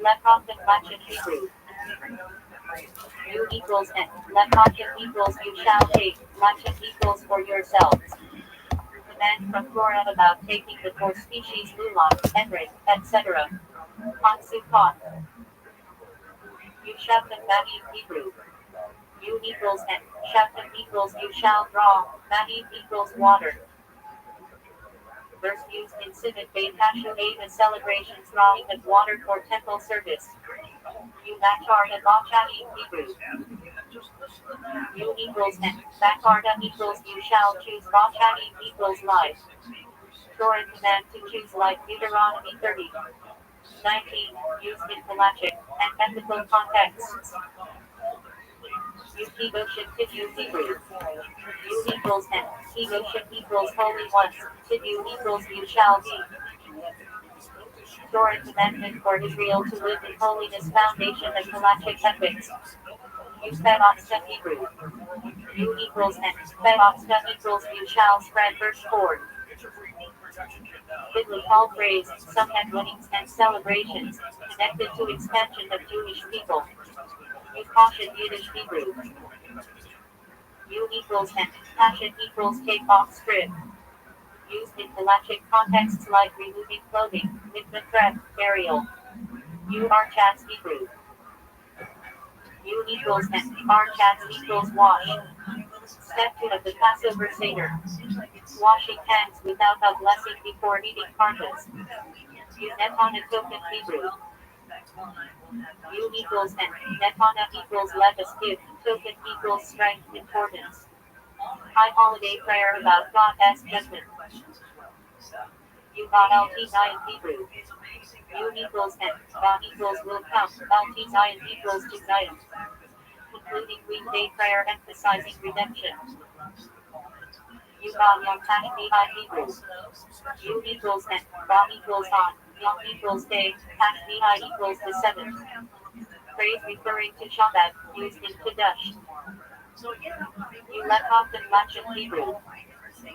Leprochen Lachin Hebrew. U equals N. Leprochen equals you shall take. Lachin equals for yourselves. Command from Torah about taking the four species Lulak, Enrik, etc. Hansu Pot. You Shavtim Mahim Hebrew. U equals N. Shavtim equals you shall draw. Mahim equals water. Verse used in Civic Beit Hashu'eva celebrations drawing of water for temple service. U Bachar Abachadi Hebrew. U equals N. Bakarda equals you shall choose Bachadi equals life. Torah command to choose life Deuteronomy 30. 19. Used in halachic and ethical contexts. U Kiboshin Tidu Hebrew. U equals N. Kiboshin equals holy ones. Tidu equals you shall be. Torah commandment for Israel to live in holiness foundation of halachic ethics. U Fedotsta Hebrew. U equals N. Fedotsta equals you shall spread verse 4. Biblical phrase, some had weddings and celebrations, connected to expansion of Jewish people. U caution Yiddish Hebrew. U equals N. Passion equals take off strip. Used in halachic contexts like removing clothing, mikvah prep, burial. U Archatz Hebrew. U equals N. Archatz equals wash. Step 2 of the Passover Seder. Washing hands without a blessing before eating karkas. U Netana token Hebrew. U equals N. Netana equals let us give. Token equals strength, importance. High holiday prayer about God's judgment. U God LT Zion Hebrew. U equals N. God equals will come. LT Zion equals to Zion. Concluding weekday prayer emphasizing redemption. U God Yom Tashbi Hebrew. U equals N. God equals on. Yom equals day. Tashbi equals the seventh. Phrase referring to Shabbat, used in Kiddush. U Leprochen Lachin Hebrew.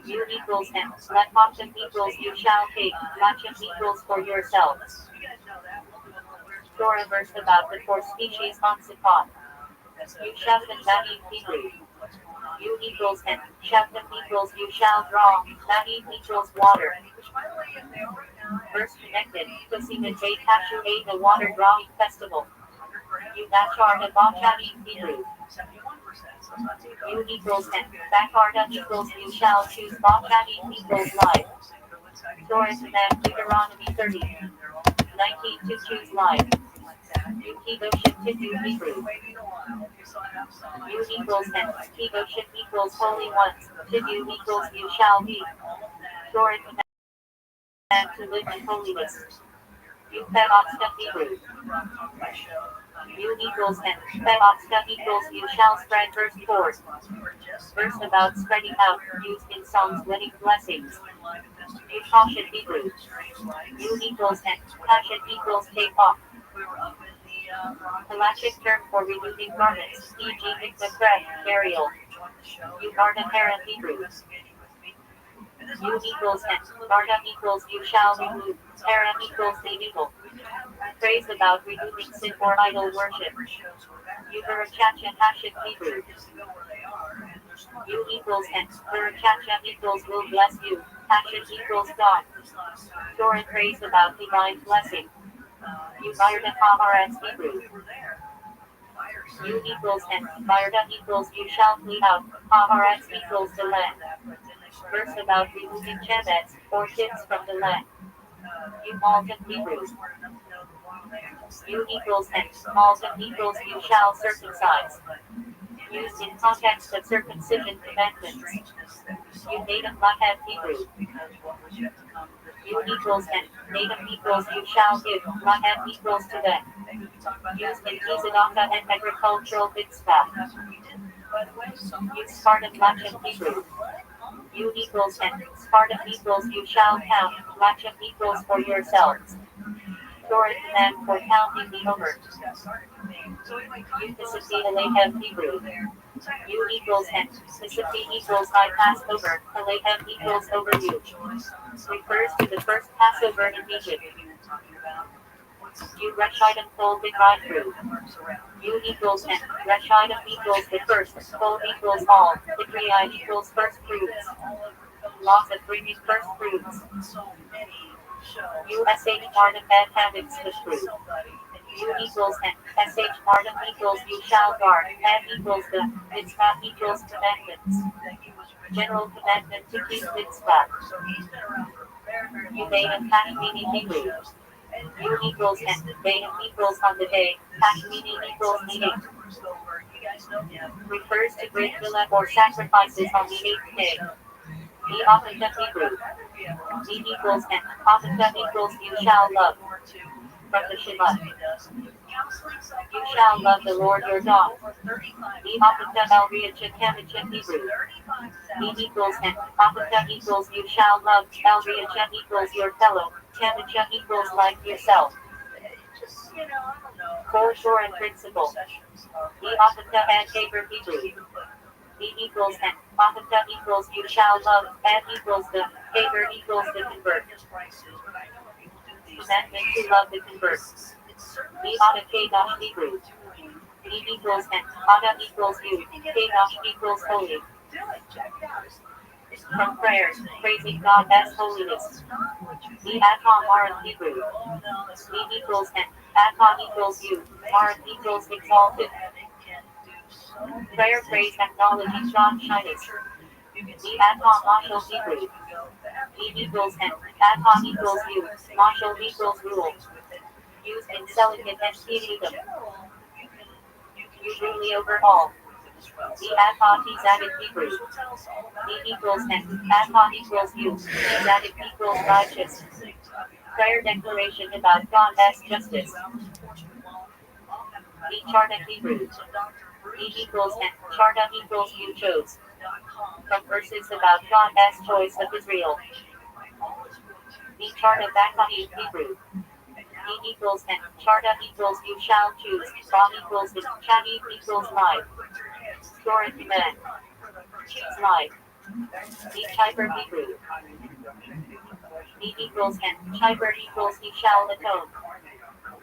U equals N. Leprochen equals you shall take. Lachin equals for yourselves. Torah verse about the four species on Sukkot. U Shavtim Mahim Hebrew. U equals N. Shavtim equals you shall draw. Mahim equals water. Verse connected. Kusiman Beit Hashu'eva the water drawing festival. U Bachar Abachadi Hebrew. U equals N. Bakarda equals you shall choose Bachadi equals life. Torah command Deuteronomy 30. 19 to choose life. U Kiboshin Tidu Hebrew. U equals N. Kiboshin equals holy ones. Tidu equals you shall be. Torah command to live in holiness. U Fedotsta Hebrew. U equals N. Fedotsta equals you shall spread verse 4. Verse about spreading out, used in Psalms wedding blessings. U caution Hebrew. U equals N. Passion equals take off. Halachic term for removing garments, e.g. mikvah prep, burial. U Garda Hera Hebrew. U equals N. Garda equals you shall remove. Hera equals the evil. Phrase about removing sin or idol worship. U Verachacha Hashit Hebrew. U equals N. Verachacha equals will bless you. Hashit equals God. Torah praise about divine blessing. U Bayarda Haaretz Hebrew. U equals N. Bayarda equals you shall flee out. Haaretz equals the land. Verse about removing Chebets, or kids from the land. U Malton Hebrew. U equals N. Malton equals you shall circumcise. Used in context of circumcision commandments. U Nadim Lahed Hebrew. U equals N. Nadim equals you shall give. Lahed equals to them. Used in Kizadaka and agricultural mitzvah. U Spartan Lachin Hebrew. U equals N. Spartan equals you shall count. Lachin equals for yourselves. Torah command for counting the over. U Pacifi Alehem Hebrew. U equals N. Pacifi equals I passed over. Alehem equals over you. Refers to the first Passover in Egypt. U Rashidum fold in right through. U equals N. Rashidum equals the first. Fold equals all. The 3I equals first fruits. Lots of bringing first fruits. U SH Martum and habits the fruit. U equals N. SH Martum equals you shall guard. N equals the mitzvah equals commandments. General commandment to keep mitzvah. U Beta hash meaning Hebrew. U equals N. Beta equals on the day. Hash meaning equals the 8th. Refers to great villa or sacrifices on the 8th day. E Opita Hebrew. E equals N. Opita equals you shall love. From the Shema. You shall love the Lord your God. E Opita Elriachin Hamachin Hebrew. E equals N. Opita equals you shall love. Elriachin equals your fellow. Tamacha equals like yourself. Foreshore and principle. E Opita and Tabor Hebrew. E equals N. Opita equals you shall love. N equals the. Tabor equals the convert. Commandment to love the convert. E Ada Kadash Hebrew. E equals N. Ada equals you. Kadash equals holy. From prayers, praising God as holiness. E Adha Maran Hebrew. E equals N. Adha equals you. Maran equals exalted. Prayer, praise, acknowledging John Shyness. E Adha Mashal Hebrew. E equals N. Adha equals you. Mashal equals rule. Used in selling it and feeding them. Usually over all. E Adha T's added Hebrew. E equals N. Adha equals you. T's added equals righteous. Prayer declaration about God as justice. E Charta Hebrew. E equals N. Charta equals you chose. From verses about God as choice of Israel. E Charta Bakahi Hebrew. E equals N. Charta equals you shall choose. Ba equals the. Chadi equals life. Torah command. Choose life. E Chiper Hebrew. E equals N. Chiper equals he shall atone.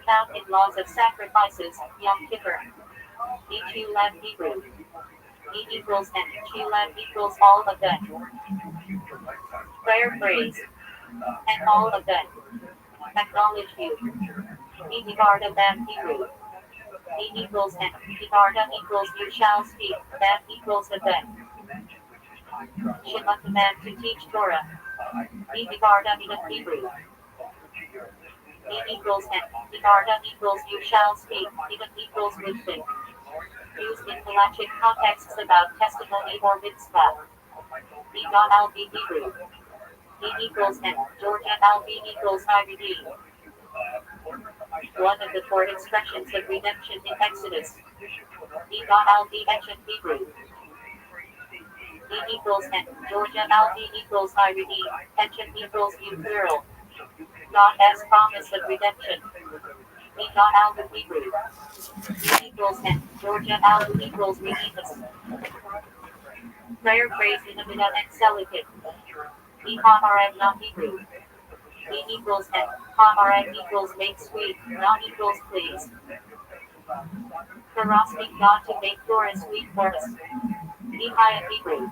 Count in laws of sacrifices. Yom Kippur. E Chulam Hebrew. E equals N. Chulam equals all of them. Prayer praise. And all of them. Acknowledge you. E Divarda Bam Hebrew. E equals N. Divarda equals you shall speak. Bam equals the them. Shema command to teach Torah. E Divarda in Hebrew. E equals N. Divarda equals you shall speak. Even equals would think. Used in halachic contexts about testimony or mitzvah. E God al be Hebrew. E equals N. Georgia al be equals I redeem. One of the 4 expressions of redemption in Exodus. E God al be ancient Hebrew. E equals N. Georgia al be equals I redeem. Ancient equals you plural. God as promise of redemption. E God al be Hebrew. E equals N. Georgia al be equals redeem us. Prayer praise in a minute and Selikin. E Hamaram not Hebrew. E equals N. Hamaram equals make sweet, not equals please. For asking God to make Torah sweet for us. E Haya Hebrew.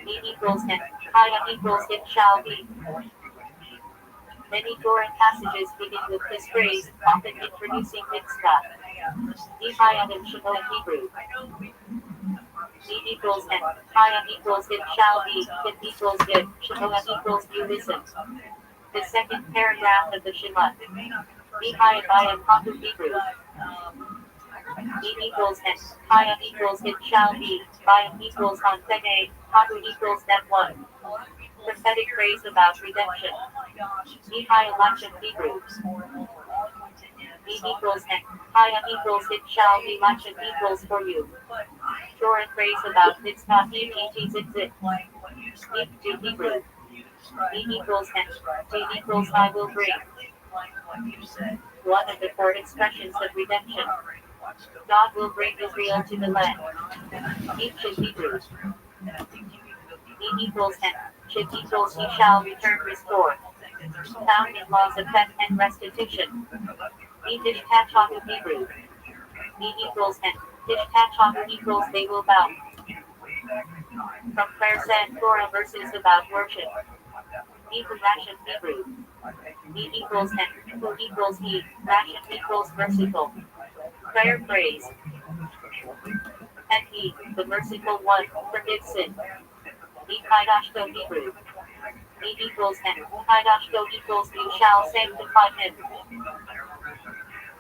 E equals N. Haya equals it shall be. Many Torah passages begin with this phrase, often introducing mitzvah. E Haya and Shema Hebrew. E equals N. Haya equals it shall be. It equals it. Shema equals you listen. The second paragraph of the Shema. E Haya Bayam Haku Hebrew. E equals N. Haya equals it shall be. Bayam equals on Fene. Haku equals that one. Prophetic phrase about redemption. E Haya Lachem Hebrew. E equals N. Haya equals it shall be. Lachem equals for you. Torah phrase about mitzvah. E zitzit. E to Hebrew. E equals N. T equals I will bring. One of the 4 expressions of redemption. God will bring Israel to the land. Each is Hebrew. E equals N. Chit equals he shall return restore. Found in laws of theft and restitution. E dish Tachatu Hebrew. E equals N. Dish Tachatu equals they will bow. From Claire said Torah verses about worship. E Ration Hebrew. E equals N. Who equals E. Ration equals merciful. Prayer phrase. And He, the merciful one, forgives sin. E Kaidashto Hebrew. E equals N. Kaidashto equals you shall sanctify him.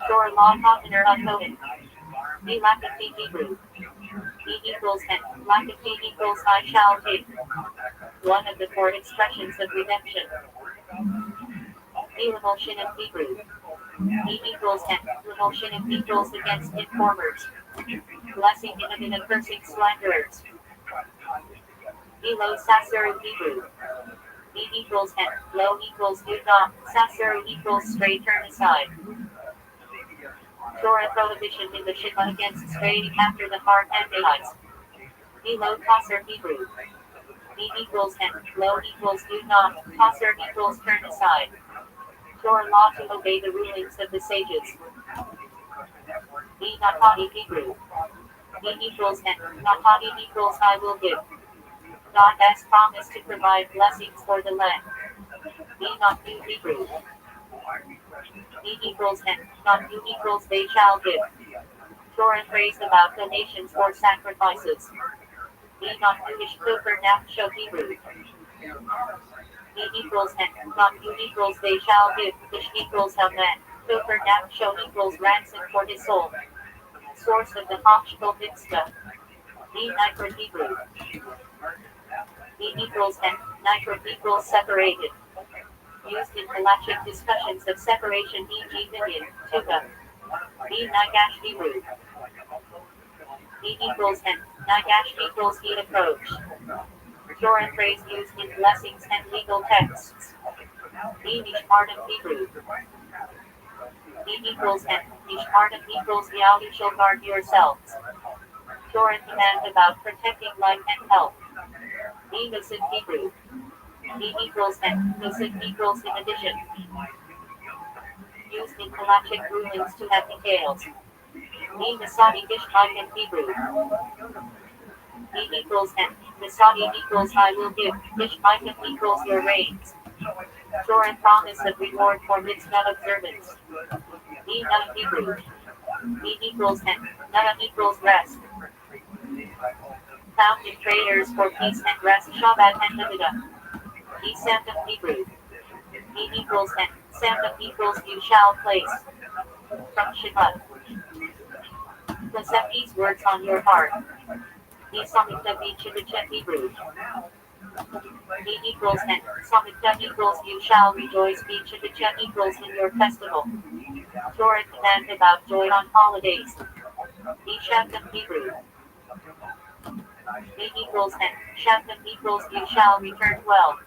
Torah law partner unnoted. E Lakati Hebrew. E equals N. Lakati equals I shall take. One of the four expressions of redemption. E Lemoshin of Hebrew. E equals N. Lemoshin equals against informers. Blessing in and cursing slanderers. E lo Sasser Hebrew. E equals N. Lo equals do not. Sasser equals stray turn aside. Torah prohibition in the Shema against straying after the heart and the eyes. E lo Tosser Hebrew. E equals N. Lo equals do not. Tosser equals turn aside. Torah law to obey the rulings of the sages. E Natati Hebrew. E equals N. Natati equals I will give. God has promised to provide blessings for the land. E not do Hebrew. E equals N. Not do equals they shall give. Torah phrase about donations for sacrifices. E not Jewish Kofer Show Hebrew. E equals N. Not do equals they shall give. Ish equals Haman. Kofer Show equals ransom for his soul. Source of the Rothschild'S Mitzvah. E Nitro Hebrew. E equals N. Nitro equals separated. Used in halachic discussions of separation, e.g. Minyan, Tuba. E Nagash Hebrew. E equals N. Nagash equals E approach. Torah phrase used in blessings and legal texts. E Nishmartim Hebrew. E equals N. Nishmartim equals you shall guard yourselves. Torah command about protecting life and health. E Nusid Hebrew. E equals N. Nusid equals in addition. Used in halachic rulings to have details. E Nasadi Dishmite in Hebrew. E equals N. Nasadi equals I will give. Dishmite equals your reigns. Torah promise of reward for mitzvah observance. E Nana Hebrew. E equals N. Nana equals rest. Found in traders for peace and rest Shabbat and Navida. E Samtum Hebrew. E equals N. Samtum equals you shall place. From Shabbat. Set these words on your heart. E Samikta Vichivichet Hebrew. E equals N. Samikta equals you shall rejoice. Vichivichet equals in your festival. Torah command about joy on holidays. E Shabtum Hebrew. E equals N. Shabtum equals you shall return well.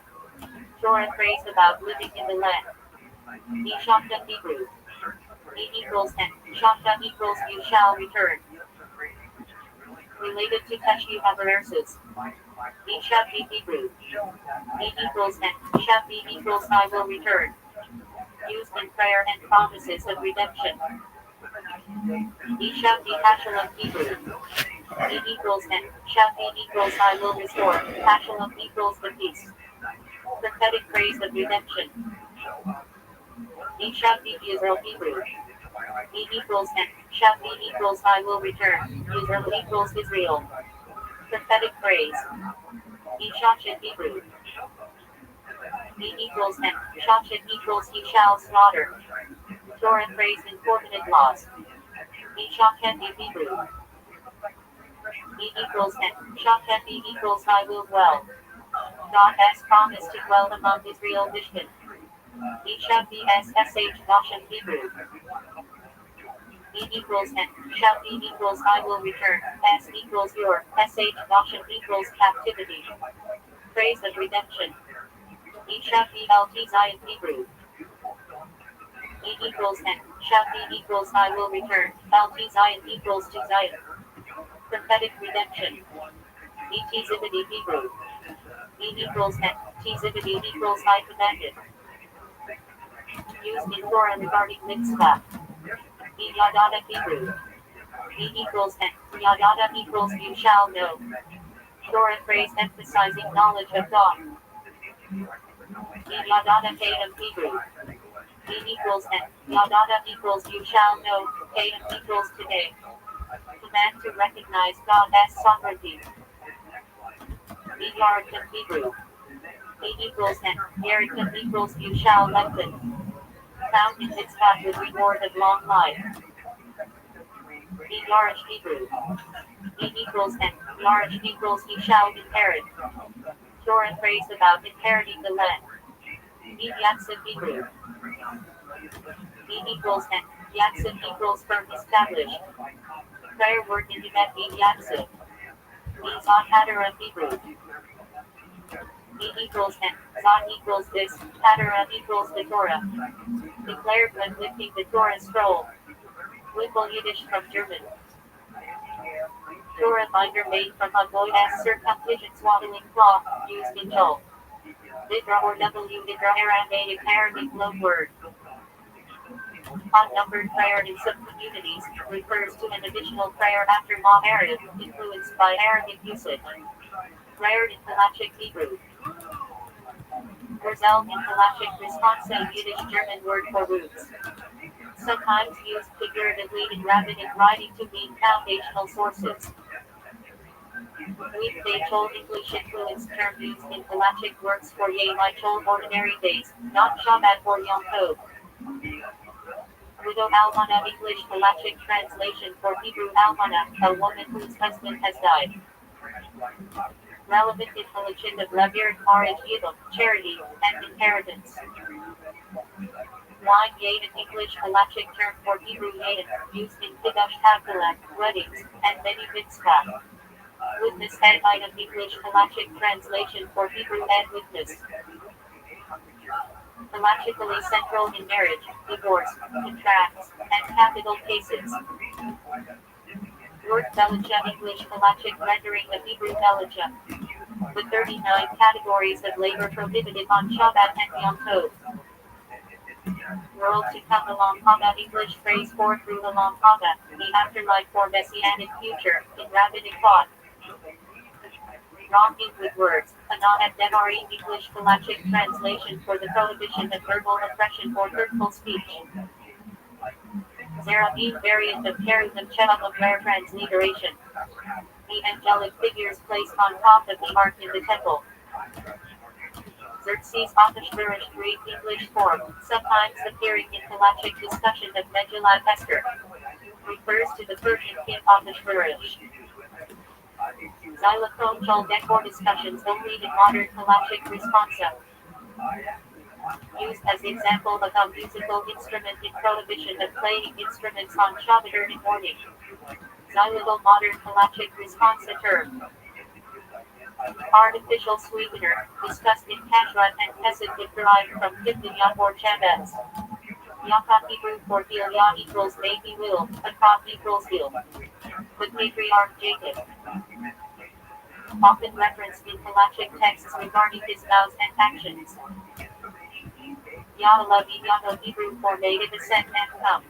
Torah phrase about living in the land. E Shabtum Hebrew. E equals N. Shabtum equals you shall return. Related to Teshi verses. E Shabti Hebrew. E equals N. Shabti equals I will return. Used in prayer and promises of redemption. E Shabti Hashalom Hebrew. E equals N. Shabti equals I will restore. Hashalom equals the peace. Prophetic praise of redemption. E Shabti Israel Hebrew. E equals N. Shabti equals I will return. Israel equals Israel. Prophetic praise. E Shachet Hebrew. E equals N. Shachet equals he shall slaughter. Torah praise in covenant laws. E Shachet Hebrew. E equals N. Shachet equals I will dwell. God has promised to dwell among Israel Mishkan. E Shabti SSH Goshen Hebrew. E equals N. Shabti equals I will return. S equals your. SH Goshen equals captivity. Praise of redemption. E Shabti LT Zion Hebrew. E equals N. Shabti equals I will return. LT Zion equals to Zion. Prophetic redemption. E T-Zibidi Hebrew. E equals N. T-Zibidi equals I commanded. Used in Torah regarding mitzvah. Yadada Hebrew. E equals N. Yadada equals you shall know. Torah phrase emphasizing knowledge of God. Yadada Tatum Hebrew. E equals N. Yadada equals you shall know. Tatum equals today. Command to recognize God as sovereignty. Yaratan Hebrew. E equals N. Yaratan equals you shall lengthen. Found in mitzvah with reward of long life. E large Hebrew. E equals N. Large equals you shall inherit. Torah phrase about inheriting the land. E Yatsim Hebrew. E equals N. Yatsim equals firm established. Prayer word in Yibet E Yatsim. E Zon Hadara Hebrew. E equals N. Zon equals this. Hadara equals the Torah. Declared when lifting the Torah scroll. Whipple Yiddish from German. Torah binder made from avoid as circumcision swaddling cloth, used in Joel. Vidra or W Vidra Aramaic Arabic loan word. Odd-numbered prayer in some communities refers to an additional prayer after Ma-Arab, influenced by Arabic usage. Prayer in Halachic Hebrew. Roselle in Halachic response a Yiddish German word for roots. Sometimes used figuratively in rabbinic writing to mean foundational sources. Weekday Chol English influenced term used in Halachic works for Yom Chol ordinary days, not Shabbat or Yom Tov. Widow Almana English Halachic translation for Hebrew Almana, a woman whose husband has died. Relevant in Halachic of Levir, Marriage Yidum, charity, and inheritance. Wine Yaden English Halachic term for Hebrew Yaden, used in Kiddush Havdalah, weddings, and many mitzvah. Witness and item English Halachic translation for Hebrew and witness. Halachically central in marriage, divorce, contracts, and capital cases. Word Belacha English Halachic rendering of Hebrew Belacha. The 39 categories of labor prohibited on Shabbat and Yom Tov. World to come along Haba English phrase for through along Haba, the afterlife for messianic future, in rabbinic thought. Wronging with words, Anah Devari English Halachic translation for the prohibition of verbal oppression or hurtful speech. Zerabim variant of Kerut of Chevam of rare transliteration. The angelic figures placed on top of the ark in the temple. Xerxes Ahasuerus Greek English form, sometimes appearing in Halachic discussion of Megillat Esther. Refers to the Persian king Ahasuerus. Xylophone Chol decor discussions only in modern Halachic responsa. Used as example of a musical instrument in prohibition of playing instruments on Shabbat early morning. Xylophone modern Halachic responsa term. Artificial sweetener, discussed in Kashrut and Kesed derived from Kibdiyat or Chabaz. Yaakov Hebrew for Gilead equals baby will, Akov equals will. The patriarch Jacob. Often referenced in Halachic texts regarding his vows and actions. Yahalavi Yahoo Hebrew for may it ascend and come.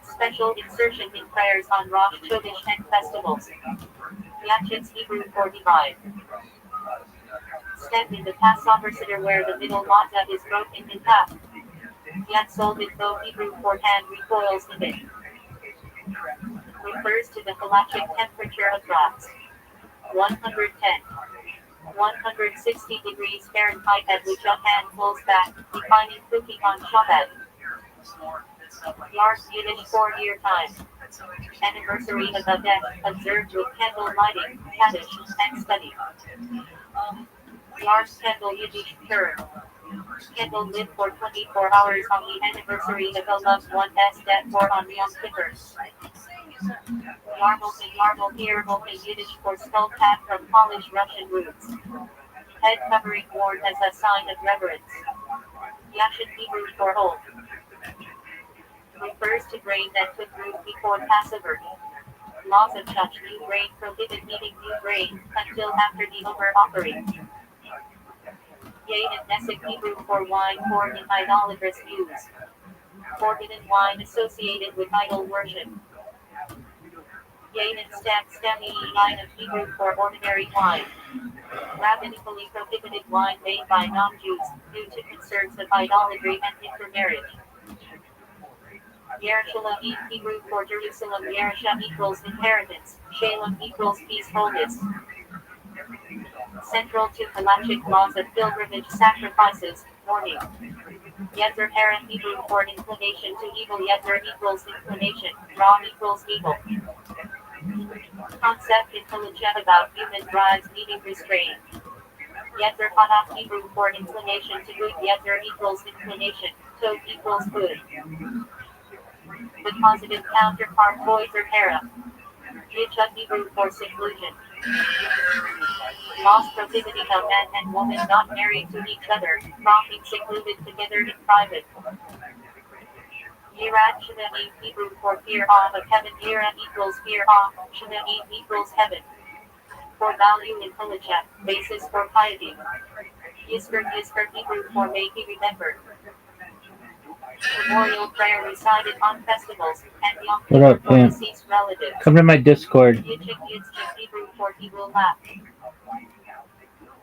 Special insertion in prayers on Rosh Chodesh and festivals. Yachit's Hebrew for divide. Step in the Passover Seder where the middle matzah is broken in half. Yatzol Mitbo Hebrew for hand recoils in it. Refers to the halachic temperature of drops. 110. 160 degrees Fahrenheit at which a hand pulls back, defining cooking on Shabbat. Yars Yiddish 4-year time. Anniversary of the death, observed with candle lighting, Kaddish, and study. Yars Candle Yiddish term. Candle lit for 24 hours on the anniversary of a loved one's death or on Yom Kippur. Yarmul in Yiddish for skull cap from Polish Russian roots. Head covering worn as a sign of reverence. Yashin Hebrew for whole. Refers to grain that took root before Passover. Laws of Church new grain prohibit eating new grain until after the over offering. Yain and Nesic Hebrew for wine poured in idolatrous use. Forbidden wine associated with idol worship. Yain and Stami line of Hebrew for ordinary wine. Rabbinically prohibited wine made by non-Jews due to concerns of idolatry and intermarriage. Yerushalayim Hebrew for Jerusalem. Yerusha equals inheritance. Shalem equals peacefulness. Central to halachic laws of pilgrimage sacrifices, mourning. Yetzer hara Hebrew for inclination to evil. Yetzer equals inclination. Ra equals evil. Concept intelligent about human drives needing restraint. Yetzer hara Hebrew for inclination to good. Yetzer equals inclination. Tov equals good. The positive counterpart Yetzer hara. Yicha Hebrew for seclusion. Laws prohibiting a man and woman not married to each other, from being secluded together in private. Yirat Shema'im Hebrew for fear of heaven. Yirat equals fear of, Shema'im equals heaven. For value in Halacha, basis for piety. Yizkor Hebrew for make he remember. Memorial prayer recited on festivals, and Yom Kippur for deceased relatives. Come to my Discord. Yitzchak Hebrew for he will laugh.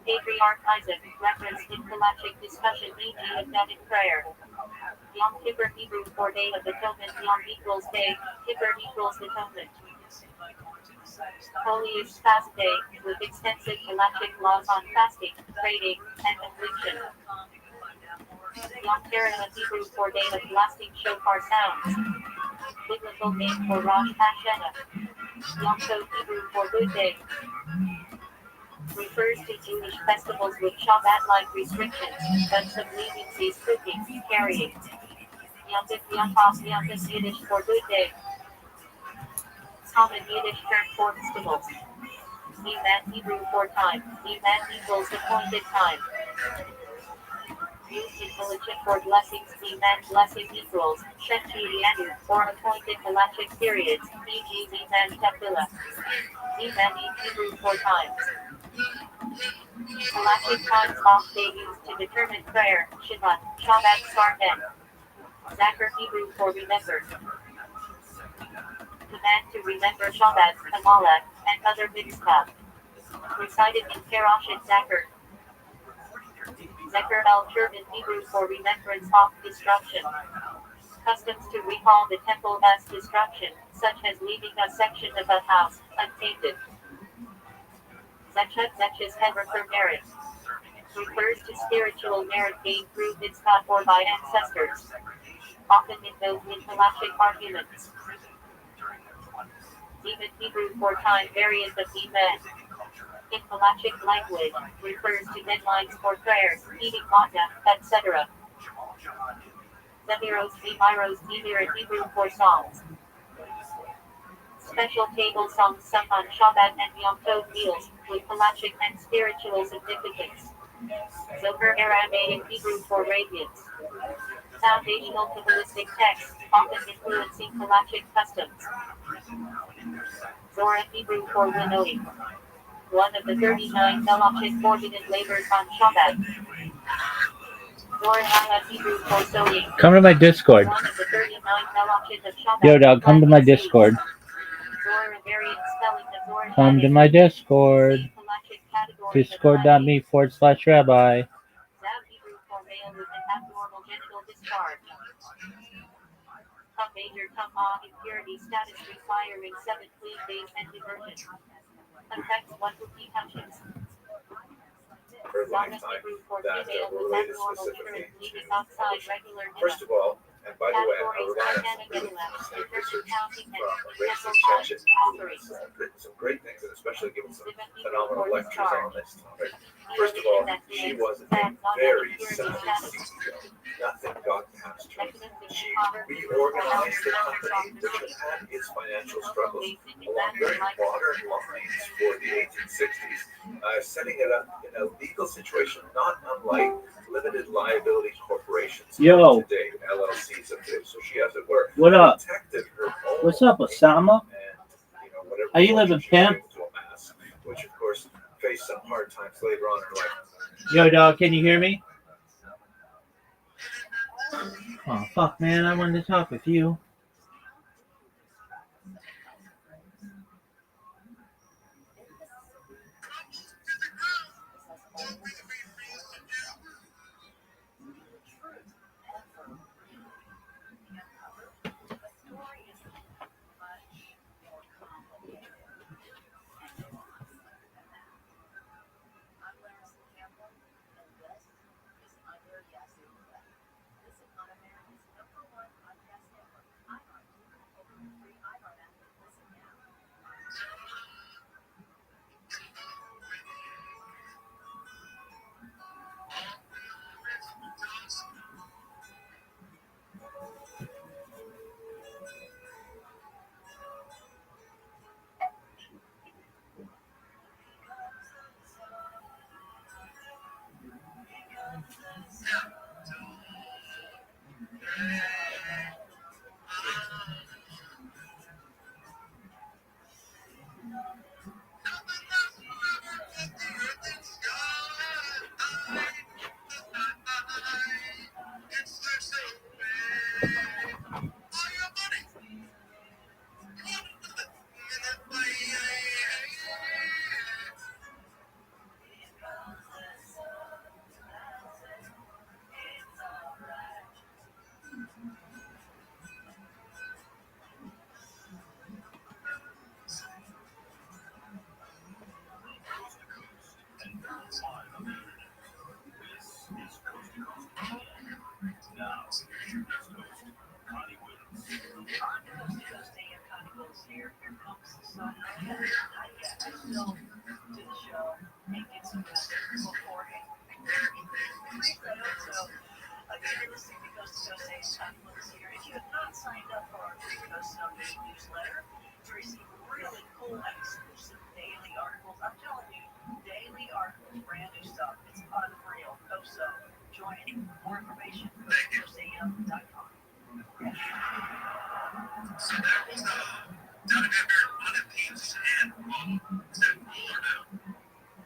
Patriarch Isaac, referenced in halachic discussion, e.g. Advent prayer. Yom Kippur Hebrew for Day of Atonement. Yom equals day, Kippur equals atonement. Holiest fast day, with extensive halachic laws on fasting, trading, and affliction. Yom Kippur Hebrew for Day of Blasting Shofar sounds. Biblical name for Rosh Hashanah. Yom Tov Hebrew for good day. Refers to Jewish festivals with Shabbat-like restrictions, but some leniencies cooking, carrying. Yom Tov Yiddish for good day. Common Yiddish term for festivals. Iman Hebrew for time. Iman equals appointed time. Used in halachic for blessings. Iman blessing equals Shemchi Yanu for appointed halachic periods. E.g. Iman Tefillah. Iman Hebrew for times. Halachic times off they used to determine prayer, Shabbat start end. Zachar Hebrew for remember. Command to remember Shabbat, Kabbalah, and other mitzvah. Recited in Parashat Zachar. Zechar al-Shurban Hebrew for remembrance of destruction. Customs to recall the temple as destruction, such as leaving a section of a house untainted. Zechus Hever for merit. Refers to spiritual merit gained through mitzvah or by ancestors. Often invoked in halachic arguments. Even Hebrew for time variant of Iman. In halachic language, refers to deadlines for prayers, eating matza, etc. Zemiros, Zemir Hebrew for songs. Special table songs sung on Shabbat and Yom Tov meals, with halachic and spiritual significance. Zohar Aramaic Hebrew for radiance. Foundational Kabbalistic texts, often influencing halachic customs. Zohar Hebrew for winnowing. One of the 39 halachic forbidden labors on Shabbat. Zohar Hebrew for sowing. Come to my Discord. One of the 39 halachic of Shabbat. Yo, dog, come to my Discord. Come to my Discord. Discord.me/Rabbi. Major impurity status requiring 7 clean days and immersion. Affects one who he touches. Her lifetime that were related specifically to, first of all, and by the way, I would like to take research from Rachel Chachit, who has written some great things, and especially given some phenomenal lectures on this topic. First of all, she was a very savvy CEO. Nothing got past her. She reorganized the company, which had had its financial struggles along very modern lines for the 1860s, setting it up in a legal situation not unlike limited liability corporations today, LLCs of today. So she, as it were, What up? protected her own. What's up, Osama? And, whatever How you living, pimp? to amass, which of course faced some hard times later on in her life. Yo, dog, can you hear me? Oh, fuck, man. I wanted to talk with you.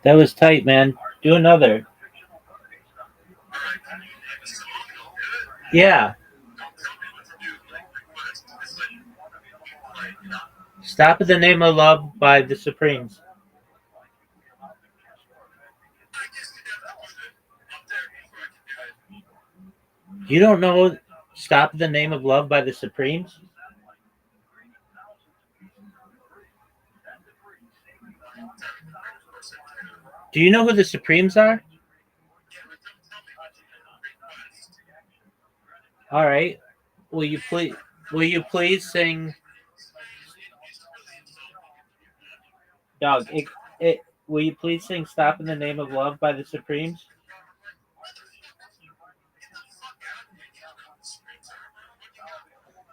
That was tight, man. Do another. Yeah. Stop at the Name of Love by the Supremes. You don't know Stop at the Name of Love by the Supremes? Do you know who the Supremes are? All right. Will you please sing Dog, will you please sing Stop in the Name of Love by the Supremes?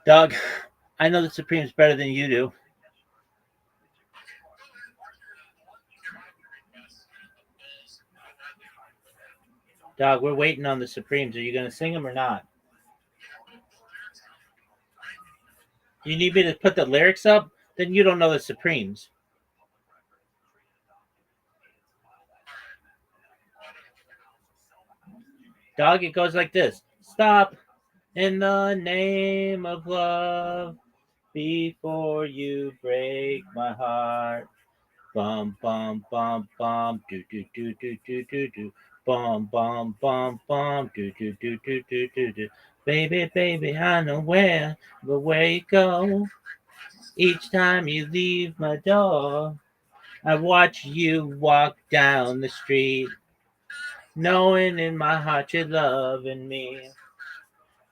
Dog, I know the Supremes better than you do. Dog, we're waiting on the Supremes. Are you going to sing them or not? You need me to put the lyrics up? Then you don't know the Supremes. Dog, it goes like this. Stop in the name of love before you break my heart. Bum, bum, bum, bum, do, do, do, do, do, do, do. Bum, bum, bum, bum, do, do, do, do, do, do, do. Baby, baby, I know where you go. Each time you leave my door, I watch you walk down the street, knowing in my heart you're loving me.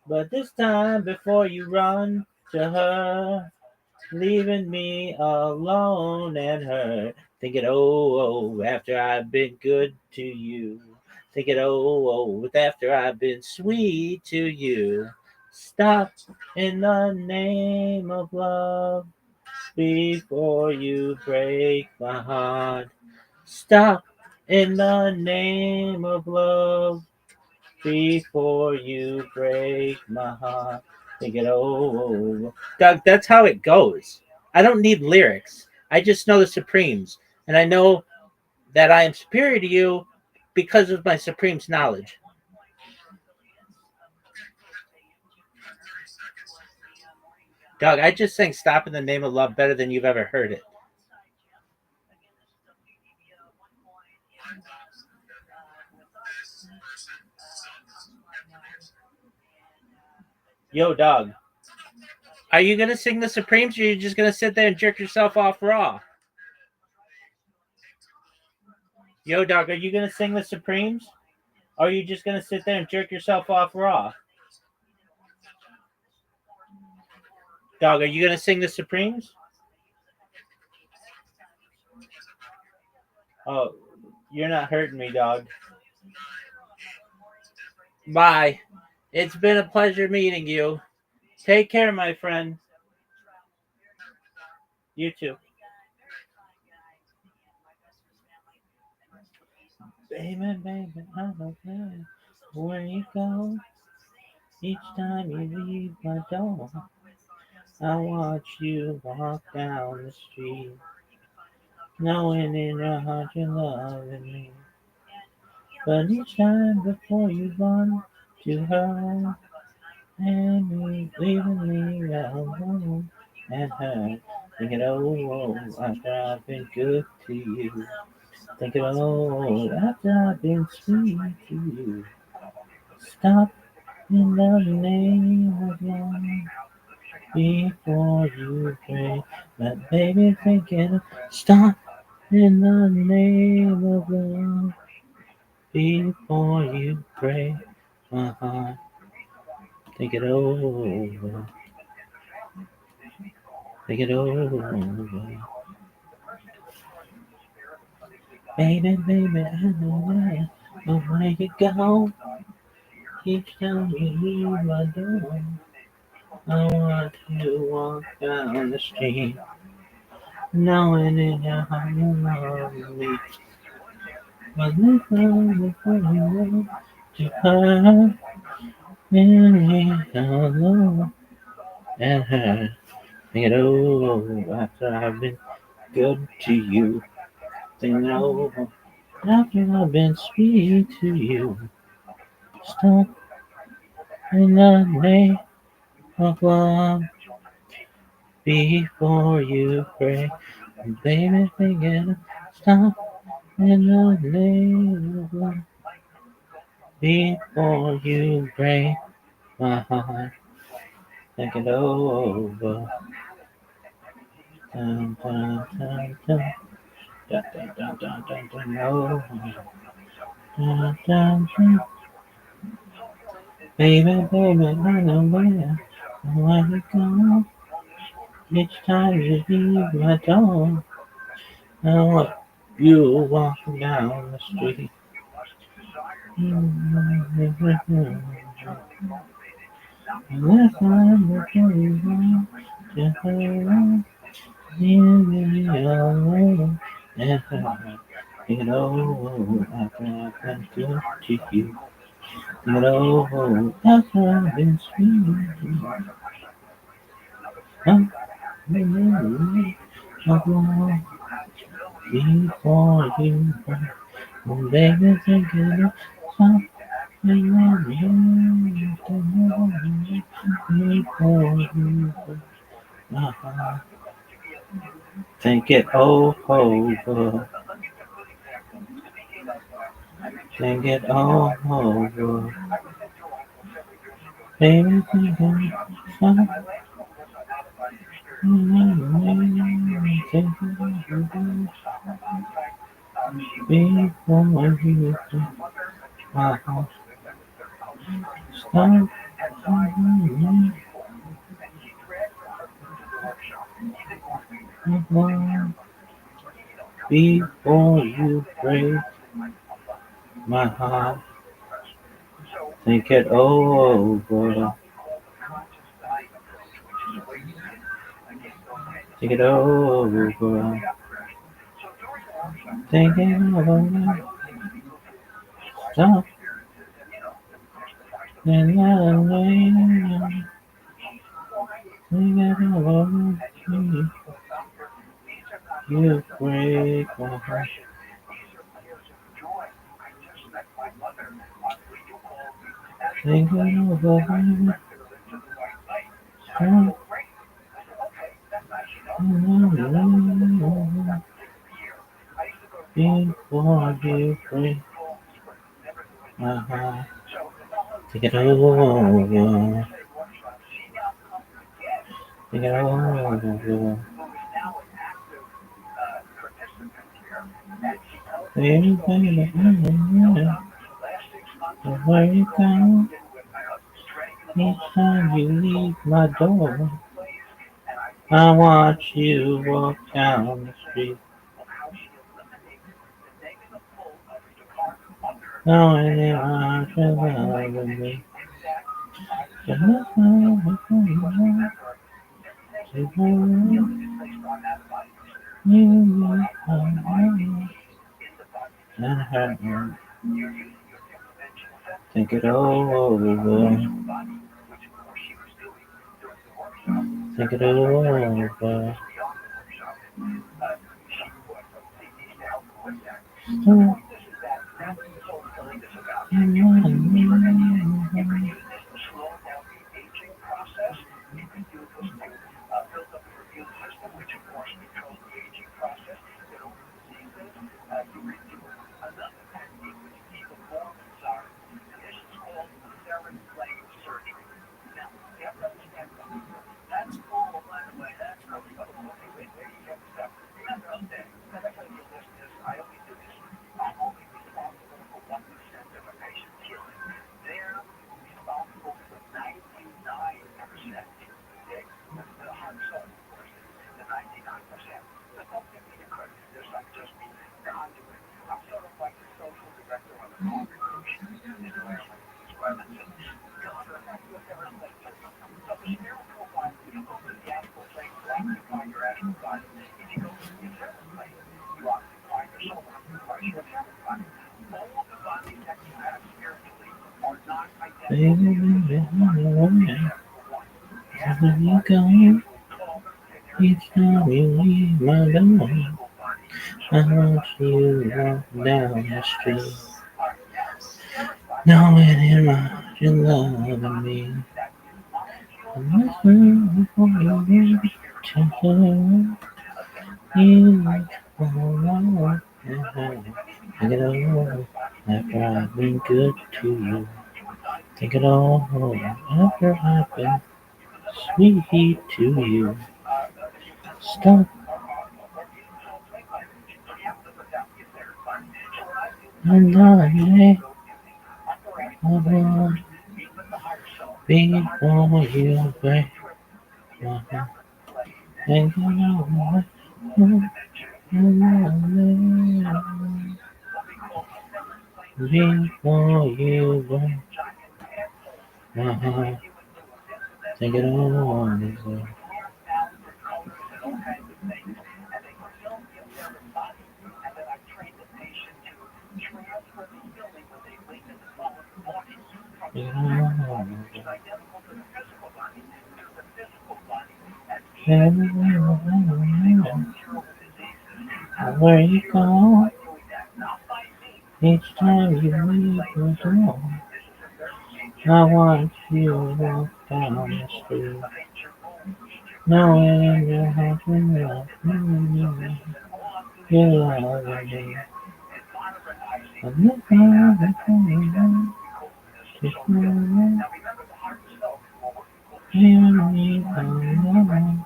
But this time, before you run to her, leaving me alone and hurt. Thinking, oh, after I've been good to you. Thinking, oh, after I've been sweet to you. Stop in the name of love before you break my heart. Stop in the name of love before you break my heart. Thinking, oh, Doug, that's how it goes. I don't need lyrics. I just know the Supremes, and I know that I am superior to you because of my Supremes knowledge. Dog, I just sang Stop in the Name of Love better than you've ever heard it. Yo, dog. Are you going to sing the Supremes or are you just going to sit there and jerk yourself off raw? Yo, dog, are you going to sing the Supremes? Or are you just going to sit there and jerk yourself off raw? Dog, are you going to sing the Supremes? Oh, you're not hurting me, dog. Bye. It's been a pleasure meeting you. Take care, my friend. You too. Baby, baby, I don't care where you go. Each time you leave my door, I watch you walk down the street, knowing in your heart you're loving me. But each time before you run to her, and me leaving me alone, and her thinking, oh, after I've been good to you, thinking, oh, after I've been sweet to you, stop in the name of love before you pray. But baby, thinking, stop in the name of love before you pray. My heart, think it over, think it over. Baby, baby, I know where you go. Each time you leave my door, I want to walk down the street, knowing in your heart you love me. But this time before you go to her, and me alone, and her, think it over after I've been good to you. Think it over after I've been sweet to you. Stop in the name of love before you pray. Baby, forget it. Stop in the name of love before you break my heart. Think it over. Dun, dun, dun, dun. Dun, dun, dun, dun, dun, dun, oh. Dun, dun, dun. Baby, baby, I know where you go. Each time you leave my door, I want you walking down the street. Last time before you go to her, leave me alone. And her, you know, after I've been good to you. You know, after I've been sweet to you. I'm of love before you go. Oh, baby, thinking of something before you go. Uh-huh. Think it over. Think it all over. Baby, think of something before you go. Uh-huh. Stop before you break my heart. Think it over. Think it over. Think it over. Stop and let me. Think it over. You break my heart. Think it over. Stop Before you break my heart, take it over, take it over. Everybody, where you go, each time you leave my door, I watch you walk down the street, knowing in my heart you're loving me. But nothing will come along to hold you and her. Think it over, think it over. Stop baby, baby, away. Where you go, each time you leave my door, I watch you walk down the street, knowing in my heart you're loving me. I'm listening for you, baby, to you for take it all after I've been good to you. Take it all after I've been sweet to you. Stop and lie over before you break my heart. And you know what? Before you break my heart. Take it all. Where you go, each time you leave the door, I watch you walk down the street, knowing in your heart you love me, you love me. I'm looking for you to show you and me alone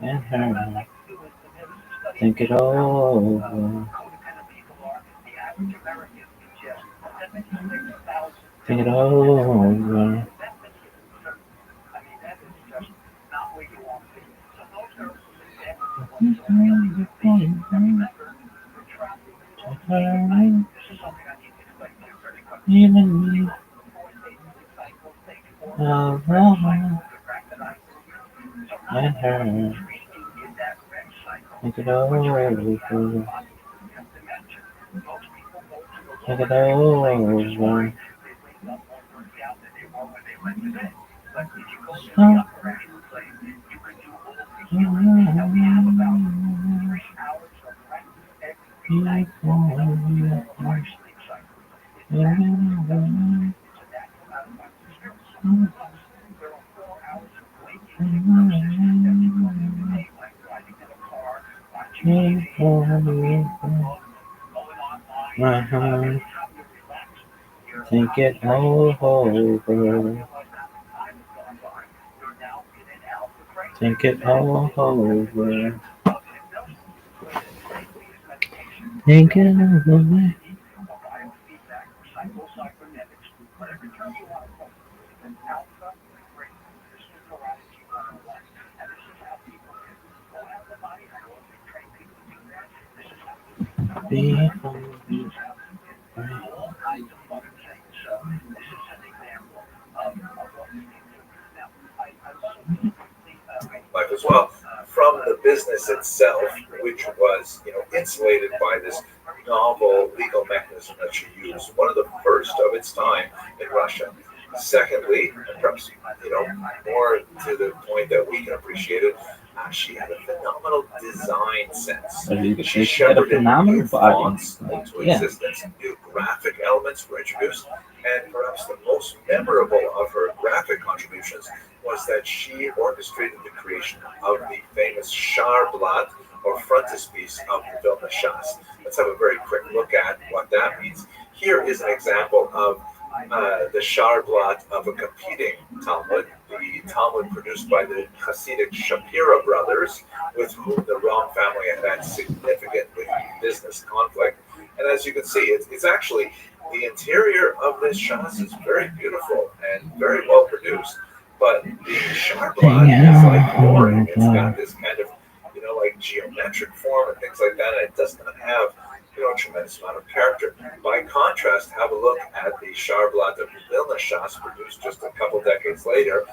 and her. Think it over, think it over. Before you go to her, even me alone and her. Think it over, think it over. Stop. My heart, think it all over. Think it all over. Think it all over. Before you break. Life as well, from the business itself, which was, insulated by this novel legal mechanism that she used, one of the first of its time in Russia. Secondly, and perhaps, more to the point that we can appreciate it, she had a phenomenal design sense. She She had a shepherded phenomenal new body. fonts into Yeah. existence, new graphic elements were introduced, and perhaps the most memorable of her graphic contributions was that she orchestrated the creation of the famous Charblatt, or frontispiece of the Vilna Shas. Let's have a very quick look at what that means. Here is an example of the Charblatt of a competing Talmud, the Talmud produced by the Hasidic Shapira brothers, with whom the Ram family had significant business conflict. And as you can see, it's actually the interior of this Shas is very beautiful and very well produced. But the Charblatt is like boring. It's got this kind of, like geometric form and things like that. And it does not have, a tremendous amount of character. By contrast, have a look at the Charblatt of Vilna Shas, produced just a couple decades later.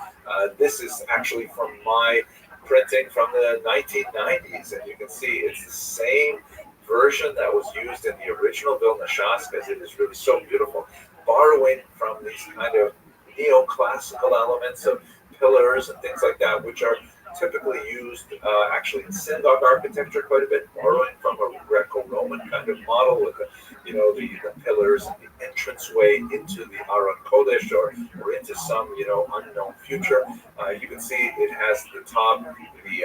This is actually from my printing from the 1990s, and you can see it's the same version that was used in the original Vilna Shas, because it is really so beautiful, borrowing from these kind of neoclassical elements of pillars and things like that, which are typically used actually in synagogue architecture quite a bit, borrowing from a Greco-Roman kind of model with the pillars and the entranceway into the Aron Kodesh, or into some unknown future. You can see it has the top the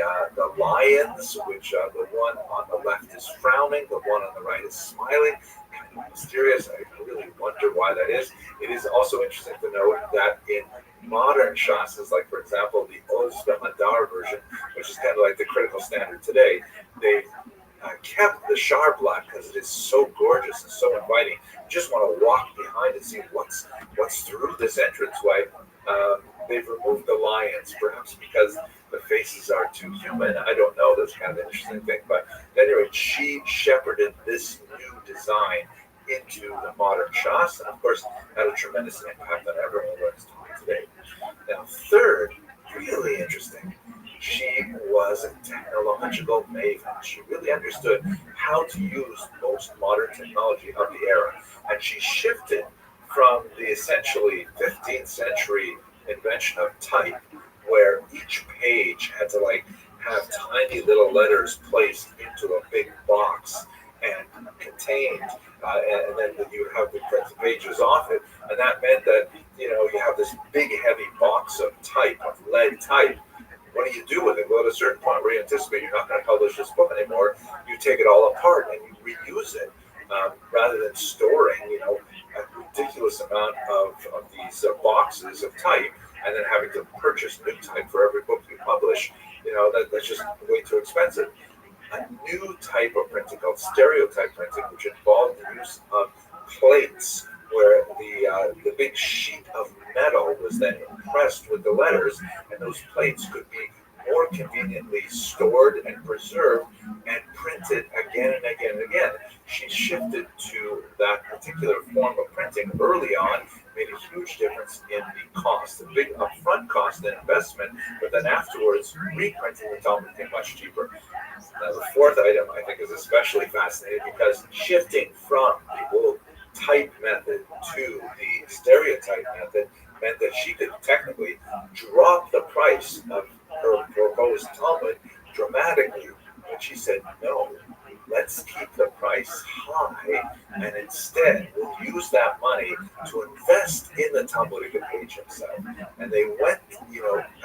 lions, which the one on the left is frowning, the one on the right is smiling. Kind of mysterious. I really wonder why that is. It is also interesting to note that in modern shasas, like for example the Oz Madar version, which is kind of like the critical standard today, they kept the Charblatt because it is so gorgeous and so inviting. You just want to walk behind and see what's through this entranceway. They've removed the lions, perhaps because the faces are too human. I don't know. That's kind of an interesting thing. But anyway, she shepherded this new design into the modern Shas, and of course had a tremendous impact on everyone learns today. Now, third, really interesting, she was a technological maven. She really understood how to use most modern technology of the era, and she shifted from the essentially 15th century invention of type, where each page had to have tiny little letters placed into a big box and contained, and then you have the printed pages off it, and that meant that you have this big heavy box of type, of lead type. What do you do with it? Well, at a certain point where you anticipate you're not going to publish this book anymore, you take it all apart and you reuse it, rather than storing a ridiculous amount of these boxes of type, and then having to purchase new type for every book you publish. That's just way too expensive. A new type of printing called stereotype printing, which involved the use of plates, where the big sheet of metal was then impressed with the letters, and those plates could be more conveniently stored and preserved and printed again and again and again. She shifted to that particular form of printing early on, made a huge difference in the cost, the big upfront cost and investment, but then afterwards, reprinting the Talmud became much cheaper. Now, the fourth item I think is especially fascinating, because shifting from the old type method to the stereotype method meant that she could technically drop the price of her proposed Talmud dramatically. But she said, no, let's keep the price high, and instead we'll use that money to invest in the Talmudic page himself. And they went,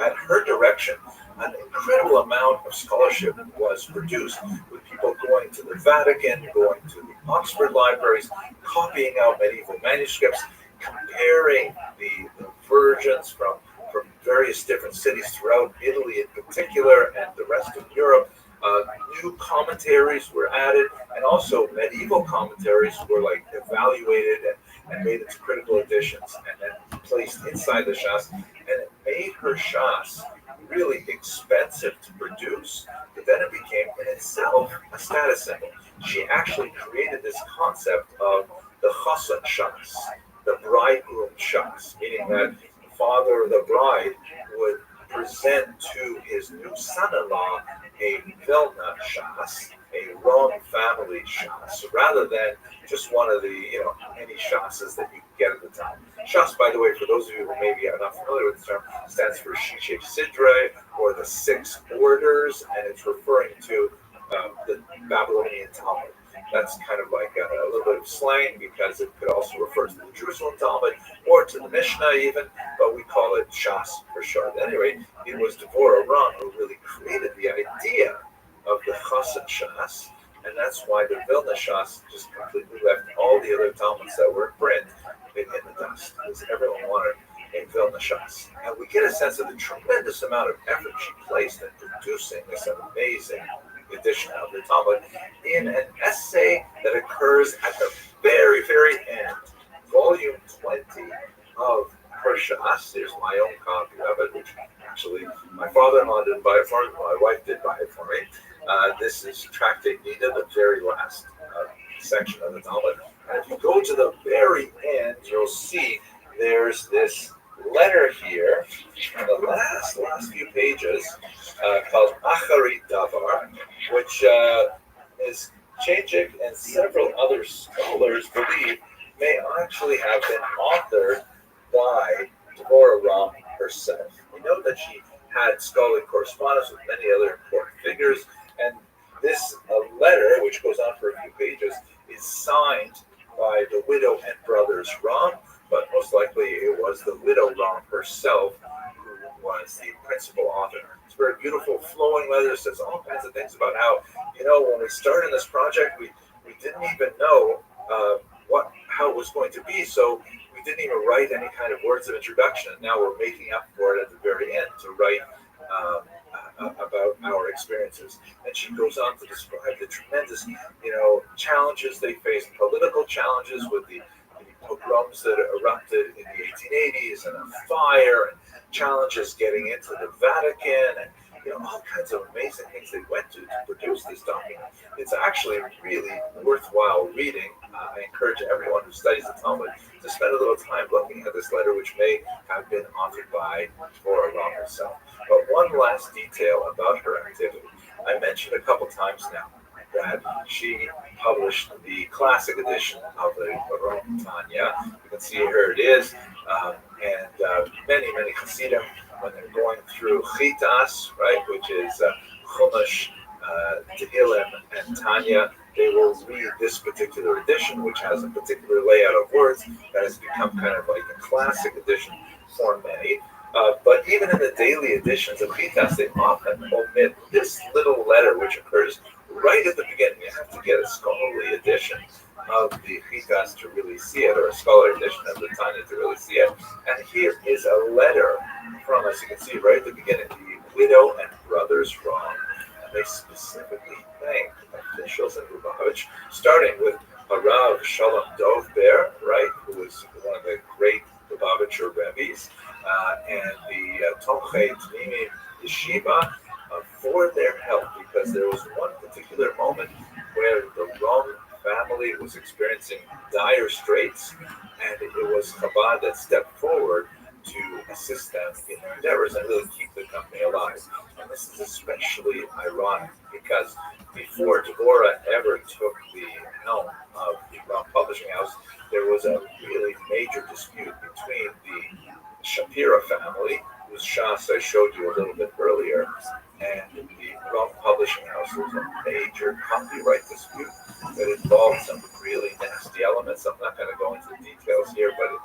at her direction. An incredible amount of scholarship was produced, with people going to the Vatican, going to the Oxford libraries, copying out medieval manuscripts, comparing the versions from various different cities throughout Italy in particular and the rest of Europe. New commentaries were added, and also medieval commentaries were like evaluated and made into critical editions and then placed inside the Shas, and it made her Shas really expensive to produce, but then it became in itself a status symbol. She actually created this concept of the Chassan Shas, the bridegroom Shas, meaning that the father of the bride would present to his new son-in-law a Vilna Shas, a wrong family Shas, rather than just one of the, any Shasas that you can get at the time. Shas, by the way, for those of you who maybe are not familiar with the term, stands for Shishe Sidre, or the Six Orders, and it's referring to the Babylonian Talmud. That's kind of like a little bit of slang, because it could also refer to the Jerusalem Talmud or to the Mishnah even, but we call it Shas for short. At any rate, it was Devorah Ram who really created the idea of the Chassan Shas, and that's why the Vilna Shas just completely left all the other Talmuds that were in print in the dust, because everyone wanted a Vilna Shas. And we get a sense of the tremendous amount of effort she placed in producing this amazing edition of the Talmud in an essay that occurs at the very, very end, volume 20 of her Shas. There's my own copy of it, which actually my father-in-law didn't buy it for me, my wife did buy it for me. This is Tractate Nida, the very last section of the Talmud. And if you go to the very end, you'll see there's this letter here, in the last few pages, called Achari Davar, which is Chachik and several other scholars believe may actually have been authored by Devorah Ram herself. We know that she had scholarly correspondence with many other important figures, and this letter, which goes on for a few pages, is signed by the widow and brothers Ram, but most likely it was the widow Ram herself who was the principal author. It's a very beautiful, flowing letter. It says all kinds of things about how, when we started this project, we didn't even know how it was going to be, so we didn't even write any kind of words of introduction. Now we're making up for it at the very end to write about our experiences. And she goes on to describe the tremendous, challenges they faced, political challenges with the pogroms that erupted in the 1880s, and a fire, and challenges getting into the Vatican, and all kinds of amazing things they went to produce this document. It's actually really worthwhile reading. I encourage everyone who studies the Talmud to spend a little time looking at this letter, which may have been authored by Devorah Ram herself. But one last detail about her activity. I mentioned a couple times now that she published the classic edition of the Ram Tanya. You can see here it is, and many Hasidim, when they're going through Chitas, right, which is Chumash, Tehillim, and Tanya, they will read this particular edition, which has a particular layout of words that has become kind of like a classic edition for many. But even in the daily editions of Chitas, they often omit this little letter, which occurs right at the beginning. You have to get a scholarly edition of the Chitas to really see it, or a scholarly edition of the Tanya to really see it. And here is a letter from, as you can see right at the beginning, the widow and brothers Ram. And they specifically thank officials in Lubavitch, starting with Rav Shalom Dov Ber, right, who was one of the great Lubavitcher rabbis, and the Tomchei Tmimim Yeshiva for their help, because there was one particular moment where the Ram family was experiencing dire straits, and it was Chabad that stepped forward to assist them in their endeavors and really keep the company alive. And this is especially ironic because before Devorah ever took the helm of the Ram Publishing House, there was a really major dispute between the Shapira family, whose Shas I showed you a little bit earlier, and the Ram Publishing House. Was a major copyright dispute that involved some really nasty elements. I'm not going to go into the details here, but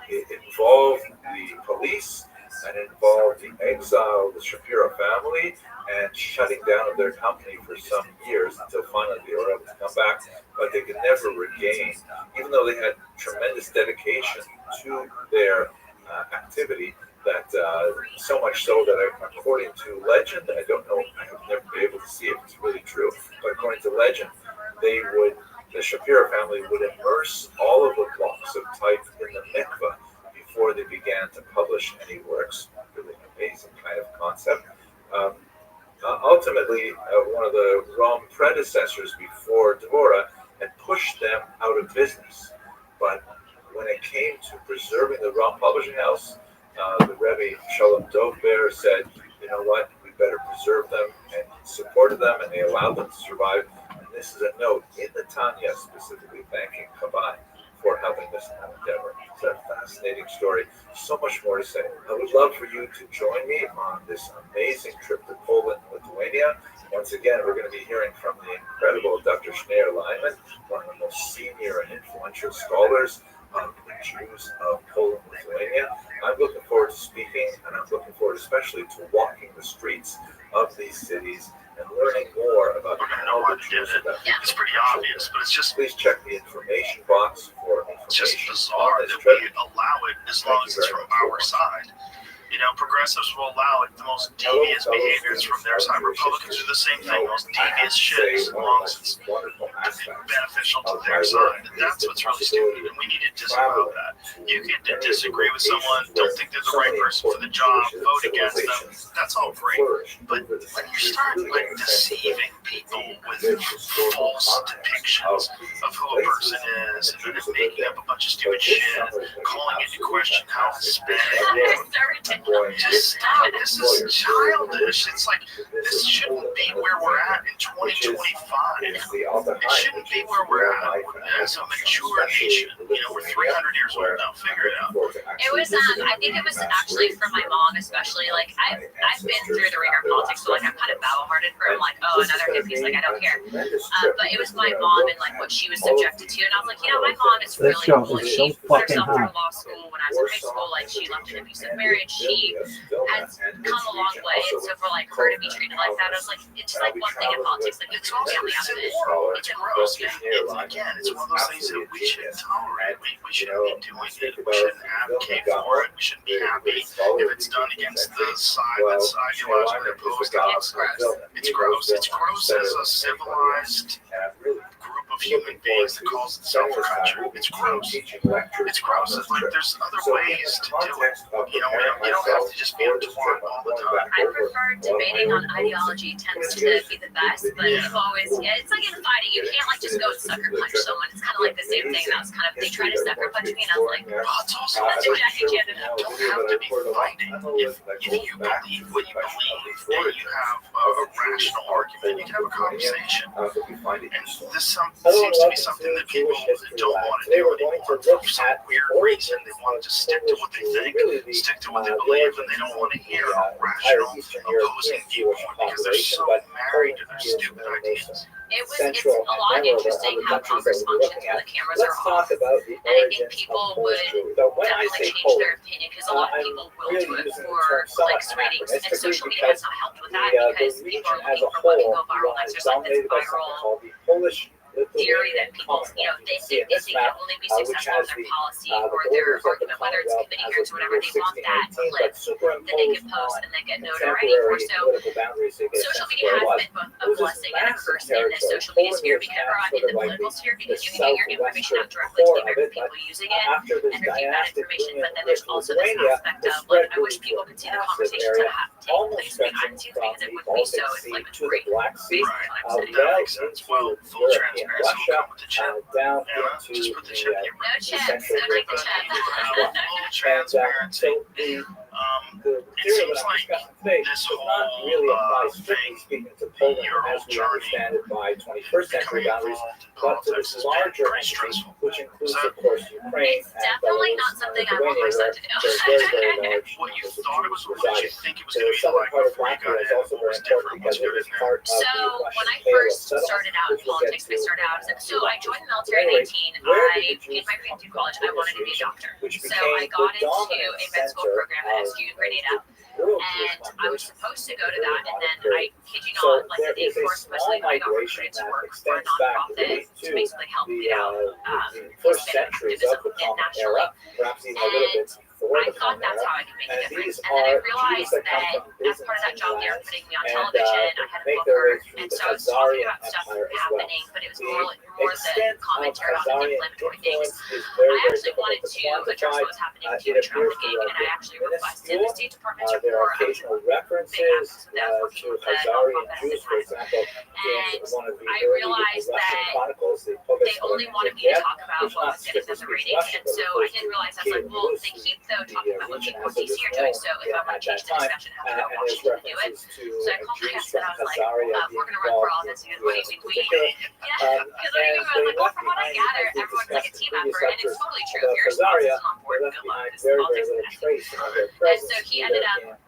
it involved the police, and it involved the exile of the Shapira family, and shutting down of their company for some years until finally they were able to come back, but they could never regain, even though they had tremendous dedication to their activity. That so much so that according to legend, I don't know, I have never been able to see if it's really true, but according to legend, the Shapiro family would immerse all of the blocks of type in the mikveh before they began to publish any works. Really amazing kind of concept. Ultimately, one of the Rome predecessors before Devorah had pushed them out of business. But when it came to preserving the Rome Publishing House, the Rebbe Shalom Dovber said, you know what, we better preserve them, and supported them, and they allowed them to survive. And this is a note in the Tanya specifically thanking Chabad for helping this endeavor. It's a fascinating story. So much more to say. I would love for you to join me on this amazing trip to Poland and Lithuania. Once again, we're going to be hearing from the incredible Dr. Schneur Lyman, one of the most senior and influential scholars of the Jews of Poland and Lithuania. I'm looking forward to speaking, and I'm looking forward especially to walking the streets of these cities and learning more about how the Jews of that. It's pretty obvious, but it's just Please check the information box for it's just information bizarre on this that trip. we allow it as long as it's from our side. You know, progressives will allow it. The most devious behaviors from their side. Republicans do the same thing. The most devious shit as long as it's beneficial to their side. And that's what's really stupid, and we need to disavow that. You can disagree with someone, don't think they're the right person for the job, vote against them. That's all great. But when you start like deceiving people with false depictions of who a person is, and then making up a bunch of stupid shit, calling into question how Hispanic. Just stop. This is childish. It's like, this shouldn't be where we're at in 2025. It shouldn't be where we're at as a mature nation. You know, we're 300 years old now. Figure it out. It was, I think it was actually from my mom, especially. Like, I've been through the ringer of politics, so like, I'm kind of battle-hearted for, like, oh, another hippie's like, I don't care. But it was my mom and like what she was subjected to, and I was like, you know, my mom is really cool. Like, she put herself through law school when I was in high school. Like, she left an abusive marriage. She has come a long way, and so for like her to be treated like that, I was like, it's just like one thing in politics. Like, it's all the opposite. It's gross. Again, it's one of those things that we shouldn't tolerate. We shouldn't be doing it. We shouldn't advocate for it. We shouldn't be happy if it's done against the side that's ideologically opposed to us. It's gross. It's gross as a civilized group of human beings that calls itself a country. It's gross. It's gross. It's like there's other ways to do it. You know, you don't have to just be a twat all the time. I prefer debating on ideology tends to be the best, but people always, it's like in fighting, you can't like just go sucker punch someone. It's kind of like the same thing. That was kind of, they tried to sucker punch me, and I was like, It's also that's exactly what you don't have to be fighting. If you believe what you believe and you have a rational argument, you can have a conversation. And this seems to be something that people don't want to do anymore. For some weird reason, they want to just stick to what they think, stick to what they believe, and they don't want to hear a rational, opposing viewpoint because they're so married to their stupid ideas. it's a lot interesting how Congress functions when the cameras are off. And I think people would definitely change their opinion because a lot of people will do it for clicks, ratings, and social media has not helped with that because people are looking for what can go viral next. There's like this viral theory that people, you know, they think they can only be successful in their policy or their argument, whether it's committee hearings or whatever. They want that clip that they can post and then get notoriety for. So social media has been both a blessing and a curse in the social media sphere in the political sphere because you can get your information out directly to the American people using it and refute that information. But then there's also this aspect of like, I wish people could see the conversations that take place behind the scenes because it would be so inflammatory. Right. That makes sense. Well, full transparency will come with the chip. Just put the chip in. No chips. I like the chip. Full transparency. It seems like this whole thing, your whole journey, becoming involved in politics has been pretty stressful. It's definitely not something I want my son to do. What you thought it was, what did you think it was going to be like before you got in? What was different once you got in there? So when I first started out in politics, I joined the military at 18. In my pre-2 college, I wanted to be a doctor. So I got into a med school program at SU in Grenada. And I was supposed to go to that, and then I kid you not, like the day before, especially I got recruited to work for a nonprofit to basically help get out Hispanic activism nationally. And I thought that's how I could make a difference. And then I realized that as part of that job, they were putting me on television. I had a booker, and so I was talking about stuff happening, but it was more the commentary on the inflammatory things. I actually wanted to address what was happening with human trafficking, and I actually requested the State Department's report. I was a big advocate of that, working with the nonprofit at the time. And I realized that they only wanted me to talk about what was getting them the ratings, and so I didn't realize, I was like, well, they keep talking about what people in DC are doing, so if I want to change the discussion, I have to go to Washington to do it. So I called my husband, I was like, we're going to run for office, what do you think we need? Yeah, because I was like, well, from what I gather, everyone's like a team effort, and it's totally true. If your response isn't on board, good luck, this politics is nasty. And so he ended up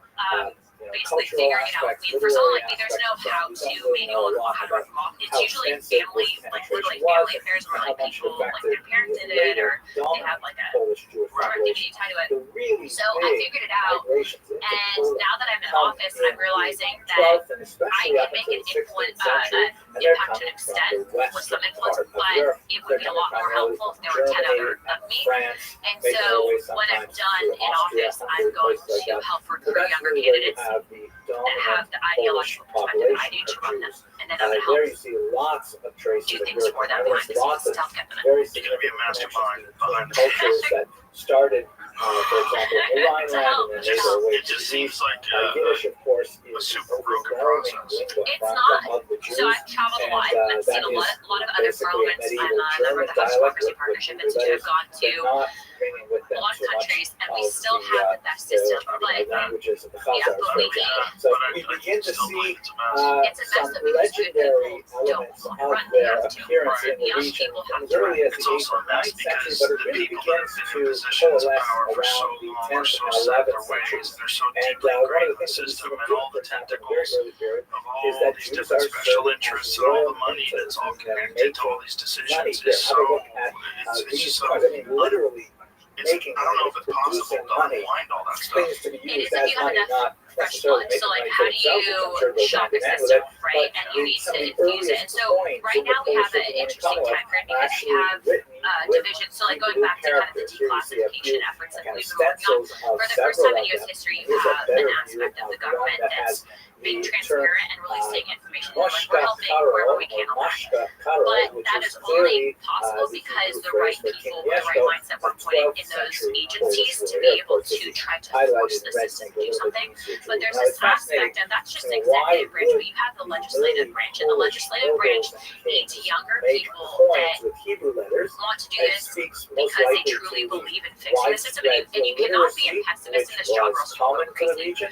basically figuring it out. I mean, for someone like me, there's no how-to manual on how to run off. It's usually family, like literally family affairs where like people, like their parents did it, or they have like a activity tied to it. So I figured it out, and now that I'm in office, I'm realizing that I can make an impact to an extent with some influence, but it would be a lot more helpful if there were 10 other of me. And so when I'm done in office, I'm going to help recruit younger candidates that have the ideological perspective I do to run them, and then I'm going to help do things for them behind the scenes to help get them in. You're going to be a mastermind behind the cultures that started, for example, it just seems like a super broken process. It's not. So I've traveled a lot. I've seen a lot of other parliaments. I'm a member of the House Democracy Partnership Institute. I've gone to a lot of countries, and we still have the best system. But we begin to see it's a mess that we just good people don't want to run. They have to. Young people have to run. It's also a mess because the people that have been in positions of power for so long are so set in their ways. They're so deeply ingrained in the system, and all the tentacles of all these different special interests and all the money that's all connected to all these decisions is so. It's just so. I don't know if it's possible to unwind all that stuff. It is if you have enough fresh blood. So like, how do you shock the system, right? And you need to infuse it. And so right now we have an interesting time period because we have divisions. So like going back to kind of the declassification efforts that we've been working on. For the first time in U.S. history, you have an aspect of the government that's being transparent and releasing information. Like we're helping wherever we can on that. But that is only possible because the right people with the right mindset we're putting in those agencies to be able to try to force the system to do something. But there's this aspect, and that's just the executive branch, but you have the legislative branch, and the legislative branch needs younger people that want to do this because they truly believe in fixing the system. And you cannot be a pessimist in this job or else you'll go crazy. You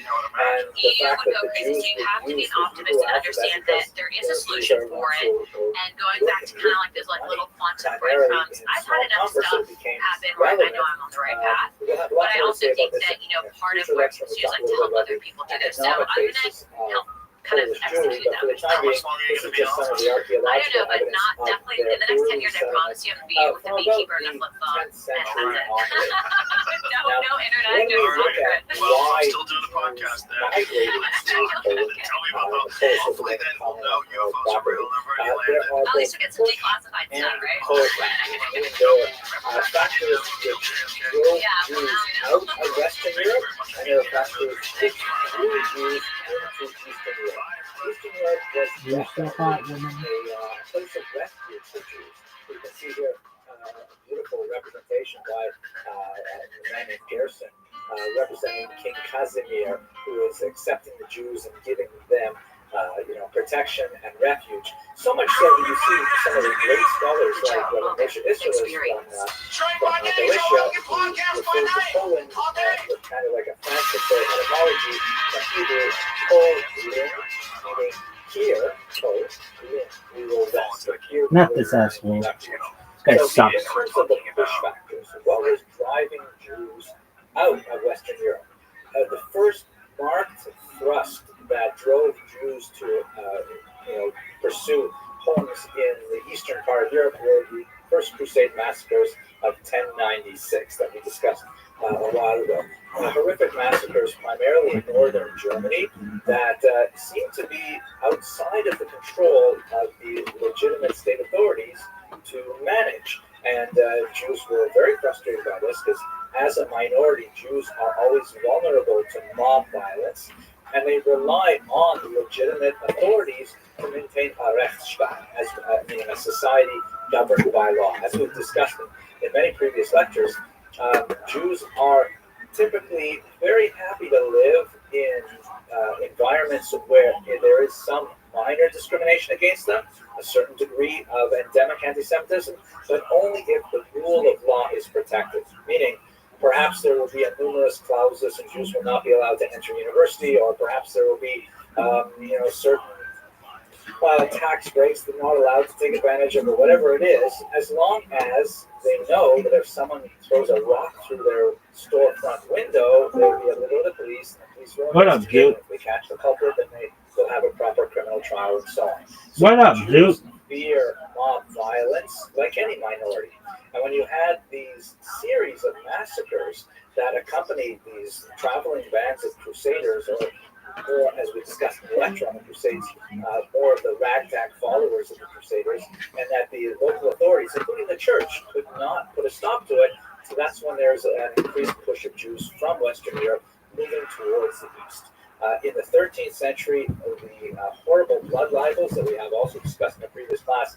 would go crazy. So you have to be an optimist and understand that there is a solution for it. And going back to kind of like those like little quantum breadcrumbs, I've had enough stuff happen where I know I'm on the right path. But I also think that, part of what to do is like to help other people do this. So I'm gonna help kind of execute that. How much longer are you going to be on this? I don't know, but not definitely in the next 10 years. I promise you, I'm gonna be with a beekeeper and a flip phone, and that's it. no internet, no secret. Well, I'm still doing the podcast then. Tell me about those. Hopefully then we'll know UFOs are real and they've already landed. At least we get some declassified stuff, right? Yeah, well now we know. You're so hot, woman. A place of refuge for Jews. You can see here beautiful representation by a man named Gerson, representing King Casimir, who is accepting the Jews and giving them protection and refuge. So much so that you see some of the great scholars like Rabbi from Galicia, who refers to Poland with kind of like a Francis etymology from Hebrew, Polin, meaning here, we will rest. Here, Not this asshole. This guy sucks. In terms of the push factors, what was driving Jews out of Western Europe? The first marked thrust that drove Jews to pursue homes in the eastern part of Europe were the First Crusade massacres of 1096 that we discussed a while ago. horrific massacres, primarily in northern Germany, that seem to be outside of the control of the legitimate state authorities to manage. And Jews were very frustrated by this because, as a minority, Jews are always vulnerable to mob violence, and they rely on the legitimate authorities to maintain a Rechtsstaat, meaning a society governed by law. As we've discussed in many previous lectures, Jews are typically very happy to live in environments where there is some minor discrimination against them, a certain degree of endemic anti-Semitism, but only if the rule of law is protected. Meaning, perhaps there will be a numerous clauses and Jews will not be allowed to enter university, or perhaps there will be, certain tax breaks they're not allowed to take advantage of, or whatever it is, as long as they know that if someone throws a rock through their storefront window, they'll be able to go to the police, and the police will investigate. If they catch the culprit, then they'll have a proper criminal trial and so on. So What up, Jews dude? fear mob violence like any minority. And when you had these series of massacres that accompanied these traveling bands of crusaders, or as we discussed in the lecture on the Crusades, more of the ragtag followers of the Crusaders, and that the local authorities, including the church, could not put a stop to it. So that's when there's an increased push of Jews from Western Europe moving towards the east. In the 13th century, the horrible blood libels that we have also discussed in the previous class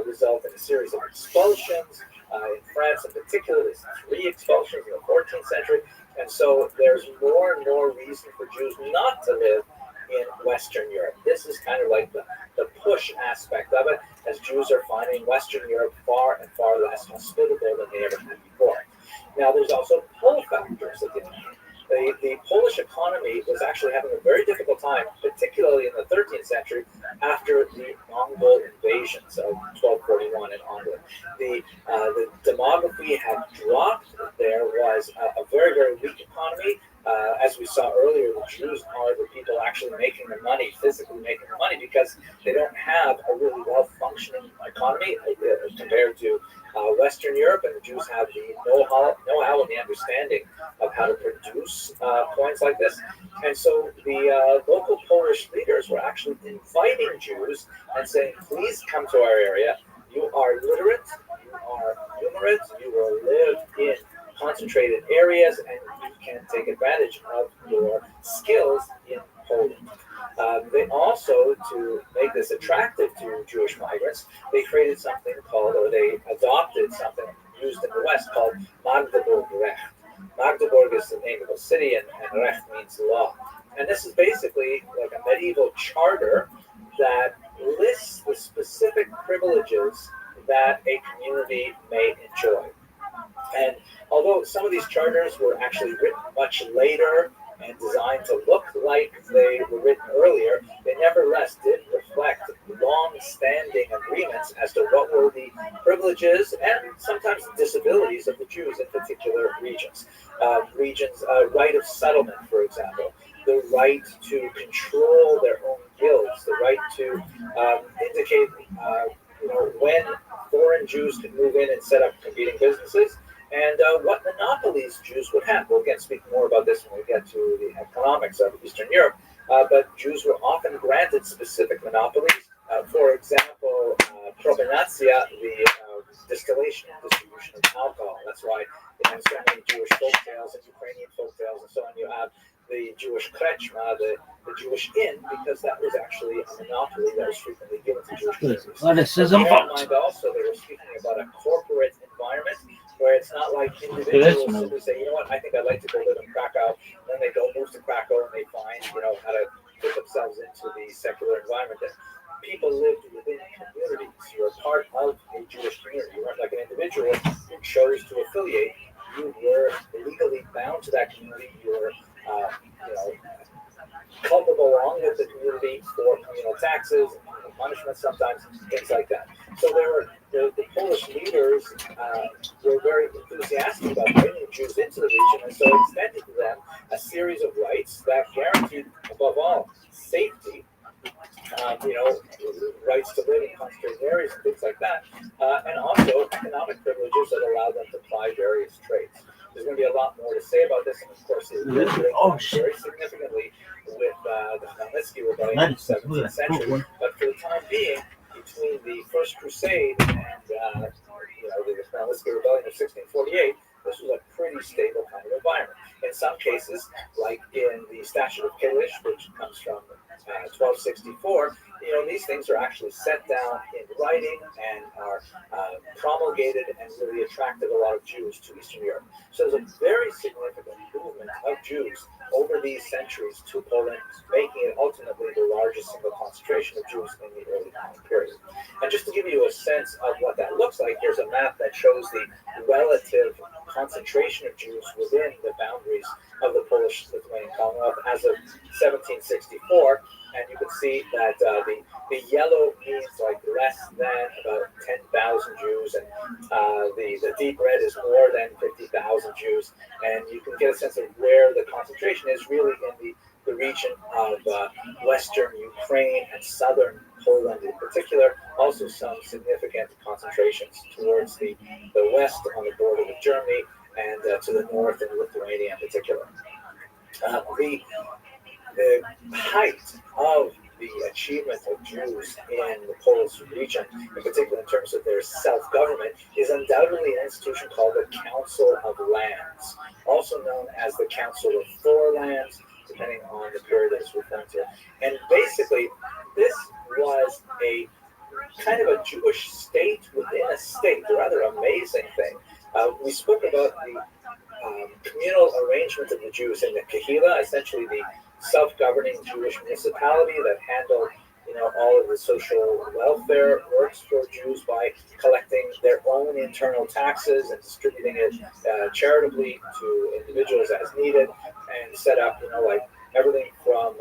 result in a series of expulsions. In France, in particular, there's 3 expulsions in the 14th century. And so there's more and more reason for Jews not to live in Western Europe. This is kind of like the push aspect of it, as Jews are finding Western Europe far and far less hospitable than they ever had before. Now, there's also pull factors that the Polish economy was actually having a very difficult time, particularly in the 13th century, after the Mongol invasions of 1241 in onward. The demography had dropped. There was a very, very weak economy. As we saw earlier, the Jews are the people actually making the money, physically making the money, because they don't have a really well-functioning economy compared to Western Europe, and the Jews have the know-how and the understanding of how to produce coins like this. And so the local Polish leaders were actually inviting Jews and saying, please come to our area. You are literate, you are numerate, you will live in concentrated areas, and you can take advantage of your skills in Poland. They also, to make this attractive to Jewish migrants, they created something called, or they adopted something used in the West called Magdeburg Recht. Magdeburg is the name of a city, and Recht means law. And this is basically like a medieval charter that lists the specific privileges that a community may enjoy. And although some of these charters were actually written much later and designed to look like they were written earlier, they nevertheless did reflect long-standing agreements as to what were the privileges and sometimes disabilities of the Jews in particular regions. Right of settlement, for example, the right to control their own guilds, the right to indicate when foreign Jews could move in and set up competing businesses, and what monopolies Jews would have. We'll again speak more about this when we get to the economics of Eastern Europe, but Jews were often granted specific monopolies. For example, provenantia, the distillation and distribution of alcohol. That's why you have so many Jewish folktales and Ukrainian folktales and so on. You have the Jewish krechma, the Jewish inn, because that was actually a monopoly that was frequently given to Jewish communities. Athleticism. Also, they were speaking about a corporate environment where it's not like individuals who say, you know what, I think I'd like to go live in Krakow, and then they go move to Krakow and they find, how to put themselves into the secular environment. That people lived within communities. You were part of a Jewish community. You weren't like an individual who chose to affiliate. You were legally bound to that community. You were, culpable along with the community for communal taxes and punishments sometimes, things like that. So there were the Polish leaders were very enthusiastic about bringing Jews into the region, and so extended to them a series of rights that guaranteed, above all, safety. Rights to live in concentrated areas and things like that, and also economic privileges that allowed them to ply various trades. There's going to be a lot more to say about this, and of course, it will very significantly with the Khmelnytsky rebellion in the 17th century. But for the time being, between the First Crusade and the Khmelnytsky rebellion of 1648, this was a pretty stable kind of environment. In some cases, like in the Statute of Kalish, which comes from 1264, these things are actually set down in writing and are promulgated and really attracted a lot of Jews to Eastern Europe. So there's a very significant movement of Jews over these centuries to Poland, making it ultimately the largest single concentration of Jews in the early modern period. And just to give you a sense of what that looks like, here's a map that shows the relative concentration of Jews within the boundaries of the Polish-Lithuanian Commonwealth as of 1764. And you can see that the yellow means like less than about 10,000 Jews, and the deep red is more than 50,000 Jews. And you can get a sense of where the concentration is really in the region of western Ukraine and southern Poland in particular. Also some significant concentrations towards the west on the border with Germany and to the north in Lithuania in particular. The height of the achievement of Jews in the Polish region, in particular in terms of their self-government, is undoubtedly an institution called the Council of Lands, also known as the Council of Four Lands, depending on the period that it's referring to. And basically, this was a kind of a Jewish state within a state, a rather amazing thing. We spoke about the communal arrangement of the Jews in the Kahila, essentially the self-governing Jewish municipality that handled, all of the social welfare works for Jews by collecting their own internal taxes and distributing it charitably to individuals as needed, and set up, like everything from,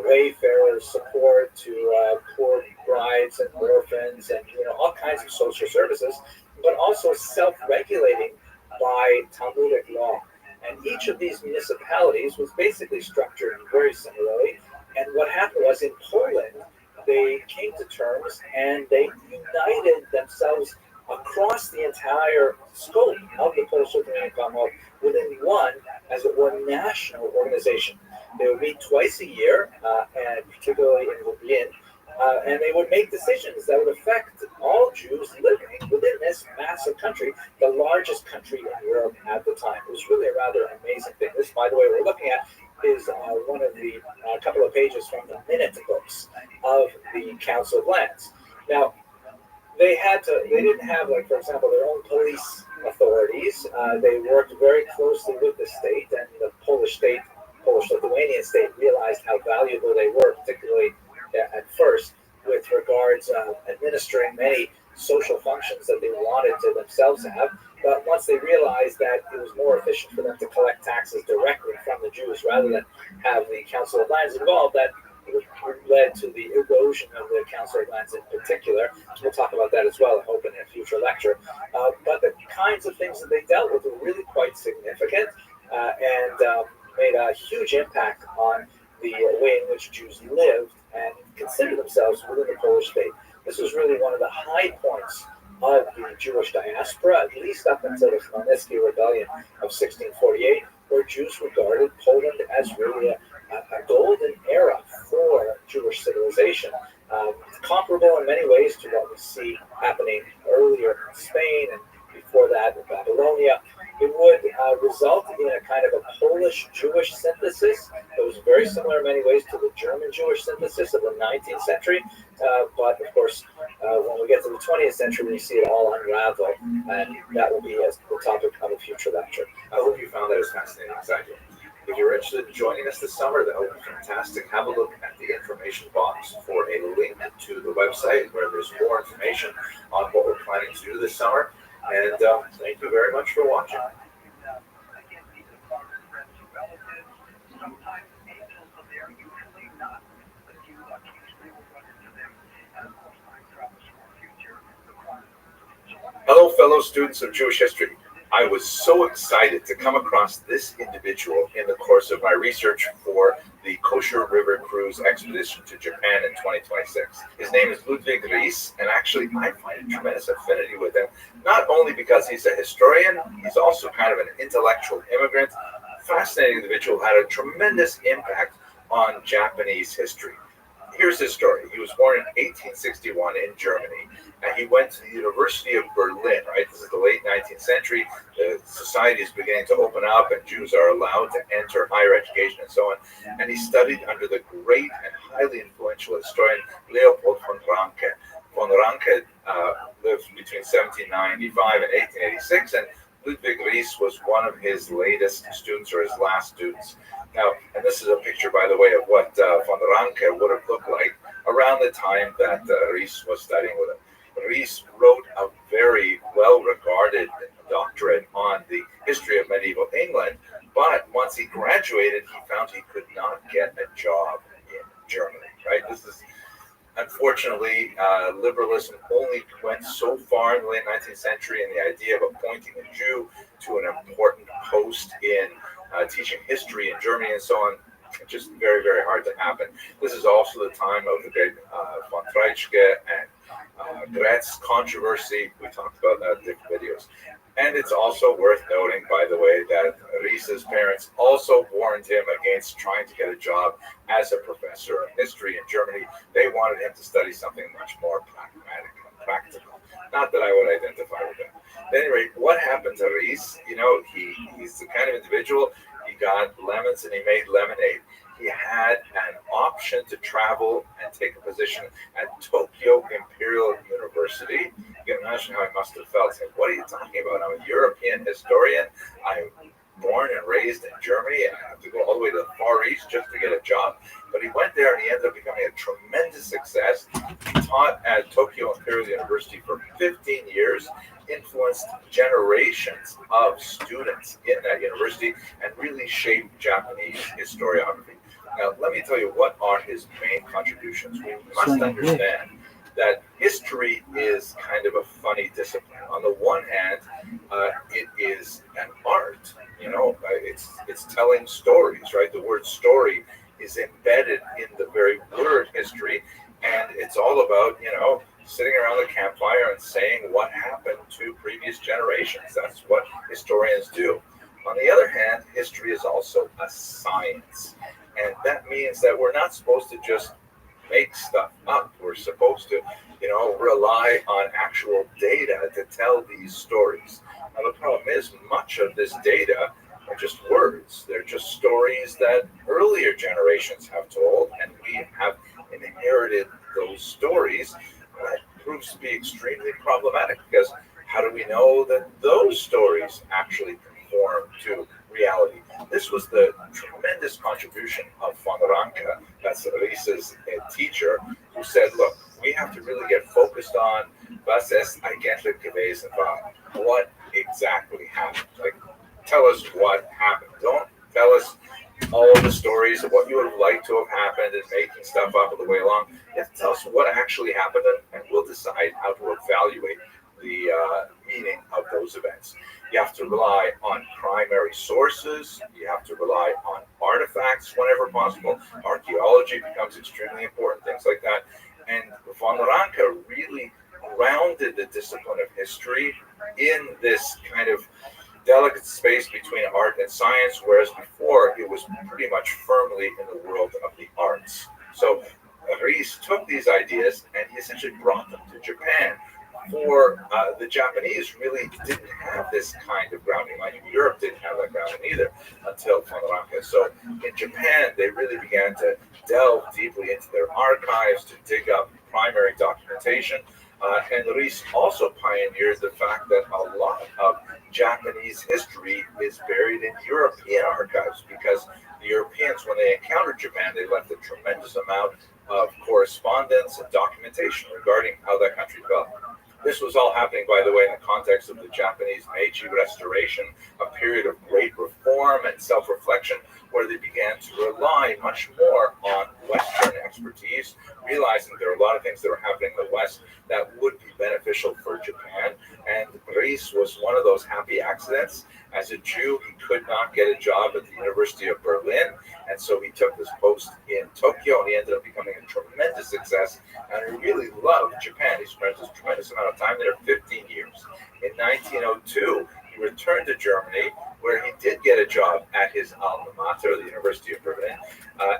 wayfarers support to poor brides and orphans and, all kinds of social services, but also self-regulating by Talmudic law. And each of these municipalities was basically structured very similarly. And what happened was in Poland, they came to terms and they united themselves across the entire scope of the Polish-Lithuanian Commonwealth within one, as it were, national organization. They would meet twice a year, and particularly in Lublin, and they would make decisions that would affect all Jews living within this massive country, the largest country in Europe at the time. It was really a rather amazing thing. This, by the way, we're looking at is one of the couple of pages from the minute books of the Council of Lands. Now, they didn't have, like, for example, their own police authorities. They worked very closely with the state, and the Polish-Lithuanian state realized how valuable they were, particularly at first, with regards administering many social functions that they wanted to themselves have. But once they realized that it was more efficient for them to collect taxes directly from the Jews rather than have the Council of Lands involved, that led to the erosion of the Council of Lands in particular. We'll talk about that as well, I hope, in a future lecture. But the kinds of things that they dealt with were really quite significant and made a huge impact on the way in which Jews lived and considered themselves within the Polish state. This was really one of the high points of the Jewish diaspora, at least up until the Khmelnytsky rebellion of 1648, where Jews regarded Poland as really a golden era for Jewish civilization, comparable in many ways to what we see happening earlier in Spain and before that in Babylonia. It would result in a kind of a Polish-Jewish synthesis that was very similar in many ways to the German-Jewish synthesis of the 19th century. But, of course, when we get to the 20th century, we see it all unravel, and that will be the topic of a future lecture. I hope you found that as fascinating as I did. If you're interested in joining us this summer, that would be fantastic. Have a look at the information box for a link to the website where there's more information on what we're planning to do this summer. And thank you very much for watching. Hello, fellow students of Jewish history. I was so excited to come across this individual in the course of my research for the Kosher River Cruise expedition to Japan in 2026. His name is Ludwig Ries, and actually I find a tremendous affinity with him, not only because he's a historian, he's also kind of an intellectual immigrant, fascinating individual who had a tremendous impact on Japanese history. Here's his story. He was born in 1861 in Germany, and he went to the University of Berlin, right? This is the late 19th century. The society is beginning to open up, and Jews are allowed to enter higher education and so on. And he studied under the great and highly influential historian Leopold von Ranke. Von Ranke lived between 1795 and 1886, and Ludwig Ries was one of his latest students or his last students. Now, and this is a picture, by the way, of what von Ranke would have looked like around the time that Ries was studying with him. Ries wrote a very well-regarded doctorate on the history of medieval England, but once he graduated, he found he could not get a job in Germany, right? This is, unfortunately, liberalism only went so far in the late 19th century, and the idea of appointing a Jew to an important post in teaching history in Germany and so on, just very, very hard to happen. This is also the time of the great von Treitschke and Gretz controversy. We talked about that in different videos. And it's also worth noting, by the way, that Ries's parents also warned him against trying to get a job as a professor of history in Germany. They wanted him to study something much more pragmatic and practical. Not that I would identify with him. At any rate, what happened to Ries? You know, he's the kind of individual, he got lemons and he made lemonade. He had an option to travel and take a position at Tokyo Imperial University. You can imagine how he must have felt. Saying, what are you talking about? I'm a European historian. I'm born and raised in Germany, and I have to go all the way to the Far East just to get a job. But he went there, and he ended up becoming a tremendous success. He taught at Tokyo Imperial University for 15 years, influenced generations of students in that university, and really shaped Japanese historiography. Now, let me tell you what are his main contributions. We must understand that history is kind of a funny discipline. On the one hand, it is an art. You know, it's telling stories, right? The word story is embedded in the very word history, and it's all about, you know, sitting around the campfire and saying what happened to previous generations. That's what historians do. On the other hand, history is also a science. And that means that we're not supposed to just make stuff up. We're supposed to, you know, rely on actual data to tell these stories. Now, the problem is much of this data are just words. They're just stories that earlier generations have told, and we have inherited those stories. That proves to be extremely problematic, because how do we know that those stories actually conform to reality? This was the tremendous contribution of von Ranke, that's Ries's teacher, who said, look, we have to really get focused on was es eigentlich gewesen war. What exactly happened? Like, tell us what happened. Don't tell us all the stories of what you would have liked to have happened and making stuff up on the way along. You have to tell us what actually happened, and we'll decide how to evaluate the meaning of those events. You have to rely on primary sources. You have to rely on artifacts whenever possible. Archaeology becomes extremely important, things like that. And von Ranke really grounded the discipline of history in this kind of delicate space between art and science, whereas before it was pretty much firmly in the world of the arts. So Ries took these ideas and he essentially brought them to Japan. For the Japanese really didn't have this kind of grounding. Like Europe didn't have that grounding either until von Ranke. So in Japan, they really began to delve deeply into their archives to dig up primary documentation. And Ries also pioneered the fact that a lot of Japanese history is buried in European archives, because the Europeans, when they encountered Japan, they left a tremendous amount of correspondence and documentation regarding how that country developed. This was all happening, by the way, in the context of the Japanese Meiji Restoration, a period of great reform and self-reflection, where they began to rely much more on Western expertise realizing there are a lot of things that were happening in the West that would be beneficial for Japan. And Ries was one of those happy accidents. As a Jew, he could not get a job at the University of Berlin, and so he took this post in Tokyo, and he ended up becoming a tremendous success. And he really loved Japan. He spent a tremendous amount of time there, 15 years. In 1902, he returned to Germany, where he did get a job at his alma mater, the University of Berlin.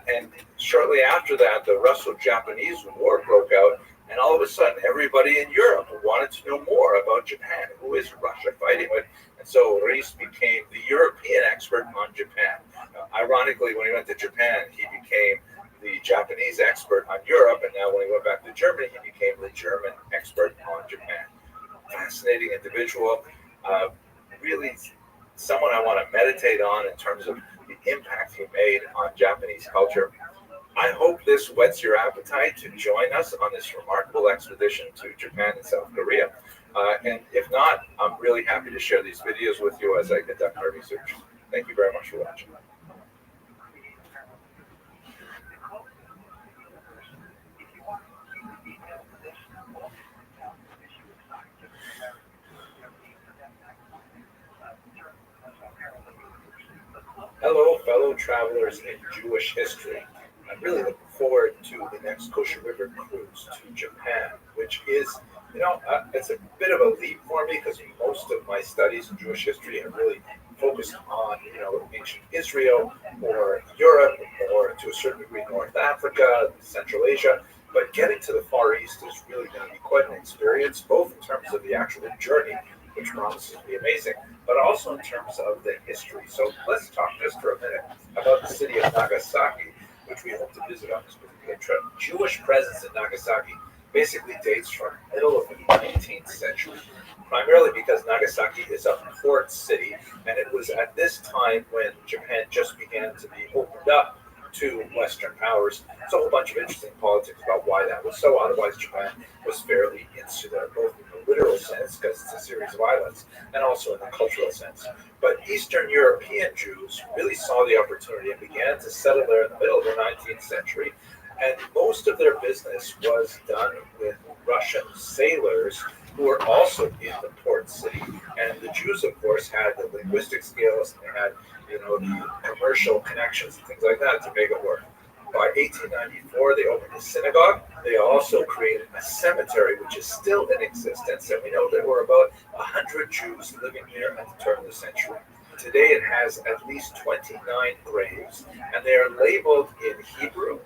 And shortly after that, the Russo-Japanese War broke out, and all of a sudden, everybody in Europe wanted to know more about Japan. Who is Russia fighting with? And so Ries became the European expert on Japan. Ironically, when he went to Japan, he became the Japanese expert on Europe, and now when he went back to Germany, he became the German expert on Japan. Fascinating individual, really someone I want to meditate on in terms of the impact he made on Japanese culture. I hope this whets your appetite to join us on this remarkable expedition to Japan and South Korea. And if not, I'm really happy to share these videos with you as I conduct my research. Thank you very much for watching. Hello, fellow travelers in Jewish history. I'm really looking forward to the next Kosher River cruise to Japan, which is, it's a bit of a leap for me because most of my studies in Jewish history have really focused on, ancient Israel or Europe or to a certain degree North Africa, Central Asia. But getting to the Far East is really going to be quite an experience, both in terms of the actual journey, which promises to be amazing, but also in terms of the history. So let's talk just for a minute about the city of Nagasaki, which we hope to visit on this particular trip. Jewish presence in Nagasaki basically dates from the middle of the 19th century, primarily because Nagasaki is a port city, and it was at this time when Japan just began to be opened up to Western powers. There's a whole bunch of interesting politics about why that was so. Otherwise, Japan was fairly insular, both in the literal sense, because it's a series of islands, and also in the cultural sense. But Eastern European Jews really saw the opportunity and began to settle there in the middle of the 19th century. And most of their business was done with Russian sailors who were also in the port city. And the Jews, of course, had the linguistic skills, and they had the commercial connections and things like that to make it work. By 1894, they opened a synagogue. They also created a cemetery, which is still in existence. And we know there were about 100 Jews living there at the turn of the century. Today, it has at least 29 graves, and they are labeled in Hebrew,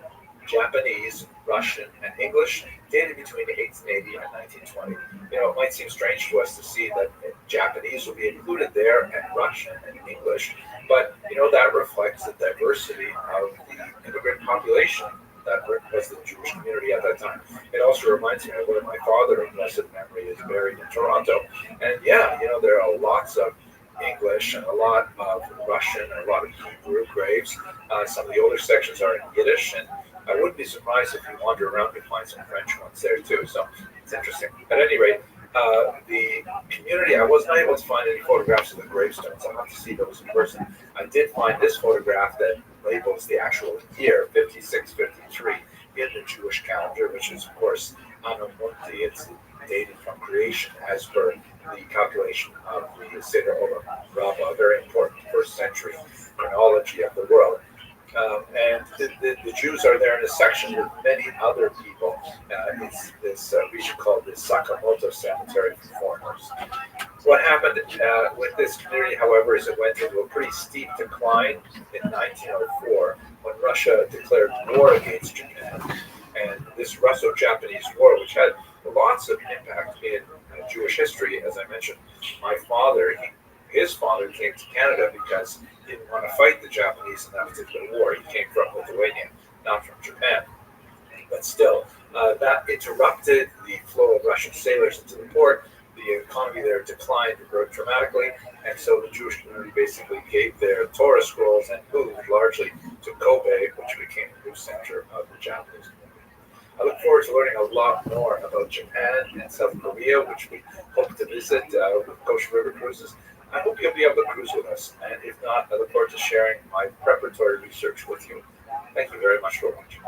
Japanese, Russian, and English, dated between 1880 and 1920. It might seem strange to us to see that Japanese will be included there, and Russian and English, but that reflects the diversity of the immigrant population that was the Jewish community at that time. It also reminds me of where my father, in blessed memory, is buried in Toronto, and there are lots of English and a lot of Russian and a lot of Hebrew graves. Some of the older sections are in Yiddish, and I wouldn't be surprised if you wander around and find some French ones there too. So it's interesting. At any rate, the community, I was not able to find any photographs of the gravestones. I'll have to see those in person. I did find this photograph that labels the actual year, 5653, in the Jewish calendar, which is, of course, Anno Mundi. It's dated from creation as per the calculation of the Seder Olam Rabbah, a very important first century chronology of the world. And the Jews are there in a section with many other people. It's this region called the Sakamoto Cemetery for foreigners. What happened with this community, however, is it went into a pretty steep decline in 1904 when Russia declared war against Japan. And this Russo-Japanese War, which had lots of impact in Jewish history, as I mentioned, his father came to Canada because he didn't want to fight the Japanese in that particular war. He came from Lithuania, not from Japan. But still, that interrupted the flow of Russian sailors into the port. The economy there declined very dramatically, and so the Jewish community basically gave their Torah scrolls and moved largely to Kobe, which became the new center of the Japanese community. I look forward to learning a lot more about Japan and South Korea, which we hope to visit with Kosher River Cruises. I hope you'll be able to cruise with us, and if not, I look forward to sharing my preparatory research with you. Thank you very much for watching.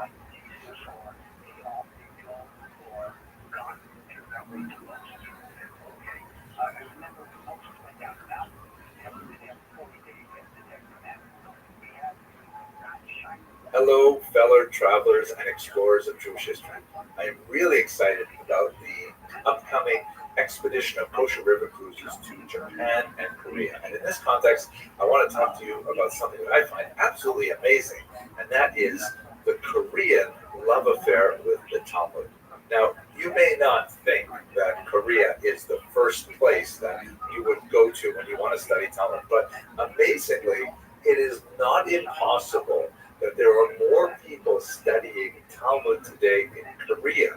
Hello, fellow travelers and explorers of Jewish history. I am really excited about the upcoming expedition of Kosher River cruises to Japan and Korea. And in this context, I want to talk to you about something that I find absolutely amazing, and that is the Korean love affair with the Talmud. Now, you may not think that Korea is the first place that you would go to when you want to study Talmud, but amazingly, it is not impossible that there are more people studying Talmud today in Korea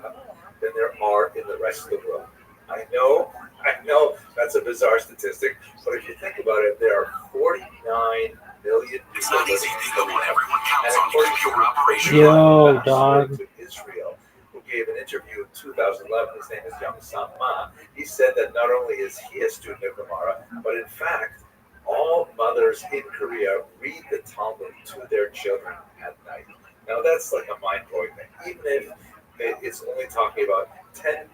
than there are in the rest of the world. I know that's a bizarre statistic, but if you think about it, there are 49 million people living in Korea. And according to Yo, dog. to Israel, who gave an interview in 2011, his name is Young-Sam Ma, he said that not only is he a student of Gemara, but in fact, all mothers in Korea read the Talmud to their children at night. Now that's like a mind-blowing thing. Even if it's only talking about 10%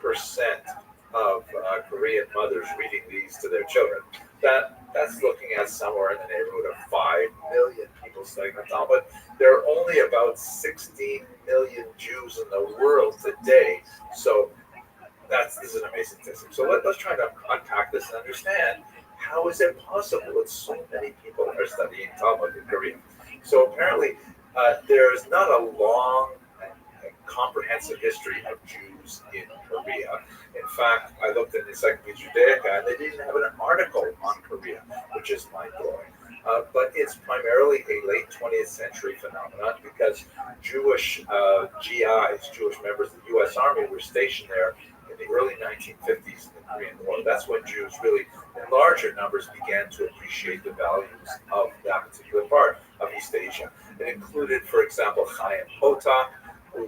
of Korean mothers reading these to their children, that's looking at somewhere in the neighborhood of 5 million people studying the Talmud. There are only about 16 million Jews in the world today, so this is an amazing statistic. So let's try to unpack this and understand how is it possible that so many people are studying Talmud in Korea. So apparently there's not a long comprehensive history of Jews in Korea. In fact, I looked in the Encyclopedia Judaica and they didn't have an article on Korea, which is mind-blowing. But it's primarily a late 20th century phenomenon because Jewish GIs, Jewish members of the U.S. Army, were stationed there in the early 1950s in the Korean War. That's when Jews really, in larger numbers, began to appreciate the values of that particular part of East Asia. It included, for example, Chaim Potok, who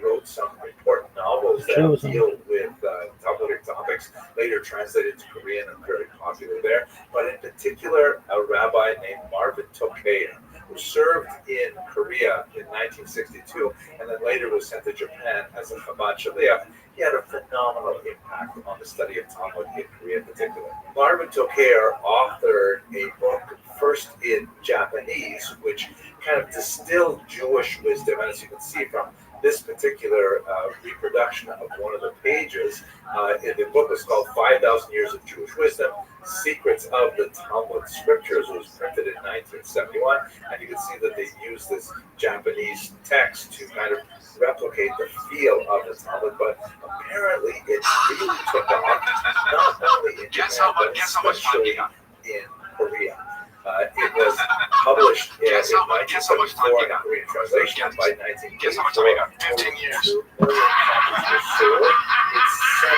wrote some important novels that deal with Talmudic topics, later translated to Korean and very popular there. But in particular, a rabbi named Marvin Tokeya, who served in Korea in 1962 and then later was sent to Japan as a Chabad Shaliach. He had a phenomenal impact on the study of Talmud in Korea in particular. Marvin Tokeya authored a book first in Japanese, which kind of distilled Jewish wisdom, and as you can see from this particular reproduction of one of the pages, the book was called 5,000 Years of Jewish Wisdom, Secrets of the Talmud Scriptures. It was printed in 1971, and you can see that they used this Japanese text to kind of replicate the feel of the Talmud, but apparently it really took off, not only in Japan, but especially in Korea. It was published in 1974 in Korean translation, and by 1984, 15 years. It's 7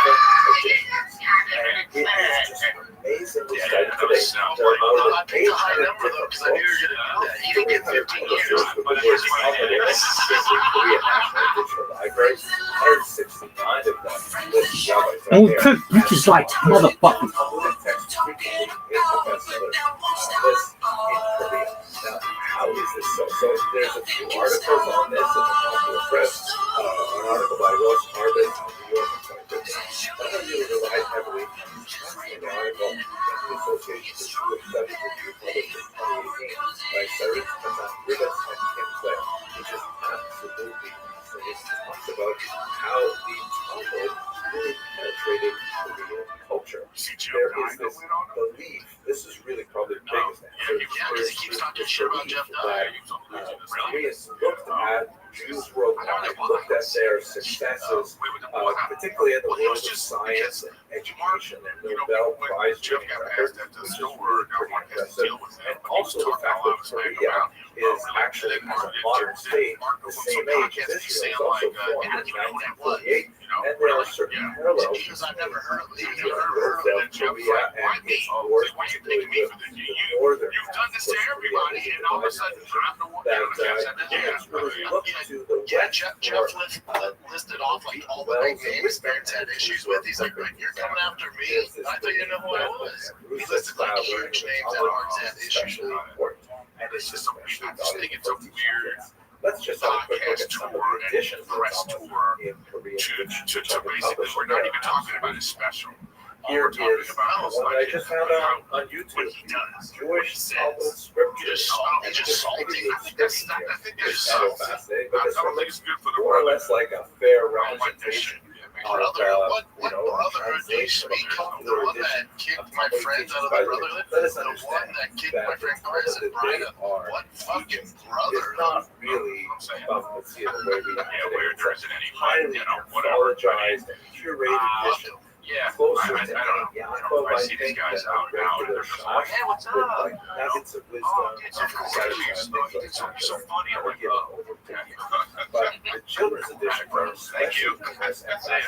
editions. And it is just amazingly studied today. There are more than 800 different books. You can get 15 years, but it's in the Korean National Digital Library. 169 of them list rabbis right there. Bitches like motherfuckers. Text frequently is the bestseller list in Korea. Now, how is this so? So there's a few articles on this in the Popular Press. An article by Rothschild'S on New York in 2015. But I really relied heavily on the article in the Association for Jewish Studies Review published in 2018 by Sarit Ribbas and Kim Clay, which is absolutely fascinating. It talks about how the Talmud really penetrated Korean culture. There is this belief, this is really probably the biggest thing. There is this belief that Koreans looked at Jews worldwide, looked at their successes, particularly in the world of science and education and Nobel Prize winning records, which is really pretty impressive. And also the fact that Korea is actually, as a modern state, the same age as Israel. It's also formed in 1948, and there are certain parallels between the growth of Korea and its wars, particularly with the northern half of Korea, which is that Koreans really look to the West Jeff listed off like all the big famous parents had issues with. He's like, you're coming after me. I thought you know who I was. He listed like huge names that aren't had issues with. And it's just I just think it's a weird Let's just have a quick look at some of the additions press tour in Korea. to basically, we're not even talking about a special. Here we're talking is about is one that I like just found on YouTube. what he does. Jewish He Talmud says. scriptures. Just salty. I think that's It's kind of fascinating, but this I don't one think it's good for the more or brother. less like a fair I don't like this representation shit. Yeah, of What brotherhood do you speak of? The one that kicked my friends out of the brotherhood? Let us The one understand that kicked that my friend the Chris Talmud and that they Brian? are What fucking is brotherhood? not really I'm saying. about the the way we have Yeah, today. where It's there a isn't any, highly whatever. mythologized and curated edition. Yeah, Closer I to don't know. any I Yaakov, don't know. I I see these think, guys than out a now, and regular they're just shot like, hey, what's up? with like nuggets of wisdom. Oh, it's so cool. and It's so funny. I'm like, give oh, over to yeah. you. But the children's edition, Thank you. especially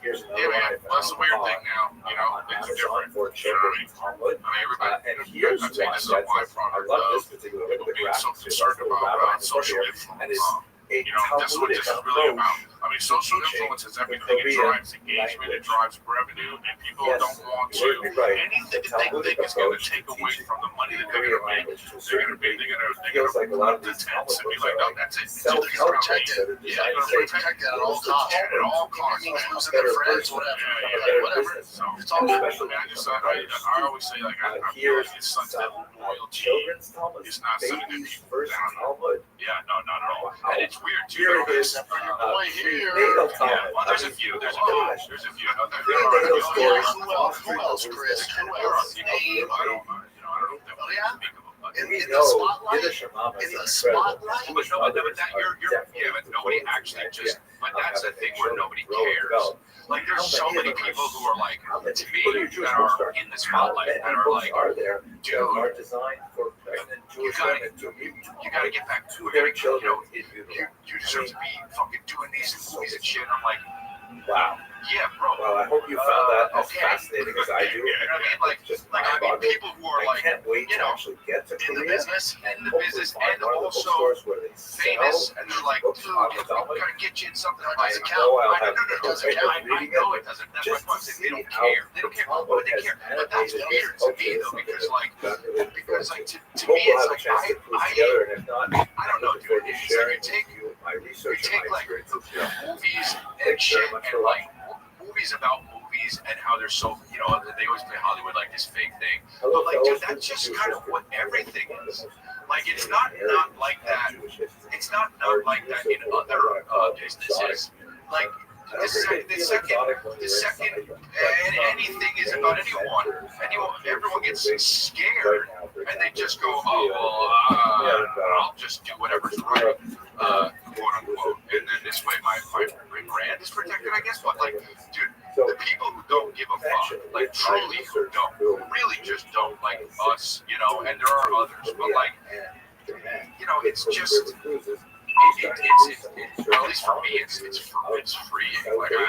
here's another Yeah, one man. I Well, that's the weird found thing now. You know, on it's Amazon different. for You know what I mean? children's Talmud. I mean, everybody. And here's I'd say one this is a that's I byproduct love of this particular one. people The being so graphics here, concerned this little about rabbi in the social book here, influence. and it's a You know, this is what this is Talmudic really about. approach. I mean, social teaching influence is the everything. It Korean drives engagement, it language. drives revenue, and people Yes, don't want to. you're right. Anything The that they Talmudic think is going to approach take to away teaching from the money the that they're Korean going to make, language to a they're certain going to be, degree. they're Feels going like a lot of to these tense and be Talmud like, books no, are that's it. self-help protect books that are Yeah, designed you're to going say, to protect that at "This all is the costs. Talmud. at all It costs. means Man. losing Better their friends, person, whatever. Yeah, a yeah, better Whatever. business. So, It's all And good. especially I just, I always say, like, I feel here's like it's such that some loyalty. children's Talmud, It's not something that baby's people first down. Talmud. Yeah, no, not at all. And it's weird, too. Here though. is Boy, here. prenatal Yeah, Talmud. well, there's a few. There's a few. There's a few. Prenatal stories. Who else, Chris? Who else? Name. I don't know if they want to speak of them. But In We the know spotlight? Yiddish Mama is In the incredible. spotlight? But no, but that but nobody actually just. But that's the thing where nobody cares. Like there's so many people who are like, to me, that are in the spotlight that are like, are there dude, that are designed for pregnant Jewish women to read you gotta get back to their children in utero. You deserve to be fucking doing these movies and shit. I'm like, Wow. yeah, bro. Well, I hope you found that as Okay. fascinating as I do. You know what I mean? Like, Just I mean, mind-boggling. people who are I like can't wait you to know, actually get to In the Korea. business? in the Hopefully business find and one of the also bookstores where they famous, sell and they're like, books dude, on I'm Talmud. gonna get you in something that I doesn't know count. I'll I have know it doesn't no count. way of reading I know it, it doesn't. That's just my to point. They don't see how care. They don't care. Why would they Talmud care? has But that's animated weird this to me though, culture because is like, something that because I'm like to hope me, we'll it's have a like chance to put together, and if not, I don't know, looking forward dude. to It's like sharing you take with you my research take, and my like, experiences here. movies and Thanks shit, very much and for like movies about movies and how they're so, you know, they always play Hollywood like this fake thing. Hello, But like, dude, fellows. that's just Jewish kind of history. what everything is. Like, it's An not area like of that. Jewish history. It's not like that in other businesses. Like the second, and anything is about anyone. Everyone gets scared, and they just go, I'll just do whatever's right, quote unquote. And then this way, my brand is protected, I guess. But like, dude, the people who don't give a fuck, like truly who don't, who really just don't like us, you know. And there are others, but like, you know, it's just. It's at least for me, it's free. Like I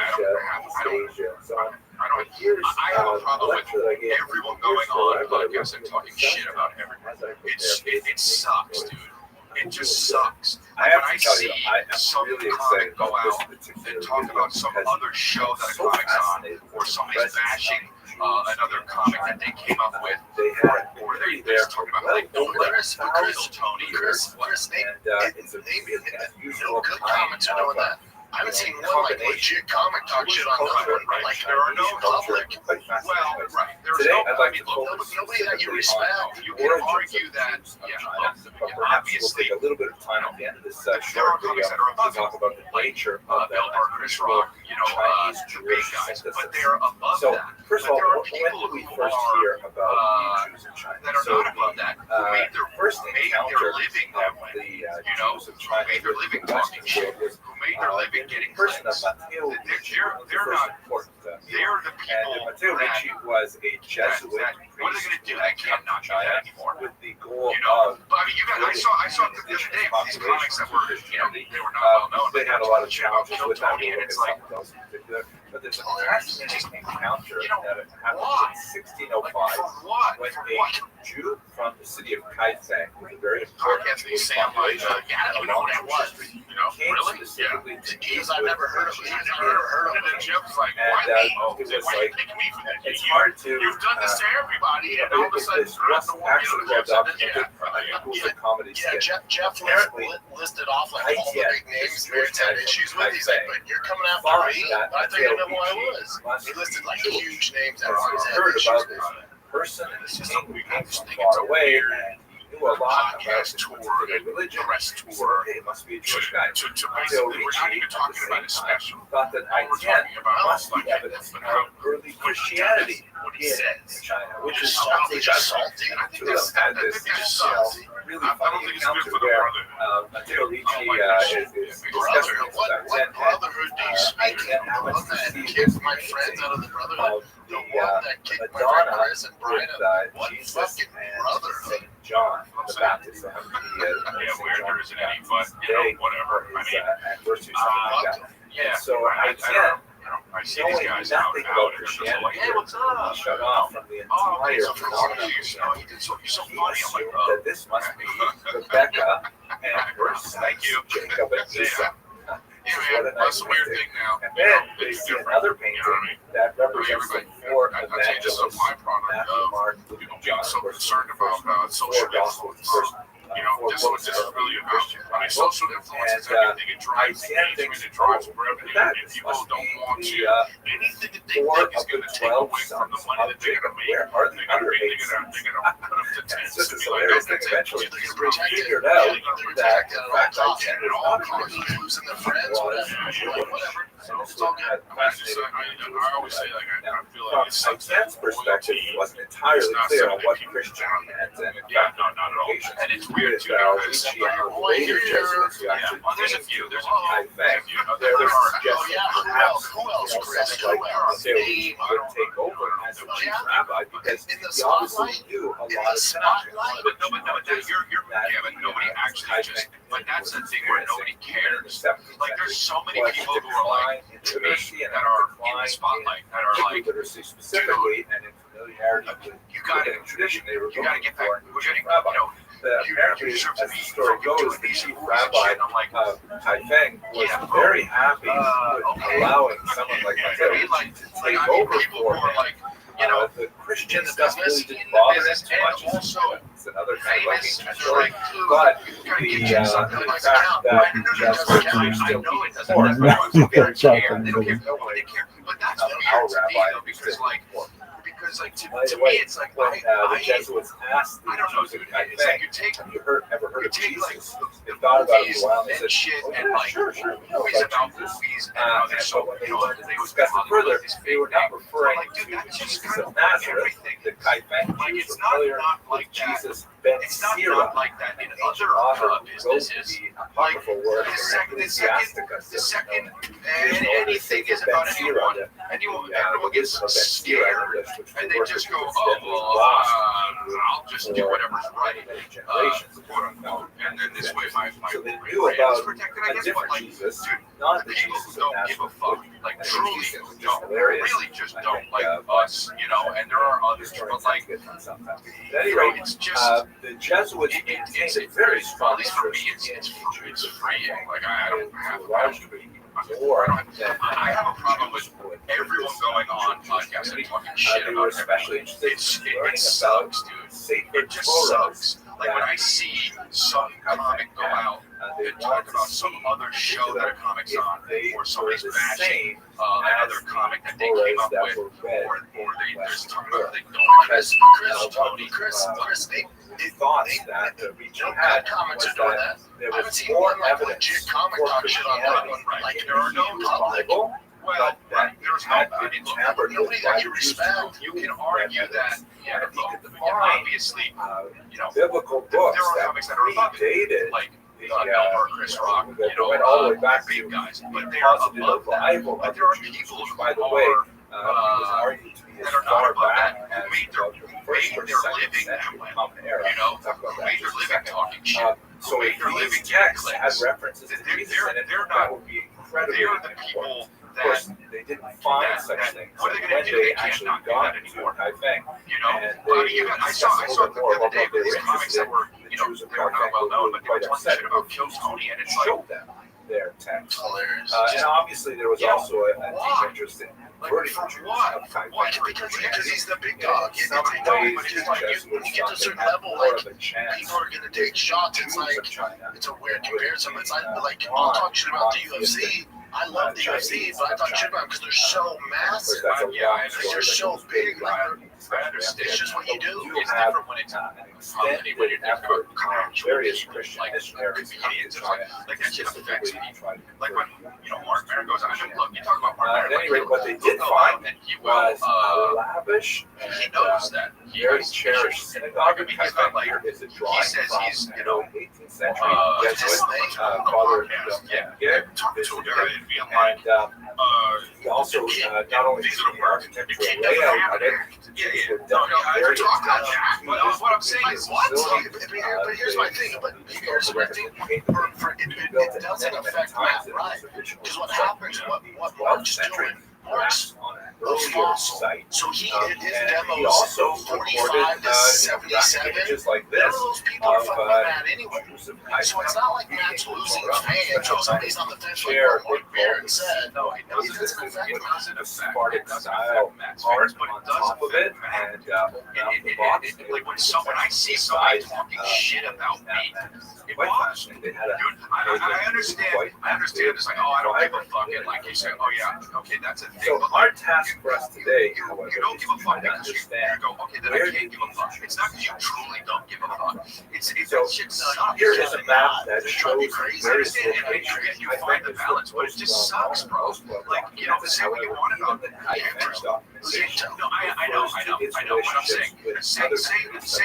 have a problem with everyone going on podcasts and talking shit about everyone. It sucks, dude. It just sucks. I have to tell you, see I am some really comic excited go about this out particular and talk video about some because other show that a so comic's on, fascinated or with the somebody's presence bashing of another comic that they came up with, They had or they're just talking about like, don't let us kill Tony or what. and it's a really unusual Good kind comics are doing of that. I haven't seen one like legit comic talk shit on culture, cover. Like There are no public. Well, right. There's Today, no. I'd I like mean, to look, focus nobody that you respect. you can argue that, yeah, but perhaps we'll obviously, take a little bit of time at the end of this there are short video comics that are to above talk about the nature of Bill that Burr, Chris Rock, you know, Chinese the big Jewish guys, synthesis. but they're above So, that. first of But all, there are when did we people first who are, hear about the Jews in China? That are So not above that. Who made their first made encounter their living that of way. the You know, Jews of who China made their living talking shit. Who made their living getting person of clicks. Matteo They're not. important. They're the And people Matteo that. Ricci was a Jesuit What are they going to do? They can't not do that anymore. with the goal You know, of but I mean, you got. I saw the other day these comics that were, you know, they were not well known. they but had a lot of shit about challenges Bill with that, Tony, and it's like, else in particular. But there's a fascinating encounter You know, that happened why? in 1605 for what? when For a what? Jew from the city of Kaifeng, who's a very Mark important Anthony Sam, like, yeah, I don't even know what that was. You know, came really? specifically Yeah. to Because meet I've with never heard of it. Christians. I've never heard of it. And Jim's like, And, why me? it was Why like, you pick me for that? it's hard to, You've done this to everybody, and all of a sudden, this was actually brought up in the comedy yeah, skit. Jeff Apparently, listed off like all the big names Marriott had issues with. He's like, but you're coming after Thought me? that I think I know who I JLPG was. He listed like huge names that Because always he had heard issues about with. this person and It's this just king something who we came just from think it's far a away weird and knew a lot about podcast this tour, particular religion. press So, tour. hey, it must be a Jewish guy. To Until basically, we're not Ricci, even at the talking about same his time, special. thought that All we're I-10 talking about must be like evidence but of early Christianity what he in says. China, which is Salty, something just that salty. I think two of that's them had this just salty. really I don't funny think it's good encounter for the where brother. Matteo Ricci is discussing Brotherhood. this about What 10 brotherhood do you speak of? The one that kicked my friends out of the brotherhood? of The the one that kicked my friend Madonna Chris and Brian with out? What Jesus fucking and brotherhood? St. John the Baptist. Yeah, where there isn't any, but you know, whatever. I mean, anniversary, something like that. yeah. So I see these guys out nothing and about, about and I'm just Christianity, like, hey, what's up? shut off from the Oh, okay, entire so phenomenon. you know, you're so He funny. I'm like, assumed oh, that this must be Rebecca and her sons, Thank you. Jacob and Esau. Yeah, man, that's a weird thing now. And then they see another painting that represents the four I tell you, this is a evangelists, byproduct Matthew, of Mark, Luke, people and John. being so Of course, concerned about four social gospels, influence. first, You know, four this is what books this is of really the about. Christian I mean, Bible. social influence is And, everything. It drives I can't think engagement, it drives revenue, that and this people must don't be want the, to. Anything that they four think is of going the to take 12 away from the sons money of that they're Jacob. going to make, Where are the they're other going 8 to sons? put them to It's tents. just To a be like, hilarious that's thing. Eventually, it. he Protect it. figured out They're that protected in at all fact costs. I-10 At was all not costs. Christian. Losing their friends, whatever. So it's all good. I always say, like, I feel like it's From I-10's perspective, it wasn't entirely clear on what Christian meant, and in Yeah, fact, no, not at all. communications And it's weird with too because Ricci and the later Jesuits who actually well, there's a came few. to There's a few. Kaifeng. There There's are. suggestions Who perhaps, else, Chris? someone Who like else? Matteo Ricci would take over as the chief rabbi because In the he obviously spotlight? knew a In lot the of Tanakh. spotlight? But you're yeah, but nobody actually just. But that's the thing where nobody cares. Like there's so many people who are like to me that are in the spotlight that are like, literacy specifically and in familiarity with you gotta tradition they were you gotta looking get back. for We're getting rabbi. you know. Apparently, as the story goes, the chief rabbi I'm like, of Kaifeng was very happy with allowing someone like Matteo Ricci to take over people who for are him. like, you know, The Christian in the stuff business, really didn't in the bother him business, too much. and also It's another kind of like famous. ancient They're story. like, dude, But you gotta the get something like fact count. that I know it Jesuits doesn't are count. I still know it doesn't. important, That's why Good they job, care. They don't care. no way They care. But that's our weird to me rabbi though, because like to By the me way, it's like when the I Jesuits asked the I don't know, Jews dude. of It's like Kaifeng, you take have you ever heard of take, like, Jesus? They thought about it movies a while and they and said, shit oh, and yeah, like sure, we know movies about about Jesus. movies and how they're And so but when they you know wanted to they would discuss it further, this they were not referring like, dude, to that's just Jesus kind of of like Nazareth. everything. The Kaifeng Like, Jews it's were familiar not with like that. Jesus ben It's not Sira, like that in an ancient other author who wrote businesses. the apocryphal work The of second Ecclesiasticus. the second And anything is about anyone, everyone gets scared, and they just go, oh, well, I'll just do whatever's right, quote unquote, and then this way my So they brand knew is about protected, I a guess, but different like, Jesus, dude, not the the people Jesus who of don't give a Nazareth. fuck, like I think truly Jesus who is don't, hilarious. really just I don't think, like us, you know, and there are others, but Historians like, get them sometimes. At any you know, rate, it's just, the Jesuits it's maintained a very strong at least for me, interest it's freeing, like I don't have, more than I have a problem with everyone going on podcasts and talking shit they were about especially interested it in learning about sucks, dude. sacred It just Torahs. sucks. Like when I see some comic go out They and talk about some other show that a comic's on, or somebody's bashing another comic that they came up with, or there's talking about they don't Chris, The thoughts that Ricci had comics was are doing that that. there I haven't was seen more one like evidence legit comic for talk shit on that one. Christianity Like in there are no the public. Bible, well, that there's no, had I been mean, look, tampered with nobody that by you the Jews. respect. you can argue that, yeah, And he look, could yeah, find obviously, you know, biblical there books are that comics that are above it, predated like the Mel or Chris Rock, you that know, went all the way back big to guys, the but they are positive above that. revival But of there are the Jews, people which, who by the way, are, was argued to be as that are not far above back that, as who made the first or their second living that century way, Common Era. you know, We'll talk about who that made in their just a living second. talking shit. So Who if made their these living texts getting had clicks. references to Jesus in it, They're that not, would be incredibly they're the important. people of course, they didn't find such things. What are they When going to do? they They can't actually not do got that into anymore. Kaifeng, You know, and I saw the other day with these comics that were, you know, they were not well known, but they were talking shit about Kill Tony, and it's like, showed them their text. Hilarious. And obviously, there was also a deep interest in like, converting for the Jews what? of Kaifeng. Why? Because he's the big dog. In some It's like, ways, it's like when you get to a certain level, more like of a chance. people are gonna take shots. It's Jews like of China. it's a weird comparison. It's like I'll talk shit about the UFC. I love the UFC, but I talk shit about them because they're so massive. They're so big. Like, I understand. it's just what you do. It's different when it's extended when you're effort different from various Christian like missionaries comedians. It's trying like that shit affects me. to Like when, you know, Mark Maron goes, I mean, look, you talk about Mark at Maron. any rate, what they he'll did go find out and he will, was a lavish and he and knows that. He very has cherished issues. synagogue I in mean, he's not Kaifeng. like, Here is a drawing says from, he's, you know, 18th century Jesuit Father, yeah, talk to a guy and be like, and he also not only these did are the the work. architectural It doesn't layout have of an it, act. the Yeah, Jews yeah. were No, done I very talk about much that. But what I'm saying is, what? But here's my thing. But here's my thing. It doesn't affect Matt, right? Because what happens, what Mark's doing, Mark's a fossil. So he his he demos also 45 to 77. images like None of this those people are of fucking with Matt anyway. Jews of So it's Kaifeng. not like Matt's losing fans or somebody's on the fence like Share what Mark Maron said. No, it doesn't. It doesn't affect It doesn't affect. Spartan It doesn't style affect Matt's art fans, but on it does top of it, affect Matt. and out the box. Like when I see somebody talking shit about me, it Quite bothers me. fascinating. They had a Dude, I understand. I understand. It's like, oh, I don't give a fuck. And like you say, oh yeah, okay, that's a thing. So But our task for us today, you however, don't is give a to fuck try to because you understand go, okay, then I can't give a fuck. It's not because you truly don't give a fuck. It's So, that shit sucks. here is a map that They're trying to be shows crazy. I various understand, and I locations. get you find the balance, but it just sucks, bro. Like, you know, say what you want about the cameras. No, I know. What I'm saying, say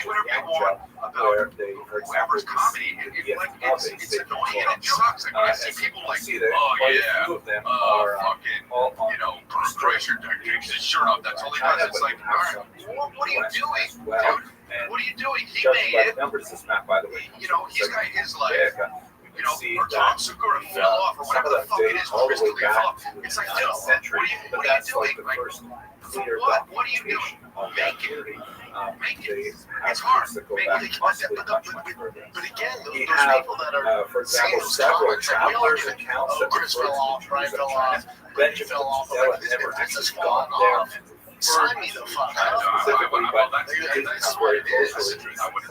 whatever you want about whoever's comedy. It's annoying and it sucks. Like when I see people like, oh yeah, fucking, you know, Bruce Kreischer takes his shirt off. That's all he does. It's like, all right, what are you doing, dude? What are you doing? He made it. Numbers this map, by the way. You know, he's got his like, you know, see or Tom Segura fell off, or whatever the fuck it is, all the Chris way D'Elia fell back off. to the It's like, 19th dude, century, what but are that's you like doing? the first clear What are you doing? documentation of Make that it. theory. Make it. They have It's hard. that go Make back it. possibly But much further. again, those We have, people that are for saying example, those several comments, like, we all travelers get, accounts oh, that Chris refer fell to off, the Brian Jews fell of China. off, Benjamin he fell off. Fidel Like, never this actually is gone falling there off. to Sign me the fuck up. specifically, but that's he did that's come very what it is. close to I would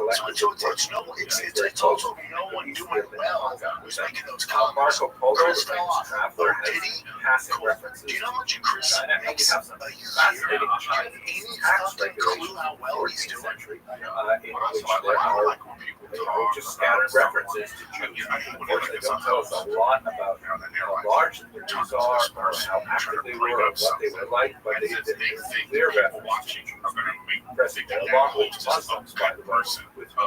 It's also no one doing well who's making those comments. Marco Polo, Chris the fell famous off. traveler, Or did has he? passing Cool. references Do you know to how much Chris China, and we makes have a some year? fascinating Do you have Chinese any tax fucking clue regulations how well from he's 14th doing? century, in which there are just scattered references to Jews. Unfortunately, don't tell us a lot about how large the Jews are, or how active they were, or what they were like, but they did clear reference to President, along with Muslims, by the way, with the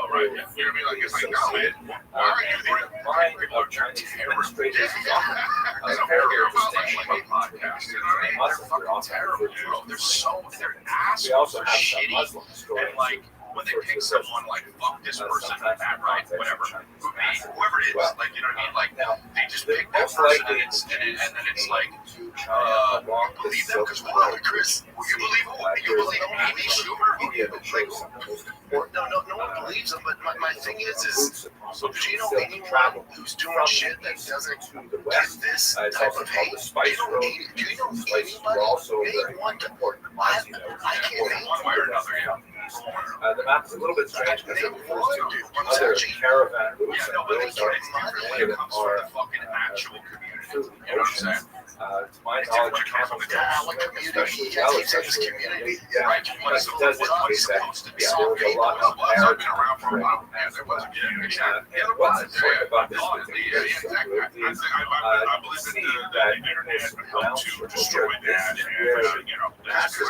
mind of Chinese administrators is often a very distinction between Muslims are often referred to as we also have some Muslim stories. And like when they pick someone like fuck this person, that right, whatever, whoever it is, like you know what I mean, like they just pick that person and then it's like, believe them because Chris, you believe who? You believe Amy Schumer? No one believes him. But my thing is, do you know anyone who's doing shit that doesn't get this type of hate? Do you know anybody? Name one. I can't name one way or another. The map is a little bit strange because it refers to other caravan routes, and those are many of them are actual community. through oceans. To my knowledge, camel especially well, especially community, but it does indicate that there was a lot of maritime trade. And what's important about this particular group is to see that this mountain destroy that passes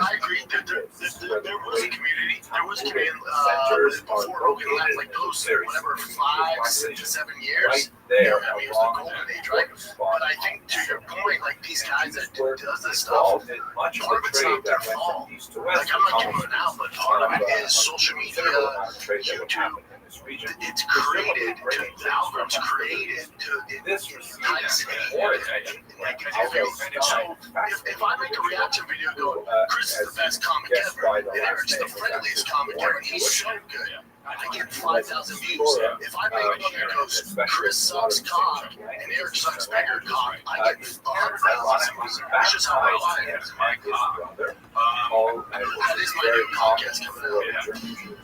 I agree. There was a community. There was a community before Rogan left, like those whatever 5, 6 to 7 years. right there I mean, it was the golden age, right? But I think to your point, like these guys that does this stuff, much of part of the it's trade not their that went fault. from east to west. Like I'm not giving it out, but part of it is social media, YouTube, this region. It's created, the algorithm's created to entice more attention. Like, if I make a reaction video going, Chris is the best comic ever, and Eric's the friendliest comic ever, and he's so good, I get 5,000 views. If I make one that goes, Chris sucks cock, and Eric sucks bigger cock, I get 100,000 views. That's just how I like it. That is my new podcast coming out.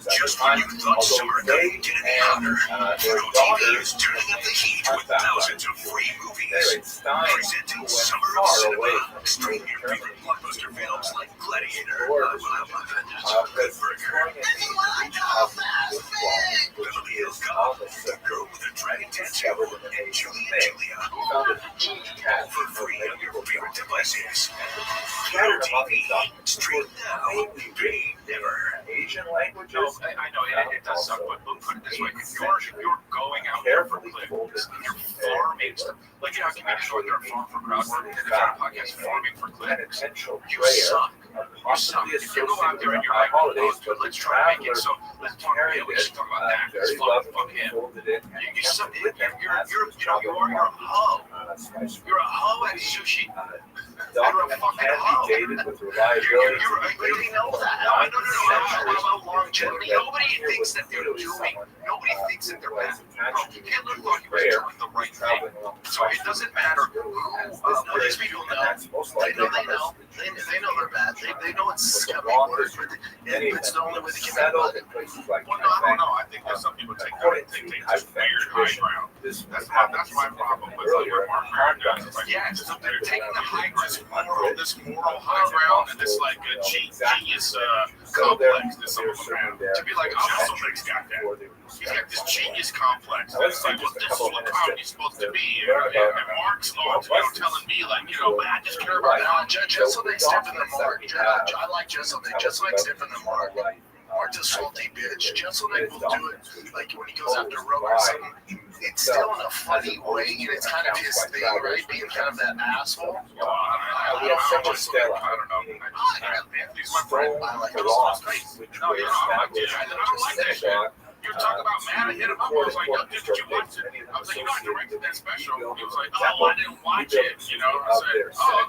Just when you thought summer couldn't get any hotter, Pro TV is turning up the heat with thousands of free movies. Presenting Summer of Cinema. Stream your favorite blockbuster films like Gladiator, Good Burger, Beverly Hills Cop, The Girl with a Dragon Tattoo, and Julie and Julia. All for free on your favorite devices. Pro TV. Stream now. Pay never. Asian languages. I know it does suck, but put it this way: if you're going out there for clicks, you're farming stuff. Like, you know, comedians go there farm for crowd work, and if you're on a podcast farming for clicks, you suck. You suck. If you go out there and you're like, oh, let's try to make it, so let's talk about it. We should talk about that. It's fuck him. You suck. You're a hoe. You're a hoe at sushi. You're a fucking hoe. Dated with reliability. They know that. No. About longevity. Nobody thinks that they're doing. Nobody thinks that they're bad. Hitler thought he was doing the right thing. So it doesn't matter who these people know. They know. They know they're bad. They know it's scummy words, but it's the only way they can get about it. Well, no, I don't know. I think that some people take this weird high ground. That's my problem with what Mark Maron does. It's like, yeah, so they're taking the high ground, this moral high ground, and this like genius complex that some of them have. To be like, oh, somebody's got that. He's got this genius complex. It's like, well, this is what comedy's supposed to be. And Mark's telling me, like, man, I just care about that. Just so they step in the mark. I like just so they step in the mark. Mark's a salty bitch. Just so they will do it. Like when he goes after Roe or something, it's still in a funny way, and it's kind of his thing, right? Being kind of that asshole. I don't know. Anthony's my friend. I like No, it. I don't like that shit. You were talking about, man, I hit him up. I was like, yo, did you watch it? I was like, I directed that special. He was like, oh, I didn't watch it. I said, oh,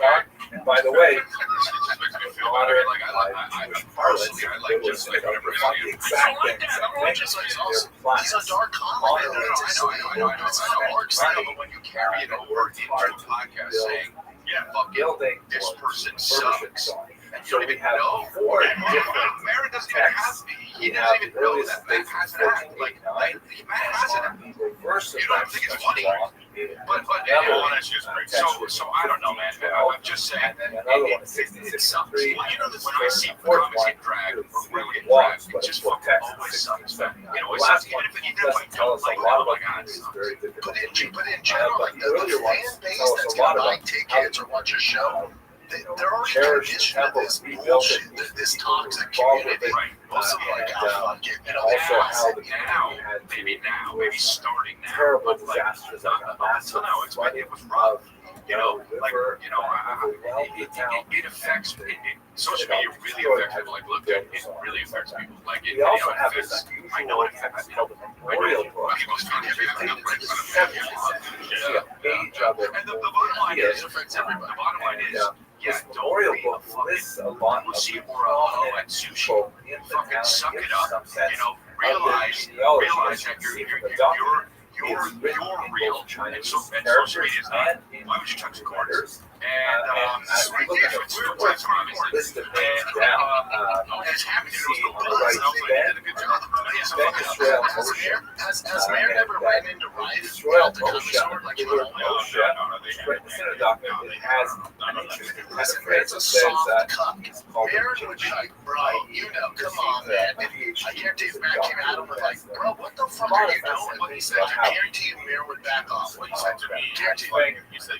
okay. And by the way, It just makes me feel better. Like, I personally, I like just like whatever. I don't like that. I don't like just like He's a dark comic. I know. It's not a hard style, but when you carry it over into a podcast saying, yeah, fuck it, this person sucks. And you don't even know. Marin doesn't even have to. He doesn't even know that Matt has an act. Like Matt has an act. You don't think it's funny. But that's just great. So I don't know, man. I'm just saying it sucks. Well, when I see comics get dragged, or really get dragged, it just fucking always sucks. It always sucks. Even if you don't like, oh my God, it sucks. But in general, like the fan base that's gonna buy tickets or watch a show, they're already conditioned to this bullshit, this toxic community. Most of them like, oh, fuck it. Maybe starting now. Terrible But like, disasters until now, it was rough. It affects social media really affects people. Like, look, it really affects people. Like, it affects. I know it affects people. Memorial book. People's trying to everything up right in front of them. And the bottom line is, it affects everybody. The bottom line is, yeah, don't be a fucking pussy or a hoe at sushi. Fucking suck it up. Realize that you're real. And social media is not. Why would you touch corners? And it's ridiculous. We were touching corners. List of names down. It's happening. There was no buzz. And I was like, you did a good job. Has Mayor ever ran into Rife at the comedy store? Like, it's a soft cuck. Mayor would be like, bro, come on, man. I guarantee if Mayor came at him with like, bro, what the fuck are you doing? What he said, I guarantee Mayor would back off. What he said to me, guarantee he said,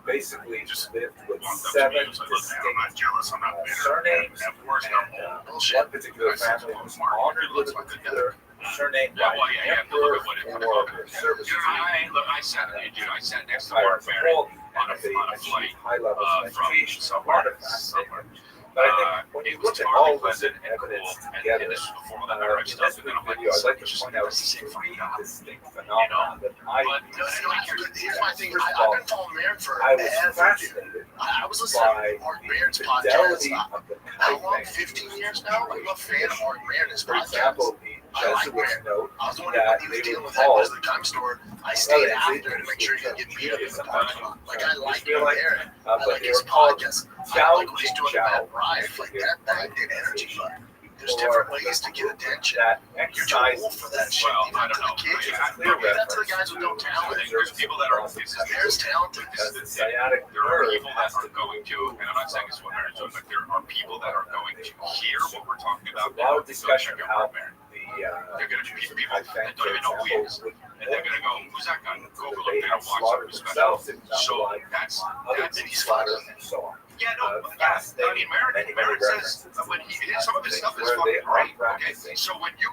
basically just lived with 7 distinct surnames, and one particular family was honored with a particular surname by the emperor or service. I sat next to Mark Maron on a flight high level from education, somewhere. But I think when you look at all of this evidence together, and this was before all that in Merit this stuff, and then I'm like, video, I'd like to just point out that's the same three fucking guy. distinct phenomena that I But Here's my thing. First of I've all, been following Marin for I was ever. fascinated I was listening by to Mark the Maron's podcast. fidelity of the How long? kite 15 years now? I'm a fan of Mark Maron's For podcast. example, the I like Jesuits Marin. note I was wondering that what he was they dealing were with that called was the gun store. I stayed after to make sure he didn't get beat up in the parking lot. Like I like Marin. I but like they his were called podcast. I Chow like what he's doing Chow, about Ryan. Like that did energy. But there's different ways to get attention. that You're too exercise old for that shit. Well, Leave I that to don't the know. kids. I- Leave that to the guys with no I talent. think there's people that are. There's talented. because the sciatic There are nerve people that are going to, and I'm not saying it's what Marin's doing, but there are people that are going to hear what we're talking about. a lot of discussion They're about Marin. the They're going to be people I that think, don't for even know who he is. example, And they're going to go, who's that guy? Go look they there have and watch slaughtered some special. themselves in not So like that's other he's slaughtered and so on. Yeah, no, yeah. I mean, Marin says when some of his stuff is fucking great. Okay, so when you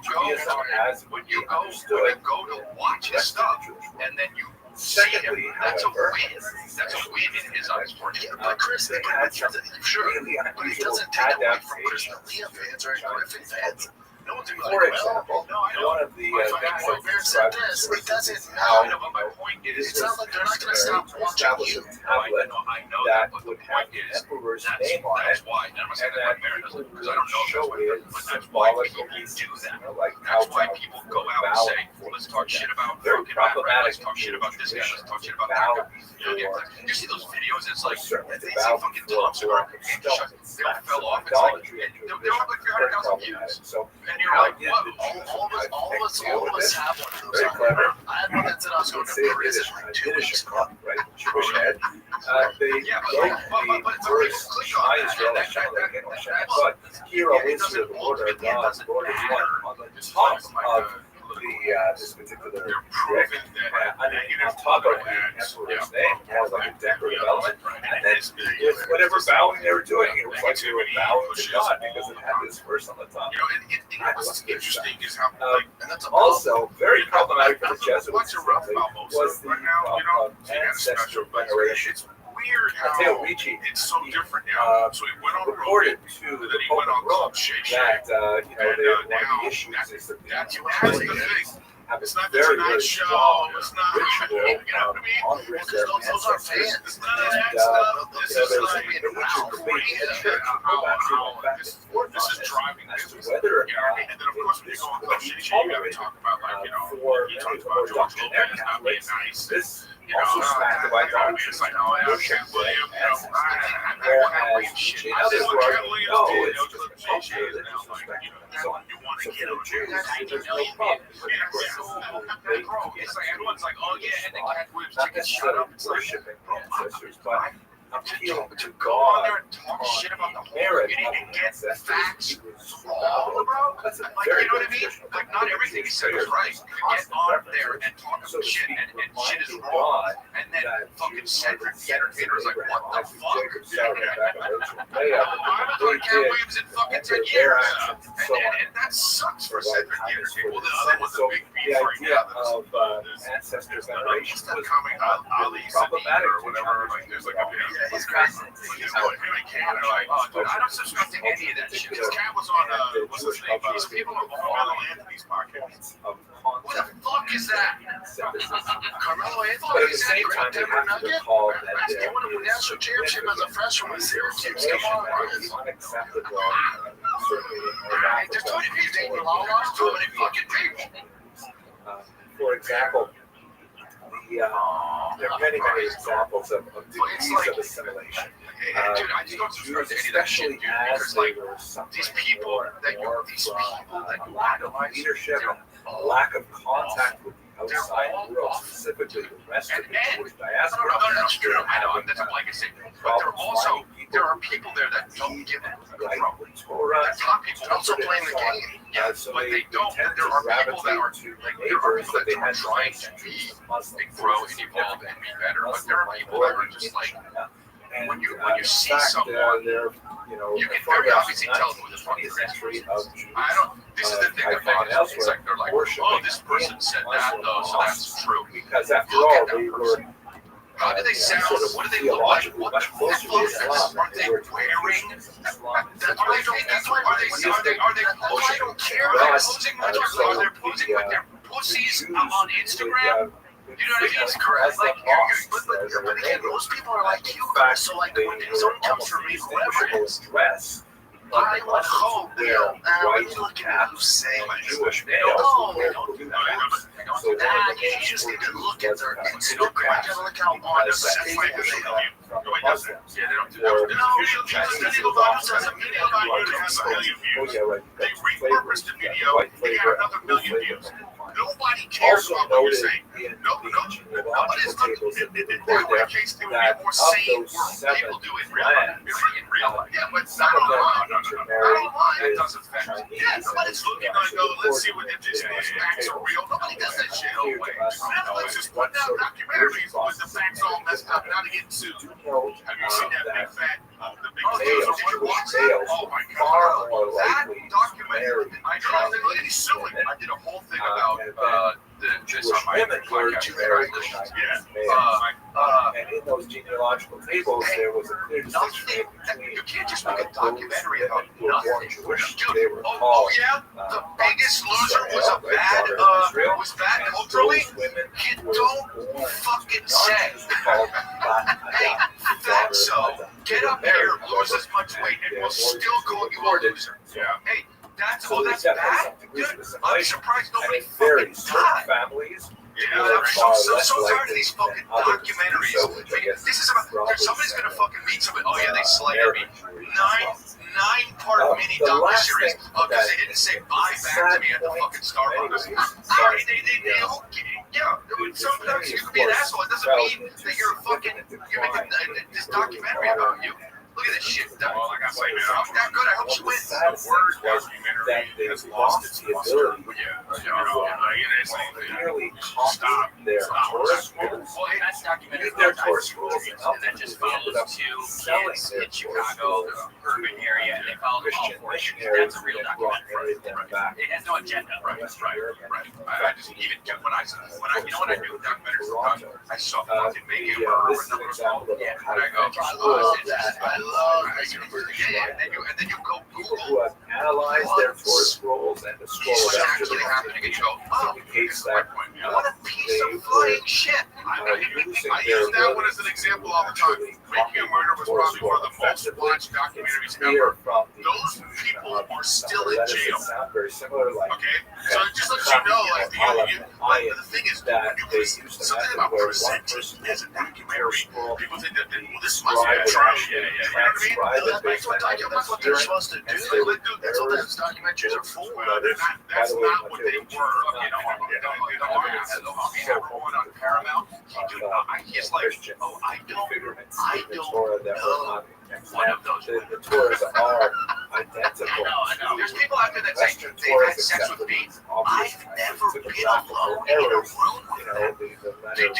go to watch his stuff, and then you see him, that's a win. That's a win in his eyes for him. Yeah, but Chris, They had some sure, really but it unusual doesn't take away from adaptations. Chris D'Elia fans or Griffin fans. No one's doing For example, one of the Mark Maron said this. It doesn't matter. My point is, It's not like they're not going to stop watching you. I tablet know that but the would have point the is, emperor's that's name on that's it, why. And I'm not saying and that that Marin people doesn't, because I don't know show that's why, it but that's why symbolic people of these, do that. like That's why how people go out and say, let's talk shit about very fucking Matt, problematic. let's talk shit about this guy, let's talk shit about that guy. You see those videos, it's like, they see fucking tons of they all fell off. It's like, they all have like 300,000 views. So And you're like, what? All of us have one of those. very clever. I had one that said I was going to prison like 2 weeks ago. Right? Jewish head. They Yeah, wrote but the verse, Shema Israel, but hear, O Israel, the Lord our God, the Lord is one. On the top of this particular They're brick, proving that I mean, on top of the emperor's name, more like a decorative element, and then with whatever bowing they were doing, it was like they were bowing to God because it had this verse on the top. You know, and what's interesting is how, And that's a Also, very problematic for the Jesuits what's a rough was the right now, you know, ancestor but veneration. it's weird Matteo how Ricci it's so different now. So he went on reported road, to and the then he Pope went on of Rome Club Shay Shay. that one of now the issues is that that's the the Catholics thing. have a It's not the very, Tonight very Show. strong It's not, ritual you know what I mean? on which their those are ancestors. fans. It's not that And, stuff. This you know, is there's like, a major debate in the church how, go back to how, the fact this, and forth this on is this driving as to business. whether or You know what I mean? not And then, of course, when you this go on would Club be Shay Shay, you gotta tolerated talk about, like, you know, for he many talks more about George doctrinaire Lopez not being Catholics. nice. This You know, also smacked of idolatry. it's like, oh, yeah, Worship Cat William, you know, whereas shit. others What were, Cat Williams no, did, it's Club just a Shay Shay culture is that now is like, you know, so on. you want So to for get the on Jews, Jews, there's no problem. it's like everyone's like, oh yeah, and then Cat Williams Not tickets shut necessarily up. It's like, worshiping ancestors, but appealing to to go on there God and talk on shit about the whole merit community of and get ancestors. facts He was wrong, bro. That's a Like, very you know what I good mean? traditional Like, not everything he said is right. You get on there and talk so to shit, speak, and shit is reminding wrong. God And then that fucking Jews Cedric, the entertainer, is like, what the Isaac, fuck? Jacob, Sarah, Rebecca, Rachel, Leah, I haven't done Cat did, Williams in fucking and 10 their years. actions and so on. And that sucks for Provide Cedric the kindness entertainer. for Well, the the other one's son. a big So beef the right idea now. of ancestor veneration What's that was coming? Ali problematic or whatever. Like, there's like a Yeah, he's guy. crazy. He's going really Canada. Like, oh, dude, I don't subscribe to any of that shit. This cat was on, what's his name? These people on Carmelo Anthony's podcast. of What the contact fuck is that? synthesis. Carmelo But at Anthony the is that same great time, they Denver have to Nugget. recall that He there won a is national championship as a freshman with Syracuse. Come on, that is Chris. unacceptable, certainly in North There's Africa. too many people. David Lawler's too many fucking people. For example, there are many, many examples of degrees of assimilation. Dude, I just don't subscribe Jews, to any of that shit, especially dude, as because, they like, were suffering these people more and that you, more these from people that a you lack of idolize, leadership they're and a lack of contact with the outside all world, off. specifically the rest of the And- Jewish diaspora. No, I know, that's not like I say. But there are people there that don't give a Right, fuck. with Torah, The top people Also interpreted playing the and game. Yeah, so but they don't. tend There to are people that are gravitate to like there are neighbors people that they that are had trying to be Muslims, and grow and evolve and be better. But there are people that are just like and, when you in see fact, someone, they're, you know, you can very photographs obviously of tell who the 20th century of Jews. I don't. This is the thing that bothers me. It's like they're like, oh, this person said that though, so that's true. Because after Look all, at that they person. were How do they sound? sort of What do they look like? theologically What the much closer to fuck Islam aren't than they they were to wearing? Christians. Islam That's why I don't. That's why are they posing? I don't care. Are they posing with their pussies on Instagram? You know what I mean? It's correct. Like, but again, most people are like you guys. So like, when someone comes for me, whoever it is, I would hope they'll look at who's saying Jewish they don't do that. You just need to look at their Instagram. You gotta look how honest they are. Yeah, they don't do No, that. the video has a video about you that has a million views. They repurposed the video, they got another million views. Nobody cares about what you're saying. Nobody's looking. In that case, they would be more sane world. People do it in real life. Yeah, but not online. Not online. It doesn't affect. Yeah, nobody's looking like, oh, let's see what if these facts are real. Nobody does that shit. No way. Netflix is putting out documentaries with the facts all messed up. Now to get sued. Have you seen that big fat? The big Oh my God! That documentary. I know. Look at he's suing. I did a whole thing about this on my podcast. And in those genealogical tables, there was a clear distinction between you can't just make a documentary about who were born nothing. Jewish. They were Oh called yeah, the biggest loser was bad culturally. You don't fucking say. Hey, that's so. Get up here, lose as much weight, and we'll still call you a loser. Yeah. Hey, that's So that's there's bad. definitely Dude, something to I'm this surprised nobody and very fucking certain died. families. Yeah, I'm so tired of these fucking documentaries. This is about somebody's gonna fucking meet somebody. Oh yeah, they slighted me. Nine-part mini docu-series. Oh, because they didn't say bye back to me at the fucking Starbucks. Sorry, they okay. Yeah, sometimes you can be an asshole. It doesn't mean that you're making this documentary about you. Look at this shit. Well, like I say, man, I'm that good. I hope she wins. The word documentary has lost its ability It's nearly stop their tourist rules. Well, that's documented Their tourist tourist rules and that just follows two kids in Chicago, urban area, and they follow them all for issues. That's a real documentary. It has no agenda. Right. I just even when I you know what I do with documentaries, I saw fucking maybe a murder or another assault. Yeah, and I go, I love and then you go People who Google have analyzed their tourist rolls and the scroll what's after actually the happening, and you go, oh, indicates that what a piece of flying shit. I use that one as an example all the time. Making a Murder was probably one of the most watched documentaries ever. Those people are still in jail. Very similar, like Okay, so it just lets you know, like the thing is, when you present something about presenting as a documentary, people think that well, this must be a trial. You know what I mean? That's what they're supposed to do. That's what those documentaries are for. That's not what they were. You know, the one on Paramount. He's like, oh, I don't know. One of those. The tours are identical. I know. There's people out there that say they've had sex with me. I've never been alone in a room with them. Do you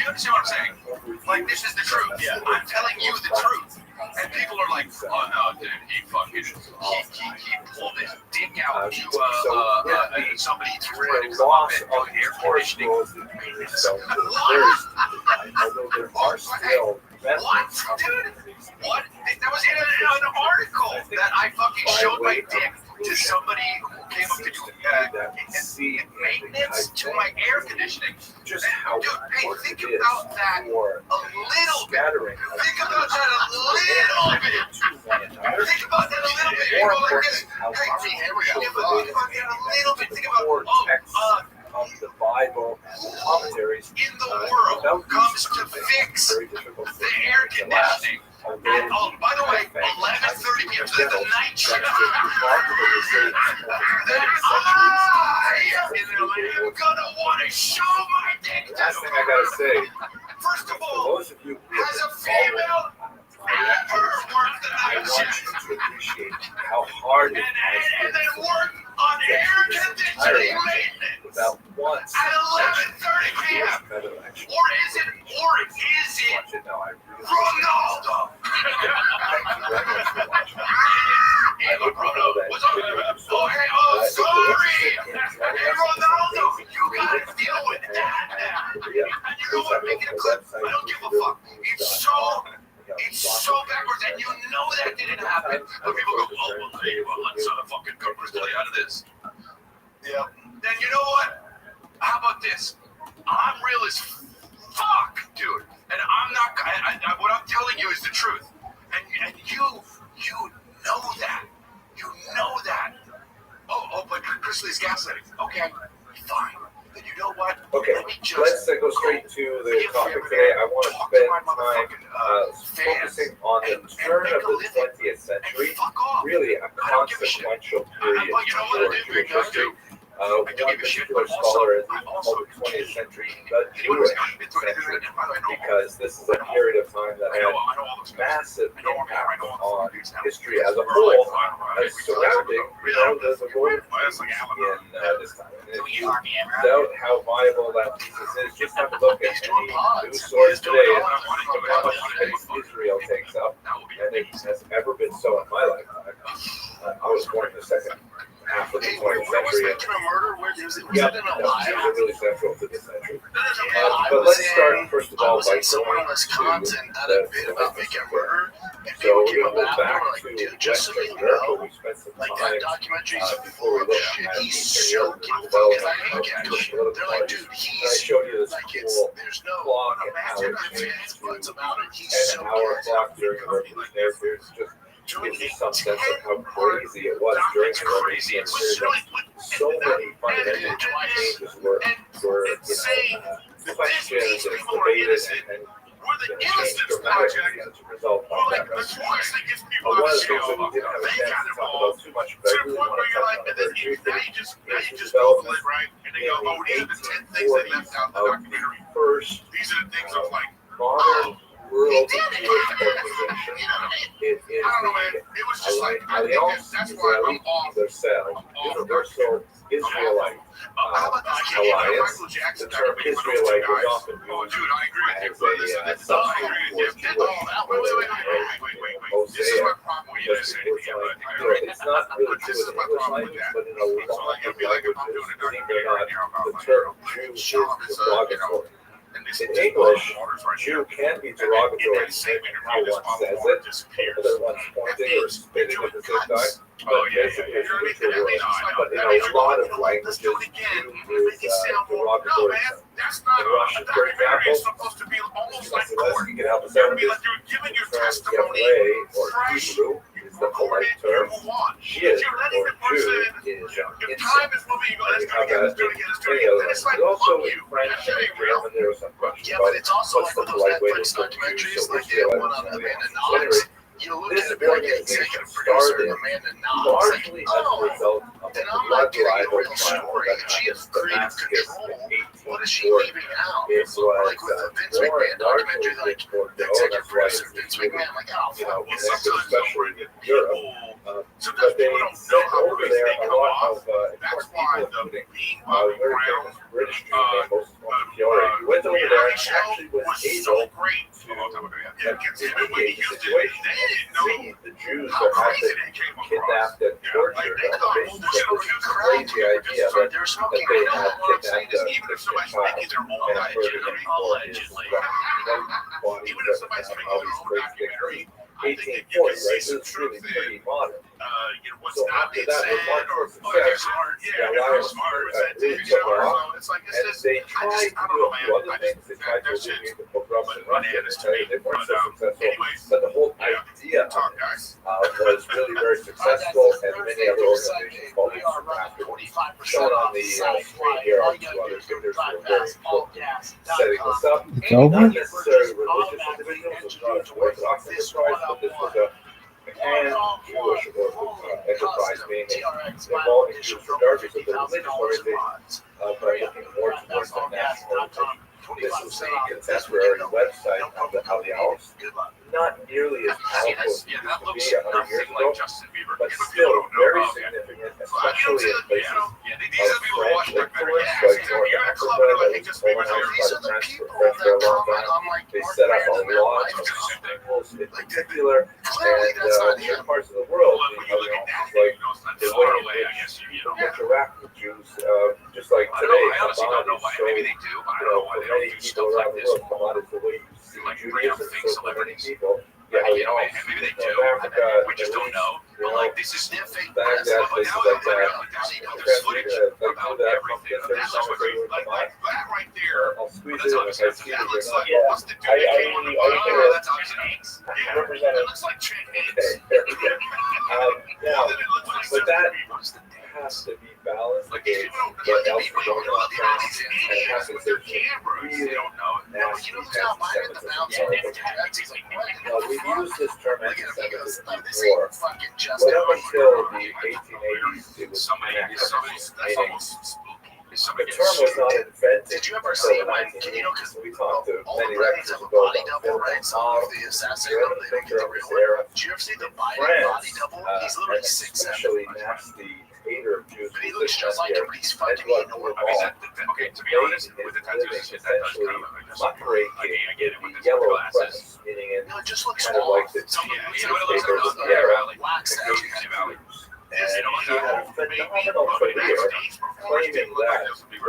understand what I'm saying? Like, this is the truth. Yeah. I'm telling you the truth. And people are like, oh no, dude, he pulled his dick out to somebody threw it come up and put air conditioning. What? Dude, what? That was in an article that I fucking showed my dick to somebody who came up to do maintenance to my air conditioning. Dude, hey, think about that a little bit. Think about that a little bit. Think about that a little bit. You go like this. Hey, here we go. Think about that a little bit. Think about, the Bible and the commentaries in the world comes to fix the air conditioning. And, by the way, 11:30 p.m. So the night shift. I'm gonna want to show my dick to. Last thing I gotta say, first of for all, those of you who as a female, ever worked the I night want shift you to appreciate how hard it and then has work on air conditioning maintenance without once at 11:30 p.m. better action. Or is it Watch it now. I really Ronaldo? Hey, look, Ronaldo, what's up? Oh, hey, oh, sorry. Hey, Ronaldo, you gotta deal with that now. And you know what? Making a clip, I don't give a fuck. It's so backwards, and you know that didn't happen. But people go, oh, well, hey, well, let's fucking cut Grizzly out of this. Yeah. Then you know what? How about this? I'm real as fuck, dude. And I'm not. What I'm telling you is the truth. And you know that. You know that. Oh, but Grizzly's gaslighting. Okay, fine. Then you know what? Okay, let's go straight to the topic today. I want to spend time focusing on the turn of the 20th century, really a consequential period for Jewish history. One particular scholar has called the 20th century the Jewish century because this is a period of time that had massive impact on history as a whole, surrounding the world in this time. And if you doubt how viable that thesis is, just have a look at any news source today and how much space Israel takes up, and it has ever been so in my lifetime. I was born in the second half of the 20th century. Yeah, it was really central to this century. But let's start first of all by going to the bit about making a murder. So we'll go back to Western Europe, where we spent some time before we looked at Eastern Europe development of political parties. And I showed you this cool clock and how it changed to an hour clock during the Revolutionary period. Just gives you some sense of how crazy it was during the Revolutionary period. So many fundamental changes were questioned and debated and changed dramatically as a result of that revolution. One of the things that we didn't have a chance to talk about too much, but I really want to touch on very briefly, is the development in the 1840s of the first modern world Jewish organization. It is the Alliance Israelite Universal Israelite Alliance. The term Israelite is often used as a substitute for Jewish. It's not really true in the English language, but in a lot of languages, believe it or not, the term Jew is derogatory. In English, Jew can be derogatory depending on how one says it, whether one's pointing or spitting at the same time. But basically, it's neutral word. But in a lot of languages, Jew is derogatory. In Russian, for example, you can help us out with this. The term Yavrei or Hebrew is the polite term. Yid or Jew is insult. And you have that in many other languages. Also in French and German, there was some question about what's the polite way to refer to Jews. So Israel is this organization started largely as a result of a blood libel trial that happened in Damascus in 1840. It was largely linked toward that's why it's really, connected, especially in Europe. But they sent over there a lot of important people, including a very famous British Jew named Moses Montefiore. He went over there and actually was able to mitigate the situation. See the Jews that had been kidnapped and tortured on the basis of this crazy idea that they had kidnapped a Christian child and murdered him for his body. All these crazy things. 1840, right? This is really pretty modern. So after that was much more success. The Alliance really took off, and they tried to do a few other things. They tried to alleviate the pogroms in Russia. They weren't so successful, but the whole idea of it was really very successful, and many other organizations followed suit after. Shown on the screen here are two other figures who are very important setting this up. Not necessarily religious individuals, Jews, Orthodox enterprise, but this was a pan-Jewish enterprise being involving Jews regardless of the religious orientation, but looking more towards the national orientation. This is a contemporary website of the Alliance, not nearly as powerful as it used to be 100 years ago, but still very significant, especially in places of French influence like North Africa that was colonized by the French for a long time. They set up a lot of schools in particular, and in parts of the world, the Alliance is like the way in which you interact with Jews, just like today, Chabad is so, for many people around the world, Chabad is the way you see Judaism, so for many people, Yeah, I mean, you know, maybe they do. Africa, We just don't know. you But know, like, this is their fake Baghdad, press. But places now like they're that. like, there's Okay, footage like, about do that, everything. get That looks great. Like that right there. I'll squeeze That's it obviously, if I see that it looks or like, not. what's the dude that came on the I that's obviously Hanks. Yeah, represented. it looks like Chet Hanks. Okay, there we go. Now, More than it looks like but that what's the has to be balanced like these against people don't what get else these is going on in France, and it idiots happens with their there's cameras. They don't know. nasty you know who's not buying the anti-Semitism. mountain? He's like, what? We've used this term Look at him, he goes, anti-Semitism this before, ain't fucking just but up until the 1880s, it was Somebody, that's meaning almost spooky. Is the somebody term was not invented Did you ever until see the when, 1980s. you know, because We talked to all the many presidents lectures have a ago body about double, Philip right? So Hobbes, if they the assassinate great him, they don't thinker get the of his real era. one. Did you ever see the Biden France, body double? He's an literally 6'7". especially nasty hater of Jews. But he looks just like him, but he's fucking Edward enormous. I mean, okay, to be honest, with the tattoos, that does kind of like just, I get it with the yellow glasses. press, meaning in No, it just looks kind of off. like the Some of Yeah, the you know what it looks like? It looks like Yeah. Valley. wax It goes to Penny Valley. and You know, he had a phenomenal nobody career claiming that the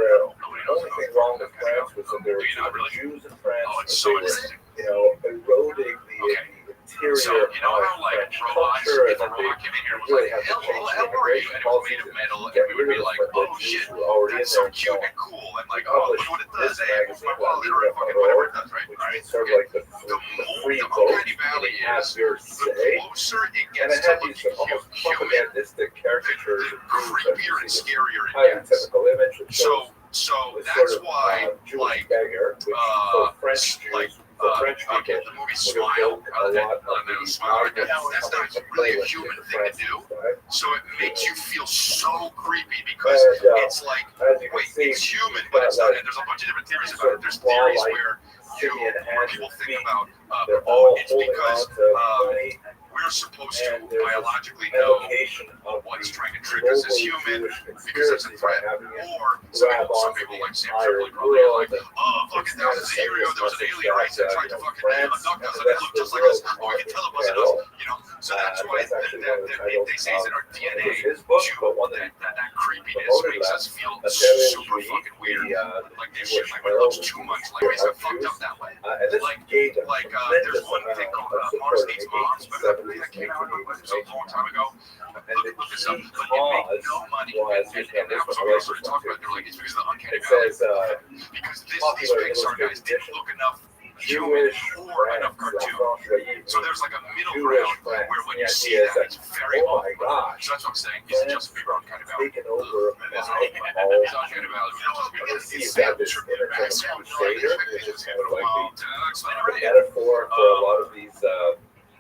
only thing wrong with France was that there were too many Jews in France, Oh, it's that so they were, eroding the interior So, you know how of like French robots, culture, if and a that they robot came in here and was really like, have to change the hello, how are you? immigration And it was made policies of metal, to and get we would rid be of like, the oh Jews shit, who were already in that's there so and cute so on. and cool, and like, oh, look what it does, This hey, it's my magazine wallet, called or fucking whatever it does, right? which Right. means sort of like the free The vote, Uncanny Valley meaning have is your the say. closer it And gets it to had looking these almost human, propagandistic the caricatures of Jews creepier and that you see scarier this it highly gets. typical image that shows So this that's sort of why, Jewish like, beggar, which for French like, Jews, for French people, okay, the movie would Smile, evoke a lot of the the Smile, right there, migrants that's coming not from really a Poland human into thing to France, do. right? So it makes you feel so creepy because And, it's like, as you can wait, see, it's human, you've but got, it's not. like, And there's a bunch of different theories sort about it. of There's theories claw-like where simian hands people and think feet. about They're all it's holding because on to money, we're supposed and to there's biologically know evocation of what's the trying to trick us as global human Jewish because that's a conspiracy by threat, having it or some grab people onto the like Sam entire Tripoli probably are like, world. oh, fucking thousands of years ago there was an alien race that tried to fucking abduct us and they looked just like us. Oh, we can tell it wasn't us. You know, so that's why That's actually one of the titles they say it's in our of DNA. his book, but one that That creepiness promoted makes that. us feel a super fucking weird. Like this shit, Jewish like it looks too much like race. I fucked up that way. and this Like- gained a Like tremendous there's one amount thing called of Mars support in Needs the Moms, but that 1870s, came out it was a 1880s, long time ago. and the Look this up. key But it made cause no money. was, And here's that was what what we I started talking about. They're like, it's because of the Uncanny it Valley. says, Because these popular Pixar guys didn't edition, look enough human Jewish or enough friends, cartoon. So there's like a middle Jewish ground friends. where when The you see idea is that, it's very oh my off-putting. gosh, So that's what I'm saying. It's just Bieber on Uncanny Valley. taken over And that's by all. all. It's Uncanny Valley. You can see you've got this inner kind of crusader, which is kind of like the metaphor for a lot of these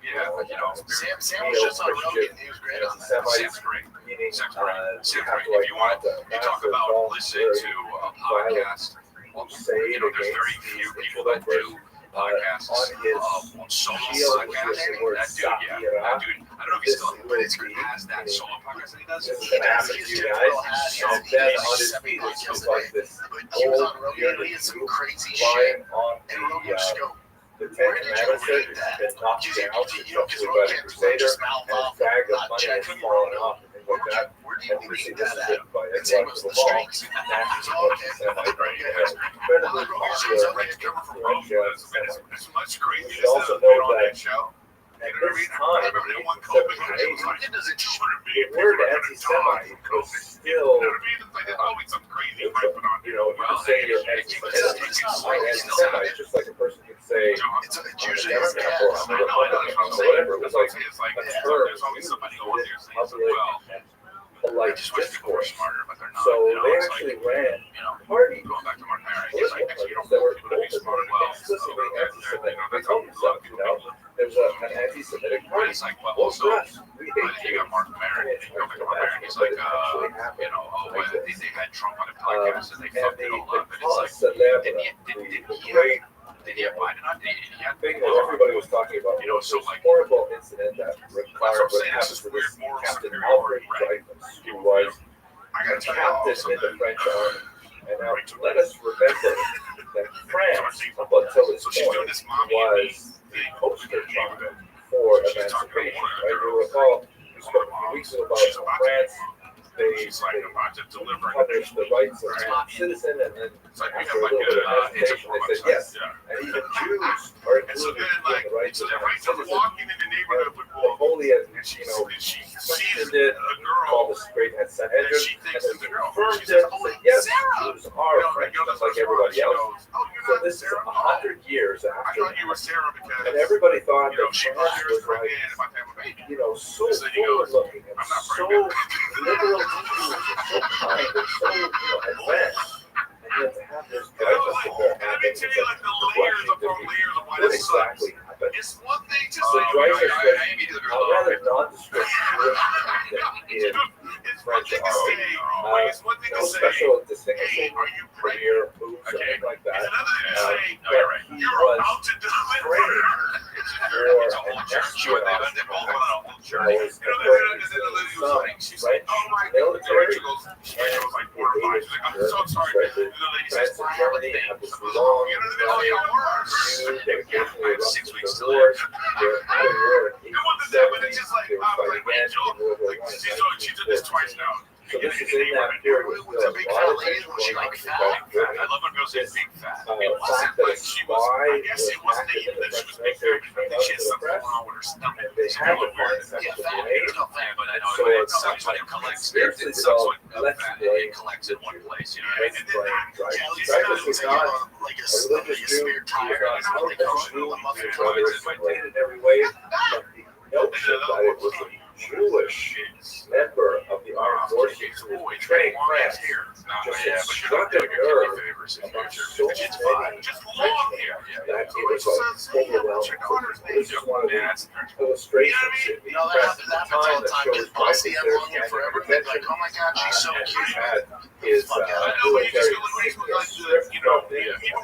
Yeah, you know, Sam was just on Rogan. He was great on that. Sam's great. meaning Sam's you great. have Sam's to great. like If you want, mount a you talk massive about listening to a violent podcast. crusade You know, there's very against few these people that do podcasts on his on solo shield, which podcasts. is the word That dude, yeah, that dude. I don't know if he This still will has that be- solo podcast that he does. This is gonna happen to you guys. And then on his feet is just like this But he was on old Rogan. He had some crazy shit. line on And Rogan just go, the where Ten did you Commandments, read it's that? been knocked You down know, because successfully by Rogan the can't Crusader, just mouth and off, his bag of not money check is him falling wrong. off and things like that. Where do And you you see read this that is at? written by It's him Edward was the Lamont. streets. That's So, what okay. Semite Right, yeah, that's great. incredibly Well, popular Rogan's a cover for French Rome. It's much crazy. You should also know that show. at You know what I this mean? I time, remember they won COVID. It was 1780, like, it doesn't just want to be the word anti-Semite was still, You know what I mean? It's like there's always some crazy ripping on you know, you could say you're anti-Semite, just like a person could say, It's I'm a usually his Democrat dad. or I'm a Republican or whatever. It was like It's like a there's term always used somebody in on there saying public something well. and I polite just wish people were discourse. smarter, but they're not. So You know, they it's actually like, ran you know, parties, going back to Martin Harris, he's like, political actually, you don't parties that were want people to be smart and well. explicitly anti-Semitic. They That's told how you so, you know. There's an anti-Semitic But party. it's like, but Well, also, yes, we but hate you got Martin Maron, and you go back to Martin Maron, he's like, you know, oh, well, they had Trump on a podcast and they and fucked the it all up. And it's like, cause that led didn't the he great Biden on? He had thing that everybody was talking about, You know, so this like- horrible incident that required That's what I'm saying, what this happened is to weird this moral Captain superiority, Alfred right? Dreyfus, who was I a gotta tell you captain something. in the French army. And now let us remember that France, up until this So she's doing point, this mommy and me was the thing. poster child for She's talking emancipation. about Right? You'll recall we spoke a few weeks ago about France She's like about to deliver publish the rights of a citizen, and then it's like after a little bit of hesitation, they said yes, and even Jews are included in the rights of a citizen. Walking in the neighborhood with Napoleon, she questioned it, called this great Sanhedrin, and then confirmed it, said yes, Jews are French, just like everybody else. So this is 100 years after, and everybody thought that France was like, so forward-looking and so liberal, so kind and so advanced, and yet to have this dreyfus affair happen, it's like the question to be what exactly happened. So Dreyfus was a rather nondescript in French army. No special distinguishing career moves or anything like that. But he was trained for an espionage act that was according to some French military and France and Germany have this long feud. They occasionally erupted the war. They were out of war in 1870. They were fighting again in World War I. So this is in that period with a lot of things going on about Germany. I love when girls say big fat. The fact that a spy was active in the French military came out to the press, and they had to find something to blame. So it's conspiracy developed, let's blame collects in one place, you know. let's blame Dreyfus. Dreyfus was not a religious Jew, he was not a militant Jew, he was affiliated in every way, but the notion that it was a Jewish member of the armed forces who was betraying France just struck a nerve among so many Frenchmen that it was like overwhelming. This is one of the illustrations in the press at the time that shows Dreyfus there standing at attention, and he had his military insignia stripped from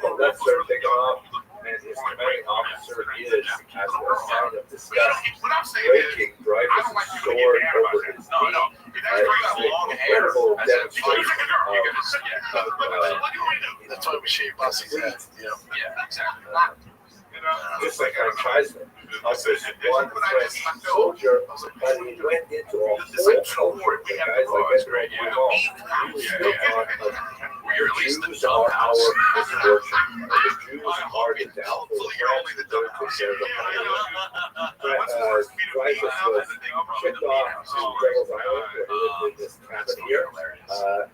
the left side taken off, and his commanding officer is, as a sign of disgust, breaking Dreyfus' sword over his knee. It's an incredible demonstration of That's why we shave Bussie's head. Yeah, exactly. just like chastisement of this one French soldier, but he went into a whole culture with guys like Edgar Guillaume. He was built on the Jews are our misfortune, the Jews are the downfall of France, and they're to share the Dreyfus was shipped off to Devil's Island, where he lived in this cabin here,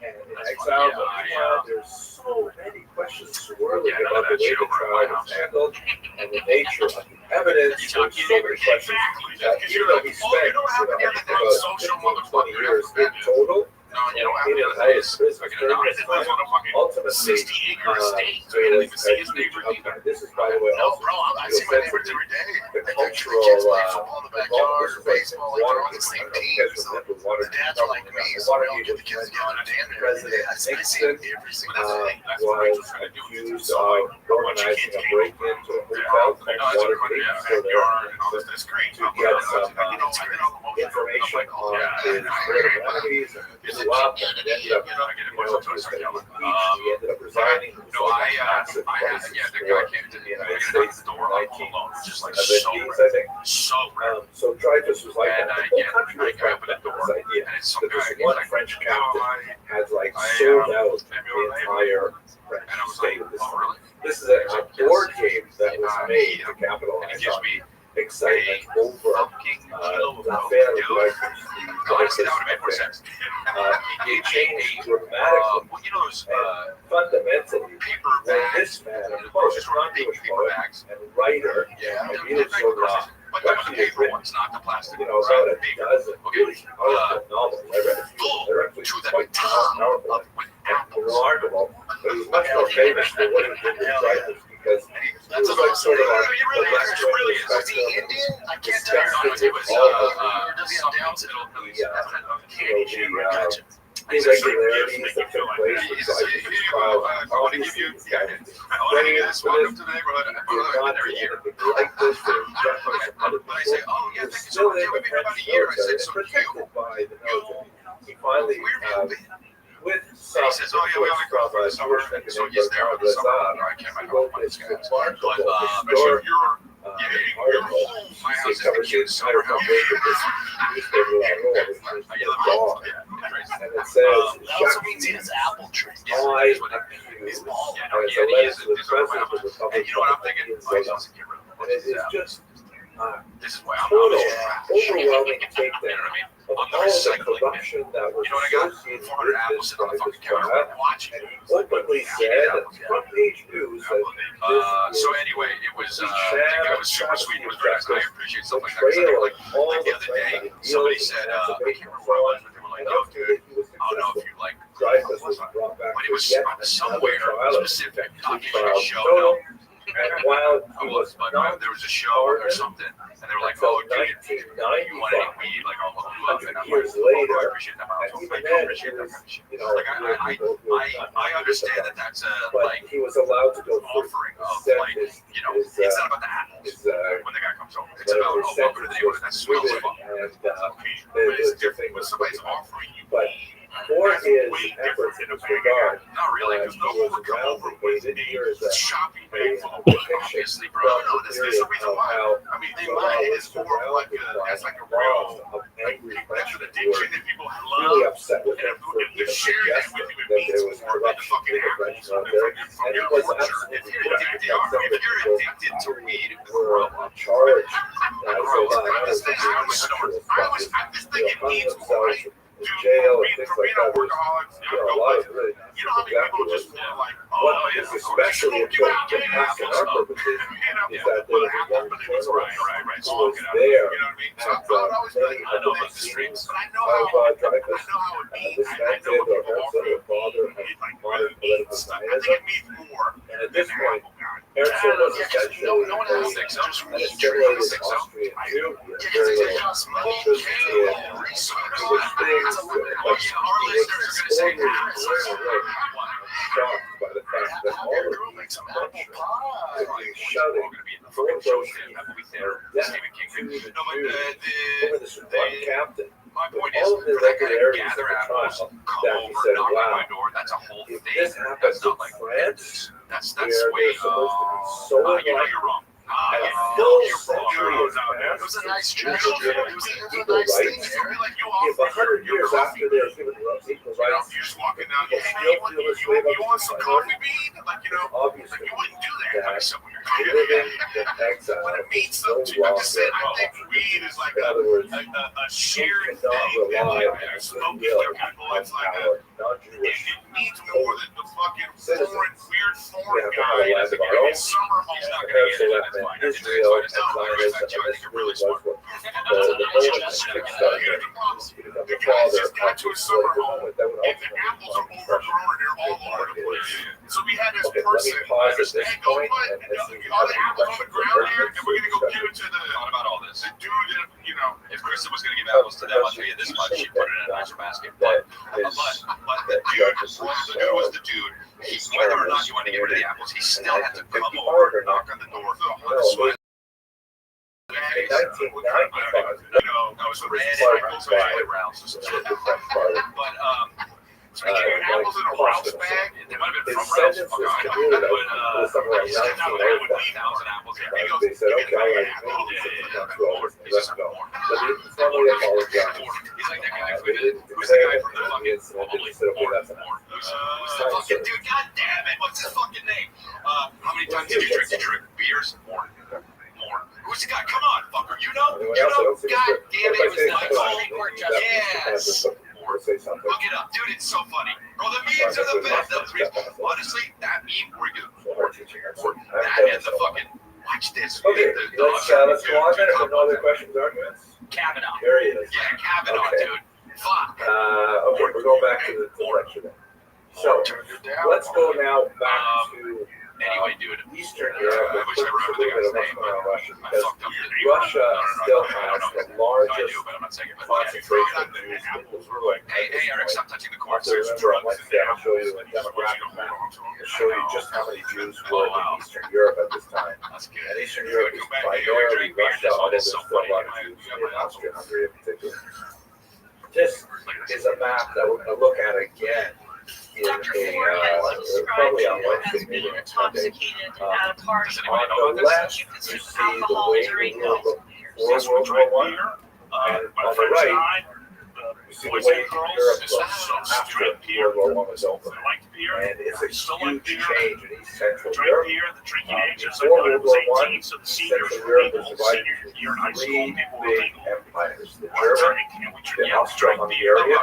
and in exile. But meanwhile, there's so many questions swirling about the way the trial was handled and the nature of the evidence. There's so many questions that even though he spent about 20 years in total, in the highest prison during his time, ultimately, this is, by the way, also the cultural, this is like Watergate. Watergate was President Nixon was accused of organizing a break-in to a hotel called Watergate to get some information on his political enemies and blew up, and it ended up, he was going to be impeached. He ended up resigning. It was like a massive crisis for the United States in the 1970s, I think. So Dreyfus was like that. The whole country was like that, this idea that this one French captain had like sold out the entire French state at this time. This is a board game that was made to capitalize on excitement over the affair of Dreyfus, the Dreyfus affair. It changed dramatically and fundamentally when this man, of course, a non-Jewish poet and writer, Emile Zola, actually has written, about a dozen really powerful novels. I read a few. They're actually quite powerful and remarkable. But he's much more famous for what he did with Dreyfus, because he was like sort of a left-wing spectrum, disgusted with all of the irregularities that took place with Dreyfus' trial. Obviously, this guy was framed for this. He did not do anything like this. There was definitely some other people who were still in the French military and protected by the military. He finally, with some support from a Jewish academic, he wrote this remarkable historic article. He covered the entire foundation of this newspaper, which was the dog. And it says, That also means he has apple trees. I He's accuse, bald. Yeah, no, as yeah, a he is. legislative These are president of the And Republic you know what I'm thinking? of Why he Minnesota. doesn't get rid of And it is just This is why I'm total, not overwhelming You know takedown what I mean? of I'm all the the recycling bin. corruption that was You know what I got? associated 400 with apples this sitting on the private fucking counter. trial. I'm watching. And he openly said at the front page news that So anyway, it was super sweet. It was very nice. I appreciate stuff like that. 'Cause I betrayal think, of all like the the other day, friendly somebody deals said, and I can't information remember what it was, but they were like, oh, dude, he was I don't know successful. if you like Dreyfus was brought back but it to was yet somewhere another trial of specific. infected Not even trial a show, total. no. And while I he was, was but not there was a show or something, and they were like, until oh, dude, you want 1995, any weed? Like, I'll hook you up. And I'm like, years oh, I later, appreciate that. and I even do then, appreciate he that was, kind of shit. you know, Like, I understand that that's a, but like, he was allowed to go through. offering of, Set like, his, you know, his, it's not about the apples his, when the guy comes over. It's about, oh, welcome to the neighborhood. That smells women fun. and It's the different thing when was somebody's different. offering you But for his efforts in this regard, not really, because he no one was would come around over the with didn't hear a as a shopping bag full of depiction obviously, bro. from No, the there's a period reason of why. how I mean, the they law lie was is more of like surrounded by that's like a crowds real, of angry that's French an who were addiction that people really love. upset with him for even suggesting that there was corruption in the French military. And he was absolutely If you're correct. addicted, That some of the people addicted to weed, were charged as a grow up. lot of This thing I was snorting. I'm just thinking hung needs themselves more. Right? in jail and things For like being that. a workaholic, You know, a lot of really you know how many people just exactly like, what oh, is yeah, especially important to us and our purposes is that there was a young journalist who was there at many of the scenes of Dreyfus. This man, Theodore Herzl, the father of modern political Zionism. And at this point, Herzl was essentially No one else thinks so. Just an weed assimilated trees. Austrian Jew. He had very little interest in Jewish things, but he was extraordinarily blown away and shocked by the fact that all of these Frenchmen were being shouted for those death to the Jews over the Supreme captain. My point All is, of the for that guy to irregularities of gather the apples, trial, come that he over, said, knock on wow, my door, that's a whole if thing. this happens That's in not like France, that's where way. they're supposed to be so You know enlightened, you're wrong. and a Yeah, full you're century wrong. has passed It was a nice since gesture. Jews were It was given a equal nice thing. rights. Like you If 100 years after they're given equal rights, you're just walking down, people hey, still feel this way about you want some minority, coffee bean? Like, you know, obviously like you wouldn't do that. that Like somewhere. living in exile But it means is no something to you. I'm just saying, I longer think weed is like in other words, a you shared cannot thing. rely on Like, the smoking will with people, of it's like our it non-Jewish needs more than the fucking citizens. weird We foreign have to have a guy. land of our own. Summer, he's not gonna Herzl get it. left in Israel and Zionism, and this really was what the Polish kickstarted to become the father of the political movement that would And the apples are ultimately overgrown and they're all over the place. So we had this Okay, let me person, pause at this hey, go point put and see if you all have the any apples on the questions or ground here, pertinent and we're gonna go to give it to the, Thought about all this. the dude that, you know, If Krista was going to give apples to them, I'll tell you this much: she put it in a nicer basket. that But is the dude was the dude. Whether or not you wanted to get rid of the apples, he still had to come over, knock on the door, on the sweat. in 1995. No, it's red apples or red rounds. But so we gave apples in a Ralph's bag. They might have been His from Ralph's. sentence was commuted was somewhere like 1,000 apples. They said, okay, all right, let's roll. Let's go. But he formally apologized. He's like that guy. They didn't Who's say the guy that from the the fucking incident. They said, okay, that's enough. Who's the fucking dude? God damn it! What's his fucking name? How many times did you drink? Did you drink beers? More. Who's the guy? Come on, fucker. You know? Anyone else? I don't think God it's damn it! It was good. like What if I say Yes. say something? Look it up, dude. It's so funny. Bro, the memes are the best. Honestly, that meme were good. That and the fucking. Watch this. Okay, let's go on then. If there are no other questions, arguments. Kavanaugh. There he is. Yeah, Kavanaugh, Okay. dude. Fuck. Okay, we're going back to the lecture then. So let's go now back to Anyway, dude. Eastern Europe. I wish I remembered the guy's name. Russia, I because fucked up. Russia still has the I largest do, but I'm not saying it. concentration of Jews in the world. Hey, Eric, stop touching the corpse. So There's remember, on drugs in Wednesday, there. I'll show you a demographic map to show you just how many Jews were in Eastern Europe at this time. That's good. And Eastern Europe is primarily Russia, although there's still a lot of Jews in Austria-Hungary in particular. This is a map that we're going to look at again in Dr. Ford has described probably on you Wednesday, as maybe being next Monday. intoxicated at a party. On the left, You you consume see the alcohol way during the world those years. World War I, and on the right, You see the way Europe looks after World War I was over. And it's a huge change in East Central Europe. Before World War I, Central Europe was divided into three big empires. The German, the Austro-Hungarian,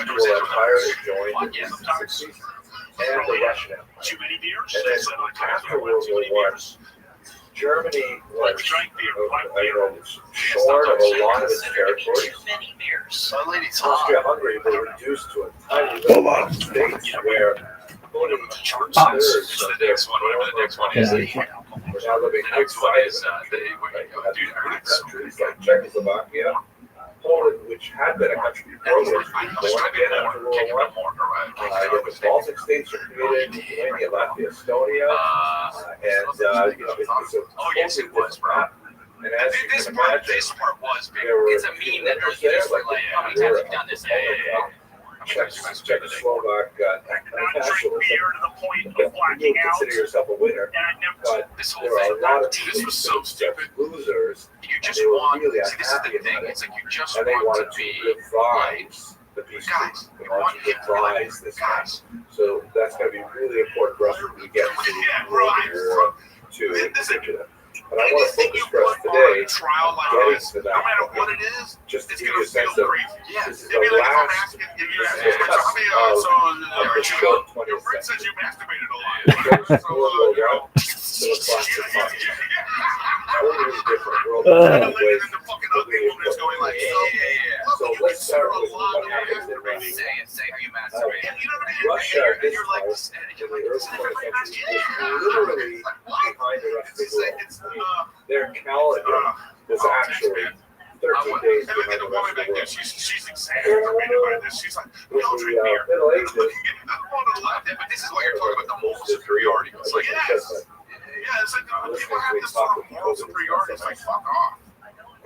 who empire that joined in the 60s, and the Russian Empire. And then after World War I, Germany was, short of a lot of its territories. Austria-Hungary were reduced to a tiny little states where only two-thirds of their were now living outside of the countries like Czechoslovakia, Poland, which had been a country before, was born again after World War I. The Baltic states were created, Lithuania, Latvia, Estonia, and it was a totally different map. And as you can imagine, there were it's a meme that most users were like, how many times have you done this? Czechoslovak nationalism. You consider yourself a winner, but This whole there are a thing, lot of this was so stupid. losers, You just they were want, really see, this is the unhappy thing, about it. it's like you just and they want wanted to be to revise the peace treaty. They wanted to revise this guys. So that's going to be really important for us when we get to World War II in particular. But I want to focus for us today trial like getting this, to no that matter what point, it is, just to it's give gonna you a sense feel of crazy. Yeah, this is It'd the be like if I'm last asking, if you this ask is me, the so cusp how many, so, of the your short your 20th friend says century. you masturbated a lot. From World War I to the classic time. Totally different world in And many then ways. the fucking ugly woman is going like, So let's start with what happens in Russia. Say how you masturbate. You know what I mean? Russia at this You're like, point, in the early 20th century, was literally behind the rest of the world. it's, Their calendar was actually 13 days and look behind at the the woman rest of back the there. world. She's exasperated by this. She's like, With don't the drink beer. Middle Ages, But this is what you're talking about, the moral superiority. It's like, Yes. Yeah, it's like people have this sort of moral superiority. It's like, fuck off.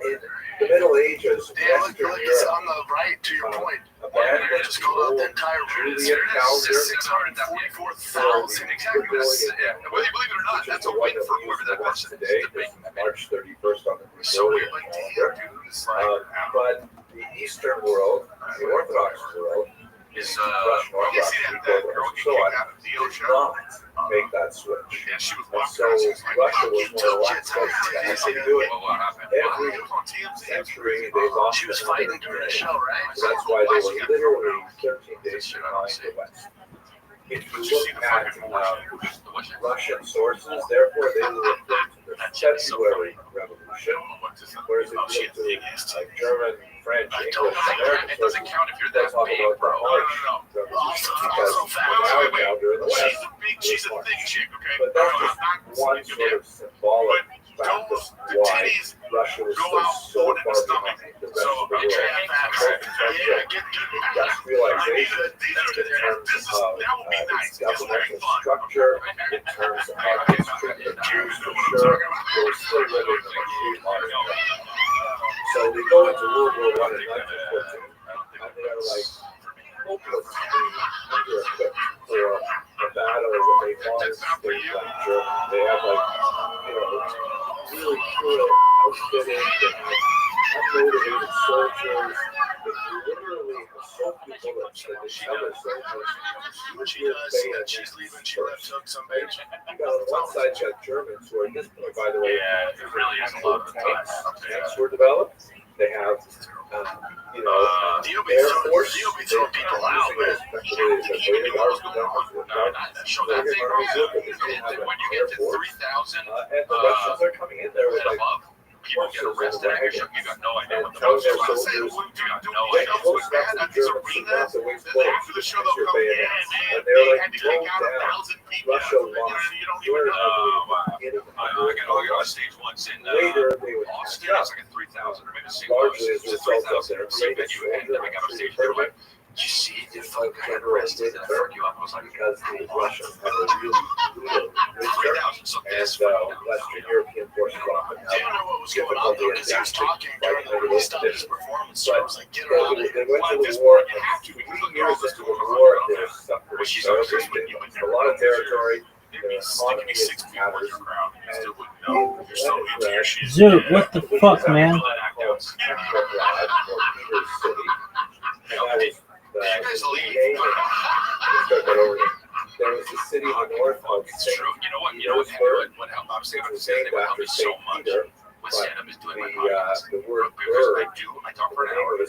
in the Middle Ages, yeah, look, Western it's Europe on the right, to your point. abandoned Just the call out old the entire Julian calendar. 644,000. Exactly. Whether you believe it or not, that's a win for whoever that person is. Today, It's a big March 31st on the so weird. Gregorian Like, calendar. damn, dude. It's like, But the Eastern world, the Orthodox world, is, Russian You Orthodox see that people, girl and get so on, kicked out of the did ocean? not make that switch. Yeah, she was And walking so around. She was like, Russia fuck was you, one of the too, last too, places too, to too, actually too. do it. what happened? Every It was on TMZ. century they lost She was another fighting during the show, right? So that's why they were literally 13 days behind the West. If you look at Russian sources, therefore they will refer to the February Revolution, whereas if you look to German, French, English, American It doesn't sources, count if you're they that talk big, about the bro. March Revolution because Wait. now they're in the She's West. a she's a thick chick, okay? But that's just one sort of symbolic fact of why Russia was Go still out, so hold it in the far stomach. behind the rest So, of the okay, world. yeah, get Industrialization, in terms of its governmental structure, in terms of its treatment of Jews, for sure, they were still living in a free market. So they go into World War I in 1914, and they're like hopelessly under-equipped for the battle that they wanted to stage like Germany. They have like, really cool outfitting, they have unmotivated soldiers, they literally have so few bullets that they tell their soldiers, When she does, she's leaving, she left hook some bitch. you got on one side you got Germans who are at this point, by the way, Yeah, it really is a lot of tanks were developed. They have, You'll be Air throwing, Force. you'll be throwing people out, man. Especially as a army Show that thing, bro. When you get to 3,000 and the Russians are coming in there with and like above, people get arrested at your show. You got no idea what the telling fuck's their going on. soldiers, You got no get idea. close enough to the Germans so not to waste bullets After the show, against your they'll come, yeah, bayonets. man, And they're they like, had to blow take out down. 1,000 people. Russia lost. You don't even know. I got on stage once in Later, they would Austin. catch It's up, like a 3,000 or maybe largely as a it's result of 3,000 their same greatest venue, and then I got on stage. They were like, "Did you see the fuck got arrested and fuck you up?" I was like, because the Russians have a really brutal winter, 3,000. So and this Western European forces often I didn't have know what was going on though, because he was talking during the stopped his performance. So I was like, "Get her out of they here." went Well, to at this the war, point, you have to. and We 3 look at all years this into to the work war, on. they were suffering Well, she's terribly. okay, but They lost a lot of territory, There'd be their economy is 6 people in tatters, your crowd. You and still wouldn't know. You're so into your shit. Zoot, what the fuck, man? called Petrograd, or Peter's City. And that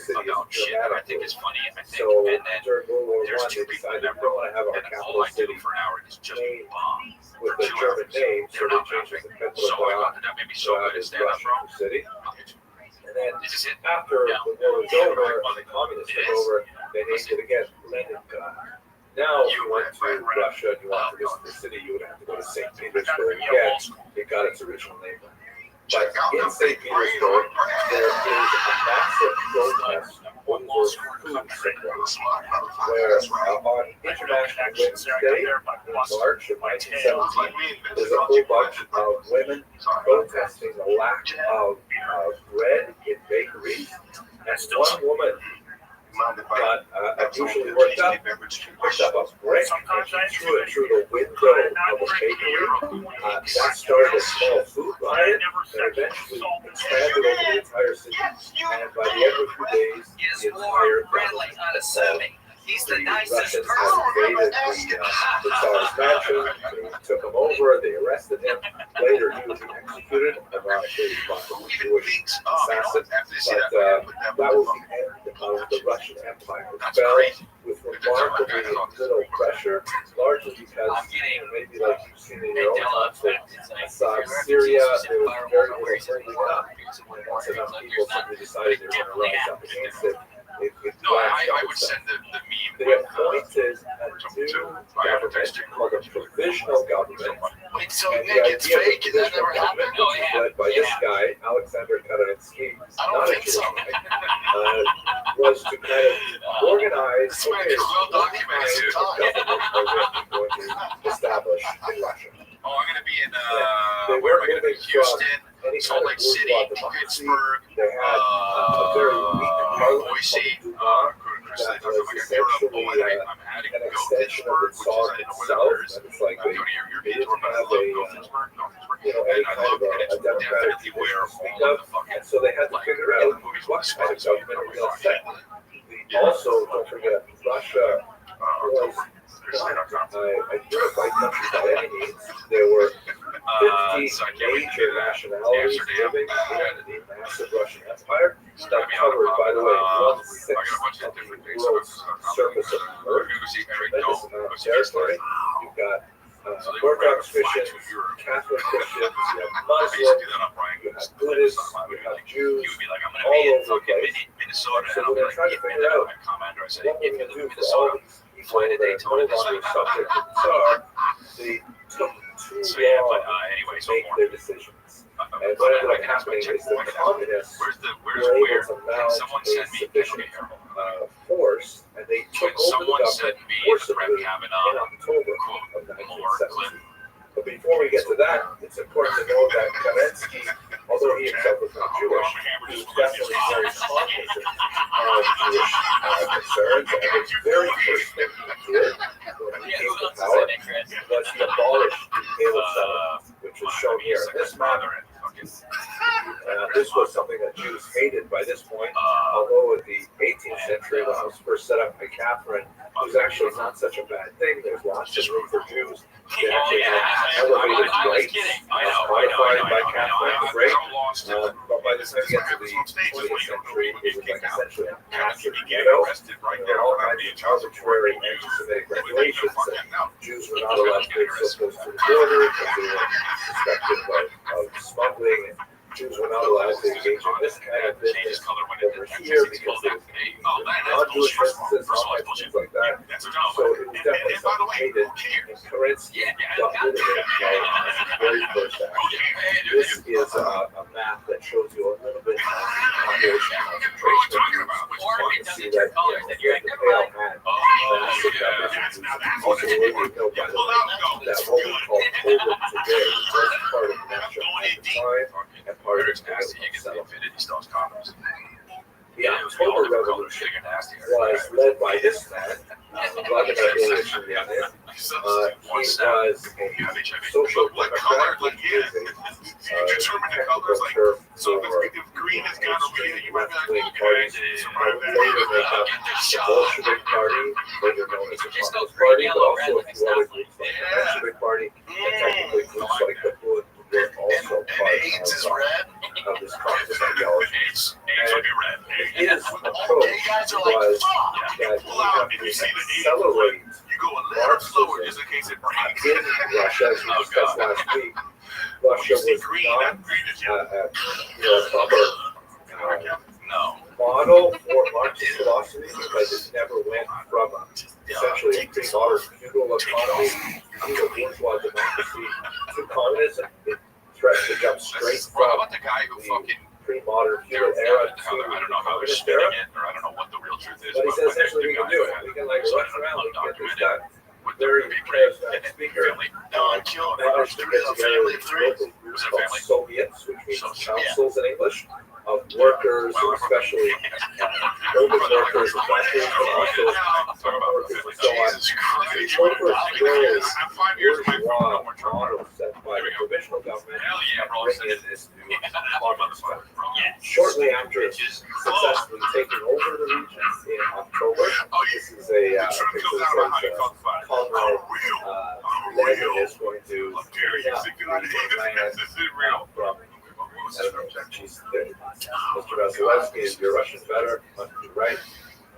city about is shit that I dramatic. think is funny. I think, So and then during World War there's I, two they people decided that we don't want to have our and capital all I do city for an hour is just named bomb. with a German name, so They're they not changed it rapping. to Petrograd. So I thought that made me so good at Is stand up, Russian bro. city. And then Is this it? after Yeah. the war was over and the communists took over, they named it again Leningrad. Now, if you went to Russia and you wanted to visit the city, you would have to go to St. Petersburg again. It got its original name. But in St. Petersburg, there is a massive protest over food supply, where on International Women's Day in March of 1917, there's a whole bunch of women protesting the lack of bread in bakeries. And one woman got unusually worked up. She picked up a brick and she threw it through the window of a bakery. That started a small food riot and eventually expanded over the entire city. And by the end of a few days, the entire government He's the the nicest Russians person. had invaded the Tsar's mansion. They took him over. They arrested him. Later, he was executed, ironically, by a Jewish assassin. But that was the end of the Russian Empire. It fell with remarkably little pressure, largely because maybe like you've seen in your own conflict, Assad, Syria, there was very little turning up. And once enough people suddenly decided they were going to rise up against it. No, I would send the meme. They appointed a new government called a provisional government. Wait, so And the Nick, it's idea of the fake and that provisional never happened? government, which is led by this guy, Alexander Kaczynski, I don't not a think so. Jewish guy, was to kind of organize, This man okay, is well what documented kind in of time. government are we going to establish in Russia? Oh, I'm gonna be in They where weren't am I gonna be? moving from Houston, any Salt kind of Lake City, bourgeois democracy. Pittsburgh, They had a very weak parliament Boise, called the Duma, Chris, that I'm was like, essentially I'm adding an go extension of Pittsburgh, the which is Tsar I know where himself. there is. And it's like Go they to your didn't tour, but I have love a, go Pittsburgh, go Pittsburgh. any And I kind love of and it's a democratic definitely where tradition to speak all of. the fucking And so they had to like figure out movies what with kind of government are we going to set. Yeah. Also, don't forget, Russia was a unified country by any means. There were 50 so I can't wait to major do that. nationalities Amsterdam. living in the massive Russian Empire So that that'd be out covered, of, by the way, I got a 1/6 bunch of of different the things. world's surface of the We're earth. gonna go see Eric Tremendous Dome. amount Go of see his territory. stuff. You've got So they were Orthodox fly to Christians, Europe. Catholic Christians, you have I used to Muslims, do that on Brian. you have Buddhists, you have He Jews, would be like, I'm gonna all be in over the fucking place. Minnesota, So and I'm we're like, trying to give me figure that. out My commander, I said, what if we're you going to live do in for all Minnesota, these fly people to that are Daytona no this longer week. subject to the Tsar. They took too So yeah, but long anyway, to so make more. their decisions. And what ended up happening is the communists Where's were able to can mount someone a send me? sufficient Okay, here. force, and they Can took over the someone send government me forcibly Brett in Kavanaugh October quote of more clip? 1917. But before we get to that, it's important to know that Kerensky, although he himself was not Jewish, he was definitely very cognizant of Jewish concerns, and the very first thing he did when he came to power was he abolished the Pale Settlement, which is shown here in this map. This was something that Jews hated by this point, although in the 18th century, when it was first set up by Catherine, it was actually not such a bad thing. There's lots of room for Jews. They actually had elevated rights, modified by Catherine the Great. But by the time you get to the 20th century, it was like essentially a massive ghetto. There were all kinds of arbitrary anti-Semitic regulations, and Jews were not allowed to bring Muslims to the border because they were suspected of smuggling, and Jews were not allowed to engage in this kind of business over here because they were non-Jewish businesses, all kinds of things like that. So it was definitely something hated, and Kerensky got rid of it by his very first action. This is a map that shows you a little bit of population concentration of Jews. You can see that, the Pale had massive numbers of Jews. Also, we know, by the way, that what we call Poland today was part of Russia at the time, and part of its political settlement. The October Revolution was led by this man, Vladimir Ilyich Lenin. He was a social democrat, which is a technical term for extreme left-wing parties. Later made up the Bolshevik Party, later known as the Communist Party, but also a few other groups like the Bolshevik Party, and technically groups like the Bund were also part of this communist ideology. His approach Gay guys are like, was fuck. that you pull out have and to you see the E, accelerate you go a little slower just in case it breaks. in Russia, as we discussed last week. Russia You see was green, not that green is yellow. a proper No. model for Marxist philosophy because it never went from essentially a pre-modern feudal economy to a bourgeois democracy to communism. It tried to jump straight How from about the guy who fucking pre-modern they're, feudal era I to don't know how they're communist spinning era. it, or I don't know what the real truth is. But he says essentially we can do it. We can like rush around, we can get this done. Very charismatic speaker. Managed to get together with local groups called Soviets, which means councils in English, of workers, especially urban workers, factories, but also farm workers and so on. He spoke for very bourgeois model set by the provisional government and bringing in this new communist government. Shortly after successfully taking over the region in October, this is a comrade Lenin is going to free up the land from Mr. Vasilevsky, is your Russian better? Must be right.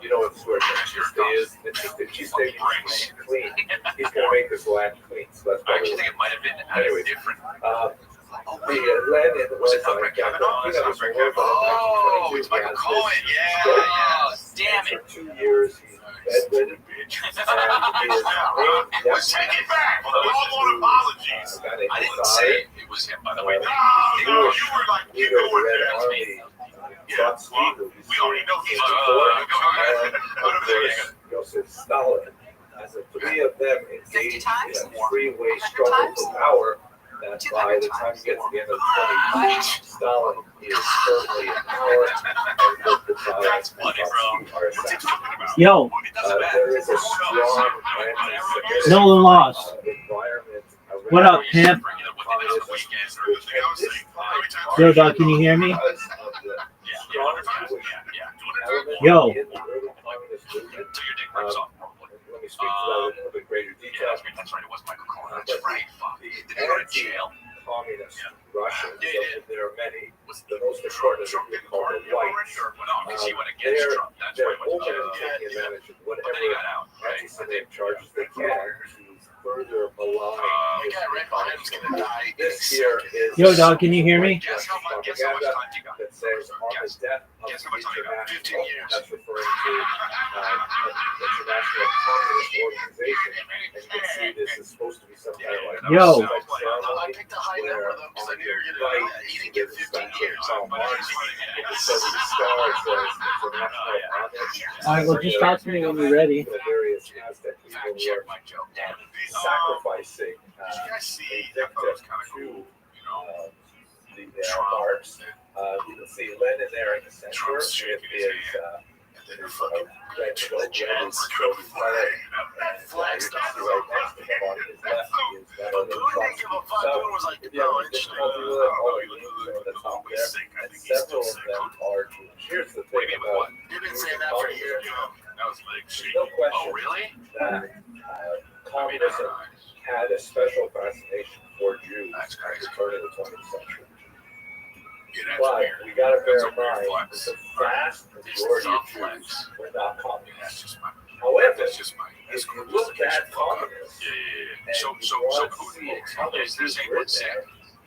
You know what the word chiste is? Chiste means clean. He's going to make this land clean. So that's I actually think it might have been anyway, different. The Lenin was it not Brett Kavanaugh? he got his Brett award Kavanaugh. in It's Michael 1922. He Cohen. has Yeah, this yeah. Damn for it. 2 years. He's bedridden. And he is Let's take it back. All apologies. I didn't say it was him, by the way. Jewish leader of the Red Army, Trotsky, who We already know he's and of course, Joseph Stalin. As the three of them engaged in a three-way struggle for power, that by the time you get to the end of the 20s, Stalin is firmly in power, and both the Stalin and Trotsky are assassinated. Yo, There is a strong anti-Semitic Nolan lost. environment around What up, pimp? Yo, dog, can you hear me? Yo. Let me speak to that in a little bit greater detail. That's right, it was Michael Cohen. But That's right. Fuck. the Did he go to jail? anti-communist Russians, there are many, the most important is a group called the Whites. Because he went against Trump. That's why They're he went to open jail. to taking advantage of But then whatever he got out, right? anti-Semitic charges they can to further malign The guy right behind him's gonna die. this here is Yo, dog, can you hear me? Guess how much time you got? that says on the death of Guess the how much time you got? 15 international, years. that's referring to international communist organization, and you can see this is supposed to be some kind of like Yo. like I ceremony picked a high where number though because I on knew your you were gonna right he didn't get 15 years. Karl Marx, it says the star says international homage. All right, well, just talk to me when you're ready. The various Aztec people Fact check were my joke. sacrificing Did you guys see? a I thought it was victim kind of to cool. You know, the Marx. You can see Lenin there in the center Trump's with shaking his his hand. And then red fucking coat, Legends. Soviet flag, and Flag you stuff. can see right next to him on his left is that But other Putin didn't give a fuck. So, Putin was like, if you have no, any it's difficulty with it, all the names are at the top there, and several of them are Jewish. Here's the thing about They've been saying that for years. that was like, there's no oh, question really? that communism had a special fascination for Jews That's at crazy. the turn of the 20th century. Yeah, that's But weird. we gotta bear That's a in weird mind flex. that the vast majority of Jews were not That's communists. just my. However, That's just my. if you look at communists, Yeah, yeah, and So you Putin. want to see how Yeah, those they're Jews saying were what's there,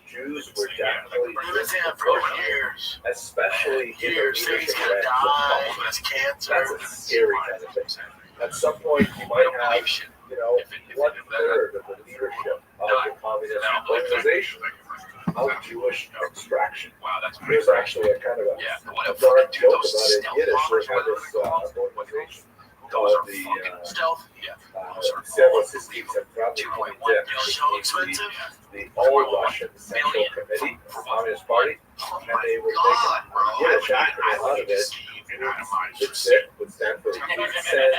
Jews were definitely They've been saying that for years. especially in the Years. Saying he's leadership gonna ranks of die. communism. That's cancer. That's a scary kind of thing. At some point, you might have, you know, 1/3 of the leadership of the communist organization of Jewish extraction. Wow, that's pretty There's actually a kind of Yeah, a what a dark fucking joke those about it in stealth Yiddish. bombers, They have whatever this they're called. organization Those are called the fucking Stealth. Yeah, those are Seversystem Centralny 2.1 Komitee, So expensive. the All-Russian Central Committee of the Communist Party, Oh and they would make a Yiddish acronym out of it. It would stand for Send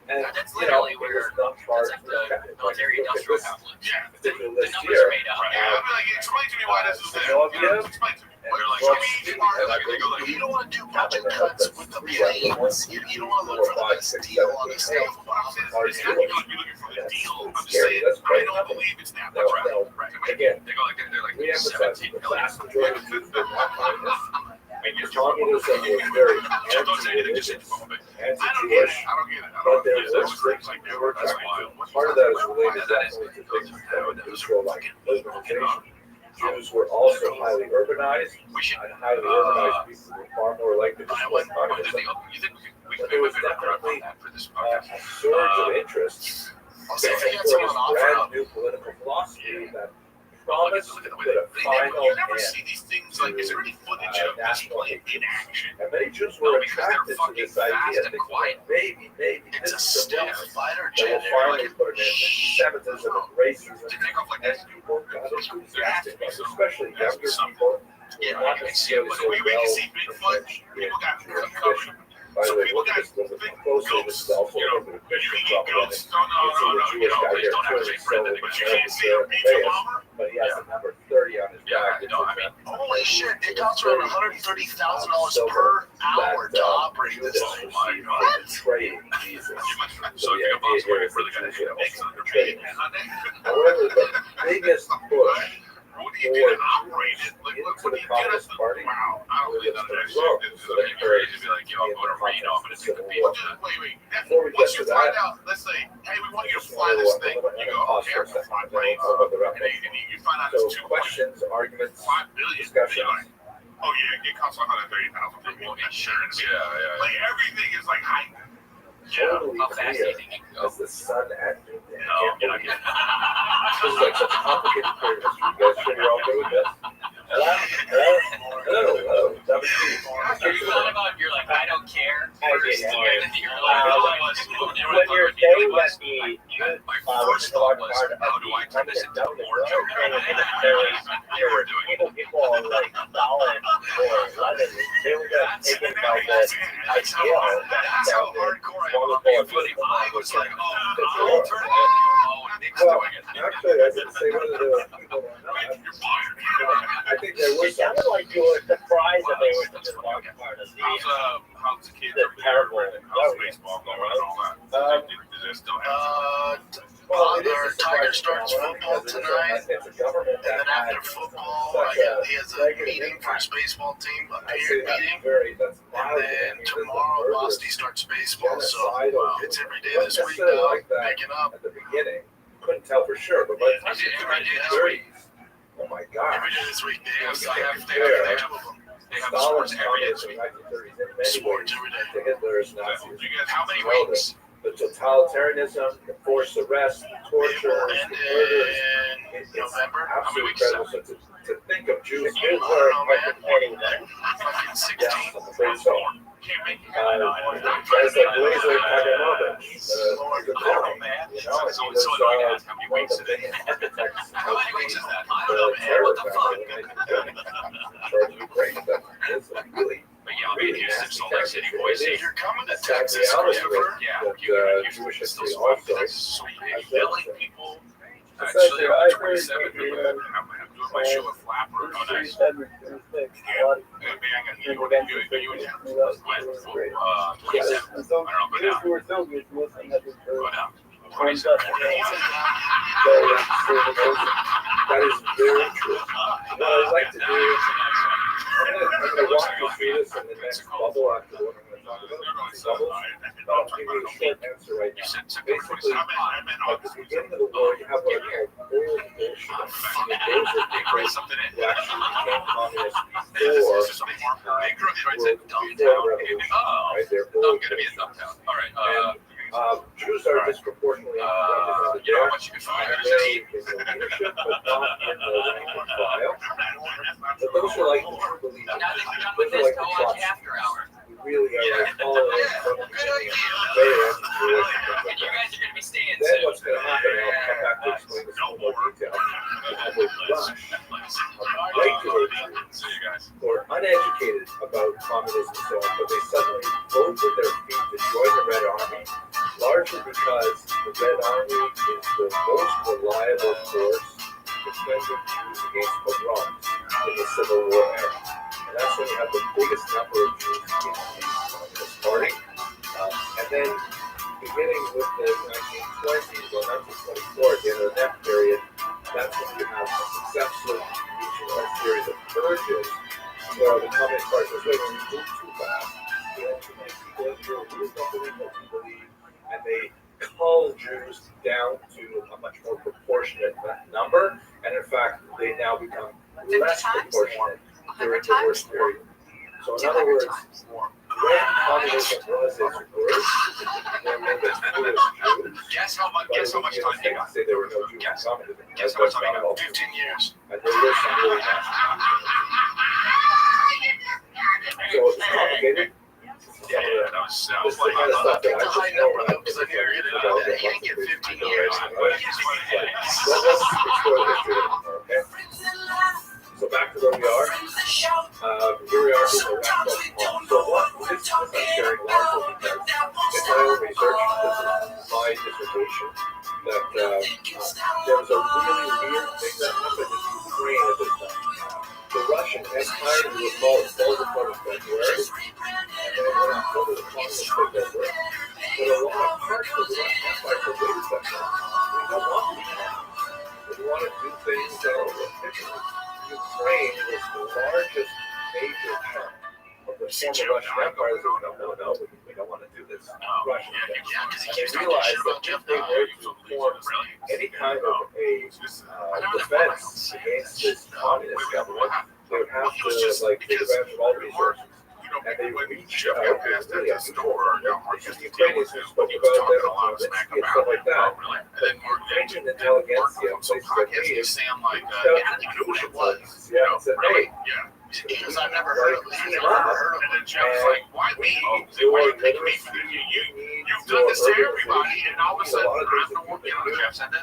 and That's you know, literally it where was not charged that's like with the that. military Look at industrial this complex. particular The list numbers here. are made up. Explain to me why this is there. Georgia, Explain to me. and They're like, Trotsky, I mean, and I believe You don't want to do budget cuts with the planes. You don't want to look for the best deal on the stuff. are Jewish. deal. I'm just scary. saying, That's I quite don't nothing. believe it's that No, much, right? no. Right. Again, They're like we emphasize that 17 the million. vast majority of Jews were not communists. And you're Communism was very don't say anything, just anti-religious, I don't get it. anti-Jewish, I don't get it. but there get it. were That's things like that were that's attractive. wild. Part of that is related definitely to things that Israel like urbanization. Jews were also highly urbanized, We should. and highly urbanized people were far more likely to support communism. You think we But could there was make a good definitely on that for this A podcast? surge of interest I'll say if for you had this someone offer brand up, new political philosophy that Well, promised look at the way put a final you never end. see these things like. Is there any footage of this national plane in action? And many Jews No, were because they're attracted to fucking this fast idea, and thinking quiet. maybe it's a this is the stealth moment fighter that jet. will finally put an end to anti-Semitism and racism. To take off like And that. people got enthusiastic, especially younger people who Yeah, were not I can see it. necessarily But so we can well see Bigfoot. entrenched in People got Jewish covered. tradition. By the So way, people look at got this a little bit big more closely. This ghosts. is also You a know, little bit of you picture eat trouble. ghosts. No, Please please don't don't actually friend it because you can't see a pizza Players, bomber. but he has the number 30 on his Yeah, back. I know. I mean, Holy shit, it costs around $130,000 per hour to operate this Judas thing. received for betraying Jesus. so if you're a boss lawyer for the guy who makes underpaid. However, the biggest push What do you do to operate it? Like, what do you get us? Party Wow, I don't believe that. was Actually, this is so that like crazy to be like, yo, I'm going to raid off and it's going to be. Wait. Before we Once get you to find that, out, let's say, hey, we want you to just fly want this to thing. You go, pause okay, I'm for a going to second, fly then planes. I'll go to the wrap And up. you find out it's So 2.5 questions, arguments, billion. discussions. You're like, oh yeah, it costs 130,000 for more insurance. Yeah. Like everything is like hype. totally How fast do clear you think you can go? as the sun at noonday. No, you're not getting This is like such a complicated career history. You guys sure you're all good with this? Hello. You thought about, you're like, I don't care. First, and then you're like, When you're saying that the my was first a thought large was, part of how do I turn this into more joke? you were doing people like Stalin or Lenin, they were just taken by the That's how hardcore I am. But if I was like, I'll turn it Nick's Well, doing it. actually, I didn't say whether there were people or not. You're fired. I think there was It sounded like you were surprised that they were such a large part of How's the kids the over there? terrible. How's baseball going and all that? Does it still have Well, it is Our a surprise Tiger starts phenomenon football because tonight, it's a government and then that after had football, he has a meeting for his baseball team, a I say parent that's meeting. that's And mild. then tomorrow, Boston starts baseball, so genocidal. it's every day Not this week necessarily now, like that picking up. at the beginning. Couldn't tell for sure, but by the time Is it you every get day to this the week? 30s, oh my gosh. Every day this week, they have They have two of them. They have Stalin's sports every day this communism week. in the 1930s in many Sports ways every day. to Hitler's Nazis. You guys, how many Well, weeks? The totalitarianism, the forced arrest, the It torture, will the end murders. in It's November. absolutely weeks? incredible. So to think of Jews I don't know, man. Fucking yes, 16. I'm afraid so. Can't make it. Guys like Blazer Kaganovich, the Oh, man. you know, and So he was annoying to ask how many one of weeks the it big is. architects How of many weeks is that? I the don't know, man. terror What the family fuck? in 1930s. Charge of Ukraine, that is a really But yeah, I'll be in Houston, Salt Lake City, Boise. You're coming to sad Texas, reality of Christopher. it, Yeah, that you in Houston, Jewish it's still history small, also. that's so big. has Billing that. people. Besides, Actually, I on the heard 27th, that I'm doing my show at Flapper. Oh, nice. Are you in town? When? 27th. I don't know, go down. Go down. 27th. That is very true. What I'd like to do is, I'm going to walk you through this in the next bubble after what I'm going to talk about. These bubbles. But I'll give you a short answer right You now. said September 27th. At the beginning of the war, you have what are called old Bolsheviks. Those are They people write something in. who actually became communists This before is something more. They writes the it Dumbtown. revolution. Oh, Right? They're I'm old gonna be in Bolsheviks. Dumbtown. All right. Jews are disproportionately represented You know there. how much you can find? Primarily in the leadership, but not in the rank and file. But those are like the true believers. Now that you're done Those with are this, like go the watch trust. After Hours. We really are like following from the beginning. Very anti-Jewish and things And like you that. guys are going to be staying Then soon. what's going to happen, and I'll come back to explain this in more detail, you have a rush of regular Jews See you guys. who are uneducated about communism and so on, but they suddenly vote with their feet to join the Red Army, largely because the Red Army is the most reliable force defending Jews against pogroms in the Civil War era. And that's when you have the biggest number of Jews in the Communist Party. And then beginning with the 1920s or disproportionate during 100 the war times? period. So in 200 other words, times. when communism was its worst, there were the Jewish Jews. Guess how much time you got? Say there were no Jews in communism. Guess how much time you got? 15 years. And there were some really nasty. So it's complicated. Yeah, that was This is the like, kind of stuff that I the just high know number when though, I'm because I thinking hear it about you the can't get 15 years. Let's explore the history of it, okay? So back to where we are. Here we are in the wrap-up. So what this I'm sharing largely because it's my own research, this is my dissertation, that there was a really weird thing that happened in Ukraine at this time. The Russian Empire was called the part of February, and then when October the communists took over, but a lot of parts of the Russian Empire said, wait a second, we don't want to do that. We want to do things that are efficient. Ukraine was the largest major chunk of the former Russian Empire. They said, no, we don't want to do this Russian thing. Yeah, because And he they keeps talking realized shit about that Jeff if they were to form Really? any kind of a defense against this communist government, they would have to take advantage of all resources. And they reached out really a store. The Ukrainians who spoke about them on Zelensky and stuff like that. But Ukrainian intelligentsia, places like me, reached out to Jewish intelligence, and said, hey, Because I've never heard of it. And then Jeff's like, why me? Why you pick me for this? You've done this to everybody, and all of a sudden, I'm the one. Jeff said that?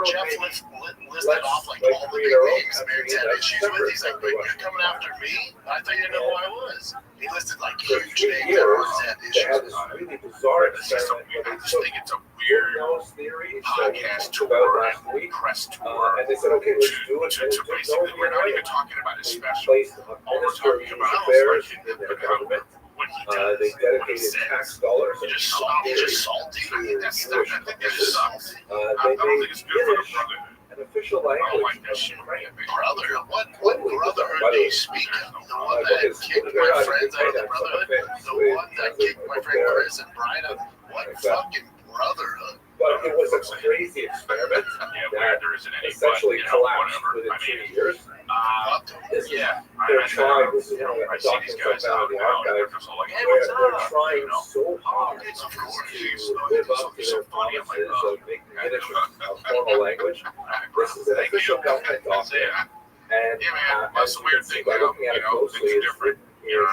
Jeff listed off like all the big names Americans had issues with. He's like, wait, you're coming after me? I thought you didn't know who I was. He listed like huge names that had they had issues. this really bizarre experiment I where they just took think it's a weird those theories that we podcast talked about tour, last week, press tour. and they said, okay, let's do it. To basically, we're not even talking about his They special. placed a All we're minister of talking Jewish about affairs is in their government. what he They does. dedicated tax dollars and Just theories salty. I to think that's Jewish I think that just sucks. They I don't made think it's good for the Yiddish brotherhood. an official I don't language like that of shit. Ukraine. Brotherhood? What brotherhood do you speak of? The one that kicked my friends out of the brotherhood? The one that kicked my friend Chris and Brian out? What fucking brotherhood? But it was a crazy experiment that essentially collapsed within 2 years. They're trying, this is one of the documents I found in the archive, where they're trying so hard to live up to their promises of making Yiddish a formal language. This is an official government document, and as you can see by looking at it closely, it's written in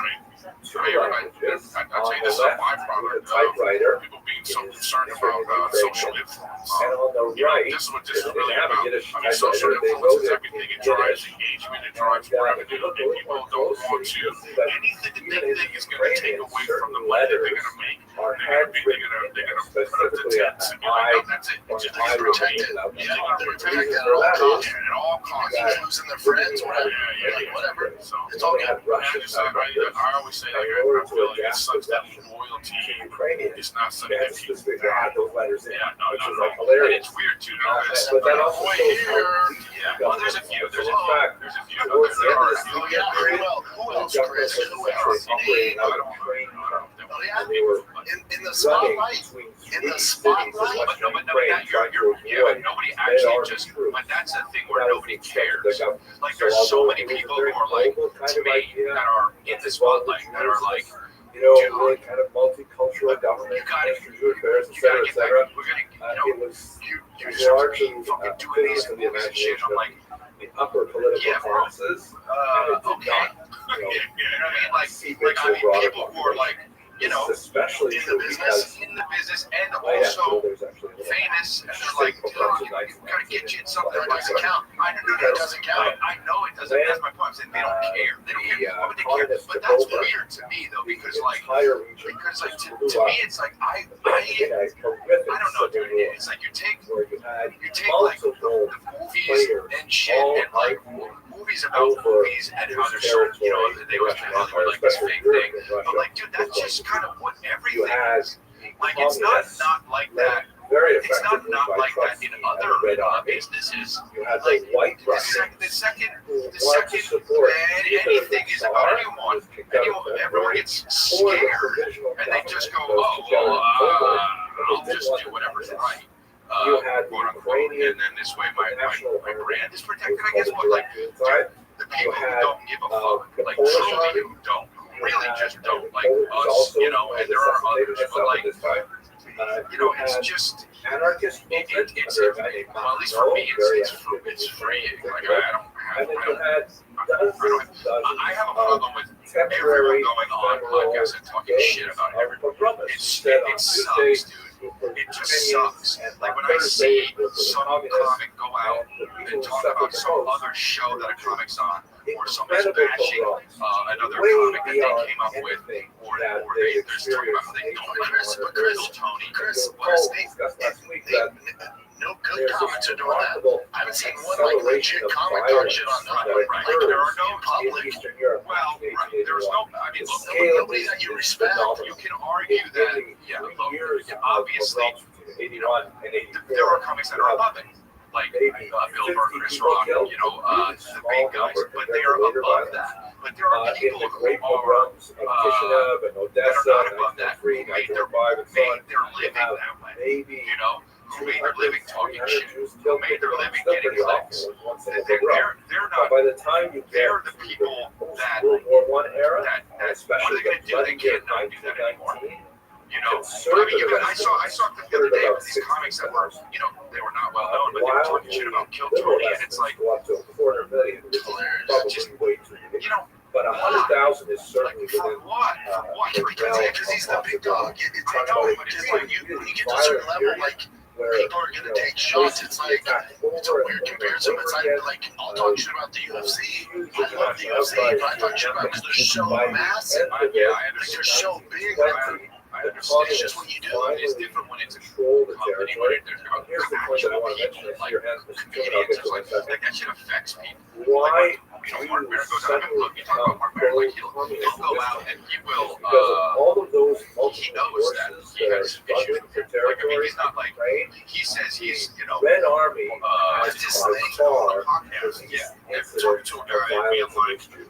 two languages. On the left, with a typewriter, People being so concerned about social influence. and on the right, This is what this is they really have a about. Yiddish I mean, social typewriter. They influence wrote is it everything. It in drives Yiddish. engagement. It drives If you revenue. look a And little people more don't want closely, to. you can see that Anything that even they in think is going to take Ukrainian, away from the certain money that they're letters going to make, are they're going handwritten, to put up the specifically tents. And you're like, no, that's it. or It's just I protect it. wrote it. Yeah, they're protecting it For that is, at all costs. you got Losing their friends, whatever. Yeah, Like, whatever. So it's You all only good. have Russian I always say, like, in order I to feel like it adapt sucks to that Russian loyalty to Ukrainian. is not something They that had people specifically add those letters in, Yeah, no, which no, is no. like hilarious. It's weird too. But that also Boy, shows here. how Yeah, well, there's a few. There's in a fact, There's a few. towards the There end of are. the Oh, Soviet yeah. period, Who the else, government Chris? was Who essentially else? operating out of Oh, Ukraine, yeah. and they were In the running spotlight. between In three the cities in spotlight. western But Ukraine, trying to avoid nobody Red actually Army just. troops. But that's the thing That where was nobody the extent of cares. the government. Like there's so although many it was a people very who are like global kind to of me idea, that are in the as well, spotlight that are like. you know, really kind of multicultural government, You gotta- Ministry of Jewish Affairs, et You cetera, gotta et get cetera. that. We're gonna. It was You largely fucking doing filled these with the movies and shit. imagination I'm like, of the upper political Yeah, bro. classes, and it did okay. not, You know what I mean? Like, seep like into I the mean, broader people who are like, you This know, is especially in the true business, because and right after also there's actually a little famous, and they're interesting like, proposal you nights gotta and get nights you in and something that nights. doesn't count. I know that doesn't count. I know it doesn't. That's my point. I'm saying they don't care. They don't care. Why would they care? communists But took that's over weird to me though, the because like, entire region to me, it's like I in a horrific don't know, civil dude. war It's like you take where you had like multiple the movies players and shit, all and like fighting movies about over movies and how they're so, you know, they always play Hollywood like this fake thing. But like, dude, that's just kind of what You everything had is. Like, it's not like that. very It's not effectively by like that in Trotsky and other the Red Army. businesses. You had Like, the white The Russians second, who the wanted to second, support man, either anything the is Tsar, about who anyone. was kicked out of Everyone February, gets or the scared, provisional and they just go, government, oh, those together well, in October, I'll they just didn't do want whatever's this. right. You had the quote unquote, Ukrainian and then this way my National brand is Army, protected. I guess what just anarchist it's movement under a guy named well, at least for me, it's freeing. Like I And then you had dozens I have a problem with temporary everyone going on podcasts and talking shit about everyone. It sucks, dude. It just sucks. Like when I see some comic go out and talk about some other show that a comic's on, or somebody's bashing another comic that they came up with, or they're talking about how they don't Chris, no good comics are doing that. I haven't seen one like legit comic talk shit on that. Like there are no public. Well, there's no. I mean, look, Nobody that you respect. you can argue that. Yeah, look, obviously, there are comics that are above it, like Bill Burr, Chris Rock, the big guys, but they are above that. But there are people who are that are not above that, who made their living that way. Who made their living talking shit, who made their living getting clicks. They're not. By the time you They're the people that World War I era, what are especially they going to do? They can't not do that anymore. I saw the other day with these comics that were, they were not well known, but they were talking shit about Kill Tony, and it's like, go up to 400 million, which is probably way too many. But 100,000 is certainly for within. what? For what? Because he's the big dog. I know, but it's like when you get to a certain level, like people are gonna take shots. It's like it's a weird comparison. It's like I'll talk shit about the UFC. I love the UFC, but I talk shit about because they're so massive. Like they're so big. I understand. It's just what you do. It's different when it's a Control the company, territory. when there's Here's the point that I want to mention. like Your hands, Mr. Chairman, I'll comedians. get to it in a second. Like that shit affects people. Why Mark Maron goes out. Look, you talk about Mark Maron, like he'll go out and he will. Because of all of those He multiple knows that forces he that are has issues struggling with for it. Like, I mean, territory, he's not like right? he says he's, Red Army has just by far podcast. the Yeah, incident talking to a of guy and being violence like, against Jews.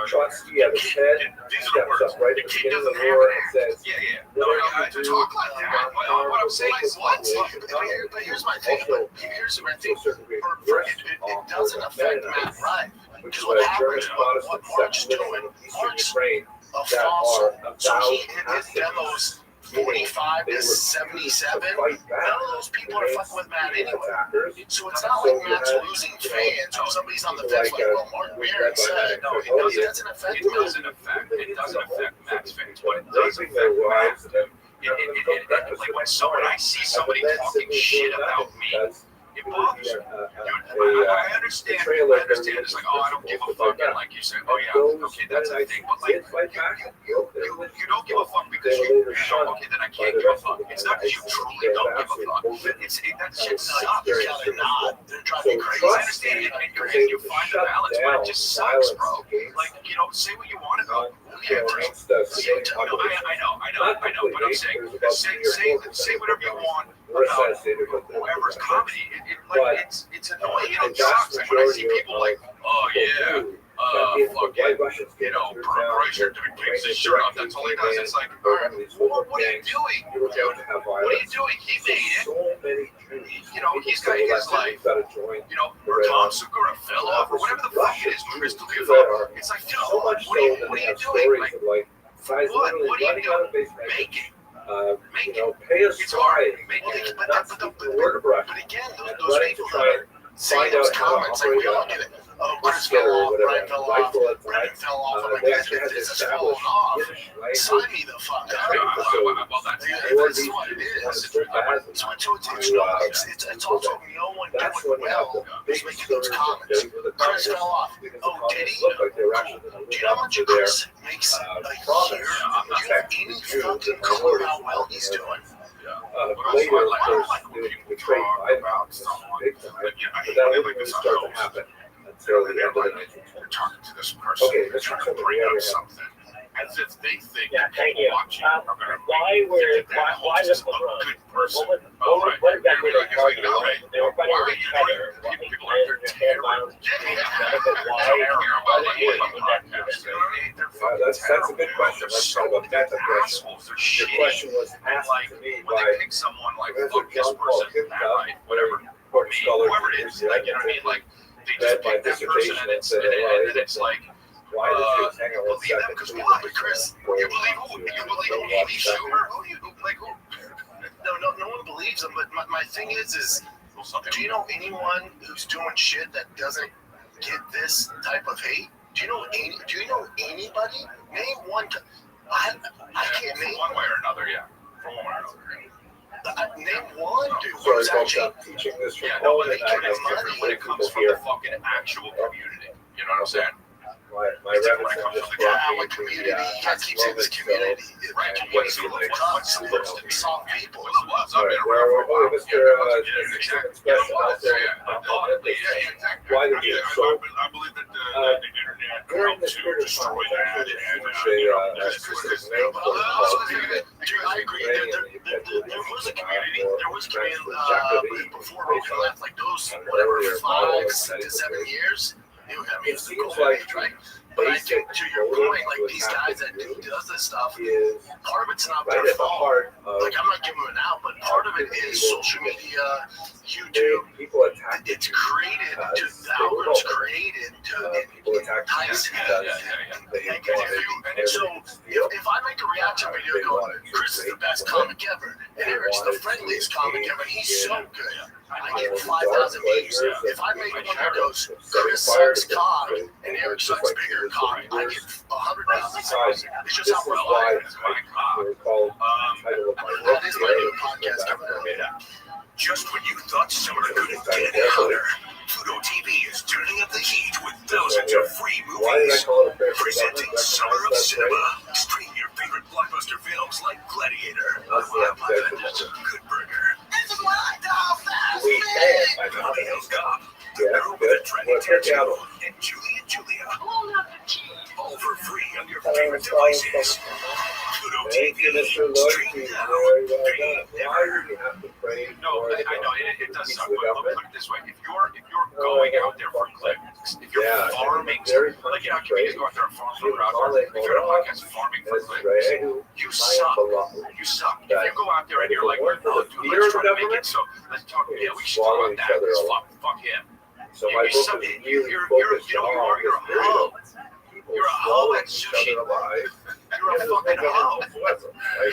Trotsky at his head these are the steps words. up right The at the kid beginning of doesn't the have war an and accent. says, Yeah. No, whatever to you do, talk like that. What I'm saying is what? But here's my thing. But here's the thing. It doesn't affect Matt Ryan. Which is what happens. What Mark's doing. Mark's a false. So his demos 45 to 77. None of those people are fucking with Matt anyway. So it's not like Matt's losing fans or somebody's on the fence like, well, Mark Maron said. No, it doesn't affect It doesn't affect Matt's fans. What it does affect Matt. Like when I see somebody talking shit about me, it bothers me. I understand. It's like, oh, I don't give a fuck. And like you said, oh yeah, okay, that's a thing. But like, you don't give a fuck because okay, then I can't give a fuck. It's not because you truly don't give a fuck. That shit sucks. They're not. They're driving crazy. I understand and you find the balance, but it just sucks, bro. Like, say what you want about who cares? I know, but I'm saying, say whatever you want about whoever's comedy. It's annoying and it sucks. Like when I see people like, oh yeah, fucking, Croatia takes his shirt off. That's all he does. It's like, all right, what are you doing, dude? What are you doing? He made it. He's got his life. Or Tom Segura fell off, or whatever the fuck it is. Crystal Cavall. It's like, dude, what are you doing? Like, for what? What are you doing? Make it. Pay us high. But again, those people that say those comments, like we all get it. Oh, Chris fell off, Brian fell off, Brendan fell off. I'm like, guys, your business falling off. Sign me the fuck up. That's what it is. It's also no one doing well who's making those comments. Chris fell off. Oh, did he? Cool. Do you know how much Chris makes a year? Do you have any fucking clue how well he's doing? Later, of course, the trade about big time, but that didn't really start to happen until the end of the 1920s. You're talking to this person. Okay, they're trying to bring up something as if they think thank people you. watching are going to Why this was a LeBron? good person. What exactly Right. they argued? They were fighting Why are with each you other. people are there terror? That's a good question. Let's talk about that. Your question was asked to me when by they pick someone like Professor fuck this John Paul person, Kipka, right, whatever, court scholar, whoever it is, like, you know what I mean? Like, they just pick that person and it's like, why did you hang on one believe them second? because why? Chris, you believe who? You believe Amy Schumer? Who? no one believes him. But my thing is, do you know anyone who's doing shit that doesn't get this type of hate? Do you know anybody? Name one. I can't name one way or another. Yeah, from one way or another. Name one dude So who's I actually teaching this from Yeah, no, home, but and I it's have different when it comes from the fucking actual community. You know what I'm saying? my It's rabbits different when it have comes just to the brought Yeah, me what to community? the You guys keep saying this community. Right, What is community, it? like, What's supposed to be soft people? Well, it was. I've been Right, around for a while. Mr. Yeah, Executive yeah, Special yeah, also, yeah, exactly. why the I deal? So, I believe that the internet during helped the to period of destroy time, that, and his name I agree. There was a community. There was a community before Roken left, like those whatever 5 to 7 years. I mean, It it's the seems golden like age, right? But I think to your point, like these guys that does this stuff, is part of it's not right their at the fault. heart of Like I'm not giving them an out, but part of it is social media, YouTube. people attack. It's created to the algorithm's created to People attack entice because they and so if I make a reaction video going, Chris is the best comic ever, and Eric's the friendliest comic ever, and he's so good, I get 5,000 views. If I make one that goes, Chris sucks cock, and Eric sucks bigger cock, I get 100,000 views. It's just how we're live. That is my new podcast coming out. Just when you thought summer couldn't get hotter, Pluto TV is turning up the heat with thousands of free Why did I movies. call it a fair Presenting Summer of Cinema. Stream your favorite blockbuster films like Gladiator, Good Burger, This is what I call fast We food. can. Beverly Hills Cop, Yeah, Girl with a Trendy check out. Tattoo, and Julie and Julia. All for free on your Hello, favorite it's Colin devices. Pluto Thank you, TV. Mr. Lloyd. Stream He's now. very well Pay done. Why never. do you have to pray No, for I know it does piece suck, of but government? put it this way: if you're going out there for clicks, if you're Yeah, farming, very like you know, comedians go out there and farm for You crowds. call it If you're in a podcast farming for That's clicks, right. Who you might suck. belong. You suck. If you go out there and you're like, Work for oh, the dude, fear let's of try the to make government? it. So let's talk. Yeah, we should Swallow talk about each that. other Let's alive. fuck him. So my You're book is really you focused know, you on are. You're a this hoe. people You're a hoe swallow at each sushi. other alive. You're a fucking hoe. I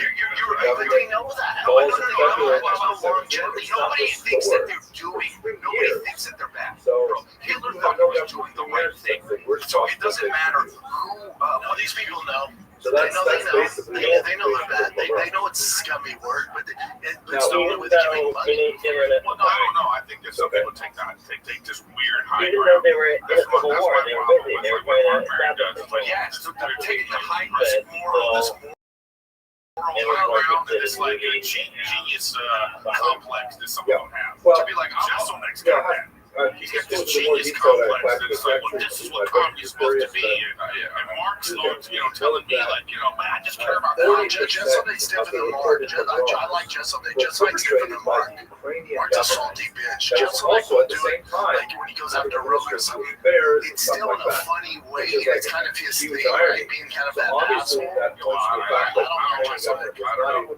think we know that. No, longevity. Nobody thinks that they're doing. Nobody thinks that they're bad. Bro, Hitler fucking was doing the right thing. So it doesn't matter who. Well, these people know. So They that's know. basically They know they're bad. They know it's a scummy word, but it's Now, only with giving money. Well, no, I don't know. I think that some people take that, take this weird high Even though ground. they were in the Civil War, they were busy. They were trying to establish the But yeah, so they're taking the high ground. This moral ground and this like genius complex that some of them have. Well, To be like, I'm also next yeah, guy. He's got this just more genius detail that complex that's like, well, this is what comedy's supposed to be. And Mark's, telling me, like, man, I just care about comedy. Just something different than Mark. I like just something different than Mark. Mark's a salty bitch. Just like also at the do same it. time, Like when he goes after Roken or something. bears and It's stuff still like in a that. funny way. It's kind of his thing, right? Being kind of So that obviously asshole. that points to the fact that I don't know.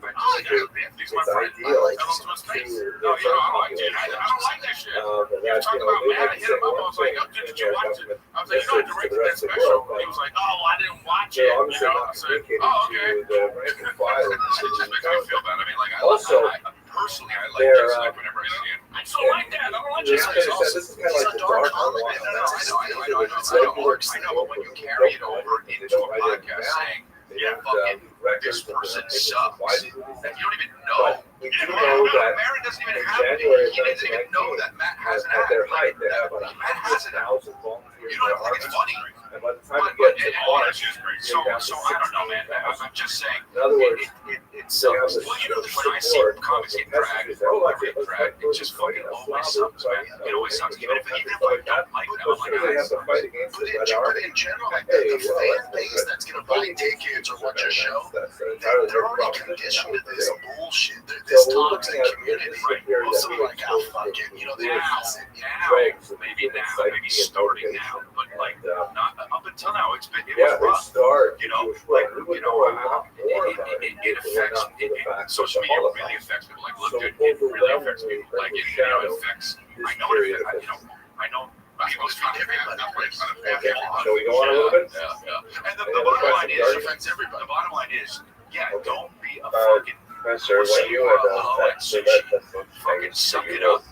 He's my it's friend. ideal I love him to his face. No, I don't like that shit. He was talking about man, I hit him up. I was like, did you watch it? I was like, I directed that special. He was like, oh, I didn't watch it. Obviously I not said, communicating oh, okay. to the rank and file. It just makes me feel bad. I mean, like, Also, personally, I like they're, this. Like, whenever I see it, I just don't like that. I don't like This this. is kind of like the dark online. I know, but when you carry it over into a podcast saying, yeah, fucking, this person sucks, and you don't even know. We do know that Marin doesn't even in have it. January He doesn't even know that Matt has an at act. their height, they have about Matt has an act. 100,000 volunteers. You don't think it's funny. And by the time you get to March, So I don't know, man. I'm just saying. in other words, It sucks. Well, when I see comics get dragged, it just fucking always sucks, man. It always sucks. Even if I don't like them, I'm like, they have to fight against But the red army. in general, like the fan base that's gonna buy tickets or watch your show, they're already conditioned to this bullshit. This toxic community. Most of them are like, oh fuck it, they pass it. maybe starting now, but like not up until now, it Yeah, was they rough. start. You know, like like, we would know a lot more about it affects, social media really affects people. Like, look, So dude, it really affects overwhelmingly, people. Like, it shadow affects, this I know period it of affects, I know people find everybody. Okay, shall we go on a little bit? Yeah. And the bottom line is, Affects everybody. the bottom line is, yeah, don't be a fucking Professor, when you were and sushi. Fucking suck it up.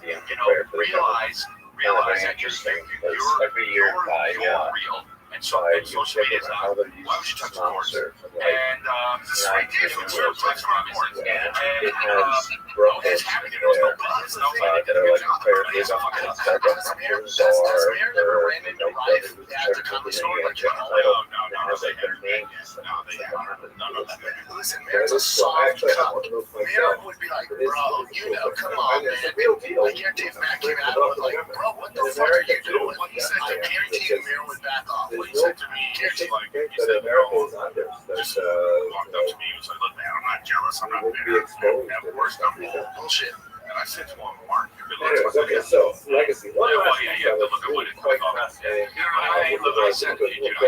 Realize that you're real. And so social media is not. Why would you touch the course? And this is right there. It's real touch from it. And it's happening. There's no buzz. No fight. that are like comparatively That's Mayor never ran into Rife at the comedy store. Like, listen, Mayor's a soft cuck. Mayor would be like, bro, come on, man. I guarantee if Matt came out and was like, bro, what the fuck are you doing? He said, I guarantee Mayor would back off. What he said to me is like, he said, just walked up to me and was like, look, man, I'm not jealous. I'm not bitter. At worst, I'm bullshit. And I said to him, Mark, you realize what okay, so legacy. you have to look at what it's quite called. fascinating. I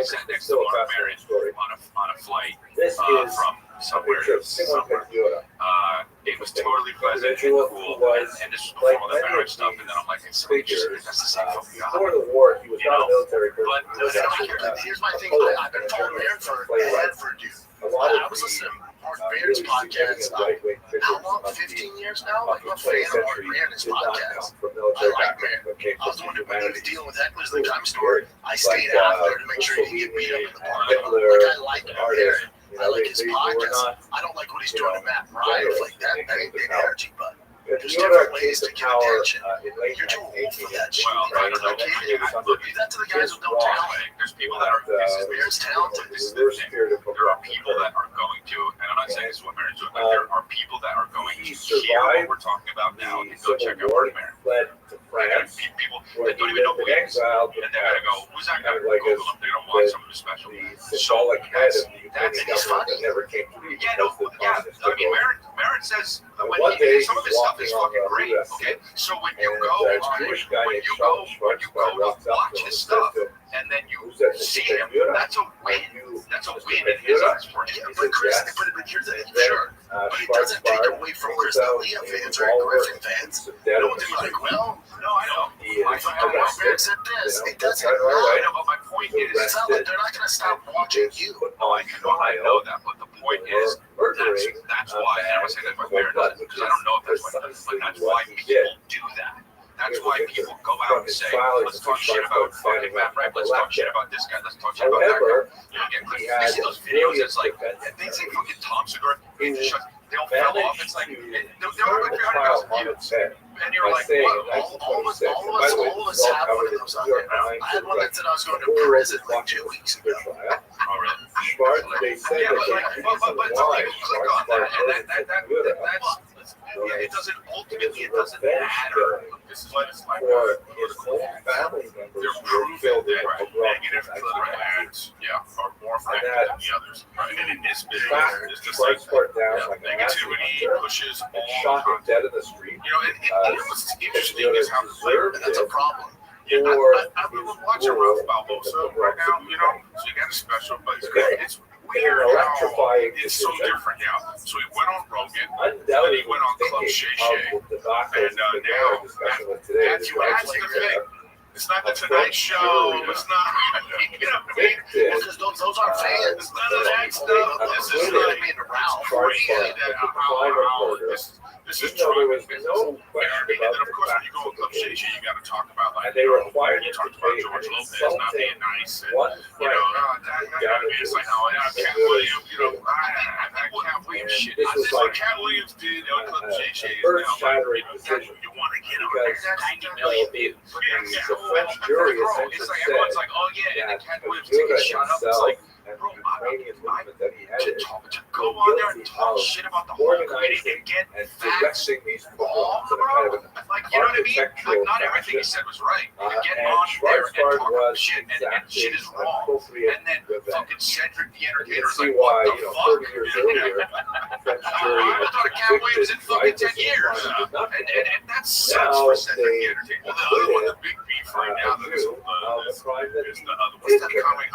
sat next to Mark Maron on a flight This is from somewhere. It was totally pleasant and cool. And this was before all the marriage stuff. And then I'm like, it's that's the same fucking guy. Before the war, he was not a military person. But here's my thing. I've been told Mayor forever, dude. I was listening to Mark Bairn's podcast. How long? 15 years now? Like, I'm a fan of Mark Bairn's podcast. I like Mayor. I was the one who went into dealing with hecklers the time store. I stayed after to make sure he didn't get beat up in the parking lot. Like, I like Mayor. I like his podcast. I don't like what he's doing to Matt Ryan. Like, that ain't big energy, but there's different ways to get attention. You're too old for that shit. Well, I don't know. Look, leave that to the guys who don't tell. There's people that are. Mayor's talented. This is the thing. There are people that are going to, and I'm not saying this is what Mary's doing, but there are people that are going to hear what we're talking about now and go check out Mark Maron. People that don't even know who he is, and they're gonna go, "Who's that guy?" Google him. They're gonna watch some of his special. So that's funny. Yeah, no, yeah. I mean, Maron says when some of his stuff is fucking great. Okay, so when you go watch his stuff, and then you see him, that's a win. That's a win in his eyes for him. But Chris, here's the sure. But it doesn't take away from Chris D'Elia fans or Griffin fans. You know, they're like, well, no, I know. Mayor said this. It doesn't matter. But my point is, it's not like they're not going to stop watching you. I know that, but the point is, that's why, and I'm saying that my Mayor does, because I don't know if that's what he does, but that's why people do that. That's why people go out and say, let's talk shit about fucking Matt Ryan, let's talk shit about this guy, let's talk shit about that guy. You see those videos, it's like, they say fucking Tom Segura, they'll fell off, it's like, they'll have like 300,000 views. And you're like, what? All of us have one of those on there. I had one that said I was going to prison like 2 weeks ago. Oh, really? Yeah, but some people click on that, and that's, it doesn't, ultimately, it doesn't matter. This is what it's like. For his whole family members, they're proving that negative ads, are more effective than the others. Right? And in this business, it's just like negativity pushes all shot him dead in the street. You know, what's interesting is how that's a problem. Yeah, I'm watching Rothschild'S right now, you know, so you got a special, but it's weird how it's so different now. So he went on Rogan, then he went on Club Shay Shay, and now that's the thing. It's not the Tonight Show. It's not, you know what I mean? Because those are fans. It's none of that stuff. This is like crazy that how this is true. And then, of course, when you go to Club Shay Shay, you got to talk about, like, you talked about George Lopez not being nice, and, you know, it's like, oh, yeah, Cat Williams, you know, Cat Williams shit. This is what Cat Williams did on Club Shay Shay. You want to get him 90 million views. French jury it's like, oh yeah, and then Cat Williams gets shut up. It's like, bro, to go on there and talk shit about the whole committee and get facts all wrong. Like, you know what I mean? Like, not everything he said was right. You get on there and talk about shit, and shit is wrong. And then fucking Cedric the Entertainer is like, what the fuck? I thought Cat Williams in fucking 10 years. And that sucks for Cedric the Entertainer. Well, the other one, the big beef right now, that is the other one. What's that comic?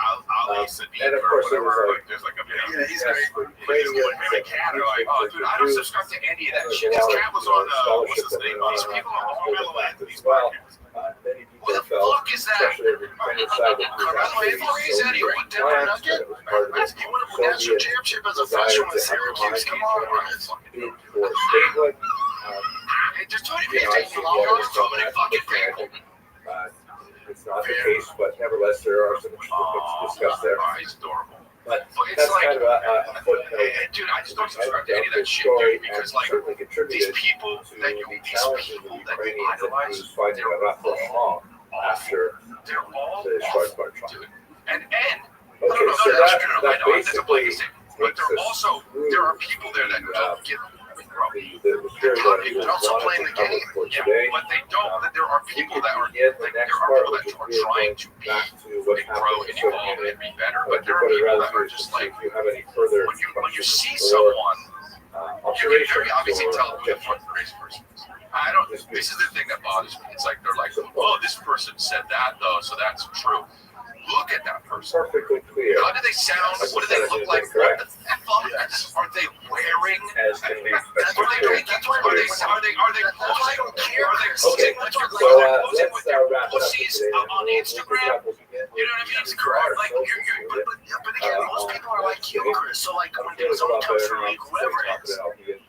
Ali Sadiq or whatever. Like, there's like a video. Yeah, he's great. He's with him and Cat are like, oh, dude, I don't subscribe to any of that shit. Because Cat was on, what's his name? These people are all Carmelo Anthony's podcast. What the fuck is that? Carmelo Anthony's anyway. Denver Nugget? part of You the want to win national Soviet championship as a desire freshman to with Syracuse? Come on, bid for statehood. Hey, there's too many You know, people. I see There's too many fucking people. It's not the case, but nevertheless, there are some interesting things to discuss there. He's adorable. But It's that's like, kind of a footnote. dude, I just don't subscribe to any of This that shit, story dude, because and like certainly these contributed people to that you, the these challenges people of that you Ukrainians and idolize, Jews fighting a rapprochement after they're all the awful, Schwarzbard trial. dude. And Okay, so that basically but takes there us also through there are people there that don't get the material that we they're also wanted playing to the cover game. for Yeah, today. but they don't. That there are We people can that are begin the like, next there are part, people which that is are really trying going to be back to what's and grow happening and in evolve Soviet and be better. But But there are what I'd people rather that do are is just see like if you have any further when you see questions or someone, you can observations very obviously or tell who the objections. fucking crazy person is. I don't. This is the thing that bothers me. It's like they're like, oh, this person said that though, so that's true. Look at that person. Perfectly clear. How do they sound? What do they look like? What the fuck are they wearing? As can be Are they drinking? Are they? I don't care. Are they Okay, posting with so posting with let's their wrap it up pussies today. on Instagram? You know what I mean? It's correct. Like but again, most people are like you, Chris. So like when someone comes from me, whoever it is,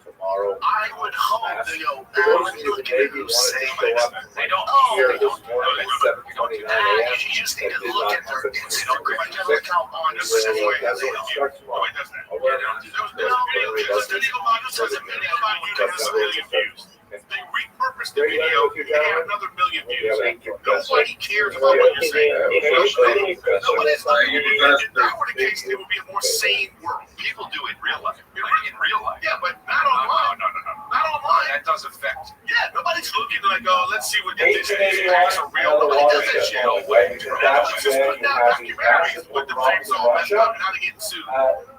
Tomorrow. I would hope that For those of you that maybe wanted to show up they don't here care. this morning at 7:29 a.m. You just need that to did look not at their happen Instagram on account on the That's same way when as they it do. starts tomorrow. They repurposed the video and had another million views. Nobody cares about what you're saying. Nobody's like, if that were the case, it would be a more sane world. People do it in real life. In real life. Yeah, but not online. No. Not online. That does affect. Yeah, nobody's looking like, oh, let's see what this is real. Nobody does that shit. No way. Nobody's just putting out documentaries with the things all messed up and how to get sued.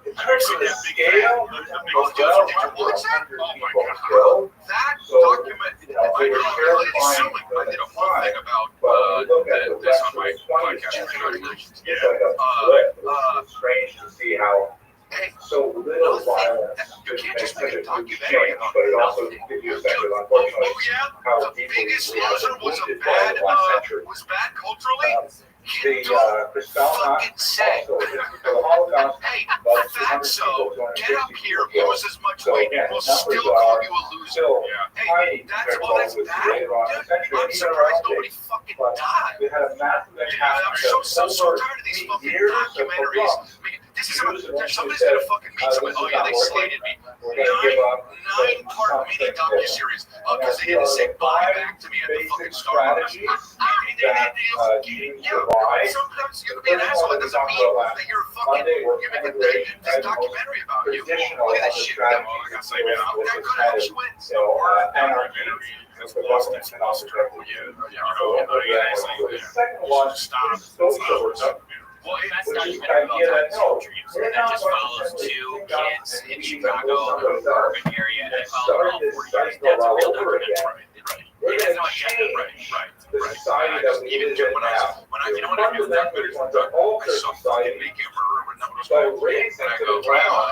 In terms of the scale of Did you watch that? Oh my god. That document, I did a whole thing about this on my podcast. Congratulations. Yeah. It's strange to see how so little violence You can't just make a change, documentary about but it also nothing. gives you a sense of, unfortunately, Oh yeah, how the deeply biggest we have loser been was wounded by the last century. was bad culturally. The Kristallnacht Fucking say. also, for the Holocaust, Hey, about that's 200 people, so. 250 Get up here, people lose as much So weight, again, we'll the still numbers call are you a loser. still Hey, tiny that's compared to all what that's was bad. later on in the century, I'm and even surprised around nobody it. fucking But died. we had a massive impact I'm so over tired of these 8 fucking years of documentaries. pogroms. I mean, this is somebody's gonna fucking meet somebody. Oh yeah, they slated me. We're going to give up Nine-part mini docuseries because they didn't say bye back to me at the fucking Starbucks. Sometimes you can be an asshole. It doesn't mean that you're fucking. You make this documentary about you. Look at this shit. Oh, I gotta say, man, that could actually win. The second one is socialism. Well, that's Which not is even the about idea that, no, that just follows two kids in Chicago, an urban area, and it follows all 4 years. That's a real documentary. We're going to change the society that we live in now. You know what I do with documentaries? Want to alter society by raising to the ground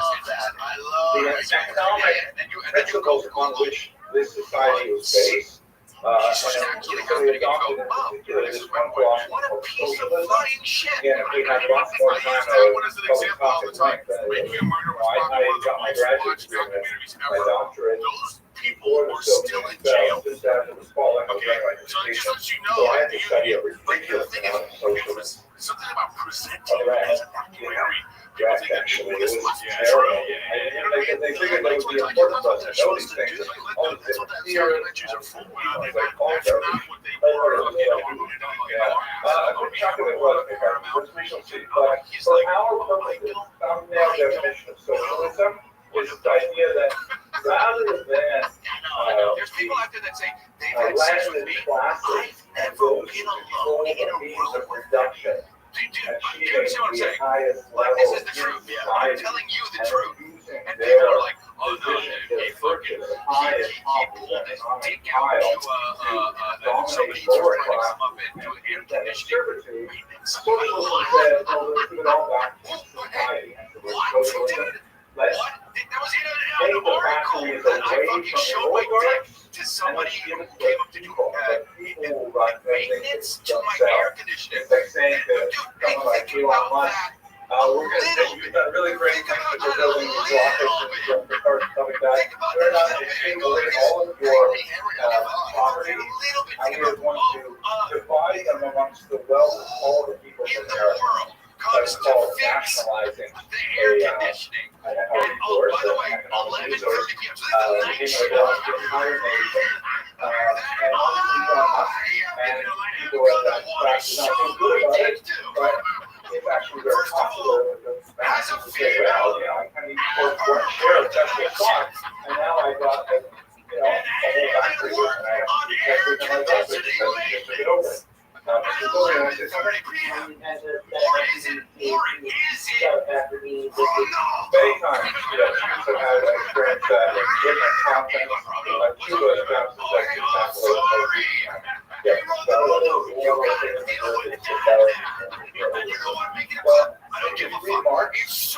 the economic principles upon which this society was based. And we adopted in particular this one philosophy of socialism. Again, if we had lots more time, I would talk at length. I got my graduate degree, my doctorate before the Soviet fell, just after the falling of American education. So I had to study a ridiculous amount of socialism. Something about presenting Correct. as a documentary. Correct, actually. It was terrible. They figured it would be important for us to know these things. Oh, it's here. It's like all garbage. A good chunk of it was, which we shall see. But for our purposes, our now definition of socialism is the idea that rather than There's people out there that say they've had sex with me. landed classes and those who control the means of production, Do you achieving see what I'm the saying? highest Like, level this is of the truth. I'm society, telling you the and truth. using And their people are like, oh no, position he to fucking, purchase the highest he possible pulled his economic dick out pile to somebody dominate who's lower trying to class come up and do an air and conditioning. servitude. Maintenance. Socialism says, oh, let's give it all back to society. And so What? socialism, Dude, let's what? That was in take an the article factories that I away fucking from showed the my dick oligarchs to and somebody let's who give it came to up to do people. But people who run things maintenance to my air themselves. conditioner. It's like saying to Dude, hey, someone like think Elon about Musk, that. We're going to say we've done really great things with the building these offices and the cars coming back. We're not going to take away all of your property. And we are going to divide them amongst the wealth of all the people in America. That's called nationalizing a resource, an economic resource, giving it to the entire nation, and obviously on us. And people that practice not so good about it, but it's actually very possible with the masses to say, well, you know, I need to work one share of that's what cost, and now I got the, you know, a whole factory with, and I have to be careful with my factory because we just took it over. Mr. Gillian, I said, many times, you know, students have had an experience that in different contexts, Cuba is perhaps the best example of yeah, but if you read Marx,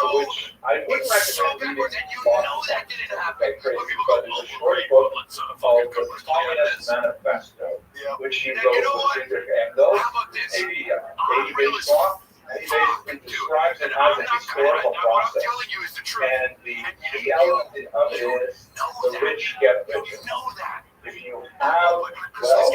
which I wouldn't recommend reading long, okay, crazy, but it's a short book called The Communist Manifesto, which he wrote with Friedrich Engels, maybe age-based long, and he basically describes it as a historical process. And the key element of it is the rich get richer. If you have wealth,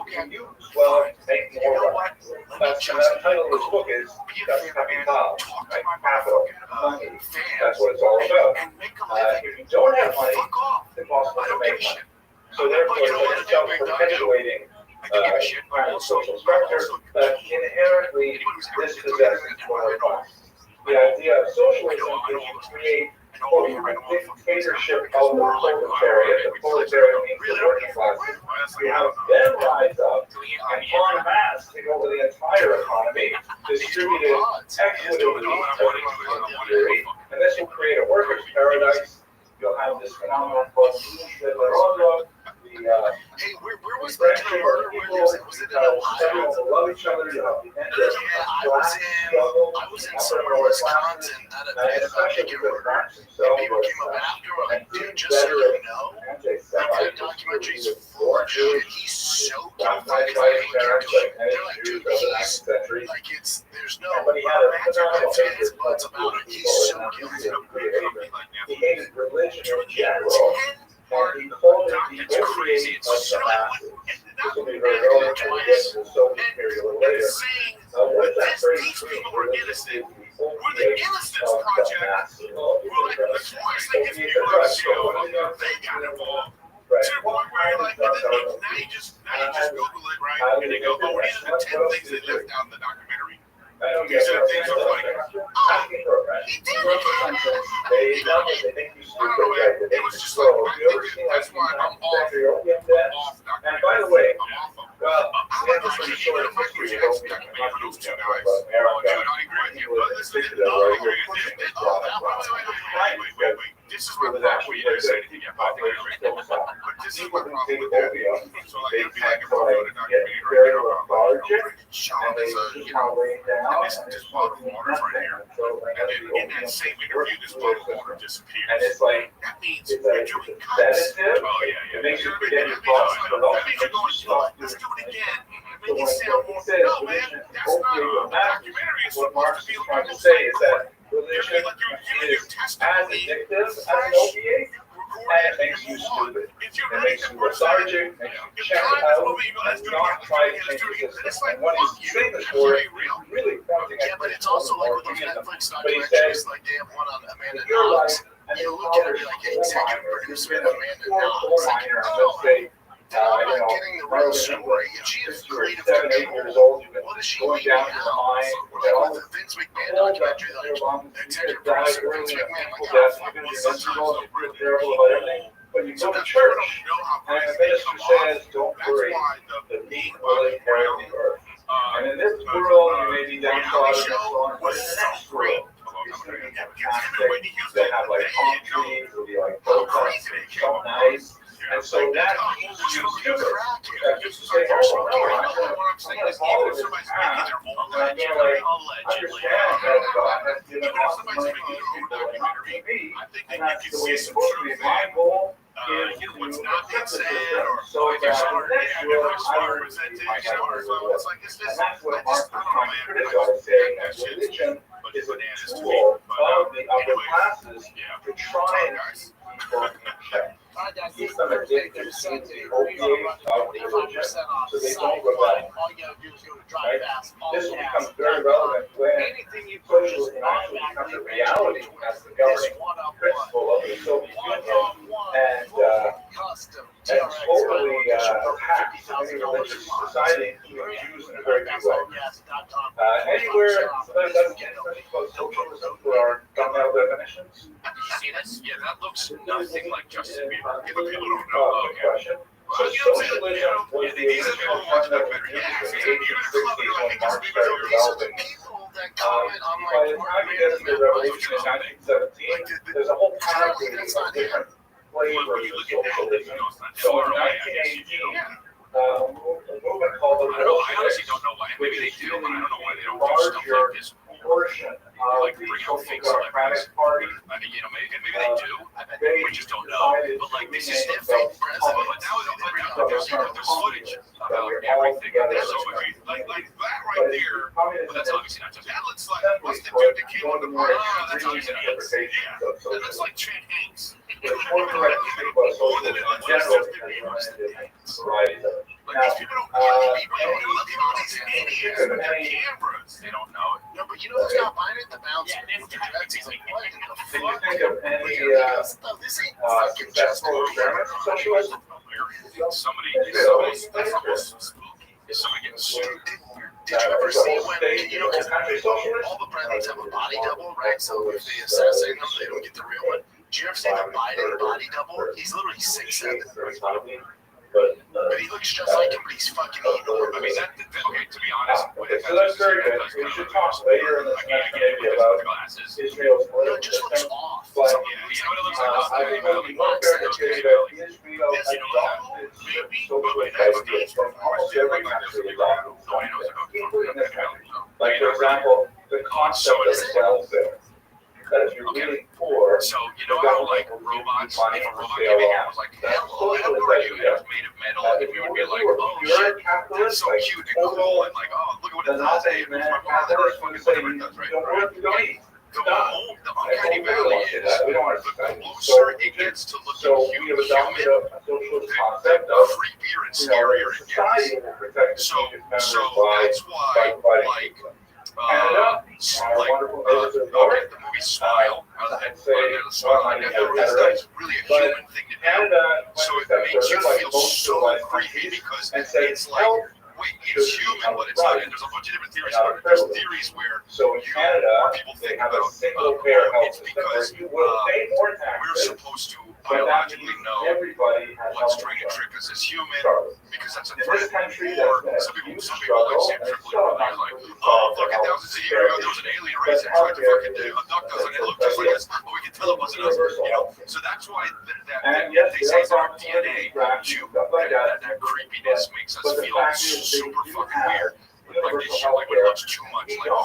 you use wealth to make more wealth. That's the title of this book is That's Capital, right? Capital, money. That's what it's all about. If you don't have money, it's impossible to make money. So therefore, it's a self-perpetuating kind of social structure that inherently dispossesses lower class. The idea of socialism is to create dictatorship of the proletariat. The proletariat means the working classes. We have them rise up and en masse take over the entire economy, distributed equitably according to theory, and this will create a workers' paradise. You'll have this phenomenon called Hey, where was the murder? Was it in Ohio? Everyone will love each other. You'll have the end of I was in somewhere in Wisconsin at a big murder, and people came up after like, dude, just so you know, that documentary's forged. He's so guilty. They're like, dude, he's like, it's there's no ands, buts about it. He's so guilty. He hated religion in general. And he called it the opiate of the masses. This will be very relevant when we get to the Soviet period a little later. What that phrase means is the opiate of the masses. Opiate the drug. So what right. To the point where you're like, now you just Google it, right? And they go, oh, these are the 10 things they left out in the documentary. These are the things I'm like, he did it. They love it. They think you stupid, right? They think you slow. You ever seen like I'm off. And by the way, well, we have a pretty short history of opium and not using it about America. People in particular were pushing this product. This is where the actually very good. Population still suffering. People who take opium, they tend to like get very lethargic, and they somehow lay down, and it's nothing until like in that same interview, this bottle of water disappears. and it's like That means it's you're a doing sedative. Oh, yeah. It makes you forget your thoughts. That means you're going, let's do it again. So Make when it sound more. says No, man, religion is that's not opiate a of masses, documentary. It's what Marx supposed to be is trying to almost say like is that religion is as addictive as an opiate, and it makes you stupid. It makes you lethargic, makes you check out, and not try to change the system. And when he's saying this for it, he's really pointing at But it's also like with those Netflix but he documentaries, says, like they have one on Amanda you're right, Knox. and You the look at it father's like coal executive miner, producer you of know, Amanda poor Knox. coal Like, miner, let's say, I'm you not know, getting the real story. She is since you were creative 7, 8 control. years old, you've been What is she going leaving down to the out? mine, Like and all with this the Vince McMahon all that documentary, like your mom executive died producer early Vince and McMahon, people like, death, fuck, because what's you're this miserable, about? you feel terrible about everything. But you go to church, and the minister says, don't worry, the meek will inherit the earth. And in this world, you may be downtrodden and so on, but in the next world, it's going to be fantastic. They have like palm trees, it'll be like boulders, so nice. And so that means you do it. Just to say, oh, no, I'm going to follow this path, and I'm going to like understand that God has given lots of money to these people and not to me, and that's the way it's supposed to be. My goal is to accept the system so that in the next world I will receive my heavenly reward. And that's what Marx is trying to criticize, saying that religion is a bananas to me. tool But, of the upper anyway, classes yeah. to try and Guys. keep people in check. Keep them addicted to the opiates of religion so they don't rebel. All you gotta do is go to Right? driveFast. This will become very relevant when socialism actually becomes a reality as the governing principle of the Soviet Union and totally attacks any religious society, including Jews in a very big way. Anywhere that's something called socialism for our thumbnail definitions? Did you see this? Yeah, that looks nothing like Justin Bieber. People don't know. Oh, good question. So socialism was the These are the original ones term that that are was better. used Yeah, in the 1860s when Marx started developing. People that comment on By the time you get to the revolution in 1917, there's a whole panoply of different flavors When you of look at that, socialism. you know, it's not So far in away, I guess. 1918, Yeah. a movement called the I honestly Bolsheviks, don't know why. Maybe they do, but I don't know why they don't do stuff larger like this. portion of the Social Democratic Party. I mean, you know, maybe they do. They We just don't know. decided But like, to this is rename fake themselves president. But now there's footage about everything. That's so great. Like that right there. Well, that's obviously not just that. Looks like what's the dude that came on the party? Oh, that's obviously not. Yeah, that looks like Trent Hanks. It's more correct to speak about socialism in general because we're in a variety of it. Like these people don't really look at all these idiots with their cameras. They don't know it. No, but you know who's not buying it? The bouncer. He's like, what the Can you fuck? think of any This ain't fucking just successful experiments of socialism? Somebody that's almost spooky. Is somebody getting sued? Did you ever see when, you know, 'cause all the presidents have a body double, right? So if they assassinate them, they don't get the real one. Did you ever see the Biden body double? He's literally 6'7". But he looks just like him, but he's fucking enormous. I mean, okay, to be honest, Okay, so that's very good. We should talk later in this next maybe about glasses. Israel's No, it just political looks system. off. But Yeah, you know what it looks like? I think it would be more fair to say that Israel adopted socialist ideas from almost every country around the world, including this country. Like, for example, the concept of welfare. That if you're really poor, So, you know how, like, robots, if a robot came in here and was like, hello, how are you? And it was made of metal, and we would be like, oh, shit, that's so cute and cool, and like, oh, look at what it then does. not Hey, that man it's my has mom, worse when you say whatever it you does, right? don't work, you don't eat. The uncanny valley is We don't want to the say that. closer it gets to So looking we have adopted human, a socialist the concept of, creepier and you know, scarier it society gets. will protect its So members that's why, like, Canada, our wonderful neighbors to the north, the movie Smile, and say, the Smile, well, like, I that guess is really a human thing to do. Canada, So it went makes you like feel most so civilized creepy countries, because and said, it's like, wait, it's human, but it's not. And there's a bunch of different theories. There's theories where so in Canada, people they think have a about single payer health it's system where because you will pay more we're taxes, supposed to but that biologically means know everybody has what's health trying to insurance. trick us as human because that's a In threat. this country, Or that's some a huge people like struggle, Sam and it's Tripoli, still and they're not like, completely oh, solved fucking health thousands of years ago, there was an alien race that tried to fucking abduct us and it looked just like us, but we can tell it wasn't us. You know, so that's why And yes, they say it's our there are DNA problems to with stuff like that. that creepiness makes us But the feel fact is, they super do fucking have weird. Like this universal shit, like when healthcare. it looks too much, like,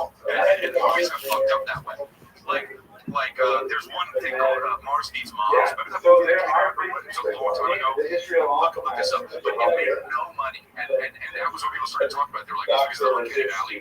and the movies have fucked up that way. Like, there's one thing called Mars Needs Moms. Yeah, Remember that so movie there that came are out a long time ago? the Israel Look this up. optimized But it made no money. And that was what people started talking about. They were like, it's because of the uncanny valley.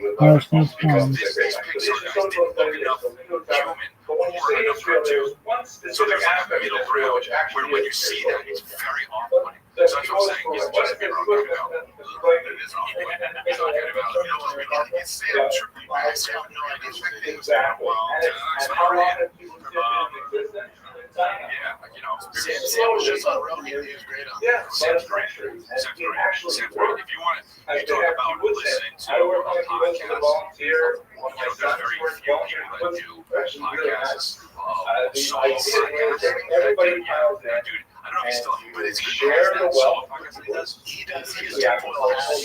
Because these Pixar guys didn't look enough human But when you or say enough Israel, cartoon. there's one So specific there's like a aspect middle of Israel ground which actually where when is you see Israel. that, it's very off-putting. So that's what I'm saying. It's just me wrong. It is off-putting. It's not uncanny valley. You know, it's Sam Tripoli. I have no idea. Exactly. Well, And how long have people been in existence? yeah, like, you know, Sam was just on Rogan. He was great on Yeah, Sam's that's great. true. And Sam's it great. actually Sam's great. worked. If you want to, As you they talk have about people say, listening to I work on people as a podcasts. volunteer. One of my You know, there's sons very works few volunteer. people that do Actually, really podcasts. The Solo idea is podcasts. that everybody piles in. Dude, I don't know if he's still, but it's good. Share the wealth. He does. He does. He We just have did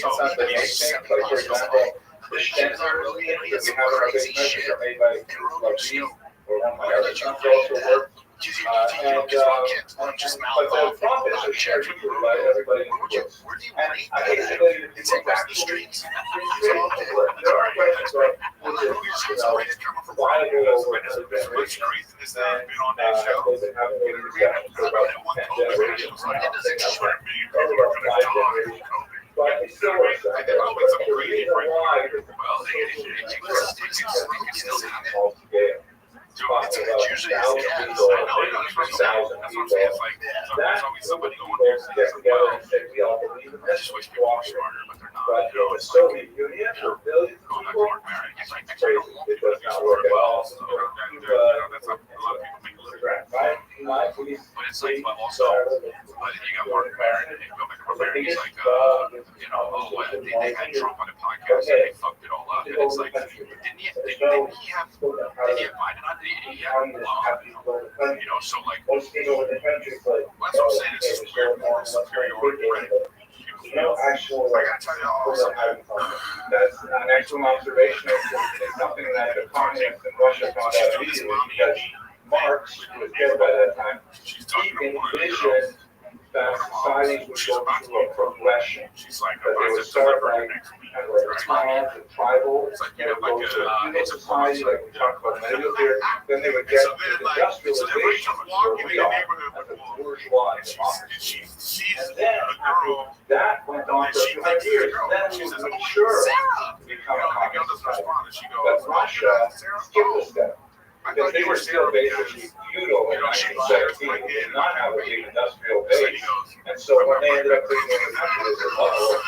sometimes they make things, like for example, the sensors that we have in our big measures are made by Rabbi or one of my other sons also work. But the profits are shared equally by everybody in the group. And basically, it's actually there are questions like, why go over another generation? And they've been having these discussions for about 10 generations now. Over about 5 generations. but it still works. I think I'll make some crazy Well, it's still happening. altogether. It's usually I know, that's what I'm saying. It's like, there's always somebody going there saying, well, I just wish people were smarter, but they're not. But You know, the it's like, Soviet Union, for billions of going back to people, Mark Maron, it's like, I crazy. don't want It people does to be not smart work at all. So, that's how a lot of people make a living. Right? But it's like, but also, you got Mark Maron, and you go back to Mark Maron, he's like, you know, oh, well, they had Trump on the podcast and they fucked it all up. And it's like, didn't he have Biden on? Did he have, you know, so like, Most people in the country play. that's what I'm saying, it's just weird moral superiority, right? No actual, I gotta tell you all something. that's an actual observation. It's nothing that the communists in Russia found out immediately because Marx, who was dead by that time, She's he talking to one of the envisioned that societies would go through a progression. She's like, That they I'm would about to start deliver like next week. kind of like tribal and tribal, It's like, and you it know, would go to like, a it's a society, like we talked about a minute ago here. Then they would get So to then, like, so then industrialization, Rachel's walking in where we the are, neighborhood as with a Wolf, bourgeois and democracy. she sees And then a girl, that went on and for a she few thinks hundred years. it's a girl. Then She we says, would oh, mature Sarah. to You become know, a the girl communist doesn't society. respond, and she goes, But oh, Russia Sarah, skipped a oh, step. I Because thought they you were were still Sarah basically because, feudal you in know, she 1917. like, They did not have a big industrial so base. he goes, And so when they ended up taking over the country, they said, uh-oh,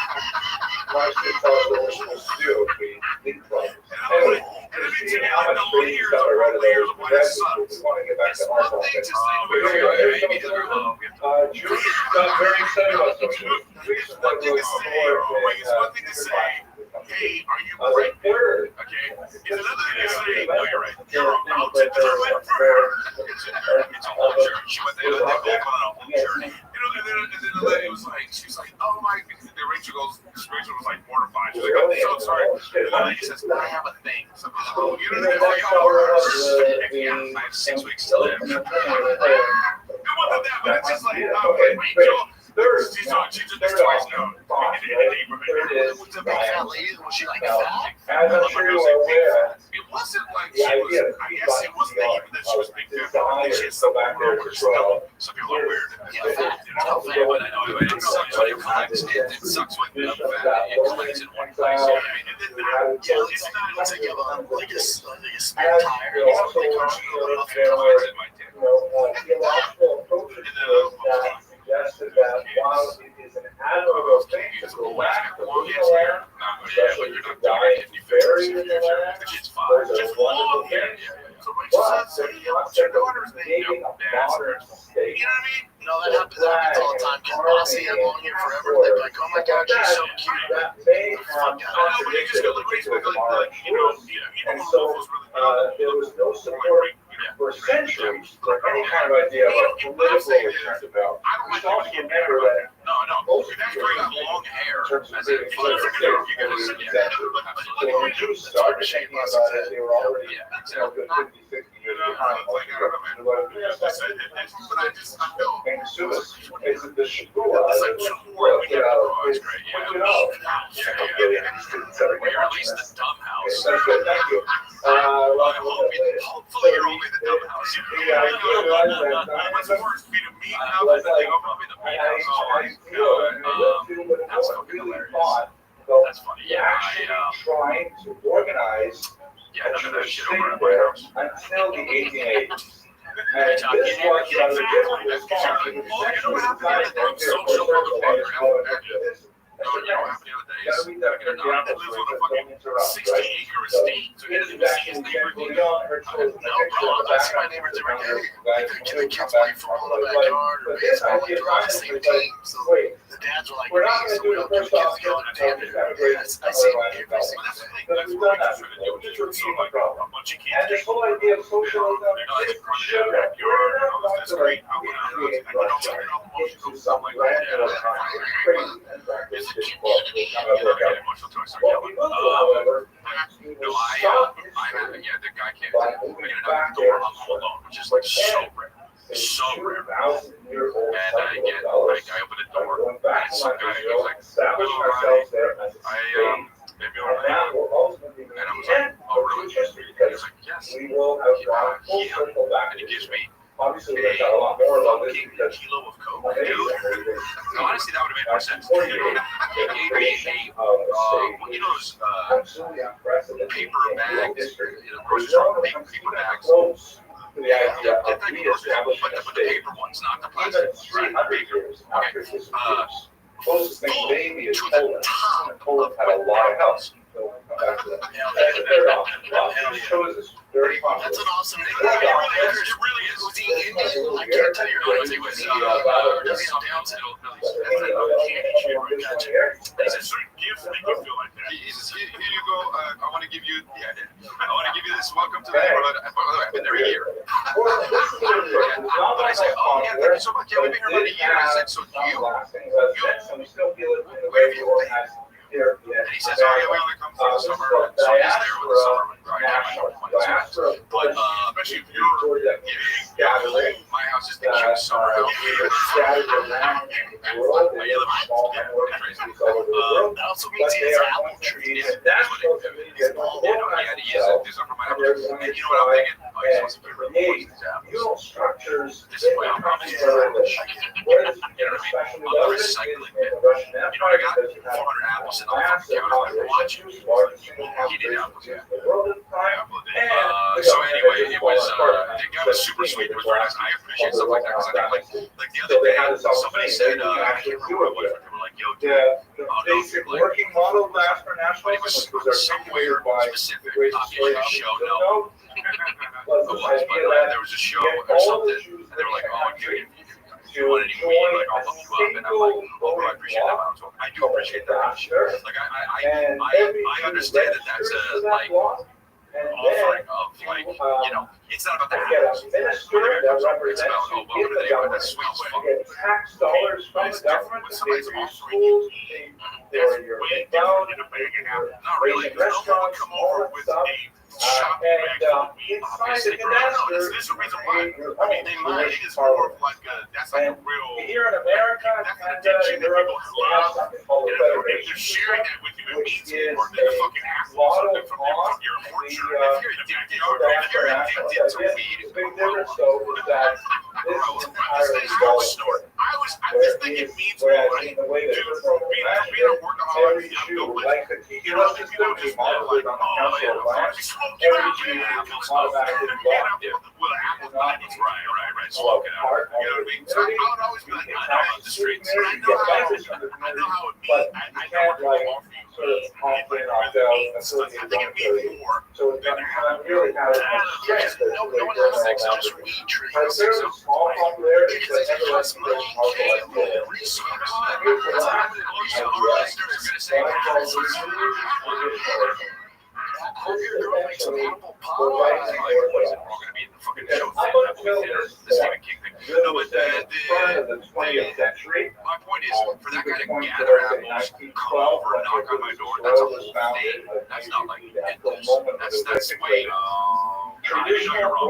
Marx didn't tell us what we're supposed to do if we leapfrog. Anyway, and then see you how know, much the crazy layers stuff I read of about layers this. of why this We sucks. want to get back It's to our one thing topic. to say, But here we go. Here's maybe some they're of love. Jews got very excited about social. It's one thing to say, it's one thing to say, hey, are you pregnant? Third, Okay? It's another thing to say, no, you're right. You're about to deliver. It's a whole journey. She went there, they both went on a whole journey. You know, and then the lady was like, she's like, oh my, and then Rachel was like mortified. She's like, I'm so sorry. And the lady says, I have a thing. So, oh, you know, like, oh, yeah, I have 6 weeks to live. It wasn't that, but it's just like, okay, Rachel. She's just twice now. Was the big fat lady? Was she like fat? as I'm sure you are aware, It wasn't like she was, I guess it wasn't even that she was big fat. I think she had so some back there for stomach. Some people are weird. Yeah, fat. You know, but I know it sucks when it collects. It sucks when the fat it collects in one place. You know what I mean? And then Yeah, it's not. It's like you have like a spare tire. you also want to know if there were, theological approaches to it that suggested that while it is an admirable thing to go back to the land, especially if you die and buried in the land, there's a wonderful thing. But there's nothing of creating a modern state. You know what I mean? No, that happens all the time. Because Bossy had long hair forever. They'd be like, oh my God, she's so cute. That may have I know, but you just contradicted go a to Facebook, particular modern you know, And so, there was no support for centuries for any kind of idea of a political return to power. We should also remember that most that's people great long hair. in terms of As creating in, political states in the 18th century. So when Jews started thinking about it, they were already, good 50, 60 years behind most of and Suez, it's the Shapua, Or at least the dumb house. Thank you. Hopefully you're only the dumb house. What's worse, be to meet up and then go up in the meat house. That's funny. Yeah, trying to organize yeah, none of that shit state over at my there house. until the 1880s. And this was rather different response. It was essentially designed to Social this. No, you know what happened the other day is, Gotta read that I got a nine that lives on a fucking 60-acre estate, so he doesn't even see his neighbor. No, bro, I see my neighbors every day. The kids play football in the backyard or baseball, like they're on the same team. So the dads are like, We're not hey, so gonna we do all the get first together off. together. I see them every single day. That's what I'm trying to do. It's just so like a bunch of kids. And this whole idea of socialism is You're sugar. backyard, and all this great. I want to Into some granular kind of crazy and practice this book will kind of work out. What we will do, however, we will stop history the guy can't. by moving back there I'm home alone, which is like so rare. So rare. 2,000-year-old And I cycle get, of dollars. like, I open the door, Going back and to some my guy, he's video, like, establishing ourselves there as a I, state, maybe and that will ultimately be And I the was like, end oh, of really? Jewish history, He's because like, yes. we will have gone full circle back And to he gives history. me Obviously, we're gonna talk a lot more about this fucking because kilo of coke, amazing dude. everything. Honestly, that would have made more sense. He gave me a, you know, those Absolutely unprecedented paper in bags, history. you know, grocery store paper bags. Close to the Yeah, idea of but the reestablishing a paper state. ones, not the Even plastic. 300 years after his years. Closest thing maybe is To the Poland. top And Poland had a lot of help. So we'll come back to that. Hell That's a third option. Hell It yeah. shows us very popular. That's an awesome name. It really is. It really is. Was he Indian? I can't tell you. No, he was just down to Gotcha. He says, certain gifts make you feel like that. He says, here you go. I want to give you, I want to give you this. Welcome to the neighborhood. By the way, I've been there a year. But I say, oh, yeah, thank you so much. Yeah, we've been here about a year. I said, so you, where have you been? And he says, oh, yeah, we only come for the summer. So he's there with the summer. But especially if you're getting, my house is the cutest summer house. That also means he has an apple tree. Yeah, he is. These are from my apple tree. And you know what I'm thinking? Oh, he's supposed to be really poison his apples. Structures. This is why I'm promising you. You know what I mean? On the recycling bin. You know what I got? 400 apples sitting on the fucking counter. I'm watching. He did apples, yeah. So anyway, it was, the guy was super sweet. It was very nice. I appreciate stuff like that because I think, like the other day, somebody said, I can't remember what it was, but they were like, yo, dude, Basic working model of ask for national but it was somewhere specific, popular show, no. It was, but there was a show or something, and they were like, oh, dude, if you want any weed, like, I'll hook you up, and I'm like, oh, bro, I appreciate that. I do appreciate that. Like, I understand that that's a, like, offering of, like, you know, it's not about the apples. It's about, oh, welcome to the neighborhood, that's sweet as fuck. Tax dollars from the government When to somebody's pay for your offering you schools, weed, pay for your McDonald's, not really, because no one would come over with a shopping bag full of weed, obviously. There's a reason why. I mean, they might, it is more of like a, that's like a real, here in America, that's an addiction that people have. And if they're sharing that with you, it means more than the fucking apples from your orchard. If you're addicted to weed, grow up. I was thinking means more like, dude, being a workaholic, you know, just like, oh, yeah, smoking out with apples, with apples, right, smoking out, you know what I mean? So I would always be like, I know about the streets, I know how it means, I know what people offer you, I think it means more than really have no one has sex, just weed trees. Because it costs money, cable, resources. Our listeners are going to say, your girl makes some apple pie. We're going to be in the fucking show. The Stephen King thing. No, but my point is, for that guy to gather apples, come over and knock on my door, that's a whole thing. That's not like endless. That's way, you know you're wrong.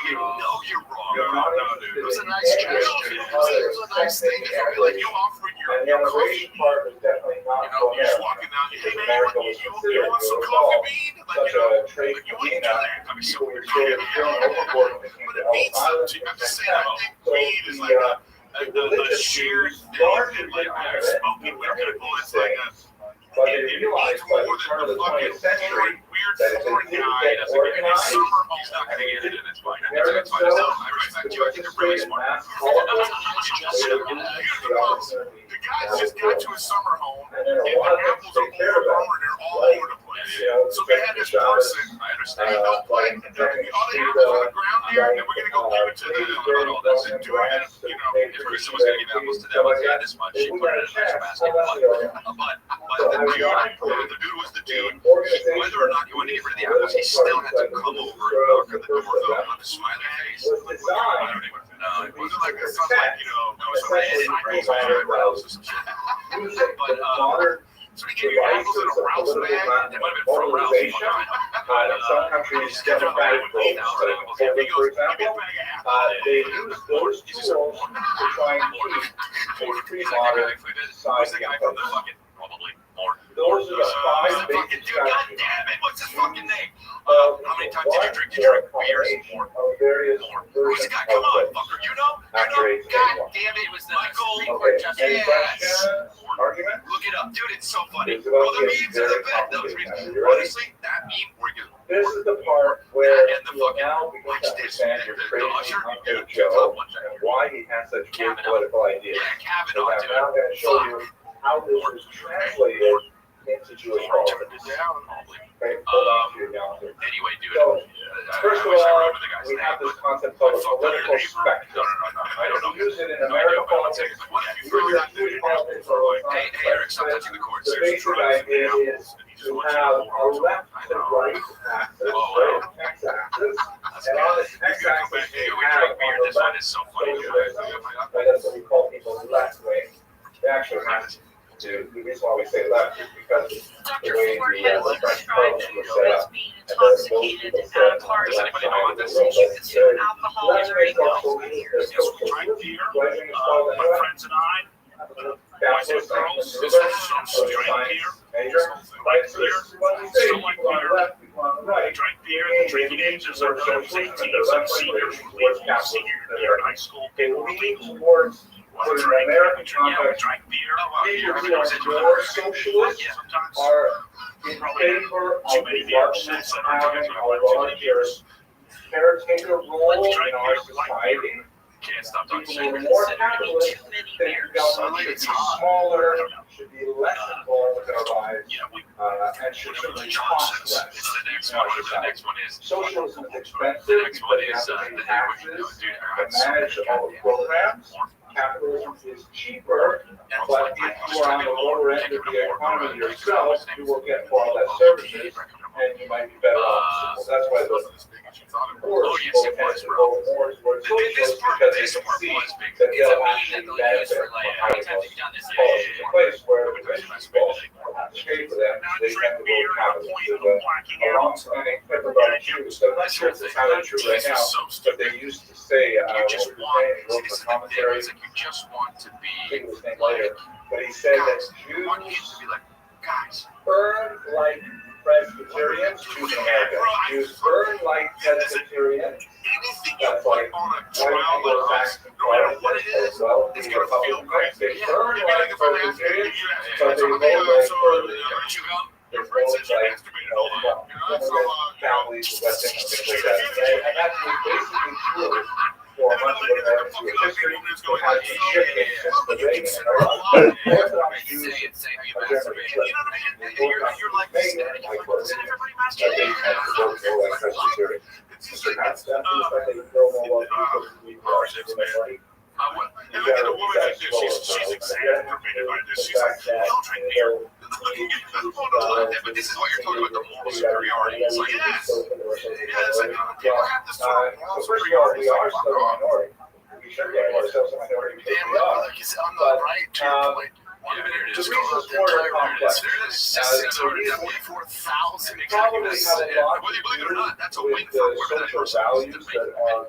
You know you're wrong. No, dude. It was a nice gesture. It was a nice thing. Like you offering your coffee. You know, you're just walking down. Hey man, you want some coffee bean? Like, you know, like you wouldn't do that. I mean, so weird. But it means something. I'm just saying, I think weed is like a shared thing. Like, smoking weed, it's like a. It means more than the fucking weird foreign guy doesn't get it. Summer, he's not going to get it, and it's fine. It's fine. I respect you. I think you're really smart. The guys just got to a summer home, and the apples are overgrown. They're all over the place. So they had this person. I understand. Don't play. All the apples on the ground there, and we're going to go give it to the. All this and do it. You know, if Kristen was going to give apples to them, if he had this much, she put it in a nice basket. But the dude was the dude. Whether or not he wanted to get rid of the apples, he still had to come over and knock on the door with a smiley face. I don't even know. It wasn't like it sounds like, you know, somebody didn't raise my eyebrows or some shit. But so he gave you apples in a Ralph's bag. It might have been from Ralph's. Some countries get a bag of apples. For example, they use those tools to try and keep a pre-modern society in place. those are the five Fucking basic dude, God strategies. damn it, what's his fucking name? How many times did you drink? You drink beers? More. Various Who's the guy? Come on, fucker. You know? God damn it, it was the Supreme Court justice. Any questions? Arguments? Look it up, dude. It's so funny. It's Bro, about the getting memes are the very best. Those complicated. memes. You ready? Honestly, that meme, we're good. This is the part where And the you will fucking now begin watch to this. understand your The crazy usher. uncle Joe and why he has such good political ideas. Yeah, So Kavanaugh, I'm dude. now going to show you how this is translated into Jewish politics. Okay, hold on to your calendar. Anyway, dude. So, first of I wish I all, remember the guy's we name, have this but concept called a I fucked up political his name. spectrum. I don't know. We use it in No American idea, but one politics. second. What if you We further use that it in dude? politics all the Hey, time. Eric, stop touching the cords. The basic idea is to have a left to right axis, right? X-axis. And on this x-axis, you have on the This one left is so funny, dude. socialism. Right, that's what we call people left wing. They actually have to. The reason why we say left is because Dr. the way Ford the has French described codes it were set as up. being And then most intoxicated people at said a on the party. left Anybody side know of the Did room, you but consume alcohol left during wing those socialism, years? socialism, right wing is called My anyway. friends and I, Bachelor's girls, science, some or drink science beer, major. Right, so this is what we say, Some like people on the beer. left, people on the right. drank beer. The drinking ages are from 18 to some seniors, senior year in high school. They People were lean legal. towards, Well, put in drank, American yeah, we context, drank beer. people who Beer are was into more it. socialist Yeah, sometimes. are in favor Too of many the beer government sets and having too a many larger beers. caretaker role in Drank our beer, like society. Can't stop talking People shit. who are more Considered capitalist too many think beers. the government should be smaller, should be less involved with our lives, Yeah, we and should simply cost less. It's the next in one. our Whatever the society. next one is. Socialism is The expensive next one because you is have to pay the taxes dude. to manage all the programs. Capitalism is cheaper, but if you are on the lower end of the economy yourself, you will get far less services, and you might be better off. So that's why the poor Oh, yes, people it tend was, to bro. go more towards socialism because they can see that It's a they'll meme that actually they'll use benefit for from like, how many having times have those you done this? policies in place where the rich people have to pay for them. now They drink tend to beer go and a capitalist. point There's of a blacking a out. long-standing paper by the Jews, so I'm not sure if it's kind of true right now, but they used to say, You what just was his want, name, he wrote this the is the thing, commentary, it's like you just want to I be think it was named like, later, but he said that I want you to Jews be like, guys, burn like Presbyterians, Jews in America, Jews burn like Presbyterians, anything you that's put like on a white trial like this, Anglo-Saxon no matter what it Protestants is, as well, it's the gonna feel Republicans, great. they burn You'd be like if I'm asking Presbyterians, you, but they so, vote like so, Republicans. you go, Your They friend vote says you like, masturbated a lot. immigrant families of West England, things like that. And that was basically true for much of American Jewish history. It has been shifting since the Reagan era. Orthodox Jews say how you are generally masturbate. flipped. You know what I mean? The Orthodox You're like, Jews may like what doesn't everybody but they masturbate? tend to vote more like Presbyterians. It's the kind of stuff that they throw more people who we like. And look at the woman like this. She's exacerbated by this. She's like, don't drink beer. But this is what you're talking about, the moral superiority. It's like, yes. Yeah, it's like, people have this sort of moral So first of all, we superiority. It's are like, still a fuck off. minority. We should get ourselves a minority because Damn we right, are. like it's on the right to your point. One minute The it's reason's called more complex. there's The reason 4,000 probably executives. have a lot Whether you believe it or not, that's a with win for the whoever that social person values is. that are,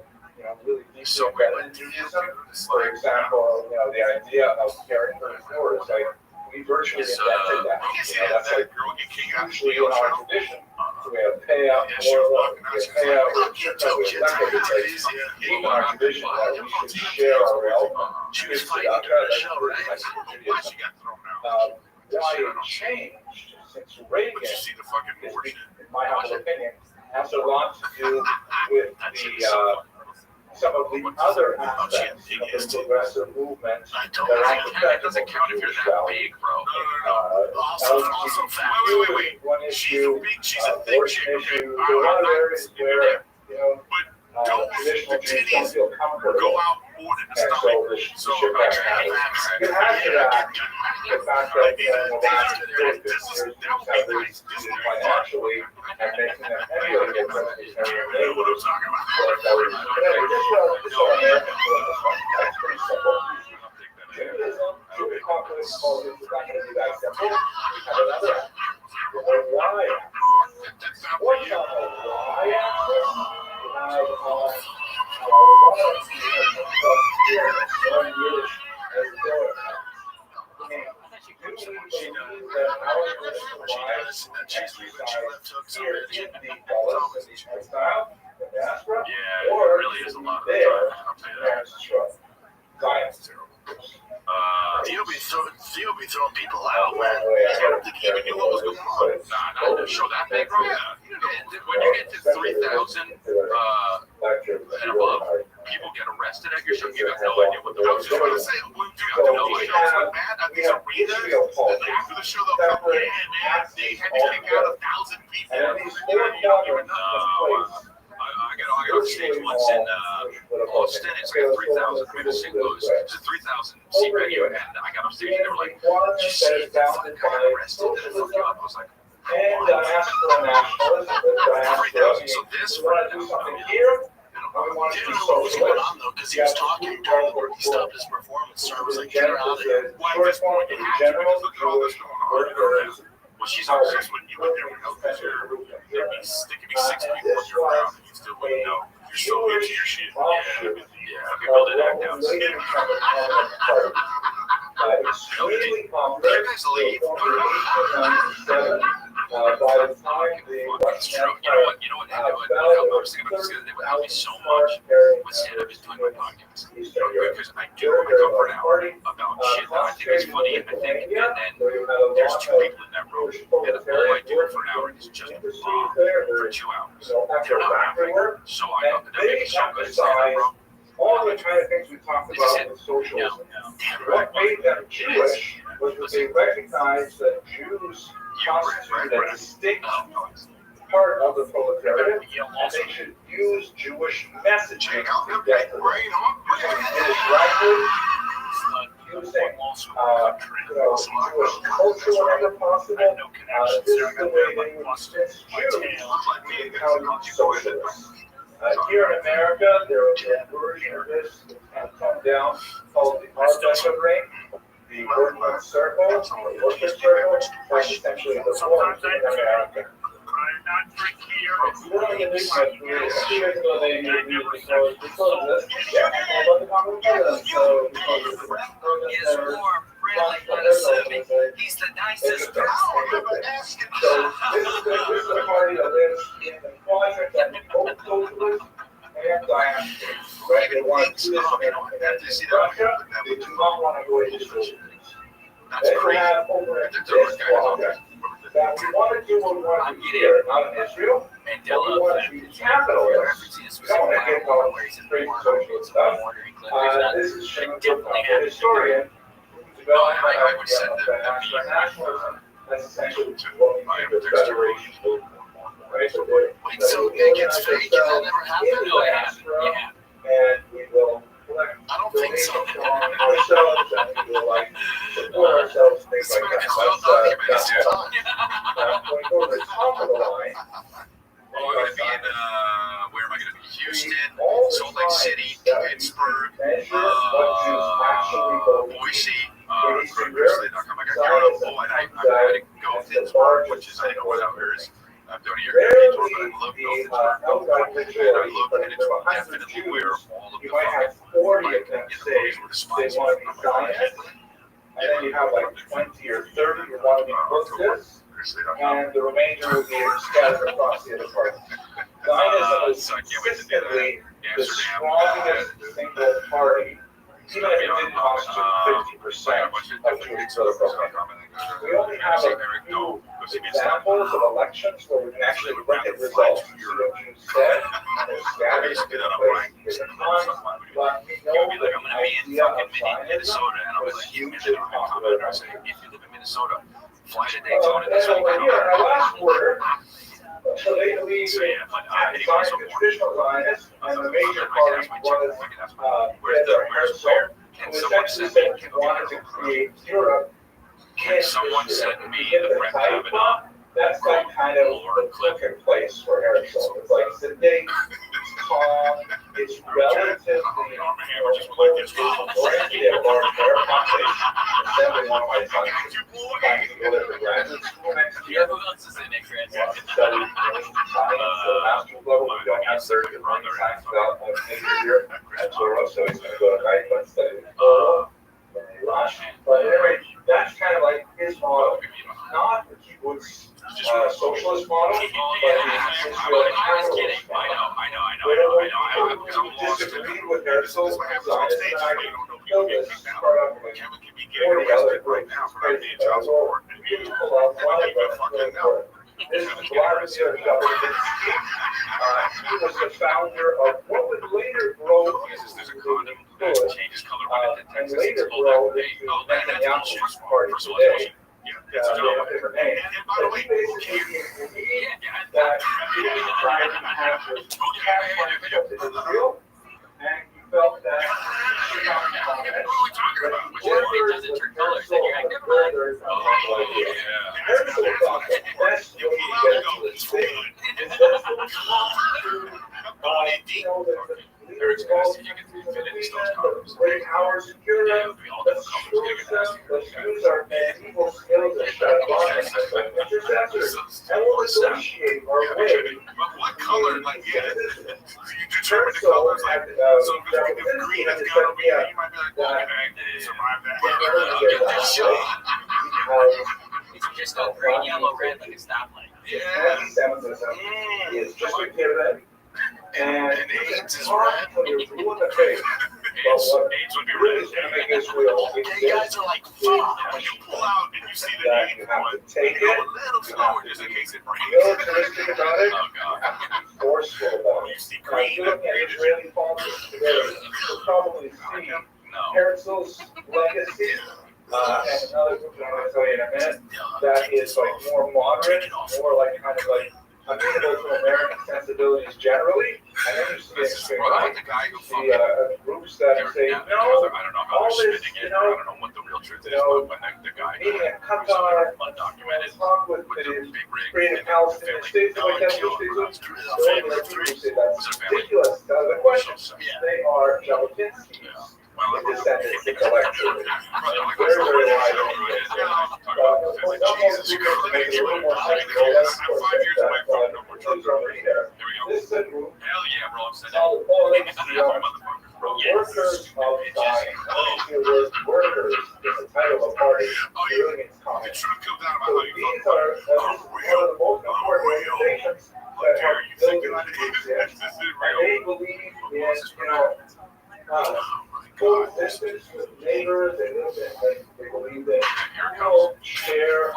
really deeply So weird, embedded like, in Judaism. For example, the idea of caring for the poor is like, we virtually invented that. That's like usually in our tradition. So we have payout, more love, we have payout, we have shirtah, we have leftovers. Even our tradition that we should share our wealth. Choose It's fighting about during the that. show, right? Why it changed since Reagan, But you see the fucking is, bullshit. in my humble opinion, has a lot to do with some of the other aspects of the progressive movement I don't that are know. It doesn't count if you're that big, bro. Also fat. Wait. One She's a issue, big, she's a thick abortion chick. issue, there are a lot of areas where, Don't traditional the Jews don't titties feel go comfortable. out more than the And stomach. so So the shit back happens. You have to act the fact that the last 50 years have been financially and making them emulate the Presbyterian You know what I'm neighbors. talking about? This is our American political fund. That's pretty simple. Judaism, Jewish populist politics is not going to be that simple. We have another axis. The y-axis. What's on the y-axis? You have learn Yiddish as a You have no idea what the I was just going to say, well, dude, I don't know what shows went bad at these arenas. And then after the show, they'll come, yeah, man, they had to kick out 1,000 people. You don't even know. I got off stage once in Austin. It's like a 3,000 arena St. Louis. It's a 3,000 seat venue, and I got off stage and they were like, "Did you see that fucking guy arrested that fucked you up?" I was like, And I asked for a nationalism, but I asked for 3,000. So this we want to do something here. We want to Didn't do know what was going socialist. on though, because he was talking during where he stopped his performance. So I was like, get her out of here. Why at this point you have to, because look at all this going on. Well, she's obsessed with you with there, because there could be 6 people in your crowd and you still wouldn't know. You're so into your shit. Yeah, people did act out. Extremely You complex. guys leave. By the time the It's true. You know what? I was thinking about this the other day. What helped me so much with stand-up is doing my podcast. Because I come for an hour about shit that I think is funny, and then there's 2 people in that room, and all I do for an hour is just bomb for 2 hours. They're not laughing. So I got the make it so good at stand-up, bro. all the kind of things we talked about with socialism. What made them Jewish was that they recognized that Jews constituted a distinct part of the proletariat, and they should use Jewish messaging to get to them. Using directly, using Jewish culture whenever possible. This is the way they would convince Jews to become socialists. Here in America, there is a version of this that's kind of come down called the Arbeka ring, the working circle, or worker circle, that's essentially the form in America. One of the big ones, a few years ago, they used because this, yeah, about the common president, so because it's He's the nicest person. so this is a party that lives in the quadrant of both socialists and diaspora. Right? They want to do this in Russia, they do not want to go into socialism. They have over in this quadrant that we want to do what we want to do here, not in Israel. We want to be capitalists. We don't want to get all crazy socialist stuff. This is a historian. I would send them nationalism. That's essentially what we do with federation movement. Right? So Wait, so it gets fake and that never happened? And we will collect I don't think so. donations on ourselves, and we will like support ourselves, things like that. When we go to the top of the line, I'm going to be in, where am I going to be? Houston, Salt Lake City, Pittsburgh, Boise, Chrisley.com. I got Carnival, and I had to go to Pittsburgh, which is, I didn't know where that is. I'm doing a Airbnb tour, but I love going to Pittsburgh. And I love it, and it's definitely where all of the you might have 40 of them say they want to be Zionists, and then you have like 20 or 30 who want to be Muslims, and the remainder will be scattered across the other parties. Zionism is consistently the strongest single party, even if it didn't constitute 50% of Jewish political. We only have a few examples of elections where we can actually look at results and see what Jews said, and they're scattered in different times, but we know that the idea of Zionism was hugely popular. If you live in Minnesota, fly to And over here, our last quarter, so they believe in Zionism, traditional Zionists, and the major party was Herzl, who essentially said he wanted to create Europe. someone said to me the Brett Kavanaugh That's like kind of the cooking place for Herzl. It's like sedate, calm, it's relatively Assembly one of my sons is planning to go there for graduate school next year. Wants to study science at the master's level. We don't have certain science development major here at Zoro, so he's going to go to night and study Rush. But anyway, that's kind of like his model. Not the kibbutz socialist model, but the Israeli capitalist model. I disagree with Herzl and Zionists, and I can kill this part of it. 40 other groups. This is Vladimir Jabotinsky. He was the founder of what would later grow into the could, changes color when it and detects later it's pulled grow out. into Oh, that's Netanyahu's bullshit. party First of all, today. yeah, They have different names. and by the But way, he basically believed that he was trying to have this catch of Israel, and he felt that he should not become it. But Or if it doesn't turn colors, then you're like, never mind. Herzl thought the best way to get to this thing is just to Eric's gonna see you can fit in these colors. break our security. Let's use our medieval skills as intercessors, and we'll negotiate our way. But what color? Like, yeah, you determine the So, colors. Like, so if green is gonna be, you might be like, well, okay, survive that. You can just go green, yellow, red like a stoplight. Is just a given. And AIDS is hard red. until you're blue in the face. But what AIDS would be really red. is going to make Israel Gay guys exist are like, is fuck. When you pull out and you see the that AIDS you have to one, take go it, a little slower just in case it breaks. militaristic about it, Oh, you God. have to be forceful about You it. see Now, if green, you look at Israeli politics today, you'll probably see No. Herzl's legacy and another group that I'm going to tell you in a minute that is like more moderate, more like kind of like amenable to American sensibilities generally, and then you see This is extreme right. right. The guy who See groups that say, I no, don't know how all they're this, spinning you it. I know, don't know what the real truth is, know, but when the guy meeting in who's Qatar, undocumented talk with with the the big rig creative Palestinian states, like that, those states, so when like people say that's ridiculous. The question, they are Jabotinsky's descendants intellectually. Very, very wide range. Jesus Christ. Make it a little more I'm sense. 5 years away from no more Those truth. are right there. Here we go. This is a group Hell yeah, bro. I'm sending called it. the Workers of Science. The word workers is the title of a party. Oh, It you, really means the common. truth comes out about So how you these feel. are one of the most important organizations How that dare help you build think that these groups. this is And real? they believe in, coexistence with neighbors. They live in, they believe in share of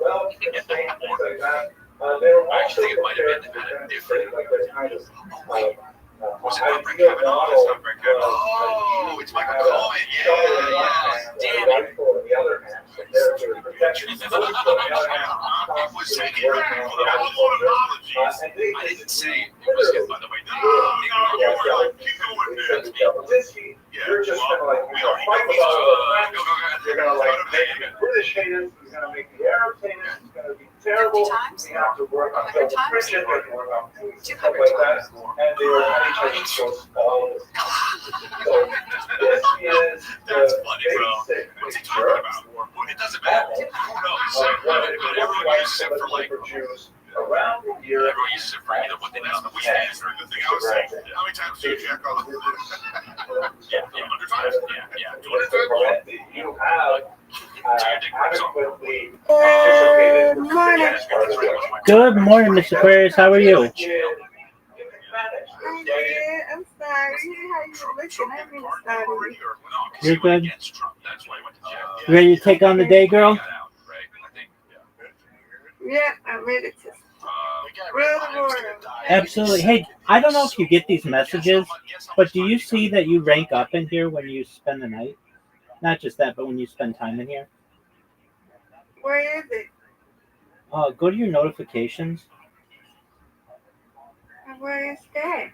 wealth and things like that. They're also prepared to demonstrate like their kind of ideal model. Oh, it's Michael Cohen. Yeah. Damn it. Rifle in the other hand, and they're to protect the on the other hand. It was taken Constantly back working for on all the apologies. and they I didn't say it was him, by the way. No, you were like, keep going, man. Jabotinsky, you're just gonna like, we you're already gonna fight know with all the go, French, go, go. you're gonna like make the British haters, you're gonna make the Arabs haters, it's gonna be terrible. 50 times? We have to work on 100 times? Christians, we have to work on food, stuff 200 like that. times. And they were on each other's throats all the time. So this is That's the funny, bro. basic What's he picture talking about? Well, it doesn't matter. Who knows? of what it But looks everyone like uses to it for like, live for Jews around the year. Everyone uses it for either what they that's know. the weekends or the thing I was saying. How many times do you jack off? Yeah, 100 times? yeah. Just to prevent that you have adequately Good anticipated morning. Good morning, Mr. Aquarius. How are you? I'm good. I'm sorry. How you looking? I haven't started. You're good. Against Trump. That's why he went to jail. You ready to take on the day, girl? Got out, right? I think. Yeah, I'm ready to rule the world. Absolutely. Hey, I don't know if you get these messages, but do you see that you rank up in here when you spend the night? Not just that, but when you spend time in here. Where is it? Go to your notifications. Where is that?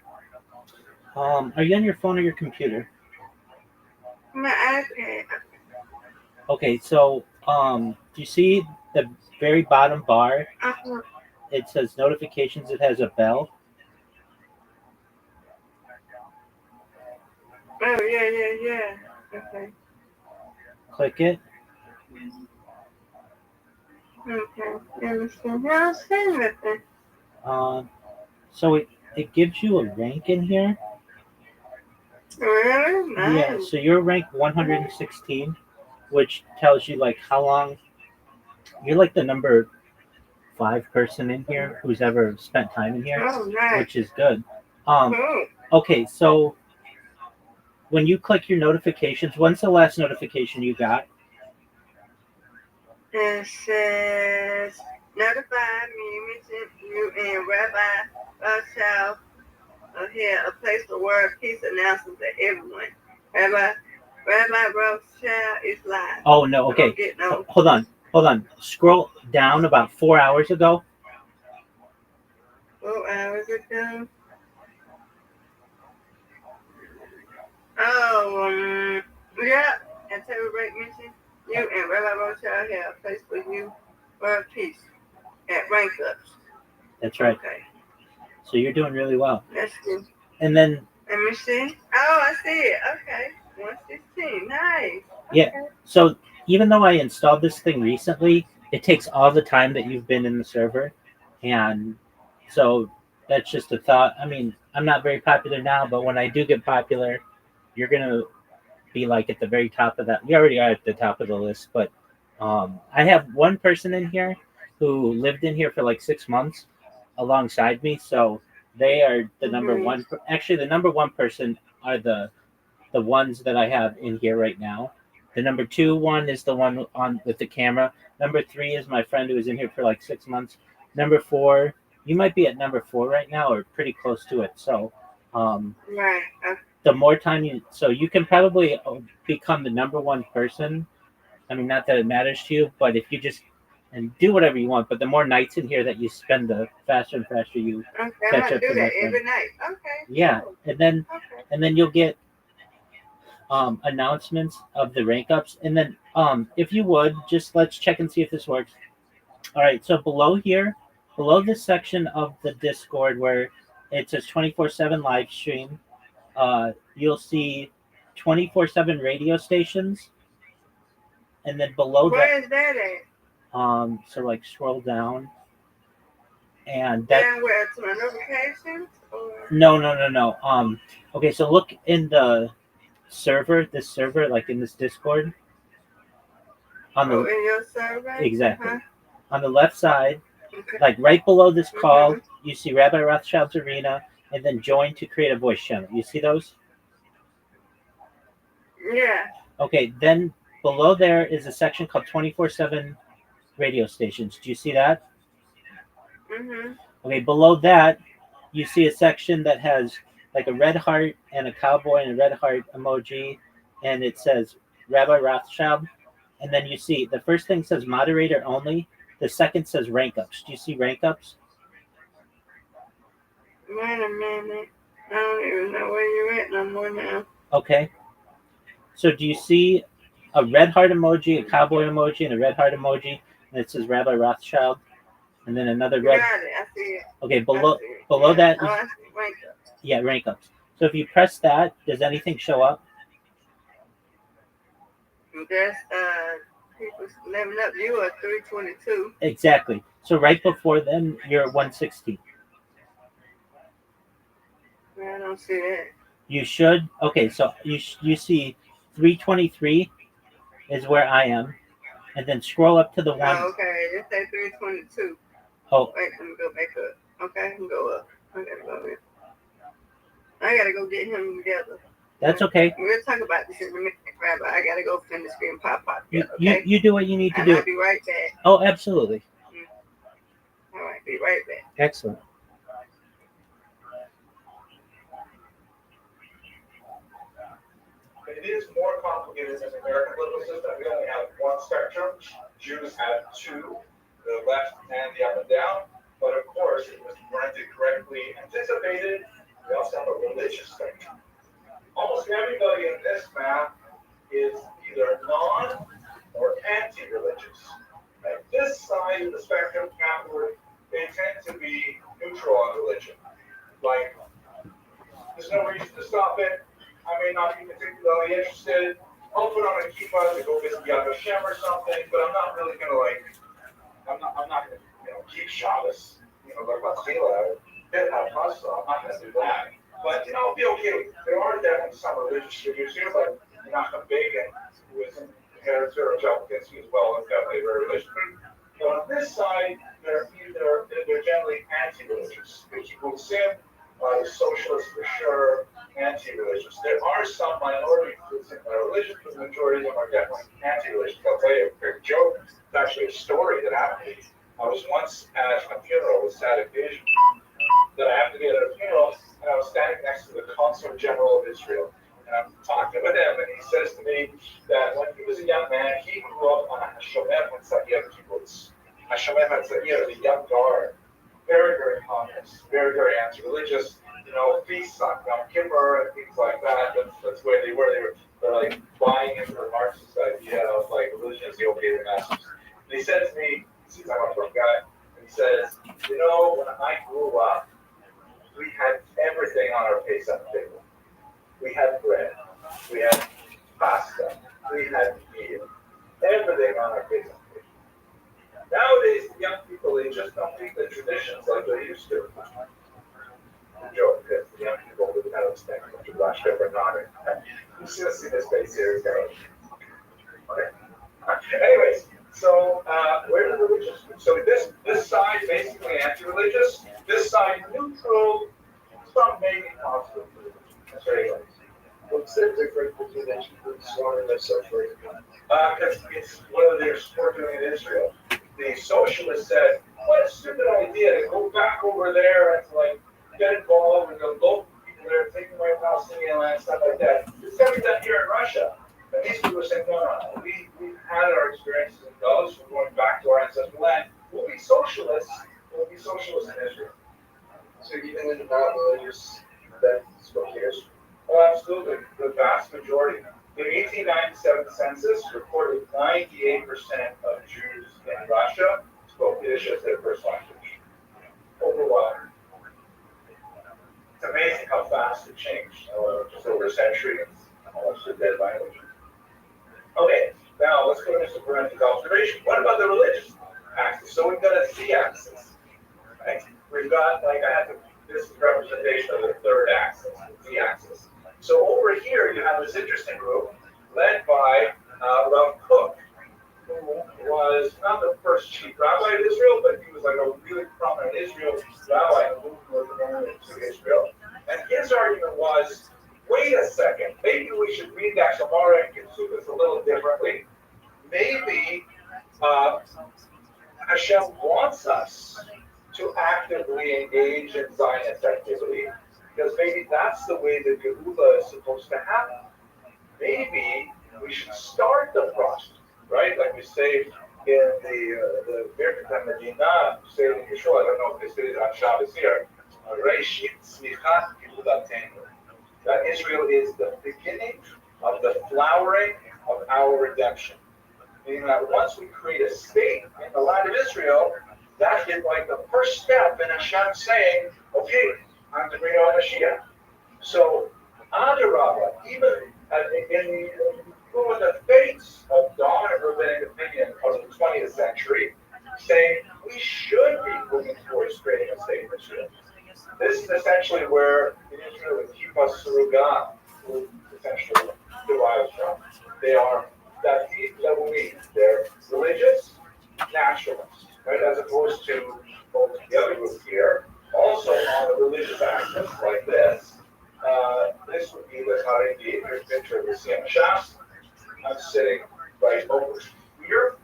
Are you on your phone or your computer? My iPad. Okay, so do you see the very bottom bar? Uh-huh. It says notifications. It has a bell. Oh, yeah. Okay. Click it. Okay. Understand. Yeah, I'm saying nothing. So it gives you a rank in here. Really? Nice. Yeah, so you're ranked 116, which tells you like how long you're like the number 5 person in here who's ever spent time in here, Oh, nice. which is good. Cool. Okay, so when you click your notifications, when's the last notification you got? It says, notify me, mention you and Rabbi Rothschild'S here, a place for world peace announcement to everyone. Rabbi Rothschild is live. Oh no, okay. Don't get no. Hold on. Scroll down about 4 hours ago. 4 hours ago. Oh, yeah. And Taylor Break mentioned you and Rabbi Rothschild have a place for you for a peace at rank ups. That's right. Okay. So you're doing really well. That's good. And then Let me see. Oh, I see it. Okay. 116. Nice. yeah. Okay. So even though I installed this thing recently, it takes all the time that you've been in the server, and so that's just a thought. I mean, I'm not very popular now, but when I do get popular, you're gonna be like at the very top of that. You already are at the top of the list, but I have one person in here who lived in here for like 6 months alongside me, so they are the number one. Actually, the number one person are the ones that I have in here right now. The number 2 one is the one on with the camera. Number 3 is my friend who was in here for like 6 months. Number 4, you might be at number 4 right now or pretty close to it. So, Right. the more time so you can probably become the number 1 person. I mean, not that it matters to you, but if you just and do whatever you want. But the more nights in here that you spend, the faster and faster you catch I up do to that my friend. every night. Okay. Yeah, Cool. and Okay. then you'll get announcements of the rank ups, and then if you would just let's check and see if this works. All right, so below here, below this section of the Discord where it says 24/7 live stream, you'll see 24/7 radio stations, and then below Where is that at? so like scroll down, and that Down where to my notifications? Or? no. Okay, so look in the server, this server, like in this Discord. On the in your server? exactly Uh-huh. on the left side, Okay. like right below this call, you see Rabbi Rothschild'S Arena, and then join to create a voice channel. You see those? Yeah. Okay, then below there is a section called 24/7 radio stations. Do you see that? Mhm. Okay, below that, you see a section that has like a red heart and a cowboy and a red heart emoji, and it says Rabbi Rothschild. And then you see the first thing says moderator only. The second says rank ups. Do you see rank ups? Wait a minute. I don't even know where you're at no more now. Okay. So do you see a red heart emoji, a cowboy emoji, and a red heart emoji, and it says Rabbi Rothschild, and then another red. Got it. I see it. Okay, below Yeah. that. Oh, I see. Rank up. Yeah, rank ups. So if you press that, does anything show up? That's people leveling up. You are 322. Exactly. So right before them, you're at 116. I don't see that. You should. Okay, so you see 323 is where I am, and then scroll up to the one. Oh, okay. It says 322. Oh, Wait, let me go back up. Okay, I can go up. I gotta go in. I gotta go get him together. that's okay. We'll talk about this in a minute, Rabbi. I gotta go finish getting pop. You, Okay. you do what you need to And do. I'll be right back. Oh, absolutely. All right, be right back. Excellent. It is more complicated than the American political system. We only have one spectrum. Jews have two, the left and the up and down. But of course, it was granted correctly anticipated. We also have a religious spectrum. Almost everybody in this map is either non or anti-religious. At this side of the spectrum, outward, they tend to be neutral on religion. Like, there's no reason to stop it. I may not be particularly interested. I'll put on a kippah to go visit Yad Vashem or something, but I'm not really gonna I'm not gonna keep Shabbos, like Latchila, I'm not gonna do that. But I'll be okay with it. There are definitely some religious figures here, like Menachem Begin, who is in Hereditary Republicans, he as well is definitely very religious. But on this side, they're generally anti-religious. They keep Sim, the socialists for sure, anti-religious. There are some minority groups in my religion, but the majority of them are definitely anti-religious. I'll tell you a quick joke. It's actually a story that happened to me. I was once at a funeral with sad occasion that I happened to be at a funeral, and I was standing next to the Consul General of Israel. And And I'm talking with him, and he says to me that when he was a young man, he grew up on a Hashomer Hatzayir kibbutz. Hashomer Hatzayir is a young guard, very, very communist, very, very anti-religious. Feasts on Yom Kippur and things like that. That's where they were. They're like buying into the Marxist idea of like religion is the opiate of the masses. And he said to me, he's a Muslim guy, and he says, when I grew up, we had everything on our Pesach table. We had bread, we had pasta, we had meat, everything on our Pesach table. Nowadays, the young people, they just don't think the traditions like they used to. Joke, because the young people would kind of expect them to rush over and nodding. You should have seen this face here. Okay. Anyways, so where the religious? So this side basically anti-religious. This side neutral. Some maybe positive. That's very nice. What's the difference between the Jews and the socialists? Because it's whether they're supporting in Israel. The socialists said, "What a stupid idea to go back over there and like get involved with the local people there, taking away Palestinian land, stuff like that. It's got to be done here in Russia." And these people are saying, no. We've had our experiences in those. We're going back to our ancestral land. We'll be socialists. We'll be socialists in Israel. So even in the non-religious, that's what it is. Oh, absolutely. The vast majority. The 1897 census reported 98% of Jews in Russia spoke Yiddish as their first language. Overwhelming. It's amazing how fast it changed. Just over a century, it's almost a dead language. Okay, now let's go into some forensic observation. What about the religious axis? So we've got a z-axis, right? We've got, this is representation of the third axis, the z-axis. So over here, you have this interesting group led by Rav Kook, who was not the first chief rabbi of Israel, but he was like a really prominent Israel rabbi who was going to Israel. And his argument was, wait a second, maybe we should read that Gemara and consume this a little differently. Maybe Hashem wants us to actively engage in Zionist activity, because maybe that's the way the Geula is supposed to happen. Maybe we should start the process, right? Like we say in the Birkat Medina, say in Yeshua, I don't know if they say it on Shabbos here, Reishit Tzmichat Gelulatenu. That Israel is the beginning of the flowering of our redemption. Meaning that once we create a state in the land of Israel, that is like the first step in Hashem saying, okay, I'm to bring on Mashiach. So, Adarabah, even in the face of dominant rabbinic opinion of the 20th century, saying we should be moving towards creating a state in Israel. This is essentially where in Israel the Kippah Surugah, who essentially derives from. They are they're religious naturalists, right? As opposed to the other group here, also on the religious axis like this. This would be the Haredi. Here's a picture of the Siyam Shas. I'm sitting right over here.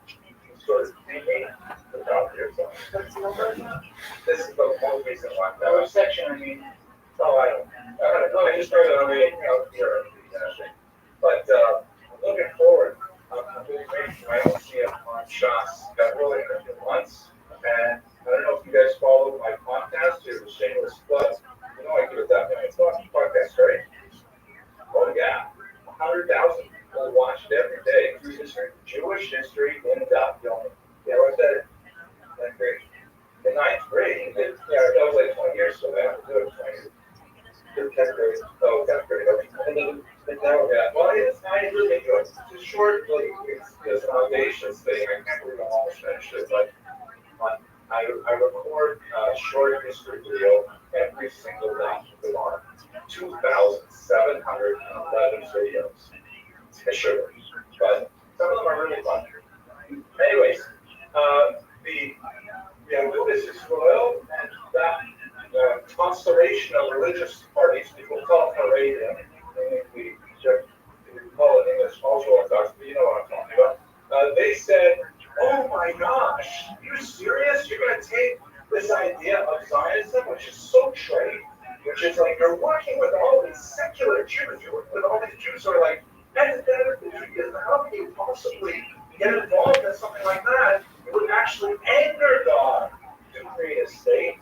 Sort of thinking the top here. So this is the most recent one. That was section, I just started on the here. But looking forward, I'm really grateful. I don't see him on Shas. Got really interested once. And I don't know if you guys follow my podcast here, the Shameless Plug. I give it that many. It's not a podcast, right? Oh, yeah. 100,000 people watch it every day. Jewish history in depth. Yeah, I said it. That's great. In ninth grade, that was like 20 years ago. I have to do it 20 years. 10th grade. Oh, 10th grade. Okay. Yeah. Well, it's really enjoy it. It's a short, it's an audacious thing. I can't believe I'm almost finished it, but I record short history video every single day. There are 2,711 videos. Sure, but some of them are really fun. Anyways, this is Royal, and that constellation of religious parties, people call it Haredim. We call it in English also Orthodox, but you know what I'm talking about. They said, oh my gosh, are you serious? You're going to take this idea of Zionism, which is so trade, which is like you're working with all these secular Jews. But all these Jews are like, and how can you possibly get involved in something like that? It would actually anger God to create a state.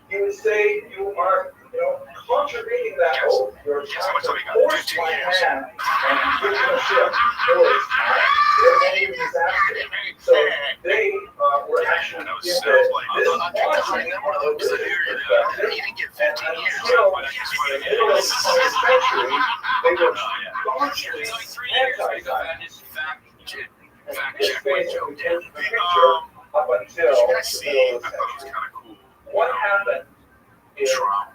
He would say you are, contravening that oath. You're trying to force my hand and give him a ship. No, it's not. They're not even disaster. So they were actually given this He didn't get 15 years. until the middle of the 20th century, they were staunchly anti-Zionist. Fact This check my joke. basically takes the picture up until the middle of the I thought it was century. kind of cool. What happened is, Trump.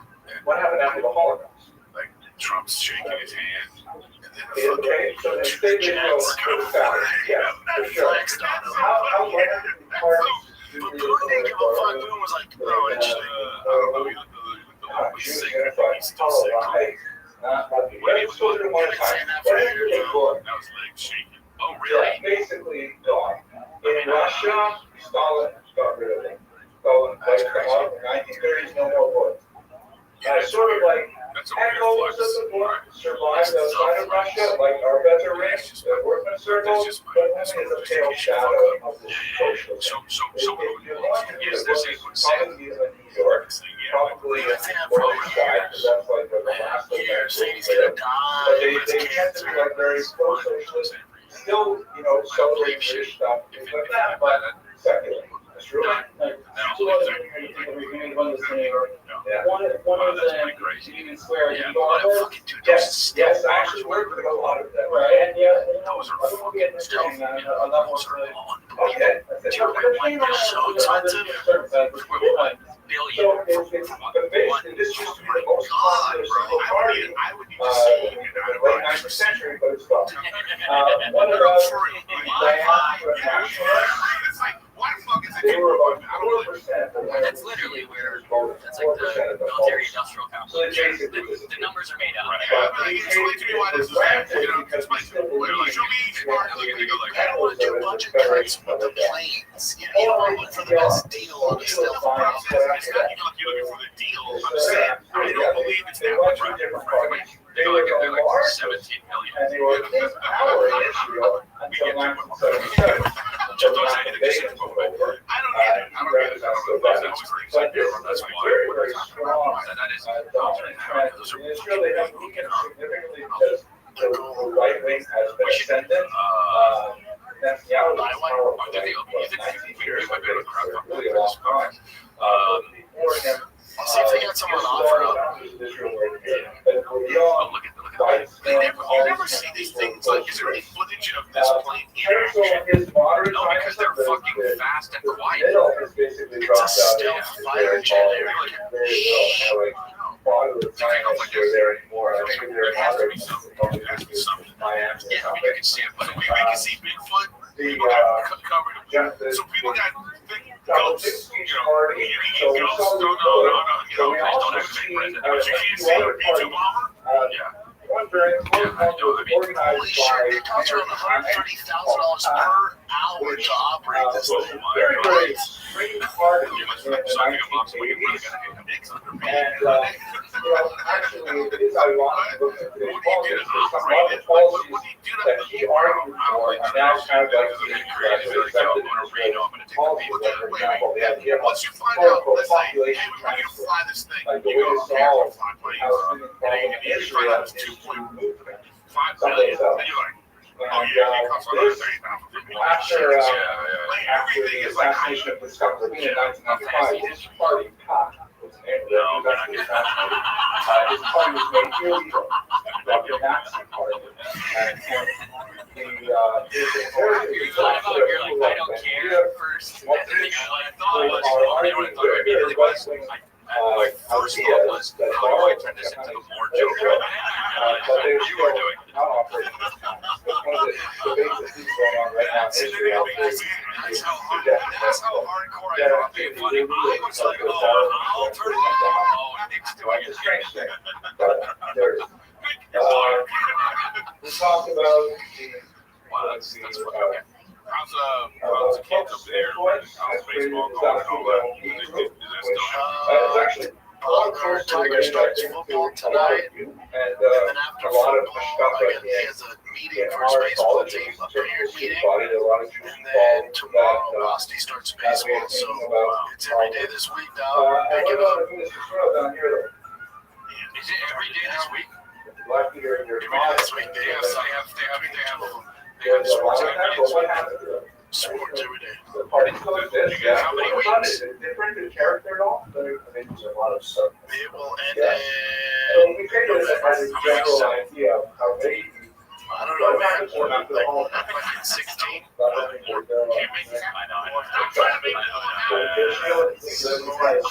what happened after the Holocaust? Like Trump's shaking his hand, and then the Okay, so the state Israel was founded. Yes, for sure. How long did the parties But Putin didn't give a fuck. Putin was like, no, actually, I don't know. The Jews sick. unified? He's still sick. Let's go through one time. What is the book? That was leg shaking. oh, Yeah, really? basically gone. In Russia, Stalin got rid of him. Stalin wiped him out. In 1930s, no more books. Sort of like That's a weird echoes flex. of the book survived outside of Russia, like our better rings, the workman circle, but only as a pale shadow of the socialism. If you want to use this, it's probably in New York, probably in Oceanside, because that's like the last of Here, that saying he's group gonna there. die. But they tend to be like very pro-socialist, still, celebrate British stuff, things like that, but secular. That's really Two other things we made one of the same. One is Union Square. Yeah, You go but on there? fucking dude, Yes, I actually worked with a lot of them. Right, and yeah, Those are I don't get fucking anything on that one. Those are Okay. they're so expensive. So but basically, this used to be the most popular single party in the late 19th century, but it's stopped. One of those, Diane, were nationalists. Why the fuck is it? They were about 4%. That's literally where, that's like the military industrial complex. So it's basically The numbers are made up. But he was rampant because we still believe I don't want to do budget cuts with the planes. You don't look for the best deal on the stealth process. It's not you're looking for the deal. I'm saying I don't believe it's that much. They were the large 17 million. and they were in power in Israel until 1977. Just don't say anything. I don't get it. I don't get it. But this is a very, very strong That is dominant trend in Israel. They have weakened significantly because the right wing has been ascendant. Netanyahu was powerful for 19 years. Really a long time. Before him, See if they got someone offer up. You never see these things. Like, is there any footage of this plane in action? No, because they're fucking fast and quiet. It's a stealth fighter jet. There has to be something. There has to be something. Yeah, I mean, you can see it, but we can see Bigfoot. People got covered. So people got ghosts. You know, ghosts. No. Don't activate president. But you can't see a B2 bomber. Yeah. Holy shit, it costs around $130,000 per hour to operate this thing. Very, very strange part of the 1980s. And, actually, it is ironic looking at today's politics, because some of the policies that he argued for are now kind of like being accepted in Israeli policies. Like, for example, the idea of Once you find out, let's say, hey, population we're going to transfer, fly this thing. like the You way go, to okay, I'm going solve to fly the planes. Palestinian problem in Israel is to move them. 5 billion. And you're like, oh yeah, it costs This, $130,000. after Everything the is like assassination of Yitzhak Rabin in 1995, his party, PAC, was actually assassinated. His party was made illegal, like the Nazi party. And You thought about, you're like, I don't care first. And then I thought it was, you know what I thought immediately was, my first thought was, how do I turn this into the more joke? You were doing it. not operating. One of the debates that's going on right now in Israel is That's how hardcore I am being funny. I was like, oh, I'll turn it on. Oh, Nick's doing It's a it. strange thing, but there's, we talked about Wow, that's fucking okay. How's the kids up there? How's baseball going and all that? Is that still happening? it's actually Tiger starts football tonight, and then a lot of stuff Like, like he that. has a meeting for his baseball team, a parent meeting, and then tomorrow Rusty starts baseball. So it's every day this week now. Pick it up. Is it every day this week? Every day this week they have Sports every day this week. sports every day. How many weeks? Different in character at all? I mean, there's a lot of stuff. It will end Yeah. So we in take this as a general idea of how they. I don't know, man. Like 16. I know. I'm trying to make I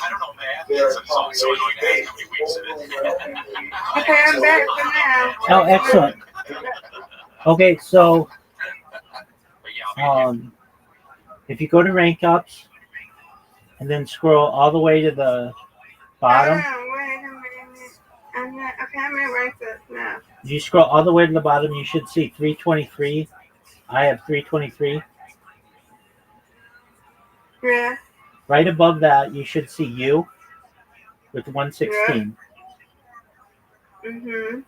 don't know, man. It's so annoying to ask how many weeks it is. Okay, I'm back for now. Oh, excellent. Okay, so But yeah, if you go to rank ups and then scroll all the way to the bottom, Hold on, wait a minute. I'm not, okay, I'm in rank up now. if you scroll all the way to the bottom, you should see 323. I have 323. Yeah. Right above that, you should see you with 116. Mm-hmm.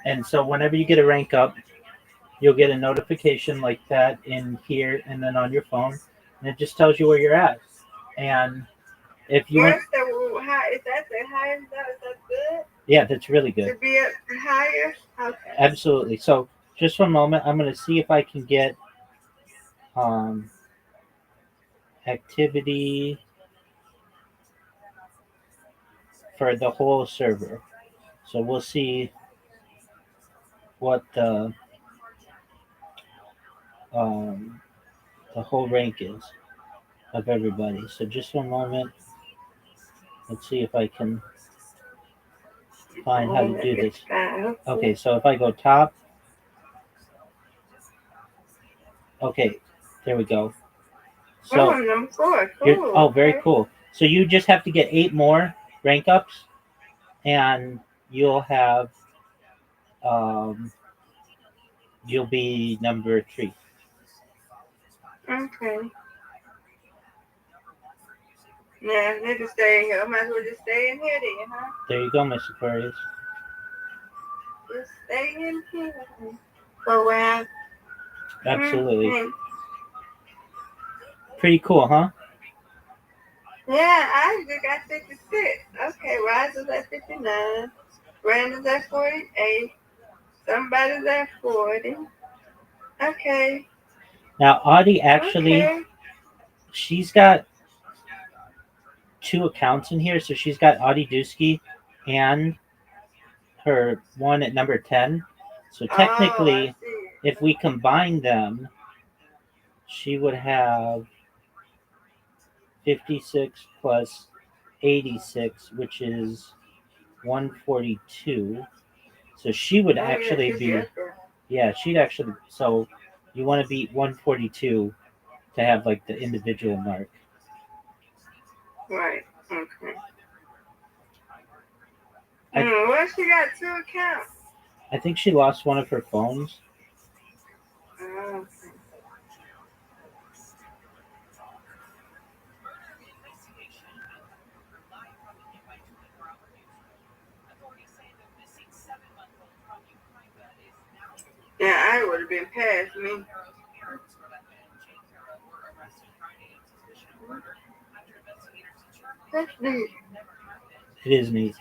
And so whenever you get a rank up, you'll get a notification like that in here and then on your phone, and it just tells you where you're at. And if you want, What's the high? Is that the highest? Is that good? yeah, that's really good. To be up higher? Okay. Absolutely. So just for a moment, I'm going to see if I can get activity for the whole server. So we'll see what the whole rank is of everybody. So just one moment. Let's see if I can find how to do this. Okay, so if I go top. Okay, there we go. So number 4. Cool. very cool. So you just have to get 8 more rank ups, and you'll have you'll be number 3. Okay. Yeah, I need to stay in here. I might as well just stay in here then, huh? There you go, Miss Aquarius. Just stay in here. For a while. Absolutely. Mm-hmm. Pretty cool, huh? Yeah, I just got 56. Okay, Rise is at 59. Brandon's at 48. Somebody's at 40. Okay. Now, Audie actually, she's got 2 accounts in here. So she's got Audie Dusky and her one at number 10. So technically, if we combine them, she would have 56 plus 86, which is 142. So she would actually be, she'd actually, so you want to beat 142 to have like the individual mark. Right, okay. Well, she got 2 accounts. I think she lost one of her phones. Oh. Yeah, I would have been past me. That's neat. It is neat.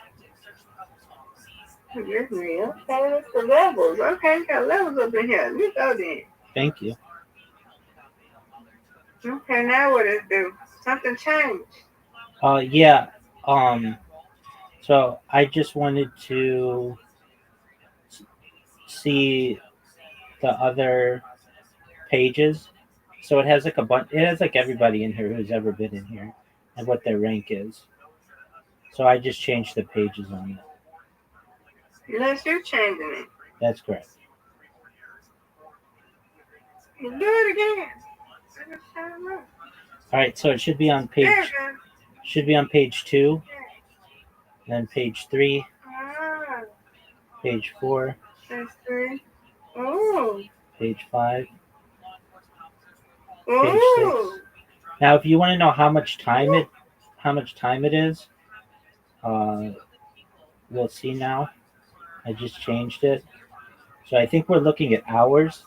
It is neat. Okay, that's the levels. Okay, you got levels up in here. You go then. Thank you. Okay, now what it do? Something changed. Yeah. So I just wanted to see the other pages. So it has like a bunch. It has like everybody in here who's ever been in here and what their rank is. So I just changed the pages on it. Unless you're changing it. That's correct. You do it again. All right, so it should be on page. Should be on page 2, then page 3, page 4, page 3. Oh. Page 5, Ooh. page 6. Now, if you want to know how much time it is, we'll see now. I just changed it. So I think we're looking at hours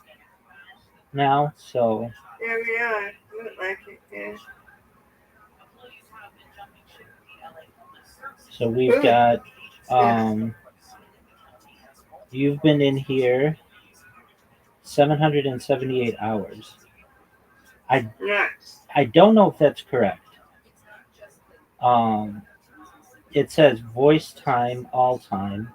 now. So There we are. Look like it, yeah. so we've got you've been in here 778 hours. Yeah. I don't know if that's correct. Um, it says voice time all time.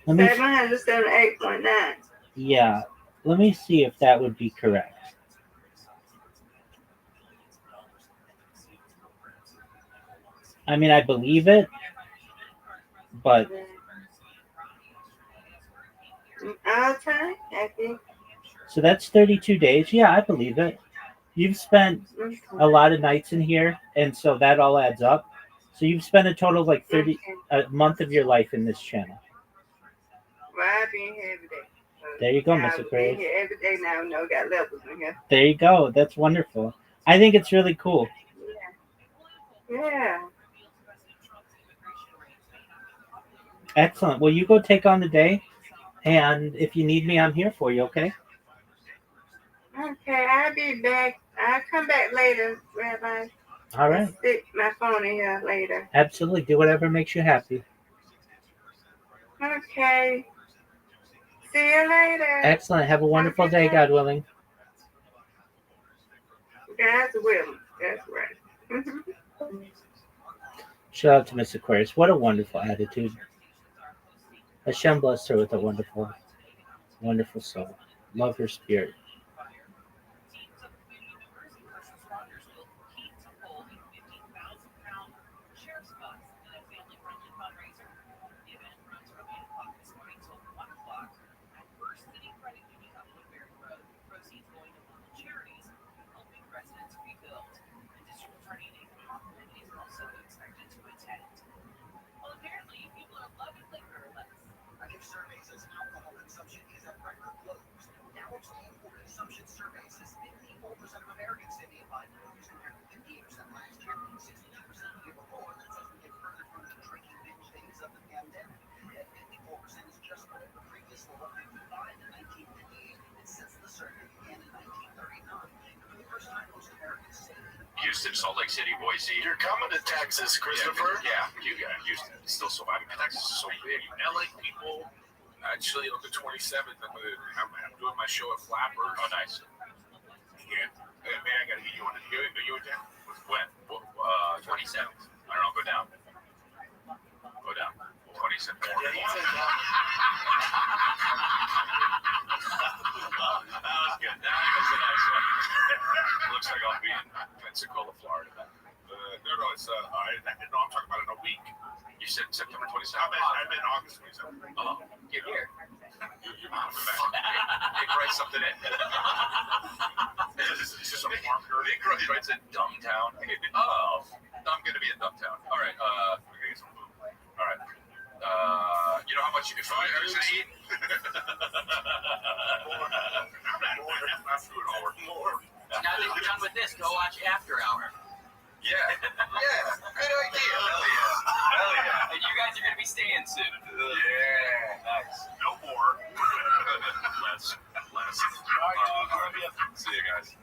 Let me 778.9. yeah. Let me see if that would be correct. I mean, I believe it, but All time, I think. so that's 32 days. Yeah, I believe it. You've spent a lot of nights in here, and so that all adds up. So you've spent a total of like 30 a month of your life in this channel. Well, I've been here every day. So There you go, now Miss I've Aquarius. been here every day now. No, got levels in here. There you go. That's wonderful. I think it's really cool. Yeah. Excellent. Well, you go take on the day, and if you need me, I'm here for you, okay? Okay, I'll be back. I'll come back later, Rabbi. All right. I'll stick my phone in here later. Absolutely. Do whatever makes you happy. Okay. See you later. Excellent. Have a wonderful day, God willing. God's willing. That's right. Shout out to Miss Aquarius. What a wonderful attitude. Hashem blessed her with a wonderful, wonderful soul. Love her spirit. Houston, Salt Lake City, Boise. You're coming to Texas, Christopher? Yeah, you got Houston. It's still so. I mean, Texas is so big. LA people. Actually, on the 27th, I'm doing my show at Flappers. Oh, nice. Yeah. Hey, man, I gotta get you on the. You in town? When? 27th. I don't know. Go down. Go down. 27th. Yeah, he's in That was good. That was a nice one. Looks like I'll be in Pensacola, Florida. No, it's I'm talking about in a week. You said September 27th. I'm in August 27th. Oh, get here. Hey, write something in. Is this a marker? Nick writes in Dumbtown. Oh, I'm gonna be in Dumbtown. All right. All right. You know how much you can find? I'm gonna eat. Now that we're done with this, go watch After Hour. Yeah, good idea. Hell yeah. And you guys are going to be staying soon. Yeah, nice. No more. Less. All right, see you guys.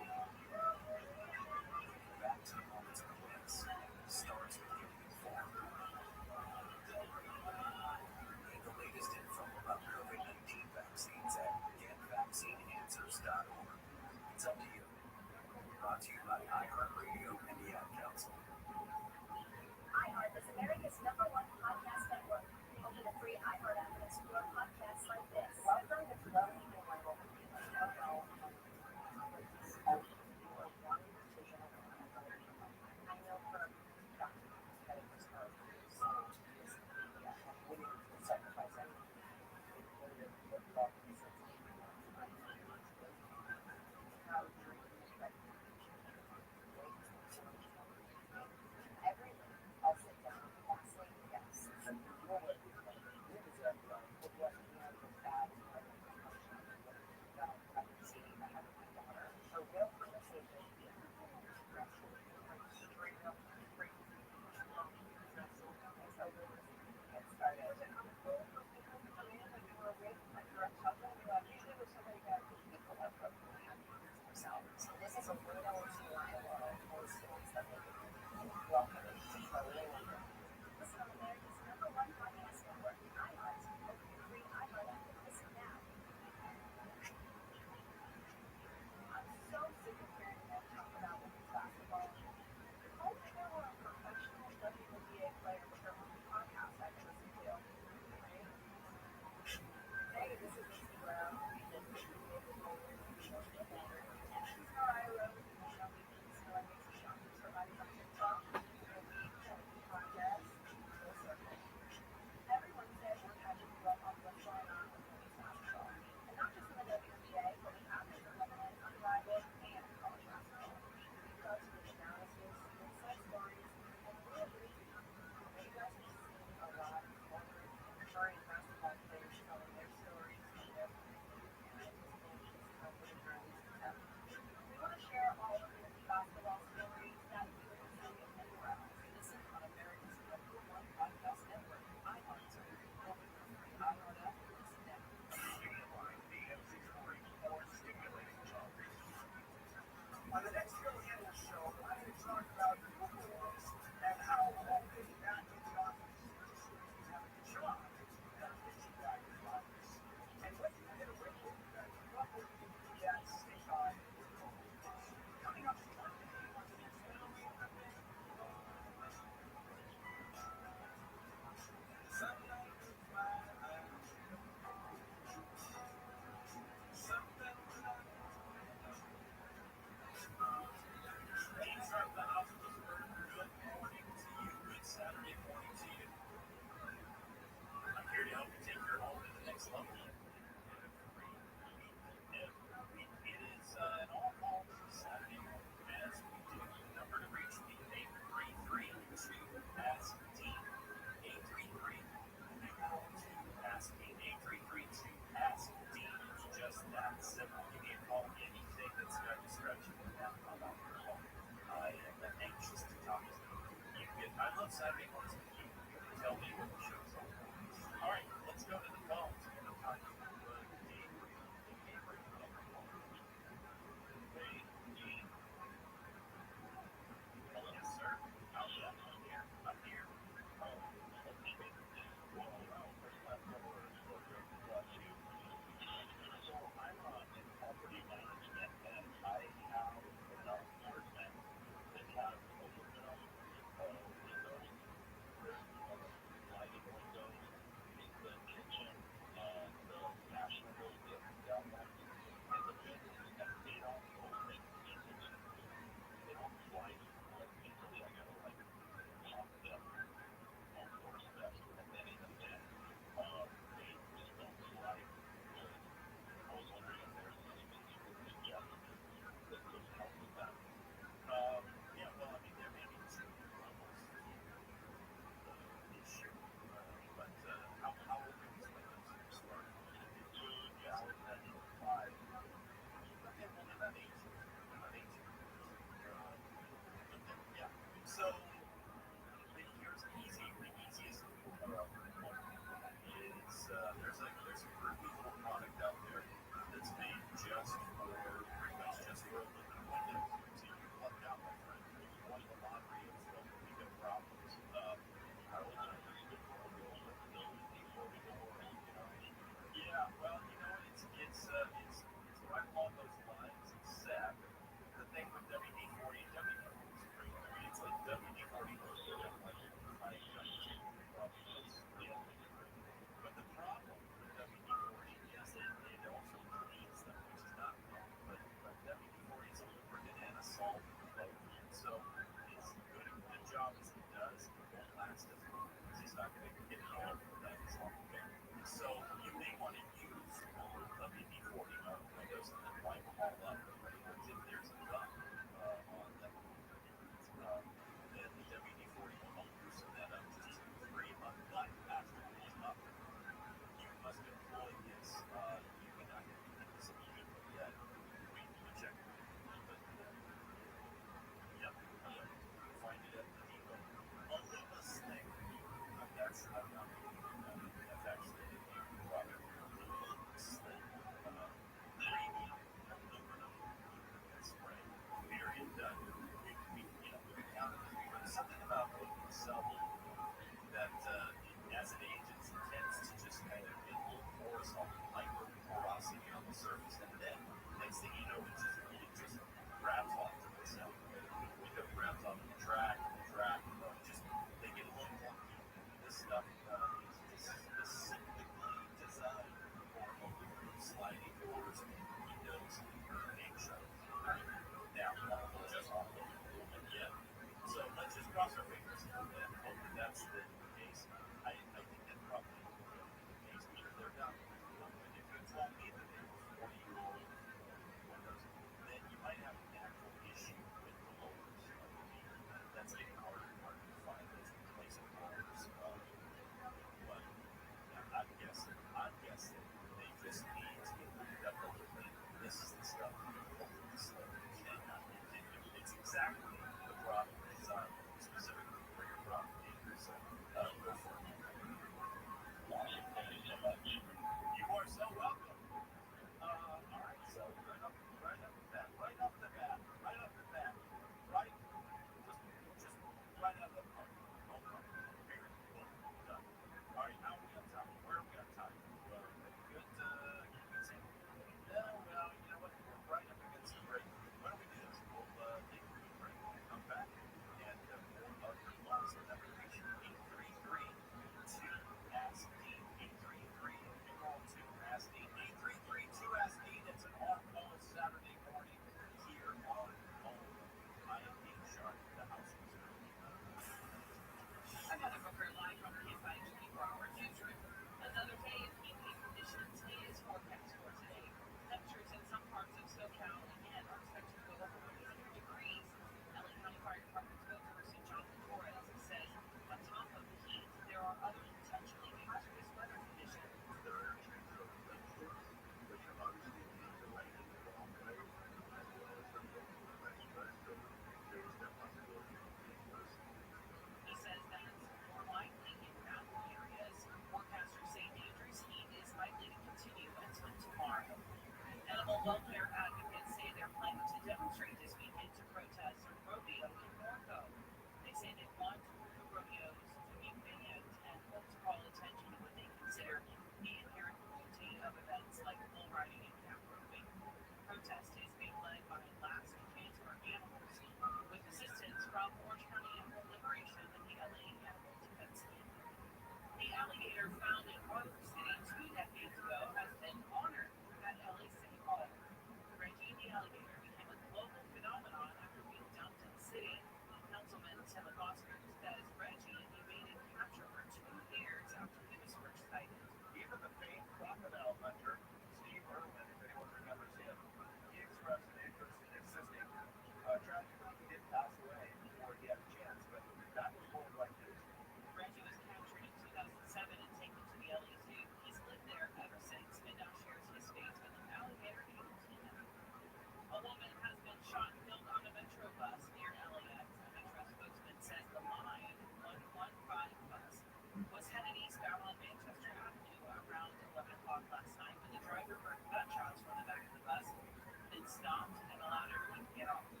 stopped and allowed everyone to get off. The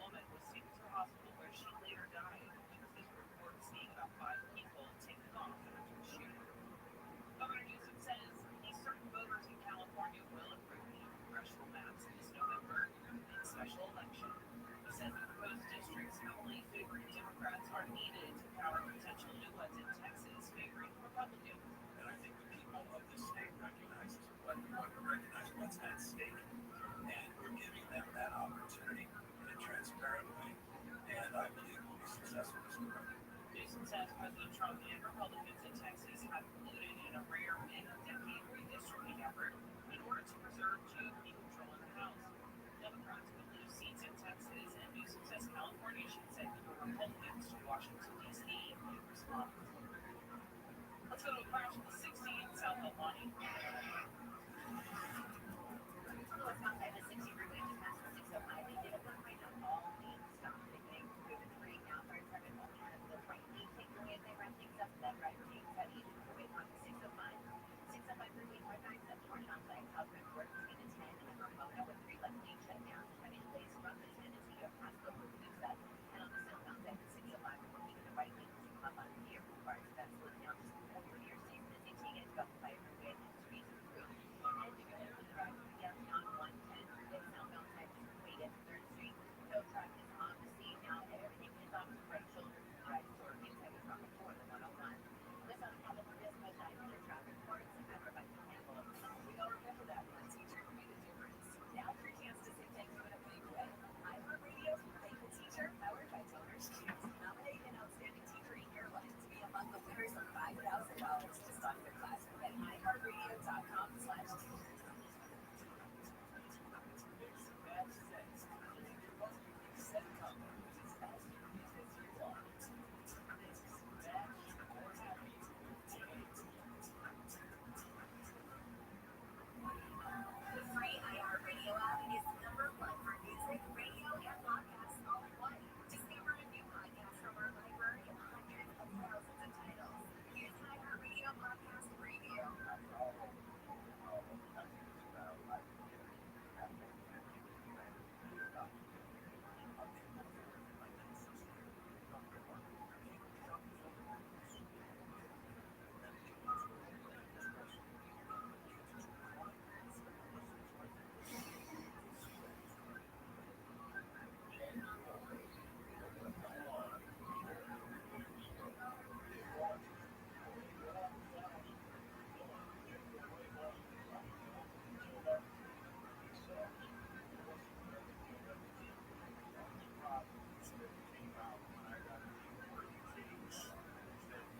woman was taken to a hospital where she later died. There's reports seeing about 5 people taken off after the shooting. Governor Newsom says certain voters in California will approve the congressional maps this November in special election. He says the proposed districts heavily favoring Democrats are needed to power potential new ones in Texas favoring Republicans. And I think the people of this state recognize what's at stake. And we're giving them that opportunity in a transparent way. And I believe we'll be successful as well. Newsom says President Trump and Republicans in Texas have colluded in a rare mid-decade redistricting effort in order to preserve GOP control in the House. Democrats could lose seats in Texas, and Newsom says California should send more Republicans to Washington, D.C. in response. Let's go to a crash in the 60 in South El Monte. Northbound by the 60 freeway just past the 605. They did a one-way down all lanes. Stop beginning through the train. Now fire department will have the right lane takeaway as they run things up. That driver takes that easy freeway on the 605. 605 freeway north 971 outside Southern Court between the 10 and Ramona with 3 left lanes shut down. Running place from the 10 to Tito Pasco with moves up. And on the southbound side, the 605 will keep the right lane to come up on the air. Cars that slow down just over here. Stays busy taking it to by freeway and streets and through. And you can only drive downtown 110 freeway southbound side just wait at 3rd Street. Tow truck is on the scene now. Everything is off the right shoulder. Drive toward inside the traffic for the 101. This on top of the risk of 900 traffic courts and Rabbi can handle it. We all remember that one teacher who made a difference. Now your chance to say thank you in a big way. iHeartRadio, thank the teacher, powered by Taylor's Shoes. Nominate an outstanding teacher in your life to be among the winners of $5,000 to start your class at iHeartRadio.com/teachers. The free iHeartRadio app is #1 for music, radio, and podcasts all in one. Discover a new podcast from our library of hundreds of thousands of titles. Here's an iHeartRadio podcast preview.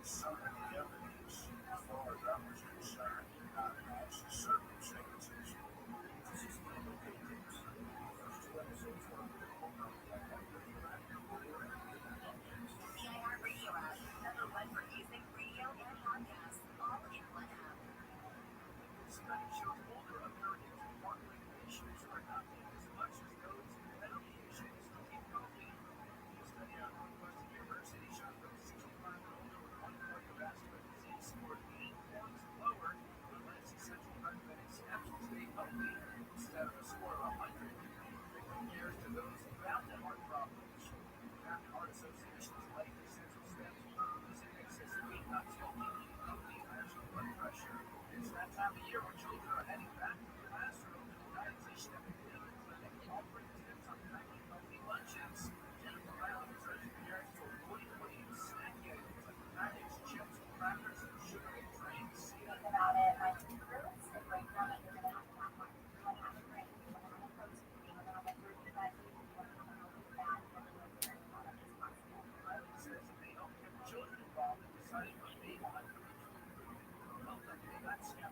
Some of the evidence, as far as I was concerned, did not match the circumstances. This is the first 2 episodes were the iHeartRadio app, #1 for music, radio, and podcasts, all in one app. Study shows older Americans with heart-related issues are not being as much as those with medical issues to keep healthy. A study out of Northwestern University shows those 65 and older with one cardiovascular disease scored 8 points lower on less essential preventative steps to stay healthy instead of a score of 100. It compares to those without the heart problems. American Heart Association's life essential steps using excess weight not smoking, healthy national blood pressure. It's that time of year when children are heading back to the classroom. Dietitian at the Cleveland Clinic offering tips on packing healthy lunches. Jennifer Brown encouraging parents to avoid putting snacky items like packaged chips, crackers, and sugary drinks. Think about it like fruits and break down it. You're going to have to have one. You want to have a grain. You want to have a protein. You want to have a fruity veggie. You want to have a healthy fat. You want to have as many products as possible. Riley says that they help get children involved in deciding what they want for each food. Help them make that step.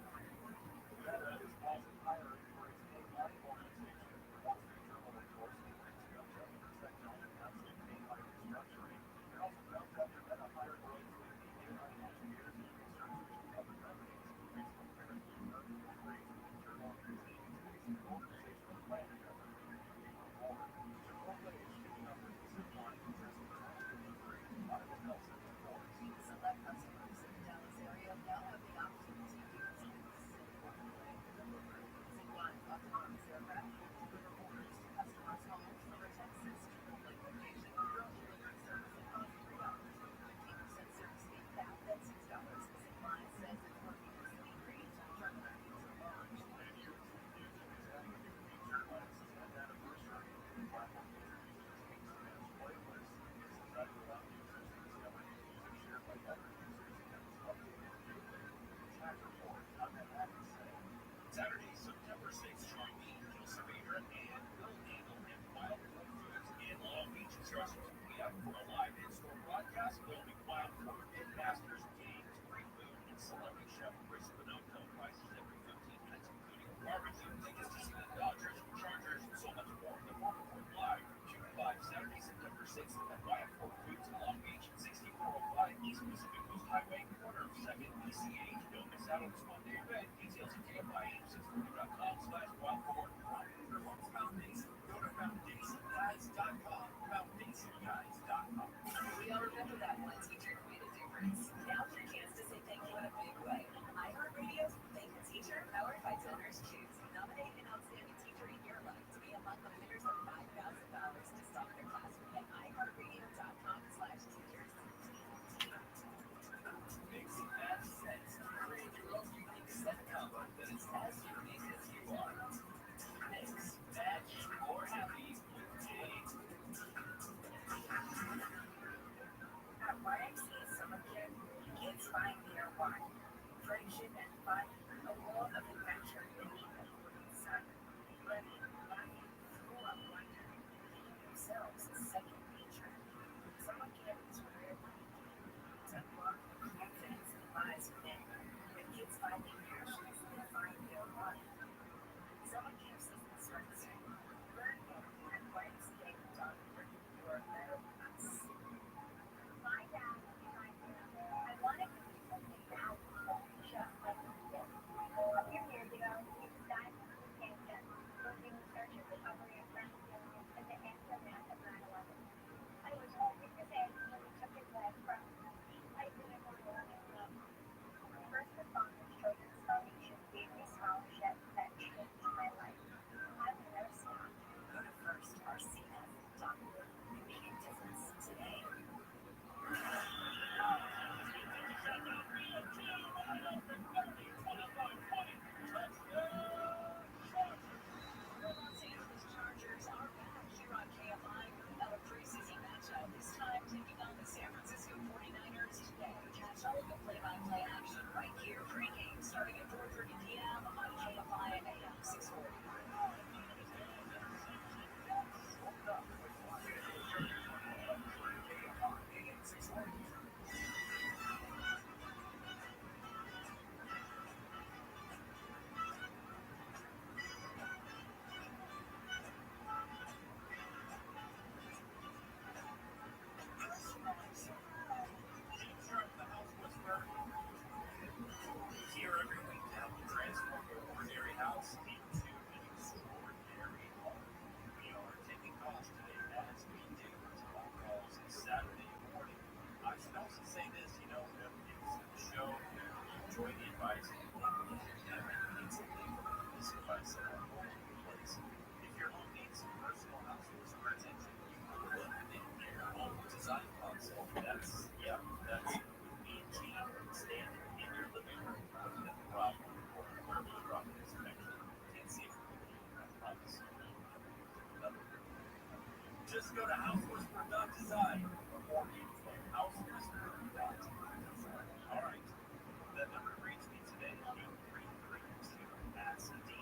Meta is also hiring for its AI organization. Wall Street Journal reports that thanks to government technology announcing AI restructuring. It also found that Meta hired roughly 80 AI engineers and researchers to cover companies. Facebook parent American Corporation Journal continues its organizational plan effort. Chipotle is shooting up its zipline contesting faster delivery. Iowa Health Center reports. Select customers in the Dallas area now have the option to use Saddle this one day event. Details at KFI640.com/141. For books about Mason, go to foundationguides.com. Foundationguides.com. We all remember that one teacher who made a difference. Now's your chance to say thank you in a big way. iHeartRadio's Thank a Teacher, powered by Donors Choose. Nominate an outstanding teacher in your life to be among the winners of $5,000 to start their classroom at iHeartRadio.com/teachers. Makes that sense. Create your own unique set combo that is as unique as you are. Mix, match, or happy with Jade. At YMCA Summer Camp, kids find their why. Friendship and fun, a world of adventure beneath the morning sun. Learning, laughing, full of wonder, being themselves is second nature. Summer camp is where to unlock the confidence that lies within. When kids find their passions, they find their why. Summer camp season starts soon. Learn more at YMCA.org. You're better than us. My dad and I wanted to do something now, just like this. A few years ago, he was diagnosed with cancer, losing search and recovery of brain failure and the aftermath of 9/11. I was hoping to say when we took his last breath, I didn't want to let him go. First responders children's foundation gave me a scholarship that changed my life. I will never stop. Go to firstrcf.org. Make a difference today. The Los Angeles Chargers are back here on KFI at a preseason matchup. This time taking on the San Francisco 49ers today. Catch all of the play-by-play action right here pregame starting at 4:30 p.m. on KFI AM 640. Here every week to help you transform your ordinary house into an extraordinary home. We are taking calls today as we do phone calls Saturday morning. I should also say this, it's the show, you enjoy the advice, and everything needs to be this advice that I'm going to place. If your home needs some personal household attention, you can look in your home design console. That's EG standing in your living room. Problem or wherever the problem is connected. Can't see it from here, I promise. Just go to housewhisperer.design for more info. Housewhisperer.design. Alright. That number reads me today, 8332 ASK-D,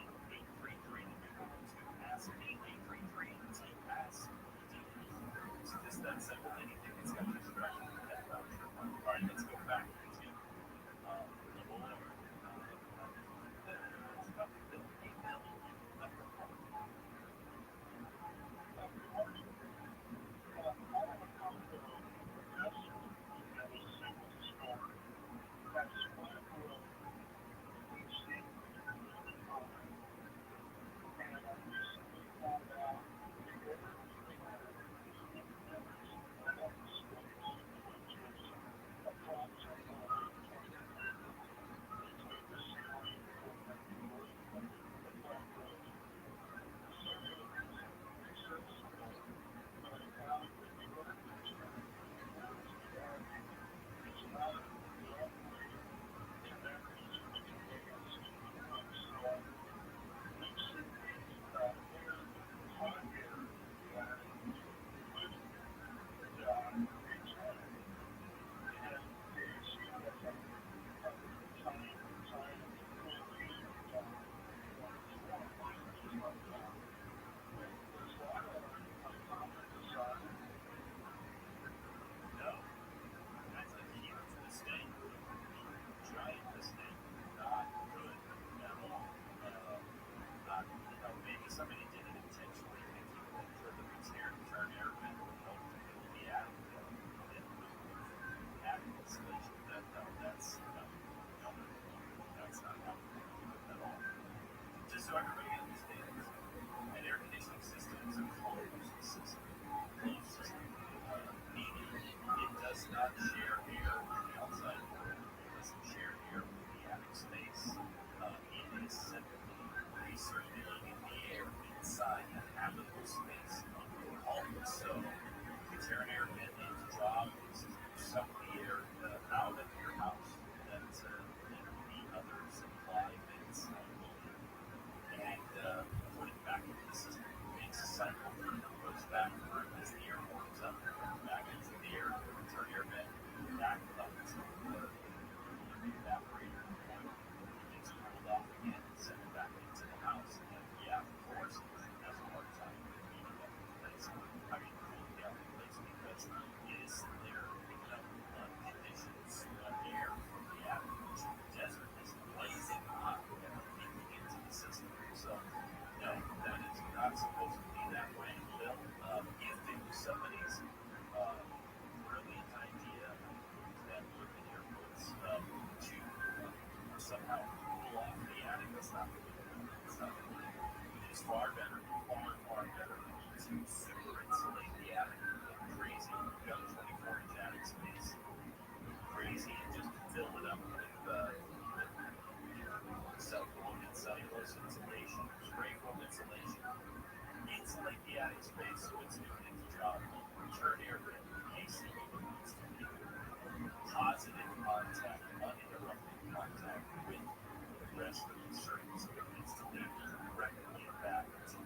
rest of the circuits so it needs to lead directly back to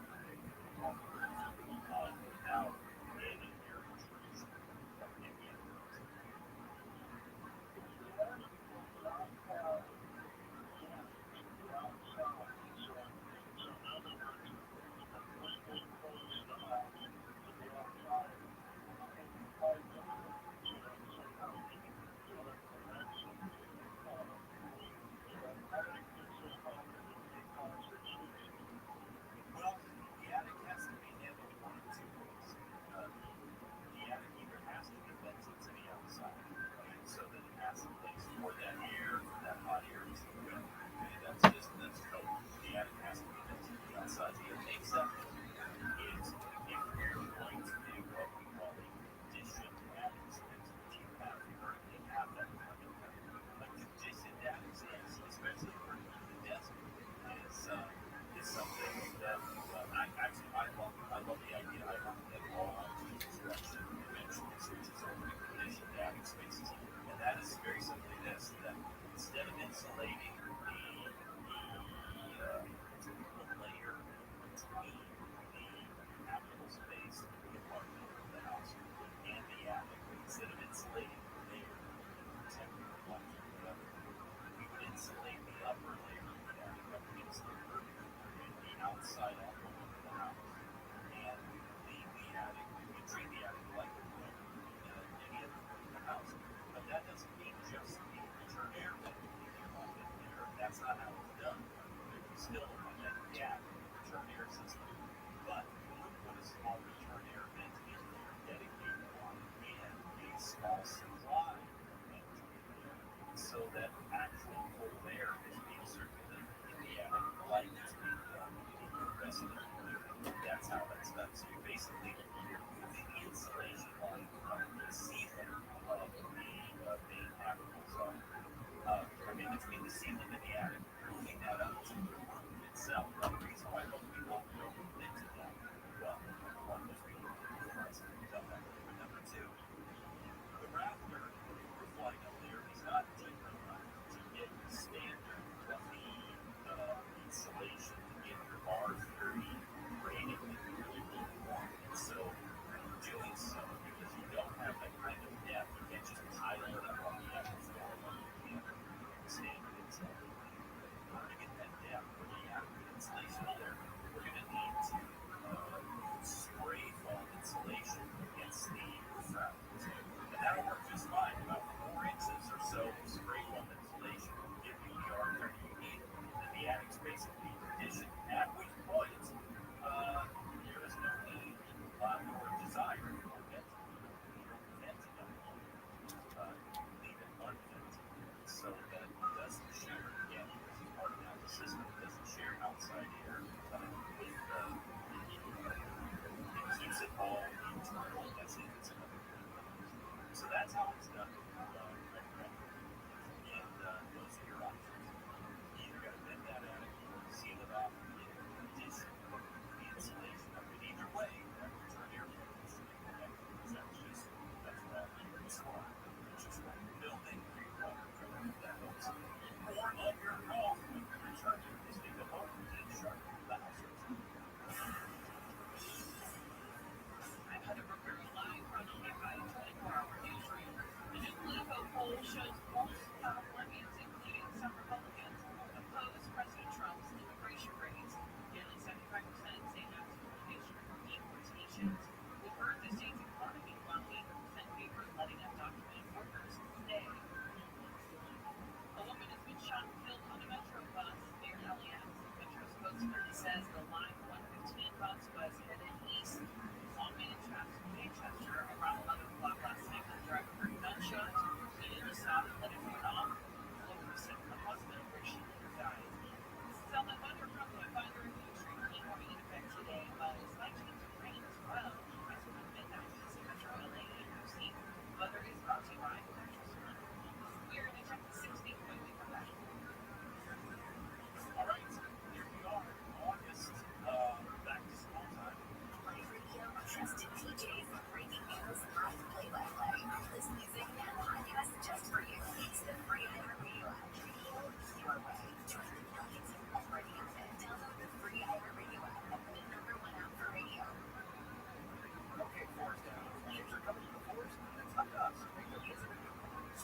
now in your intrusion from any of those. Well, the attic has to be handled one of two ways. The attic either has to be vented to the outside, right? So that it has a place for that air, for that hot air to go. Okay, that's code. The attic has to be vented to the outside. The exception is if you're going to do what we call a conditioned attic space, which you have currently have that kind of a conditioned attic space, especially for the desert, is something that I love the idea. I love that all construction eventually switches over to conditioned attic spaces, and that is very simply this: that instead of insulating the layer between the habitable space, the apartment of the house, and the attic, instead of insulating the layer, protecting the water, whatever, we would insulate the upper layer of the attic up against the roof and the outside envelope of the house. And the attic, we treat the attic like any other room in the house. But that doesn't mean just the return air vent you pump in there. That's not how it's done. You still pump in the attic, return air system. But we would put a small return air vent in there, dedicated one, and a small supply vent in there, so that actual cold air is being circulated in the attic like it's being done in the rest of the building. That's how that's done. So you're basically moving the insulation line from the ceiling of the main habitable zone, in between the ceiling and the attic, moving that up to the roof itself. The reason why most people don't move into that, well, number one, most people don't move into that. But number two, the rafter or the roof line up there is not deep enough to get standard fluffy insulation to get your bars dirty, raining, and really, really warm. And so, doing so, because you don't have that kind of depth, you can't just pile it up on the attic floor like you can standard inside.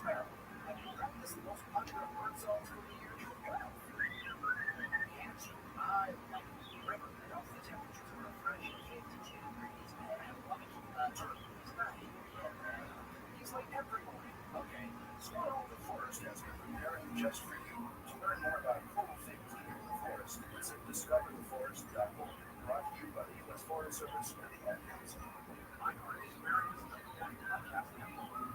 well. Have you practiced the most popular word songs for the year? Well, catchy, I like it. River helps the temperatures are refreshing 52 degrees, man. I love it. Turkey is not here yet, man. He's like every morning. Okay, Squirrel the Forest has been preparing just for you. To learn more about cool things to do in the forest, visit discovertheforest.org. Brought to you by the U.S. Forest Service and the Ad Council. iHeart is America's #1 podcast network.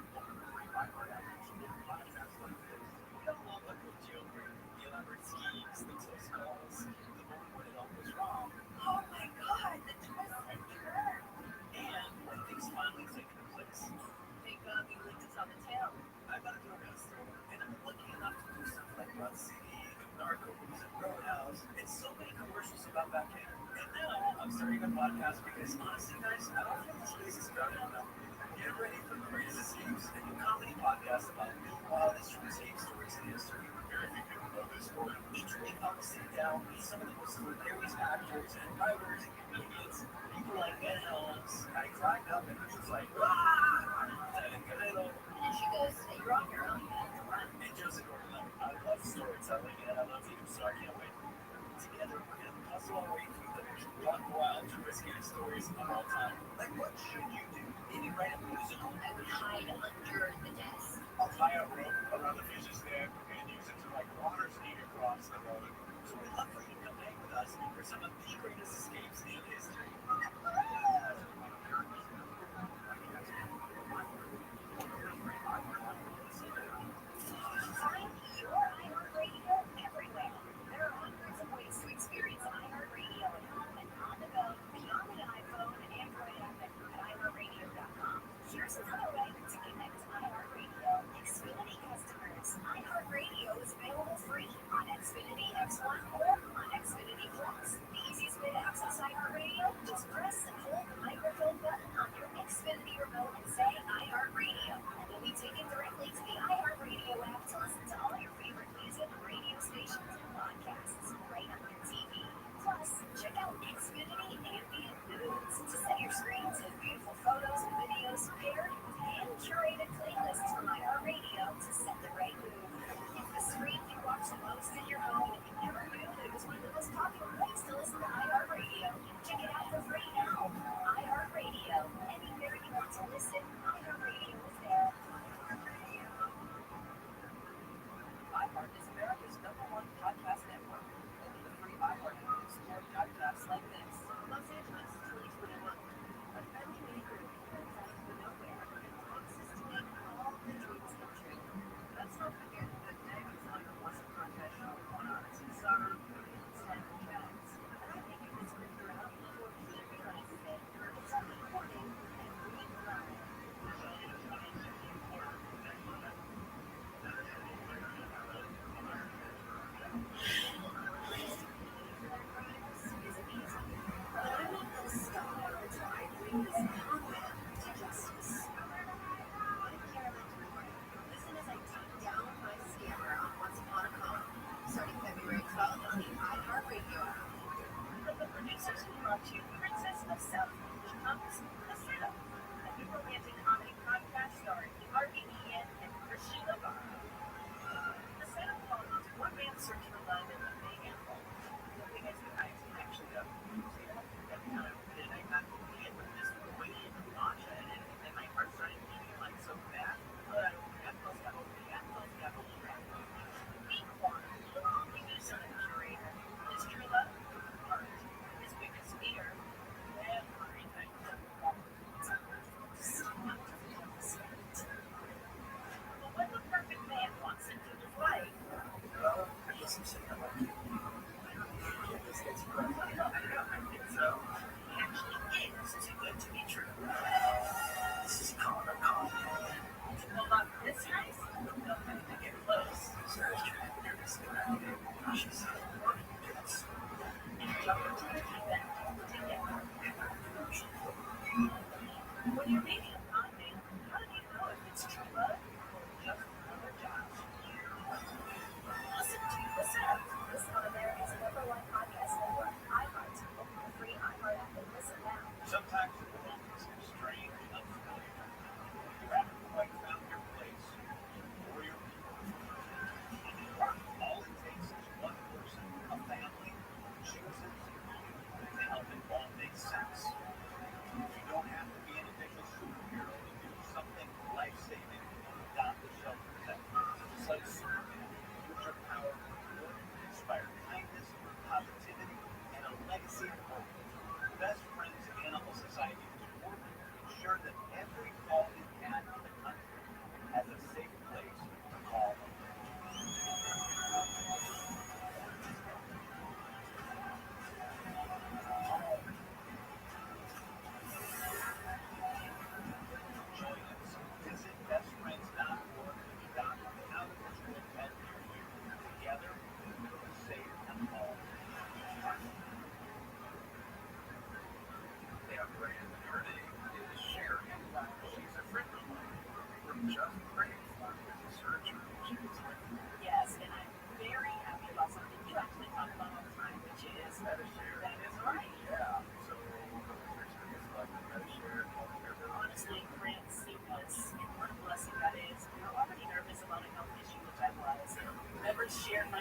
Free iHeart app to podcasts like this. Hello, Uncle Joe. The elaborate schemes, the close calls, the moment when it all goes wrong. Oh my God, the twists and turns. And when things finally take into place. Thank God we lived to tell the tale. I'm not a doorbell store, and I'm lucky enough to do stuff like run CD, Narcos, and Roadhouse, and so many commercials about back hair. And now I'm starting a podcast because honestly, guys, I don't feel this space is crowded enough. Get ready for the greatest escapes, a new comedy podcast about the wildest true escape stories in history. Very few people know this story. Each week I'll sit down with some of the most hilarious actors and writers and comedians. People like Ben Helms. I cried up and was just like, ah! And she goes, you're on your own, you have to run. And Joseph Gordon, I love storytelling and I love you, so I can't wait. Together, we're going to puzzle our way through the most wild, true escape stories of all time. Like, what should you do? Maybe write a musical. I would hide under the desk. I'll tie a rope around the fish's neck and use it to, like, water ski across the road. So we'd love for you to come hang with us for some of the greatest escapes in history. Find your iHeartRadio everywhere. There are hundreds of ways to experience iHeartRadio at home and on the go, beyond the iPhone and Android app at iHeartRadio.com. Here's another way to connect to iHeartRadio. Xfinity customers. iHeartRadio is available free on Xfinity X1 or on Xfinity Plus. The easiest way to access iHeartRadio, just press and hold the microphone button on your Xfinity remote and say iHeartRadio. And you'll be taken directly to the iHeartRadio app to listen to all your favorite music, radio stations, and podcasts right on your TV. Plus, check out Xfinity Ambient Moods to set your screen to beautiful photos and videos paired with hand-curated playlists from iHeartRadio to set the right mood. It's the screen you watch the most in your home, and you never knew that it was one of the most popular ways to listen to iHeartRadio. Check it out for free now. iHeartRadio. Anywhere you want to listen, iHeartRadio is there. iHeart is America's #1 podcast network. Open the free iHeart app and explore podcasts like this. Los Angeles, 2021. A family maker of parents out of nowhere and promises to make all the dreams come true. Let's not forget that Meg is on a once contest show on Honest and Sorrow and Standard Jazz. And I think you can scream her out for keep trying to say it's a recording and read live. Listen as I take down my scammer on Once Upon a Call, starting February 12th on the iHeartRadio app. From the producers who brought you Princess of South Beach comes The Setup, a new romantic comedy podcast starring Harvey Ian and Christian Navarro. The Setup follows one man's search for love in the Bay Area. The thing is, I actually got every time I got in with this way into Masha, and my heart started beating like so fast. Meet Juan, the lonely Minnesota curator. His true love, art. His biggest fear, everything. But when the perfect man walks into his life, I guess I'm saying I like you. This gets I think so. He actually is too good to be true. This is called a call. Well, not this nice. No, I get close. Sarah's trying to nervous about it. She's wanting to do this. And jump into the deep end together. When you're dating a con man, how do you know if it's true love or just another job? Listen to The Setup. Listen on America's #1 podcast network, iHeart. Open the free iHeart app and listen now. Sometimes the world is strange, unfamiliar. You haven't quite found your place.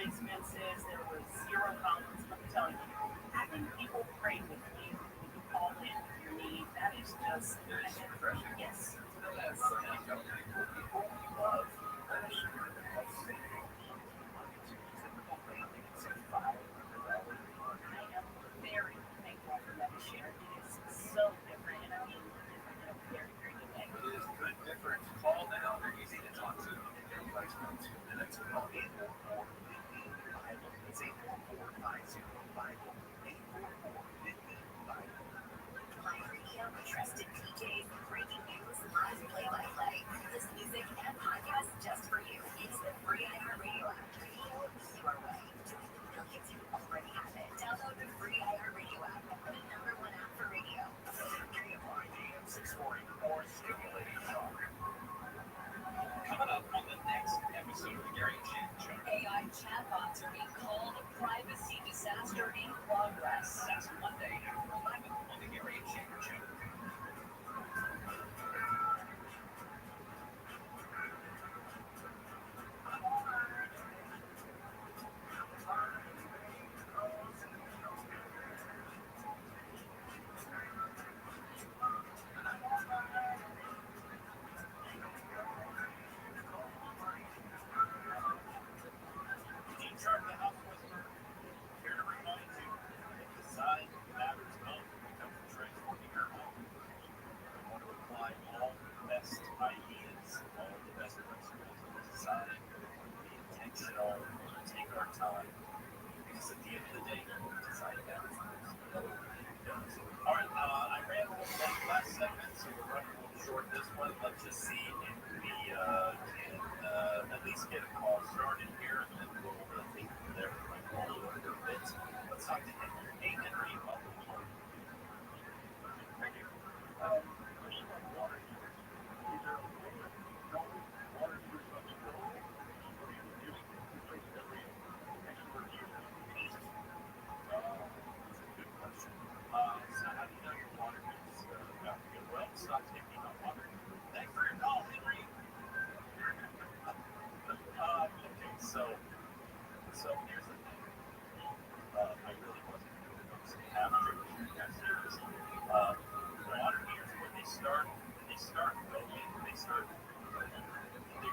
my expenses. There was zero problems. Let me tell you, having people pray with me when you call in with your need, that is just refreshing. Yes. I am very thankful for that share. It is so different, and I mean different in a very, very good way. It is good, different. Call now. They're easy to talk to. Their price points. And that's 844-50-BIBLE. It's 844-50-BIBLE. 844-50-BIBLE. Live Radio, trusted DJs, breaking news, live play-by-play, this music and podcasts just for you. It's the free iHeartRadio app. Radio your way. Join the millions who already have it. Download the free iHeartRadio app, the #1 app for radio. KFI AM 640, more stimulating talk. Coming up on the next episode of the Gary and Shannon Show. AI chatbots are being called a privacy disaster in progress. That's Monday after 11 on the Gary and Shannon Show. Dean Sharp, the House Whisperer, here to remind you that the size matters most when it comes to transforming your home. We want to apply all the best ideas, all the best principles of design, be intentional, take our time, because at the end of the day, design matters most. It does. All right, I ran a little late last segment, so we're running a little short this one. Let's just see if we can at least get a call started here, and then we'll take it from there. We might call it a little bit. Let's talk to Henry. Hey, Henry, welcome. Thank you. Water heaters. These are water heaters on the building. What are you doing? Replace every expert user. That's a good question. So how do you know your water is about to get well? Stop taking on water. Thanks for your call, Henry. Okay, so here's the thing. I really wasn't doing those after that series. Water heaters, when they start broken, they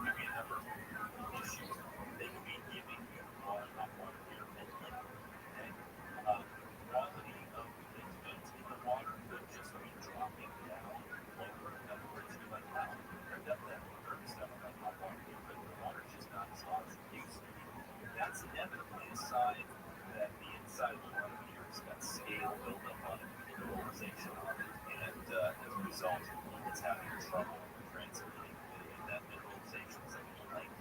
could be a number of issues. They could be giving you hot water heater heat. Okay? Quality of the vent in the water could just be dropping down lower. In other words, you're like, wow, turned up that thermostat on that hot water heater, but the water's just not as hot as it used to be. That's inevitably a sign that the inside of the water heater has got scale buildup on it, mineralization on it, and as a result, it's having trouble transmitting, and that mineralization is like a light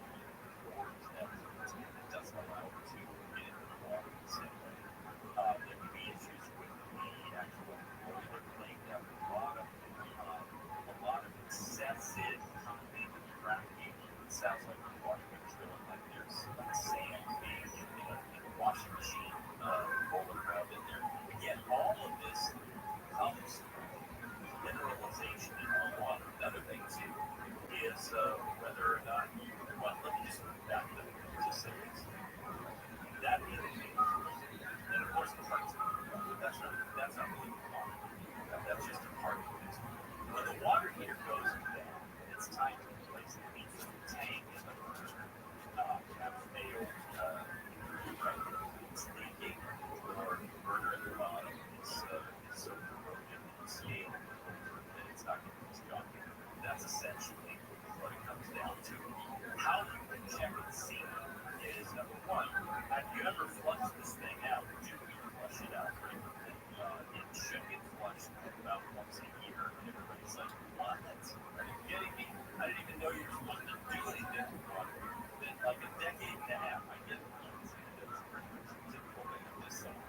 forms that it doesn't allow it to get into the water the same way. There could be issues with the actual boiler plate down at the bottom, a lot of excessive pumping and cracking. It sounds like the water heater's feeling like there's sand being in a washing machine rolling around in there. Again, all of this comes from mineralization in the water. Another thing too is whether or not, well, let me just back up and just say this. That indicates, and of course the parts of it, that's not really the water. That's just a part of it. When the water heater goes down, it's time to replace the heat tank in the burner. Have failed, it's leaking, or the burner at the bottom is so corroded and scaled that it's not getting its job done. That's essentially what it comes down to. How you can check and see is, number one, have you ever flushed this thing out? Would you flush it out regularly? It should get flushed about once a year. And everybody's like, what? Are you kidding me? I didn't even know you were supposed to do anything with water. Then, like a decade and a half, I get it. That's pretty much a typical thing of this song.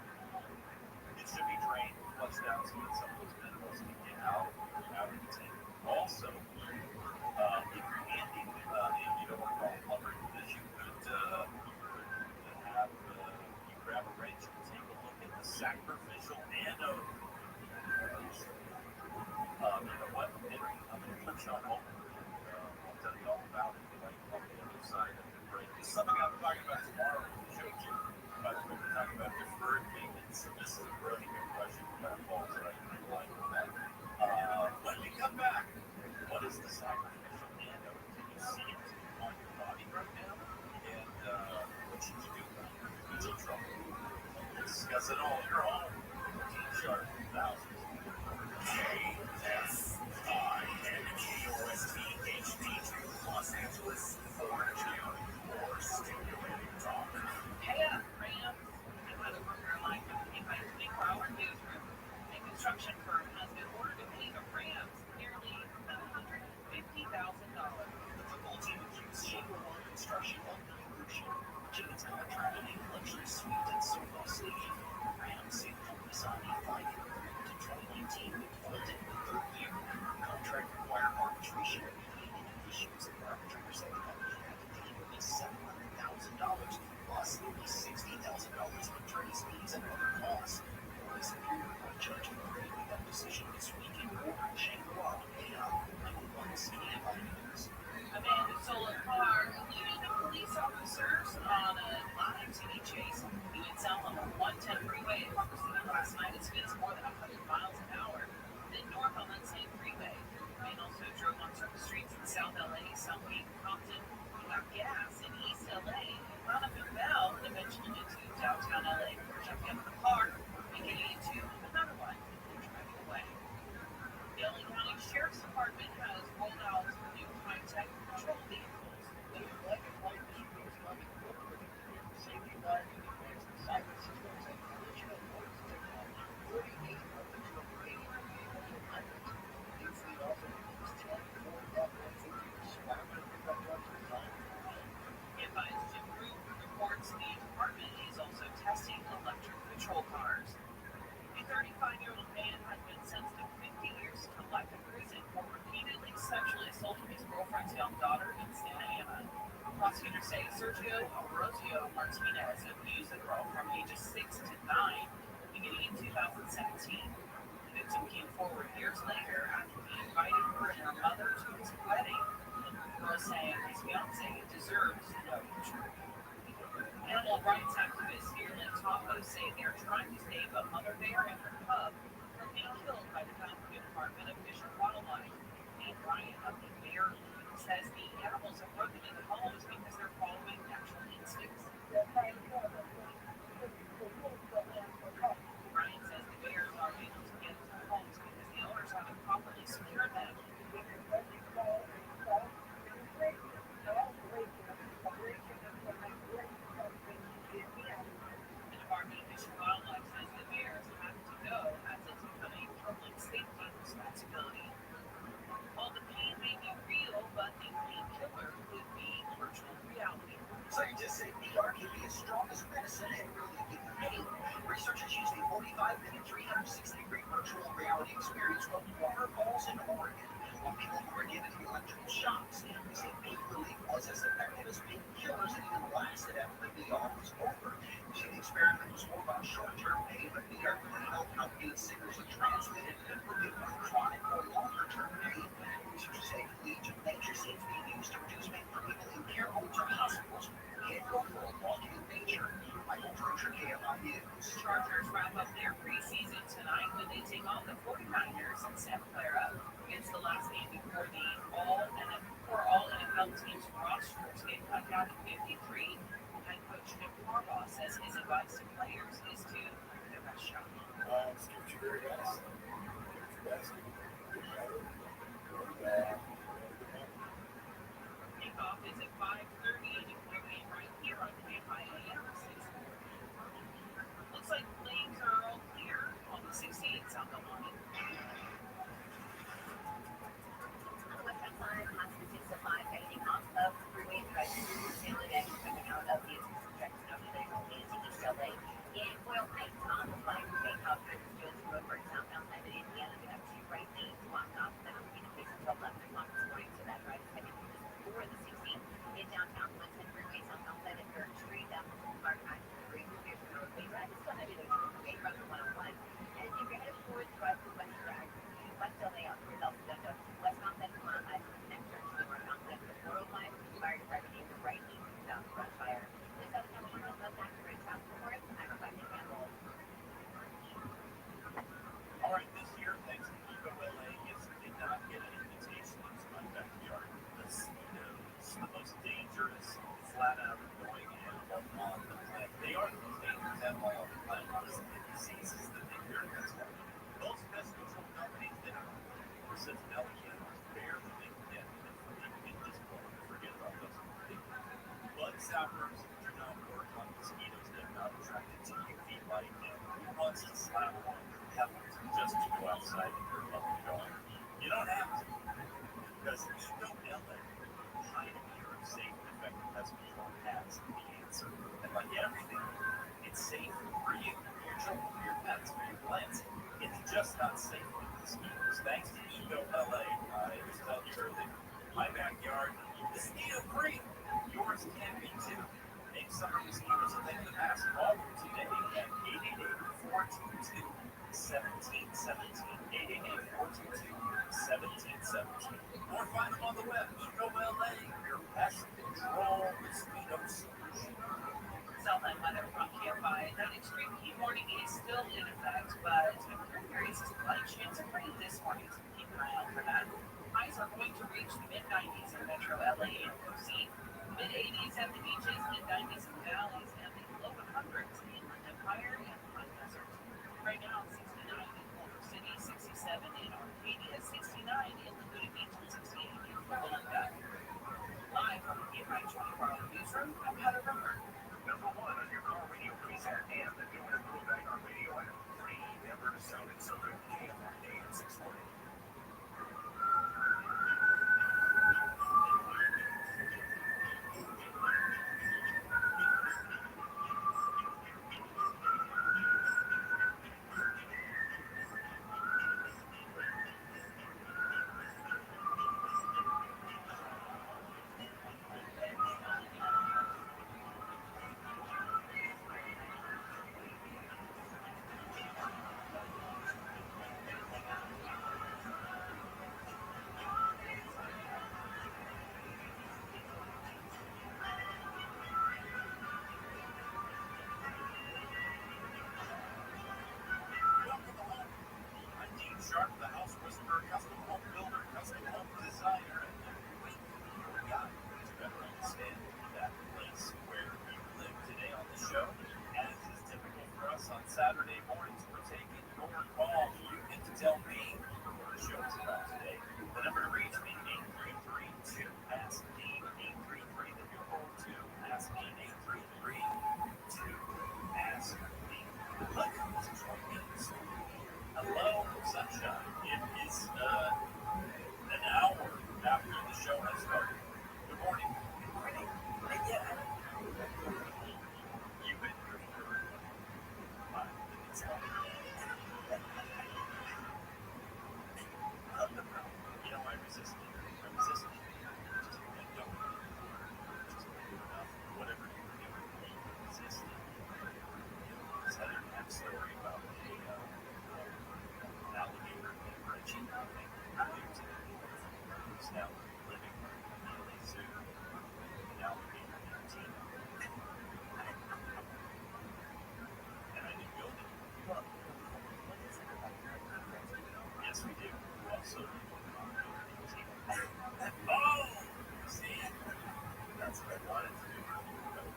It should be drained, flushed out so that some of those minerals can get out of the tank. Also, if you're handy and you don't want to call a plumber for this, you could have you grab a rake City Department is also testing electric patrol cars. A 35-year-old man has been sentenced to 50 years to life in prison for repeatedly sexually assaulting his girlfriend's young daughter in Santa Ana. Prosecutors say Sergio Orozio Martinez abused the girl from ages 6 to 9 beginning in 2017. The victim came forward years later after he invited her and her mother to his wedding. Rose saying his fiancée deserves no truth. Animal rights activists here in Tahoe say they're trying to save a mother bear and her cub from being killed by the California Department of Fish and Wildlife. Dean Ryan of the Bear League says the animals are broken into homes because they're following natural instincts. Ryan says the bears are able to get into homes because the owners haven't properly secured them. The Department of Fish and Wildlife says the bears have to go as it's becoming a public safety responsibility. While the pain may be real, but the painkiller could be virtual reality. Scientists say VR can be as strong as medicine and relieving pain. Researchers used a 45-minute, 360-degree virtual reality experience called Waterfalls in Oregon on people who were given electrical shocks. They say pain relief was as effective as painkillers and even lasted after the VR was over. The experiment was more about short-term pain, but VR could help how pain signals are transmitted for people with chronic or longer-term pain. Researchers say Legion of Nature seems to be used to reduce pain for people in care homes or hospitals who can't go for a walk in nature. Michael Trocher, KFI News. Chargers wrap up their preseason tonight when they take on the 49ers in Santa Clara. It's the last game before all NFL teams Rothschild'S get cut down to 53. Head coach Jim Harbaugh says his advice to players is to give their best shot. Give it your very best. Give it your best. Get better. Kickoff is at 5:30 and you can be right here on KFIAM 640. Looks like lanes are all clear on the 68 South of Line. West Side, Hospital 605, heading off of Freeway Drive, Stanley Bank, coming out of the intersection of the East LA. In Boyle Heights, on the line, takeoff through Jones Road for southbound side of Indiana. We have two right lanes blocked off. That will be the case until 11 o'clock this morning, so that drive is heading just before the 16th. In downtown, 110 Freeway, southbound side of Third Street, down to Park High Street, Pearson Road, Bayside. Still heavy to Freeway, Route 101. And if you're headed towards Drive to West Drive, West LA on towards El Segundo, westbound side of 105, next turn to the northbound side of 405, fire department in the right lane, south of Rush Fire. This other company on the back bridge, south of Forest, I'm a bike handle. All right, this year, thanks to Eco LA, yes, did not get an invitation into my backyard. Mosquitoes, the most dangerous, flat-out annoying animal on the planet. They are the most dangerous animal on the planet. Listen to the diseases that they carry. Most pest control companies that are Rothschild'S animals barely make a dent in this point. Forget about those things. Bug zappers do not work on mosquitoes that are not attracted to UV light. Who wants to slap on your pebbles just to go outside and you're up and going? You don't have to, because Eco LA, pioneer of safe and effective pest control, has the answer. And like everything, it's safe for you, for your children, for your pets, for your plants. It's just not safe for mosquitoes. Thanks to Eco LA, I was telling you earlier, my backyard is mosquito-free. Yours can be too. Make summer mosquitoes a thing of the past. Call them today at 888-422-1717. 888-422-1717. Or find them on the web. Eco LA, your pest control mosquito solution. Southland weather from KFI. That extreme heat warning is still in effect, but areas of light chance of rain this morning, so keep an eye out for that. Highs are going to reach the mid-90s in Metro LA and OC, mid-80s at the beaches, mid-90s in the valleys, and the low 100s in Inland Empire and the High Desert. Right now, 69 in Culver City, 67 in Arcadia, 69 in Laguna Beach, and 68 in Columbia. Live from the KFI 24-hour newsroom, I'm Heather Rummer. Number one on your car radio preset and the new Emerald Banger radio app. Free, never to sound in Southern KFI AM 640.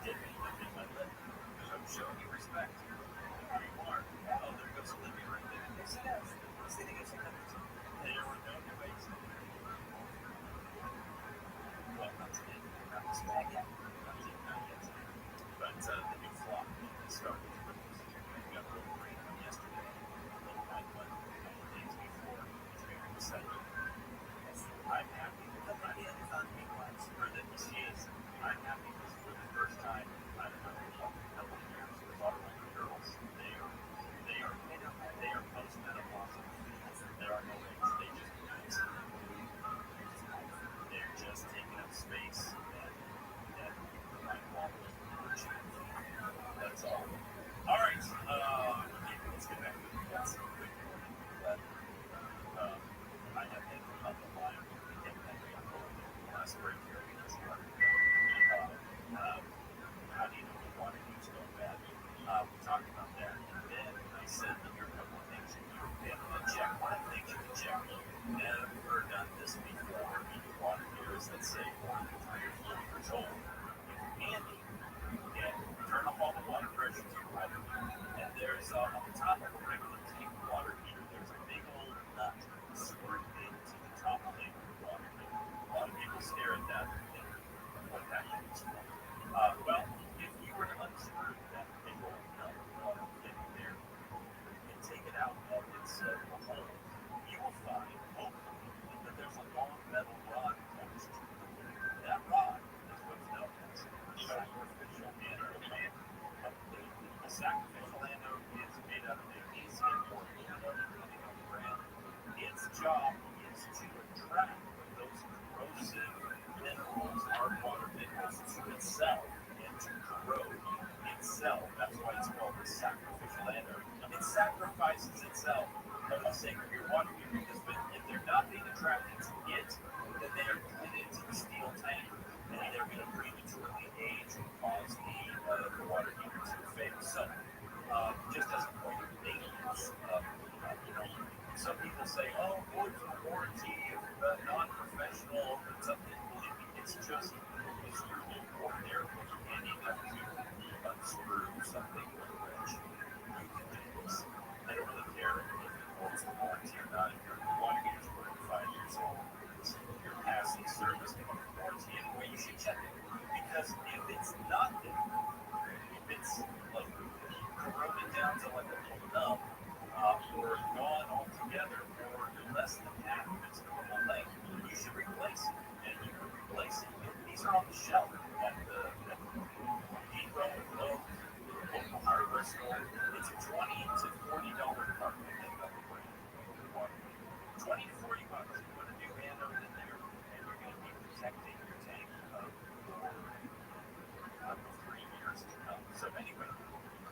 dip it in my lip. I'm showing you respect. Here you are. Oh, there goes Olivia right there. Yes, it is. See, they get some numbers. There were no debates. Well, not today. Not this week. Not yet. But the new flock started to produce. We got a little rain on yesterday. A little light one a couple of days before. It's very exciting. I'm happy that Olivia is on the watch. Or that she is. I'm happy because for the first time, I don't know, a couple of years with our older girls, they are post-menopausal. There are no eggs. They just produce. They're just taking up space that my wall was virtually. That's all. All right. Let's get back to the class. Good morning. I have been on the line with Henry on hold last break here because he wanted to know how do you know the water keeps going bad? We talked about that, and then I said that here are a couple of things that you can check. One of the things you can check, never done this before in your water heaters that say 4 years old. Handy, and turn off all the water pressure to your water heater. And there's on the top of a regular tank water heater, there's a big old nut screwed into the top plate of the water heater. A lot of people stare at that and think, what that is for? Well, if you were to unscrew that big old nut in there and take it out of its hole, you will find, hopefully, that there's a long metal rod attached to it. That rod is what's known as sacrificial anode. A sacrificial anode is made out of magnesium or aluminum, depending on the brand. Its job is to attract those corrosive minerals, hard water minerals, to itself and to corrode itself. That's why it's called the sacrificial anode. It sacrifices itself for the sake of your water heater, because if they're not being attracted to it, then they are put into the steel tank, and they're going to prematurely age and cause the water heater to fail. So, just as a point of maintenance, some people say, oh, warranty, non-professional, something. Believe me, it's just extremely ordinary. And you have to unscrew something with a wrench. You can do this. I don't really care if it holds the warranty or not. If your water heater is 45 years old, you're passing service on the warranty anyway, you should check it. Because if it's not there, if it's like corroded down to like a little nub, or gone altogether, or less than half of its normal length, you should replace it. And you can replace it. These are on the shelf at the Depot, Lowe's, local hardware store. It's a $20 to $40 part. I think that's the brand. $20 to $40. You put a new anode in there, and you're going to be protecting your tank for 3 years to come. So anyway,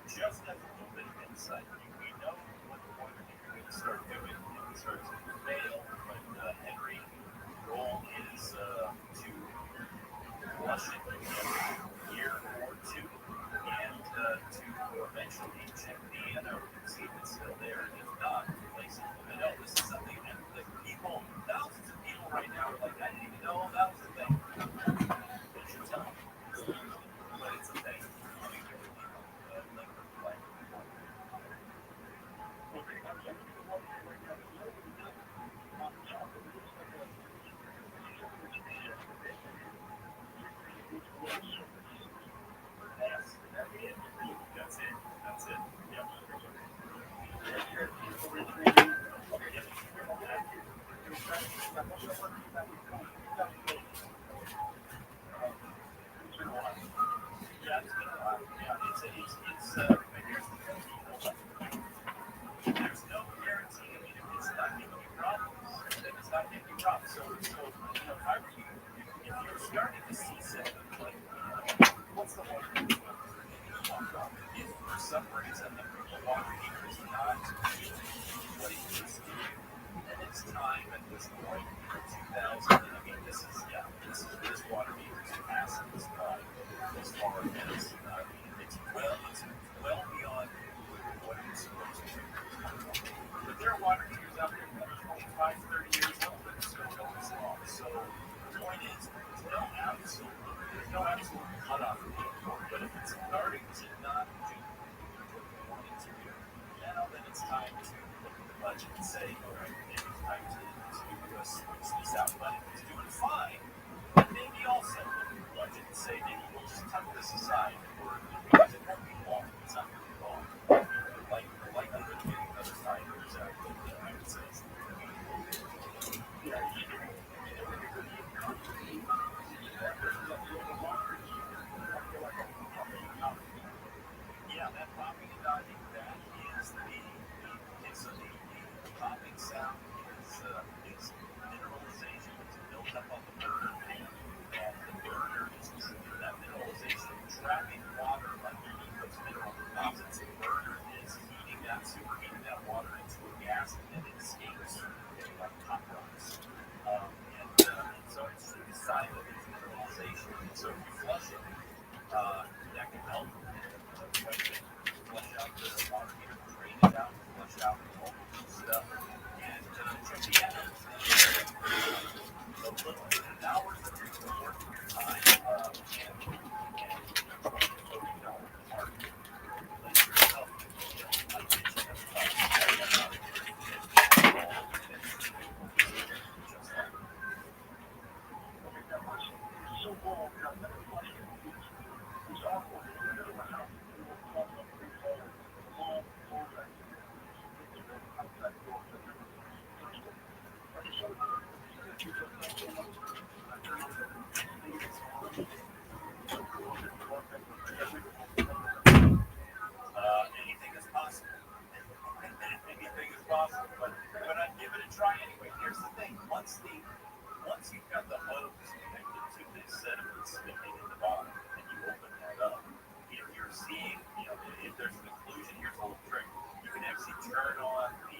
just as a little bit of insight, we know what the water heater is going to start doing. It starts to fail, but Henry's goal is to flush it every year or two, and to eventually check the anode and see if it's still there, and if not, replace it. I know this is something that people, thousands of people right now are like, I didn't even know that was a thing. They should tell me. But it's a thing. That's it. Yep. Yeah, it's been a while. Yeah, it's here's the thing. There's no guarantee. I mean, if it's not giving you problems, then it's not giving you problems. So if I were you, if you're starting to see symptoms like, what's the water heater? If for some reason the water heater is not what it used to do, then it's time at this point for 2000. I mean, this water heater is passing this by as far as it's well beyond what it's supposed to be. But there are water heaters out there that are 25, 30 years old that are still going strong. So the point is, there's no absolute cutoff date for it. But if aside for because it won't be long. It's not going to be long. The likelihood of getting another 5 years out of the United States. Yeah, that popping, I think that is the popping sound is mineralization. It's built up on the burner pan, and the burner is that mineralization trapping water underneath those mineral deposits. The burner is heating that, superheating that water into a gas, and then it escapes like hot rocks. And so it's a sign of its mineralization. And so if you flush it, that can help. Flush out the water here, drain it out, flush out all the stuff, and check the atoms. So now we're looking for working your time and focusing on art. Let yourself anything is possible. Anything is possible, but I'd give it a try anyway. Here's the thing: once you've got the hose connected to this sediment spinning in the bottom, and you open that up, if you're seeing, if there's an occlusion, here's a little trick: you can actually turn on the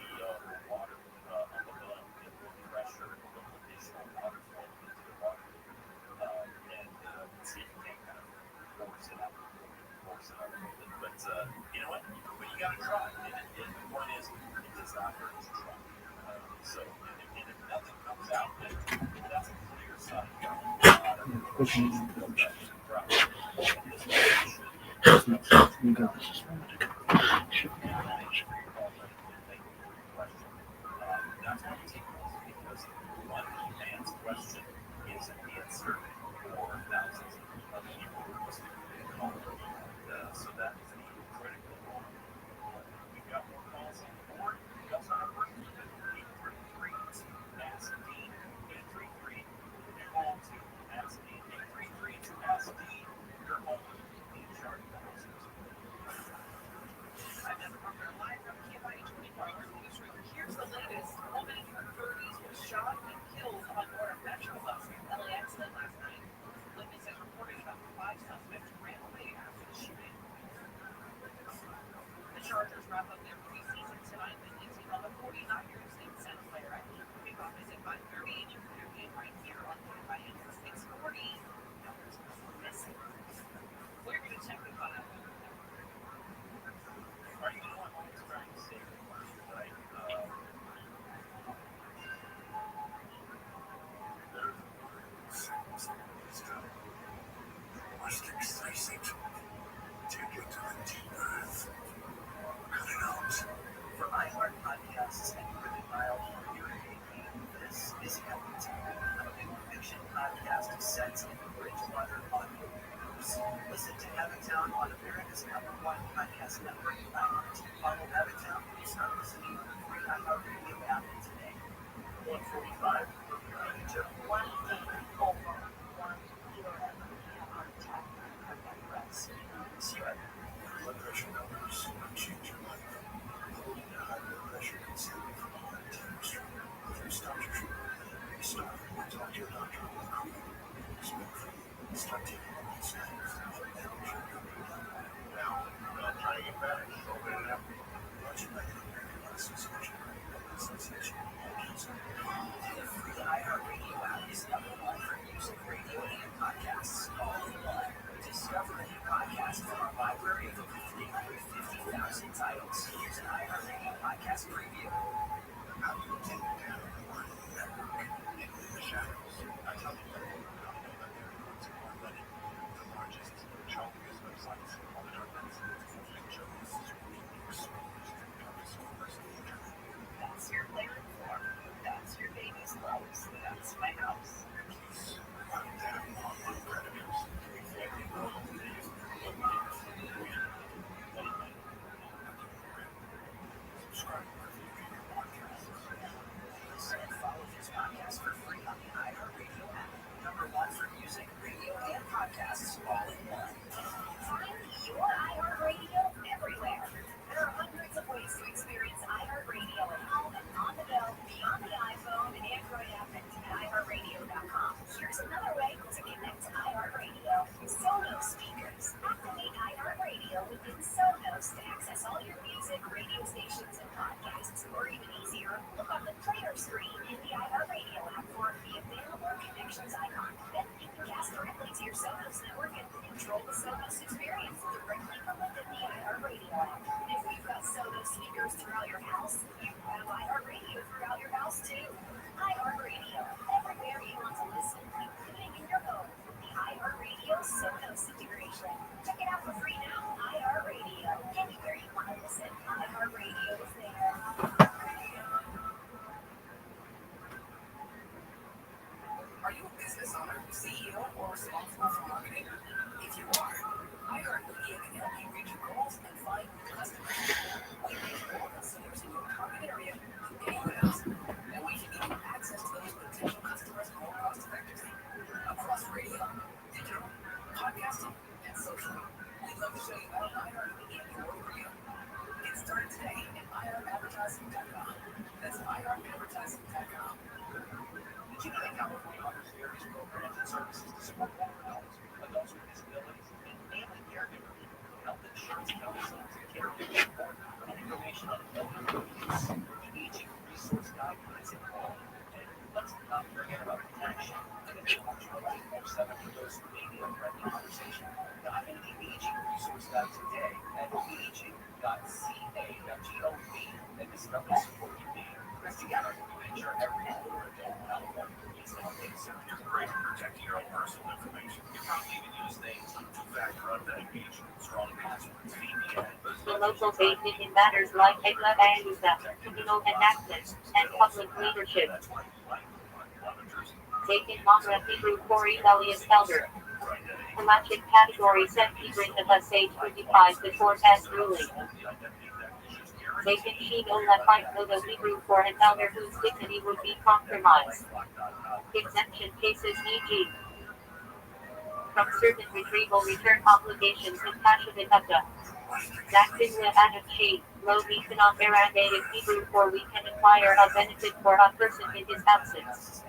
water on the bottom and put pressure and a little additional water flow into the water, and see if you can kind of force it out. But you know what? But you got to try. And the point is, it does not hurt to try. So, and if nothing comes out, then that's a clear sign. That's what it takes, because one man's question is an answer for thousands of people who must be called. So that is the critical one. We've got more calls on the board. We also have 833 Ask Dean. 833 call to Ask Dean. 833 to Ask Dean. Your home in charge of the houses. I'm Emma Parker, live from KFI 24-hour newsroom. Here's the latest. A woman in her 30s was shot and killed on board a Metro bus in LAX last night. Witnesses reported about 5 suspects ran away after the shooting. The Chargers wrap up their preseason tonight, visiting on the 49ers in Santa Clara. Kickoff is at 5:30, and you can hear game right here on KFI at 6:40. Missing. We're going to check the file. Are you know I'm always trying to save the money, right? For iHeart Podcasts and Ribbon Mile, you're this is Hamilton, a new fiction podcast set in the Bridgewater audio universe. Listen to Habitat on America's #1 podcast network, iHeart. Follow Habitat and start listening on the free iHeart Radio app today. 145 to 1 over 1 kilogram on top of that press. Blood pressure numbers will change your life. Low and high blood pressure can save you from heart attack or stroke. If you start your treatment, restart or talk to your doctor real quick. Smoke free. Start taking the right steps. Manage your number down. Now, trying to get better. Open it up. Brought to you by the American Heart Association. Association. The free iHeartRadio app is #1 for music, radio, and podcasts. All in one. Discover a new podcast from our library of over 350,000 titles. Here's an iHeartRadio podcast preview. How do you take down the one network in the shadows? I tell you that. I know that there are the largest child abuse websites on the internet. Shows, That's your player form. That's your baby's clothes. That's my house. online predators. Sonos. Activate iHeartRadio within Sonos to access all your music, radio stations, and podcasts. Or even easier, look on the player screen in the iHeartRadio app for the available connections icon. Then you can cast directly to your Sonos network and control the Sonos experience directly from within the iHeartRadio app. If you've got Sonos speakers throughout your house, you can have iHeartRadio throughout your house too. iHeartRadio, everywhere you want to listen, including in your home. The iHeartRadio Sonos integration. Check it out for free now. iHeartRadio, anywhere you want to listen. iHeartRadio is there. Are you a business owner, CEO, or responsible for marketing? If you are, iHeartMedia can help you reach your goals and find new customers. We reach more consumers in your target area than anyone else, and we can give you access to those potential customers more cost effectively across radio, digital, podcasting, and social. We'd love to show you how iHeartMedia can work for you. Get started today at iHeartAdvertising.com. That's iHeartAdvertising.com. Did you know that California offers various programs and services to support older adults with disabilities, and family caregivers? Health insurance counseling, caregiving support, and information on elder abuse, the Aging Resource Guide is involved. And let's not forget about protection. And it's a 24/7 for those who may need a friendly conversation. Dive into the Aging Resource Guide today at aging.ca.gov and discover the support you need. Because together, we make sure every older adult in California gets the help they deserve. You're great at protecting your own personal information. You probably even use things like two-factor authentication, strong passwords, VPN. The local basis in matters like EGLA and USA, communal enactments, and public leadership. Taken Monra Hebrew Corey Elias Elder. Halachic category set Hebrew of us age 55 the court has ruling. Taken Sheen Ola Fight Noda Hebrew for an elder whose dignity would be compromised. Exemption cases e.g. from certain retrieval return obligations in Pashavit Hutta. Zaxinla Adam Shi, Lo Econom Native Hebrew for we can acquire a benefit for a person in his absence.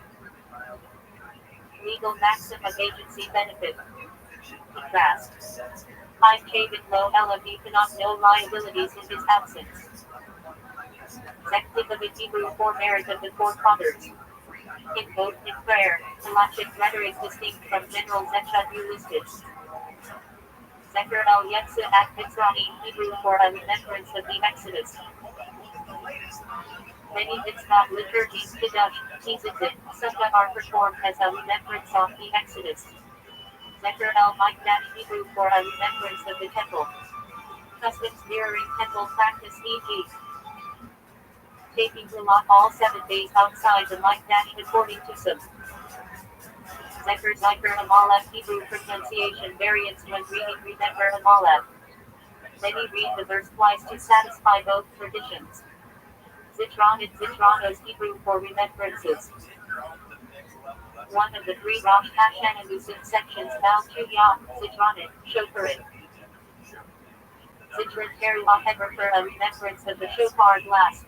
Legal maxim of agency benefit. Contrast. High Chavin Lo Elam Econom no liabilities in his absence. Sective of Hebrew for merit of the forefathers. In vote in prayer, Halachic rhetoric distinct from general Zechadu listed. Zecher el Yetza at Mitzrayim Hebrew for a remembrance of the Exodus. Many mitzvah liturgies, Kiddush, Tzitzit, Sukkah are performed as a remembrance of the Exodus. Zecher el Mikdash Hebrew for a remembrance of the temple. Customs mirroring temple practice e.g. taking Rulah all 7 days outside the Mikdash according to some. Zecher Amalek Hebrew pronunciation variants when reading Remember Amalek. Many read the verse twice to satisfy both traditions. Zitronos Hebrew for remembrances. One of the 3 Rosh Hashanah sections Mal Chuyah, Zitronit, Shofarit. Zitron Teriyah Heber for a remembrance of the shofar blast.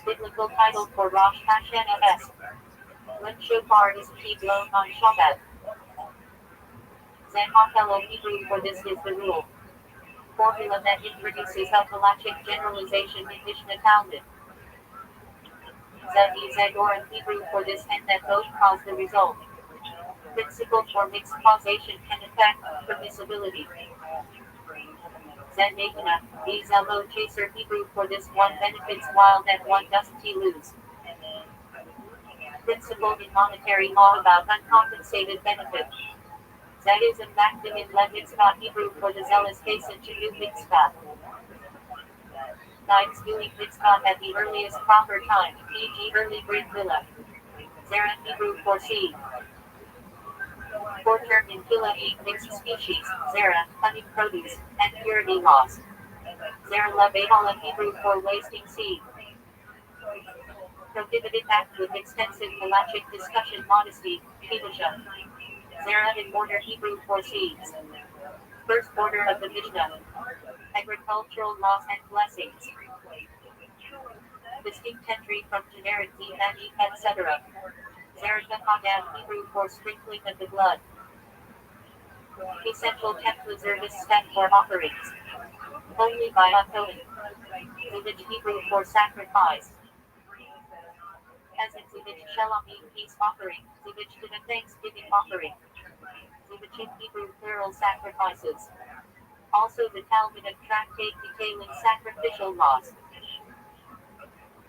Biblical title for Rosh Hashanah. When shofar is blown on Shabbat. Zehachelo Hebrew for this is the rule. Formula that introduces a halachic generalization in Mishnah Talmud. Zehi Zedoran Hebrew for this and that both cause the result. Principle for mixed causation can affect permissibility. Zenekana, Bezelo Chaser Hebrew for this one benefits while that one doesn't he lose. Principle in monetary law about uncompensated benefit. That is a maxim in Le Mitzvah Hebrew for the zealous hasten to do mitzvah. Guides doing mitzvah at the earliest proper time, e.g. early Brit Milah. Zera Hebrew for seed. For term in Kila eat mixed species, Zera, honey produce, and purity laws. Zera La Behala Hebrew for wasting seed. Prohibited act with extensive halachic discussion modesty, Kedusha. Zera in border Hebrew for seeds. First order of the Mishnah. Agricultural laws and blessings. Distinct entry from generic Imani, etc. Zera Hadam Hebrew for sprinkling of the blood. Essential template service spent for offerings. Only by a Cohen. Zivich Hebrew for sacrifice. As in Zivich Shalomim peace offering. Zivich to the thanksgiving offering. Zivich in Hebrew plural sacrifices. Also the Talmudic tractate detailing sacrificial laws.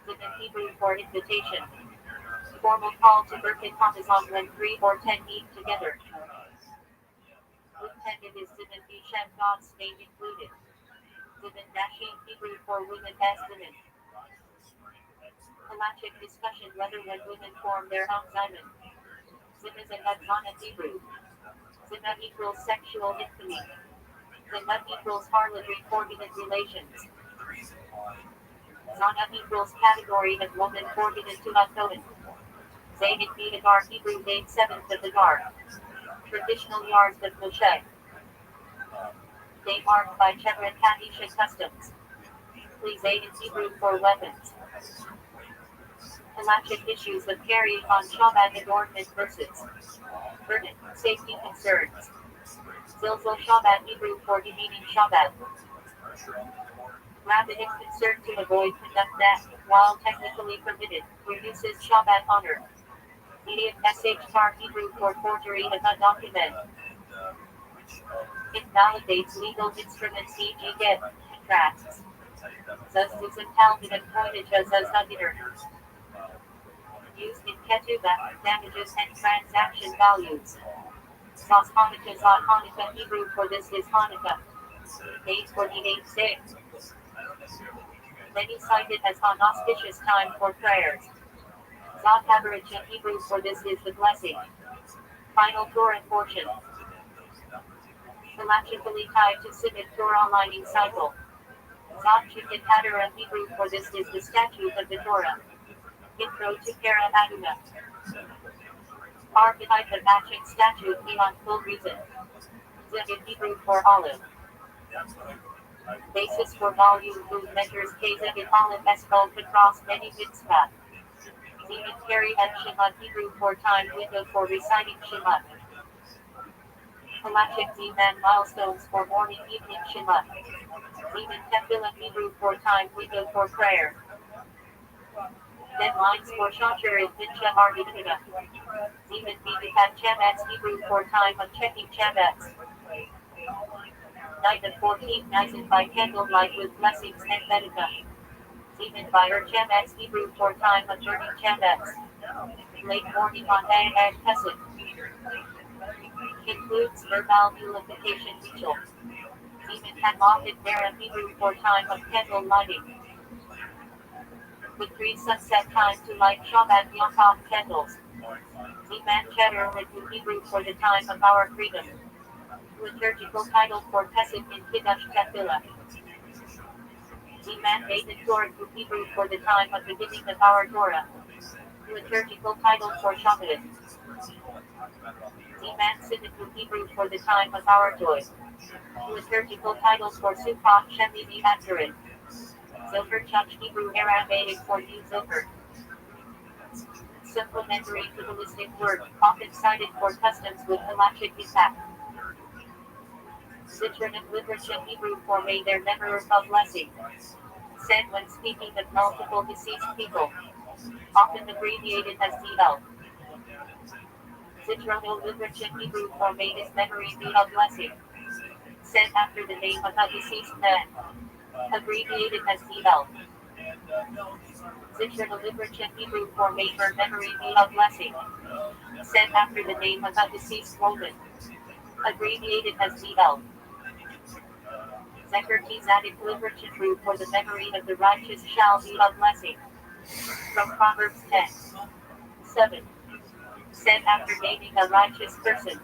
Zivich Hebrew for invitation. Formal call to Birkat Hamazon when 3 or 10 meet together. Intended is Zivin Bishem God's name included. Zivin Nashim Hebrew for women as women. Halachic discussion whether when women form their own Zimun. Zimaz and Zana Hebrew. Zina equals sexual infamy. Zina equals harlotry forbidden relations. Zana equals category of woman forbidden to Unknown. Zaynid B'Adar Hebrew date 7th of Adar. Traditional yards of Moshe. Day marked by Chevron Kadisha customs. Please aid in Hebrew for weapons. Halachic issues of carrying on Shabbat adornment verses. Burden, safety concerns. Zilzal Shabbat Hebrew for demeaning Shabbat. Rabbinic concern to avoid conduct that, while technically permitted, reduces Shabbat honor. Idiot SH tar Hebrew for forgery of a document. Invalidates legal instruments e.g. get, contracts. Zuz and Talmudic coinage as Zuginer. Used in Ketubah, damages and transaction values. Zos Hanukkah Zot Hanukkah Hebrew for this is Hanukkah. 848-6. Many cite it as an auspicious time for prayers. Zot Havarich in Hebrew for this is the blessing. Final Torah portion. Halachically tied to Simit Torah lining cycle. Zot Chikin Hadar in Hebrew for this is the statute of the Torah. Intro to Kara Aduna. Archetype of matching statute beyond full reason. Zid in Hebrew for olive. Basis for volume whose measures Kazed in olive escol across many mitzvah. Zeman carry and Shema Hebrew for time window for reciting Shema. Halachic Zeman milestones for morning evening Shema. Zeman Tefillah Hebrew for time window for prayer. Deadlines for Shacher and Minsha Arvituna. Zeman Bidikat Chabbats Hebrew for time of checking Chabbats. Night of 14 nights by candlelight with blessings and Medita. Zeman by her Chabbats Hebrew for time of burning Chabbats. Late morning on Ayad Pesach. Includes verbal nullification ritual. Zeman had Mohammed Mara Hebrew for time of candle lighting. The pre-sunset time to light Shabbat Yom candles. Zeman Cheddar with Hebrew for the time of our freedom. Liturgical title for Pesach in Kiddush Tefillah. Zeman David Torah to Hebrew for the time of beginning of our Torah. Liturgical title for Shabbat. Zeman Siddur to Hebrew for the time of our joy. Liturgical titles for Sukkot Shemini accurate. Zohar Chach Hebrew Aramaic for New Zohar. Supplementary Kabbalistic word, often cited for customs with halachic impact. Citron and literature Hebrew for may their memory of blessing. Said when speaking of multiple deceased people. Often abbreviated as DL. Citrono literature Hebrew for may his memory be of blessing. Said after the name of a deceased man. Abbreviated as DL. Citrono literature Hebrew for may her memory be of blessing. Said after the name of a deceased woman. Abbreviated as DL. Zecher Tzadik literature true for the memory of the righteous shall be of blessing. From Proverbs 10:7. Said after naming a righteous person.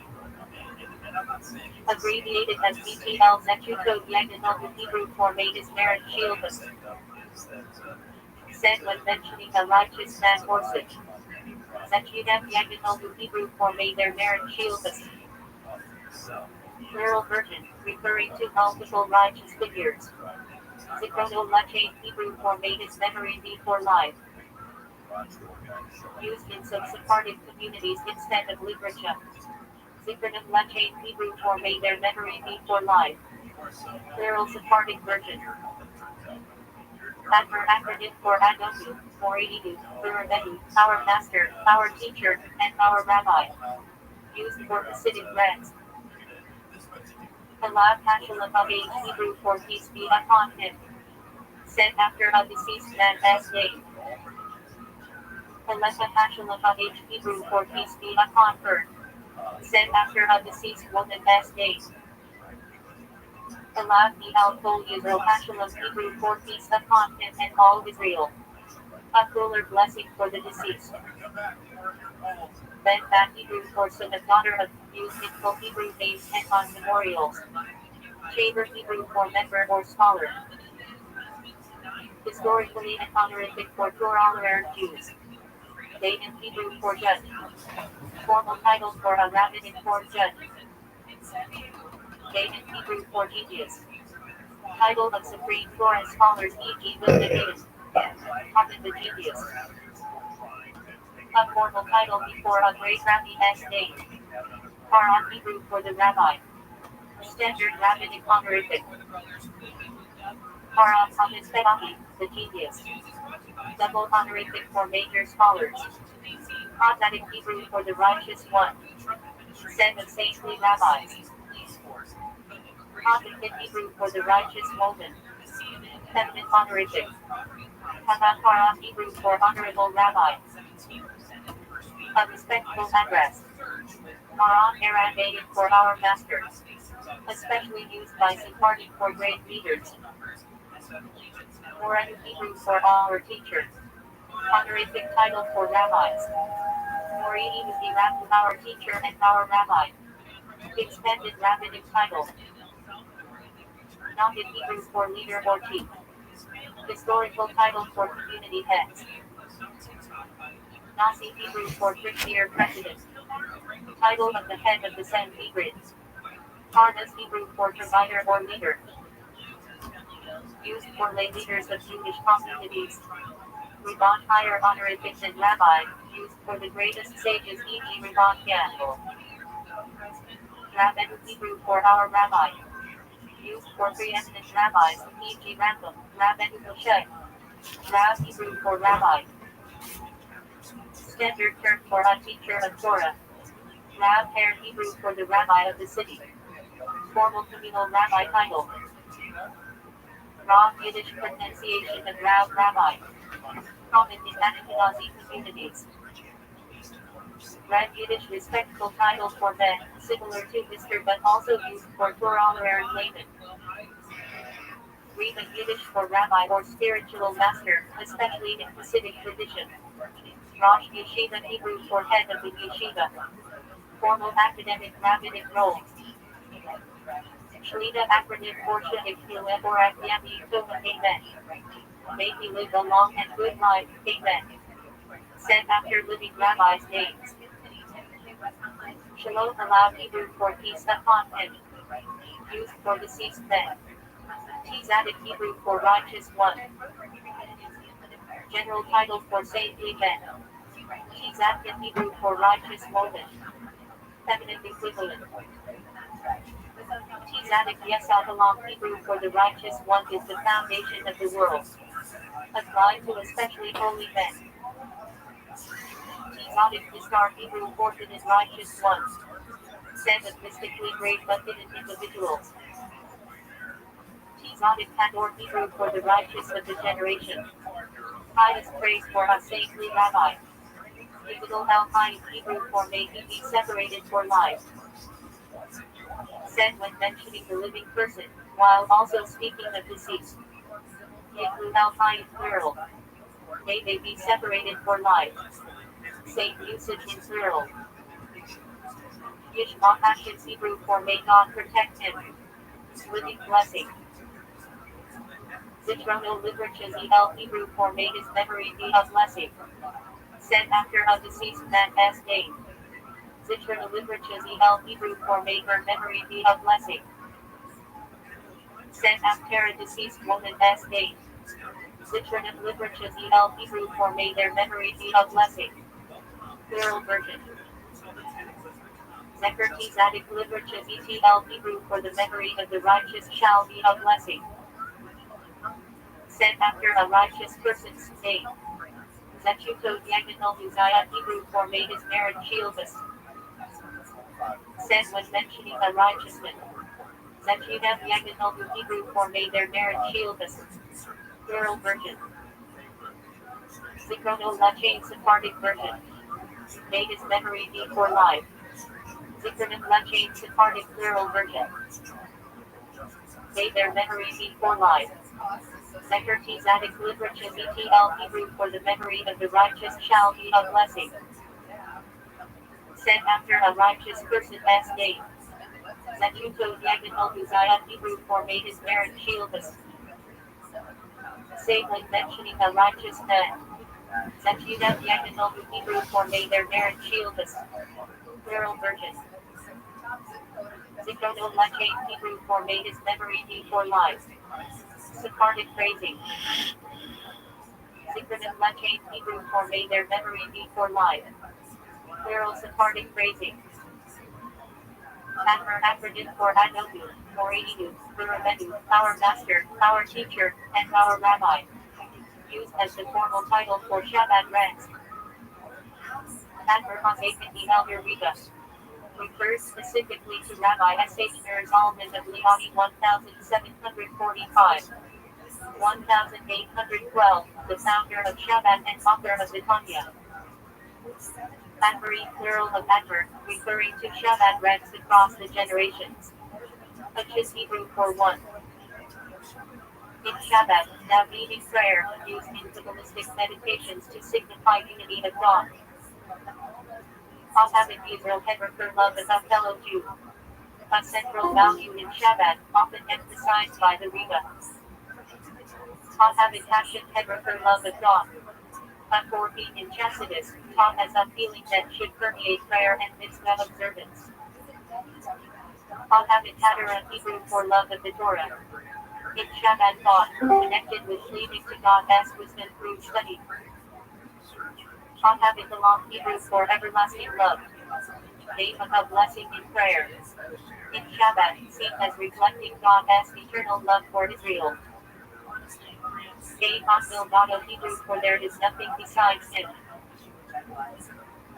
Abbreviated as BTL Zechutod Yaginol Hebrew for made his marriage shieldless. Said when mentioning a righteous man or such. Zechudem Yaginol Hebrew for made their marriage shieldless. Plural version, referring to multiple righteous figures. Zikrono Lachain Hebrew for made his memory be for life. Used in some Sephardic communities instead of literature. Zikranam Lachain Hebrew for may their memory be for life. Plural Sephardic version. Adver acronym for Adonu, Moreidu, Rabbi, our master, our teacher, and our rabbi. Used for Hasidic reds. Halab Hashalom of Hebrew for peace be upon him. Said after a deceased man's name. Halefa Hashalom of Hebrew for peace be upon her. Said after a deceased woman's name. Halab be al kol Yisrael Hashalom Hebrew for peace upon him and all Israel. A fuller blessing for the deceased. Ben Bat Hebrew for son of daughter of, used in full Hebrew names and on memorials. Chamber Hebrew for member or scholar. Historically and honorific for Torah Jews. Date in Hebrew for judge. Formal title for a rabbinic court judge. Date in Hebrew for genius. Title of supreme Torah scholars e.g. William Often the genius. A formal title before a great rabbi's name. Paran Hebrew for the rabbi. Standard rabbinic honorific. Paran Samispetahi, the genius. Double honorific for major scholars. Quadratic Hebrew for the righteous one. Set of saintly rabbis. Quadratic Hebrew for the righteous woman. Feminine honorific. Paran Hebrew for honorable rabbi. A respectful address. Paran Aramaic for our master. Especially used by Sephardic for great leaders. Moran Hebrew for our teacher. Honorific title for rabbis. Morini is the our teacher and our rabbi. Extended rabbinic title. Not in Hebrew for leader or chief. Historical title for community heads. Nasi Hebrew for 50-year president. Title of the head of the Sanhedrin. Parnas Hebrew for provider or leader. Used for lay leaders of Jewish communities. Rabban higher honorific than rabbi, used for the greatest sages e.g. Rabban Gad. Rabbi Hebrew for our rabbi. Used for preeminent rabbis, e.g. Rambam, Rabbi Moshe. Rab Hebrew for rabbi. Standard term for a teacher of Torah. Rab Hair Hebrew for the rabbi of the city. Formal communal rabbi title. Rav Yiddish pronunciation of Rav Rabbi. Common in Ashkenazi communities. Red Yiddish respectful title for men, similar to Mr. but also used for Torah layman. Reba Yiddish for rabbi or spiritual master, especially in Hasidic tradition. Rosh Yeshiva Hebrew for head of the yeshiva. Formal academic rabbinic role. Shlita acronym for Shahik Hileh or Akyami Tova Amen. May he live a long and good life, Amen. Said after living rabbis' names. Shalom allowed Hebrew for peace upon him. Used for deceased men. Tzadik Hebrew for righteous one. General title for saintly men. Tzadik Hebrew for righteous woman. Feminine equivalent. Tzadik Yesod along Hebrew for the righteous one is the foundation of the world. Applied to especially holy men. Tzadik Nistar Hebrew for the righteous ones. Said of mystically great but hidden individuals. Tzadik Hador Hebrew for the righteous of the generation. Highest praise for a saintly rabbi. Yigdal Al-Haim Hebrew for may he be separated for life. Said when mentioning the living person, while also speaking of deceased. Yigdal Al-Haim plural. May they be separated for life. Same usage in plural. Yishma Hashem's Hebrew for may God protect him. Living blessing. Zitrono Libraches El Hebrew for may his memory be a blessing. Said after a deceased man's name. Zitrono Libraches El Hebrew for may her memory be a blessing. Said after a deceased woman's name. Zitrono Libraches El Hebrew for may their memory be a blessing. Plural version. Zecher Tzadik Livracha ETL Hebrew for the memory of the righteous shall be a blessing. Said after a righteous person's name. Zechuto Yaganol Uzziah Hebrew for made his merit shieldless. Said when mentioning a righteous man. Zechudav Yaganol Hebrew for made their merit shieldless. Plural version. Zikrono Lachain Sephardic version. Made his memory be for life. Zikronim Lachain Sephardic plural version. Made their memory be for life. Zecher Tzadik Livracha ETL Hebrew for the memory of the righteous shall be a blessing. Said after a righteous person's name. Zechuto Yaganol Uzziah Hebrew for made his merit shieldless. Say when mentioning a righteous man. Zechudav Yaganol Hebrew for made their merit shieldless. Plural version. Zikrono Lachain Hebrew for made his memory be for life. Sephardic phrasing. Zikronim Lachain Hebrew for made their memory be for life. Plural Sephardic phrasing. Admer acronym for Adonu, Moreinu, Rabbi, our master, our teacher, and our rabbi. Used as the formal title for Shabbat ranks. Admer Hazakin the Elder Reba. Refers specifically to Rabbi S.H. Zalman of Leoni 1745. 1812, the founder of Shabbat and author of the Tanya. Admeri, plural of Admer, referring to Shabbat ranks across the generations. Achis Hebrew for one. In Shabbat, now leading prayer, used in Kabbalistic meditations to signify unity of God. Having Israel Hebraker love as a fellow Jew. A central value in Shabbat, often emphasized by the Reba. Having passion Hebraker love of God. For being in chastity, taught as a feeling that should permeate prayer and mitzvah observance. Having Hadara Hebrew for love of the Torah. In Shabbat thought, connected with leading to God as wisdom through study. Having the long Hebrew for everlasting love. Name of a blessing in prayer. In Shabbat, seen as reflecting God as eternal love for Israel. A Motto Hebrew for there is nothing besides Him.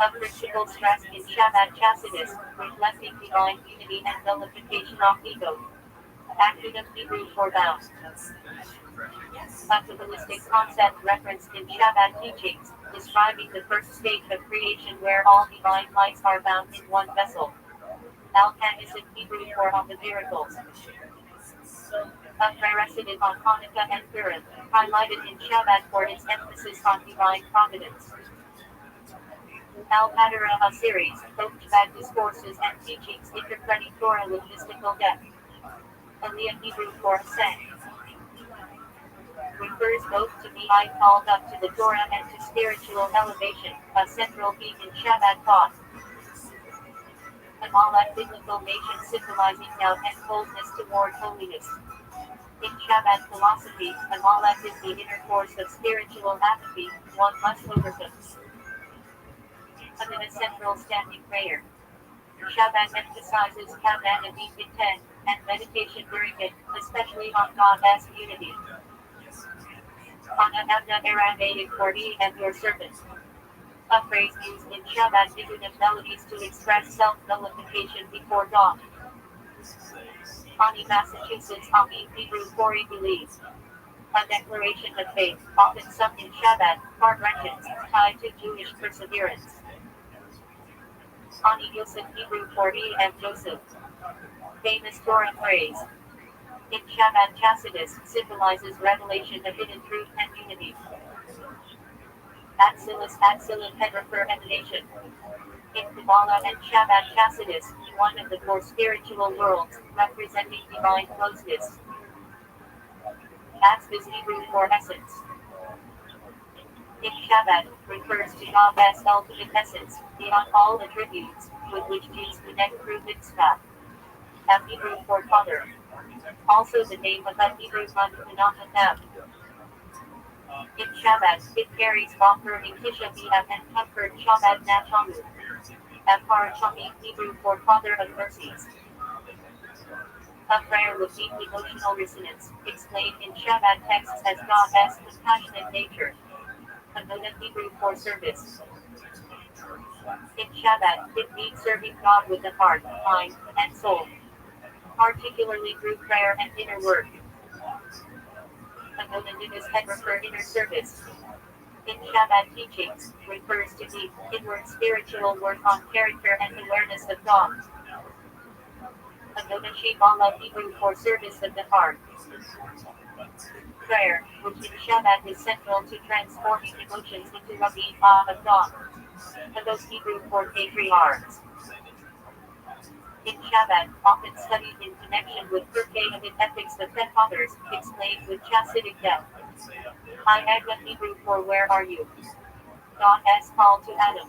A principle stressed in Shabbat chastity, reflecting divine unity and nullification of ego. Acronym Hebrew for vow. A Kabbalistic concept referenced in Shabbat teachings, describing the first state of creation where all divine lights are bound in one vessel. Al-Kan is in Hebrew for on the miracles. A precedent on Hanukkah and Purim, highlighted in Shabbat for its emphasis on divine providence. Al-Hadara, a series, both Shabbat discourses and teachings interpreting Torah with mystical depth. Aliyah Hebrew for ascent. Refers both to being called up to the Torah and to spiritual elevation, a central theme in Shabbat thought. Amalek biblical nation symbolizing doubt and boldness toward holiness. In Shabbat philosophy, Amalek is the inner force of spiritual apathy, one must overcome. A central standing prayer. Shabbat emphasizes Kavan and intent, and meditation during it, especially on God as unity. Ana Abna Aramaic for me and your servant. A phrase used in Shabbat Nigunam melodies to express self-nullification before God. Ani Massachusetts Ami Hebrew Kori believes. A declaration of faith, often sung in Shabbat, part-wrenches, tied to Jewish perseverance. Ani Yosef Hebrew for me and Joseph. Famous Torah phrase. In Shabbat chastity symbolizes revelation of hidden truth and unity. Axilis Hebraker emanation. In Kabbalah and Shabbat chastity, one of the four spiritual worlds, representing divine closeness. Ax is Hebrew for essence. In Shabbat, refers to God as ultimate essence, beyond all attributes, with which Jews connect through mitzvah. Am Hebrew for father. Also the name of a Hebrew Manunah. In Shabbat, it carries Bachur in Tisha B'Av and Comfort Shabbat Natamu. Aphar Shami, Hebrew for Father of Mercies. A prayer with deep emotional resonance, explained in Shabbat texts as God's compassionate nature. Avoda Hebrew for service. In Shabbat, it means serving God with the heart, mind, and soul, particularly through prayer and inner work. Avoda Nidus Hebrew for inner service. In Shabbat teachings, refers to deep, inward spiritual work on character and awareness of God. Avoda Shebala Hebrew for service of the heart. Prayer, which in Shabbat is central to transforming emotions into Rabbi of God. Avoda Hebrew for patriarchs. In Shabbat, often studied in connection with Pirkei Avot ethics of the fathers, explained with Chassidic depth. I Agna Hebrew for where are you? God's call to Adam.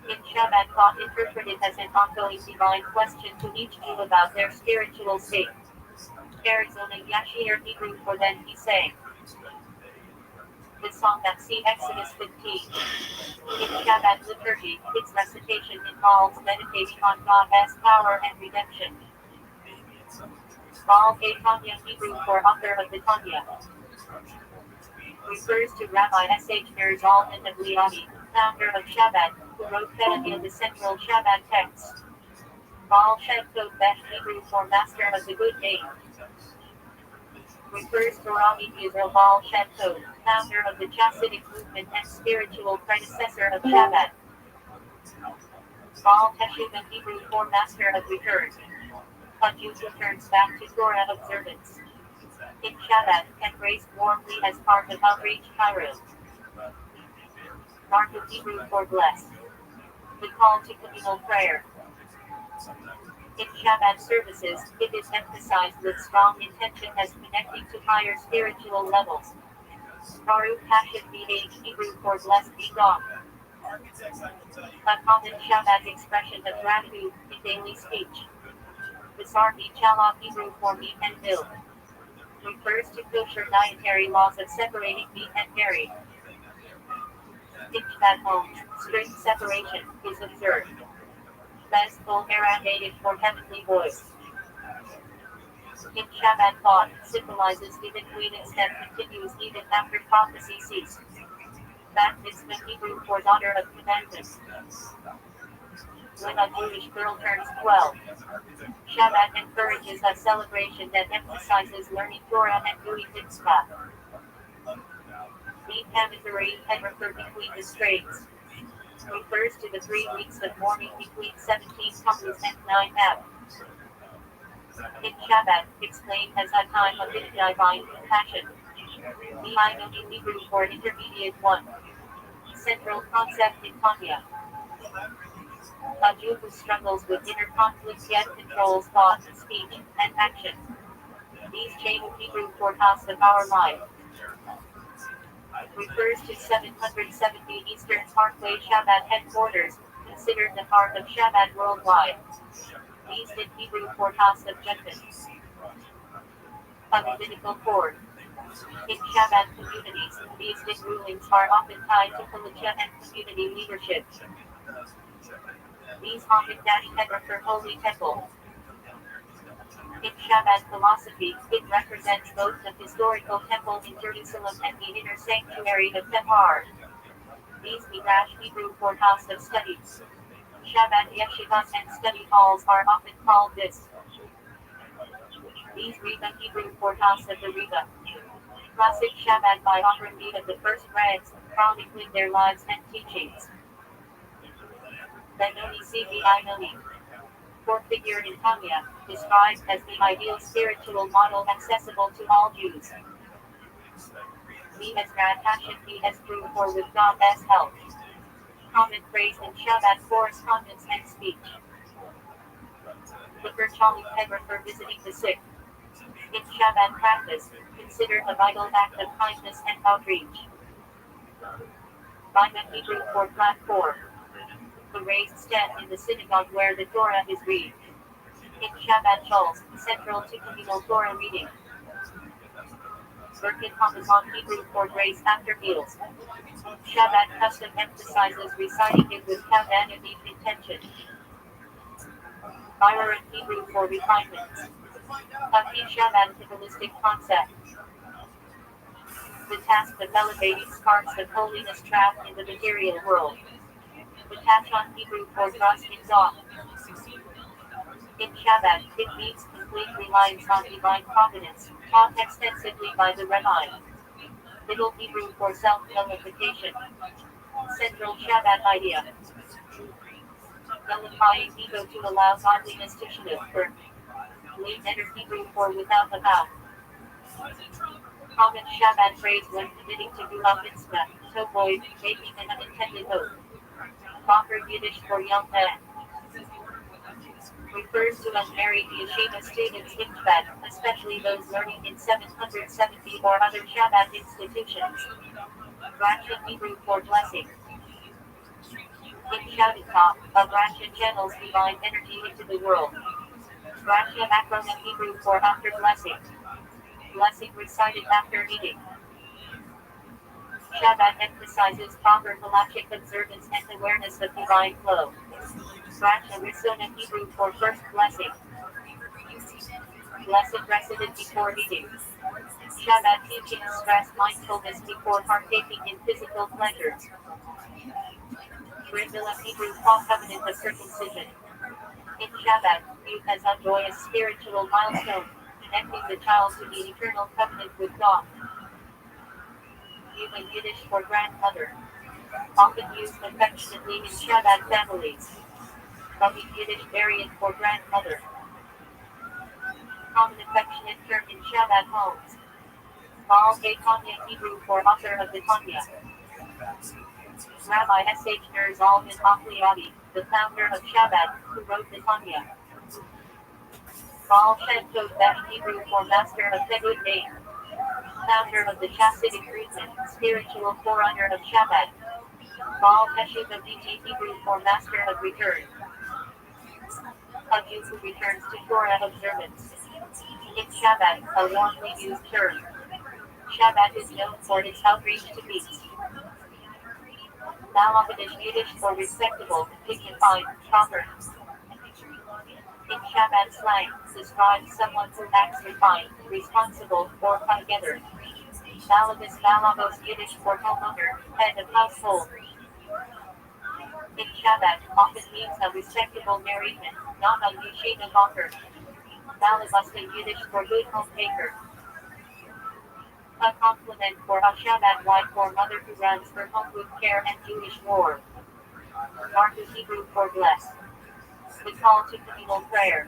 In Shabbat thought interpreted as an ongoing divine question to each Jew about their spiritual state. Arizona Yashir Hebrew for then he sang. The song that see Exodus 15. In Shabbat liturgy, its recitation involves meditating on God's power and redemption. Baal Tanya Hebrew for author of the Tanya. Refers to Rabbi S.H. Zalman of Liadi, founder of Shabbat, who wrote Tanya, the central Shabbat text. Baal Shem Tov Besh Hebrew for master of the good name. Refers to Rabbi Yisrael Baal Shem Tov, founder of the Chassidic movement and spiritual predecessor of Shabbat. Baal Teshuvah Hebrew for master of return. A Jew returns back to Torah observance. In Shabbat, embraced warmly as part of Outreach Cairo. Mark of Hebrew for blessed. The call to communal prayer. In Shabbat services, it is emphasized with strong intention as connecting to higher spiritual levels. Baruch Hashem BH Hebrew for blessed be God. A common Shabbat expression of gratitude in daily speech. Basar Challah Hebrew for meat and milk. Refers to kosher dietary laws of separating meat and dairy. In Shabbat homes, strict separation is observed. Best irradiated for heavenly voice. In Shabbat thought, symbolizes even witness that continues even after prophecy ceased. Bat mitzvah Hebrew for daughter of commandments. When a Jewish girl turns 12, Shabbat encourages a celebration that emphasizes learning Torah and doing mitzvah. The Hamitari Hedrafer between the straits. Refers to the 3 weeks of mourning between 17 Tammuz and 9 Ab. In Shabbat, explained as a time of divine compassion. The Inoni Hebrew for intermediate one. Central concept in Tanya. A Jew who struggles with inner conflicts yet controls thought, speech, and action. These chain of Hebrew for house of our life. Refers to 770 Eastern Parkway Shabbat headquarters, considered the heart of Shabbat worldwide. These in Hebrew for house of judgment. A rabbinical court. In Shabbat communities, these big rulings are often tied to militia and community leadership. These Hamid-Head refer Holy Temple. In Shabbat philosophy, it represents both the historical temple in Jerusalem and the inner sanctuary of Tehar. These Midrash Hebrew for house of studies. Shabbat yeshivas and study halls are often called this. These Reba Hebrew for house of the Reba. Classic Shabbat biography of the first rabbis, chronicling their lives and teachings. Benoni Cvi Noni. Fourth figure in Tanya, described as the ideal spiritual model accessible to all Jews. Ezrat Hashem True for with God's help. Common phrase in Shabbat correspondence and speech. The Virtually Pedra for visiting the sick. In Shabbat practice, considered a vital act of kindness and outreach. Bina Hebrew for platform. The raised stand in the synagogue where the Torah is read. In Shabbat shuls, central to communal Torah reading. Birkin Hamazon Hebrew for grace after meals. Shabbat custom emphasizes reciting it with kavod and deep intention. Byron Hebrew for refinements. Hafi Shabbat Kabbalistic concept. The task of elevating sparks of holiness trapped in the material world. The Tachon Hebrew for trust in God. In Shabbat, it means complete reliance on divine providence, taught extensively by the Rabbi. Middle Hebrew for self-nullification. Central Shabbat idea. Nullifying ego to allow godliness to shliver. Lead enter Hebrew for without a vow. Common Shabbat phrase when committing to Gula Mitzvah, to avoid making an unintended oath. Proper Yiddish for young men. Refers to unmarried yeshiva students in Tibet, especially those learning in 770 or other Shabbat institutions. Raksha Hebrew for blessing. In Shabbat, a Raksha channels divine energy into the world. Raksha acronym Hebrew for after blessing. Blessing recited after eating. Shabbat emphasizes proper halachic observance and awareness of divine flow. Raksha Risona Hebrew for first blessing. Blessed recited before eating. Shabbat teaching stress mindfulness before partaking in physical pleasures. Brit-Milah Hebrew Paul covenant of circumcision. In Shabbat, viewed as a joyous spiritual milestone, connecting the child to the eternal covenant with God. Viewed in Yiddish for grandmother. Often used affectionately in Shabbat families. Rabbi Yiddish variant for grandmother. Common affectionate term in Shabbat homes. Baal Tanya Hebrew for author of the Tanya. Rabbi S.H. Nerzal bin Achliadi, the founder of Shabbat, who wrote the Tanya. Baal Shem Tov Beth Hebrew for master of Fegud name. Founder of the Chassidic movement, spiritual forerunner of Shabbat. Baal Teshuva BT Hebrew for master of return. A Jew who returns to Torah observance. In Shabbat, a warmly used term. Shabbat is known for its outreach to beasts. Malabadish Yiddish for respectable, dignified, proper. In Shabbat slang, describes someone who acts refined, responsible, or together. Malabos Yiddish for homeowner, head of household. In Shabbat, often means a respectable married man, not a yeshiva mocker. Malabusta Yiddish for good homemaker. A compliment for a Shabbat wife or mother who runs her home with care and Jewish war. Marku Hebrew for bless. The call to communal prayer.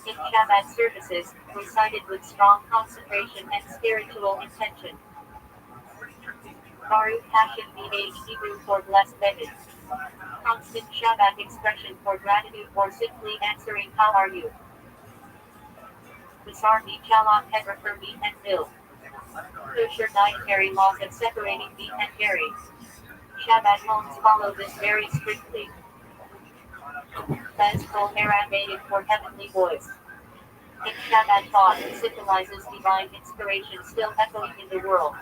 In Shabbat services, recited with strong concentration and spiritual intention. Baruch Hashem BH Hebrew for blessed Beged. Constant Shabbat expression for gratitude or simply answering how are you. Basar meat Shalom Hedra for meat and milk. Kosher dietary laws of separating meat and dairy. Shabbat homes follow this very strictly. Bez Kol Aramaic for heavenly voice. In Shabbat thought symbolizes divine inspiration still echoing in the world.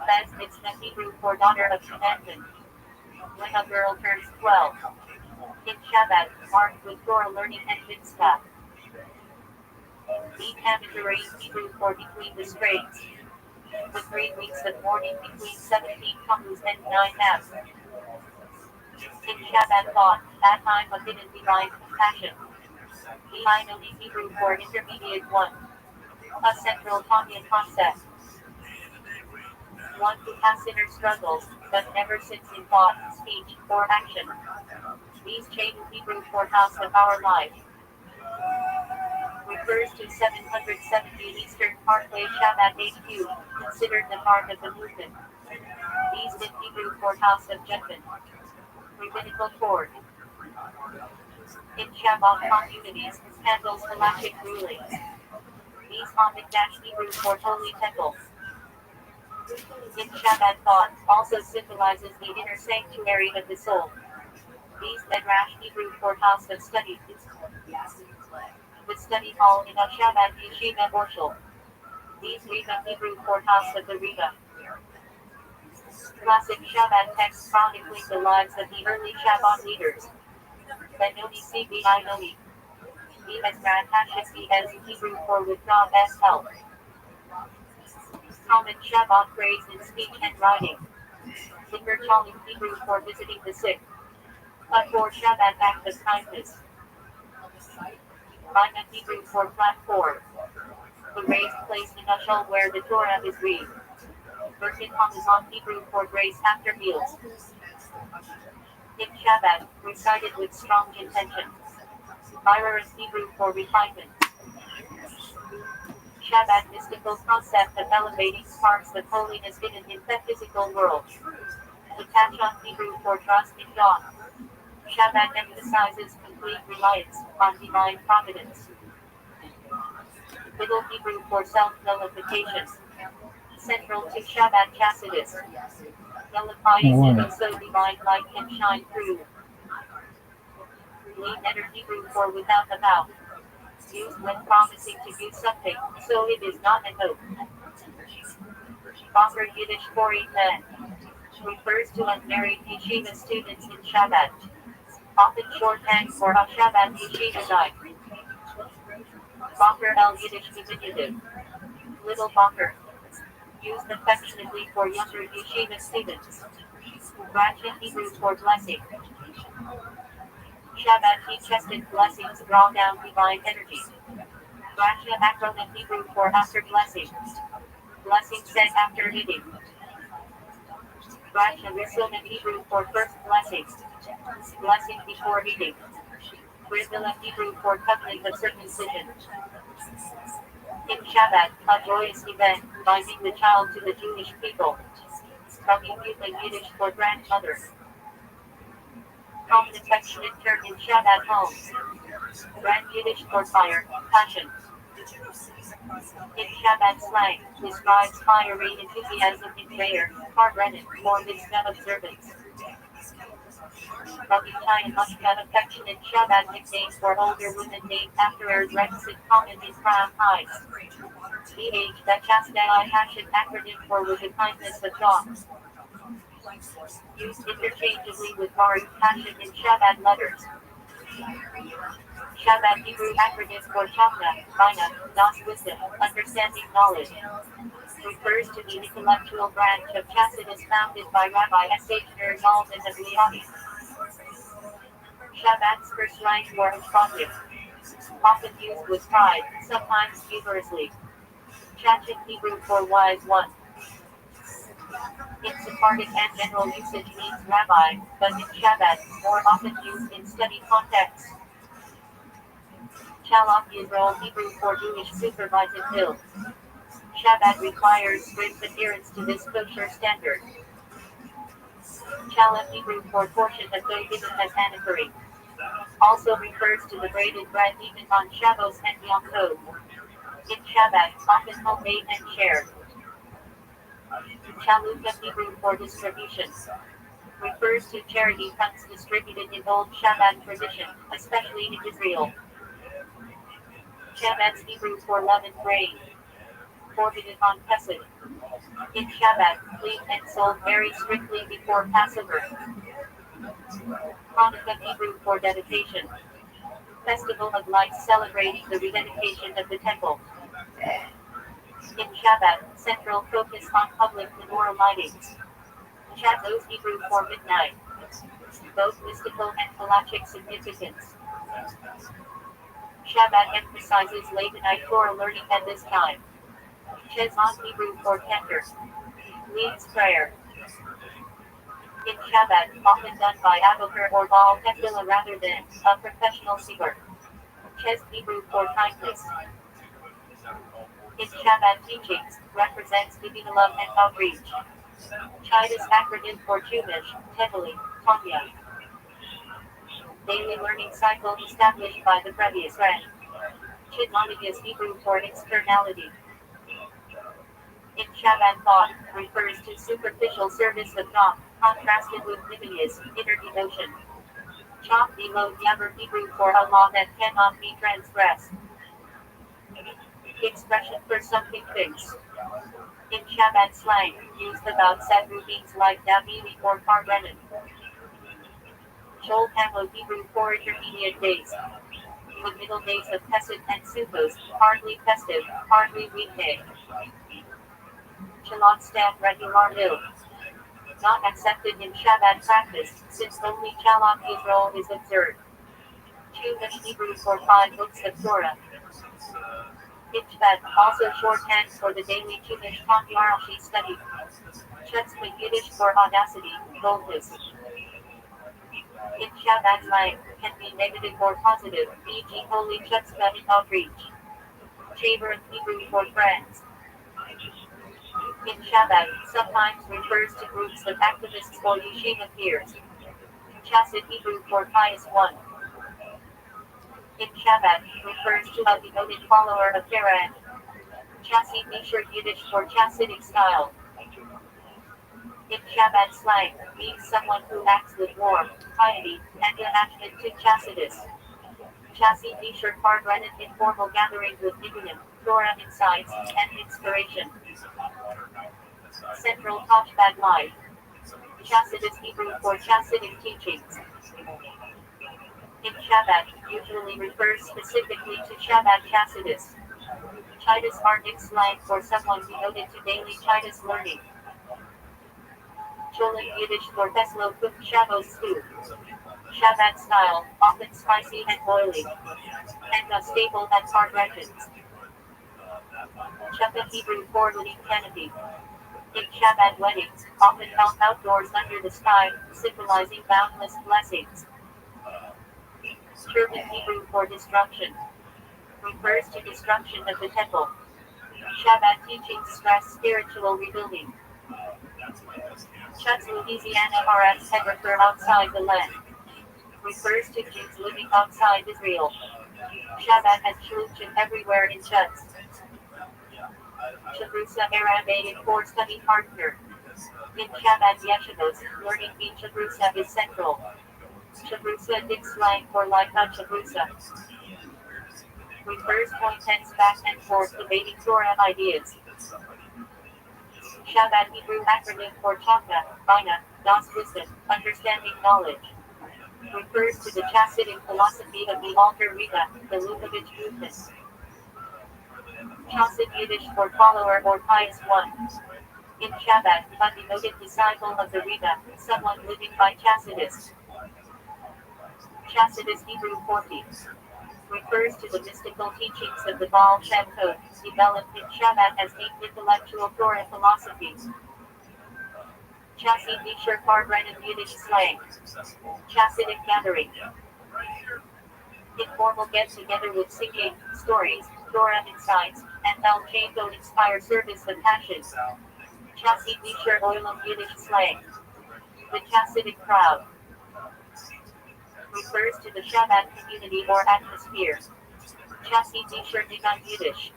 Bez Mitzvah Hebrew for daughter of commandment. When a girl turns 12. In Shabbat, marked with Torah learning and mitzvah. Eat Hamidurei Hebrew for between the straits. The 3 weeks of mourning between 17 Tammuz and 9 Av. In Shabbat thought, that time of hidden divine compassion. Ehinoni Hebrew for intermediate one. A central Tanya concept. One who has inner struggles, but never sins in thought, speech, or action. These chain Hebrew for house of our life. Refers to 770 Eastern Parkway Shabbat HQ, considered the heart of the movement. These in Hebrew for house of judgment. Rabbinical court. In Shabbat communities, handles halachic rulings. These on Hebrew for holy temple. In Shabbat thought also symbolizes the inner sanctuary of the soul. These Medrash Hebrew for house of study. The study hall in a Shabbat Yeshiva Orshel. These Riva Hebrew for House of the Riva. Classic Shabbat texts chronicling the lives of the early Shabbat leaders. Benoni Cbi Noni. As Brad Hashisi as Hebrew for with God's help. Common Shabbat praise in speech and writing. Zikr Chalim Hebrew for visiting the sick. But for Shabbat act of kindness. Bina Hebrew for platform. The raised place in Ashal where the Torah is read. Birkin Hamazon Hebrew for grace after meals. In Shabbat, recited with strong intention. Byra is Hebrew for refinement. Shabbat mystical concept of elevating sparks of holiness hidden in the physical world. Attach on Hebrew for trust in God. Shabbat emphasizes complete reliance on divine providence. Middle Hebrew for self-nullification. Central to Shabbat Chassidus. Nullifying it so divine light can shine through. Lean Eder Hebrew for without a vow. Used when promising to do something, so it is not an oath. Boker Yiddish for Ethan. Refers to unmarried yeshiva students in Shabbat. Often shorthand for a Shabbat yeshiva night. Boker El Yiddish diminutive. Little Boker. Used affectionately for younger yeshiva students. Ratchet Hebrew for blessing. Shabbat he-chested blessings draw down divine energy. Racha acronym Hebrew for after blessing. Blessing said after eating. Racha Risulim Hebrew for first blessing. Blessing before eating. Brisbilla Hebrew for covenant of circumcision. In Shabbat, a joyous event, binding the child to the Jewish people. Rabbi Yiddish for grandmother. Common affectionate term in Shabbat homes. Grand Yiddish for fire, passion. In Shabbat slang, describes fiery enthusiasm in prayer, Karbenet, for mitzvah observance. Rabbi Chaim Ashkat affectionate Shabbat nicknames for older women named after Eretz and common in Crown Heights. BH that Chastai Hashem acronym for with the kindness of God. Used interchangeably with Baruch Hashem in Shabbat letters. Shabbat Hebrew acronym for Chavna, Bina, Das wisdom, understanding knowledge. Refers to the intellectual branch of Chassidus founded by Rabbi S.H. Nerzal and the Liadi. Shabbat's first rank for Ashkatim. Often used with pride, sometimes humorously. Chachit Hebrew for wise one. In Sephardic and general usage means rabbi, but in Shabbat, more often used in study context. Shalach Yisrael Hebrew for Jewish supervised hill. Shabbat requires strict adherence to this kosher standard. Shalach Hebrew for portion of dough given as anniversary. Also refers to the braided bread eaten on Shabbos and Yom Tov. In Shabbat, often homemade and shared. Chalukah Hebrew for distribution. Refers to charity funds distributed in old Shabbat tradition, especially in Israel. Shabbat's Hebrew for leavened grain. Forbidden on Pesach. In Shabbat, clean and sold very strictly before Passover. Hanukkah Hebrew for dedication. Festival of lights celebrating the rededication of the temple. In Shabbat, central focus on public menorah lighting. Shabbos Hebrew for midnight. Both mystical and halachic significance. Shabbat emphasizes late night Torah learning at this time. Shezman Hebrew for cantor. Leads prayer. In Shabbat, often done by Avoker or Baal Tefillah rather than a professional singer. Ches Hebrew for kindness. In Shabbat teachings, represents giving love and outreach. Chidus acronym for Chumash, Teveli, Tanya. Daily learning cycle established by the previous rank. Chidmonigus Hebrew for externality. In Shabbat thought, refers to superficial service of God, contrasted with Nimius, inner devotion. Chop Delo Yaver Hebrew for a law that cannot be transgressed. expression for something fixed. In Shabbat slang, used about set routines like Davini or Parrenin. Shol Hamo Hebrew for intermediate days. The middle days of Pesach and Sukkot, hardly festive, hardly weekday. Shalom stand regular mill. Not accepted in Shabbat practice, since only Shalom Yisrael is observed. Chumash Hebrew for 5 books of Torah. Ishvat, also shorthand for the daily Chumash Rashi study. Chutzpah Yiddish for audacity, boldness. In Shabbat slang, can be negative or positive, e.g. holy chutzpah in outreach. Chamber Hebrew for friends. In Shabbat, sometimes refers to groups of activists or yeshiva peers. Chassid Hebrew for pious one. In Shabbat, refers to a devoted follower of Torah. Chassid Nisher Yiddish for Chassidic style. In Shabbat slang, means someone who acts with warmth, piety, and attachment to Chassidus. Chassid Nisher Parrenin informal gathering with Nibbim, Torah insights, and inspiration. Central Touchpad Life. Chassidus Hebrew for Chassidic teachings. In Shabbat, usually refers specifically to Shabbat Chassidus. Chidus Arctic slang for someone devoted to daily Chidus learning. Cholin Yiddish for Teslo cooked Shabbos stew. Shabbat style, often spicy and oily. And unstable at hard regions. Shabbat Hebrew for living canopy. In Shabbat weddings, often held outdoors under the sky, symbolizing boundless blessings. Turban Hebrew for destruction. Refers to destruction of the temple. Shabbat teachings stress spiritual rebuilding. Chutz Louisiana RX Heber outside the land. Refers to Jews living outside Israel. Shabbat has shluchim everywhere in Chutz. Shabrusa Arabic for study partner. In Shabbat yeshivos, learning in Shabrusa is central. Shabrusa dik slang for like a Shabrusa. Refers point tense back and forth debating Torah ideas. Shabbat Hebrew acronym for Chaka, Bina, Das wisdom, understanding knowledge. Refers to the Chassidic philosophy of the Alter Rebbe, the Lubavitch movement. Chassid Yiddish for follower or pious one. In Shabbat, a devoted disciple of the Rebbe, someone living by Chassidus. Chassidus Hebrew 40. Refers to the mystical teachings of the Baal Shem Tov, developed in Shabbat as deep intellectual Torah philosophies. Chassid Nisher Parrenin Yiddish slang. Chassidic gathering. Informal get-together with singing, stories, Torah insights, and El Chato inspire service of passion. Chassid Nisher Oilam Yiddish slang. The Chassidic crowd. Refers to the Shabbat community or atmosphere. Chassid Nisher Digan Yiddish.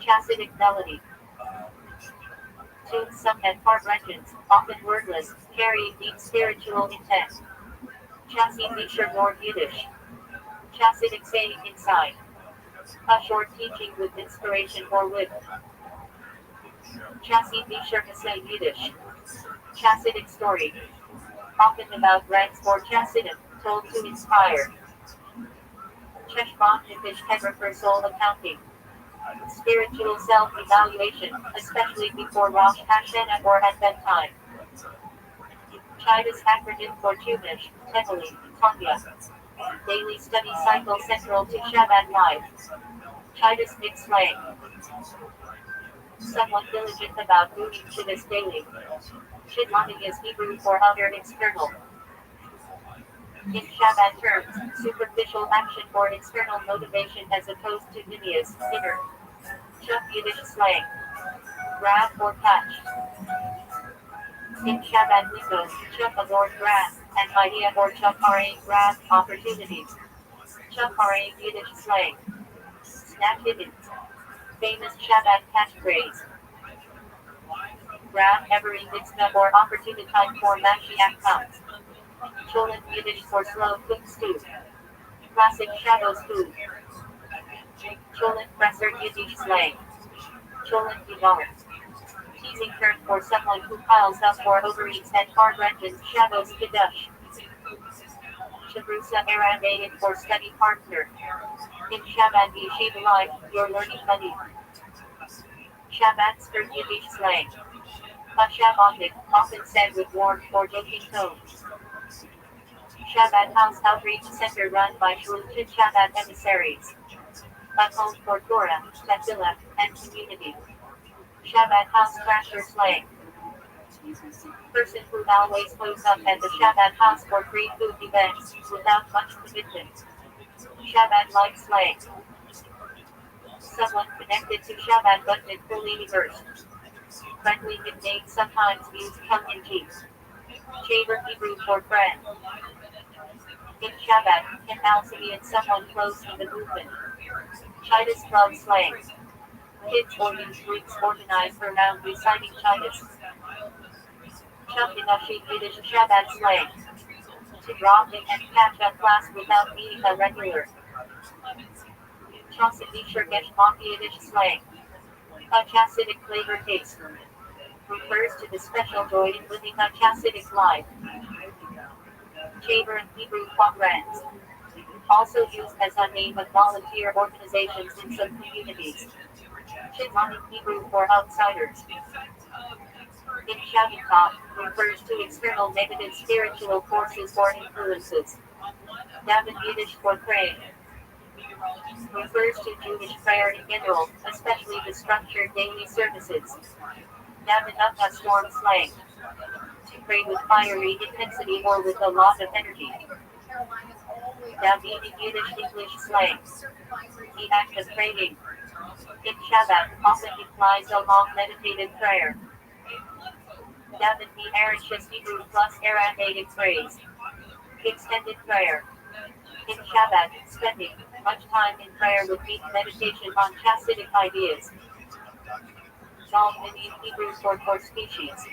Chassidic melody. Tunes sung at hard regions, often wordless, carrying deep spiritual intent. Chassid Nisher Nord Yiddish. Chassidic saying inside. A short teaching with inspiration or wit. Chassid Nisher Hasei Yiddish. Chassidic story. Often about ranks or Chassidim, told to inspire. Cheshbon Nifish Heber for soul accounting. Spiritual self-evaluation, especially before Rosh Hashanah or at bedtime. Chidus acronym for Chumash, Teveli, Tanya. Daily study cycle central to Shabbat life. Chidus mixed slang. Someone diligent about moving to this daily. Shidlani is Hebrew for outer external. In Shabbat terms, superficial action or external motivation as opposed to nivias, inner. Chuck Yiddish slang. Grab or catch. In Shabbat lingo, chuck aboard grab, an idea or chuck grab opportunities. Chuck Yiddish slang. Snap hidden. Famous Shabbat catchphrase. Grab every mitzvah or opportunity time for Mashiach comes. Cholin Yiddish for slow cooked stew. Classic Shabbos food. Cholent presser Yiddish slang. Cholent evolved. Teasing term for someone who piles up or overeats and hard rented Shabbos Kiddush. Shabrusa Aramaic for study partner. In Shabbat Yeshiva life, you're learning money. Shabbat skirt Yiddish slang. A Shabbatic, often said with warm or joking tone. Shabbat House Outreach Center run by Shulchan Shabbat emissaries. A home for Torah, Tefillah, and community. Shabbat House Crasher slang. Person who always shows up at the Shabbat house for free food events, without much commitment. Shabbat life slang. Someone connected to Shabbat but not fully immersed. Friendly nicknames sometimes used tongue in cheek. Shaver Hebrew for friend. In Shabbat, can also mean someone close to the movement. Titus Club slang. Kids or youth groups organized around reciting Titus. Chumpinashi Yiddish Shabbat slang. To drop in and catch a class without being a regular. Chassidischer Geschmack Yiddish slang. A Chassidic flavor taste. Refers to the special joy in living a Chassidic life. Chamber and Hebrew Congrants. Also used as a name of volunteer organizations in some communities. Shimonic Hebrew for outsiders. In Shabbat, refers to external negative spiritual forces or influences. David Yiddish for praying. Refers to Jewish prayer in general, especially the structured daily services. David Uppa storm slang. To pray with fiery intensity or with a lot of energy. David Yiddish English slang. The act of praying. In Shabbat often implies a long meditative prayer. David the Arish's Hebrew plus Aramaic phrase. Extended prayer. In Shabbat, spending much time in prayer with deep meditation on Chassidic ideas. Zalman in Hebrew for species.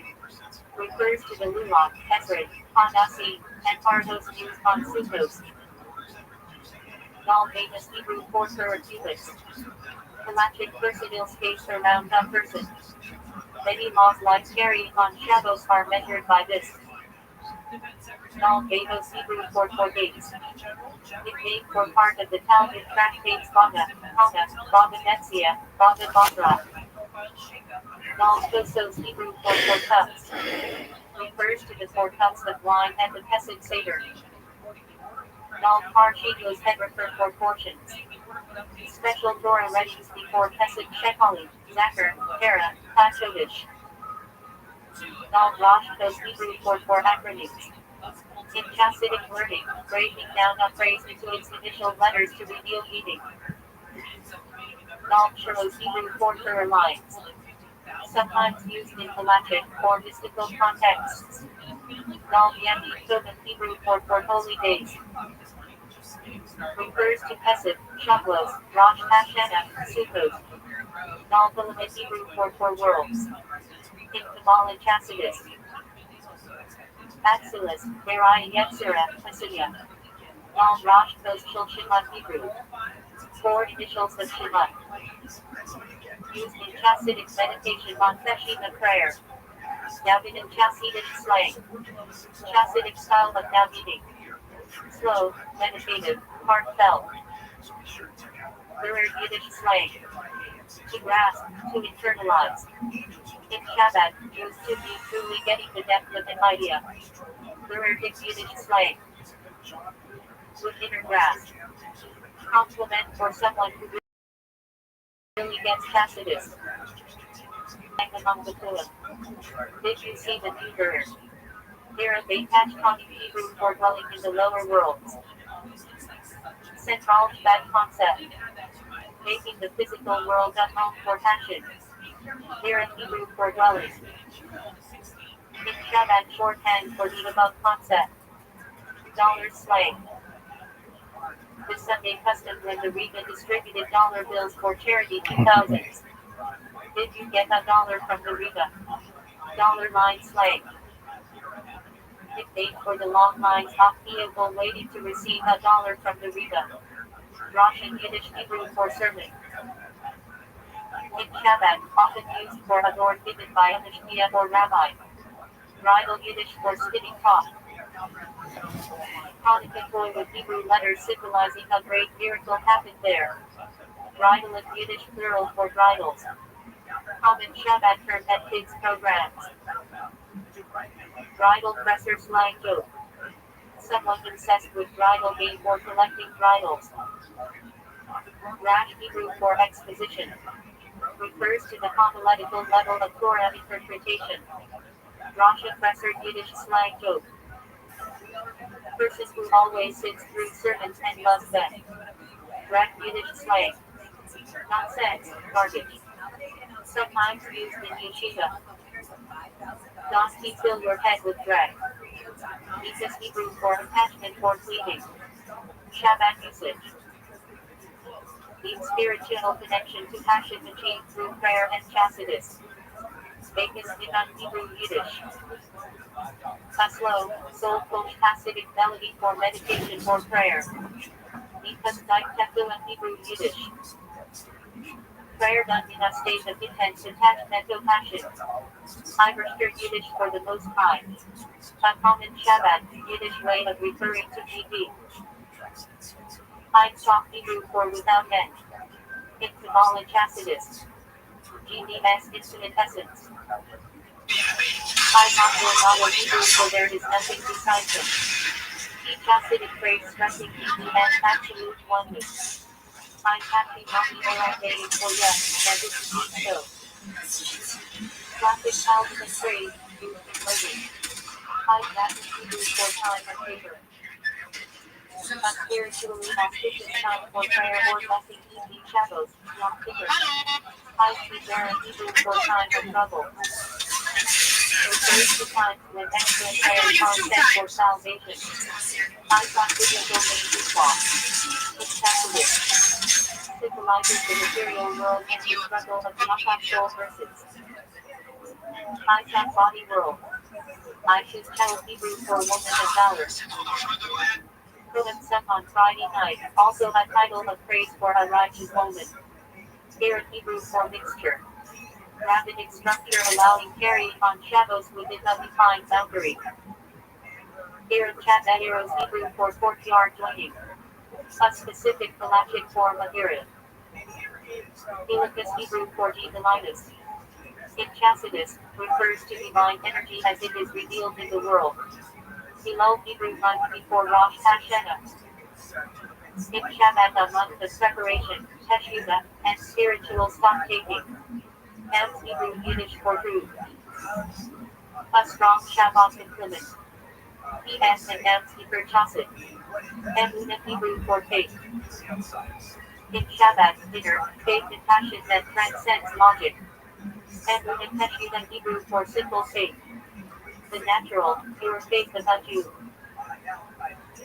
Refers to the Lulak, Esred, Hanasi, and Pardos used on Sukkos. Zalmanus Hebrew for Curriculus. Halachic personal space around a person. Many laws like carrying on Shabbos are measured by this. Zalmanus Hebrew for dates. Nickname for part of the Talmud tractates Baga, Hana, Baga Netzia, Baga Basra. Zalmanus Hebrew for cups. Refers to the 4 cups of wine and the Pesach Seder. Zal Parshigos Hedrafer for portions. Special Torah readies before Pesach Shekali, Zachar, Hera, Pachovish. Zal Rosh Kos Hebrew for acronyms. In Chassidic learning, breaking down a phrase into its initial letters to reveal meaning. Zal Shiros Hebrew for Torah lines. Sometimes used in halachic or mystical contexts. Zal Yami Tobin Hebrew for holy days. Refers to Pesach, Shavuos, Rosh Hashanah, Sukkot. Zal Philemon Hebrew for worlds. In Kabbalah Chassidus. Axilus, Berai Yetzirah, Hasidia. Zal Rosh Kos Shul Shema Hebrew. 4 initials of Shema. Used in Chassidic meditation on Teshuvah prayer. Davidic Chassidic slang. Chassidic style of Davidic. Slow, meditative, heartfelt. Lurid Yiddish slang. To grasp, to internalize. In Shabbat, used to be truly getting the depth of an idea. Lurid Yiddish slang. With inner grasp. Compliment for someone who really gets Chassidus. Among the Kula. Did you see the new bird? Here are they patch talking Hebrew for dwelling in the lower worlds. Central bad concept. Making the physical world a home for passion. Here in Hebrew for dwelling. In Shabbat shorthand for the above concept. Dollar slang. The Sunday custom when the Riga distributed dollar bills for charity 2000s. Did you get $1 from the Riga? Dollar line slang. Nickname for the long lines of vehicle waiting to receive $1 from the Riga. Rosh in Yiddish Hebrew for sermon. In Shabbat, often used for a door given by a mishpia or rabbi. Bridal Yiddish for spinning top. Hanukkah toy with Hebrew letters symbolizing a great miracle happened there. Bridal in Yiddish plural for bridals. Common Shabbat term at kids programs. Bridal presser slang joke. Someone obsessed with bridal game or collecting bridals. Rash Hebrew for exposition. Refers to the homiletical level of Torah interpretation. Rosh presser Yiddish slang joke. Person who always sits through sermons and loves them. Rat Yiddish slang. Nonsense, garbage. Sometimes used in yeshiva. Don't he fill your head with dread. Because Hebrew for attachment or cleaving. Shabbat usage. Deep spiritual connection to passion achieved through prayer and chassidus. Vekas in Hebrew Yiddish. A slow, soulful Hasidic melody for meditation or prayer. Because Tefu in Hebrew Yiddish. Prayer done in a state of intense attachment or passion. Iverster Yiddish for the Most High. A common Shabbat Yiddish way of referring to GD. Ein Sof Hebrew for without end. In Kabbalah Chassidus. GDS infinite essence. I not Hebrew for there is nothing besides him. Each Hasidic phrase stressing GDS absolute oneness. I'm happy not for yes, that is indeed so. Classic Calvinist phrase used in living. I that is Hebrew for time and favor. A spiritually auspicious time for prayer or blessing evening shadows, Yom Kippur. I see there in Hebrew for time of trouble. Refers to times when excellent prayers are sent for salvation. I thought biblical name Esau. It's Catholic. Symbolizes the material world and the struggle of Yaakov soul verses. I body world. I should tell Hebrew for woman of valor. Purim on Friday night, also a title of praise for a righteous woman. Here Hebrew for mixture. Rabbinic structure allowing carrying on Shabbos within a defined boundary. Here in Chat arrows Hebrew for courtyard joining. A specific halachic form of Erev. Helikus Hebrew for Divininus. In Chassidus, refers to divine energy as it is revealed in the world. Below Hebrew month before Rosh Hashanah. In Shabbat a month of preparation, Teshuvah, and spiritual stock-taking. M's Hebrew Yiddish for truth. A strong Shabbat implement. P.S. and M's Hebrew Chassid. Emunah Hebrew for faith. In Shabbat, inner, faith and passion that transcends logic. Emunah Teshuvah Hebrew for simple faith. The natural, pure faith of a Jew.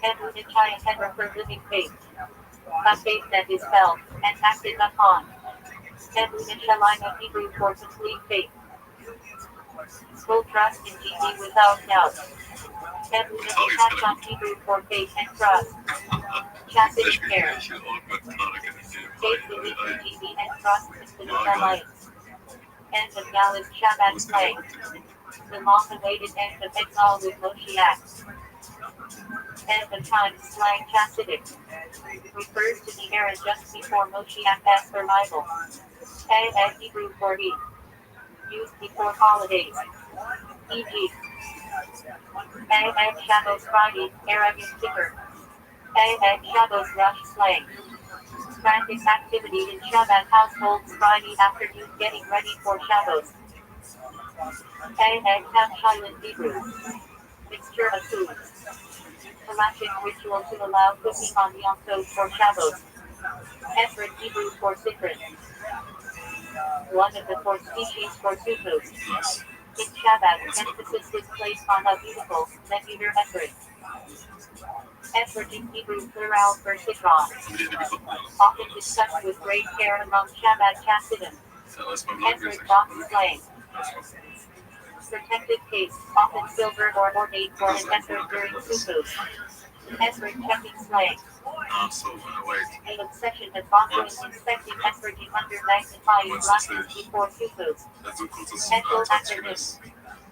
Emunah Chayah for living faith. A faith that is felt and acted upon. Emunah Shalayim Hebrew for complete faith. Full trust in GD without doubt. Emunah Tachon Hebrew for faith and trust. Chastity care. Faith belief in GD and trust in the alliance. End of Gallus Shabbat play. The long-awaited end of exile with Moshiach. End of time slang Chassidic. Refers to the era just before Moshiach's arrival. And Hebrew for he. Used before holidays. E.g. And Shabbos Friday, Erev Yom Kippur. And Shabbos Rosh slang. Frantic activity in Shabbat households Friday afternoon getting ready for Shabbos. And Silent Hebrew. Mixture of foods. Halachic ritual to allow cooking on Yom Tov for Shabbos. Efrat Hebrew for Sikrin. One of the four species for Sukkot. In Shabbat, emphasis is placed on a beautiful, regular Efrat. Efrat in Hebrew plural for Sikron. Often discussed with great care among Shabbat Chassidim. Efrat box slang. Protective case, often silver or ornate for an Efrat during Sukkot. Esrog checking slang. An obsession of following inspecting esroging under magnifying glasses before superfoods. Mental acronyms.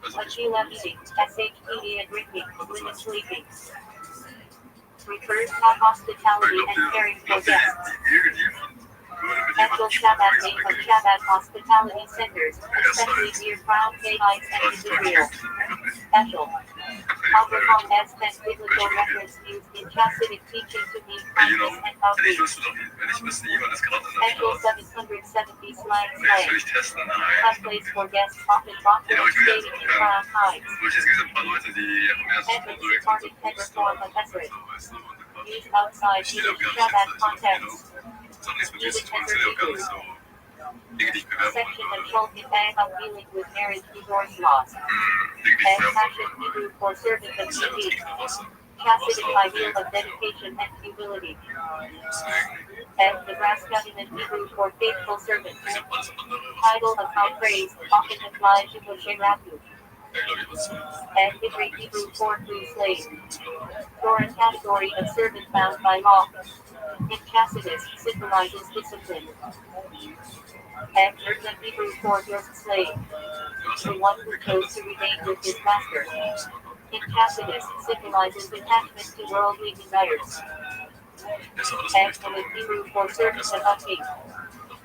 Achila eating, SHPD and drinking, women sleeping. Refers to hospitality and caring for guests. Angel Shabbat name of Shabbat hospitality centers, especially near Crown Gay Heights and Israel. Special. Abraham has spent biblical reference used in Chassidic teaching to mean kindness and outreach. Angel 770 slang. Fun place for guests often popular staying in Crown Heights. Ethics departing header form of Esrog. Used outside Yiddish Shabbat context. Yiddish Hebrew. Section of Shulchan Bang of dealing with marriage divorce laws. And passion Hebrew for servant of TV. Chassidic ideal of dedication and humility. And Nebraska in Hebrew for faithful servant. Title of high praise, often applied to Moshe Rabbi. And Hebrew for free slave. Torah category of servant bound by law. In Chassidus symbolizes discipline. And Urza Hebrew for just slave. The one who chose to remain with his master. In Chassidus symbolizes attachment to worldly desires. And with Hebrew for servant of a king.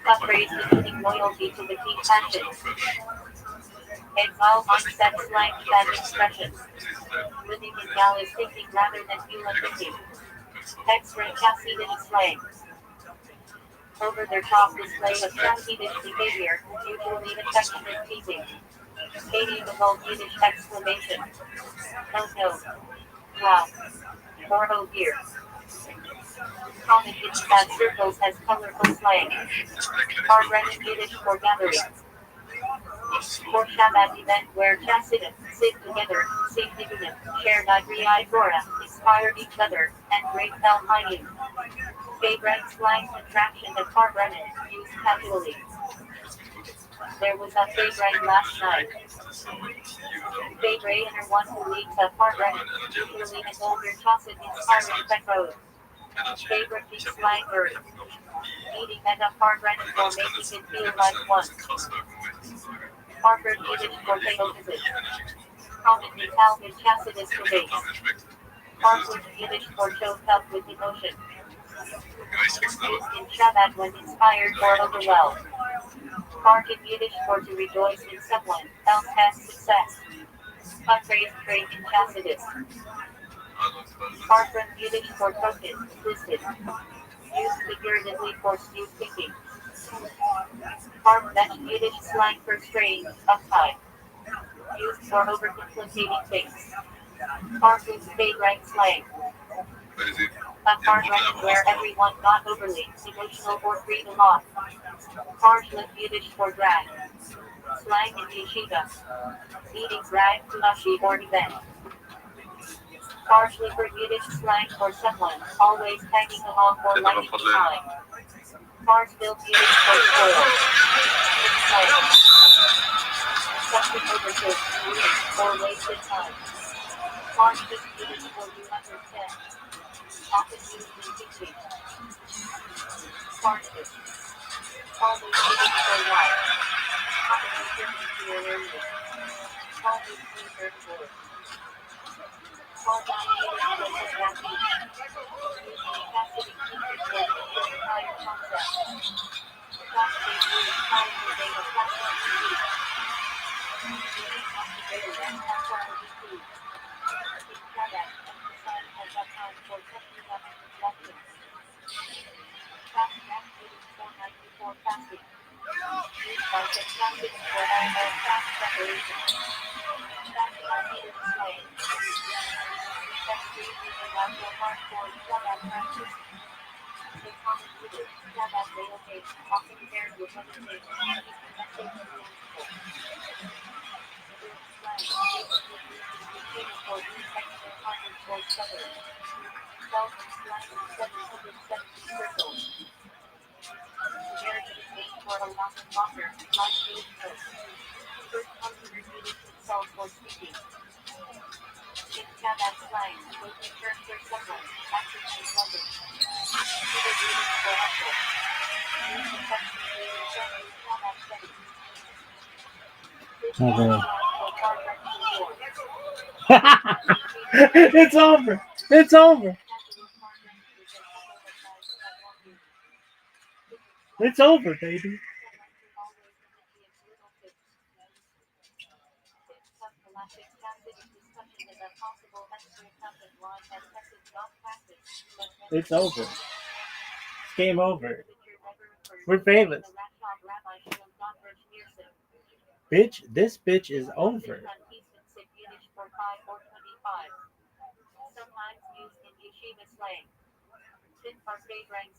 A phrase denoting loyalty to the king's passions. Exile mindset slang that expression. Living in Dallas thinking rather than human thinking. Extra Chassidic slang. Over their top display of Chassidic behavior, usually affectionate and teasing. Medieval Yiddish exclamation. Oh no. Wow. Or oh dear. Common in sad circles as colorful slang. Arbrand Yiddish for gathering. For Shabbat event where Chassidim sit together, sing Nigunim, share Nigri Torah, inspire each other, and break Bel Hayim. Favorite slang contraction of Arbrand, used casually. There was a favorite last night. Favorite are one who leads a Arbrand, usually an older Chassid inspiring Road. Favorite slang word. Eating at a Arbrand or making it feel like one. Harvard Yiddish for visit. Commonly Talmud Chassidus debates. Harvard Yiddish for choked up with emotion. Used in Shabbat when inspired or overwhelmed. Harvard Yiddish for to rejoice in someone else has success. A phrase trait in Chassidus. Harvard Yiddish for token, listed. Used figuratively for skewed thinking. Harvard Yiddish slang for strain, uptight. Used for overcomplicating things. Harvard's favorite slang. A Harvard where everyone not overly emotional or free to laugh. Harshlet Yiddish for drag. Slang in yeshiva. Eating drag, kulashi or event. Partially for Yiddish slang for someone, always tagging along or lagging behind. Parsville Yiddish for spoil. Something overcooked, ruined, or wasted time. Parsville Yiddish for you understand. Often used in teaching. Parsville. Always Yiddish for life. Commonly German to your area. Always third word. In Shabbat slang, local terms are someone, accents and London. Either greetings or helpful. Use affectionately in friendly Shabbat settings. Okay. For car rental or It's over. It's over. It's over, baby. It's over. It's game over. We're famous. Bitch, this bitch is over.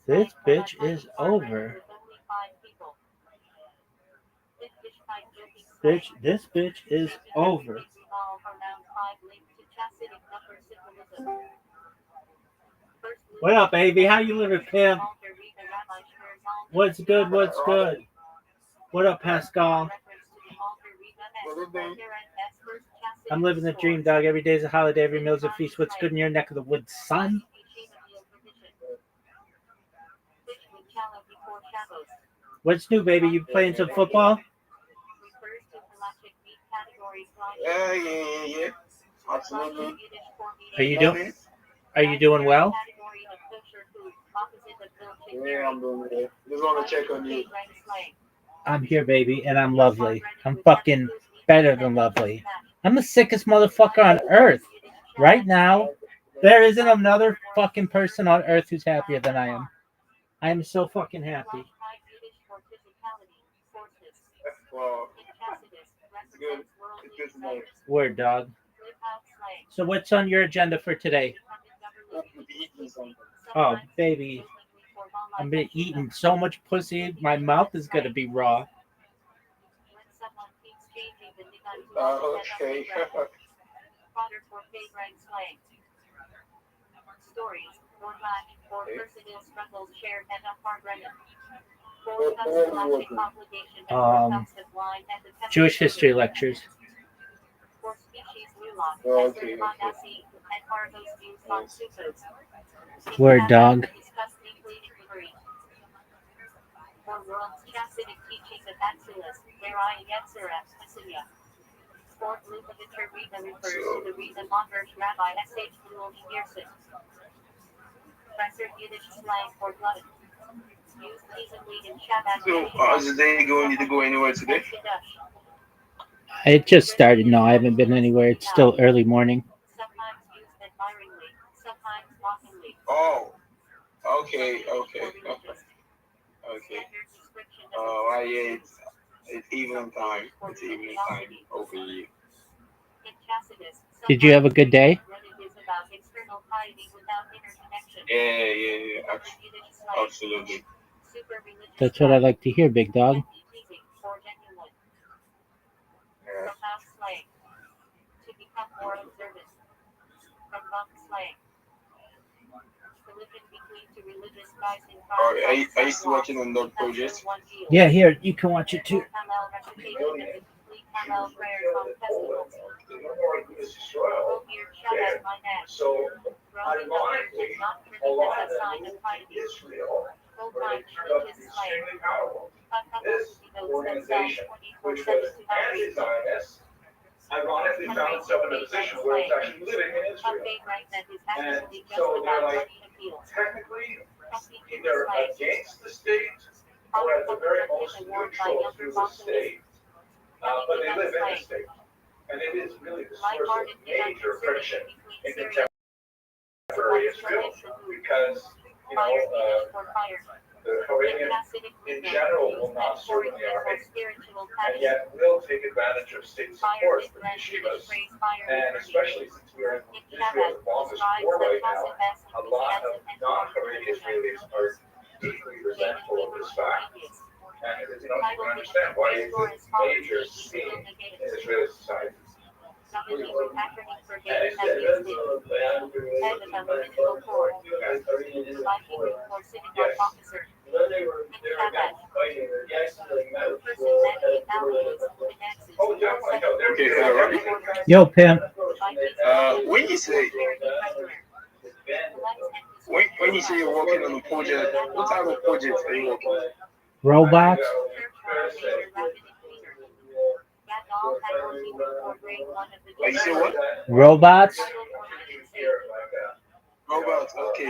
This bitch is over. Bitch, this bitch is over. What up, baby? How you living, Pimp? What's good? What's good? What up, Pascal? I'm living the dream, dog. Every day's a holiday, every meal's a feast. What's good in your neck of the woods, son? What's new, baby? You playing some football? Yeah. Absolutely. Are you doing well? Yeah, I'm doing it. Just want to check on you. I'm here, baby, and I'm lovely. I'm fucking better than lovely. I'm the sickest motherfucker on earth. Right now, there isn't another fucking person on earth who's happier than I am. I am so fucking happy. Well, it's good. It's good to know. Word, dog. So what's on your agenda for today? Oh, baby. I'm been eating so much pussy, my mouth is gonna be raw. Okay. Jewish history lectures. Okay. Word, dog. So, how's the day going? Did you go anywhere today? It just started. No, I haven't been anywhere. It's still early morning. Oh, okay. Yeah, it's evening time. It's evening time over here. Did you have a good day? Yeah. Absolutely. That's what I like to hear, big dog. Yeah. Are you still watching on Dog Project? Yeah, here, you can watch it too. So, ironically, a lot of that moved to Israel, where they turned out to be extremely powerful. This organization, which was anti-Zionist, ironically found itself in a position where it's actually living in Israel. And so they're like, technically, either against the state or at the very most neutral to the state, but they live in the state. And it is really the source of major friction in contemporary Israel, because, the Iranian in general will not serve in the army, and yet will take advantage of state support for yeshivas, and especially since we're in Israel's longest war right now, a lot of non-Haredi Israelis are deeply resentful of this fact. And you can understand why it's a major scheme in Israeli society. Yo, Pimp. When you say when you say you're working on a project, what type of projects are you working on? Robots. You say what? Robots. Robots. Okay.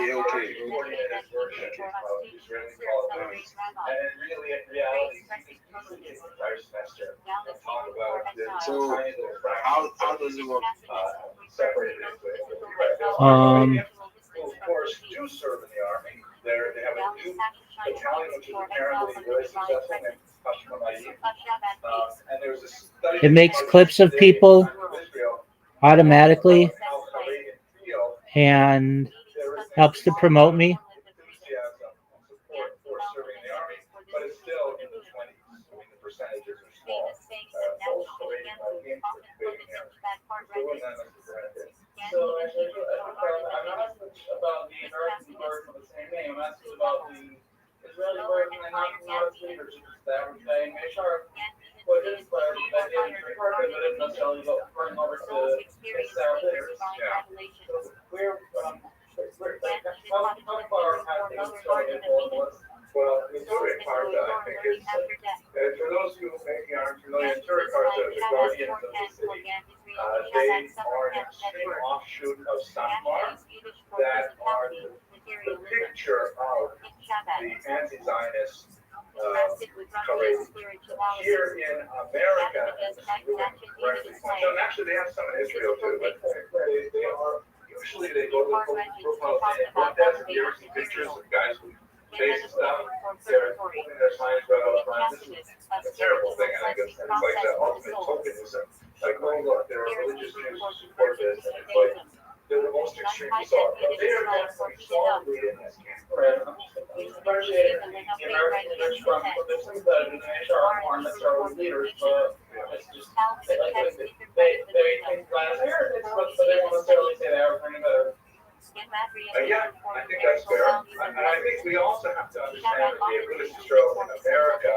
So how does it work? Of course, Jews serve in the army. They have a new battalion, which is apparently very successful, named Hashmonaim. And there's a study. It makes clips of people automatically and helps to promote me. Enthusiasm and support for serving in the army, but it's still in the 20s. I mean, the percentages are small. Most Canadian participating there. So actually, I'm not asking about the American version of the same name. I'm asking about the Israeli version and not its leadership. The average guy in HR put his priority that didn't report it, but didn't necessarily go running over to his staff leaders. Yeah. So how far has the Israeli influence? Well, the Torah Karta, I think, is, for those who maybe aren't familiar, Torah Karta, the guardians of the city, they are an extreme offshoot of Samar that are the picture of the anti-Zionist parade. Here in America, as you correctly pointed out, and actually they have some in Israel too, but they are, usually they go to the profile and look at and there are some pictures of guys who face stuff, they're putting their signs right up front. This is a terrible thing, and I guess it's like the ultimate tokenism. Like, oh look, there are religious Jews who support this, and it's like they're the most extreme we saw. But they are definitely solidly in this camp. Appreciate the American leaders from the things that in the HR aren't necessarily leaders, but it's just they think last year, but they won't necessarily say they are any better. Yeah, I think that's fair. And I think we also have to understand that the Ability Israel in America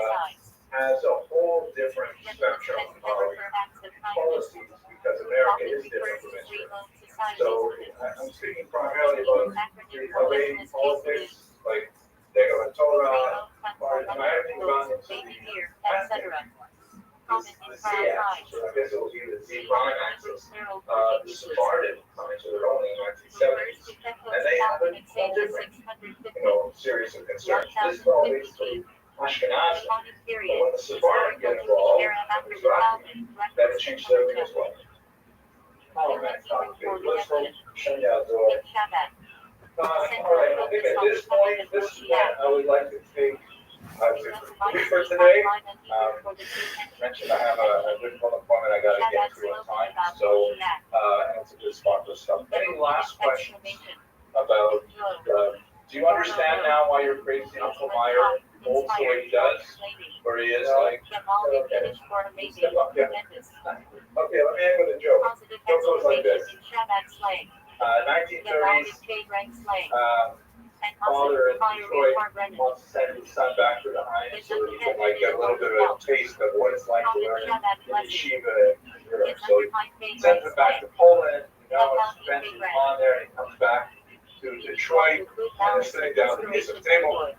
has a whole different spectrum of policies because America is different from Israel. So I'm speaking primarily about the relating politics, like Degel and Torah, everything around the Z-axis, so I guess it will be the Z-prime axis. The Sephardim coming to their own in the 1970s, and they have a whole different, series of concerns. This all leads to Ashkenazim, but when the Sephardim get involved, that it changes everything as well. All right, let's hope Shanyao door. All right, I think at this point, this is what I would like to take to conclude for today. Mentioned I have a good phone appointment I got to get to on time, so and it's a good spot for stuff. Any last questions about? Do you understand now why your crazy Uncle Meyer holds the way he does, where he is like? Okay, step up, yeah. Okay, let me end with a joke. Joke goes like this. 1930s. Father in Detroit wants to send his son back to the Heinz so that he can like get a little bit of a taste of what it's like to learn in yeshiva in Europe. So he sends him back to Poland, spends his time there, and he comes back to Detroit and is sitting down at the piece of table.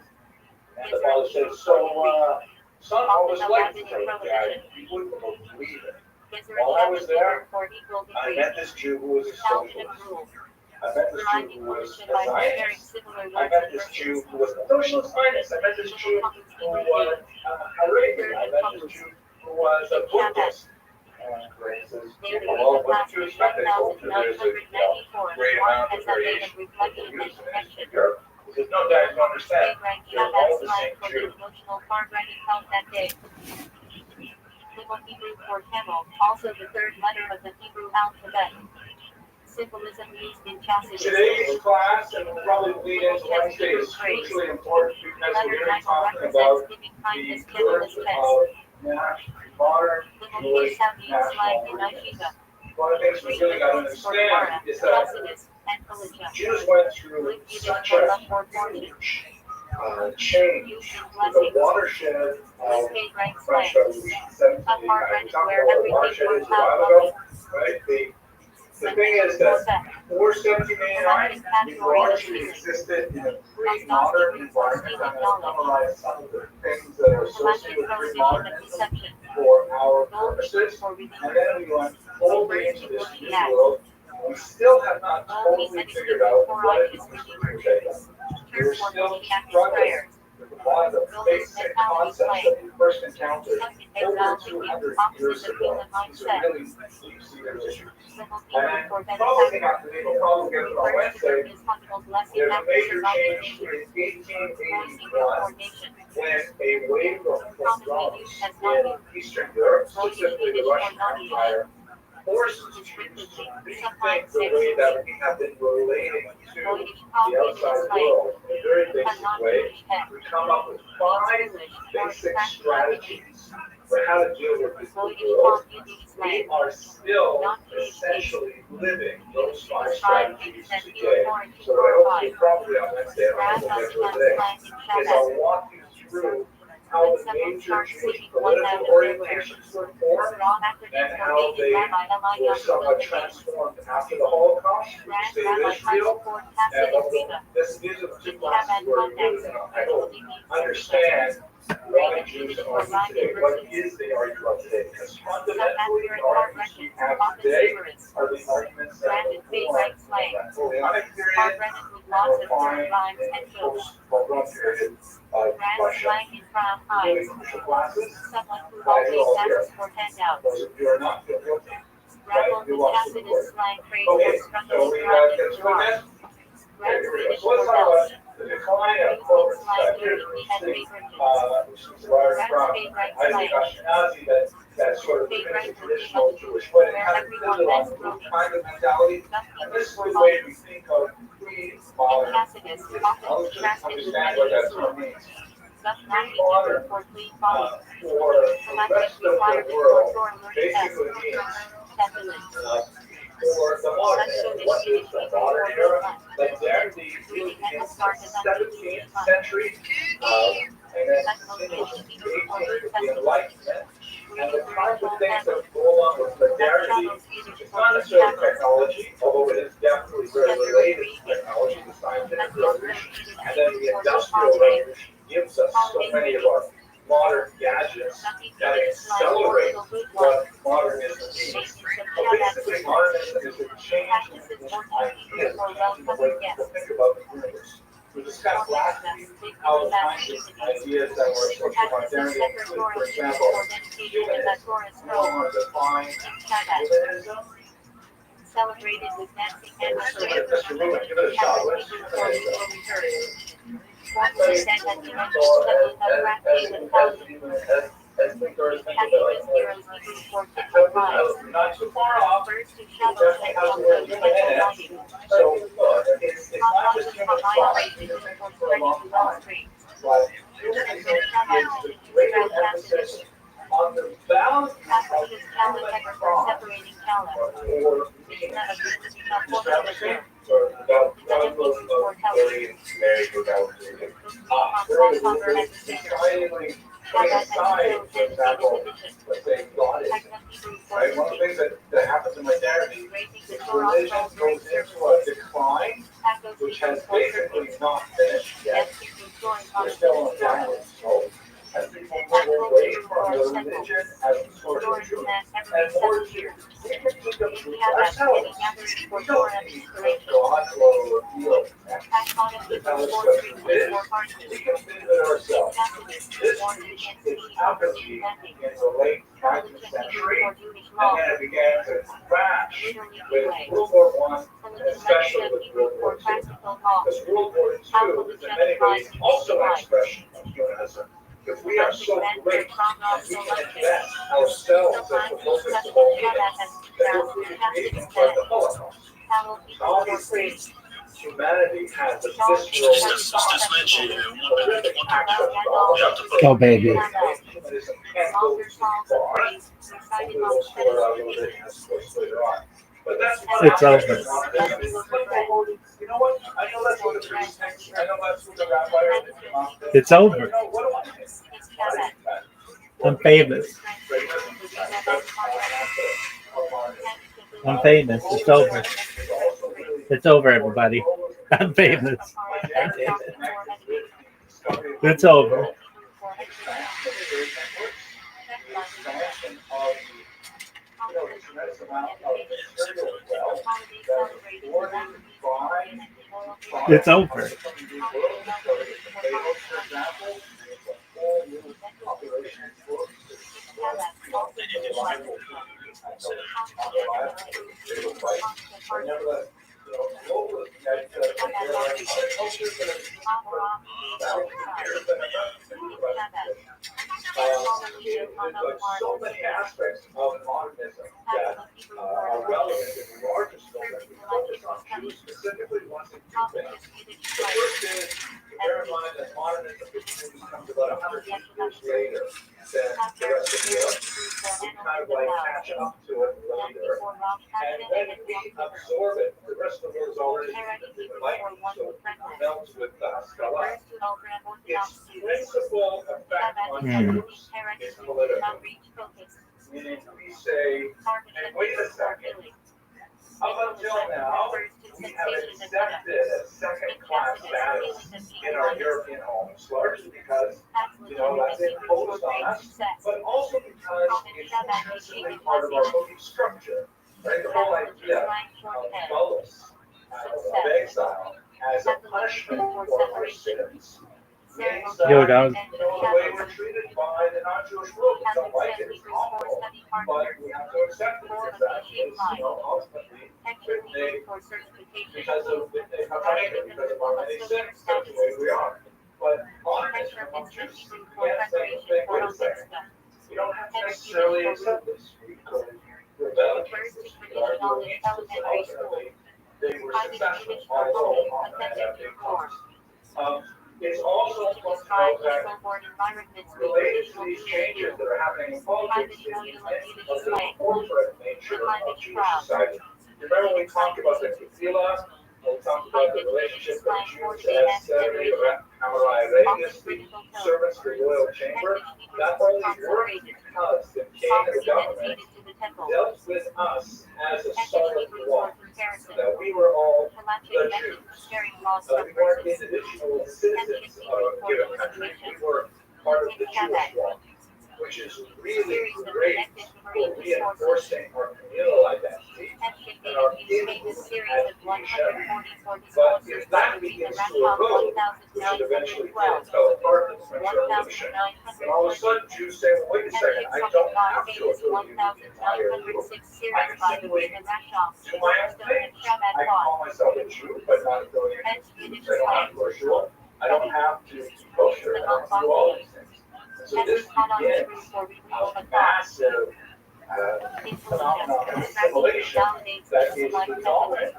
And the father says, "So, son, what was it like today, Dad? You wouldn't believe it. While I was there, I met this Jew who was a socialist. I met this Jew who was a Zionist. I met this Jew who was a socialist Zionist. I met this Jew who was a Arabian. I met this Jew who was a Buddhist." And Ray says, "Well, what did you expect? I told you there's a great amount of variation in use in Europe." He says, "No, Dad, you don't understand. They're all the same Jew." Hebrew for camel, also the third letter of the Hebrew alphabet. Symbolism used in chastity. Today's class, and we'll probably lead into Wednesday, is hugely important because we're going to be talking about the birth of modern Jewish nationalism. One of the things we really got to understand is that Jews went through such a huge change, the watershed of French Revolution, 1789. We talked about what watershed is a while ago, right? The the thing is that for 1789, we largely existed in a pre-modern environment. I'm going to summarize some of the things that are associated with pre-modernism for our purposes. And then we went fully into this new world. We still have not totally figured out what it means to be Judaism. We're still struggling with a lot of the basic concepts that we first encountered over 200 years ago. These are really deep-seated issues. And then, following after the problem again on Wednesday, there's a major change in 1881 when a wave of pogroms in Eastern Europe, specifically the Russian Empire, forced us to rethink the way that we have been relating to the outside world in a very basic way. We come up with 5 basic strategies for how to deal with this new world. We are still essentially living those 5 strategies today. So what I hope to do probably on Wednesday, I don't know if we'll get to it today, is I'll walk you through how the major Jewish political orientations were formed and how they were somewhat transformed after the Holocaust with the state of Israel. And these are the 2 classes where we're really going to, I hope, understand why Jews argue today. What is the argument of today? Because fundamentally, the arguments we have today are the arguments that were born from that Napoleonic period, Philippine, and post-pogrom period of Russia. Really crucial classes. Glad you're all here. Those of you who are not, feel guilty. Right? You watch the recording. Okay, so we get to this. Okay, here we go. So let's talk about the decline of corporate sector, which is derived from Isaac Ashkenazi, that sort of traditional Jewish way. It kind of built on group kind of mentality. And this is the way we think of pre-modern. Now let's just understand what that term means. Pre-modern, for the rest of the world, basically means for the modern era. What is the modern era? Modernity really begins in the 17th century, and then continues in the 18th with the Enlightenment. And the kinds of things that go along with modernity, which is not necessarily technology, although it is definitely very related to technology, the scientific revolution, and then the industrial revolution gives us so many of our modern gadgets that accelerate what modernism means. But basically, modernism is a change in ideas, changing the way people think about the universe. We discussed last week how the kinds of ideas that were associated with modernity include, for example, humanists. We all want to define humanism. Celebrated with dancing and Mr. Ruben, give it a shot. Let's do it. Not too far off. It definitely has a little human in it. So look, it's not just human flying. We've been thinking for a long time. But humanism is the greater emphasis on the value of human thought or meaning. Mr. Emerson, or about very without very decidedly putting aside, for example, let's say God is, right? One of the things that happens in modernity is religion goes into a decline, which has basically not finished yet. We're still on a downward slope. As people move away from their religion as a source of truth, and more truth. We can think of truth ourselves. We don't need God or reveal to tell us what truth is. We can think it ourselves. This reached its apogee in the late 19th century, and then it began to crash with World War I, and especially with World War II. Because World War II is in many ways also an expression of humanism. If we are so great and we can invent ourselves as the focus of all humans, then we're creating like the Holocaust. Obviously, humanity has a visceral horrific action of Oh, baby. humanism can't go too far. Hopefully we'll sort it out a little bit as later on. But that's what It's over. You know what? I know that's what the priest thinks. I know that's what the rabbi It's over. You know, what do I think? I'm famous. I'm famous. It's over. It's over, everybody. I'm famous. I did it. It's over. It's over. There's so many aspects of modernism that are relevant in the larger scope that we focus on Jews specifically wants to do things. The first is, bear in mind that modernism for Jews comes about 150 years later than the rest of Europe. We kind of like catch up to it later, and then we absorb it. The rest of the world is already enlightened, so it melts with Haskalah. Its principal effect on Jews is political. Meaning we say, and wait a second, up until now, we have accepted a second-class status in our European homes, largely because, that's imposed on us, but also because it's intrinsically part of our belief structure, right? The whole idea of Golos, of exile, as a punishment for our sins, means that, Yo, dog. the way we're treated by the non-Jewish world, we don't like it, it's awful, but we have to accept it, because that is, ultimately, because of a punishment, because of our many sins, that's the way we are. But modernism among Jews, we can't say, wait a second, we don't have to necessarily accept this, we could rebel against this, we could argue against this, and ultimately, they were successful, although often at a big cost. It's also important to note that related to these changes that are happening in politics is the corporate nature of Jewish society. Remember when we talked about the Kefillah, we talked about the relationship of Jews as Sedri, Amarai, Regus, the servants of the royal chamber. That only worked because the king and the government dealt with us as a solid one, that we were all the Jews. We weren't individual citizens of a given country, we were part of the Jewish one, which is really great for reinforcing our communal identity and our influence as Asia. But if that begins to erode, which it eventually did, fell apart in the French Revolution, and all of a sudden Jews say, well, wait a second, I don't have to affiliate with the entire Europe. I can simply do my own thing. I can call myself a Jew, but not affiliated with Jews. I don't have to wear shul. I don't have to be kosher. I don't have to do all these things. So this begins a massive phenomenon of assimilation that is predominant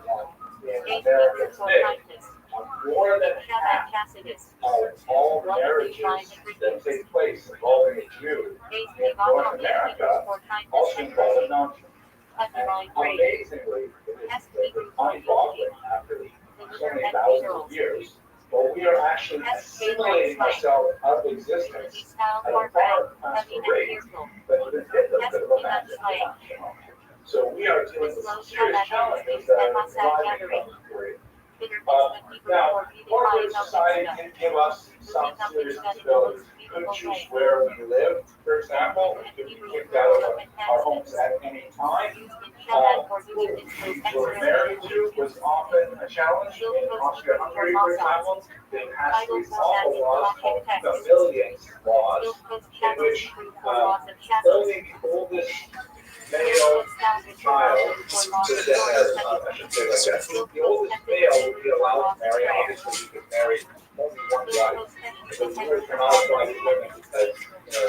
in American today. More than half of all marriages that take place involving a Jew in North America also involve a non-Jew. And amazingly, it is mind-boggling after so many thousands of years. But we are actually assimilating ourselves out of existence at a far faster rate than even Hitler could have imagined. So we are dealing with some serious challenges that are driving the period. Now, corporate society can give us some serious disabilities. We could choose where we live, for example. We could be kicked out of our homes at any time. Who we were married to was often a challenge. In Austria-Hungary, for example, they passed these awful laws called familians laws, in which only the oldest male child could get married. I should say like that. The oldest male would be allowed to marry. Obviously, you could marry only one wife. But we were not allowed to women because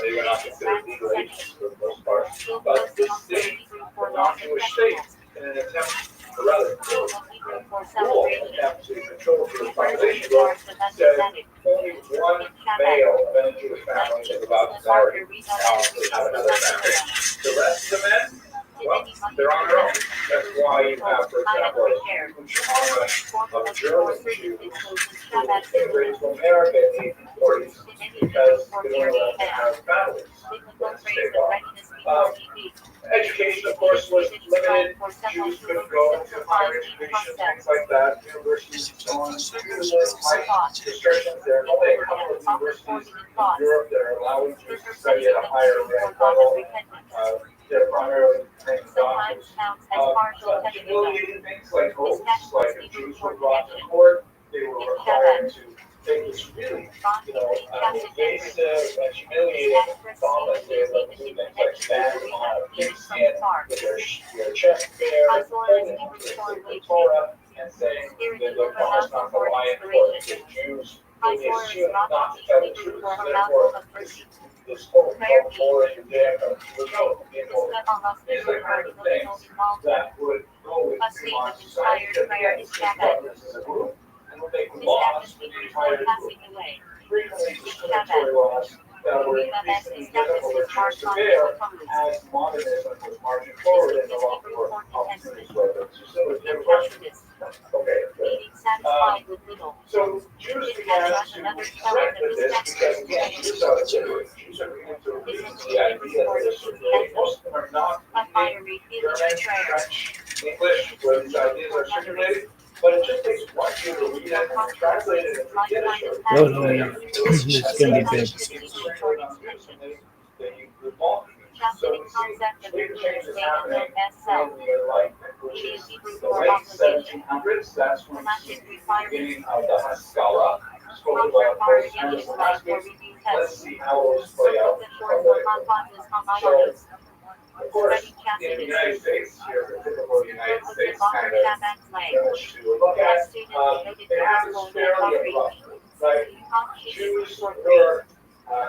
they were not considered legal agents for the most part. But this state, the non-Jewish state, in an attempt, or rather, cruel attempt to control Jewish population growth, said only one male of any Jewish family is allowed to marry to have another family. The rest of the men, well, they're on their own. That's why you have, for example, a huge army of German Jews who immigrated to America in the 1840s because they weren't allowed to have families in the state law. Education, of course, was limited limited. Jews couldn't go to higher education, things like that. Universities don't restrictions. There are only a couple of universities in Europe that are allowing Jews to study at a higher rank level. They're primarily trained doctors. But humiliating things like oaths, like if Jews were brought to court, they were required to take this really, invasive and humiliating promise. They would do things like stand on a pigskin with their chest bare, holding the Torah, and saying that they promise not to lie in court because Jews will be assumed not to tell the truth. Therefore, this whole Torah Judaica would go in order. These are the kind of things that would go with modern society. This is a group, and would make laws for the entire group. Frequently discriminatory laws that were increasingly difficult to Jews to bear as modernism was marching forward and no longer were opportunities for them. So is there a question? Okay, good. So Jews began to threaten with this because again, Jews are illiterate. Jews are beginning to read the idea that they're circulating. Most of them are not reading German, French, English, where these ideas are circulated. But it just takes one Jew to read it and translate it into Yiddish. No. It's gonna be big. So we see big changes happening in the Enlightenment, which is the late 1700s. That's when we see the beginning of the Haskalah. Spoke about those terms in the last week. Let's see how those play out. So, of course, in the United States, here, the typical United States kind of image to look at, it happens fairly abruptly. Like, Jews were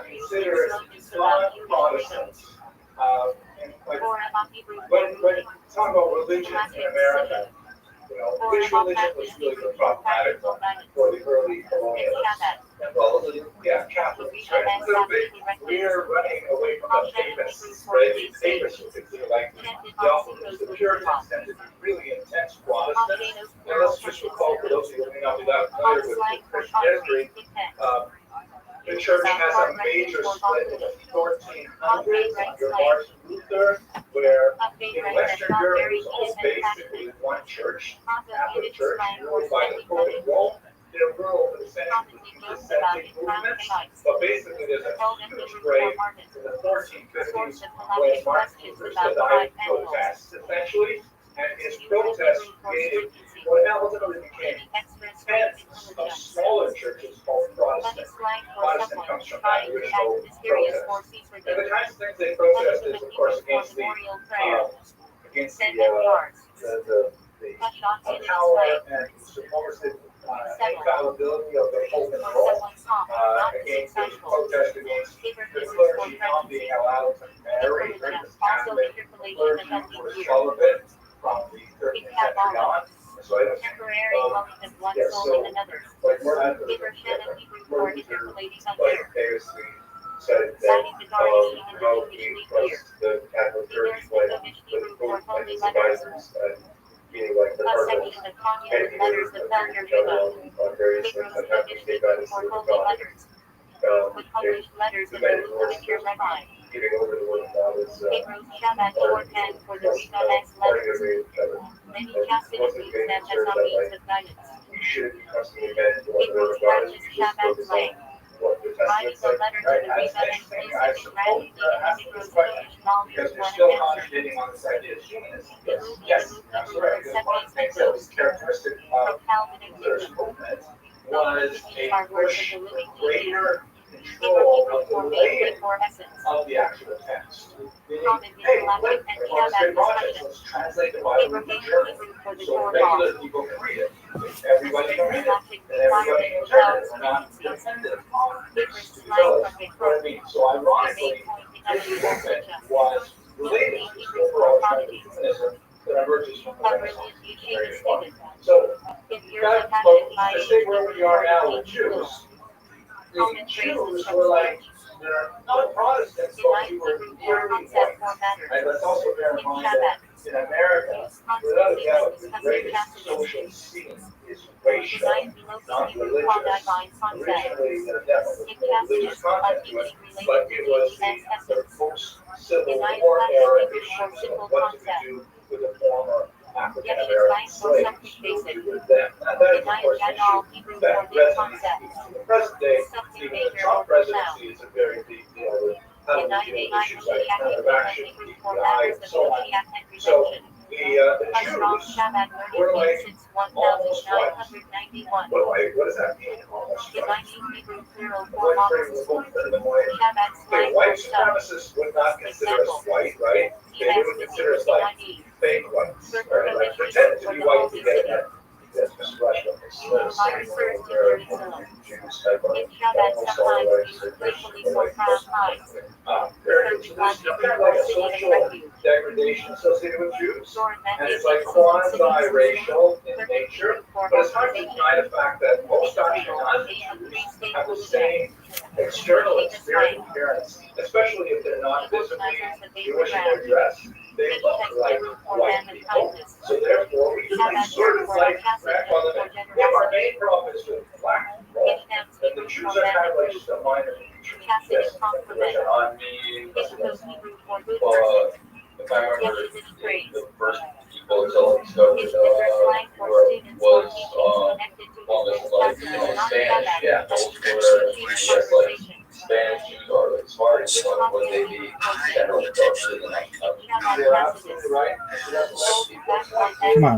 considered non-Protestants. When talking about religion in America, which religion was really the problematic one for the early colonialists? Well, Catholics, right? We're running away from the papists, right? The papists would consider like the Puritans tend to be really intense Protestants. And let's just recall, for those of you who may not be that familiar with Christian history, the church has a major split in the 1400s under Martin Luther, where in Western Europe it was all basically one church, Catholic Church, ruled by the Pope of Rome. They rule over the dissenting movements, but basically there's a huge break in the 1450s when Martin Luther said, I protest, essentially, and his protest created what now ultimately became tens of smaller churches called Protestant. Protestant comes from that original protest. And the kinds of things they protested is, of course, against the power and supports the infallibility of the Pope and Rome, against the protest against the clergy not being allowed to marry the Catholic clergy who were celibate from the 13th century on. So I don't think, like Martin Luther famously said that we trust the Catholic Church when the Pope and his advisors being like the cardinals and letters that found each other on various things that happened. They got us through God. The man who was giving over the word of God is parting away with each other. And it wasn't being concerned that like we should be trusting in men who want the word of God as we should focus on what the Testament said. Right? That's the next thing I suppose asking this question because we're still concentrating on this idea of humanism. Yes, that's right. Because one of the things that was characteristic of Luther's movement was a push for greater control of the laying of the actual text. Meaning, hey, let's say projects, let's translate the Bible into German so regular people can read it. Everybody can read it, and everybody can interpret it. We're not dependent on this to develop. What I mean, so ironically, this movement was related to this overall trend of humanism that emerges from the Renaissance. Very funny. So, to stay where we are now with Jews, the Jews were like, they're not Protestants, but we were nearly white. Right? Let's also bear in mind that in America, without a doubt, the greatest social scene is racial, not religious. Originally, there definitely was more religious content to it, but it was the post-Civil War era issues of what do we do with with the former African Yet it is American nice for slaves something basic. with them. And that is, of Denied course, that an all issue Hebrew that for this resonates concept. in the present day. Something Even the major Trump or profound. presidency is a very big deal with having to deal with issues like Denied affirmative action, Hebrew for DEI, matters and of so on. Messiah and So redemption. the A strong Jews Shabbat were learning like since almost white. 1991. What does that mean? Almost white. Defining Hebrew plural The form white pretty office. little better than white. Shabbat Okay, slang white for stuff. supremacists would not consider us white, right? They would consider us like fake whites, right? Like pretend to be white to get ahead. That's Mr. Rushfield. I refers to Jerusalem. In Shabbat sometimes used playfully for crown hides. There's kind of like a social degradation associated with Jews, and it's like quasi-racial in nature, but it's hard to deny the fact that most Ashkenazi Jews have the same external appearance, especially if they're not visibly Jewish in their dress. They look like white people, so therefore we sort of like grandfather. If our main problem is with black people, then the Jews are kind of like just a minor feature. Yes, I mean, if I remember, the first people until discovered was almost like Spanish. Yeah, those were just like Spanish Jews are like smart. Would they be generally culturally You're absolutely right. Come on.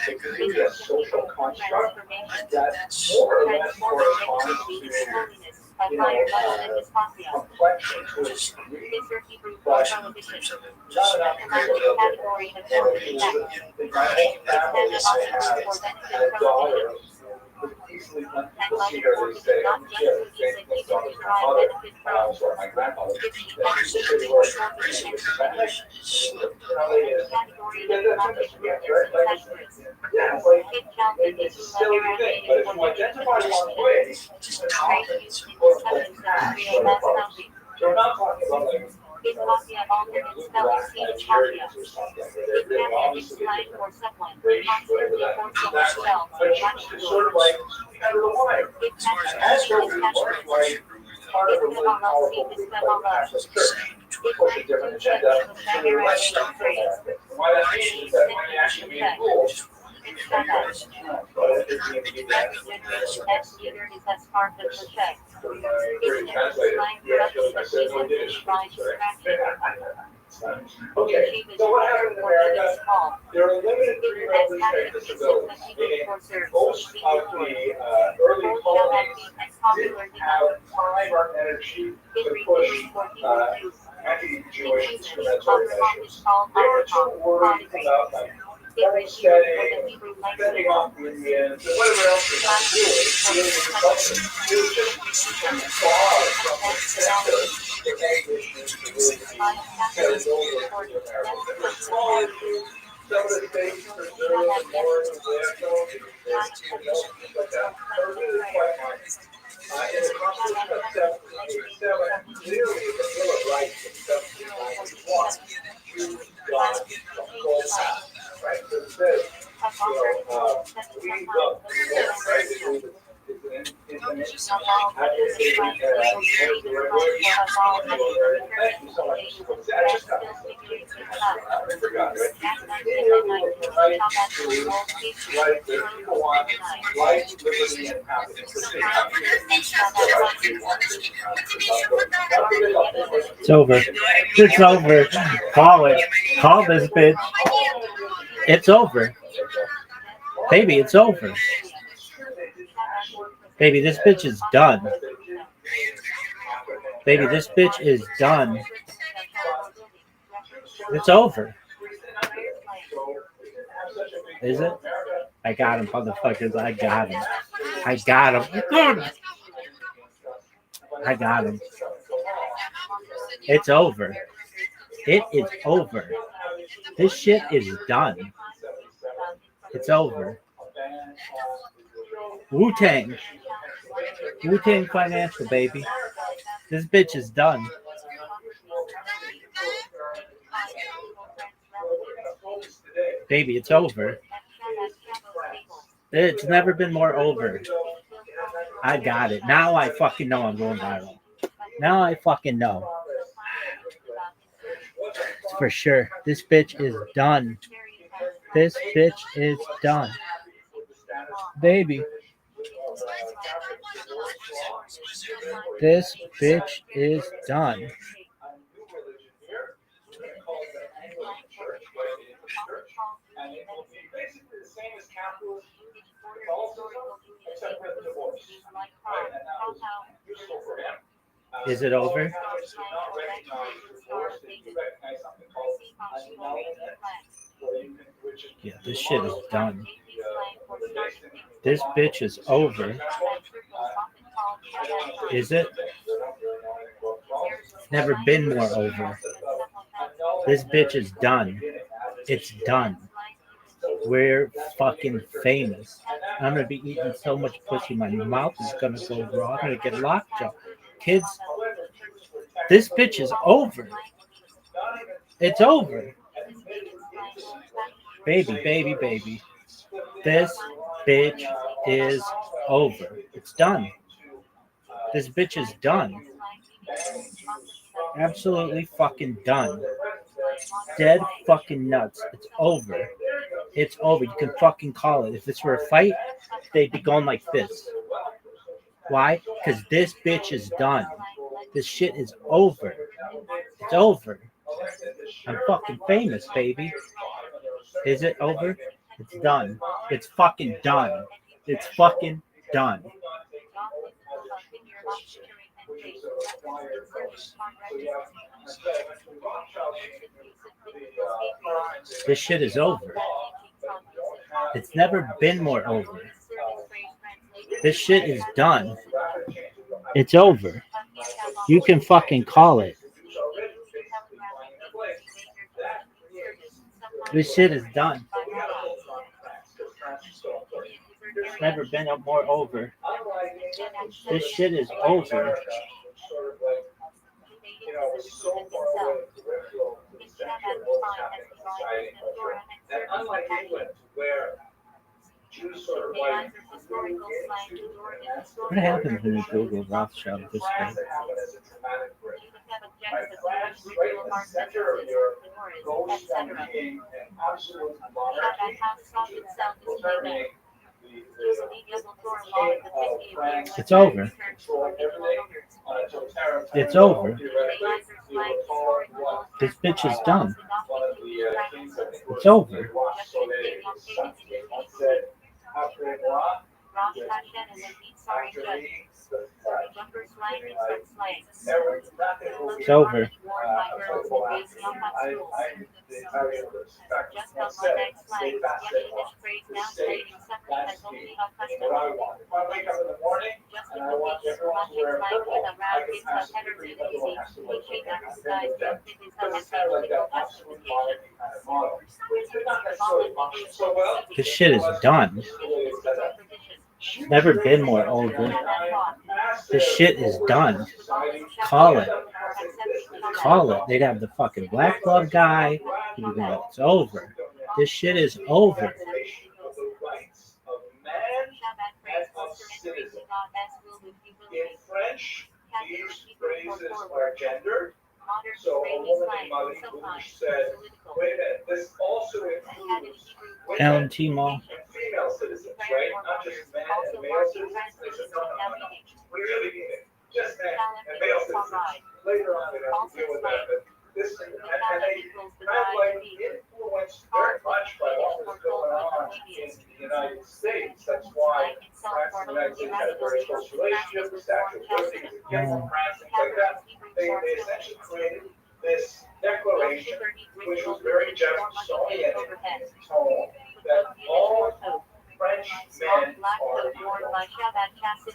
It's a social construct that more or less corresponds to, complexion to a degree, but not enough to Category of in my own family, I had a daughter who easily went to see her, they say, she had the same thing on with her mother, or my grandmother. They were Spanish. Yeah, it's like, it's a silly thing, but if you identify one way, it's confidence. So we're not talking about like, In Latvia, alternate spelling seems Latvia. In Canada, it's slang for someone, constantly for someone else. but Jews is sort of like out of the wire. And also we learned like part of a really powerful group like the Catholic Church to push a different agenda to the rest of America. And what that means is that when they actually made rules, but it didn't mean that. Next year is as far as the check. Pretty translated. Yeah, I said no dish. Okay, so what happened in America? There are limited pre-revolutionary disabilities, meaning most of the early colonies didn't have time or energy to push anti-Jewish discriminatory measures. They were too worried about like homesteading, fending off Indians, and whatever else they might do. It was just too far from the center of any issues to really carry over to America. Some of the states preserve the morals of their things like that. They're really quite nice. In the Constitution of 1787, clearly the Bill of Rights of 1791, Jews got the full pass, right? So it says, we love, right? Thank you so much. I just got I forgot, right? In your book, right, that people want life, liberty, and happiness. It's over. It's over. Call it. Call this bitch. It's over. Baby, it's over. Baby, this bitch is done. Baby, this bitch is done. It's over. Is it? I got him, motherfuckers. I got him. I got him. I got him. It's over. It is over. This shit is done. It's over. Wu-Tang. Wu-Tang Financial, baby. This bitch is done. Baby, it's over. It's never been more over. I got it. Now I fucking know I'm going viral. Now I fucking know. for sure. This bitch is done. This bitch is done. Baby. This bitch is done. And it will be basically the same as Catholicism, except for the divorce. Right? And that was useful for him. Is it over? Catholics do not recognize divorce. They do recognize something called annulment, Yeah, this shit is done. This bitch is over. Is it? It's never been more over. This bitch is done. It's done. We're fucking famous. I'm gonna be eating so much pussy, my mouth is gonna go raw. I'm gonna get lockjaw. Kids, this bitch is over. It's over. Baby, baby, baby. This bitch is over. It's done. This bitch is done. Absolutely fucking done. Dead fucking nuts. It's over. It's over. You can fucking call it. If this were a fight, they'd be going like this. Why? Because this bitch is done. This shit is over. It's over. I'm fucking famous, baby. Is it over? It's done. It's fucking done. It's fucking done. This shit is over. It's never been more over. This shit is done. It's over. You can fucking call it. This shit is done. It's never been more over. This shit is over. And unlike England, where Jews sort of like What happens when you Google Rothschild this way? France, right in the center of your goes from being an absolute monarchy to terminating It's over. It's over. This bitch is done. It's over. It's over. This shit is done. Never been more over. This shit is done. Call it. Call it. They'd have the fucking black glove guy. It's over. This shit is over. In French, these phrases are gendered. So a woman in Mali said, wait a minute, this also includes Alan T. Mall. female citizens, right? Not just men and male citizens. They said, no. We really mean it. Just men and male citizens. Later on, we have to deal with that. But this, and they kind of like influenced very much by what was going on in the United States. That's why France and the United States had a very close relationship. The Statue of Liberty was against France, things like that. They essentially created this declaration, which was very Jeffersonian in tone, that all French men are equal.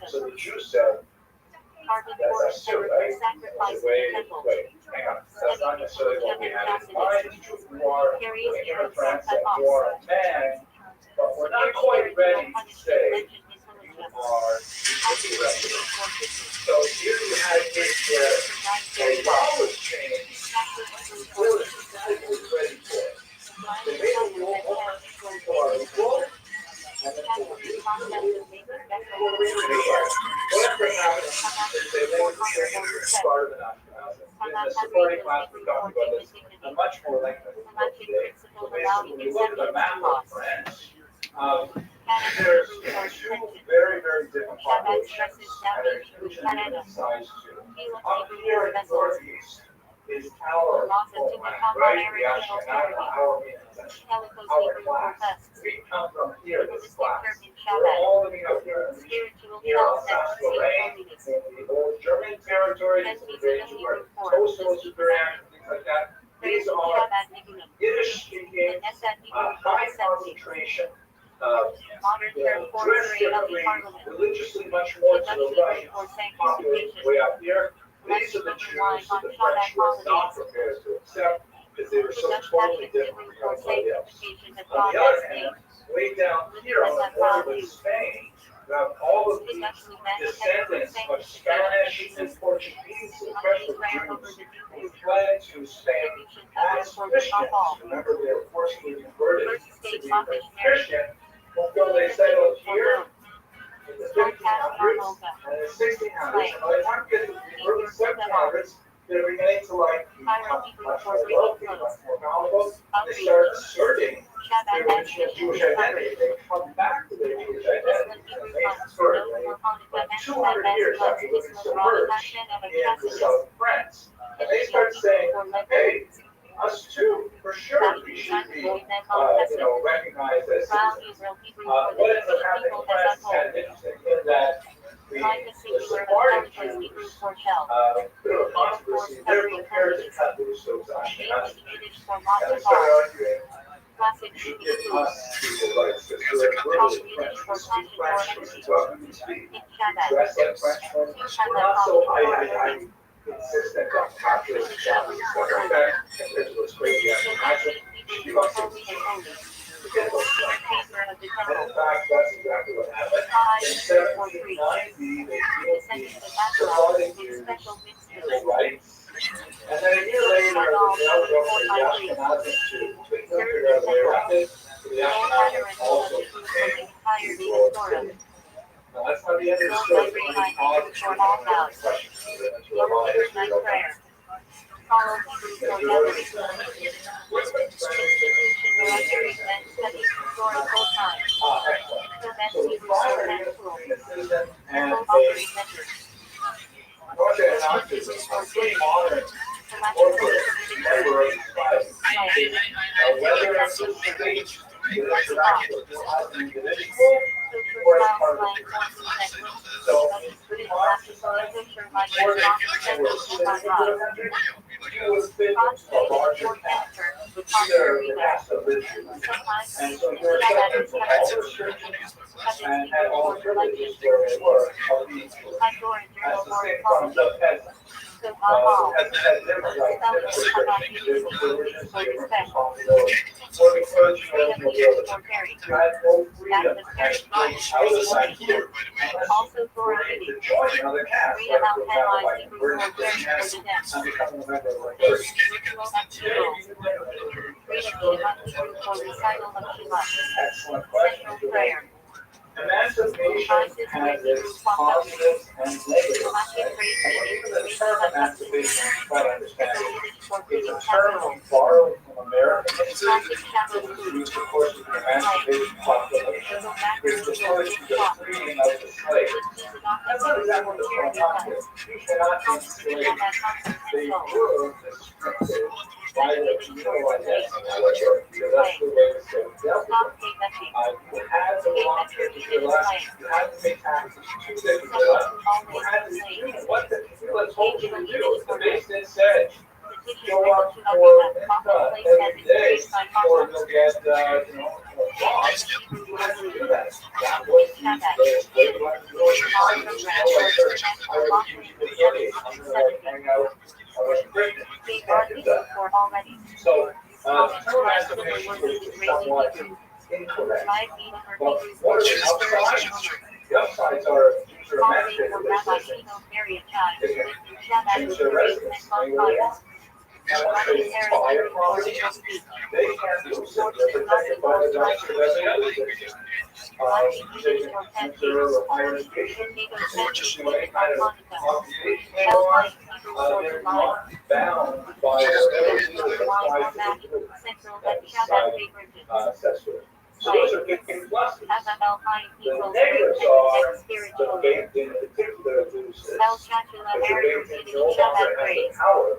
So the Jews said, that's absurd, right? Wait, hang on. That's not necessarily what we have in mind. You are living in France and you are a man, but we're not quite ready to say you are equal to the So here you had this where the law was changed before the society was ready for it. They made a rule all people are equal, and then for Jews whatever happened is they made the change as part of the nationality. Shabbat the Sephardic Hebrew class, we talked about this dignity. a much more length than we will Halachic today. principle So allowing basically, when you look at the acceptance map to of loss. France, Canada there's Hebrew for two attention. very, very different Shabbat populations, stresses and they're damage to huge in Canada. size too. Felix Up Hebrew here for in the vessels. northeast is our Loss of homeland, Tumatama right? The Aristotle Ashkenaz, our means, Calicos our Hebrew for class. tusks. We come from here, this Linguistic class. term in We're Shabbat. all living up here in the Spiritual near selves that perceive Alsace-Lorraine, holiness. in the old German territories, Hence, in the these are days the where Hebrew form. Kosovo, Sudan, and things like that. Praise These to are Shabbat Nigunum. Yiddish-speaking, The Nesat Hebrew for high assembly. concentration, Modern term for dressed Israeli differently, parliament. religiously much more to the Hebrew Russians, for populated sanctification. way up here. These are the Lexicon Jews that on the Shabbat French were not holidays. prepared to accept because they were so Dutch totally Passion different Hebrew from for everybody else. sanctification of On God the as other state. hand, way down here on the border with Spain, you have all of these descendants of Spanish and Portuguese, especially Jews, who fled to Spain as Christians. Remember, they were forcibly converted to be Christian until they settled here in the 1500s and the 1600s. And by the time you get to the early 1700s, they're beginning to become much more wealthy, much more powerful. They start asserting their original Jewish identity. They come back to their Jewish identity. It's an amazing story. But 200 years after living submerged in the south of France, and they start saying, hey, us too, for sure, we should be, recognized as citizens. What ends up happening in France is kind of interesting in that the Sephardic Jews, bit of a controversy, they're prepared to cut loose those Ashkenazi Jews. And they start arguing, you should give us equal rights, because we're literally French. We speak French, we speak what we speak. We dress like Frenchmen. We're not so high insistent on capitalism, and stuff like that, compared to those crazy Ashkenazim. You must have forget those things. And in fact, that's exactly what happened. In 1790, they gave the Sephardic Jews equal rights. And then a year later, they held up for the Ashkenazim too. They couldn't figure out a way around it. So the Ashkenazim also became equal citizens. Now, that's not the end of the story. Let me pause and see if you have any questions until I want to answer your question. Follow Hebrew for memory. Historical time. Prevents So Hebrew finally, for a natural. citizen and Operate measures. Rothschild'S is a pretty modern corporate member of society. Whether it's a state that interacts with us as an individual or as part of the group. So it's pretty hard to sign or and we're still in the country. You would fit into a larger cast. Either the cast of this and so you're subject to all the restrictions and had all the privileges where they were of being Jewish. As the same comes up peasants. Peasants had different rights, different restrictions, different privileges, different responsibilities. For the clergy or the nobility, you had no freedom and outside here unless you were able to join another caste, like for example, by converting to Christianity and becoming a member of the clergy. Excellent question. Emancipation has its positives and negatives. And even the term emancipation is quite understandable. It's a term we borrowed from American history. It was used, of course, with the emancipation population, which refers to the freeing of the slave. That's not exactly what's going on here. You cannot enslave. They were restricted by their communal identity, however, because that's the way the slave dealt with them. You had to belong to a particular class. You had to pay taxes to the Kabbalah. You had to do what the Kabbalah told you to do. The base then said, show up for Mincha every day, or you'll get, lost. You had to do that. That was the slave life. I was usually Indian. I'm going to hang out. I was Christian. You can't do that. So, emancipation is somewhat incorrect. But what are the upsides? The upsides are Jews are emancipated. They can choose their residence anywhere they want. they buy a property, they can't be protected by the doctor as the other things. They can consider a higher education, do any kind of occupation they want. They're not bound by everything that applies to the society assessment. So those are big pluses. The negatives are the faith in particular loses. The faith in no longer has the power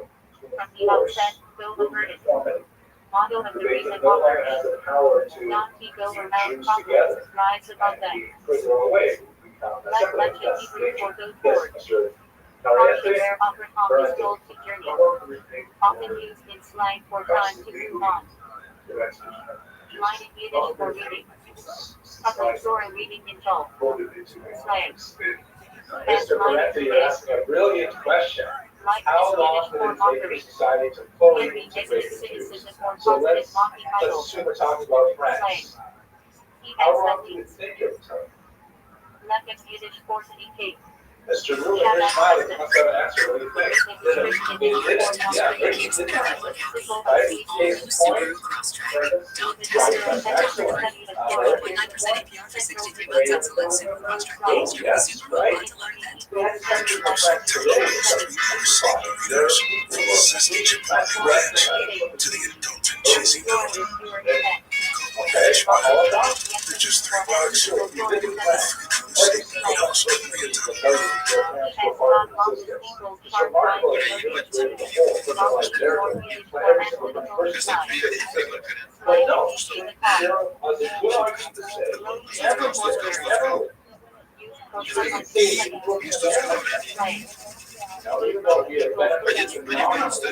to enforce uniformity. The faith in no longer has the power to choose together and be further away. We found that separate. That's the nature. Yes, Mr. Where Abraham is told to journey, often used in slang for time to move on. Line in Yiddish for reading. Public story reading in Joel. Slang. Mr. Parenti, you're asking a brilliant question. How long did it take for society to fully integrate the Jews? So let's assume we're talking about France. How long do you think it took? Lechem Yiddish for city cake. Mr. Rubin, you're smiling. You must have an answer. What do you think? They did it. Yeah, Britain did it. Right? Case in point. Excellent. 1.9% APR for 63 months on select super cross-track loans. You're super Right. want to learn that. Introducing technology readers from the zesty Chipotle ranch to the indulgent cheesy powder. Okay, all about For just $3, you did it. it also can be a top. It's remarkable that you went through the whole from like there for every single person. But no, there was a good argument to say everyone. Now, even though we have benefits from technology,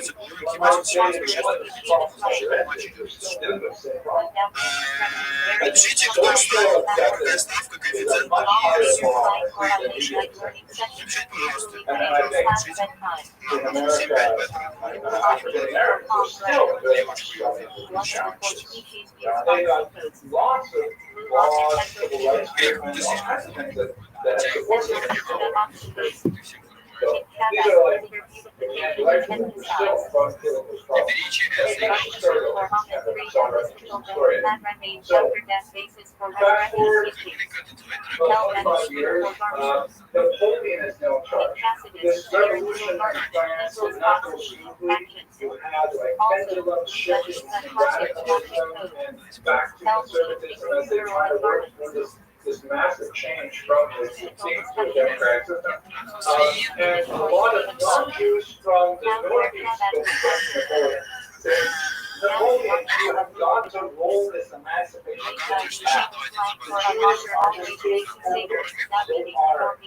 you might say that what is still the same problem. And so let's show that there's a much higher bar than we do. And I think in America, African Americans are still very much struggling with these challenges. They got lots of laws, civil rights movements, all kinds of things that support them. So these are like, and like still from political problems. So fast forward 25 years, Napoleon is now in charge. This revolution in France did not go smoothly. You had like pendulum shifting from radicalism and back to conservatism as they try to work through this massive change from the 16th to the democratic system. And a lot of non-Jews from the Northeast don't trust Napoleon. Saying, Napoleon, you have got to roll this emancipation back. The Jewish organizations are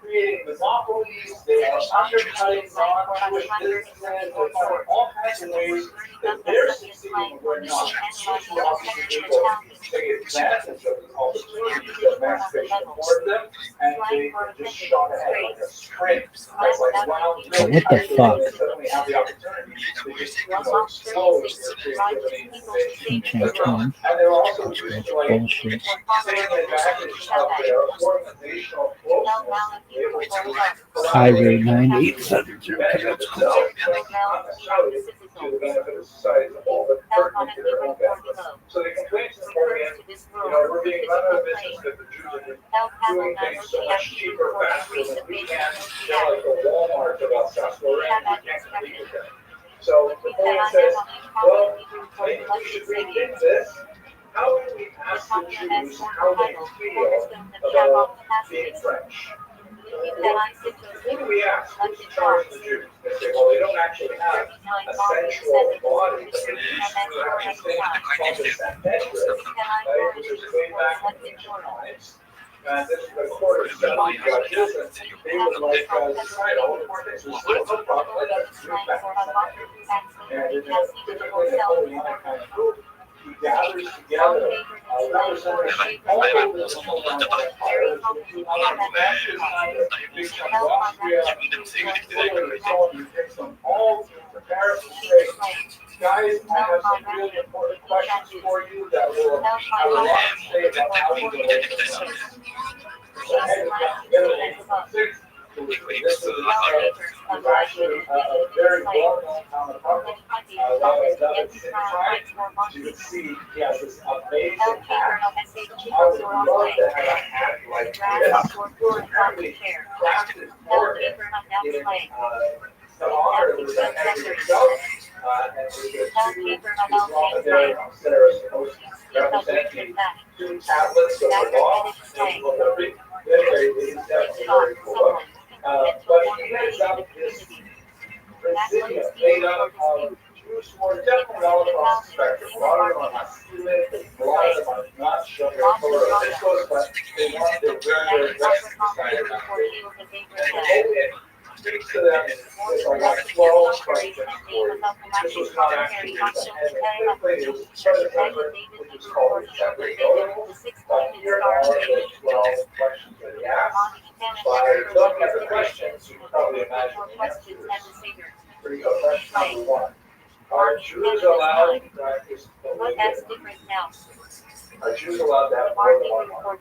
creating monopolies, they are undercutting non-Jewish businesses, they're finding all kinds of ways that they're succeeding and we're not. Jewish people take advantage of this opportunity that emancipation affords them, and they just shot ahead like a sprint, like round really What the fuck? They suddenly have the opportunity to just explode their creativity and innovation, etc. And they're also just like Bullshit. taking advantage of their organizational closeness. Highway 9870. To the benefit of society as a whole, but pertinent to their own benefits. So they complain to Napoleon, we're being run out of business because the Jews are doing things so much cheaper, faster than we can. They're like the Walmart of Alsace Lorraine, we can't compete with them. So Napoleon says, well, maybe we should rethink this. How do we ask the Jews how they feel about being French? Who do we ask? Who's in charge of the Jews? They say, well, they don't actually have a sensual body. They actually stay called the Sanhedrin, right, which is way back in ancient times. And this is the court of 70 judges, and they would like decide all the more things. There's no problem. Let us do back to Sanhedrin. And in a typically Napoleonic kind of group, he gathers together representatives all over the whole empire. Big chunk of Austria, you take them all to Paris and say, guys, I have some really important questions for you that will have a lot to say about how we go into this. So I had to get together in 6. This was is actually a very well-known comic book. Another signified, you can see he has this amazing hat. I would love to have a hat like this. Apparently crafted for him in the honor of his anniversary himself. And we get two long there upstairs representing two tablets of the law and what the big is definitely very cool. But he heads up this presidium made up of Jews who are definitely all across the spectrum. A lot of them are Hasidic, a lot of them are not sure their color of Israel, but they want their very best to decide about it. And Napoleon speaks to them with like 12 questions for you. This was not actually written, and quickly it was predecessor, which was called the Shepherd Notable. But here are the 12 questions that he asked. By looking at the questions, you can probably imagine the answers. Here you go, question number 1. Are Jews allowed to practice polygamy? Are Jews allowed to have more than one wife?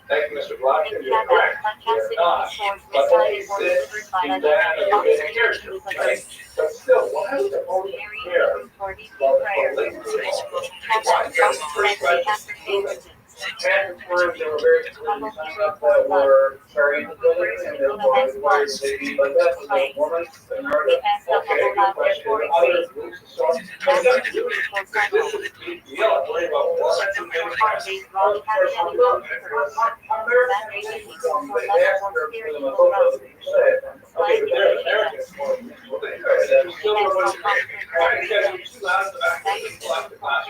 Thank you, Mr. Blocker. You're correct. They're not. But only sin in that you're in a character, right? But still, what has the polygamy here? Well, the polygamy first question. And where they were very clearly signed up that were very independent and they wanted to maybe like that was a woman in America. Okay, good question. Other groups and so on. But this is a big deal. I'm worried about one or two million guys. Of course, on Americans, they asked for them a vote of the percent. Okay, but they're Americans more than well, they are. They're still a bunch of you guys are too loud in the back. People like the class.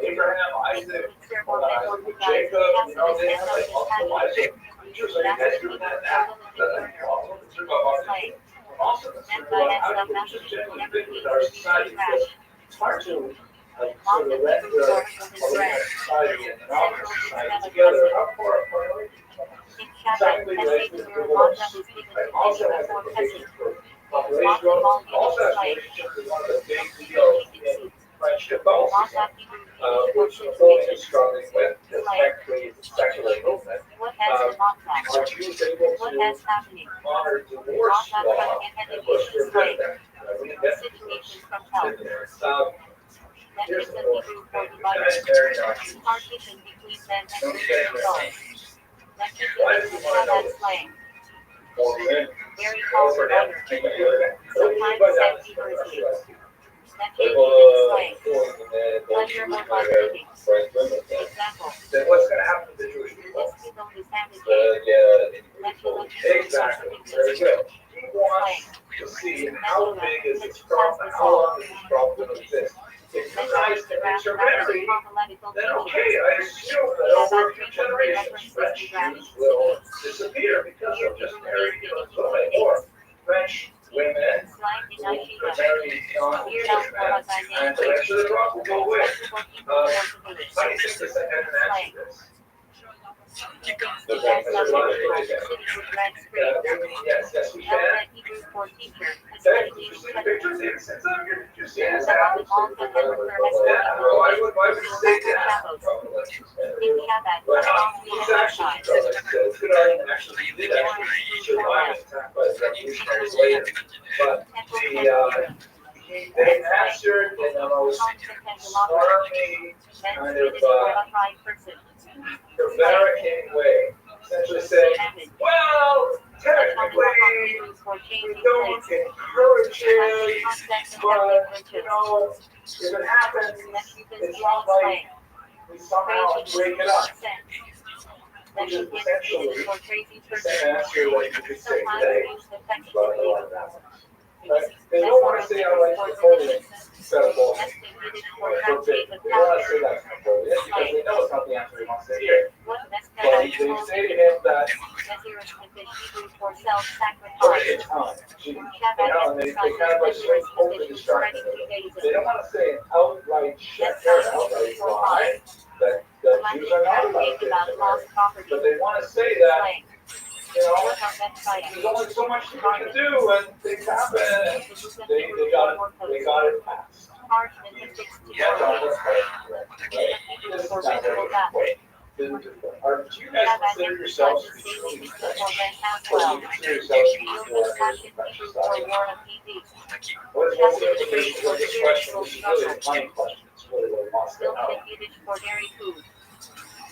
Abraham, Isaac, Jacob, you know, they have like multiple wives. Usually, you guys doing that now. Also concerned about how to just generally fit with our society because it's hard to like sort of let the society and the nominal society together. How far apart are we? Secondly, related to divorce. Also has implications for population growth. Also has relationships with one of the big deals in friendship policy, which Napoleon is struggling with, the secular movement. Are Jews able to honor divorce law and push for that? We can get here's the more humanitarian argument. Why do we want to know this? More women over him. Then what's going to happen to the Jewish people? Exactly. Very good. He wants to see how big is this problem, how long is this problem going to exist. If you guys can intermarry, then okay, I assume that over a few generations, French Jews will disappear because they'll just marry, you know, so many more French women who marry non-Jewish men, and eventually the problem will go away. How do you think this I have an answer to this? Yes, we can. Thank you. You see the pictures? It's up here. You see his apples? Yeah, well, why would you say that? But he's actually, it's good argument, actually, he did actually survive an attack by the revolutionaries later. But they answered in the most smarmy, kind of prevaricating way, essentially saying, well, technically, we don't encourage it, but, you know, if it happens, it's not like we somehow break it up. Which is essentially the same answer that you could say today. Right? They don't want to say I like Napoleon instead of Bolton. They want to say that's Napoleon because they know it's not the answer they want to say here. But they say to him that it's time. You know, and they kind of like sort of hold the distraction. They don't want to say an outright check or an outright lie. about lost property. But they want to say that, Slang. you know, Combat fighting. there's only so much you can do, and things happen, and they got it passed. Harsh and fixed to Yeah, John, your that's right. Hebrew for visible that. Do you guys consider yourselves to be truly French? Or do you consider yourselves to be more Passion Hebrew for war of PV. What's the implication of this question? This is really a money question. It's really what it wants to Milk know. and Yiddish for dairy food.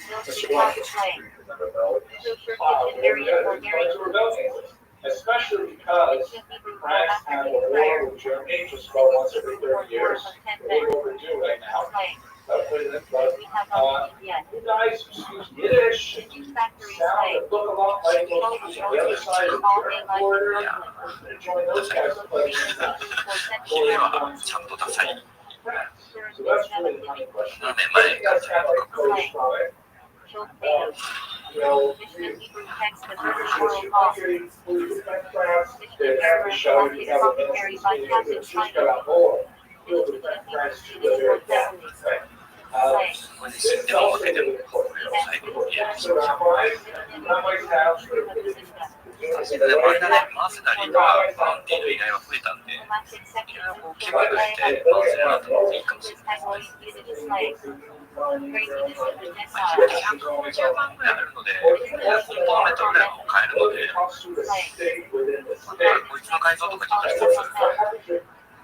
Milk Mr. and Blank. slang. Kosher Wow, kitchen very area good. for It's dairy going to food. rebel against this, especially because Kitchen Hebrew for France had a afternoon war prayer. with Germany just about once every 30 years. We're a little overdue right now. Slang. But We have not eaten yet. you guys who speak Yiddish Kitchen factory sound slang. and look a lot like those people on the other side of the All day German life border. in I'm Brooklyn. going to join those guys to play Location Hebrew for これ century. はちゃんとダサい。 So that's really the money question. 何年 But 前 you guys kind of like coached on it. Chilled potatoes. You know, Mishnah Hebrew text of you British oral should law. figure you French France, Mishnah they have to Arabic show is you have a commentary ministry, by you Captain just China. got a more. You'll Mishnah defend Hebrew France to the Yiddish very for end, families. right? Slang. これで死んでも負けてもこれを最後にやる。 So rabbis have 死ぬの崩した。それでマーセナリーがバウンティーの依頼が増えたんで、いろいろこう決まりとしてバウンセナリーともいいかもしれない。 150万ぐらいあるので、コンポーネントぐらいも買えるので、こいつの改造とかちょっと一つ、そう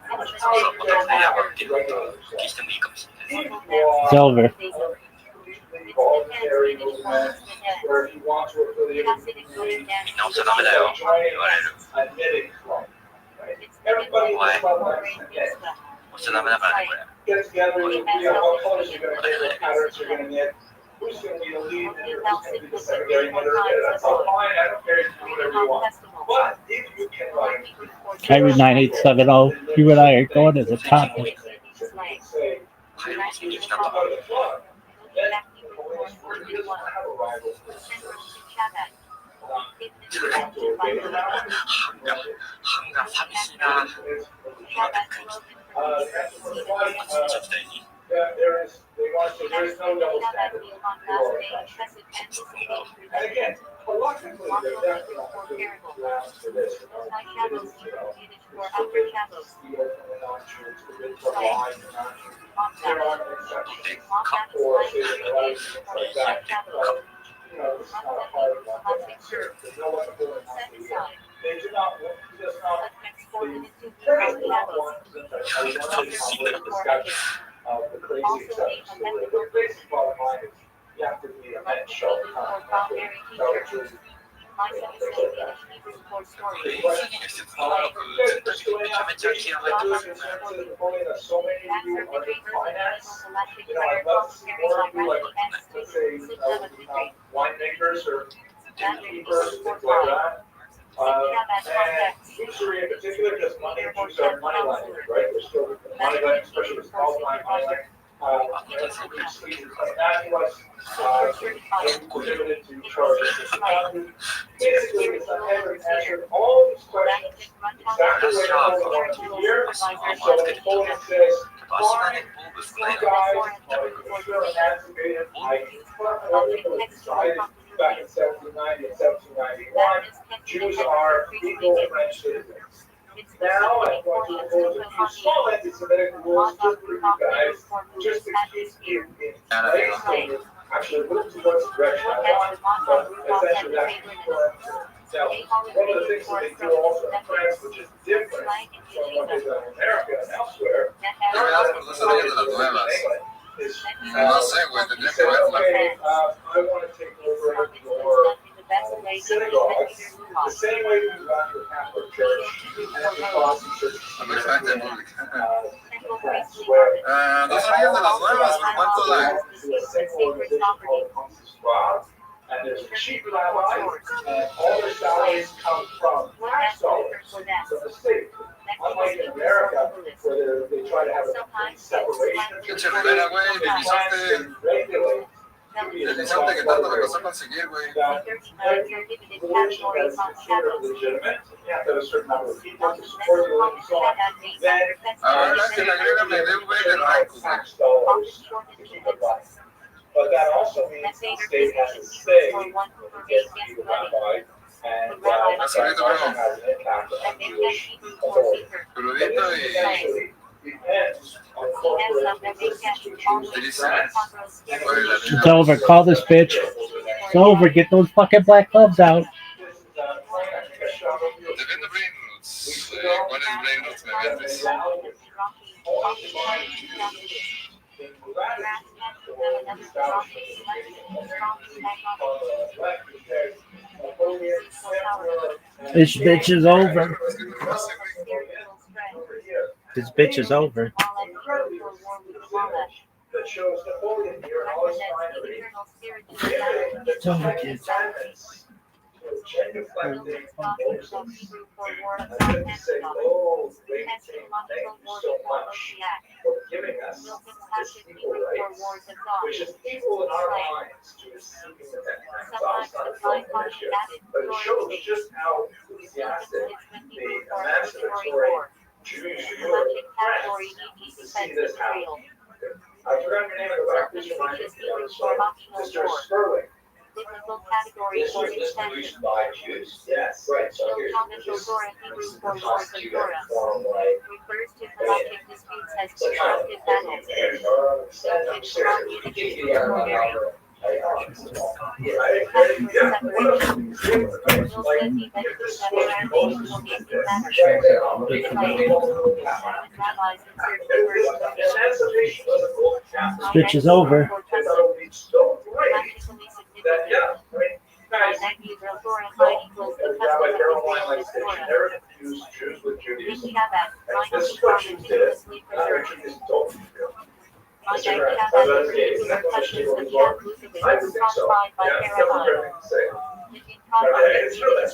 またプレイヤーがっていうのを復帰してもいいかもしれないです。 Silver. voluntary movement where he wants to affiliate with me, みんな押しちゃダメだよって言われる。 admitting flow. Right? Everybody in the club likes to get 押しちゃダメだからね、これ。 get together, you know, what colors you're going to get, what patterns you're going to get, who's going to be the lead hitter, who's going to be the secondary hitter. That's all fine. I don't care. You do whatever you want. But if you can like Kyrie 9870, you and I are going as a topic. say, 買えることにきたん how だ。 about the club? Then police force doesn't have a rival. 版が寂しいな。 ちょっといい There is, they want to say there is no double standard. And again, reluctantly, they're definitely not going to be grounds for this. Steel coming on troops, the big line and on troops. There are exceptions. Or say, things like that. But, you know, this is not a part of that. There's no one pulling on the wheel. They do not want, just not, they currently not want to discussion of the crazy exceptions. The crazy bottom line is you have to be a man show time. So many of you are in finance. You know, I'd love to see more of you like, let's say, winemakers or gatekeepers, things like that. And usury in particular, because money issues are money lenders, right? There's still money lending, especially with small time money lending. That was prohibited to charge. Basically, it's a head answered all these questions exactly what I want to hear. So the opponent says, fine, some guys are for sure emancipated. I decided back in 1790 and 1791, Jews are equal French citizens. Now I'm going to propose a few small anti-Semitic rules just for you guys, just to keep you in place. So actually move towards the direction I want, but essentially that's confirmed. Now, one of the things that they do also in France, which is different from what they've done in America and elsewhere, is you say, okay, I want to take over your synagogue the same way we run the Catholic Church and the Protestant churches in France, where No sabías de las nuevas, ¿por cuánto la? a single organization called the Rothschild'S, and there's chief rabbis, and all their salaries come from tax dollars from the state. Unlike in America, where they try to have a complete separation, Pinche Rivera, güey, me avisaste. and regulate. Me avisaste que tanto me costó conseguir, güey. That every religion that is considered legitimate, you have to have a certain number of people to support the religion and so on. Then Ahora que le agrégame de un güey de rango, güey. tax dollars to keep it running. But that also means the state has to say who gets to be the rabbi, and that also has an impact on Jewish authority. But it essentially depends on corporate institutions. It's over. Call this bitch. It's over. Get those fucking black gloves out. This bitch is over. This bitch is over. That shows Napoleon here and all his finery. It's over, kids. Genuflecting on Moses. I couldn't say, oh, great king, thank you so much for giving us this equal rights, which is equal in our minds to receiving the Ten Commandments. Obviously, not a full ownership, but it shows just how enthusiastic the emancipatory Jewish Europe is to see this happen. I forgot your name of the back. Please remind me. Mr. Sperling. This was distribution by Jews? Yes, right. So here's just constitute a form like Bitch is over. That's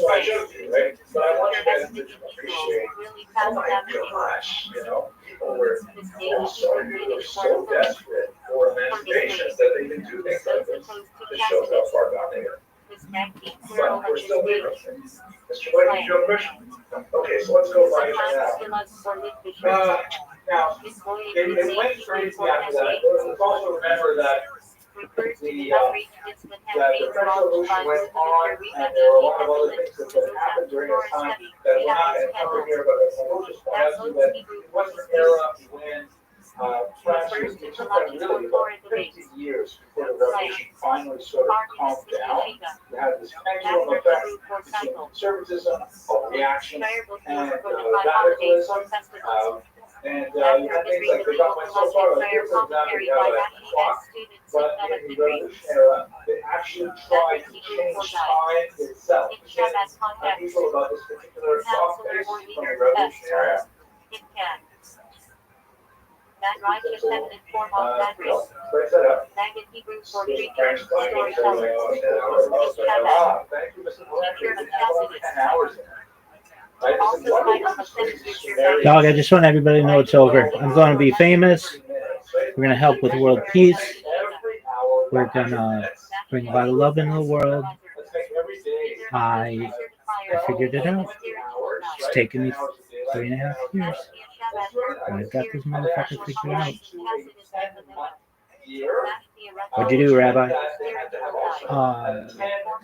why I showed you, right? But I want you guys to appreciate, oh my gosh, you know, people were so desperate for emancipation that they can do things like this. This shows how far gone they are. But we're still leaving. Mr. White, did you have a question? Okay, so let's go right now. Now, it went crazy after that. Let's also remember that the French Revolution went on, and there were a lot of other things that happened during this time that we're not going to cover here, but I will just point out to you that in Western era, when France was, it took them really about 50 years before the revolution finally sort of calmed down. You had this pendulum effect between conservatism, reaction, and radicalism. And you had things like they got myself out of here, for example, you have a clock, but in the revolution era, they actually tried to change time itself. What's unusual about this particular clock face from the revolution era? Break that up. Thank you, Mr. Blanchard. 10 hours in. Dog, I just want everybody to know it's over. I'm going to be famous. We're going to help with world peace. We're going to bring a lot of love into the world. I figured it out. It's taken me 3.5 years. And I've got this motherfucker figured out. What'd you do, Rabbi?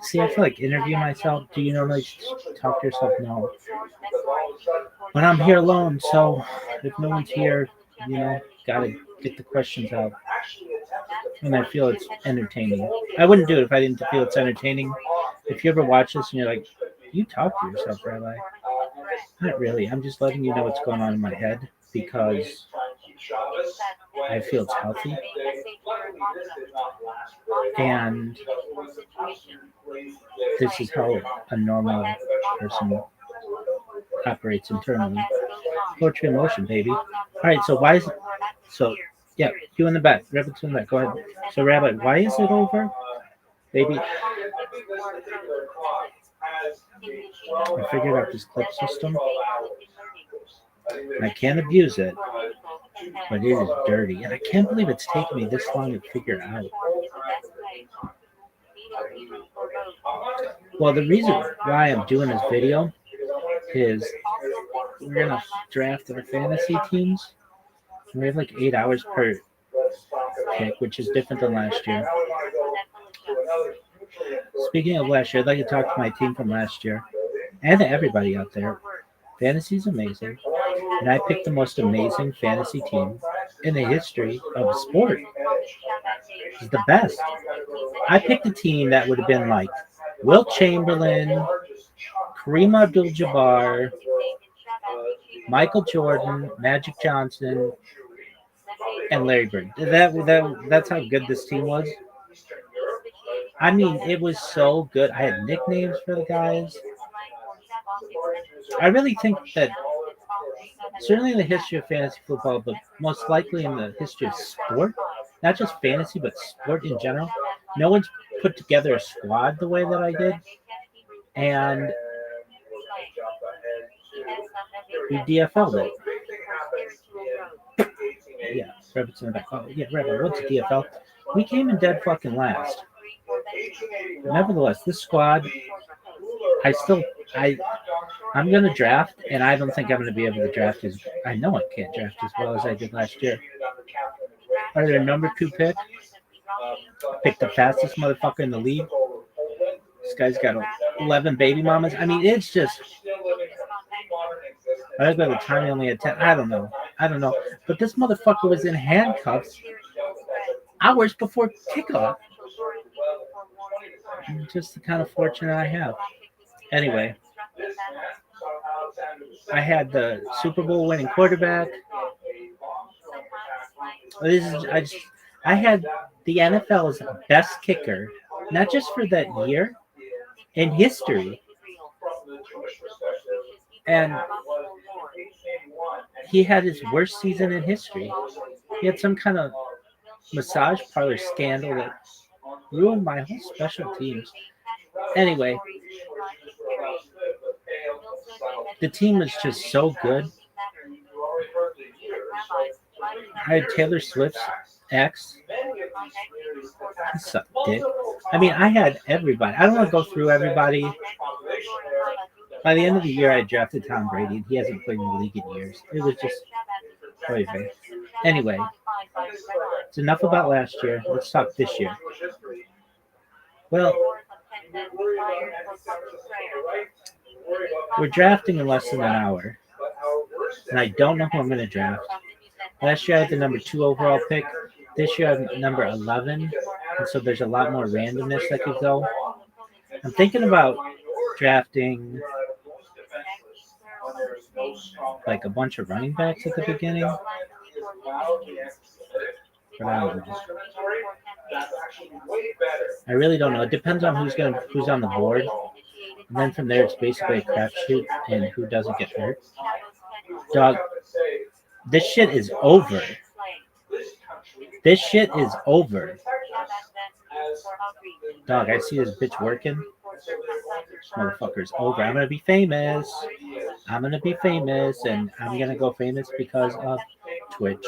See, I feel like interview myself. Do you normally talk to yourself? No. But I'm here alone, so if no one's here, you know, gotta get the questions out. And I feel it's entertaining. I wouldn't do it if I didn't feel it's entertaining. If you ever watch this and you're like, you talk to yourself, Rabbi? Not really. I'm just letting you know what's going on in my head because I feel it's healthy. And this is how a normal person operates internally. Poetry in motion, baby. All right, so why is it? So, yeah, you in the back. Rabbi's in the back. Go ahead. So, Rabbi, why is it over? Baby. I figured out this clip system. I can't abuse it, but it is dirty. And I can't believe it's taken me this long to figure out. Well, the reason why I'm doing this video is we're going to draft our fantasy teams. We have like 8 hours per pick, which is different than last year. Speaking of last year, I'd like to talk to my team from last year and to everybody out there. Fantasy's amazing, and I picked the most amazing fantasy team in the history of sport. It's the best. I picked a team that would have been like Wilt Chamberlain, Kareem Abdul-Jabbar, Michael Jordan, Magic Johnson, and Larry Bird. That's how good this team was. I mean, it was so good. I had nicknames for the guys. I really think that certainly in the history of fantasy football, but most likely in the history of sport, not just fantasy, but sport in general, no one's put together a squad the way that I did. And we DFL'd it. Yeah, Rabbit's in the back. Oh, yeah, Rabbi, what's a DFL? We came in dead fucking last. Nevertheless, this squad, I'm gonna draft, and I don't think I'm gonna be able to draft I know I can't draft as well as I did last year. Are there number 2 pick? Pick the fastest motherfucker in the league. This guy's got 11 baby mamas. I mean, it's just. I think by the time he only had 10. I don't know. But this motherfucker was in handcuffs hours before kickoff. Just the kind of fortune I have. Anyway, I had the Super Bowl winning quarterback. I had the NFL's best kicker, not just for that year, in history. And he had his worst season in history. He had some kind of massage parlor scandal that ruined my whole special teams. Anyway, the team was just so good. I had Taylor Swift's ex. He sucked dick. I mean, I had everybody. I don't want to go through everybody. By the end of the year, I drafted Tom Brady, and he hasn't played in the league in years. It was just crazy. Anyway, it's enough about last year. Let's talk this year. Well, we're drafting in less than an hour, and I don't know who I'm going to draft. Last year, I had the number 2 overall pick. This year, I have number 11, and so there's a lot more randomness that could go. I'm thinking about drafting like a bunch of running backs at the beginning. But I don't know. I really don't know. It depends on who's on the board. And then from there, it's basically a crapshoot and who doesn't get hurt. Dog, this shit is over. This shit is over. Dog, I see this bitch working. This motherfucker's over. I'm gonna be famous. And I'm gonna go famous because of Twitch.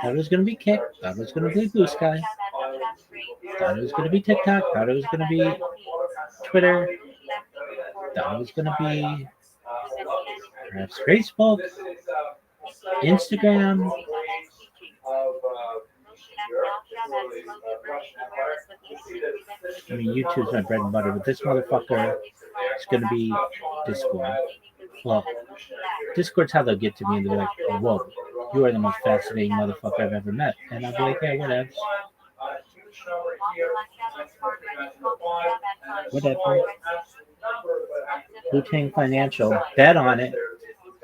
Thought it was gonna be Kick. Thought it was gonna be Blue Sky. Thought it was gonna be TikTok. Thought it was gonna be Twitter. Thought it was gonna be perhaps Facebook, Instagram. I mean, YouTube's my bread and butter, but this motherfucker is going to be Discord. Well, Discord's how they'll get to me, and they're like, whoa, you are the most fascinating motherfucker I've ever met. And I'll be like, yeah, whatever. Whatever. Wu-Tang Financial. Bet on it.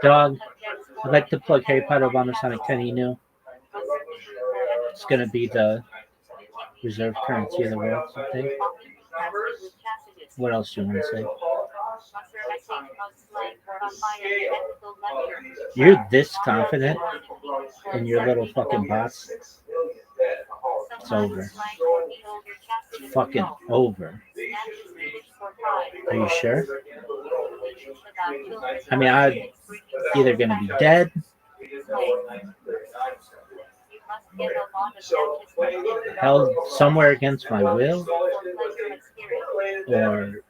Dog, I'd like to plug Harry Potter Obama Sonic 10 Inu. It's going to be the reserve currency of the world, something. What else do you want to say? You're this confident in your little fucking bots. It's over. It's fucking over. Are you sure? I mean, I'm either going to be dead, held somewhere against my will, or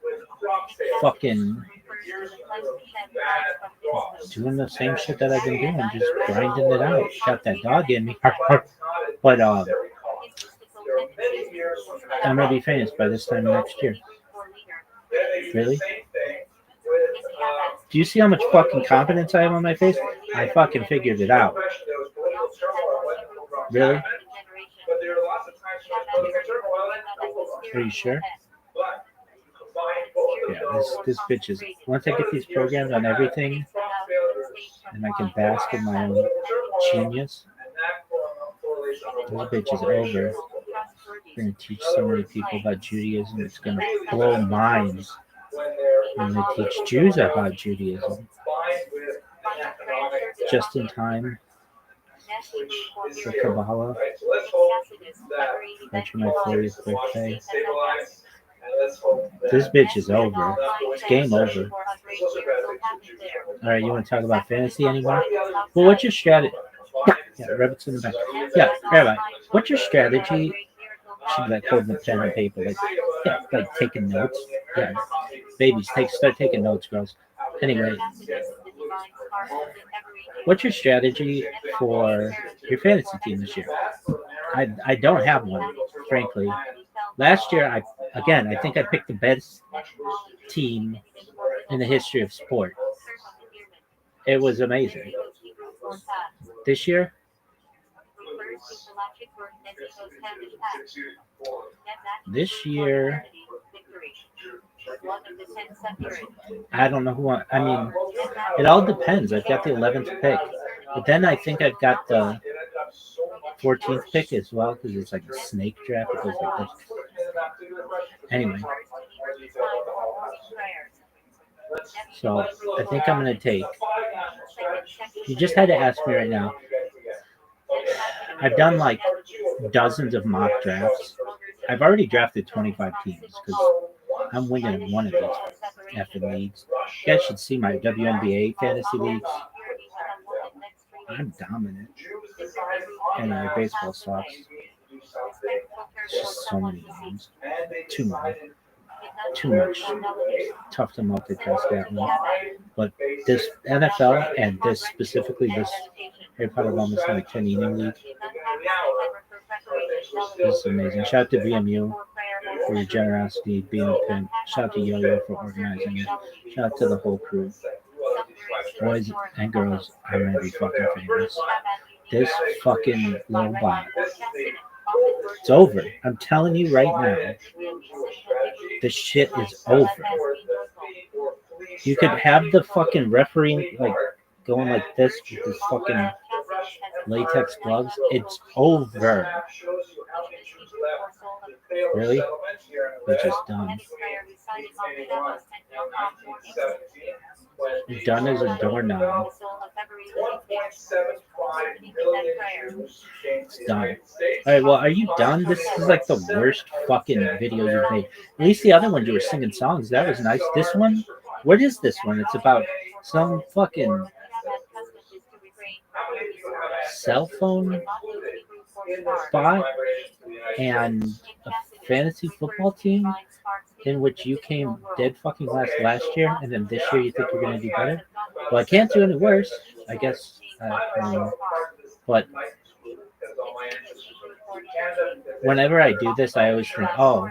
fucking doing the same shit that I've been doing, just grinding it out. Got that dog in me. But I'm gonna be famous by this time next year. Really? Do you see how much fucking confidence I have on my face? I fucking figured it out. Really? Are you sure? Yeah, this bitch is. Once I get these programs on everything, and I can bask in my own genius, this bitch is over. I'm gonna teach so many people about Judaism. It's gonna blow minds. I'm gonna teach Jews about Judaism. Just in time for Kabbalah. After my 40th birthday. This bitch is over. It's game over. Alright, you want to talk about fantasy anymore? Well, what's your strategy? Yeah, Rabbit's in the back. Yeah, Rabbi, what's your strategy? She'd be like holding the pen and paper, like taking notes. Yeah, babies, start taking notes, girls. Anyway, what's your strategy for your fantasy team this year? I don't have one, frankly. Last year, I think I picked the best team in the history of sport. It was amazing. This year, I don't know who I mean, it all depends. I've got the 11th pick, but then I think I've got the 14th pick as well because it's like a snake draft. It goes like this. Anyway, so I think I'm going to take. You just had to ask me right now. I've done like dozens of mock drafts. I've already drafted 25 teams because I'm winning one of these effing leagues. You guys should see my WNBA fantasy leagues. I'm dominant. And my baseball sucks. It's just so many games. Too much. Tough to multitask that one. But this NFL and this specifically this Harry Potter Wellness like 10 inning league. This is amazing. Shout out to VMU for your generosity, being a pimp. Shout out to Yo-Yo for organizing it. Shout out to the whole crew. Boys and girls, I'm gonna be fucking famous. This fucking little bot. It's over. I'm telling you right now. This shit is over. You could have the fucking referee like going like this with his fucking latex gloves. It's over. Really? Which is done. Done as a doorknob. It's done. Alright, well, are you done? This is like the worst fucking video you've made. At least the other one you were singing songs. That was nice. This one? What is this one? It's about some fucking cell phone bot and a fantasy football team in which you came dead fucking last year, and then this year you think you're gonna do better. Well, I can't do any worse, I guess. But whenever I do this, I always think, oh,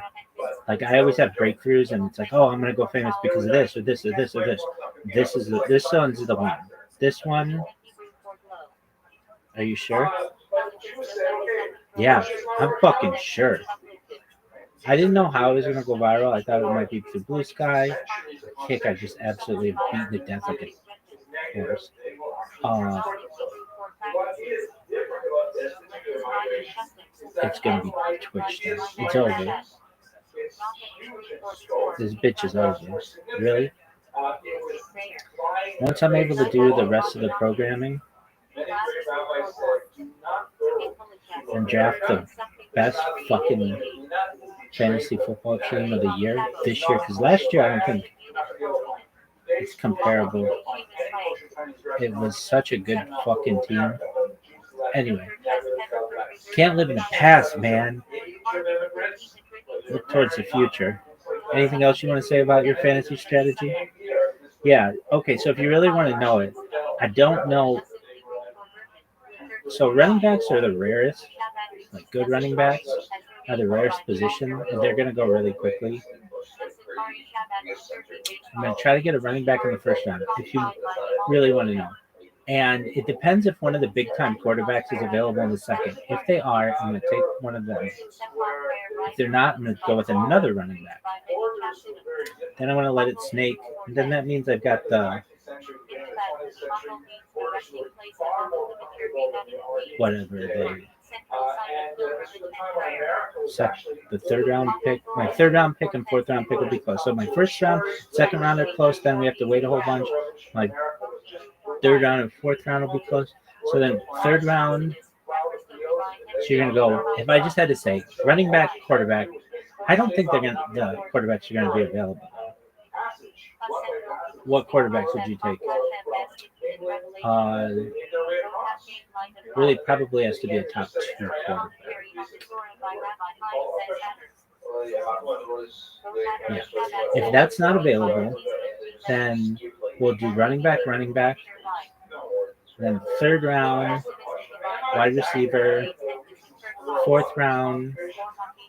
like I always have breakthroughs, and it's like, oh, I'm gonna go famous because of this or this or this or this. This one's the one. This one. Are you sure? Yeah, I'm fucking sure. I didn't know how it was going to go viral. I thought it might be through Blue Sky. The kick, I just absolutely beaten to death like a horse. It's going to be Twitch now. It's over. This bitch is over. Really? Once I'm able to do the rest of the programming and draft the best fucking fantasy football team of the year this year, because last year I don't think it's comparable. It was such a good fucking team. Anyway, can't live in the past, man. Look towards the future. Anything else you want to say about your fantasy strategy? Yeah, okay, so if you really want to know it, I don't know. So running backs are the rarest, like good running backs. are the rarest position, and they're going to go really quickly. I'm going to try to get a running back in the first round if you really want to know. And it depends if one of the big-time quarterbacks is available in the second. If they are, I'm going to take one of them. If they're not, I'm going to go with another running back. Then I want to let it snake. And then that means I've got the whatever the third round pick. My third round pick and fourth round pick will be close. So my first round, second round are close. Then we have to wait a whole bunch. My third round and fourth round will be close. So then third round, so you're gonna go. If I just had to say running back, quarterback, I don't think the quarterbacks are gonna be available. What quarterbacks would you take? Really probably has to be a top 2 quarterback. Yeah. If that's not available, then we'll do running back, then third round, wide receiver, fourth round.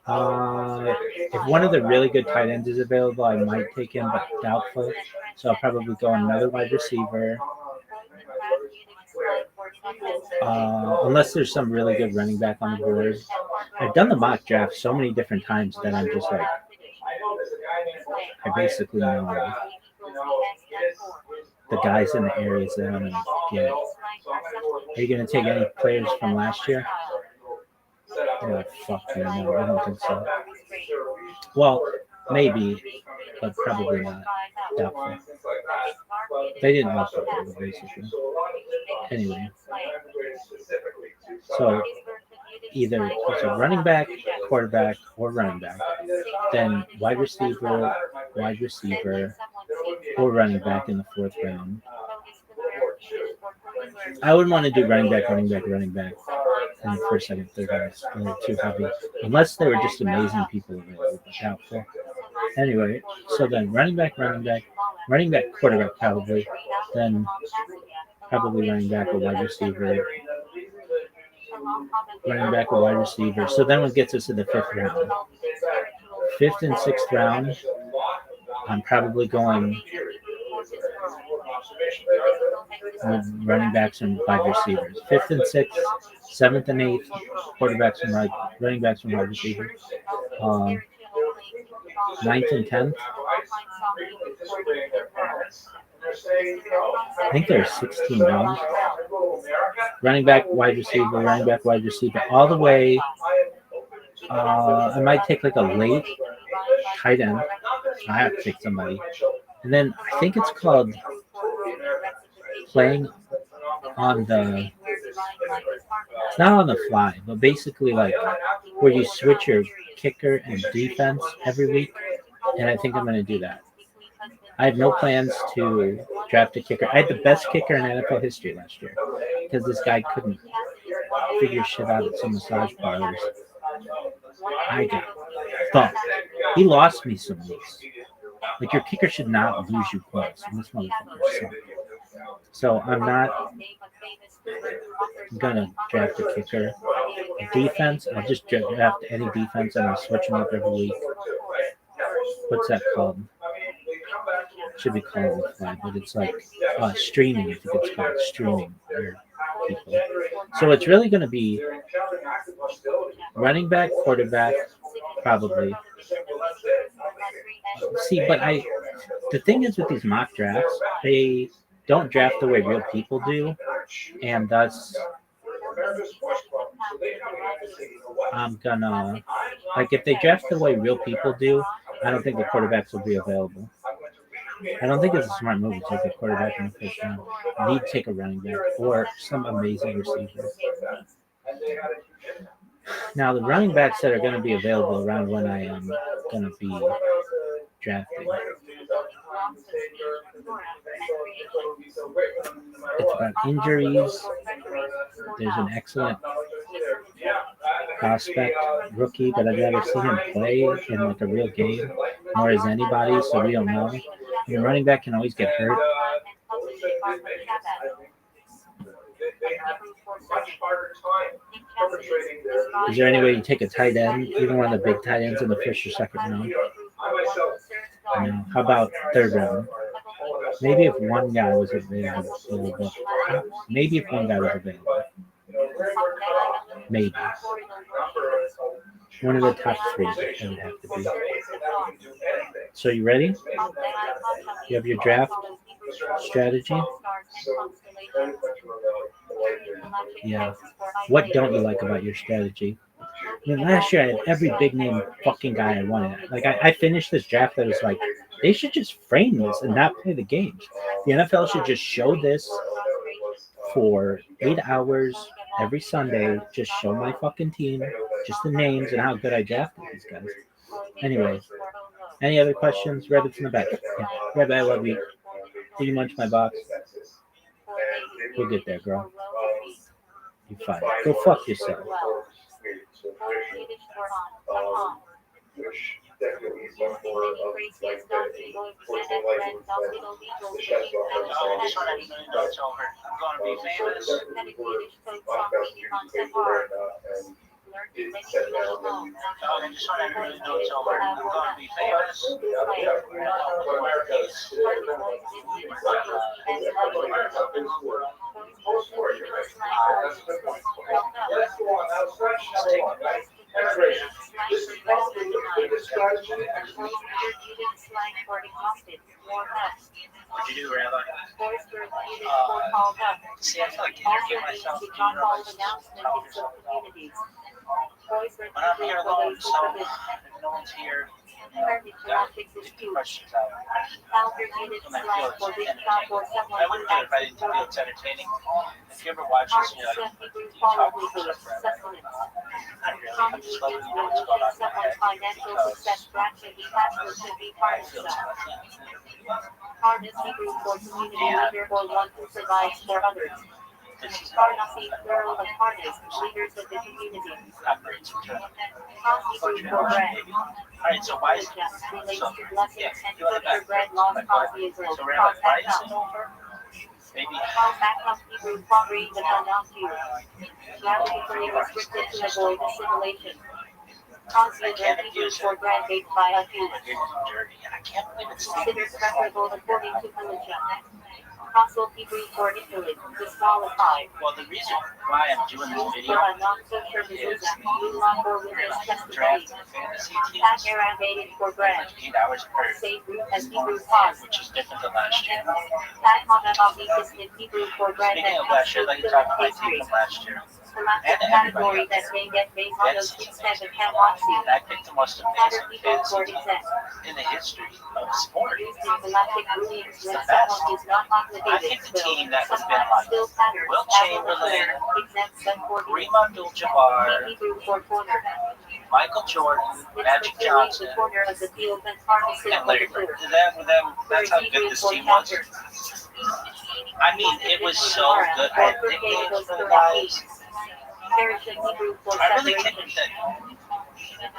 If one of the really good tight ends is available, I might take him, but doubtful. So I'll probably go another wide receiver. Unless there's some really good running back on the board. I've done the mock draft so many different times that I'm just like, I basically know the guys in the areas that I'm going to get. Are you going to take any players from last year? Oh, fuck you, no, I don't think so. Well, maybe, but probably not. Doubtful. They didn't look good, basically. Anyway. So, either it's a running back, quarterback, or running back. Then wide receiver, or running back in the fourth round. I wouldn't want to do running back in the first, second, third round. It's a little too heavy. Unless they were just amazing people available, but doubtful. Anyway, so then running back, quarterback probably. Then probably running back or wide receiver. Running back or wide receiver. So then what gets us to the fifth round? Fifth and sixth round, I'm probably going running backs and wide receivers. Fifth and sixth, seventh and eighth, quarterbacks and running backs and wide receivers. Ninth and 10th. I think there's 16 rounds. Running back, wide receiver, all the way. I might take like a late tight end. I have to take somebody. And then I think it's called playing on the, it's not on the fly, but basically like where you switch your kicker and defense every week. And I think I'm going to do that. I have no plans to draft a kicker. I had the best kicker in NFL history last year because this guy couldn't figure shit out at some massage parlors. I got fucked. He lost me some weeks. Like, your kicker should not lose you points. And this motherfucker sucked. So I'm not gonna draft a kicker. Defense, I'll just draft any defense and I'll switch them up every week. What's that called? Should be called the flag, but it's like streaming. I think it's called streaming. People. So it's really going to be running back, quarterback, probably. See, but the thing is with these mock drafts, they don't draft the way real people do, and thus I'm gonna, like, if they draft the way real people do, I don't think the quarterbacks will be available. I don't think it's a smart move to take a quarterback in the first round. You need to take a running back or some amazing receiver. Now, the running backs that are going to be available around when I am going to be drafting, it's about injuries. There's an excellent prospect rookie, but I've never seen him play in like a real game, nor has anybody, so we don't know. Your running back can always get hurt. perpetrating their. Is there any way you take a tight end, even one of the big tight ends in the first or second round? I myself. No. How about third round? Maybe if one guy was available, but maybe if one guy was available. Maybe. One of the top three, it would have to be. So you ready? You have your draft strategy? Yeah. What don't you like about your strategy? I mean, last year I had every big name fucking guy I wanted. Like I finished this draft that was like, they should just frame this and not play the games. The NFL should just show this for 8 hours every Sunday. Just show my fucking team, just the names and how good I drafted these guys. Anyway, any other questions? Rabbit's in the back. Yeah. Rabbit, I love you. Did you munch my box? We'll get there, girl. You fine. Go fuck yourself. Which definitely is much more of like the sports and life than the chef's office. I'm going to be famous. And it's set down and I just want everybody to know it's over. I'm going to be famous. What'd you do, Rabbi? See, I feel like interviewing myself. Do you know how to tell yourself when I'm here alone, so if no one's here, get the questions out. And I feel it's entertaining. I wouldn't do it if I didn't feel it's entertaining. If you ever watch this and you're like, you talk for stuff forever. Not really. I'm just letting you know what's going on in my head because I feel it's operates in terms of Alright, so why is it? So, yeah, you have that. So, Rabbi, why is it over? Maybe. I can't abuse it. Dirty, and I can't believe it's well, the reason why I'm doing this video is draft fantasy teams pretty much 8 hours per, which is different than last year. Speaking of last year, I'd like to talk about my team from last year. And everybody else. And I picked the most amazing fantasy team in the history of sport. It's the best. I picked a team that would have been like Will Chamberlain, Kareem Abdul-Jabbar, Michael Jordan, Magic Johnson, and Larry Bird. That's how good this team was. I mean, it was so good. I had nicknames for the guys. I really think that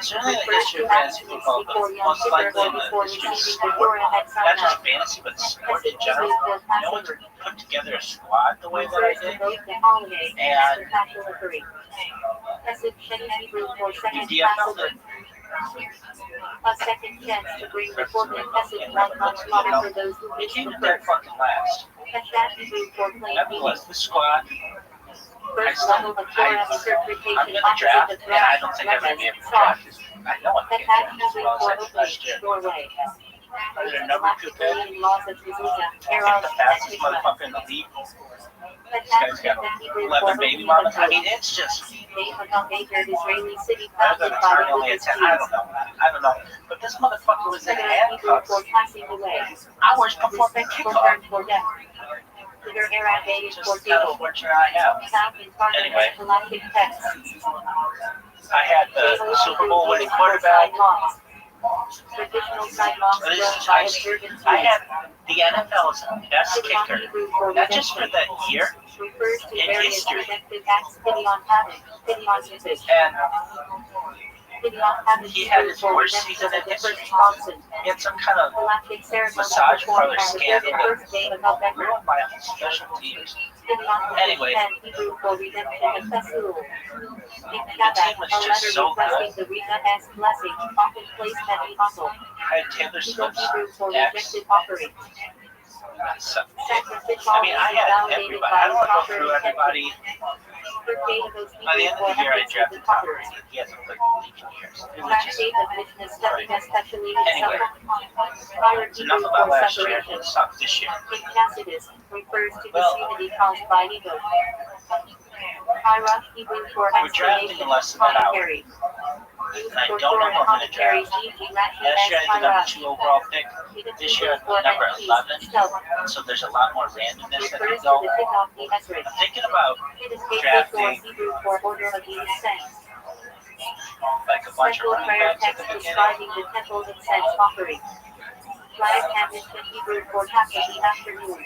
certainly in the history of fantasy football, but most likely in the history of sport, not just fantasy, but sport in general, no one put together a squad the way that I did. And the DFL did. A second chance to bring the forward message one much longer for those who It came to dead fucking last. Nevertheless, this squad, I'm in the draft, and I don't think I'm going to be able to draft this. I know I can't draft as well as I did last year. There's a number 2 pick. I think the fastest motherfucker in the league. This guy's got leather baby mamas. I mean, it's just. Other than turning only a 10, I don't know. But this motherfucker was in handcuffs hours before the kickoff. Just kind of fortunate I have. Anyway, I had the Super Bowl winning quarterback. I had the NFL's best kicker, not just for that year, in history. And he had his worst season in history. He had some kind of massage parlor scandal that ruined my whole special teams. Anyway, Hebrew for redemption of Pesul. In the Shabbat, team was a just letter so requesting good. the Rita-esque blessing, often placed at the apostle. I had Taylor Hebrew Swift's for ex. rejected offering. So, Sacrificial I mean, I is had validated everybody. by I don't want to go proper through intention. everybody. For David's By the Hebrew end of for the year, I ethics of the drafted Tom fathers. Brady. He hasn't played in the league in years. It was just Tractate of Mishnah studying especially in Anyway, Prior it's enough Hebrew about for last year. separation. It sucked this year. In Tacitus, refers to Well, disunity caused by ego. Hierarch Hebrew for we're drafting explanation, less than an hour. commentary. Used And I for don't know Torah who I'm going to commentaries, draft. e.g. Rashi Last year I as had the number Hierarch. 2 overall pick. This year I For had number entities, 11. stealth. So there's a lot more randomness that Refers can to go. the kickoff the Esrich. I'm thinking about It is Hebrew for drafting Hebrew for order of the incense. like a bunch of Central running prayer backs at text the beginning. describing the temple incense offering. Flag Hamish in Hebrew for half of the afternoon.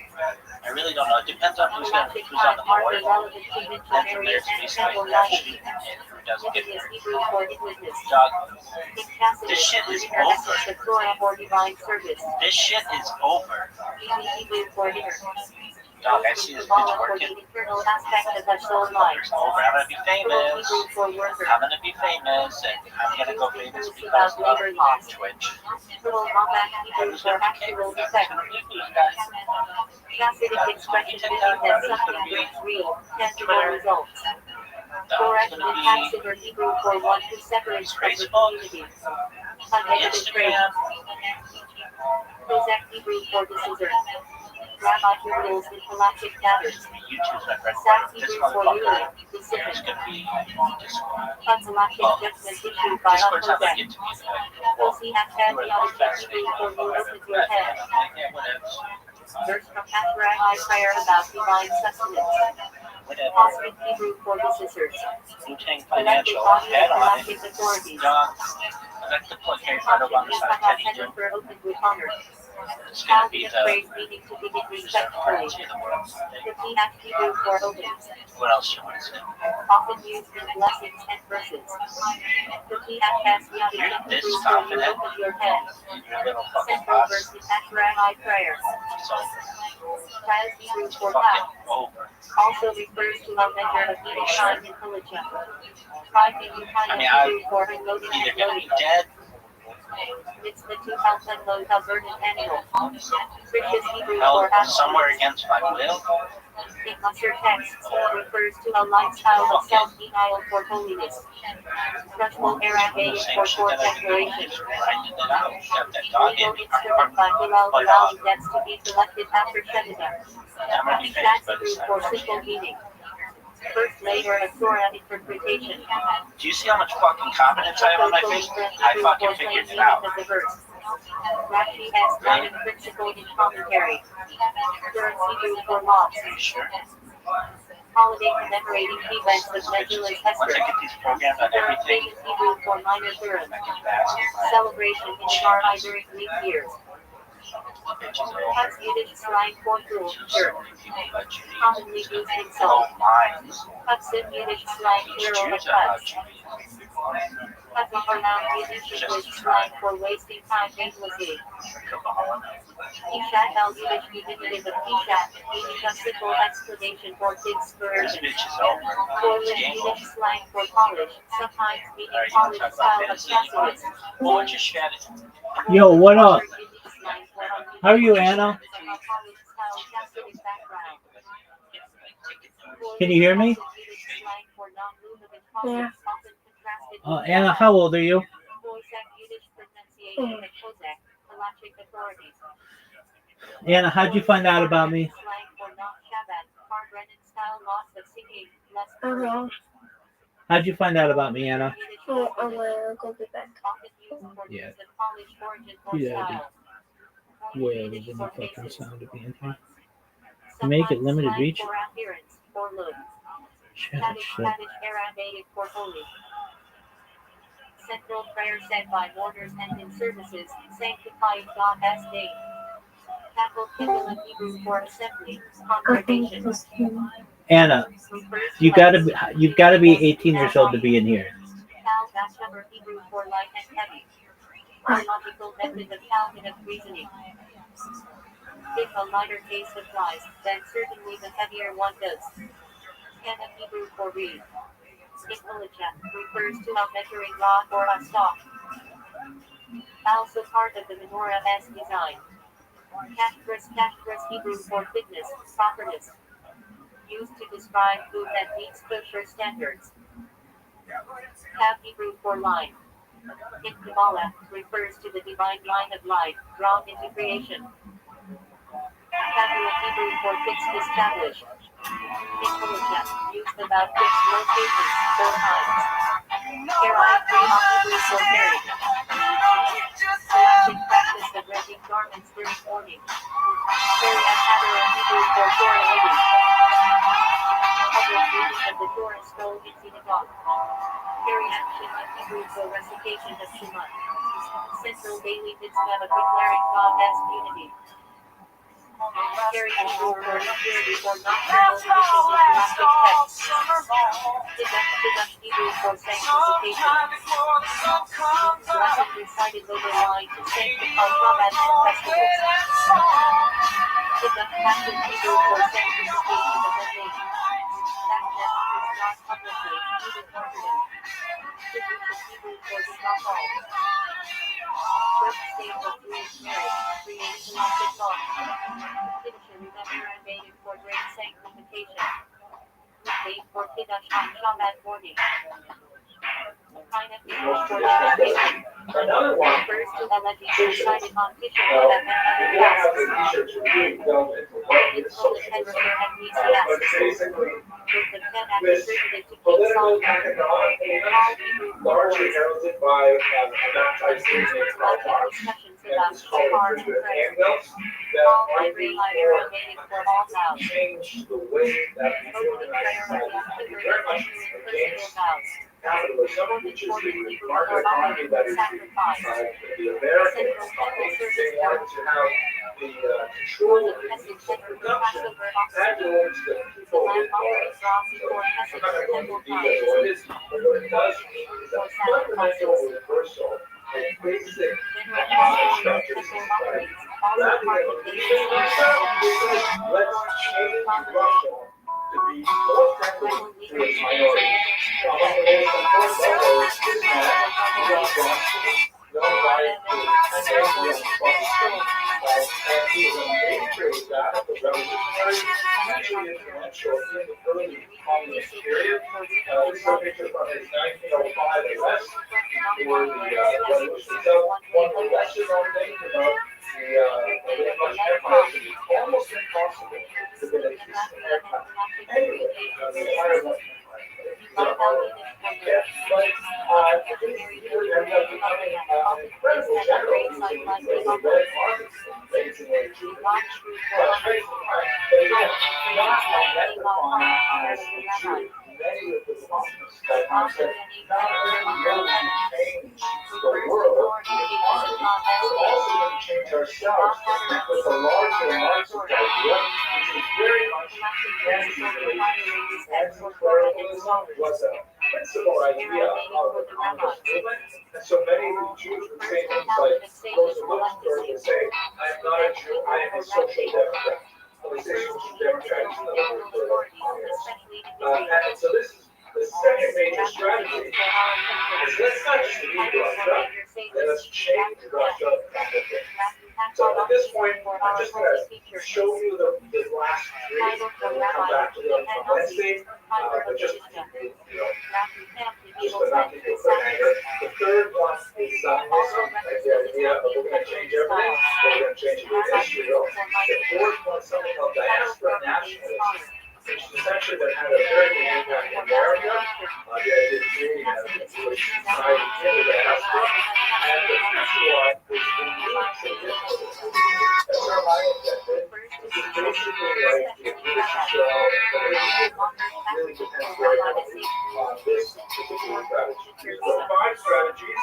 I really don't know. It depends on who's on Galactic the time board. marker relevant to And from missionaries there, and it's temple basically that life. sheet and who doesn't get Is there. Hebrew for witness. Dog, In Tacitus, this shit is inner over. essence of Torah or divine service. This shit is over. Hebrew for inner. Dog, I see this bitch For working. the internal aspect of the soul life. It's over. I'm gonna be famous. Hebrew for worker. I'm gonna be famous, and I'm gonna go famous because About of labor laws. Twitch. Little Wombat Hebrew for actual effect. Classic expression meaning that something brings real, tangible results. Correct and passive or Hebrew for one who separates from the community. Unedited phrase. Kozak Hebrew for decision. Rabbi who rules in galactic matters. YouTube's my bread and Sats butter. This Hebrew for ruling, motherfucker is decision. gonna be Discord. Galactic judgment issued by Discord's not gonna Kozak. get to me. Kosi Hashtag Theology Hebrew for rules with your head. Yeah, whatever. Verse from Azariah prayer about divine sustenance. Whatever. Cosmic Hebrew for decisions. Wu-Tang Elected Financial. bodies Head and on it. galactic authorities. Dog. I like to put Harry Potter on the side of Teddy Center Joe. for open with honor. It's gonna be Calvinist phrase the meaning to begin respectfully. currency of the world. The P.F. Hebrew for open. What else you want to say? Often used in blessings and verses. The P.F. has the other You're this Hebrew for you confident. open your head. Your little fucking Central boss. verse is Azariah prayer. So Trials Hebrew it's for fucking power. over. Also refers to a measure of needed time in Pelagia. Finding you kind I of mean, Hebrew for unloading Either and gonna loading. be dead. It's the to help unload a burdened animal. Riches Hebrew Held for somewhere abstinence. against my will. In lesser texts, refers to a lifestyle of self-denial for holiness. Fruitful Aramaic Same for shit fourth that I do. declaration. Just grinding it out. Got that dog in Legal me. instrument by Hillel allowing debts to be collected after Shemitah. I'm gonna be famous That's by this Hebrew time. for simple meaning. First layer of Torah interpretation. Do you see how much fucking confidence I have on my face? I fucking figured it out. Of the verse. Rashi has guiding principle in commentary. Third Hebrew for laws. Are you sure? Holiday commemorating events of Megillus Once I Esther. get these programs on Third everything, pagan Hebrew for minor third. I can fast. Celebration in Shara during leap years. Bitches are Cuts Yiddish slang for fool, sure. Commonly used blow insult. minds. Cuts in Yiddish slang These plural of Jews are cuts. Cuts are now Yiddish English slang for wasting time aimlessly. Ishat al Yiddish diminutive of Ishat, meaning a simple explanation for big This version. bitch is over. Polish It's game Yiddish over. slang for polish, sometimes meaning Alright, you want to polish talk about style of fantasy anymore? chastity. Well, what you shed it? Yo, what up? How are you, Anna? Can you hear me? Yeah. Anna, how old are you? Anna, how'd you find out about me? I don't know. How'd you find out about me, Anna? Oh, I'm gonna go get back. Yeah. Yeah, where was the fucking sound of being here? Make it limited reach. Shit, shit. Central prayer said by mourners and in services, sanctifying God as name. Capital Kindle in Hebrew for assembly, congregation. Anna, you've got to be 18 years old to be in here. Cal dash number Hebrew for light and heavy. Logical method of Calvinist reasoning. If a lighter case applies, then certainly the heavier one does. Kana Hebrew for reed. Ikhalacha refers to a measuring rod or a stalk. Also part of the menorah's design. Kashgras Hebrew for fitness, properness. Used to describe food that meets kosher standards. Kav Hebrew for line. In Kabbalah, refers to the divine line of life, drawn into creation. Kavu Hebrew for fixed, established. Ikhalacha, used about fixed locations, 4 times. Kerai Hebrew for carried. Classic practice of renting garments during mourning. Keriat Hadar Hebrew for Torah reading. Public reading of the Torah scroll in synagogue. Keriat Shema Hebrew for recitation of Shema. Central daily mitzvah of declaring God as unity. Keriat Hebrew for impurity or nocturnal edition of Gnostic texts. Kiddush Hebrew for sanctification. Blessed recited over wine to sanctify Shabbat and festivals. Kiddush Passion Hebrew for sanctification of the name. That is not publicly, even martyrdom. Kiddush Hebrew for Shachal. First stage of Jewish marriage, creation of the song. Kiddush remember and made it for great sanctification. Made for Kiddush on Shabbat morning. Kind of Hebrew for dedication. Another one. Refers to elegies recited on Tisha B'Av and other We don't have fasts. the t-shirts really delve into what is social justice. But basically, With the 10 acts this attributed to King political Solomon. economic movement, largely heralded by a baptized dude named Karl Marx, Discussions and about it's called cars the and handbells, that all finally hybrid made for all vows. change the way that we Opening organize priority society. on Very much personal against vows. capitalism, which is the market economy that is the American economy. They wanted to have the control of the means of production and in order to get people in power. So I'm not going to go into details of what it is, but what it does is a fundamental reversal of basic economic structures in society. Rather than leaving Russia, they said, let's change Russia to be more friendly to its minorities. Among the most important of those is that we got Bronson, known by his 10 days beyond Boston, and he was a major example of revolutionary, hugely influential in the early communist period. This is a picture from his 1905 arrest for the revolution itself. One of the lesser known things about the Russian Empire is it's almost impossible to get a decent haircut anywhere in the entire Russian Empire. Yes, but this leader ended up becoming an incredible general using the red armies amazingly to reach such heights of time. But again, not identifying as the Jew. Many of the Muslims that have said not only will we change the world, the economy, but also going to change ourselves with a larger Marxist idea, which is very much anti-clericalism, was a principal idea of the communist movement. And so many of the Jews would say things like, Rosa Luxemburg would say, I am not a Jew, I am a social democrat. Well, they say social democrat is another word for communist. And so this is the second major strategy is let's not just leave Russia, and let's change Russia completely. So at this point, I'm just going to show you the last three, and we'll come back to them on Wednesday. But just so not to get put anger. The third one is Zionism, like the idea of we're going to change everything, we're going to change it with Israel. The fourth one is something called diaspora nationalism, which is essentially that had a very big impact in America. The idea of creating a Jewish society in the diaspora. And the fifth one is the new traditionalism. That's our my objective. This is basically like the Jewish Israel religion really depends very heavily on this particular strategy. So 5 strategies.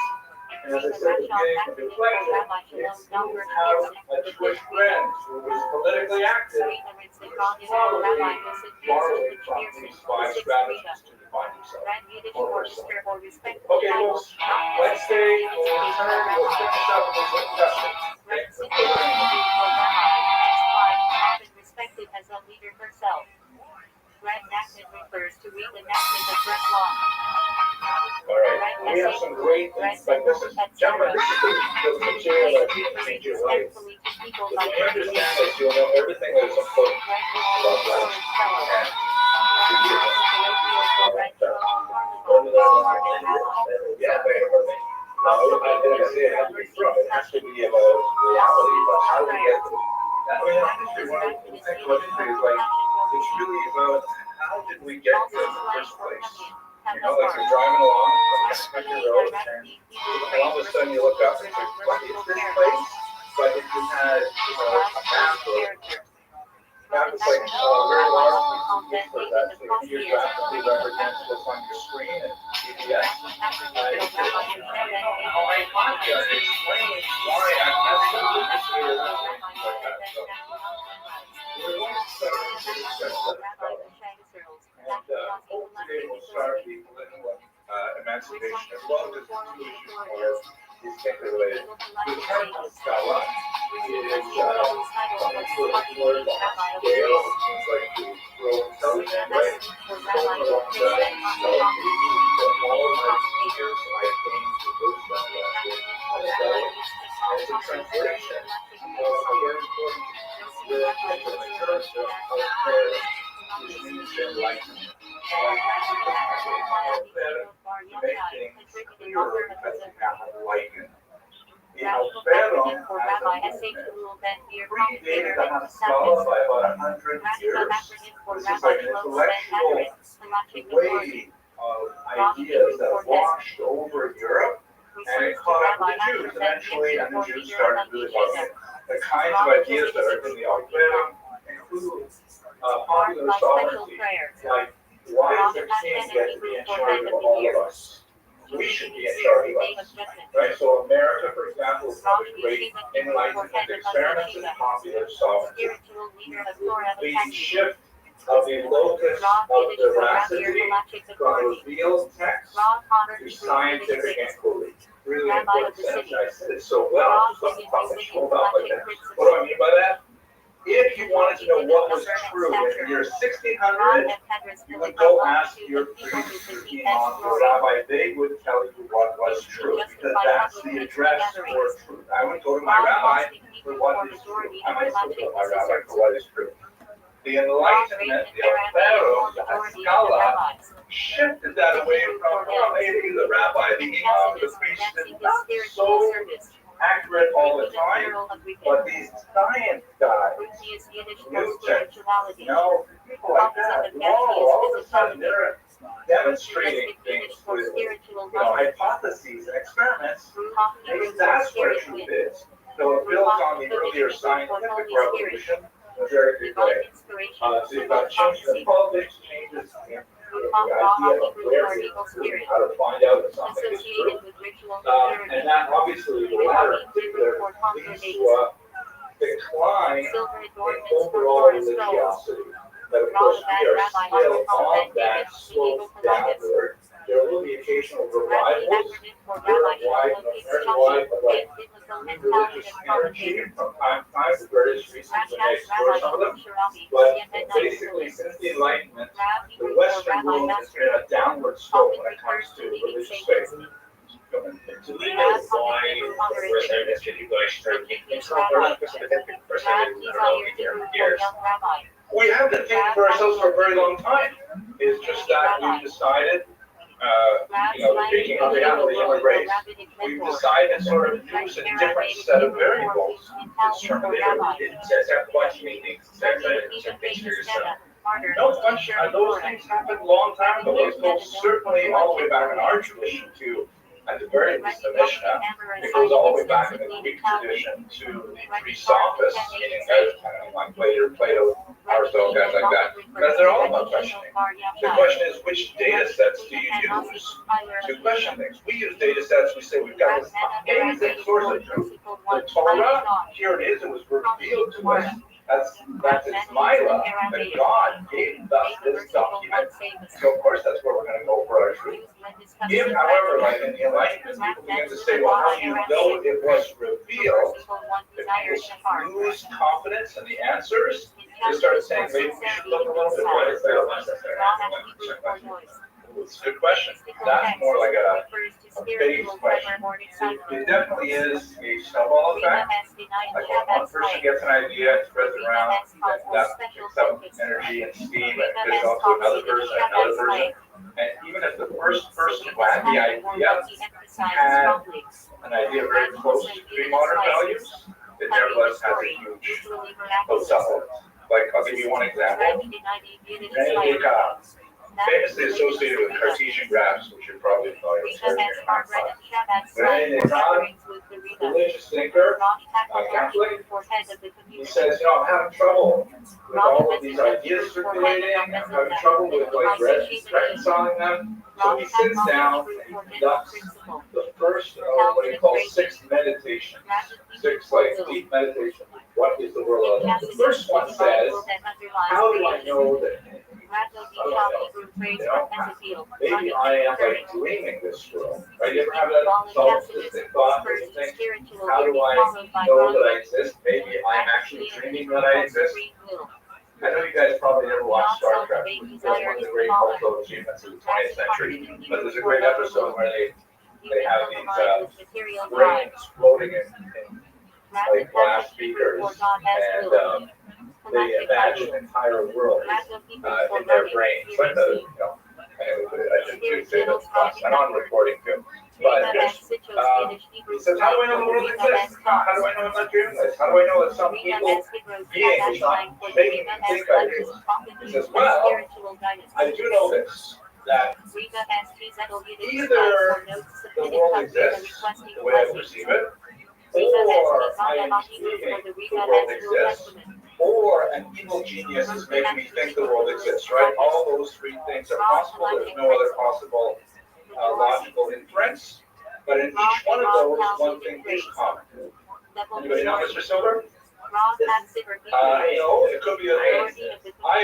And as I said at the beginning of the lecture, if you have a Jewish friend who is politically active, there's probably borrowing from these 5 strategies to define yourself or yourself. Okay, folks, Wednesday we'll return, we'll finish up with some discussion. Thanks for joining. great, like this is, gentlemen, this is the material that can change your life. Respectfully to people If like you understand this, you'll know everything that is important about life. Yeah, no, I didn't say it has to be from, it has to be about reality, but how we get to. I mean, I think one of the things what it is like, it's really about how did we get here in the first place? You know, like you're driving along on the country road, and all of a sudden you look up and it's like, what is this place? But if you had, you know, a map or that was like very large piece of paper that you graphically represents what's on your screen and GPS. How I find you explaining why I'm asking this here like that. So we're going to start with this and hopefully we'll start the political emancipation as well as the two issues are related. The term Skala is someone sort of word on scale, seems like to grow intelligent, right? Something along that. So all of my teachers, my things, the books that and it's a translation of a very important word from the church of prayer, which means enlightenment. To make things clearer as we have enlightenment. The Alfero predated the Haskalah by about 100 years. This is like an intellectual wave of ideas that washed over Europe, and it caught up with the Jews eventually, and the Jews started really loving it. The kinds of ideas that are in the Alfero include popular sovereignty, like why is the king get to be in charge of all of us? We should be in charge of us, right? So America, for example, is one of the great enlightenment experiments in popular sovereignty. The shift of the locus of veracity from revealed text to scientific inquiry. Really important sentence. I said it so well. Just let me talk about like that. What do I mean by that? If you wanted to know what was true in the year 1600, you would go ask your priest, your imam, your rabbi. They would tell you what was true, because that's the address for truth. I would go to my rabbi for what is true. I might still go to my rabbi for what is true. The Enlightenment, the Alfero, the Haskalah, shifted that away from, well, maybe the rabbi, the imam, the priest is not so accurate all the time, but these science guys, Newton, people like that, all of a sudden they're demonstrating things with, hypotheses and experiments. Maybe that's where truth is. So it builds on the earlier scientific revolution in a very good way. So you've got changes in politics, changes in the idea of clarity, how to find out if something is true. And that obviously, the latter in particular, leads to a decline in overall religiosity. But of course, we are still on that slope downward. There will be occasional revivals, worldwide, American-wide, of like new religious energy from time to time for various reasons, and they explore some of them. But basically, since the Enlightenment, the Western world has been a downward slope when it comes to religious faith. Do we know why we're saying this? Can you guys start keeping somewhere? We have been thinking for ourselves for a very long time. It's just that we've decided, speaking on behalf of the human race, we've decided sort of use a different set of variables to determine it. No question, those things happened a long time ago. Those go certainly all the way back in our tradition to, at the very least, the Mishnah. It goes all the way back in the Greek tradition to the three sophists, meaning guys like Plato, Aristotle, guys like that. Because they're all about questioning. The question is, which data sets do you use to question things? We use data sets, we say we've got this amazing source of truth. The Torah, here it is, it was revealed to us. That's its Mila, that God gave us this document. So of course that's where we're going to go for our truth. If, however, like in the Enlightenment, people begin to say, well, how do you know it was revealed? If people lose confidence in the answers, they start saying, maybe we should look a little bit further. It's a good question. That's more like a base question. It definitely is a snowball effect. Like when one person gets an idea, it spreads around, that picks up energy and steam, and it goes off to another person, and even if the first person who had the idea had an idea very close to pre-modern values, it nevertheless has a huge hotel. Like, I'll give you one example. René Descartes, famously associated with Cartesian graphs, which you're probably familiar with. René Descartes, religious thinker, Catholic, he says, I'm having trouble with all of these ideas circulating, I'm having trouble with reconciling them. So he sits down and he conducts the first of what he calls 6 meditations, 6 deep meditations. What is the world of? The first one says, how do I know that? Maybe I am dreaming this world. Right? You ever have that solipsistic thought where you think, how do I know that I exist? Maybe I'm actually dreaming that I exist. I know you guys probably never watched Star Trek, which is one of the great cultural achievements of the 20th century. But there's a great episode where they have these brains floating in glass beakers, and they imagine an entire world in their brains. Like the, I shouldn't say this, I'm on recording too. But he says, how do I know the world exists? How do I know I'm not dreaming this? How do I know that some evil being is not making me think I do? He says, well, I do know this, that either the world exists the way I perceive it, or I am believing the world exists, or an evil genius is making me think the world exists, right? All those 3 things are possible. There's no other possible logical inference. But in each one of those, one thing is common. Anybody know, Mr. Silver? It could be I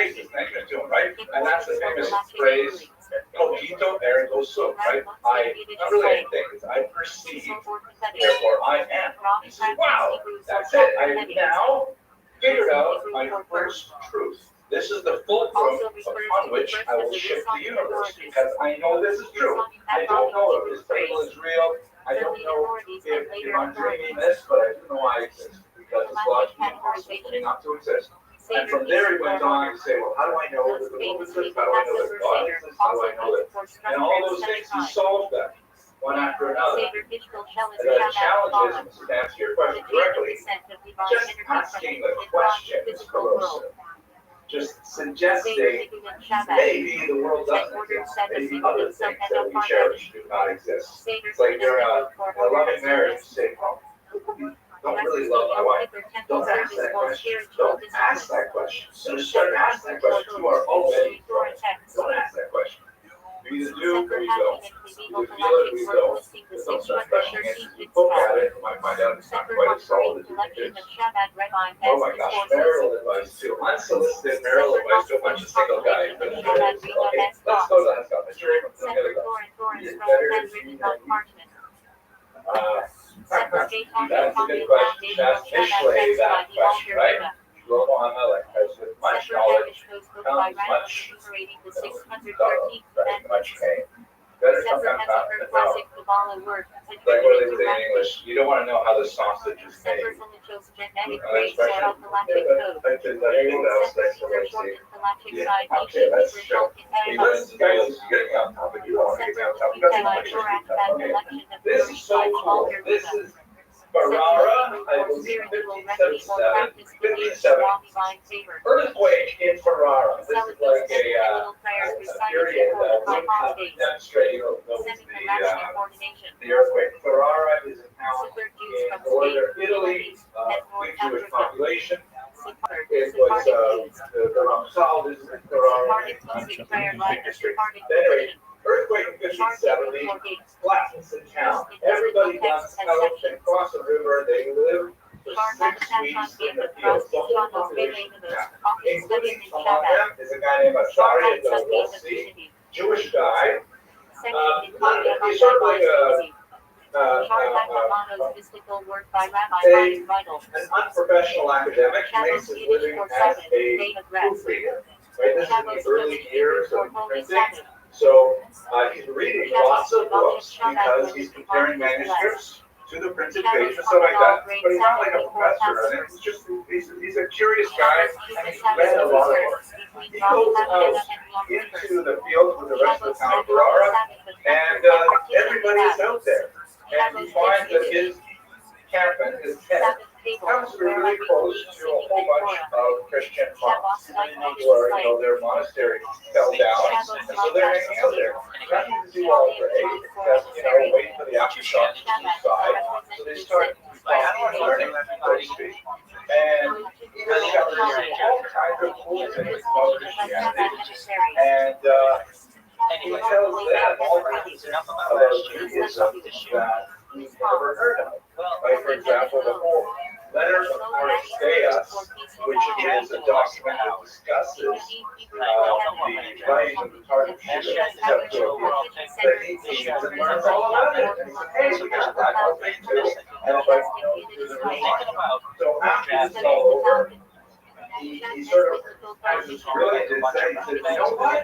exist thinking it to him, right? And that's the famous phrase, cogito ergo sum, right? I not really anything, I perceive, therefore I am. He says, wow, that's it. I have now figured out my first truth. This is the fulcrum upon which I will shift the universe, because I know this is true. I don't know if this table is real. I don't know if I'm dreaming this, but I do know I exist, because it's logically impossible not to exist. And from there he went on to say, well, how do I know that the world exists? How do I know that God exists? How do I know that? And all those things, he solved them, one after another. And the challenge is, to answer your question directly, just asking the question is corrosive. Just suggesting maybe the world doesn't exist. Maybe other things that we cherish do not exist. It's like you're in a loving marriage, you say, oh, don't really love my wife. Don't ask that question. Don't ask that question. As soon as you start asking that question, you are already wrong. Don't ask that question. You either do or you don't. You feel it or you don't. Just don't start questioning it. You poke at it, you might find out it's not quite as solid as you think it is. Oh my gosh, marital advice too. Unsolicited marital advice to a bunch of single guys. Okay, let's go to that stuff. Mr. Abrams, look at it. He is better than you. That's a good question. Just Mishlay that question, right? Shlomo HaMelech has with much knowledge comes much pain. Better sometimes not than no. Like what do they say in English? You don't want to know how the sausage is made. Okay, let's show. He learns the guy is getting on top of you. This is so cool. This is Ferrara, I believe 1577. Earthquake in Ferrara. This is like a period that would demonstrate the earthquake. Ferrara is a town in northern Italy, big Jewish population. It was the Rothschild'S in Ferrara, big district. Anyway, earthquake in 1570, flattens the town. Everybody does out and cross the river. They live for 6 weeks in the field. The whole population of the town, including among them is a guy named Ashari, we'll see, Jewish guy. He's sort of like an unprofessional academic. He makes his living as a proofreader. Right? This is in the early years of printing. So he's reading lots of books because he's comparing manuscripts to the printed page and stuff like that. But he's not like a professor. And it's just he's a curious guy, and he's read a lot of books. He goes out into the field with the rest of the town of Ferrara, and everybody's out there. And he finds that his cabin, his tent, comes really close to a whole bunch of Christian monks where, their monastery fell down, and so they're hanging out there. Nothing to do all day, except, wait for the aftershock to subside. So they start learning, so to speak. And he discovers all kinds of cool things about Christianity. And he tells them all kinds of things about Judaism that we've never heard of. Like, for example, the whole letter of Oresteas, which is a document that discusses the writing of the Targum that he teaches and learns all about it. And he said, hey, we got that whole thing too. And it's like, through the rewind. So after this is all over, he sort of has this brilliant insight. He said, you know what?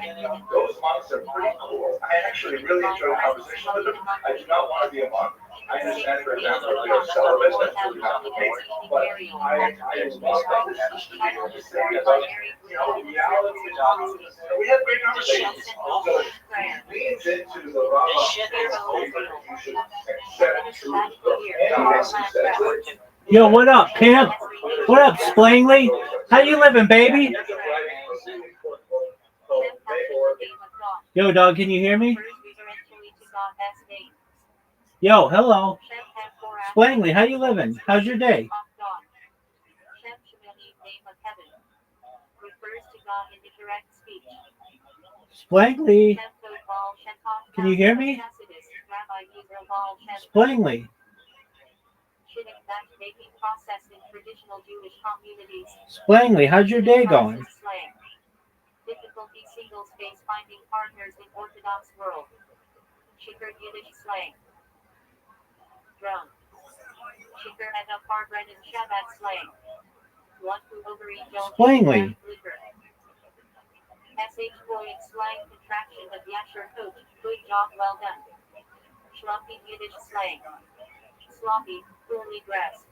Those monks are pretty cool. I actually really enjoy conversation with them. I do not want to be a monk. I understand, for example, that they're celibate, that's really not the case. But I love how this is to say about, reality is true. We have great conversations. So he leans into the Rabbi statement that you should accept truth from anyone who says it. Yo, what up, Camp? What up, Splangly? How you living, baby? Yo, dog, can you hear me? Yo, hello. Splangly, how you living? How's your day? Splangly, can you hear me? Splangly. Splangly, how's your day going? Difficulty single space finding partners in Orthodox world. Chikr Yiddish slang. Drum. Chikr and a Farbren and Shabbat slang. One who overeat don't Splangly. SH Boyd slang contraction of Yasher coach. Good job, well done. Sloppy Yiddish slang. Sloppy, poorly dressed.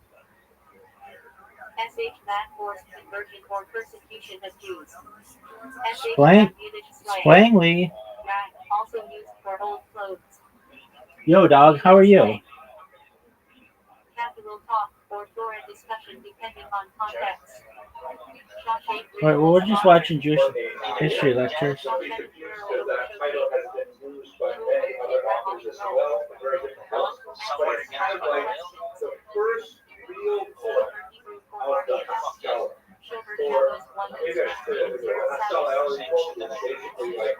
SH that forced conversion or persecution of Jews. Splangly. Also used for old clothes. Yo, dog, how are you? Capital talk or Torah discussion depending on context. Alright, well, we're just watching Jewish history lectures. The first real book of the Haskalah. Or maybe I should say that the Haskalah is basically like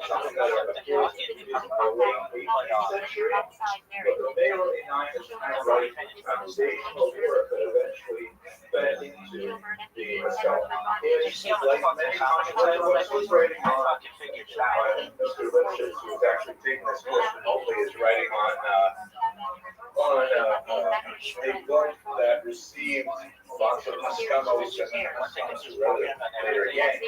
something that appears in the 18th century. But the Mayor Einai is kind of writing foundational work that eventually fed into the Haskalah. It's like many contemplative was writing on Mr. Rothschild'S, who's actually taking this course and hopefully is writing on a book that received lots of Haskamos and rather later gained,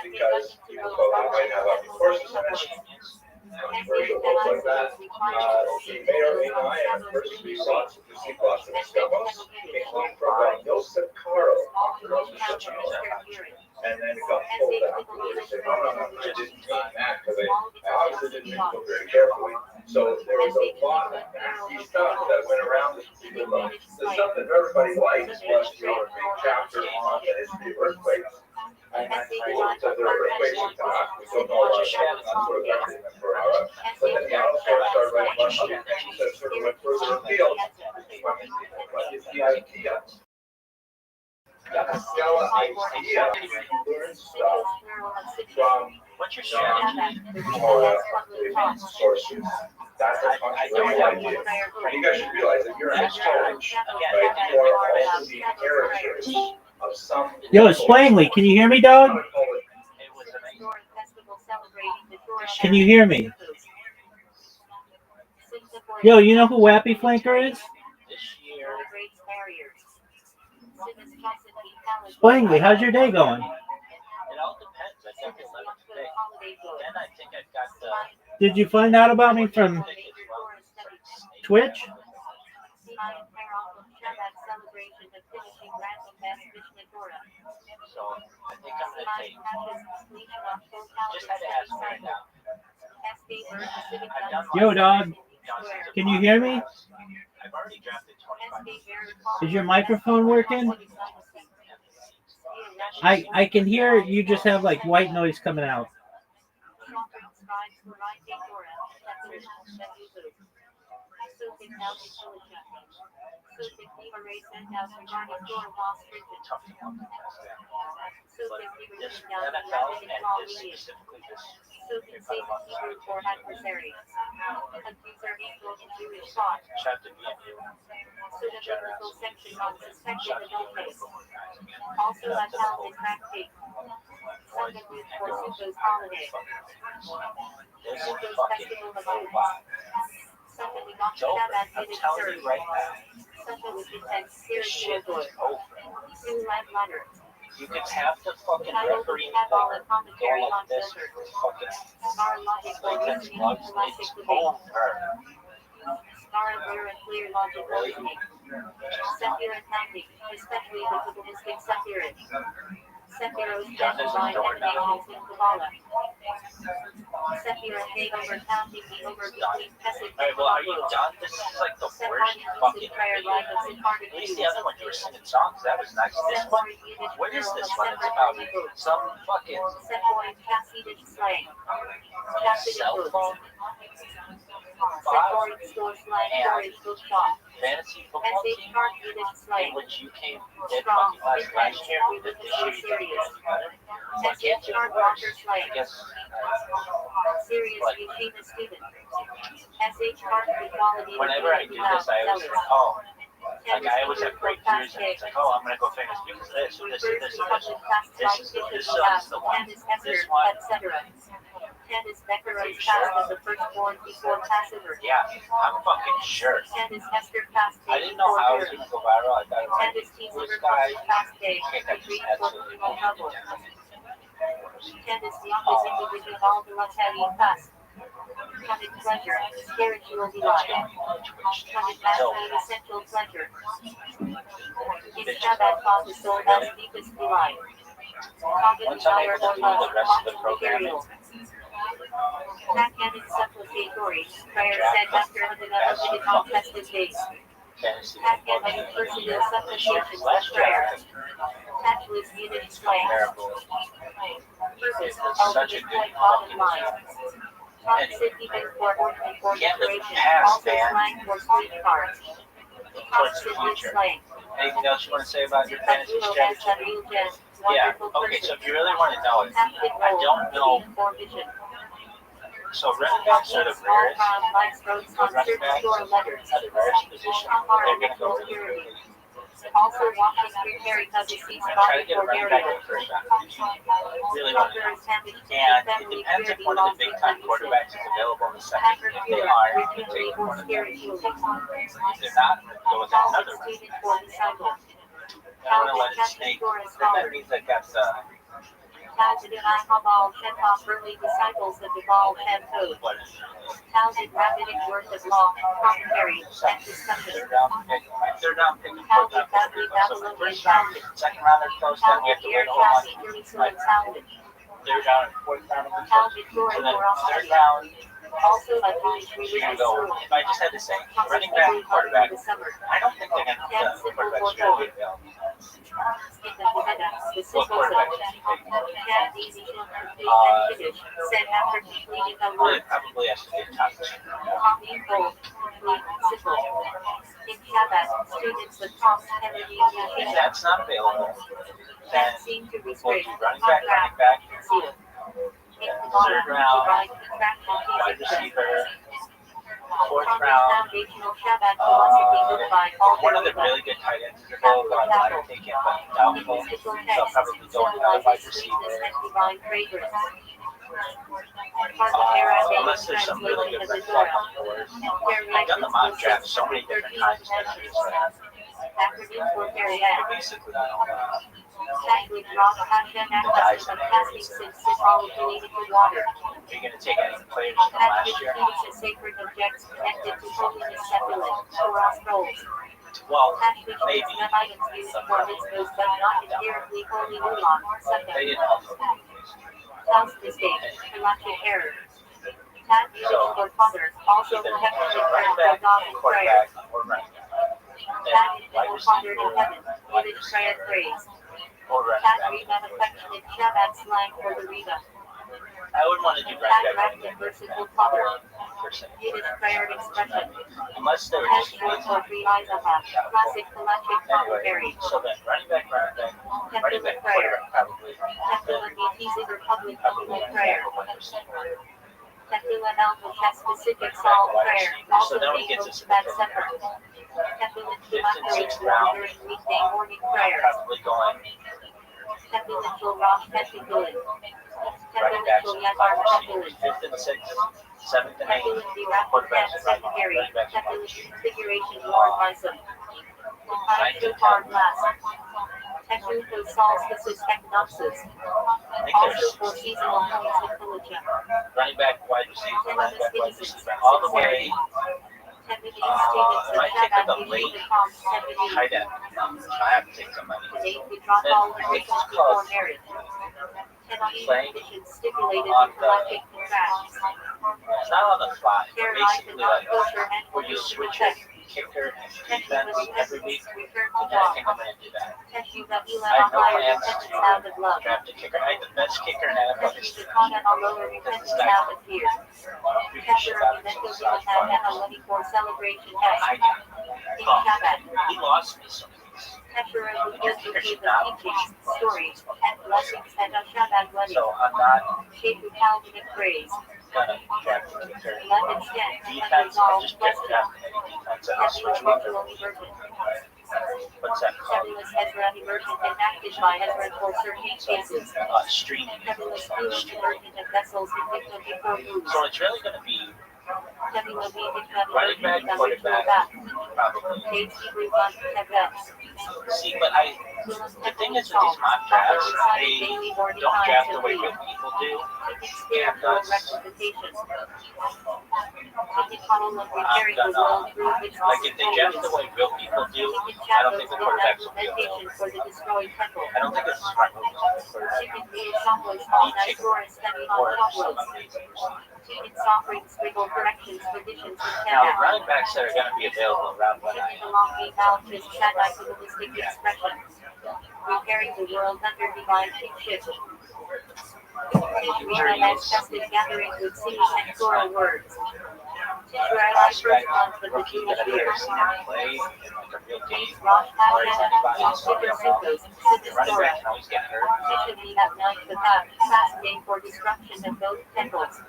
because people thought they might have other courses in it. Controversial books like that. The Mayor Einai and the first three lots received lots of Haskamos, including from Yosef Karo, author of the Shema. And then it got pulled out. They said, no, I didn't mean that, because I obviously didn't read the book very carefully. So there was a lot of nasty stuff that went around this particular book. The stuff that everybody liked was the big chapter on the history of earthquakes. And I said there were earthquakes in Tanakh. We don't know about that. That's sort of everything in Ferrara. But then he also started writing about other things that sort of went further afield. But it's the idea. The Haskalah idea, you learn stuff from non sources. That's a functional idea. And you guys should realize that you're in a college, right? You are also the inheritors of some. Yo, Splangly, can you hear me, dog? Can you hear me? Yo, you know who Wappy Flanker is? Splangly, how's your day going? Then I think I've got the. Did you find out about me from Twitch? Celebration of finishing random best Mishnah Torah. So I think I'm gonna take. Just had to ask right now. Yo, dog. Can you hear me? I've already drafted 25. Is your microphone working? I can hear you. Just have like white noise coming out. For adversaries. Accuser equals Jewish thought. So the biblical section on suspected adult case. Also a Talmud practice. Second week for Sukkot's holiday. Sukkot's festival of lights. Second week on Shabbat hidden serve. Second week intense spiritual good. Two lamp ladder. You could have the fucking referee have all the commentary go on like this. filter. Fucking Star logic for reasoning and scholastic debate. Star clear and clear logic reasoning. Secular accounting, especially the Kabbalistic Securit. Securos and divine emanations in Kabbalah. Secular take over counting the over between Pesach and Alright, well, are you done? This is like the worst fucking prayer video. life of Sephardic At least Jews. the other one you were singing songs. That was nice. This one, what is this one? It's about some fucking Sepoid Hasidic slang. Hasidic cell books. phone, Sepoid store slang storage book shop. fantasy football SH team, Park Yiddish in slang. which you came dead Strong, fucking last intense, year. That this year you got to serious. be better. Like, SH it's Park worse. Walker I slang. guess. Serious But Yeshiva student. SH Park equality. whenever I do this, I always think, oh, like I always have breakthroughs, and it's like, oh, I'm gonna go famous because of this, or this, or this, or this. This one's the one. This one. Etc. Candace Becker was cast as the firstborn before Passover. Yeah, I'm fucking sure. Candace Hester cast I didn't know how it was gonna go viral. I thought it was like, Candace T. this Liver guy cast day. can't have Agreed just for absolutely criminal trouble. nothing. Candace the youngest individual of all the Latari fast. Counted pleasure, spiritual delight. Counted mastery, essential pleasure. His Shabbat cause is soul as deepest delight. Counted Once I'm desire able or to do love, the rest of the programming, material. Backhanded supplicatory, prayer said after the unlimited festive days. fantasy Backhanded personal supplications last and prayer. year, Tactless Yiddish slang. terrible. Purpose, It's such a ultimate good point, bottom fucking line. Toxic even for ordinary for Can't live decoration, past also that. slang for sweethearts. Towards the Toxic future. slang. Anything else you want to say about your fantasy Azul as strategy? Azul Jen, Yeah. wonderful Okay. So person. if you really want to know it, Active I role, don't know. for vision. So running backs are the Small rarest. crowd likes roads The on running certain backs store letters. are the rarest position. They're gonna go really quickly. Also watching preparing as he sees Try to body get a for running back burial. in the first round. Really want to know. Soccer is handed to And it family depends if clearly one of the lost big in time condition. quarterbacks is available in the second. Packer If they pure, are, you can ritually take or one of them. spiritually. If they're not, I'm gonna go with Talented another one. student for disciple. I don't want to let it snake. Then that means I got Talented Akabal Shekov early disciples of the Baal Shem Tov. what? Talented rabbinic work of law, commentary, and discussion. Third round pick, fourth round pick. So the first round, second round are close. Then we have to wait a whole month. Like third round and fourth round. And then third round. Also a Jewish You're gonna religious go. rule. If I just had to say, running back, quarterback. I don't think they're gonna the quarterback's really available. What quarterback should you take? Said after completing a Well, work. it probably has to be a top two. In Shabbat, students with cost and If that's not available, then that seem to we'll restrict do running back, conceal. third round, wide receiver, fourth round. Foundational Shabbat philosophy good by all One of the really good tight ends is available. I want to take him, but doubtful. So I'll probably go another wide receiver. Unless there's some really good red flag on board. I've done the mock draft so many different times. Acronym for Period. Basically, I don't Catholic Roth Hashem Acronym of casting since all related to water. You're going to take any players from last Catholic year? Jewish is sacred objects connected to holiness Sepulin, Torah scrolls. Well, Catholic maybe. is items used for mitzvahs but not inherently holy ulam, They sukkah. didn't also. House mistake, galactic error. Tat Yiddish for father, also Either technically running prayer for back, God in prayer. quarterback, or running back. Tat Then is wide middle father in receiver, heaven, wide Yiddish receiver, prayer praise. or running Tat back. Reba affectionate Shabbat slang for the Reba. I would want to do Tat running back Rack merciful father, per se. Yiddish prayer expression. Unless they were Tat just short amazing. for free Isaac, classic galactic commentary. Anyway, so then running back, running Temple back, of prayer. quarterback probably. Temple of BTC Republic Probably of prayer. wide receiver. Temple of Alpha specific psalm prayer, also So then being we get to hosted at supper. Temple of fifth and Democracy sixth round. during weekday morning prayer. Probably going Temple of Rosh Peshikulin. Temple running of backs and Yadar wide Peshikulin. receivers. Fifth and sixth, seventh and Temple eighth. of Dirapper Quarterbacks and Secondary. running backs and Temple wide of receivers. Configuration Lord Bison. Define Shofar Glass. Temple of Solstices Technopsis. I think Also there's for seasonal points of Felicia. running back, wide receiver, running back, wide Temple receiver. All the way. Temple of Stevens If I and take Shabbat the Yeshiva late Tom Temple tight end, I have to take somebody. Today we drop Then all I think conditions it's before called marriage. Cannot be playing conditions stipulated on in galactic contracts. It's not on the fly. Fair It's life and basically like non-kosher and where you kosher switch check. your kicker and Testing defense with every week. return to And I God. think I'm going to do that. Testing that you I let have a no higher plans repentance out of to love. draft a kicker. I had the best kicker in NFL Testing history. the Kana a lower repentance out of fear. Tester of the mental human have and a money for celebration test. I do. In Shabbat. He lost me some of these. Tester of the good with the teachings, stories, and blessings and a Shabbat money. So I'm not Shape of Calvinic praise. gonna draft a kicker. Love extent and Defense, I'll resolve just get question. draft any defense and I'll switch Testing them. ritual immersion. What's that called? Nebulous Ezra immersion enacted by Ezra for certain cases. Streaming. Nebulous fluid immersion of vessels in Hikmah before moves. So it's really going to be Nebula V Hikmah running back, immersion of ritual quarterback, bath. probably. Page Hebrew 1 Nebets. See, but the thing is with these mock drafts, they don't draft the way real people do. Spiritual rectification. Preparing the world through its Like if they draft the way real people do, I don't think the quarterbacks will be available. for the destroyed temple. I don't think it's a smart move to take the quarterback. Chicken meal chocolates all night or study on Or some chocolates. amazing receiver. Chicken sovereign scribble corrections conditions in Now, the Canada. running backs that are going to be available around what I Chicken belonging out is anti-capitalistic expression. Repairing the world under divine kingship. Israel has tested gathering with singing and choral words. Israelite first month of the rookie Jewish that I've year. ever seen him play in like a real game. Rosh Or is anybody Hashanah, super Super Sukkos, The running Torah. back can always get hurt. Officially at night the fast day for destruction of both temples.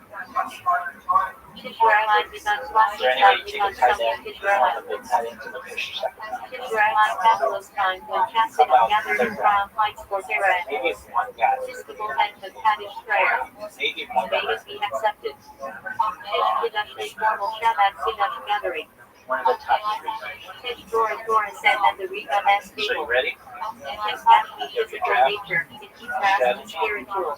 Israelite begun Is classic there any way that you take a begun tight something end, one Israelite. of the tight ends in the first or second? Israelite fabulous time when chastity gathered in crown heights for Terah. Maybe if one guy, Episcopal end of Kaddish prayer. maybe if one May guy, it be accepted. Tish Kiddush a formal Shabbat Kiddush gathering. one of the top three. Tish Dora said that the Reba Mass So you table. ready? Tish Gashmi physical nature. It keeps us spiritual.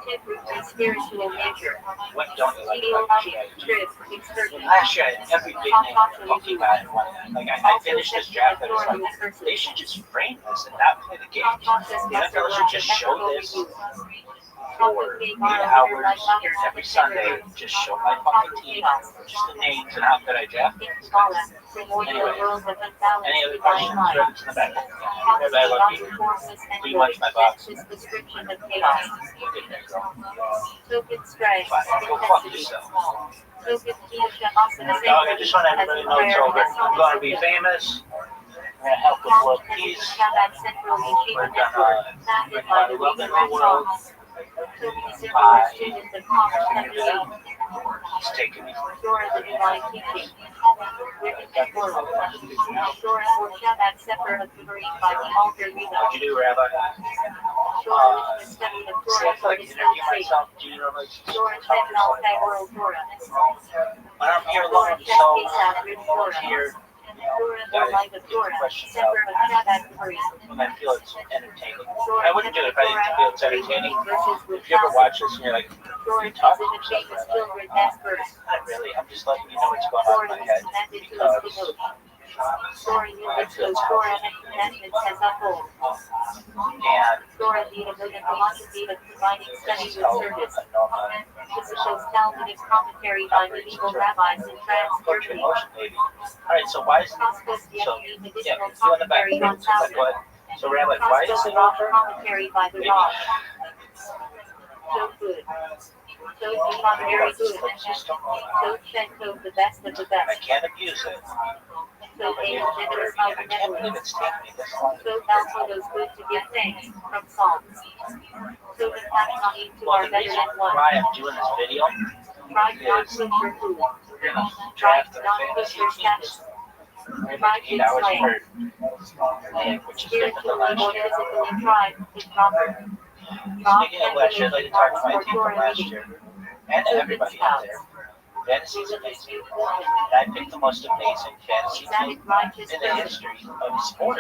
Tish Ruth's spiritual nature. What don't you like Ideal about the trip, excursion. Last year, I had every big name hockey guy in one. Like I finished this draft, and I was like, they should just frame this and not play the game. The NFL should just show this for 8 hours every Sunday. Just show my fucking team, just the names and how good I draft. Anyway, any other questions? Throw it to the back. Rabbi, I love you. Pretty much my box. Description of chaos. Token strike. Go fuck yourself. Token Kiosha awesome. Dog, I just want everybody to know it's over. I'm going to be famous. I'm going to help with world peace. We're going to bring about a love in the world. He's taking me. Dora the divine teaching. Written and oral. Dora or Shabbat separate of the marine by the altar Reba. What'd you do, Rabbi? Dora which is study of See, I Dora feel for like his own interviewing sake. myself. Do you normally Dora talk said to yourself? oral Dora. When I'm here alone, I'm so here. Torah or life of Torah, separate of Shabbat free. when I feel it's entertaining. I wouldn't do it if I didn't feel it's entertaining. If you ever watch this and you're like, Torah talk teaches to and yourself famous children as verse. not really. I'm just letting you know what's going on Torah in my is head commanded to because us to know. Torah uses those Torah and commandments as a whole. and Torah need a million philosophy of combining study with service. This is shows Talmudic commentary by medieval rabbis in France, Germany. Alright, so why is it Costas so Diakoni yeah, medicinal you on the back commentary on like Talmud. what? So Rabbi, why is Costas it Roth over? commentary by the Maybe Roth. So good. So deep, very good. So Shenko, the best of the I best. can't abuse it. So A, generous high I can't believe benevolence. it's taken me this long. So also those good to give thanks from Psalms. So the fact not eat to Well, our the better reason than one. why I'm doing this video Try not is to your food. we're gonna Try draft our not to fantasy your teams. status. We have Try like 8 to hours slay. per day, which is different than Spiritually last or year. physically try is proper. Speaking of last year, I'd like to talk to my team from last year and to everybody out there. Fantasy is amazing. And I picked the most amazing fantasy team in the history of sport.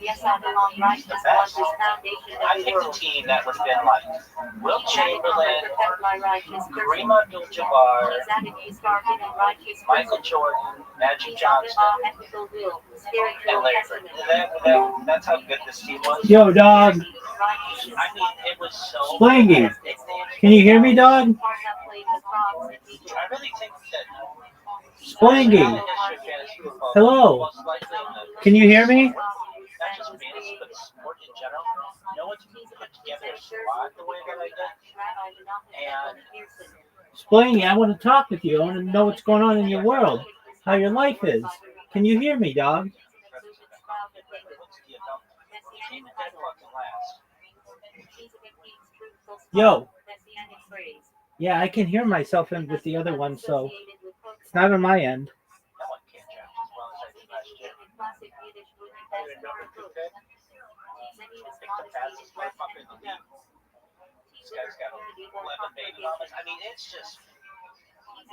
Yes, I belong right The as best. one is foundation I of the picked a world. team that would have been like Will Chamberlain, Protect my righteous person. Kareem Abdul-Jabbar, Michael Jordan, Magic Johnson, and Larry Bird. That's how good this team was. Yo, dog. I mean, it was so. Splangy. Can you hear me, dog? I really think that. Splangy. Hello. Can you hear me? Not just fantasy, but sport in general. No one's put together a squad the way that I did. And Splangy, I want to talk with you. I want to know what's going on in your world, how your life is. Can you hear me, dog? Yo. Yeah, I can hear myself in with the other one, so it's not on my end. no one can draft as well as I did last year. Pick the fastest motherfucker in the league. This guy's got 11 baby mamas. I mean, it's just. I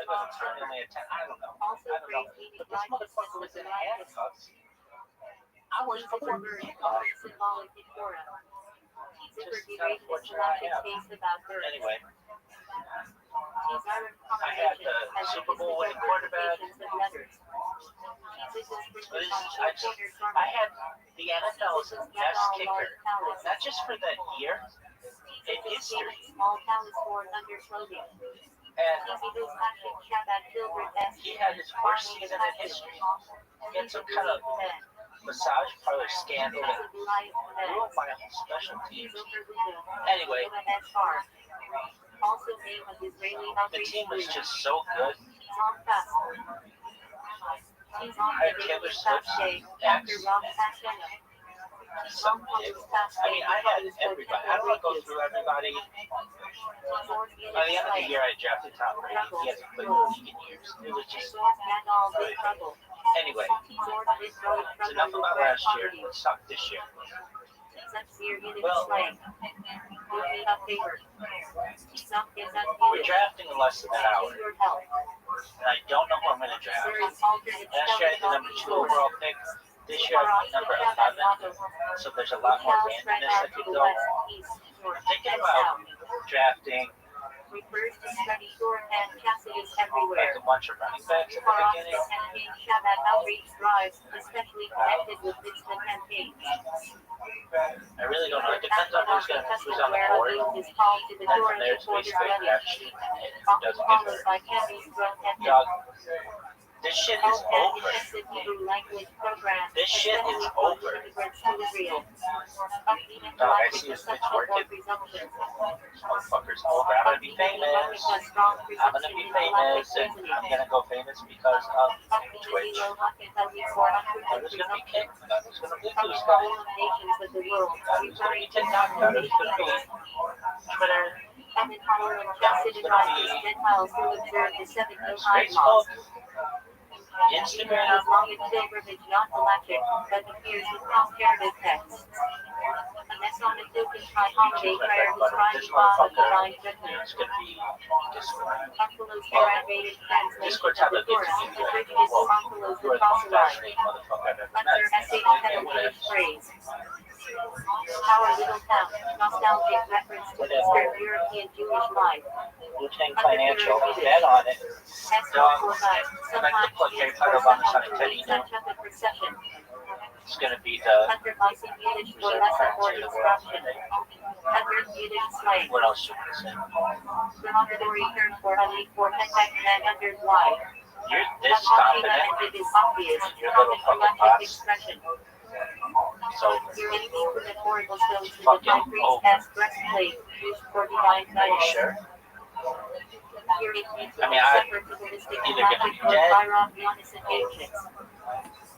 got a turn only at 10. I don't know. But this motherfucker was in handcuffs. I was fucking handcuffs. Just kind of fortunate I have. Anyway. I had the Super Bowl winning quarterback. I had the NFL's best kicker, not just for that year, in history. And he had his worst season in history. He had some kind of massage parlor scandal that ruined my whole special teams. Anyway, the team was just so good. I had Taylor Swift's ex. Some dick. I mean, I had everybody. I don't want to go through everybody. By the end of the year, I drafted Tom Brady. He hasn't played in the league in years. It was just. Anyway, it's enough about last year. Let's talk this year. Well, we're drafting in less than an hour. And I don't know who I'm going to draft. Last year I had the number 2 overall pick. This year I have number 11. So there's a lot more randomness that could go. I'm thinking about drafting like a bunch of running backs at the beginning. I really don't know. It depends on who's on the board. And then from there it's basically a crap sheet. And who doesn't get hurt. Dog, this shit is over. This shit is over. Dog, I see this bitch working. This motherfucker's over. I'm gonna be famous. I'm gonna be famous, and I'm gonna go famous because of Twitch. Who's gonna be king? Who's gonna be Blue Sky? Who's gonna be TikTok? Who's gonna be Twitter? Who's gonna be Facebook? Instagram. token high holiday prayer describing God of divine judgment. It's going to be Discord. Buffalo's Arabic translation Discord's of how the they'll get Torah, to the you. British Buffalo's You are the proselyte. fascinating motherfucker I've ever Under met. essay dependent English phrase. Our little town, nostalgic reference to Eastern European Jewish life. Lieutenant Financial, bet on it. Sometimes used for such a procession. It's going to be the Undervising Yiddish for lesson or instruction. Under Yiddish slang. what else should we say? Derogatory term for Ali for Hentek and under Y. You're this confident It is obvious. in your little fucking Collective box. expression. So Your enemy with the horrible stones in the high priest as breastplate used for divine you guidance. sure? Here it means I mean, I separatistic either gonna be conflict dead. of Iranians and ancients.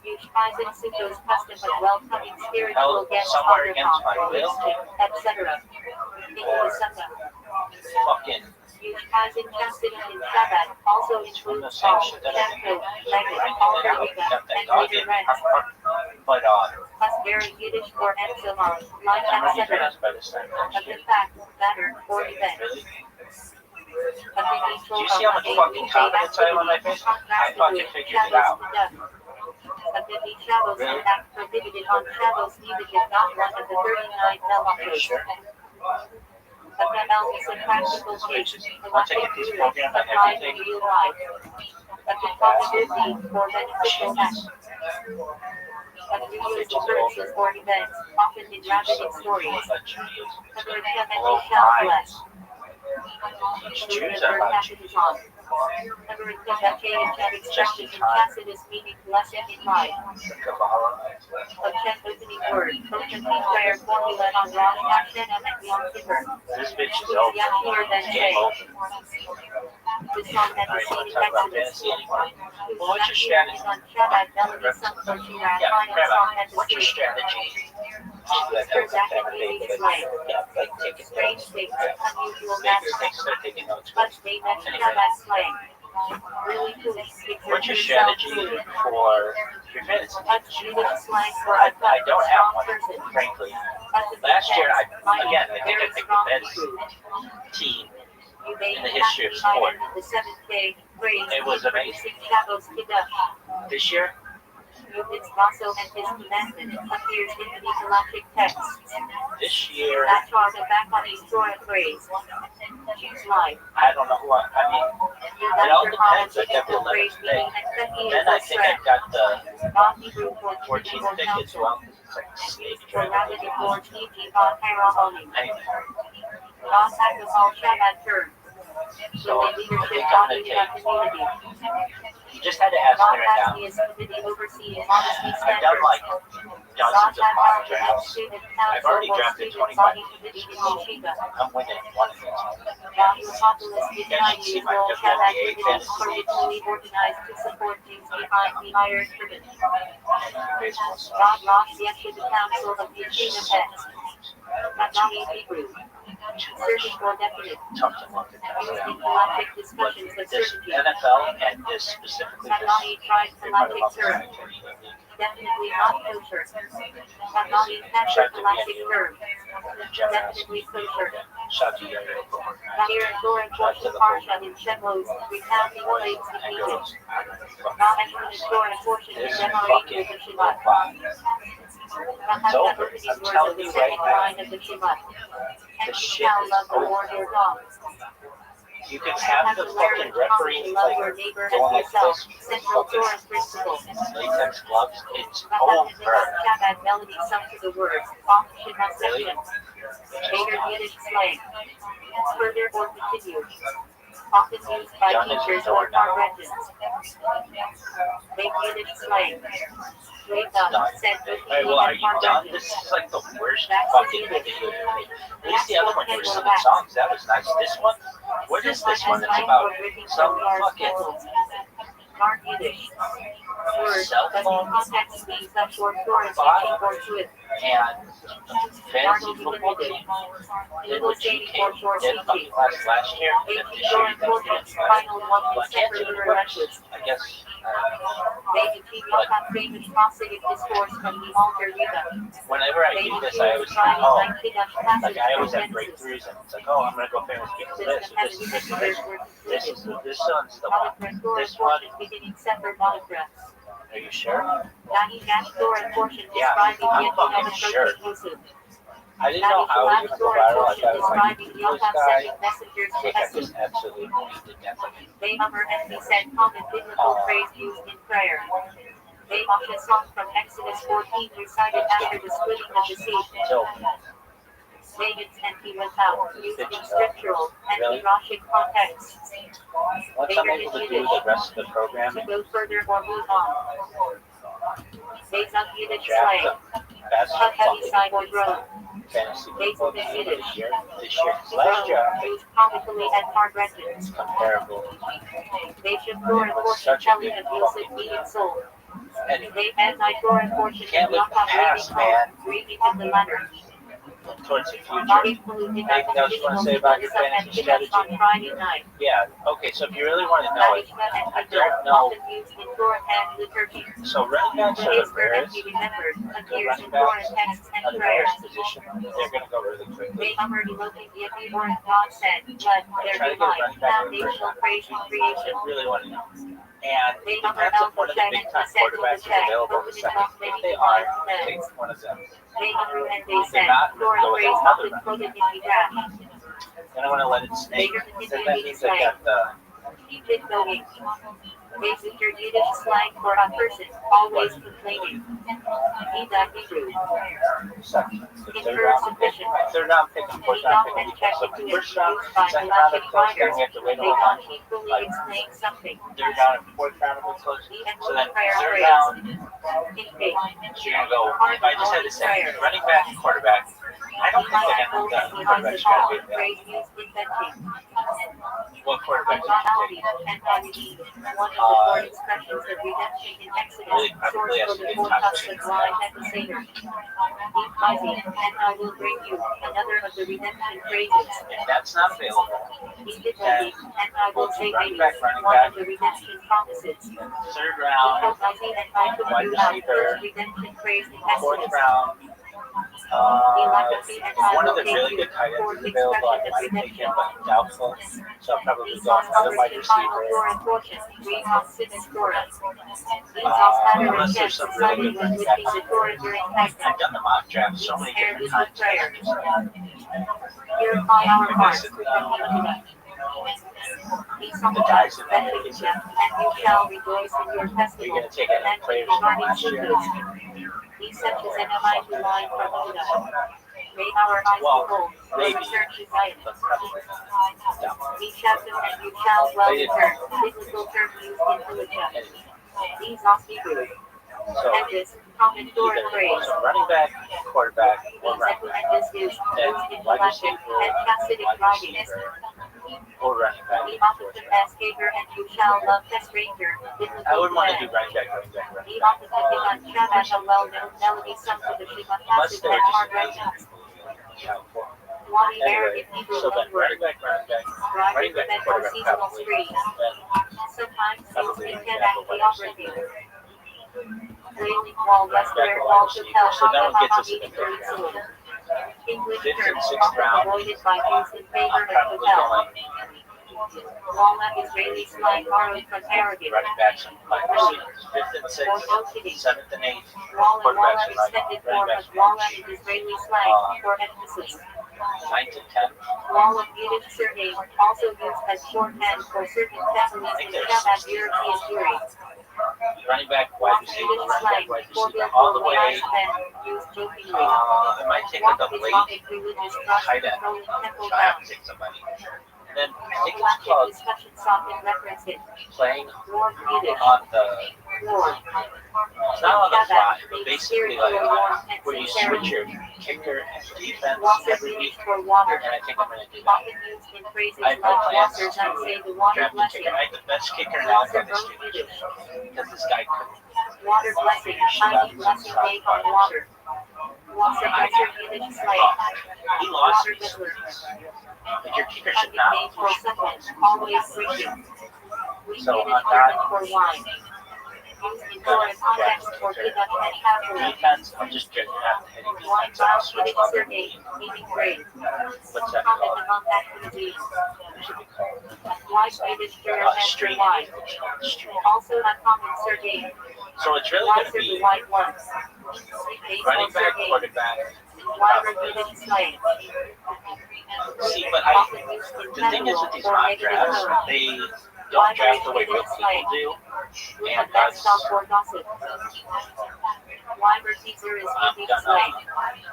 Huge pies and Suko's custom of welcoming spiritual guests somewhere on against my will. etc. Sukkah. Fucking Huge pies in chastity in Shabbat also from the includes same salt, shit that I shampoo, did. maggot, Got alderika, that and dog later in. rent. But Plus very Yiddish for epsilon, like I'm ready for etc. this by this time Of next the year. fact, matter, or event. Really? Of the Do you see how much fucking confidence I have on my face? I fucking figured it out. Of the Shabbos act prohibited on Shabbos music is not one of the 39 Are you halachos. sure? Of the is a practical case, Once I get these programs and applied in everything, real life. Of the positive need for beneficial acts. Of the use occurrences or events, often in rabbitic stories. Of the Oh, shall bless. Jews are about Jews. Just in Tacitus meaning blessing in life. Kabbalah. A check opening word. Open prayer formula on Rosh Hashanah and Yom Kippur. This bitch is over. Game over. The song that Alright, is want seen to talk about in Exodus. fantasy anymore? Whose Well, what's your strategy strategy? on Shabbat melody sung for Shira, Yeah, final Rabbi, song at the what's your sea. strategy? Like, yeah, like taking Strange notes. things, unusual Make matters. start taking notes. Much made that Shabbat slang. Really cool. What's your strategy for your fantasy? Much Jewish slang for I a don't have strong one, person. frankly. But the Last year, I defense, think I picked the best team You may in the history of be sport. the seventh day praise It was amazing. Shabbos Kiddush. This year, Its vaso and his commandment appears in the galactic texts. this year, That chart of back on his Torah phrase. Choose life. I don't know who I mean, it all depends. I got the 11th day. Then I think I got the Non-Hebrew for 14th pick as well. It's like a snake for draft. rabbinic for Gigi on Harahoni. Anyway, Non-sacrificial Shabbat term. so I think Leadership I'm on gonna the community. take. You just had to ask me right now. Non-Pasty is committee oversees honesty I've done standards. like dozens of mock drafts. I've already drafted 25. I'm winning one of these. You guys should see my WNBA fantasy league. Organized to support teams behind the Iron Curtain. Baseball. God lost the extra council of the kingdom heads. Not Hebrew. Certain or definite. Tough to fucking Used in understand. galactic But discussions of this certainty. NFL and this specifically, Tanani tried they're part of galactic term. Definitely not kosher. Tanani captured galactic term. Definitely kosher. Shout to you. Here in Torah portion Parsha in Shemos, recounting plagues in Egypt. Not entering the Torah portion in This Demarate with the fucking Shabbat. it's over. I'm telling you right now. Line of the Shabbat. The And shit shall is love the over. Lord your God. You can have the fucking referee like going like this, Central fucking Torah principle. latex gloves. It's Shabbat over. Shabbat melody sung to the words. Off Shabbat Really? section. Later Yiddish slang. Further or continue. Often used by Done is teachers over or now. regents. Make Yiddish slang. Wake up, said Alright, well, are you done? This is like the worst fucking video. At least the other one you were singing songs. That was nice. This one, what is this one? It's about some fucking Not Yiddish. Words, cell but in phone context means that short Torah bot teaching or to it. And fantasy football team in which you came did a class last year, and then this year you got to get five. Well, I can't do the rest. I guess. Whenever I do this, I always think, oh, like I always have breakthroughs, and it's like, oh, I'm gonna go famous because of this, or this one's the one. This one. Are you sure? Yeah, I'm fucking sure. I didn't know how it was gonna go viral. I thought it was like this guy. Like I just absolutely believed it. That's like. They hover and he said common biblical phrase used in prayer. They often song from Exodus 14 recited after the splitting of the sea. David and he went out, used in scriptural and Midrashic contexts. Once I'm able to do the rest of the program, to go further or move on. Days of Yiddish slang. Cut heavy sideward road. fantasy Days football of the game Yiddish. this year. Last year, I Used comically and hard wrenches. comparable. They should throw a fortune telling abusive meaning soul. And They anti-Torah fortune can't and look knock on past, reading man. reading in the letter. Look towards the future. Anything else you want to say about your fantasy strategy? On Friday night. Yeah, okay, so if you really want to know it, I don't know. So running backs are the rarest. The running backs are the rarest position. They're going to go really quickly. They already looking if you weren't God said, but Try their to get a divine running back in the first foundational round. creation I creation. really want to know. And it depends if one of the big time quarterbacks is available in the second. If they are, take one of them. They grew and they If said, they're not, Lord go with praise another often running quoted back. in the Then I want to let it snake. Then that means I got the. Keep it going. Basic your Yiddish slang for a person, always complaining. Ida Hebrew. The third round pick and fourth round pick. So my first round, second round, of course, then we have to wait a whole bunch. Like third round and fourth round of close. So then third round, so you're gonna go. If I just had to say running back and quarterback, I don't think they're gonna do the quarterback strategy. What quarterback do you take? Really, probably has to be top six. And I will bring you another of the redemption phrases. If that's not available, then and I will say running maybe back, one of the redemption promises. third round, wide receiver, redemption phrase in fourth Exodus. round. If one of the really good tight ends is available, I might take him, but doubtful. So I'll probably go another wide receiver. Unless there's some really good running backs. I've done the mock draft so many different times. The guys in that movie, and you shall rejoice in your you're festival. going to take any players from last year. He sent us in a mighty line from Judah. May our eyes behold, maybe. search his light. But probably not. Be shepherds and you shall dwell in her. Biblical term used in Philippians. These are Hebrew. So And this common door either phrase. running back, quarterback, or running And back. this is Then used wide in receiver, and Hasidic wide writing. receiver, or running back. Be opposite as favor and you shall love the stranger. I wouldn't want to do running back, running back, running Be back. opposite on Shabbat a well-known melody sung to the Shema Unless Hasidic they were and just hard amazing writings. people. Wadi Anyway, Arabic Hebrew so then language. running back, Driving running back, for quarterback, seasonal probably. streets. Then Sometimes probably used in example Quebec wide geography. receiver, Wailing wall running back, wrestler or wide also receiver. tells So no one gets us in the third English round. English Fifth and terms sixth often round, avoided by Jews in favor I'm of probably hotel. going Walnut Israeli slang borrowed from Arabic. running backs and wide receivers. Fifth and sixth, seventh and eighth, Walnut quarterbacks and extended running form backs of and walnut wide is receivers. Israeli slang for emphasis. Ninth and tenth, Walnut Yiddish surname also used as shorthand for certain families in Shabbat European Jewry. running back, wide receiver, Yiddish running slang back, wide for receiver, all the way. used jokingly. I might take like a What is late often religious trust tight end. controlling temple So I have grounds. to take somebody. And then I think it's Galactic called discussion often reference it. playing War Yiddish. on the, War. not on the fly, but basically like where you switch your kicker and defense Water every week. used for water. And I think I'm going to do that. Often used in phrases I have like no plans water that say the to water draft a bless kicker. you. I have the best kicker now Also in this both Yiddish. because this guy couldn't Water blessing, tiny blessing made on water. Submissive Yiddish slang. He lost Water his bibbler. like your kicker A should not nickname for someone, always drinking. We So Yiddish on German that- for wine. Used in foreign context for pickup and happily. defense. I'm just getting half the heady Wine defense. I'll brown switch Yiddish up. surname, meaning great. What's that Common called? among activities. What should we call it? White Yiddish German and Street. wine. Street. Also a common surname. So it's really Why going to serve the be white ones? Baseball running back, surname. quarterback. Wide Yiddish slang. See, but Often used in the thing is with federal these or mock negative drafts, tone. they don't draft the way real people do. With And a best that's, stop for gossip. Weimer teaser is I'm Yiddish gonna, slang.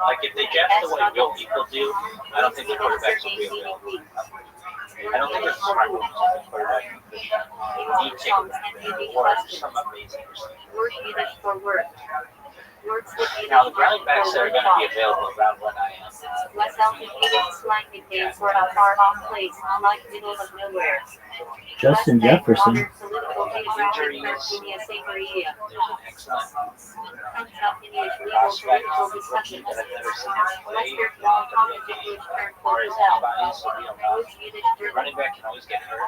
like if they draft the way real people do, I don't think the quarterbacks will be available. I don't think it's smart moves in the quarterback position. You need to take a or some amazing receiver. Word Yiddish for word. Words with Now Yiddish the running backs that are word going to be talk. available around when I am. West Elton Yiddish slang nicknames for a far off place, like middle of nowhere. Justin West Bank Jefferson. modern political geographic Virginia Sangria. Excellent Continuous legal prospect political rookie discussions. that I've never seen him play. Western law common English term Or for his hotel. antibodies, so we don't know. Woods Yiddish German. Running back can always get hurt.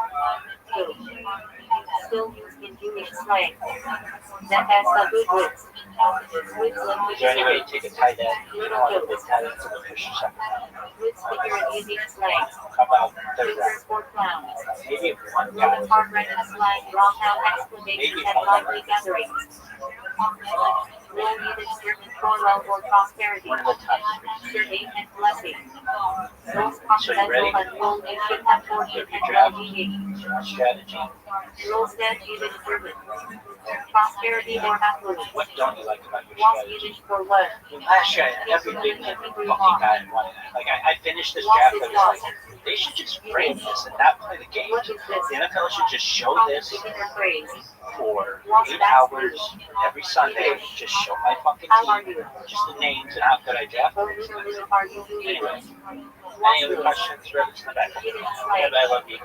Go. Still used in Jewish slang. That has a good woods. Woods Is there any way to take a tight end? You don't want to big tight end for the first or second round. Woods figure in Yiddish slang. How about third Figure round? for clowns. Maybe if one guy. Roman hard written slang, wrong out explanations and lively gatherings. No Yiddish German for love or prosperity. One of the top Surname and blessing. Most So you ready? confidential and full you should have fortune If you and draft well-being. strategy, Rules that Yiddish German. Prosperity or affluence. what don't you like about your What's strategy? Yiddish for what? Last year, every big fucking guy wanted. Like I finished this draft, I was like, they should just frame this and not play the game. What is this? The NFL should just show this Beginner phrase. for 8 hours every Sunday. Just show my fucking How are team, you? just the names and how good I draft. Oh, little are you doing? Anyway, What's any other this? questions? Rabbit's in the back. Yiddish Rabbi, slang. I love you.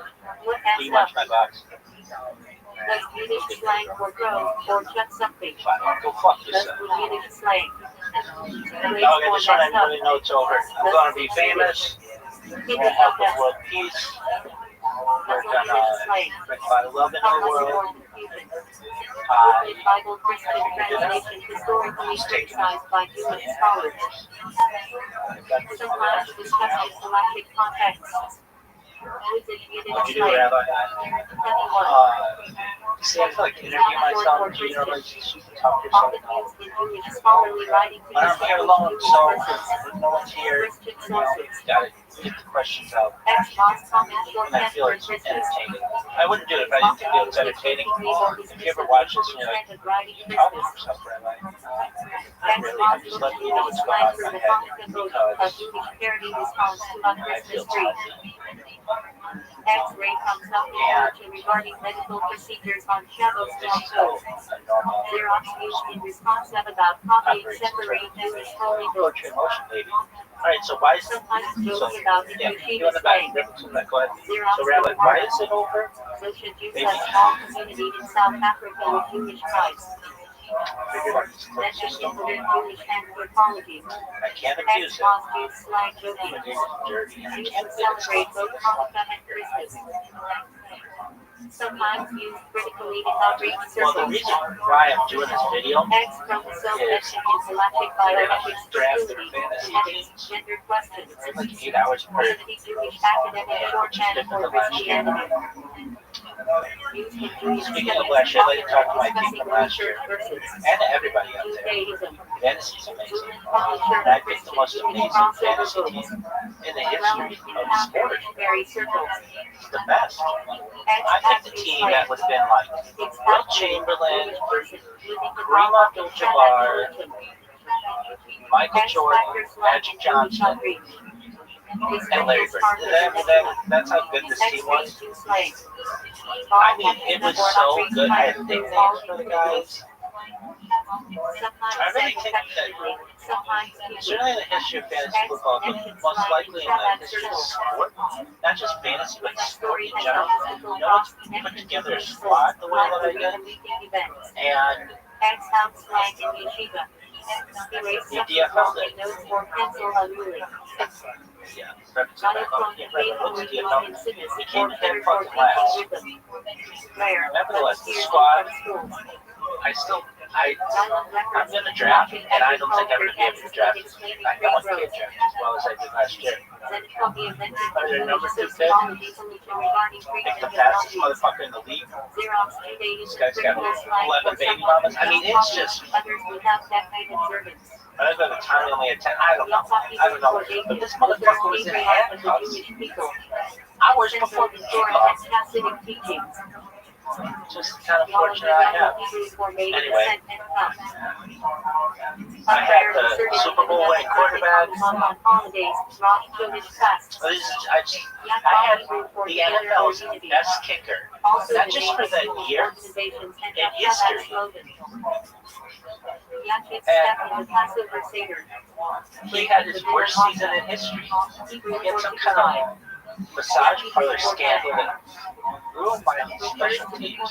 What Do you has watch up? my box? Does Yiddish slang for grow or shut something? Fine, go fuck Does yourself. Yiddish slang? Okay, this one I really know it's over. I'm gonna be famous. We're gonna help with world peace. We're gonna bring about love in the world. Bible Christian translation historically criticized by Jewish scholars. Sometimes discussed in galactic contexts. Woods in Yiddish What'd you do, slang. Rabbi? Anyone. See, I feel like interview myself. Do you normally super talk to Often yourself? used in Jewish scholarly writing to When I'm here distinguish alone, Jewish so versus no one's here. Christian You know, sources. gotta get the questions out. Xbox comment And I shorthand feel for it's Christians. entertaining. I wouldn't do it if I didn't feel it's entertaining. If you ever watch this and you're like, you talk to yourself, Rabbi. Really, I'm just letting you know what's going on in my head because Jewish parody response to a I Christmas feel tree. healthy. X-ray comes up in regarding medical procedures on Shabbos toes. Xerox used in response of about copying separate Jewish holy books. Poetry in motion, baby. Alright, so why is it? Sometimes So, jokes about yeah, negotiating you in the back. slang. Rabbit's in the back. Go ahead. Xerox So, Rabbi, why is it over? So should use a small community in South Africa with Jewish tribes. That should include Jewish anthropology. I can't abuse it. Xbox Jews slang joking. When you're dirty, I Jews can't celebrate both Hanukkah and Christmas. Sometimes used critically in outreach Well, the circles. reason why I'm doing this video X chromosome mentioned in galactic bioethics draft facility their fantasy and games. gender questions. It's like 8 hours per. Community Jewish academic shorthand for Christianity. Used in Jewish Speaking of studies, last year, I'd like to talk to my discussing team from last year research versus and to everybody out there. Judaism. Fantasy's amazing. Publisher And I of think the Christian most Jewish amazing crossover fantasy books. team in the Relevant history in of sport. contemporary circles. It's the best. I picked the team that would have been like Will Chamberlain, Kareem Abdul-Jabbar, Michael Jordan, Magic Johnson, and Larry Bird. That's how good this team was. I mean, it was so good. I had nicknames for the guys. I really think that, certainly in the history of fantasy football, but most likely in the history of sport, not just fantasy, but sport in general, no one's put together a squad the way that I did. And X-Hound slang in yeshiva. Erase sections wrongly notes or cancel unruly. Yeah. Diachrone painfully used in sickness or better for teaching rhythm. Rare. Nevertheless, the Years squad, from schools. I'm going to draft, and I don't think I'm going to be able to draft. I know I can't draft as well as I did last year. Are there number 2 pick? Pick the fastest motherfucker in the league. This guy's got 11 baby mamas. I mean, it's just. Other than the time he only had 10, I don't know. But this motherfucker was in handcuffs hours before the kickoff. Just kind of fortunate I have. Anyway, I had the Super Bowl winning quarterback. I had the NFL's best kicker, not just for that year, in history. And he had his worst season in history. He had some kind of massage parlor scandal that ruined my special teams.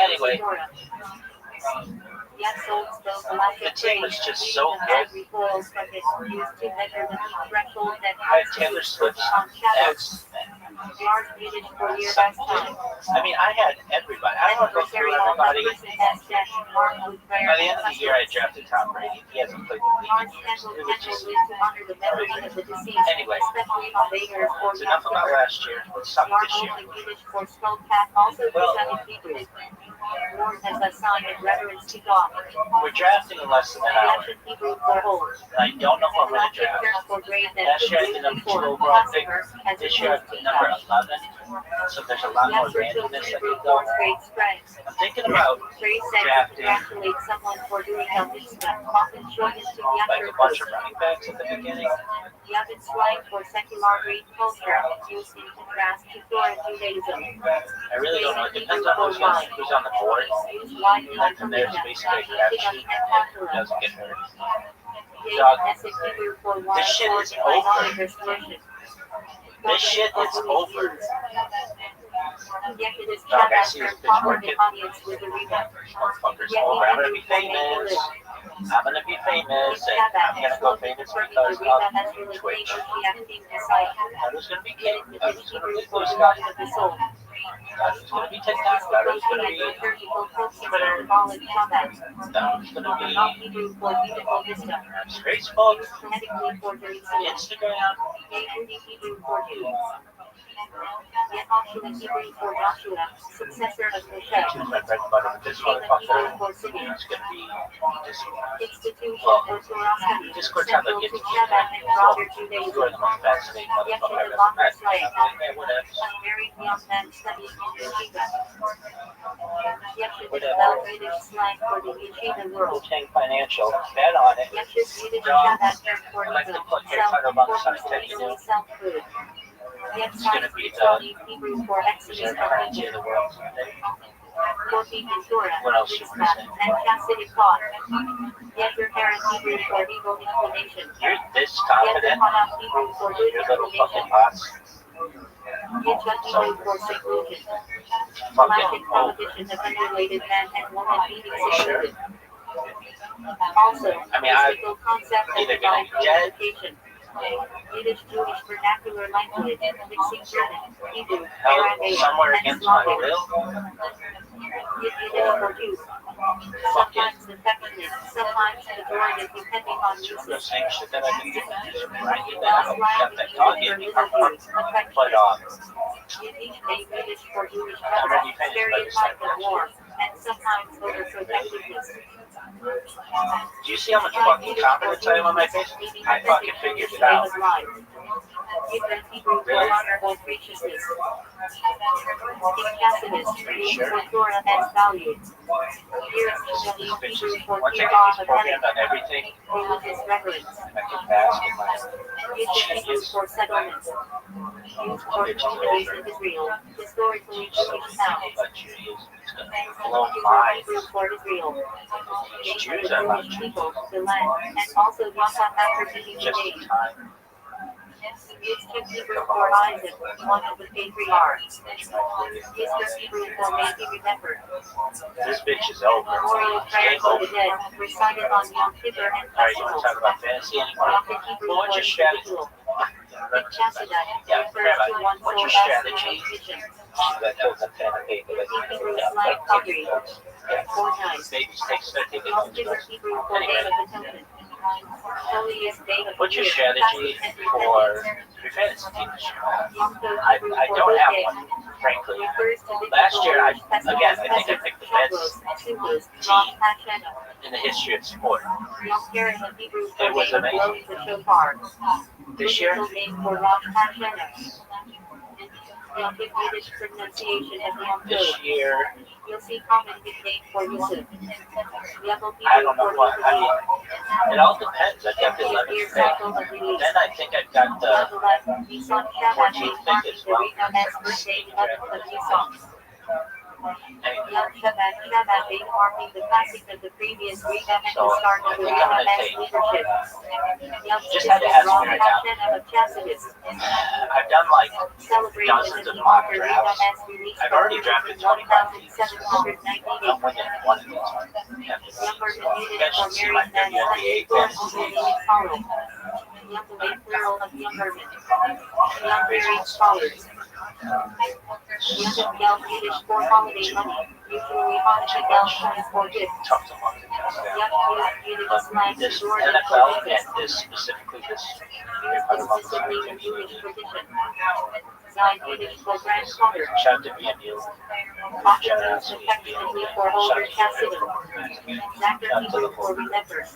Anyway, the team was just so good. I had Taylor Swift's ex. I mean, I had everybody. I don't go through everybody. By the end of the year, I drafted Tom Brady. He hasn't played the league in years. It was just anyway. It's enough about last year. Let's talk this year. We're drafting in less than an hour. I don't know who I'm going to draft. Last year I had the number 2 overall pick. This year I have the number 11. So there's a lot more randomness that could go. I'm thinking about drafting like a bunch of running backs at the beginning. I really don't know. It depends on who's on the board. And then from there, it's basically a crapshoot and who doesn't get hurt. Dog, this shit is over. This shit is over. Dog, I see this bitch working. Motherfucker's over. I'm gonna be famous. I'm gonna be famous, and I'm gonna go famous because of Twitch. I was gonna be king. I was gonna be blue sky. I was gonna be TikTok. I was gonna be Twitter. I was gonna be Facebook, Instagram. Successor of Moshe. Choose my bread and butter with this motherfucker. It's gonna be Discord sounds like it's Discord the most fascinating motherfucker I've ever met. Okay, whatever. King Financial, bet on it. I'd like to put your title on the side, take it. It's going to be the currency of the world someday. What else should we say? You're this confident? You little fucking boss. Fucking sure. I mean, I'm either going to get Yiddish, Jewish, vernacular language, mixing German, Hebrew, Aramaic, somewhere against my will. Yiddish for youth. Sometimes affectionate, sometimes pejorative, depending on usage. The same shit that I've been doing is writing down that talking to me. But Yiddish may Yiddish for Jewish people, stereotype of war, and sometimes overprotectiveness. Do you see how much fucking confidence I have on my face? I fucking figured it out. Different Hebrew for honorable graciousness. Incassinus, for Torah as value. Here is the Hebrew for Once I fear get of these programmed on everything, religious reverence. I can bask in my Hebrew genius. for settlements. Used for communities in Israel. Historically Jewish town. But Judaism is going to blow my Hebrew for Israel. These Jews The are not Jewish people, the land, and also Yaakov after beating the just name. in time. Mr. Hebrew for Isaac, one of the patriarchs. Mr. Hebrew for may be remembered. This bitch is over. Memorial prayer Game for over. the dead, recited on Yom Kippur and Alright, you want to festivals. talk about fantasy anymore? Yom Hebrew Well, what's for your strategy? individual. Chastity Yeah, refers to Rabbi, one's what's your soul as strategy? mission. That goes up pen and paper. Hebrew slang pottery. For night. Babies take taking Yom Kippur Hebrew for Day of Atonement. Holiest day of the What's your year. strategy Fast and for repentance. your fantasy team this year? Yom Tov I Hebrew don't for have Day. one, frankly. Refers to the Last year, I festivals, think I picked the best Sukkos, Rosh Hashanah. in the history of sport. Yom Kippur in the Hebrew for It was Day of amazing. blowing the shofar. This year, Biblical name for Rosh Hashanah. Yom Kippur Yiddish pronunciation of Yom this Tov. year, You'll see common nickname for Yusuf. Yom I Hebrew don't know for what. I Yisrael. mean, it all depends. I got the 11th Year pick. cycle of release. Then I think I've got the Nonetheless, Nissan Shabbat 14th is pick marking as the well. Rita's birthday 11th of Nissan. Anyway, Yom Shabbat being marking the passing of the previous Rita and so the start I of the think I'm Rita's gonna take. leadership. Yom Just had to Kippur ask Rosh me right now. Hashanah of Chasidus. I've done like Celebrated dozens as of the mock author drafts. Rita's release I've from already drafted 25 teams. 1798. I'm winning one of these. Younger than needed That for should see my married men WNBA studying fantasy. only follow. Young the late plural of younger men. Young married scholars. Young and Gel Yiddish for holiday money. Usually Hanukkah Gel coins for gifts. Tough to mark it down. Young Yiddish slang This Jordan for NFL business. and this specifically this Used consistently in Jewish tradition. Zion Yiddish for grandfather. shout out to BMU. Often used affectionately for older Chassidim. Zachar Hebrew for remember.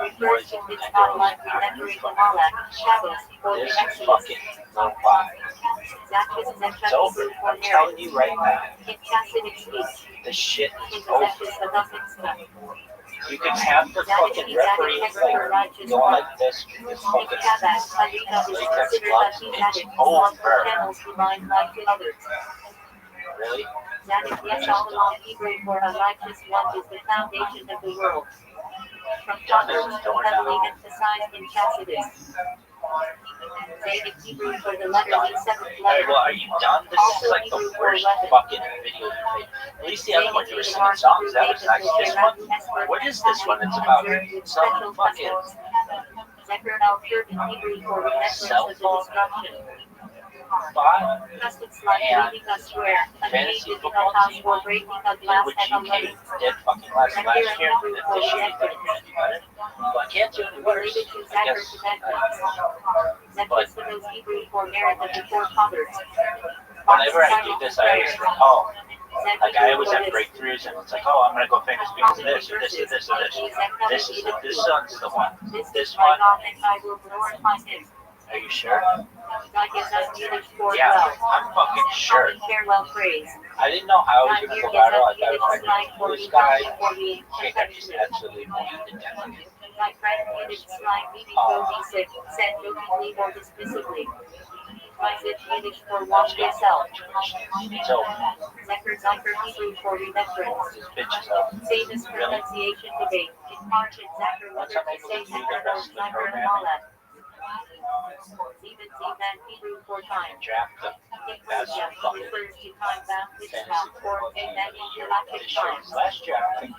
Refers to mitzvah like remembering the Malach, Shabbos, or the This Exodus. fucking low five. Zachar It's Zechar over. Hebrew for I'm telling marriage. you right now, In Chassidic speech. the shit In is the over. Zechus of Uzzah. You can have the fucking referee thing going like this with this In fucking Shabbat, Harita is latex considered gloves. a It's thematic over. multiple channels combined like to others. Really? Zadik Yeshalom Hebrew for a righteous one is the foundation of the world. From Proverbs, heavily emphasized in Chasidus. Zadik Hebrew for the letter E seventh Alright, letter. well, are you done? This is like the worst fucking video you made. At least the other one you were singing songs. That was nice. This one? What is this one? It's about some fucking Zechar al Purban Hebrew for remembrance of the destruction. bot. Customs like leaving a square, a change in the house for breaking a glass Which and a you came wedding. dead fucking last year. And this year you gotta do any better. Well, I can't do any worse. Related to I Zachar guess. commandments. Zechar Sinos Hebrew for merit of the four fathers. Whenever I do this, I always think, oh, like I always have breakthroughs, and it's like, oh, I'm gonna go famous because of this, or this, or this, or this. This is it. This one's the one. This My one. God, and I will glorify him. Are you sure? God gives us Yiddish for Yeah, well. I'm fucking sure. Common farewell phrase. I didn't know how I was God gonna gives go viral. I us thought I Yiddish was slang like, for this guy being for being can't get just affectionate. absolutely bullied to death. My friend Yiddish slang meaning go be sick, said jokingly or dismissively. My Zit Yiddish for wash yourself. So, Zechar Hebrew for remembrance. this bitch is over. Famous pronunciation debate. In part in Zachar whether to say Zechar or Zachar and Malach. Zeman Zeman Hebrew for time. Draft the best Hikmah fucking refers to time bound fantasy mitzvah or football team Zeman this year. galactic time. Last year, I think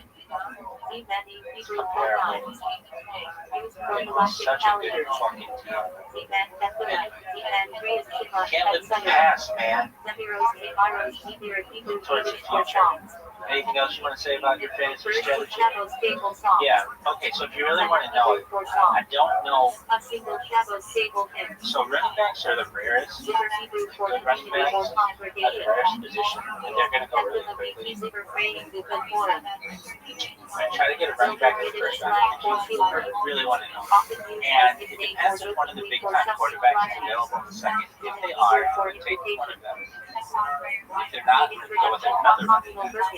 Zeman Hebrew for time. Used for it was galactic such a good calendars. fucking team. Zeman Bethlehem. Zeman Reyes Shema Can't and live the Sutter. past, man. Zemiros Zemiros Hebrew Hebrew Towards the Yiddish for future. songs. Anything else you want to say about your fantasy First strategy? Shadows stable songs. Yeah. Okay, so if you really want to know, For I songs. don't know. A single Shadows stable hymn. So running backs are the rarest. Zimmer Hebrew for Good running community or backs are the congregation. rarest position, and they're going to go really quickly. Zimmer praying the good forum. I try to get a running back in the first round if you really want to know. Often used And as it nickname depends or if one of the jokingly big for time some quarterbacks is surprise. available in the second. If they are, I would take one of them. If they're not, I'm going to go with another running back.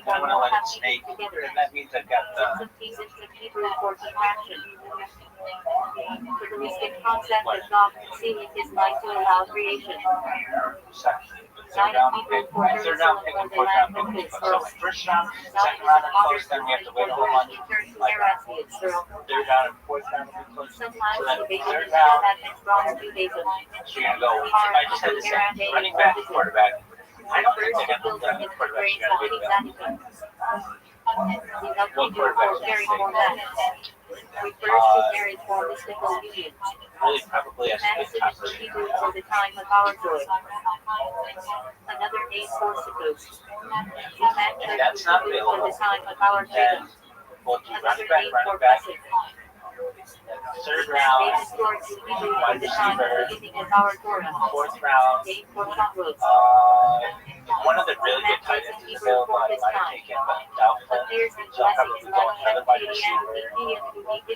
I want to let it snake, and that means I've got the Hebrew for contraction. Patristic concept of God concealing his light to allow creation. section. third round pick, third round pick, and fourth round pick. So first round, second round are close, then we have to wait a whole bunch. Like third round and fourth round will be close. So then third round, so you're gonna go. I just had to say running back, quarterback. I don't think they're gonna the quarterback. You're gonna be available. What quarterback? Really, probably as a top receiver. For the time of our joy. Another name for Supposed. If that's not available, For the time of our freedom. we'll do Another running name for back, blessing. third round, David George Hebrew for wide the time of receiver, the beginning of our Torah. fourth round. Name for Chakros. One of the really good tight ends is available. I might have taken, but doubtful. Appears in So I'll probably blessings go like another wide receiver.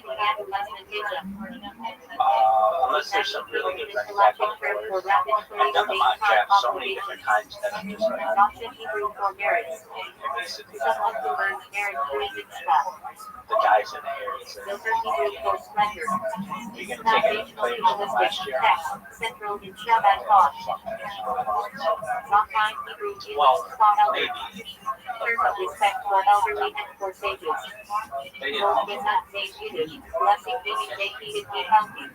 Unless there's some really good running back on the board. I've done the mock draft so many different times that I'm just like, Adoption Hebrew for marriage. basically Someone who learns marriage music stuff. the guys in the area. So Silver Hebrew for splendor. you're going to take any players from last year? Text. Central in Shabbat Kosh. Sometime Hebrew is Well, thought out. maybe. Term of respect for elderly and for sages. They didn't. Lord is not named Yiddish. Blessing being they needed be healthy.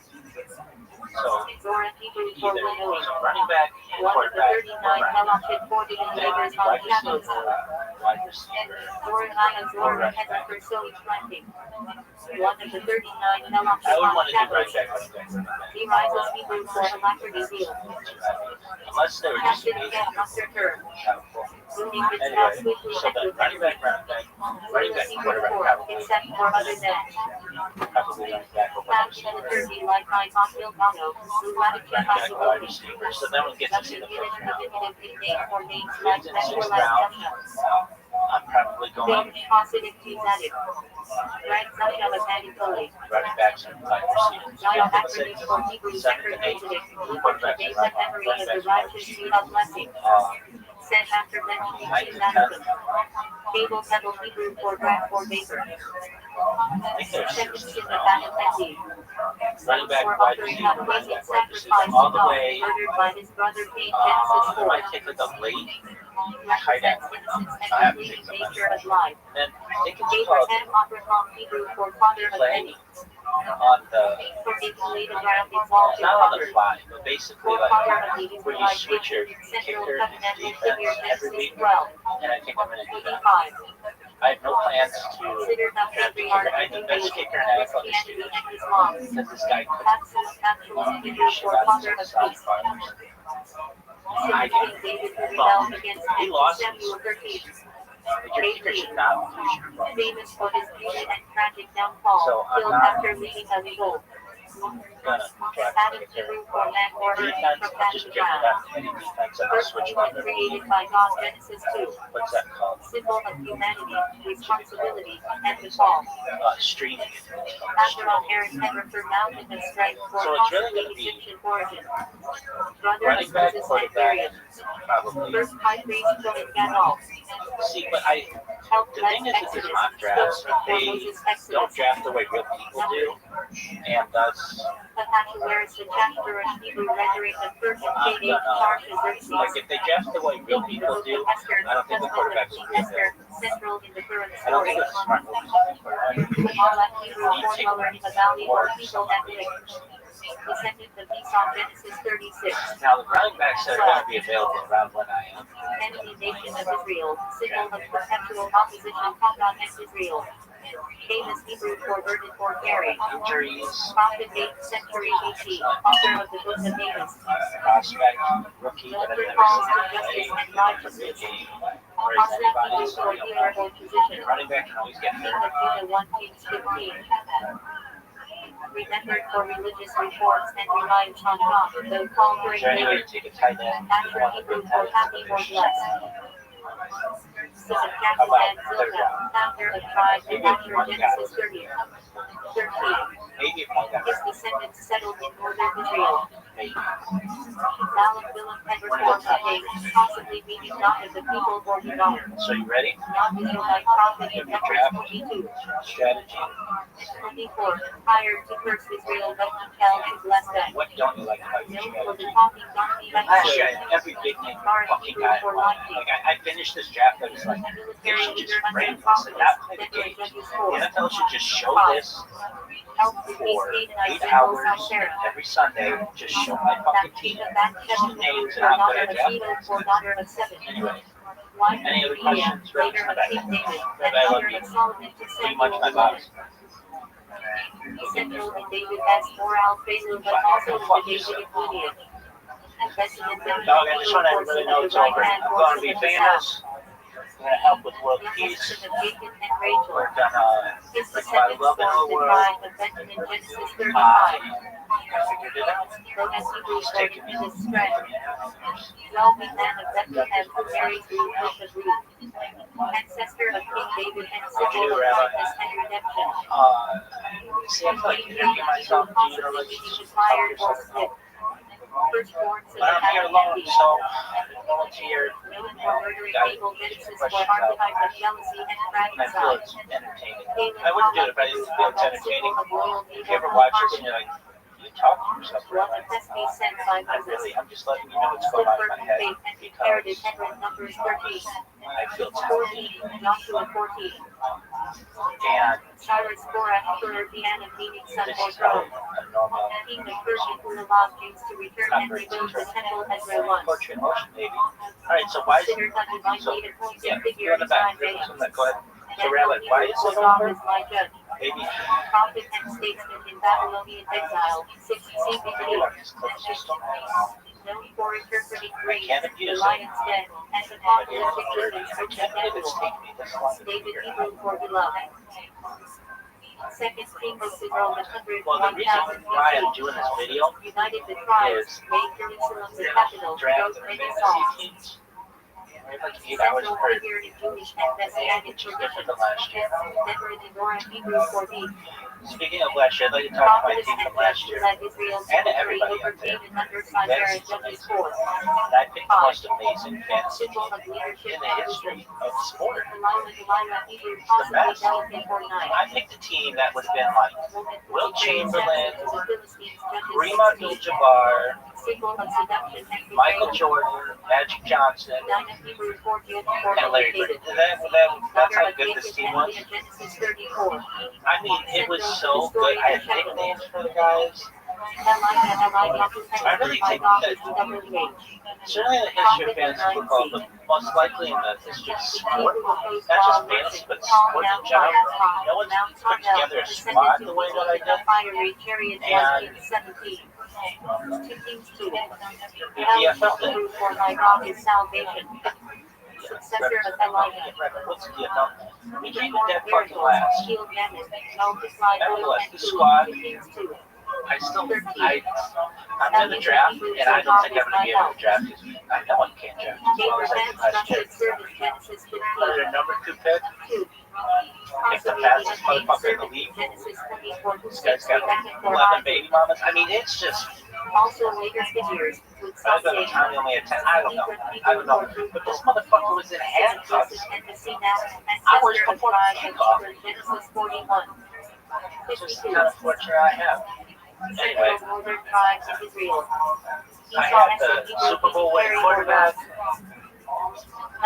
So Zora Hebrew for either winnowing. running back, One of the quarterback, 39 Melachid 40 believers on wide Shabbos. receiver, wide receiver. Zora Haya Zora Heather for sowing planting. One of the 39 Melachid I would on want to do Shabbos. running back. He rises Hebrew for alacrity zeal. Unless they were just Captain amazing. again after turn. Moving the Anyway, task swiftly so and then with running back, quarterback, probably, except for other than probably running back or wide Found in the receiver. Turkey like my Montreal Mono, who wanted to Running back, wide possibility. receiver. So then we get to see the first round. Name for names like In the sixth Metro round, Russia. I'm probably going Name positive Tuzatic. Right Russia Mechanically. running backs and wide receivers. Dial Fifth and acronym sixth, for Hebrew 7th Shepherd and 8th, Tuzatic. quarterbacks Name and the memory running of the backs and wide righteous seed receivers. of blessing. Said after mentioning 9th and 10th, Tuzaticum. Cable Pebble Hebrew for Drag for Vapor. I think there's Second 6th in the round. Battle Petty. Running back, For wide offering receiver, up running amazing back, wide receiver, sacrifice all to the God, way. murdered by his brother Cain, Genesis 4. I might take like a late tight end. Represents innocence I and have to take complete some nature of life. And then I think it's called Abraham Abraham Hebrew for father of many. on the, For being laid around exalted not on the father. fly, but basically For father like of the where you Israelite switch your central kicker and covenantal defense figure every Genesis week. 12. And I think I'm going to do that. 85. I have no plans to Considered the draft a patriarch kicker. I of think the best kicker in the NFL this Christianity year and his mom. because this guy could Absolute Hebrew for father of peace. I King David who rebelled against He him. lost Samuel 13. But your kicker should not lose your ball. Famous for his beauty and tragic downfall. So I'm Killed not after leading a revolt. gonna draft Adam a kicker. Hebrew for man or earth Defense, from I'm that just to picking ground. up any defense and I'll First switch human them. created by God, Genesis 2. What's that called? Symbol of humanity, responsibility, and the fall. Streaming. Admiral Aaron Henrifer mounted the strength for So it's really possibly gonna be Egyptian origin. Brother of running back, Moses and quarterback, Miriam. probably. First high priest Philip Gadol. See, but the thing is with these mock drafts, they don't draft the way real people do, and thus, Ahasuerus the chapter of Hebrew rendering the first I'm king Tarshish like if they draft the way real people do, I don't think the quarterbacks will be there. Central in the current I don't story. think it's a smart move to take the quarterback. All that Hebrew foreteller in the valley or people and lick. Descendant of Esau, Genesis 36. Now the running backs are going to be available around when I am. Enemy nation of Israel, symbol of perpetual opposition to God and Israel. Famous Hebrew for burden for carry. Injuries, Prophet 8th century BC, author of the book of Amos. prospect, rookie that I've Military never calls seen to play, justice and a big righteousness. game, or is anybody, so for durable position. running back can always get King hurt. of Judah 1 Kings 15. Remembered for religious reforms and reliance on God, though conquering Is there any way later. to take a tight end? After Hebrew for happy or blessed. Son of How Jacob about and third Zilpah, round? founder of tribes and after Genesis 30. 13. Maybe if I got His descendants settled in northern Israel. maybe. Balaam Willem and reform today, possibly meaning not of the people or the God. So you ready? Not Israelite prophet in Numbers 22. Strategy. 24. Hired to curse Israel but compelled to bless them. What don't you like about your Known for the strategy? talking donkey and Last year, I had every big name fucking guy. for life. Like, I finished this draft, I was like, they should just frame this and not play the games. The NFL should just show this for 8 hours every Sunday. Just show my fucking team. Just the names and how good I draft. Anyway, any other questions? Rabbi, I love you. Pretty much my boss. Central and David has moral failure, but also the David ingredient. Dog, I just want everybody to know it's over. I'm going to be famous. I'm going to help with world peace. We're going to bring my love in the world. I figured it out. It's taken me 3.5 years. Wealthy man of Bethlehem who married Ruth of Ruth, ancestor of King David and symbol of kindness and redemption. See, I feel like interviewing myself, do you know, like, Inspired or sick. Firstborn to but I'm here alone, so I volunteered. known for murdering people, Genesis were archetypes of jealousy and And I feel fratricide. it's entertaining. I wouldn't do it if I didn't feel it's entertaining. If you ever watch this and you're like, you talk to yourself, right? I'm just letting you know what's going on in my head because Numbers 13, I feel it's 14, Joshua 14. and Cyrus Korah, Emperor Diana, meaning son this or is how throne. a normal King of Persia who allowed Jews to return and rebuild the temple as there was. poetry in motion, maybe. Alright, so why is it Considered a divine so native point yeah, and figure you're in the back, inside you're man. go ahead. So Rabbi, why is it over? Is my judge. Maybe Prophet and statesman in Babylonian exile, 6 maybe CBC. like this clip system. Known for interpreting dreams, can't the abuse it. lion's den, and apocalyptic visions I which can't believe Daniel, it's taken me this long to be David here. Hebrew for beloved. Second King of Israel, 100, Well, the reason why I'm doing this video United the tribes, made Jerusalem the capital, draft wrote the many fantasy songs. teams. We have like 8 hours Central per, figure in Jewish and Messianic which is different traditions. than last year. Never in the Nora Hebrew for me. Speaking of last year, I'd like to talk to my Prophetess team and from last year. led Israel's And to victory everybody over out there. Canaan under Sisera, Judges 4. And I picked the most amazing fantasy Symbol team of leadership in the and history wisdom. of sport. Delilah Hebrew, The possibly best. delicate or nice. I picked a team that would have been like Will Chamberlain, Kareem Abdul-Jabbar, Symbol of seduction and Michael betrayal. Jordan, Magic Johnson, Dinah Hebrew, 40th, and Larry Bird. That's how good this team was. Genesis 34. I mean, it was so good. I had nicknames for the guys. I really think that certainly in the history of fantasy football, but most likely in the history of sport, not just fantasy, but sport in general, no one's put together a squad the way that I did. And the PFL did. For my God is salvation. Successor of Elijah. What's the PFL? We came in dead fucking last. Healed damage. Multiply oil Nevertheless, and the food. squad, Kings 2. I'm in the draft, and I don't think I'm going to be able to draft because I know I can't draft as well as I did last year. Genesis 15. Their number 2 pick, 2. pick the fastest motherfucker in the league. Genesis 24. This guy's got 11 baby mamas. I mean, it's just. Also later figures with I bet Tommy only had 10. I don't know. But this motherfucker was in handcuffs hours before the kickoff. Genesis 41. This is the kind of fortune I have. Anyway, Northern tribes of Israel. I have the Super Bowl winning quarterback. I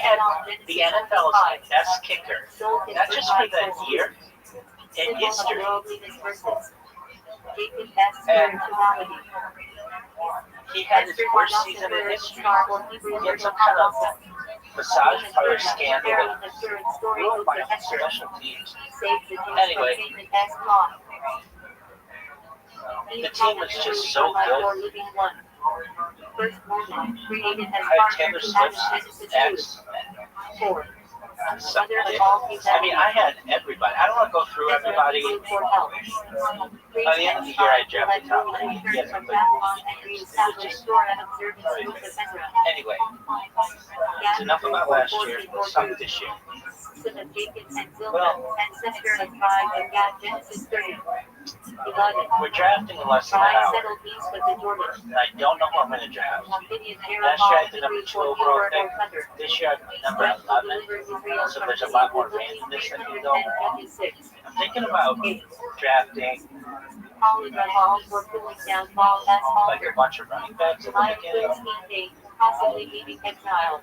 had the NFL's best kicker, not just for that year, in history. And he had his worst season in history. He had some kind of massage parlor scandal that ruined my special teams. Anyway, the team was just so good. I had Taylor Swift's ex. I mean, I had everybody. I don't want to go through everybody. By the end of the year, I drafted top 3. Yes, anyway, it's enough about last year. Let's talk this year. Well, ancestor of tribe of Gad, Genesis 30. Laden. We're drafting in less than an Pride hour. settled peace with the Jordan. And I don't know who I'm going to draft. Gideon Last year I Jeremiah did number Hebrew 2 for overall Ewer pick. or Thunder. This year I'm number Strength will 11. deliver Israel So from there's a sea lot more with randomness that can 310 go. Judges 6. I'm thinking about 8. drafting Holly Rahal for cooling down ball as like a Halter. bunch of running backs at the Lion beginning. Queen's King, possibly meeting exile.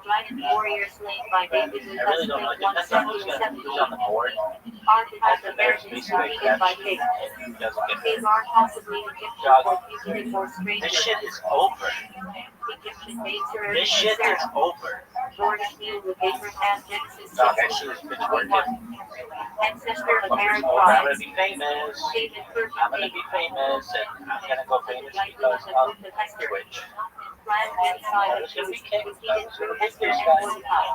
Giant warrior slain by David with I really don't know. It depends on who's on the board. Architect of There's Americans basically defeated by King. who doesn't get paid. Tamar possibly Egyptian Dog. for fugitive or stranger. This shit is over. Egyptian maidservant This shit Sarah. is over. Jordan deal with Abraham Genesis Dog, 6. actually, this bitch working. Ancestor of Aaron Oh, I'm gonna tribes. be famous. David Kirk I'm gonna be famous, and I'm gonna go famous because of Twitch. Planned genocide of Jews defeated through Esther and Mordecai.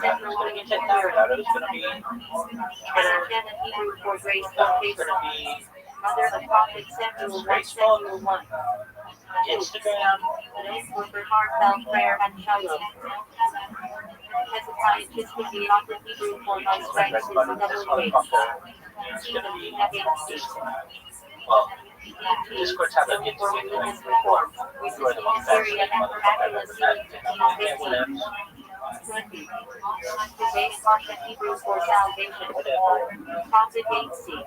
Central It's gonna be Link TikTok. I thought it was gonna be Twitter. Canon Hebrew for grace No, for it's faith. gonna be Mother of Prophet Samuel 1 Facebook, Samuel 1. Instagram. Notes for heartfelt prayer and shalom. Hezekiah Chisholm Bianca Hebrew for my strength is But a this double weight. motherfucker is gonna be well. Discord's how they get to For me. religious reform. Resisting Syria and miraculous healing to King 15. 20. Today Pasha Hebrew for salvation. Prophet 8C.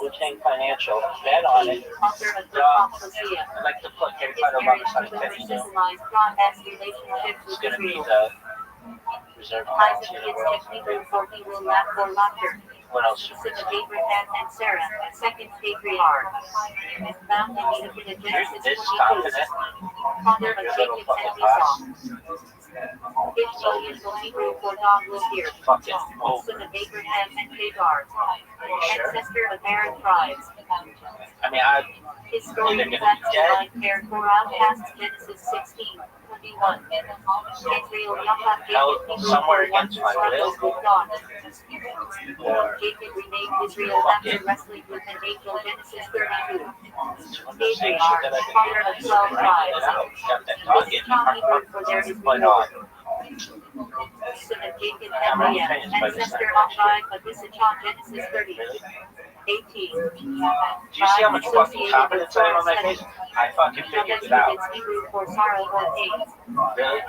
Wu-Tang Financial. Bet on it. Author of the Dog. Prophecy. I like to put Harry His Potter marriage alongside to Teddy Hill. symbolized God-as relationships It's with gonna be Israel. the reserve Isaac volunteer Kids world. Hebrew for he will laugh for laughter. What else? Son of Abraham and Sarah, second patriarch. Found in You're Genesis this 22. confident. Father of Your little Jacob fucking and boss. Esau. 5 million will Hebrew for God will hear. Fucking over. Son of Abraham and Hagar. Are you sure? Ancestor of Aaron tribes. I mean, I Historian Either gonna facts be dead. like their Quran past Genesis 16, 21. Israel Yahweh held Jacob somewhere Hebrew for one against who my struggles will. with God. Or Jacob renamed Israel after wrestling with an angel Genesis 32. it's one of those things Patriarch, that I can father of 12 write it tribes. out. Got that This dog is in Tom Hebrew for there is But reward. Son of Jacob and Leah, ancestor of tribe of Issachar, Genesis 30. really? 18. Do you see how much fucking confidence I have on my face? I fucking figured it out. It's Hebrew for sorrow or pain. Really?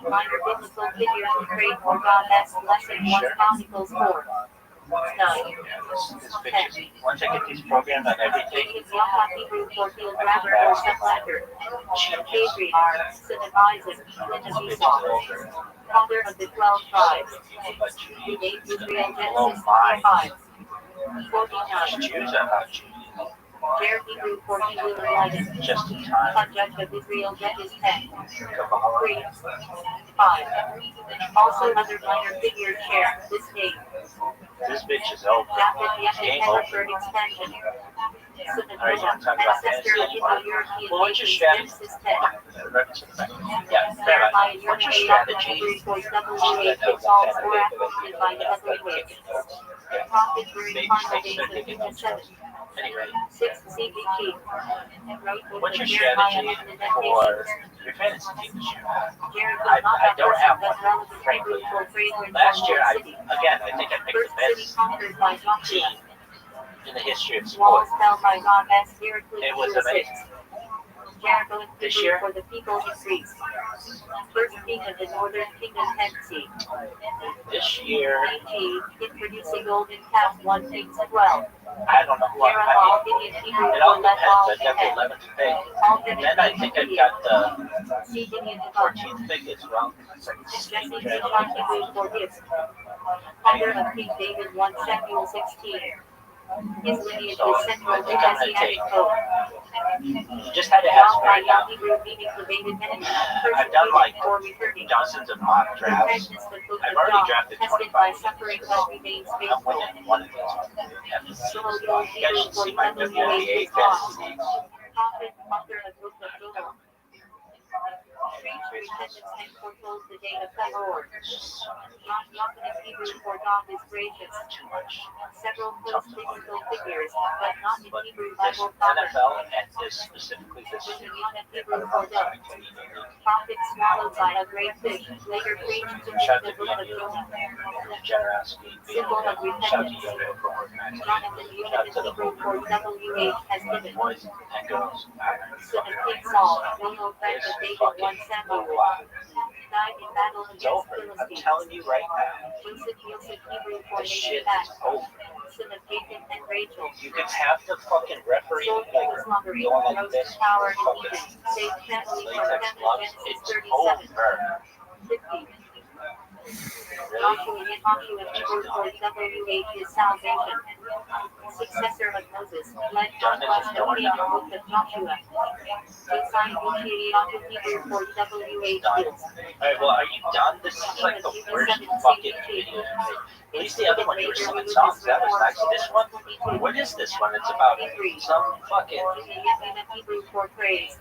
Minor biblical figure who prayed for God as blessing 1 Chronicles 4. 9. This bitch is, once I get these programmed on everything, Jacob Yahweh Hebrew for field grabber or supplanter. Patriarch, son of Isaac, son of Esau. Father of the 12 tribes. He named Israel Genesis 25. 49. Jews are not Jews. Jared Hebrew for he will enlighten. Just in time. Subject of Israel Judges 10. Kabbalah. 3. 5. Also other minor figures share this name. This bitch is over. Japheth Game Yeshet over. Heidelberg expansion. Son of Alright, you want to talk about ancestor fantasy of anymore? Indo-European Well, what's your nations, strategy? Genesis 10. Yeah, Jeremiah what's your Hebrew strategy? for WA pitfalls or apprehended by WA. Prophet during final days of King 7. Anyway, 6 CBG. what's your strategy for your fantasy team this year? I don't have one, frankly. Last year, I think I picked the best team in the history of Walls sports. fell by God as Heracles It was ruled amazing. 6. Jericho and This Hebrew year? for the people in Greece. First king of the northern kingdom Hepsi. This year, 19. Introducing golden calf 1 Kings 12. I don't know who Jeremiah I Gideon Hebrew mean, it all for let depends. all I got the 11th pick. Alternate And then I think I got the See Gideon 14th pick as well. Jesse Bishon Hebrew for gifts. Father of King David 1 Samuel 16. His lineage So, is central I to think I'm gonna Messianic take. hope. You just had to ask Robbed me by right now. Hebrew meaning the David enemy. I've done like Or returning. dozens of mock drafts. Protections the book I've of already John, drafted tested by 25. suffering but remains I'm faithful. winning one of these. So you'll You guys should see my WNBA fantasy leagues. Prophet, author of book of Joel. repentance and foretold the day of the Lord. Yahweh Hebrew for God is gracious. Several close biblical figures, but not in Hebrew Bible proper. NFL and this specifically this Yahweh Hebrew for dove. Prophet swallowed by a great fish, later preached to the book of Jonah. generosity, being Symbol of shout to repentance. Yoda for organizing, Jonathan shout Unit to the Hebrew for WH has given. boys and girls. Son of King Saul, no friend of David 1 Samuel. Died in battle It's against over. I'm Philistines. telling you right now. Joseph Hebrew for This Nation shit Back. is over. Son of Jacob and Rachel. You can have the fucking referee Soul like was slumbering, going like rose this. to power in Fucking Egypt, saved family from latex famine, gloves. Genesis It's 37. over. 50. Really? Joshua Hebrew for WH is salvation. Successor of Moses, led conquest of Canaan, book of Joshua. Josiah Hebrew for WH Hills. Alright, well, are you done? This is like the worst fucking video. At least the other one you were singing songs. That was nice. This one, what is this one? It's about some fucking Hebrew for praise.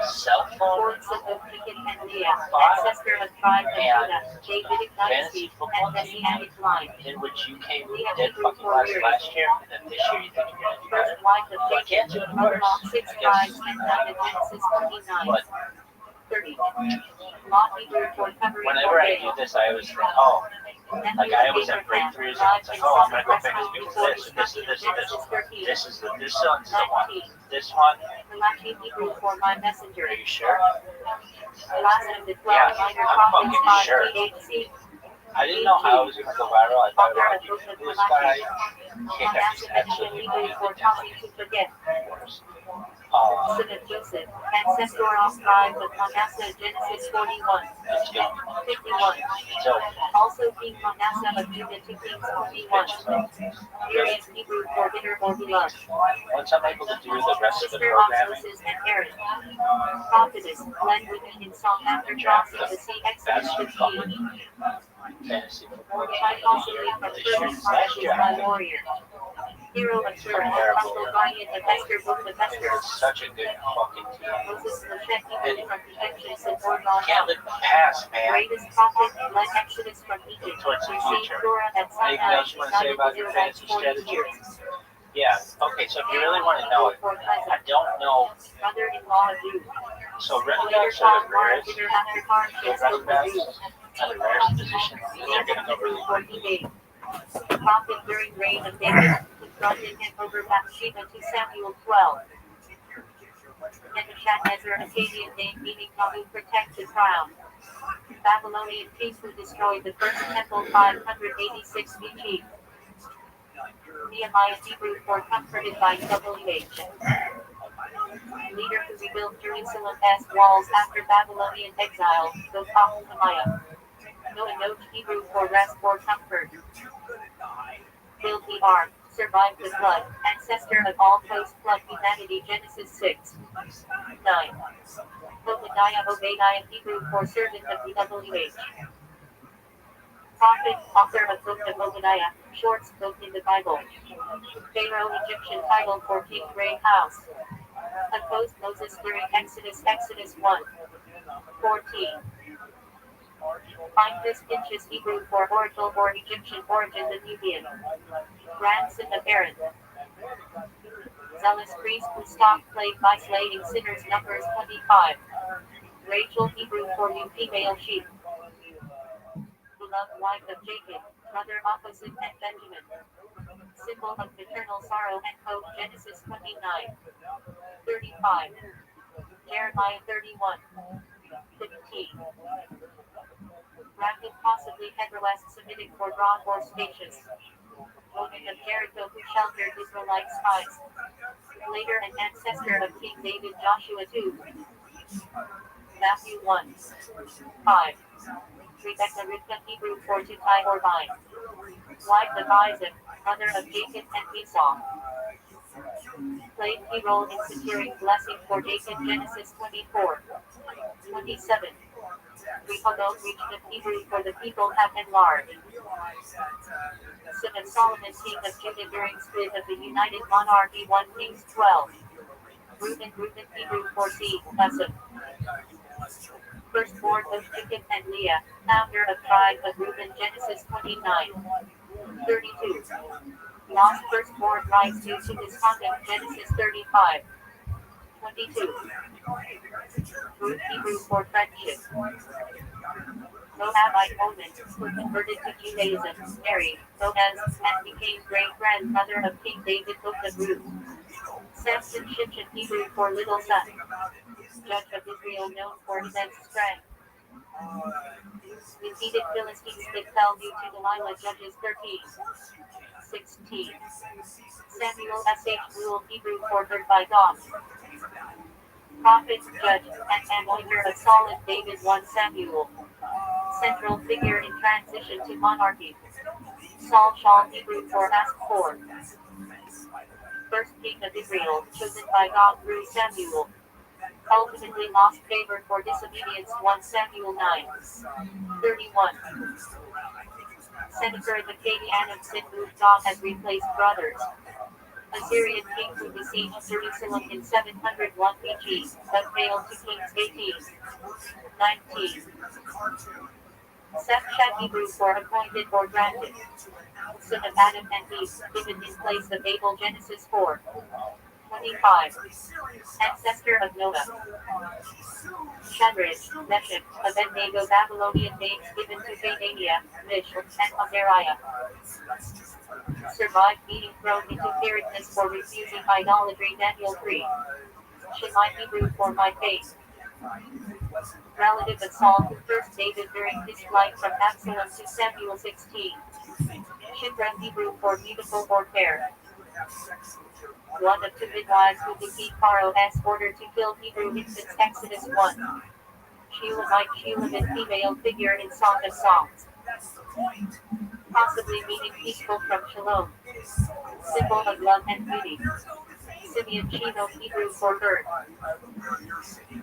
cell phone, Horns of Deacon and Leah, ancestor of tribe of Judah, Davidic dynasty, and Messianic line. in which you came dead fucking last year, and then this year you think you're gonna do better. First wife of Well, I can't do Jacob, it mother worse. of 6 I tribes, guess. and died in Genesis 29. But 30. Lot Hebrew for covering whenever I do this, I always think, oh, like I always have breakthroughs, and it's like, oh, I'm gonna go famous because of this, and this, and this, and this. This is this one's the one. This one, Malachi Hebrew for my messenger. are you sure? Last of the 12 Yeah, minor I'm prophets fucking by sure. THC. I didn't know how it was gonna go viral. I thought, Author oh, of you book of this guy Malachi. can't Manasseh actually Hebrew for tossing to forget. uh, Son of Joseph, ancestral tribe of Manasseh, Genesis 41. 51. so Also King Manasseh of Judah to Kings 41. Urias Hebrew for bitter or beloved. once I'm able to do the rest of the Sister of programming, Moses and Aaron. Prophetess, led women in song after crossing the sea, Exodus 15. fantasy football. Mordecai possibly from Persian Chronicles by warrior. Hero of Turn, Uncle Valiant of Esther, book of Esther. It's such a good fucking team. Moses Moshe Hebrew from Protection support on Can't let them pass, man. Greatest prophet, led Exodus from Egypt. Towards the Received future. Torah at Anything Sinai, else you want to say guided about the your Israelites fantasy 40 strategy? years. Yeah. Okay, so if you really want to know it, I don't know. Brother-in-law of Ruth. So Later Redbacks found are the Mara rarest. dinner after hardships So with Redbacks Ruth. are the rarest position. They're going to go really For quick. he gave. Prophet during reign of David, confronted him over Bathsheba to Samuel 12. Nebuchadnezzar, Akkadian name meaning Nabu, protect the crown. Babylonian king who destroyed the first temple 586 BC. Nehemiah Hebrew for comforted by WH. Leader who rebuilt Jerusalem's walls after Babylonian exile, Nehemiah. Noah Hebrew for rest or comfort. Built the ark, survived the flood, ancestor of all post-flood humanity, Genesis 6. 9. Obadiah Hebrew for servant of the WH. Prophet, author of Book of Obadiah, shorts book in the Bible. Pharaoh Egyptian title for King Gray House. Opposed Moses during Exodus 1. 14. Find this Pinchas Hebrew for oracle or Egyptian origin the Nubian. Grandson of Aaron. Zealous priest who stopped plague by slaying sinners, Numbers 25. Rachel Hebrew for you female sheep. Beloved wife of Jacob, brother opposite and Benjamin. Symbol of paternal sorrow and hope, Genesis 29. 35. Jeremiah 31. 15. Rapid, possibly Hebraic Semitic for broad or spacious. Woman of Jericho who sheltered Israelite spies. Later an ancestor of King David, Joshua 2. Matthew 1. 5. Rebecca Rivka Hebrew for to tie or bind. Wife of Isaac, brother of Jacob and Esau. Played key role in securing blessing for Jacob, Genesis 24. 27. Rehoboth region of Hebrew for the people have enlarged. Son of Solomon, king of Judah during split of the United Monarchy, 1 Kings 12. Reuben Hebrew for seed, Esau. Firstborn of Jacob and Leah, founder of tribe of Reuben, Genesis 29. 32. Lost firstborn rise due to misconduct, Genesis 35. 22. Root Hebrew for friendship. Moabite woman who converted to Judaism, married Boaz, and became great-grandmother of King David, Book of Ruth. Samson Shimshon Hebrew for little son. Judge of Israel known for immense strength. Defeated Philistines that fell due to Delilah, Judges 13. 16. Samuel sh ruled Hebrew for heard by God. Prophet, judge, and anointer of Saul and David 1 Samuel. Central figure in transition to monarchy. Saul Shaul Hebrew for ask for. First king of Israel, chosen by God through Samuel. Ultimately lost favor for disobedience 1 Samuel 9. 31. Senator the Cadian of Sin moved God has replaced brothers. Assyrian king who besieged Jerusalem in 701 BC, but failed to Kings 18. 19. Seth Shem Hebrew for appointed or granted. Son of Adam and Eve, given in place of Abel, Genesis 4. 25. Ancestor of Noah. Shadrach, Meshach, Abednego, Babylonian names given to Canania, Mishal, and Azariah. Survived being thrown into Paradness for refusing idolatry, Daniel 3. Shemite Hebrew for my faith. Relative of Saul who first David during his flight from Absalom to Samuel 16. Shipra Hebrew for beautiful or fair. One of two midwives who defeat Pharaoh's order to kill Hebrew infants, Exodus 1. Shelamite female figure in Song of Songs. Possibly meaning peaceful from Shalom. Symbol of love and beauty. Simeon Shino Hebrew for bird.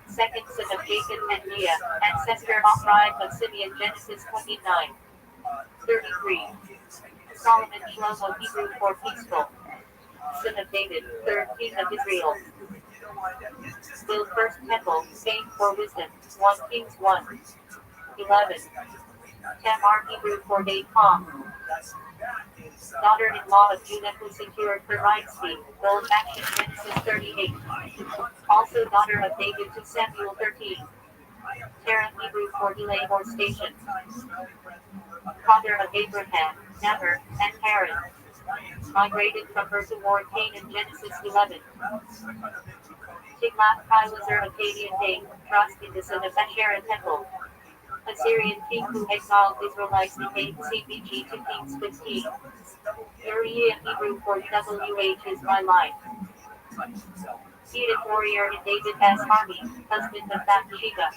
Second son of Jacob and Leah, ancestor of tribe of Simeon, Genesis 29. 33. Solomon Shlomo Hebrew for peaceful. Son of David, third king of Israel. Build first temple, fame for wisdom, 1 Kings 1. 11. Tamar Hebrew for Dave Palm. Daughter-in-law of Judah who secured her rights fee, bold action, Genesis 38. Also daughter of David to Samuel 13. Terah Hebrew for delay or station. Father of Abraham, Nahor, and Haran. Migrated from her toward Canaan, Genesis 11. Tiglath-Pileser Akkadian name, trust in the son of Asherah temple. Assyrian king who exiled Israelites in 8 CBG to Kings 15. Uriah Hebrew for WH is my life. Seated warrior in David as army, husband of Bathsheba.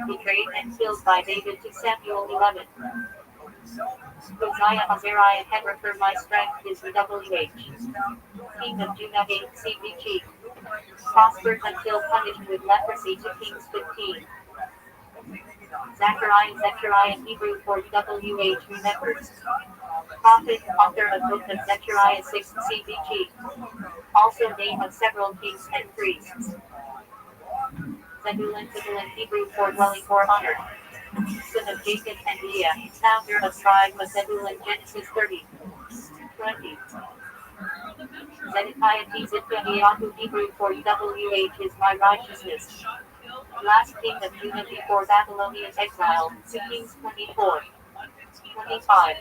Betrayed and killed by David to Samuel 11. Uzziah Azariah Hebron for my strength is the WH. King of Judah 8 CBG. Prospered until punished with leprosy to Kings 15. Zechariah Hebrew for WH remembers. Prophet, author of book of Zechariah 6 CBG. Also name of several kings and priests. Zebulun Hebrew for dwelling or honor. Son of Jacob and Leah, founder of tribe of Zebulun, Genesis 30. 20. Zedekiah Tzidkiah Hebrew for WH is my righteousness. Last king of Judah before Babylonian exile, 2 Kings 24. 25.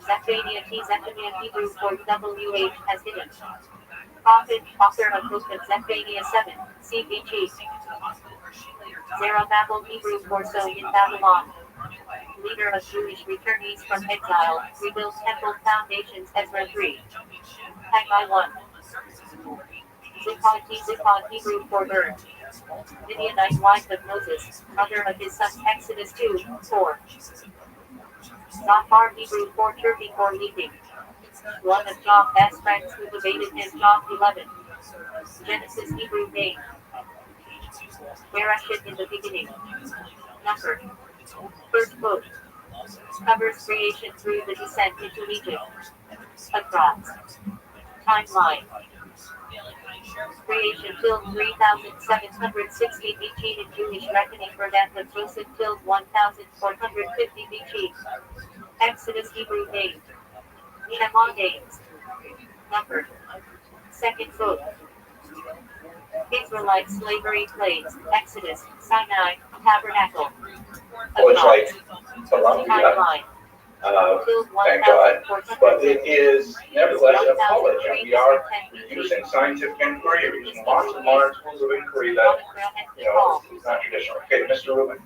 Zephaniah Hebrew for WH has hidden. Prophet, author of book of Zephaniah 7, CBG. Zerubbabel Hebrew for so in Babylon. Leader of Jewish returnees from exile, rebuilt temple foundations, Ezra 3. Haggai 1. Ziphod Hebrew for bird. Midianite wife of Moses, mother of his son, Exodus 2, 4. Zophar Hebrew for chirping or leaping. One of Job's friends who debated him, Job 11. Genesis Hebrew name. Bereshit in the beginning. Number. First book. Covers creation through the descent into Egypt. Across. Timeline. Creation killed 3,760 BC in Jewish reckoning for death of Joseph killed 1,450 BC. Exodus Hebrew names. Shema names. Number. Second book. Israelite slavery plagues. Exodus. Sinai. Tabernacle. It's like Columbia. Timeline. Thank God. But it is nevertheless a college, and we are using scientific inquiry, we're using lots of modern tools of inquiry that, is not traditional. Okay, Mr. Rubin.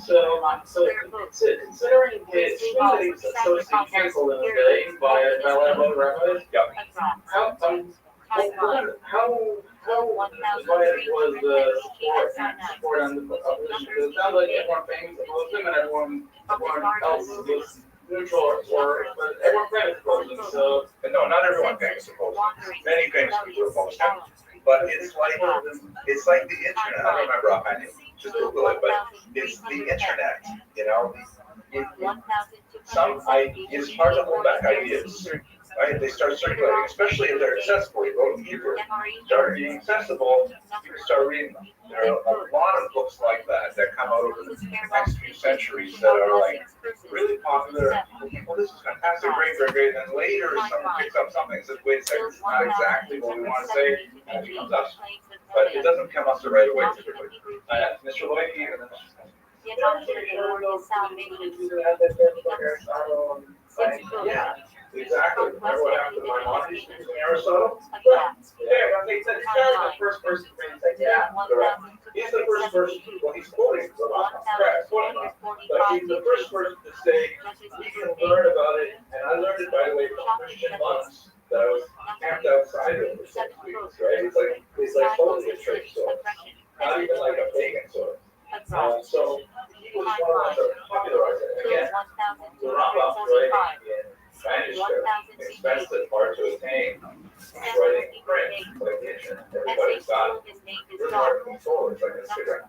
So considering it seems that he's supposed to be canceled in a day by Rabbi rabbis. Yep. How divided was the support on the opposition? It sounds like everyone famous opposed him and everyone else was neutral or but everyone famous opposed him. So No, not everyone famous opposed him. Many famous people opposed him. But it's like the internet. I don't remember offhand. Just Google it, but it's the internet. It's hard to hold back ideas. Right? They start circulating, especially if they're accessible. You go to Hebrew, start being accessible, you can start reading them. There are a lot of books like that come out over the next few centuries that are like really popular. Well, this is fantastic, great. Then later, someone picks up something and says, wait a second, it's not exactly what we want to say, and it becomes us. But it doesn't come us right away, typically. Mr. Lloyd, and then yeah. Exactly. Remember what happened to Maimonides using Aristotle? yeah, they said the first person to say, yeah, correct. He's the first person. Well, he's quoting the law. Correct. But he's the first person to say we can learn about it, and I learned it by the way from Christian monks that I was camped outside of for 6 weeks. Right? It's like totally a church source, not even like a pagan source. So he was one of the ones that popularized it. Again, the Rambam writing in manuscript, expensive, hard to attain, writing in print, like the internet. Everybody's got it. Really hard to control. It's like Instagram.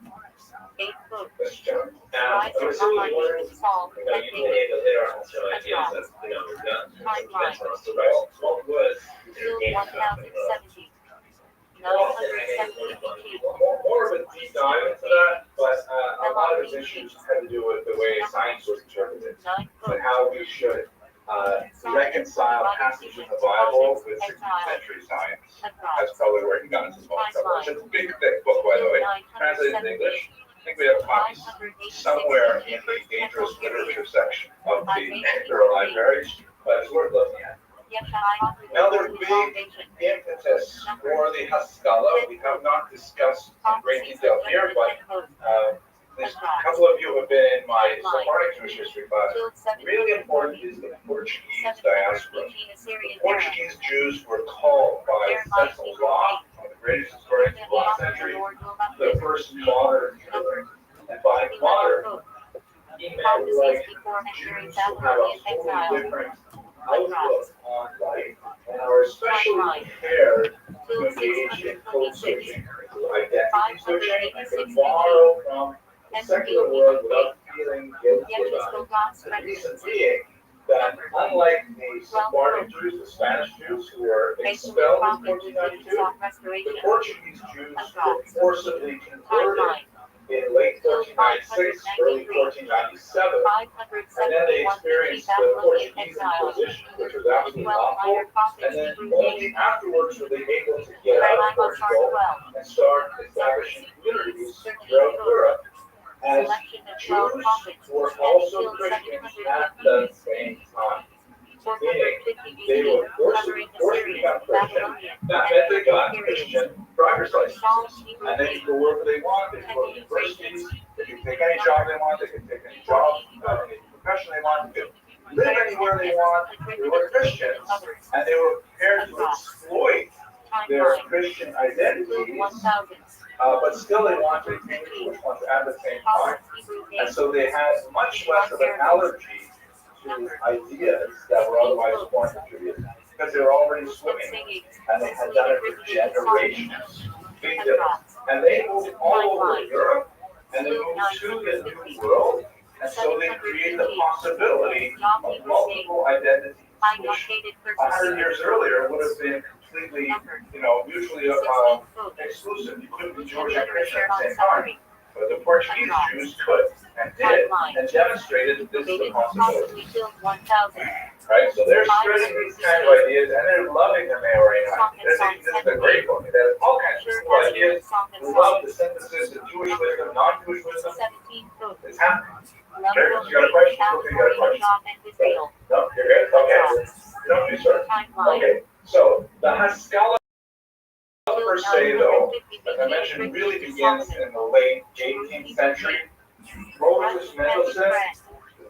That's challenge. Now, I'm assuming you learned, you later on some ideas that, were done. So, what was your game company? More of a deep dive into that, but a lot of his issues had to do with the way science was interpreted, and how we should reconcile passages in the Bible with 16th century science. That's probably where he got his most trouble. It's a big, thick book, by the way, translated in English. I think we have copies somewhere in the dangerous literature section of the Federal Library, but it's worth looking at. Another big impetus for the Haskalah we have not discussed in great detail here, but a couple of you have been in my Sephardic Jewish history class. Really important is the Portuguese diaspora. The Portuguese Jews were called by Cecil Law, one of the greatest historians of the last century, the first modern Jew. And by modern, he meant like Jews who have a totally different outlook on life and are especially prepared to engage in code switching, identity switching, and can borrow from the secular world without feeling guilty about it. The reason being that unlike the Sephardic Jews, the Spanish Jews who were expelled in 1492, the Portuguese Jews were forcibly converted in late 1496, early 1497, and then they experienced the Portuguese Inquisition, which was absolutely awful, and then only afterwards were they able to get out of Portugal and start establishing communities throughout Europe as Jews were also Christians at the same time. Meaning, they were forced to become Christian. That meant they got Christian driver's licenses. And they could go wherever they want, they could go to universities, they could take any job they want, they could take any job, any profession they want, they could live anywhere they want. They were Christians, and they were prepared to exploit their Christian identities, but still they wanted to retain Jewish ones at the same time. And so they had much less of an allergy to ideas that were otherwise foreign to Judaism, because they were already swimming, and they had done it for generations. Big difference. And they moved all over Europe, and they moved to the New World, and so they created the possibility of multiple identities Unlocated 100 years earlier would have been completely, mutually exclusive. You couldn't be Jewish and Christian at the same time. But the Portuguese Jews could and did and demonstrated that this is a possibility. Right? So they're spreading these kind of ideas and they're loving the Maori. This is a great book. It has all kinds of cool ideas. We love the synthesis of Jewish wisdom, non-Jewish wisdom. It's happening. Okay, you got a question? Okay, you got a question. No, you're good? Okay. Don't be sorry. Okay, so the Haskalah per se, though, as I mentioned, really begins in the late 18th century. Moses Mendelssohn,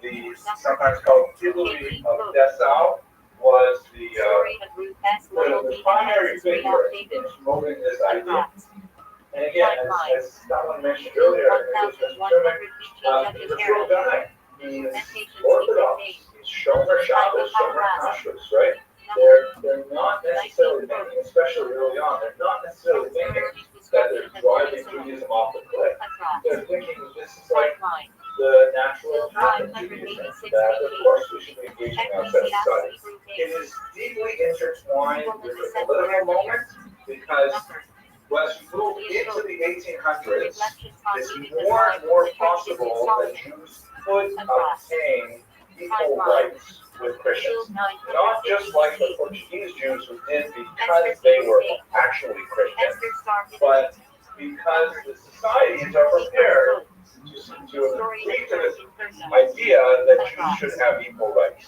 the sometimes called Hillary of Dessau, was the primary figure in promoting this idea. And again, as Stalin mentioned earlier, he's a pro guy. He's Orthodox. He's Shomer Shabbos, Shomer Kashrus, right? They're not necessarily thinking, especially early on, they're not necessarily thinking that they're driving Judaism off the cliff. They're thinking this is like the natural path of Judaism, that of course we should be engaging outside society. It is deeply intertwined with the political moment because as we move into the 1800s, it's more and more possible that Jews could obtain equal rights with Christians. Not just like the Portuguese Jews who did because they were actually Christians, but because the societies are prepared to agree to this idea that Jews should have equal rights.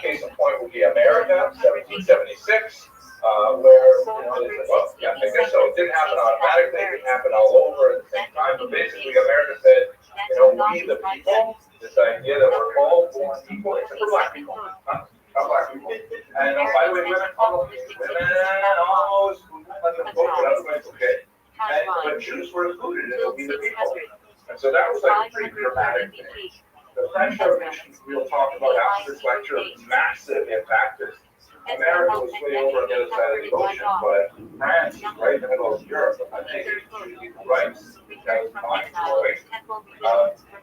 Case in point would be America, 1776. Where, they said, well, yeah, I guess so. It didn't happen automatically, it didn't happen all over at the same time, but basically America said, we the people, this idea that we're all born equal, except for black people, not black people. And by the way, women, almost, let them vote, but otherwise, okay. But Jews were included in we the people. And so that was like a pretty dramatic thing. The French Revolution, we'll talk about after this lecture, massive impact. America was way over on the other side of the ocean, but France is right in the middle of Europe. I think it's equal rights because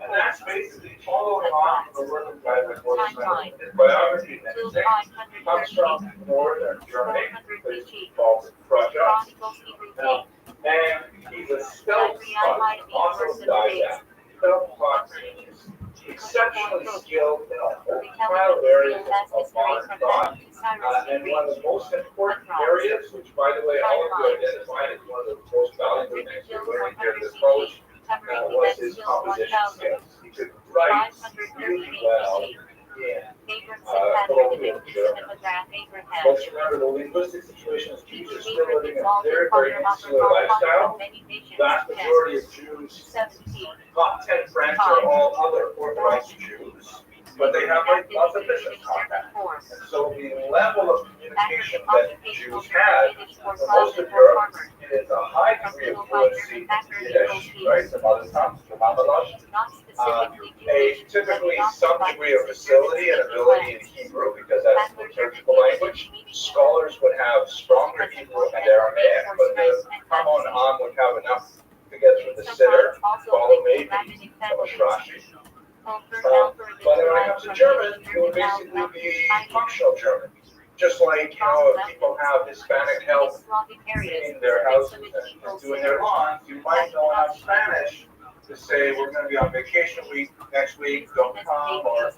and that's basically following on from the work by the his biography comes from northern Germany, it's called Prussia, and he's a stealth autodidact. Exceptionally skilled in a whole pile of areas of modern thought. And one of the most important areas, which by the way, all of you identified as one of the most valuable things you're learning here at this college, was his composition skills. He could write really well in colloquial German. Let's remember the linguistic situation is Jews are still living in a very, very insular lifestyle. Vast majority of Jews, top 10 French are all other Orthodox Jews, but they have like lots of business contact. And so the level of communication that Jews had for most of Europe is a high degree of fluency in Yiddish, right? The mother tongue, the Mamalosh. Typically some degree of facility and ability in Hebrew because that's the liturgical language. Scholars would have stronger Hebrew and Aramaic, but the Hamon Am would have enough to get through the Siddur, follow maybe from a Shrashi. But when it comes to German, it would basically be functional German. Just like, if people have Hispanic help in their houses and doing their lawns, you might know enough Spanish to say, we're going to be on vacation week next week, don't come, or,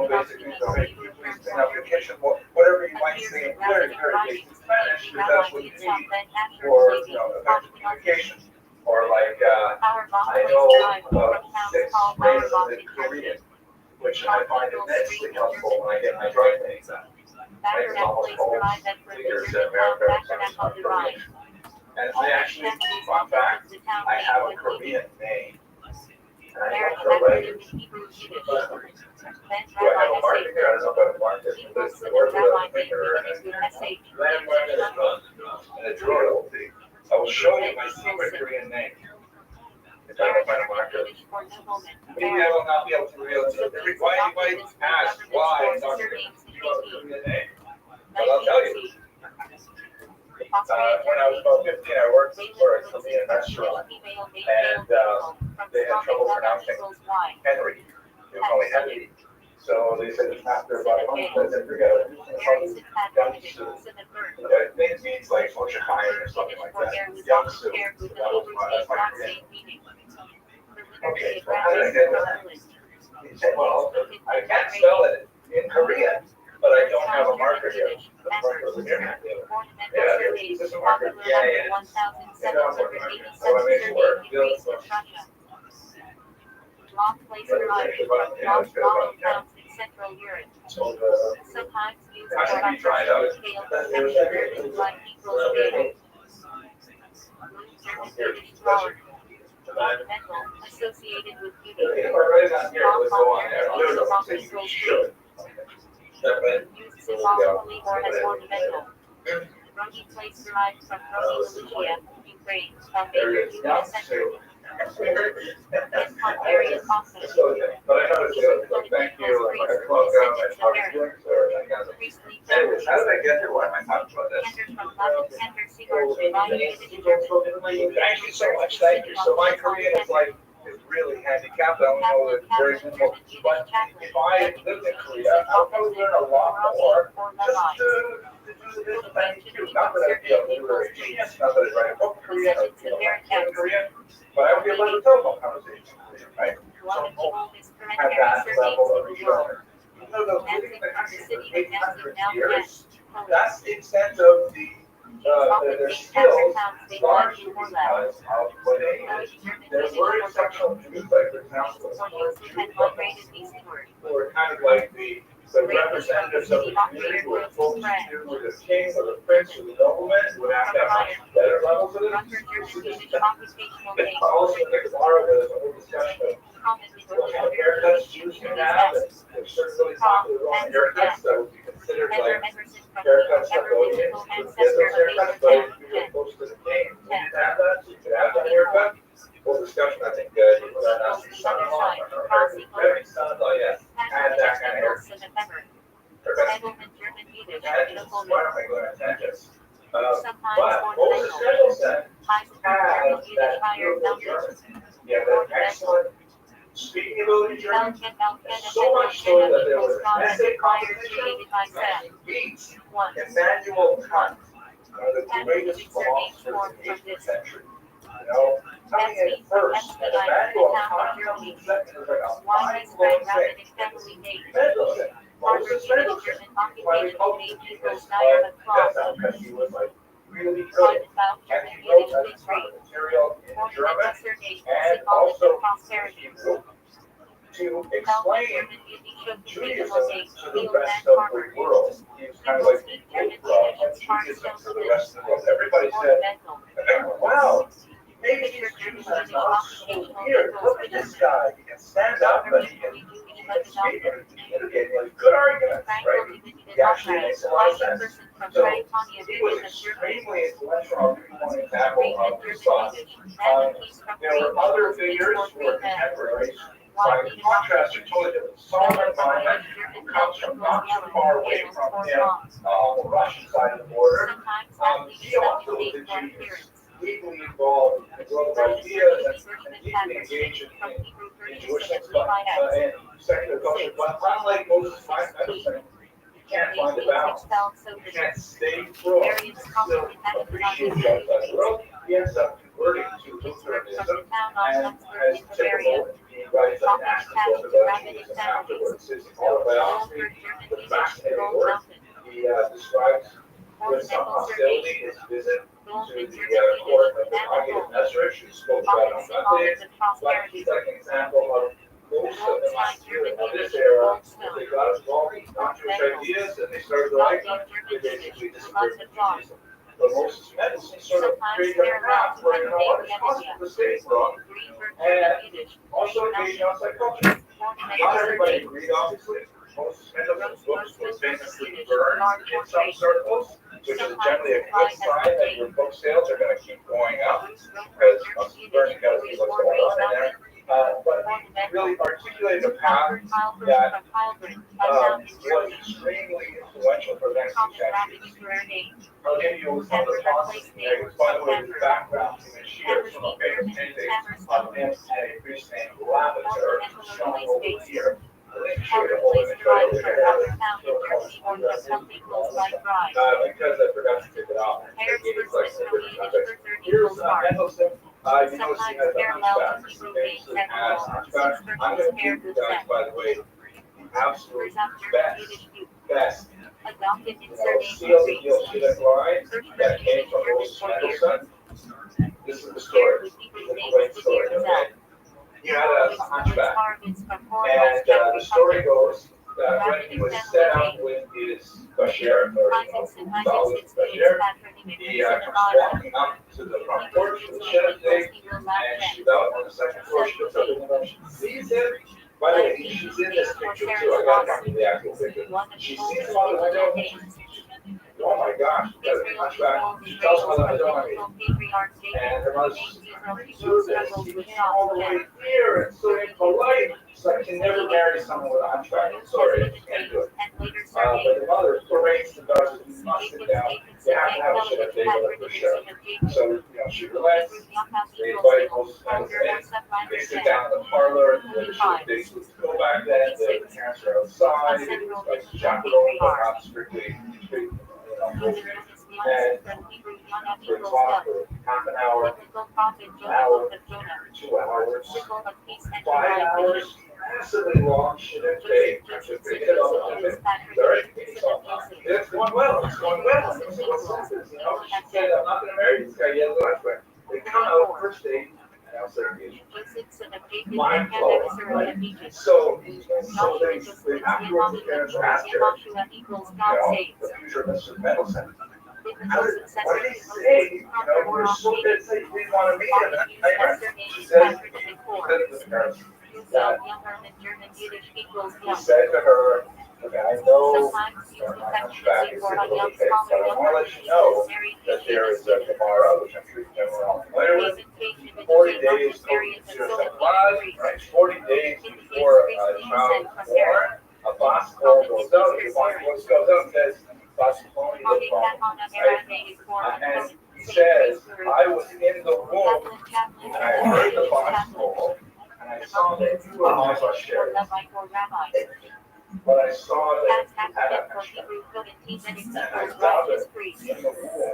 basically, so, hey, can you please clean up your kitchen? Whatever you might say in very, very basic Spanish, because that's what you need for, effective communication. Or like, I know 6 races in Korean, which I find immensely helpful when I get my dry cleaning done. I can almost always figure to America or Korean. And I actually, fun fact, I have a Korean name. And I have to write it. Do I have a market here? I don't know if I have a market. It's the word with a finger and landmark and a drawer. I will show you my secret Korean name. If I don't find a marker. Maybe I will not be able to reveal it. Why you might ask why I'm talking about a Korean name? But I'll tell you. When I was about 15, I worked for a Korean restaurant, and they had trouble pronouncing Henry. They would call me Henry. So they said after about a month, they forget it. I think it means like Moshe Chaim or something like that. Young Sue. That's my Korean. Okay, so how did I get that? He said, well, I can spell it in Korean, but I don't have a marker here. The marker over here. Yeah, is this a marker? Yeah, yeah. So I made it work. Long place arrived from long towns in Central Europe. Sometimes used for scale and like equals data. British flower. Ornamental, associated with beauty. Used symbolically or as ornamental. Rogi place derived from Rogi Militia, Ukraine, about maybe 2nd century. Hungarian conflict. But I noticed thank you. Anyways, how did I get here? Why am I talking about this? Thank you so much. Thank you. So my Korean is really handicapped. I don't know it very minimal. But if I lived in Korea, I would probably learn a lot more just to do this thank you. Not that I'd be a literary genius, not that I'd write a book in Korean or in Korean, but I would be able to have a telephone conversation in Korean, right? Some folks have that level of reassurance. Even though those living in the country for 800 years, that's the extent of their skills largely because of what they is. There were exceptional Jews, like for example, who were kind of like the representatives of the community who were close to the king or the prince or the nobleman who would have to have much better levels of it. Also in the Gemara, there's a whole discussion of what kind of haircuts Jews can have, and there's certain really popular Roman haircuts that would be considered like haircuts that go in. You would get those haircuts, but if you were close to the king, you didn't have that, so you could have that haircut. Full discussion, I think, people that asked their son-in-law, or son-in-law, yes, had that kind of haircut. Why don't I go to tangents? But Moses Mendelssohn has that beautiful German. He had that excellent speaking ability German, so much so that there was an essay competition and he beats Immanuel Kant, one of the greatest philosophers in the 18th century. You know, coming in first, and Immanuel Kant comes in second is like a mind-blowing thing. Mendelssohn, Moses Mendelssohn, why we call him because he was like really good, and he wrote a ton of material in German, and also he wrote to explain Judaism to the rest of the world. He was kind of like the Oprah of Judaism to the rest of the world. Everybody said, wow, maybe these Jews are not so weird. Look at this guy. He can stand up and he can speak and communicate like good arguments, right? He actually makes a lot of sense. So he was extremely influential. I'll give you one example of his thoughts. There were other figures who were contemporaries. By contrast, are totally different. Solomon Maimon, who comes from not too far away from him on the Russian side of the border, he also was a genius, deeply involved in the world of ideas and deeply engaged in Jewish things, and secular culture. But unlike Moses Mendelssohn, you can't find the balance. You can't stay through it. You still appreciate the outside world. He ends up converting to Lutheranism, and as typical, he writes a national book about Judaism afterwards. His autobiography, The Fascinating Work, he describes with some hostility his visit to the court of the Rabbi of Nazareth, who spoke about on Sundays. But he's like an example of most of the ideas of this era. They got involved in non-Jewish ideas and they started writing. They basically disappeared from Judaism. But Moses Mendelssohn sort of created a path where, you know what, it's possible to stay wrong and also engage in outside culture. Not everybody agreed, obviously. Moses Mendelssohn's books were famously burned in some circles, which is generally a good sign that your book sales are going to keep going up because once you burn, you got to see what's going on in there. But he really articulated a path that was extremely influential for the next few centuries. I'll give you some of the thoughts. By the way, his background is here from a famous painting of him and a priest named Lavender, shown over here. think she Powder had a whole place image derived right from there. powder found in Turkey or from some equals like dry. Because I forgot to take it off. Pairs It's listed like from different Yiddish context. for 30 Here's equals hard. Mendelssohn. You know, she Sometimes has a parallel to hunchback. Hebrew They names basically and has rules. hunchback. Since I'm Turkey is going to give paired you with guys, Zed. by the way, the absolute Presumed German best, Yiddish youth. best, Adopted in you know, surname sealed Greeks. deal Yiddish lines Turkey that came speaking from German Louis for years. Mendelssohn. This is the Paired story. with This Hebrew is a names great for story, years okay? out. He had a Its hunchback. Harvard's from foreign And West Czech the story Republic. goes that when he was set out with his bashert, or Isaacson solid Isaacson bashert, patronymic he reason comes of walking up to the front porch of the shed day, and she's out on the second floor. She looks up the window, she sees him. By the way, she's in this picture too. I gotta find you the actual picture. She sees him on the window. Oh my gosh, she's got a hunchback. She tells her mother, I don't want to eat. And her mother says, how can you do this? He came all the way here and so impolite. So I can never marry someone with a hunchback. I'm sorry, I just can't do it. But the mother berates the daughter, you must sit down. You have to have a shit day with her sheriff. So, you know, she relents. They invite Moses Mendelssohn in. They sit down in the parlor. They go back then. The parents are outside. It's like chaperone, but not strictly, you know, and they talk for half an hour, 2 hours, 5 hours, massively long shit a day. Just pick it up a little bit. All right, it's going well. It's going well. I said, what's this? You know, she said, I'm not going to marry this guy yet. They come out first date. Announce their engagement. Mind blowing, right? So they afterwards the parents asked her, you know, the future Mr. Mendelssohn, what did he say? You know, you were so dead set you didn't want to meet him. She said to the parents that he said to her, okay, I know my hunchback is a little case, but I want to let you know that there is a Gemara, which I'm sure you're all familiar with. 40 days, right? 40 days before a child is born, a bas call goes out. If you want what goes out, says bas call, right? And he says, I was in the womb, and I heard the bas call, and I saw that you were my bashert. But I saw that you had a hunchback. And I found it in the womb.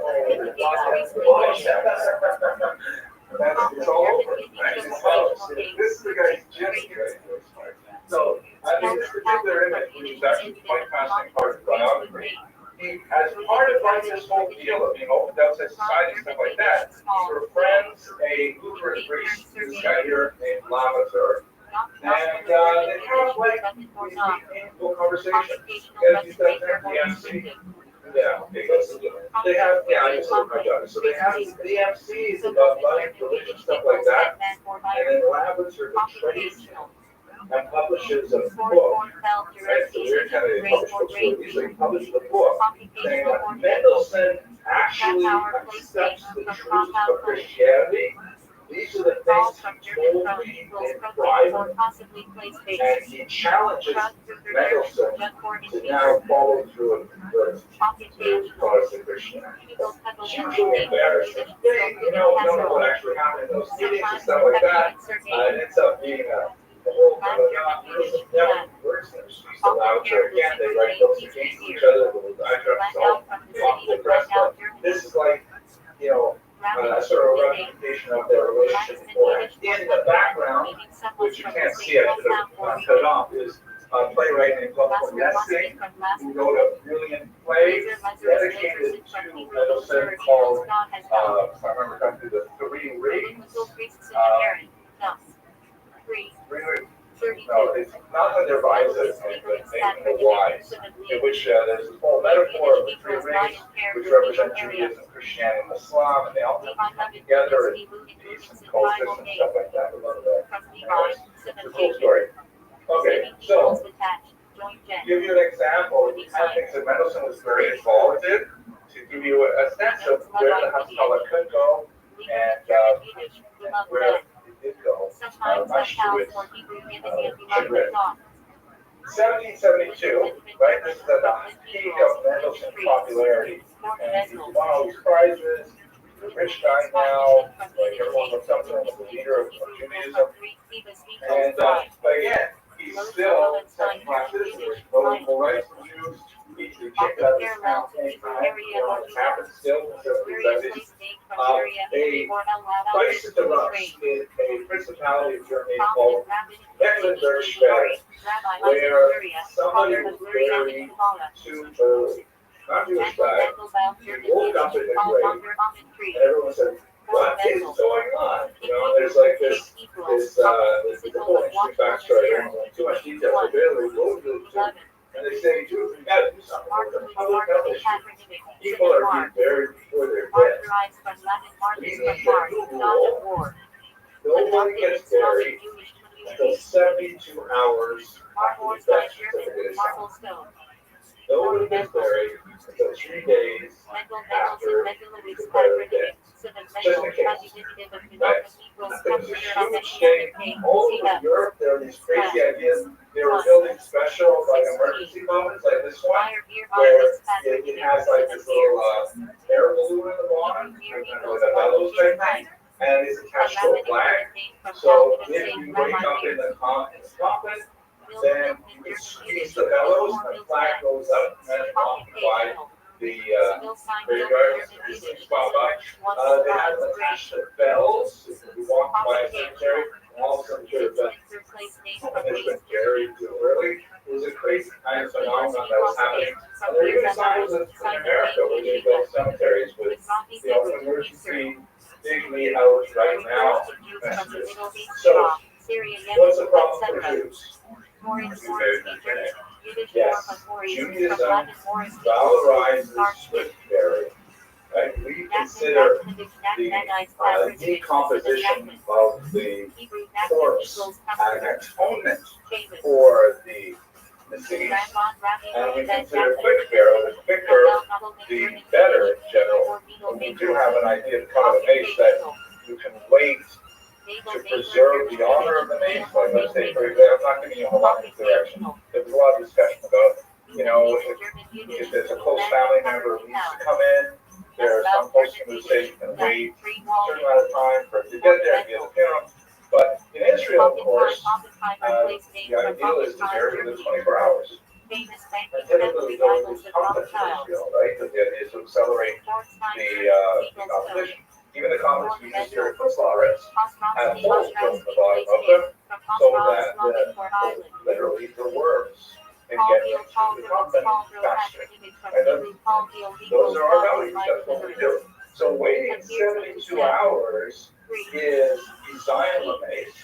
It's all over, right? It's all, this is the guy's just good. So, I mean, this particular image, which is actually quite fascinating part of the biography, he, as part of like this whole deal of being opened outside society and stuff like that, he befriends a Lutheran priest, this guy here named Lavater, and they have like these meaningful conversations. As you said, the MC. Yeah, okay, they have, yeah, I just looked my daughter. So they have these DMCs about money, religion, stuff like that. And then Lavater betrays and publishes a book, right? So we're kind of published books really easily. Publishes a book saying that Mendelssohn actually accepts the truths of Christianity. These are the things he told me in private. And he challenges Mendelssohn to now follow through and convert to Protestant Christianity. It's really embarrassing. You know what actually happened in those meetings and stuff like that. It ends up being a whole never works in the streets allowed to again, they write books against each other, I trust all the press, but this is like, you know, a sort of representation of their relationship beforehand. In the background, which you can't see, I should have cut off, is a playwright named Rothschild'S, who wrote a brilliant play dedicated to Mendelssohn called, if I remember correctly, The Three Rings. No, it's not that they're biases, but making the wise, in which there's this whole metaphor of the three rings, which represent Judaism, Christianity, and Islam, and they all come together in peace and coexistence and stuff like that. I love that. Anyways, it's a cool story. Okay, so, to give you an example of the kind of things that Mendelssohn was very involved in, to give you a sense of where the Haskalah could go, and where did go, Auschwitz, Chagrin. 1772, right? This is at the peak of Mendelssohn's popularity. And he's won all these prizes. He's a rich guy now. Like everyone looks up to him as the leader of Judaism. And but again, he he's still second class citizen. No equal rights for Jews. He kicked out of his town many times. It's happened still until he's a place at the Rus in a principality of Germany called Mecklenburg, where somebody was buried too early. Not Jewish guy. He woke up in the grave, and everyone said, "What is going on?" You know, there's like this whole interesting backstory. I don't go into too much detail, but barely go into it. And they say, "Jews, we got to do something with the public health issue. People are being buried before they're dead. We need a new rule. Nobody gets buried until 72 hours after the death certificate is signed. Nobody gets buried until 3 days after the declared dead. Just in case. Right? There's a huge thing all over Europe. There are these crazy ideas. They were building special like emergency moments like this one, where it has like this little air balloon in the bottom, kind of like a bellows type thing, and it's attached to a flag. So if you wake up in the coffin, then you can squeeze the bellows and the flag goes up and then off by the graveyard spot by. They have attached to bells. If you walk by a cemetery, and all of a sudden you're it's been buried too early. It was a crazy kind of phenomenon that was happening. And there are even examples in America where they build cemeteries with, emergency dignity out right now messages. So, what's the problem for Jews? Yes, Judaism valorizes with burial. Right? We consider the decomposition of the corpse an atonement for the deceased, and we consider quick burial the quicker, the better in general. And we do have an idea to come of an age that you can wait to preserve the honor of the name. Like, let's say, for example, I'm not giving you a whole lot of direction. There's a lot of discussion about, if there's a close family member who needs to come in, there are some folks who say you can wait a certain amount of time for it to get there and be able to funeral. But in Israel, of course, the ideal is to bury within 24 hours. And typically, those are conflicts in Israel, right? Because the idea is to accelerate the competition. Even the conflicts we use here at Rothschild'S have holes drilled in the bottom of them, so that literally the worms can get into the content faster. And those are our values. That's what we do. So waiting 72 hours is design limit.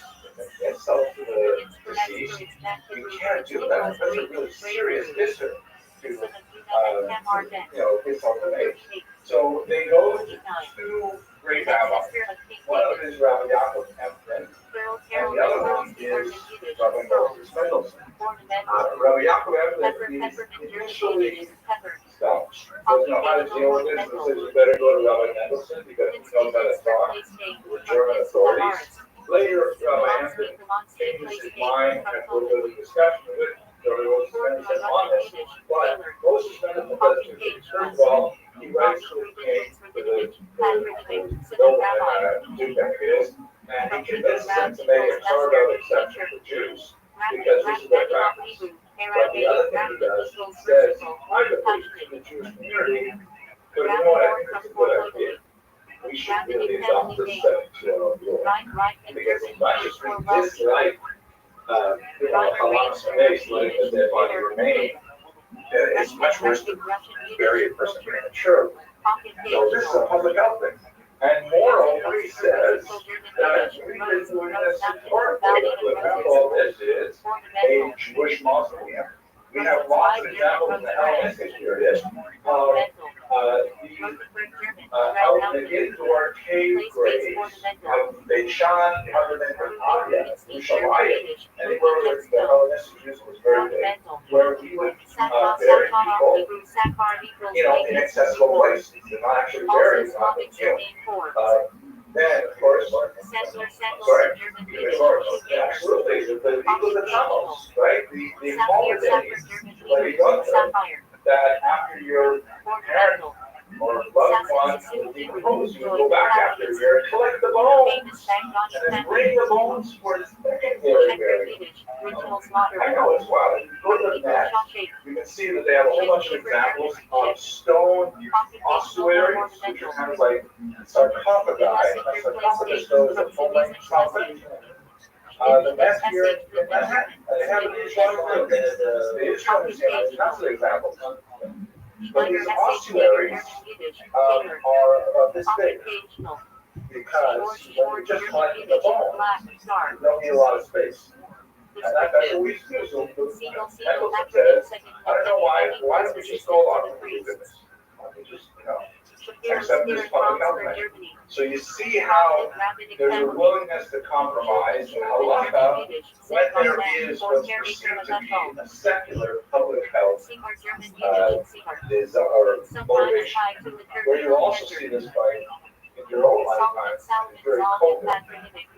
Insult to the deceased. You can't do that. That's a really serious issue to insult the age. So they go to two great rabbis. One of them is Rabbi Yaakov and the other one is Rabbi Rothschild'S. Rabbi Yaakov is initially stumped. Doesn't know how to deal with this, so says you better go to Rabbi Mendelssohn because he knows how to talk with German authorities. Later, Rabbi Mendelssohn changes his mind and a little bit of discussion with Rabbi Mendelssohn on this. But Mendelssohn does two things. First of all, he writes to the king, to the nobleman, I think it is, and he convinces him to make a carve-out exception for Jews, because this is their practice. But the other thing he does, he says, I'm the priest in the Jewish community, but you know what, I think it's a good idea. We should really adopt this 72-hour rule. Because as much as we dislike, Hamas space, letting the dead body remain, it's much worse to bury a person prematurely. So this is a public health thing. And moreover, he says that we've been doing this in part. For example, all this is a Jewish mausoleum. We have lots of examples in the Hellenistic period of out the indoor cave graves of Beishan, other than Arabia, Ushalayim, anywhere where the Hellenistic Jews was very big, where we would bury people, in accessible places. They're not actually buried, not then, of course, absolutely, the people, the tunnels, right? The holidays, where you go that after your parent or loved one would decompose, you would go back after a year and collect the bones, and then bring the bones for decades very, very, I know it's wild. If you go to the net, you can see that they have a whole bunch of examples of stone ossuaries, which are kind of like sarcophagi. A sarcophagus, though, is a full-length coffin. The Met here in Manhattan, they have these ones like this. They used to understand that's an example. But these ossuaries are this big because when you're just collecting the bone, you don't need a lot of space. And that's what we used to do. So Nicholson says, I don't know why don't we just go along with this? Why don't we just, accept this public health measure? So you see how there's a willingness to compromise in halakha when there is what's perceived to be a secular public health or motivation. Where you also see this fight in your own lifetime is very cold.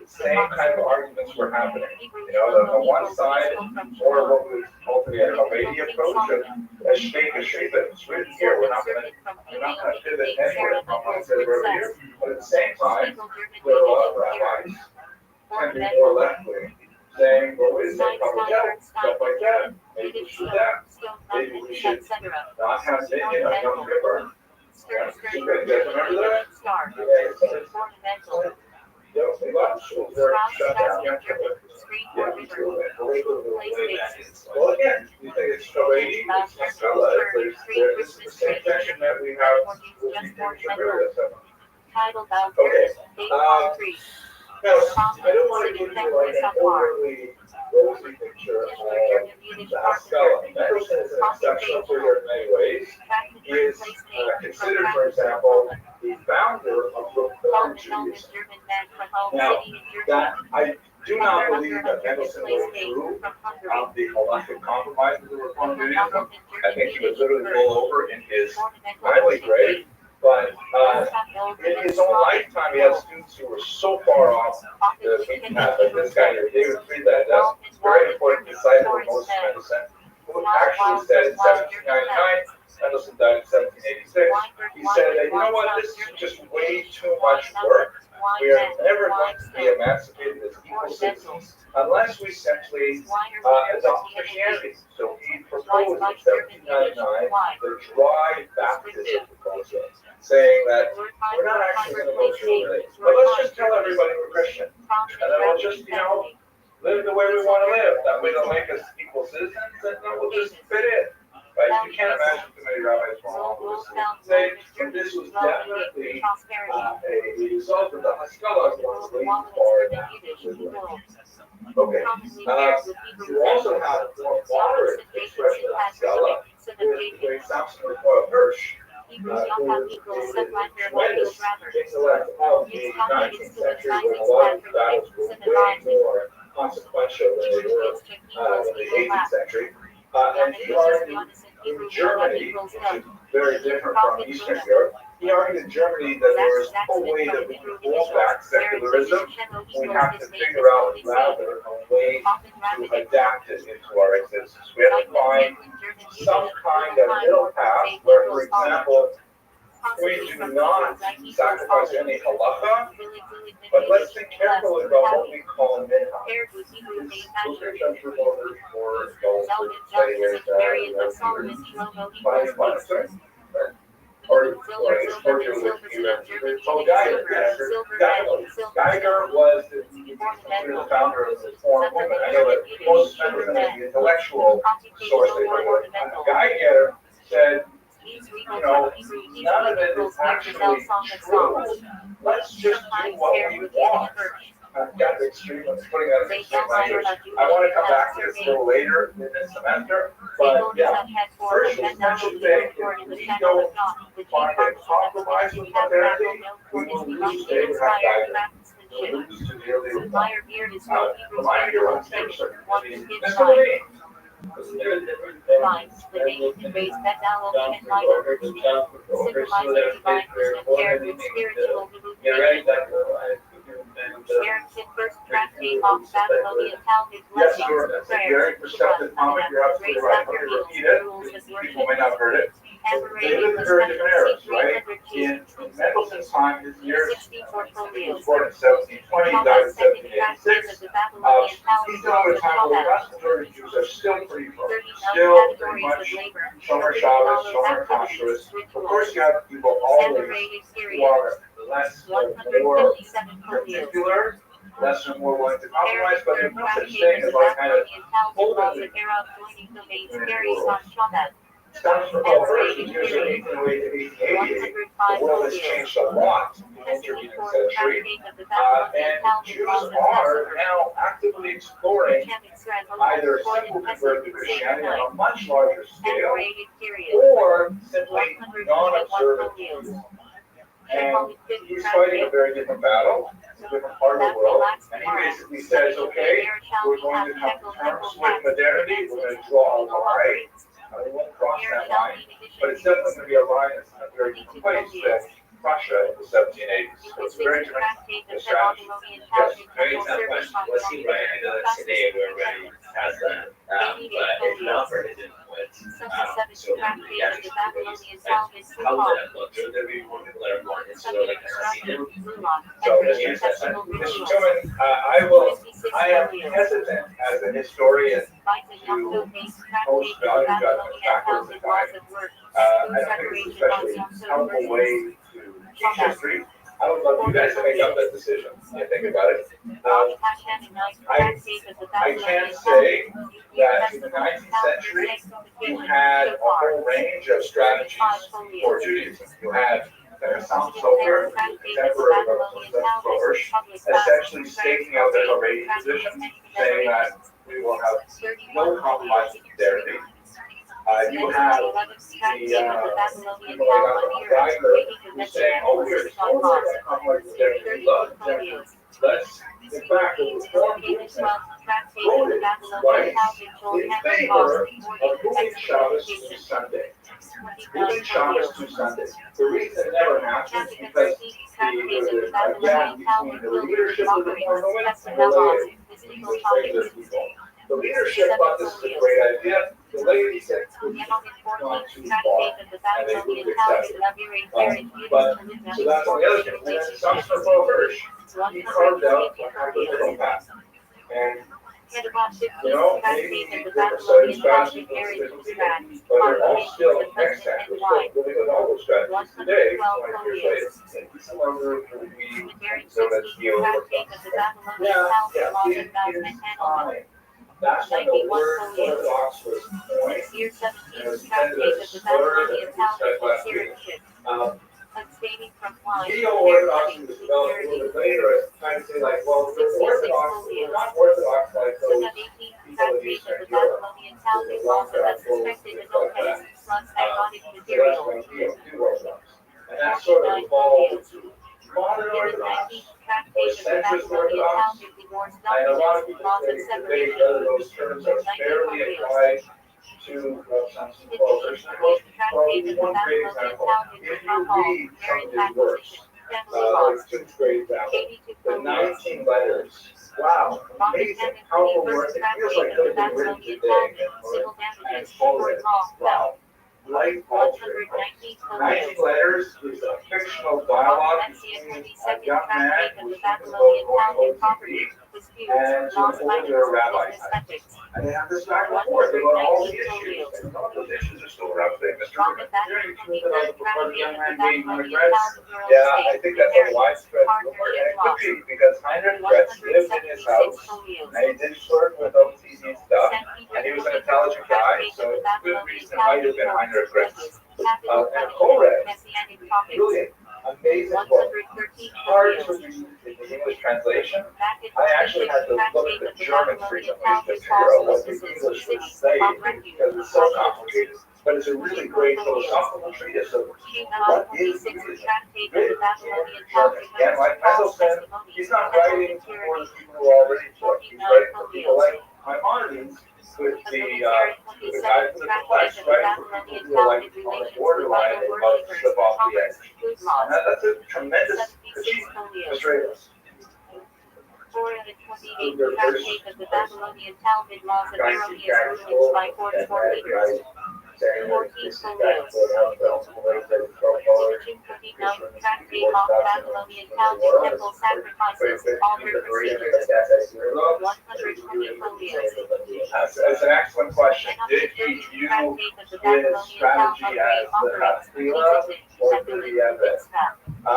Same kind of arguments were happening. On one side, more what was ultimately a Haredi approach of a shape, it's written here. We're not going to pivot anywhere from what it says right here. But at the same time, there are a lot of rabbis and be more left-wing saying, well, wait a second, public health, stuff like that. Maybe we should do that. Maybe we should not have minion on Yom Kippur. You guys remember that? A lot of schools were shut down Yom Kippur. Well, again, you think it's Haredi, it's Haskalah. This is the same tension that we have with the Shavuot. Okay. Now, I don't want to give you like an overly rosy picture of the Haskalah. Nicholson is an exceptional figure in many ways. He is considered, for example, the founder of Reform Judaism. Now, that I do not believe that Nicholson went through the halakhic compromise of the Reform Judaism. I think he was literally rolled over in his timely grave. But in his own lifetime, he had students who were so far off the beaten path. Like this guy here, David Friedland, that's very important disciple of Moses Mendelssohn, who actually said in 1799, Mendelssohn died in 1786, he said that, you know what, this is just way too much work. We are never going to be emancipated as equal citizens unless we simply adopt Christianity. So he proposed in 1799 the dry baptism proposal, saying that we're not actually going to go through it, but let's just tell everybody we're Christian, and then we'll just, live the way we want to live. That way they'll make us equal citizens, and then we'll just fit in. Right? You can't imagine too many rabbis from all over say this was definitely a result of the Haskalah was way too far. Okay. You also have more moderate expression of Haskalah with Samson Recoil Hirsch, who was a tremendous intellect of the 19th century when a lot of battles were way more consequential than they were in the 18th century. And he argued in Germany, which is very different from Eastern Europe, he argued in Germany that there is no way that we can hold back secularism. We have to figure out rather a way to adapt it into our existence. We have to find some kind of middle path where, for example, we do not sacrifice any halakha, but let's think carefully about what we call minhag. Those are central voters for adults with players Geiger was the founder of the Reform movement. I know that most members of the intellectual source they heard of. Geiger said, none of it is actually true. Let's just do what we want. I've got the extreme of putting that in extreme language. I want to come back to this a little later in this semester, but yeah, first essential thing, if we don't find a compromise with modernity, we will lose to Abraham Geiger. We'll lose to the early remind your own station. That's what I mean. Lines, the name conveys that dialogue and light symbolizing divine wisdom paired with spiritual illumination. Sharon's first tractate of Babylonian Talmud blessings, prayers, You're absolutely right. Let me repeat it. People may not have heard it. They live in very different eras, right? In Mendelssohn's time, his years, 64 he was folios. born in 1720, died in Chauvet's second tractate 1786. of the Babylonian He's done Talmud a time where the Chauvet. vast majority of Jews are still pretty pro, 39 still pretty categories much, of labor. some are Nobody Shabbos, follows some are activities, Kashrus. Of rituals. course, you have people always Separated who periods. are less or more 157 folios. particular, less or more willing to compromise, but there's Third no such tractate thing of as the like kind of Babylonian Talmud laws holding of era of joining domains carries on Chauvet. Scottish Nicole Hirsch in years of 1808 to 1888. 105 The world has folios. changed a lot in the The intervening 64th century, tractate of the Babylonian and Talmud Jews laws of are Passover. now actively exploring either simple convert to Christianity on a much larger scale, Separated periods. or simply 121 non-observant folios. Jews. And he's fighting a very different battle, it's a different part of the world, and he basically says, okay, we're going to come to terms with modernity, we're going to draw a line, we won't cross that line, but it's definitely going to be a line that's in a very different place than Prussia in the 1780s. So it's a very different strategy. Yes, Very tough question. Was he right? I know that today we're ready past that. But if not for his influence, so yeah, how would that look? Should there be more people that are born into like a Hasidim? So, Mr. Tillman, I am hesitant as a historian to post value judgments backwards in time. I don't think it's especially helpful way to teach history. I would love you guys to make up that decision when you think about it. I can say that in the 19th century, you had a whole range of strategies for Judaism. You had Sam Sofer, contemporary of Hirsch, essentially staking out their Haredi position, saying that we will have no compromise in modernity. You have the people like Geiger who's saying, oh, we're totally going to compromise with modernity. We love modernity. Let's, in fact, the Reform movement voted, right, in favor of moving Shabbos to Sunday. Moving Shabbos to Sunday. The reason it never happened is because there was a gap between the leadership of the Reform movement and the laity, which regular people. The leadership thought this was a great idea. The laity said it's gone too far, and they wouldn't accept it. But so that's on the other thing. And then Sumner Hirsch, he carved out a kind of middle path. And maybe different study strategies for different people, but they're all still extant. We're still living with all those strategies today, 20 years later. It's no longer going to be so that's the overcome. Yeah, in time. That's when the word Orthodox was coined, and it was intended as a slur that we discussed last week. Neo-Orthodoxy was developed a little bit later as trying to say like, well, we're Orthodox, we're not Orthodox like those people in Eastern Europe, the long gospels, things like that. So that's when Neo-Orthodox. And that sort of evolved into modern Orthodox, or centrist Orthodox, and a lot of people say today whether those terms are fairly applied to Samson Closers. Well, one great example, if you read some of his works, like two great examples, the 19 letters, wow, amazing, powerful work, it feels like they've been written today, and forward, wow. Life altering. 19 letters is a fictional dialogue between a young man who's thinking about going OTP and some older rabbi. And they have this back and forth about all the issues. And some of those issues are still around today. Mr. Rubin, hearing truth about the young man being Heinrich Gretz, yeah, I think that's a widespread rumor. And it could be because Heinrich Gretz lived in his house and he did sort with OTP stuff. And he was an intelligent guy, so it's a good reason it might have been Heinrich Gretz. And Koresh, brilliant, amazing book. Hard to read in the English translation. I actually had to look at the German frequently to figure out what the English would say because it's so complicated. But it's a really great philosophical treatise of what is Judaism written in German. And like Mendelssohn, he's not writing for the people who are already taught. He's writing for people like Maimonides, with the guy from the flesh, right? For people who are like on the borderline and about to slip off the edge. And that's a tremendous achievement. Mr. Ramos. 428 tractate of the Babylonian Talmud laws of erroneous rulings by 44 leaders. saying that 14 this is back folios. for now, but also when they say 12 dollars, 259 tractate on Babylonian Talmud temple sacrifices, altar procedures. 120 folios. That's an excellent question. Did he view his strategy as the Tefillah or did he have it? I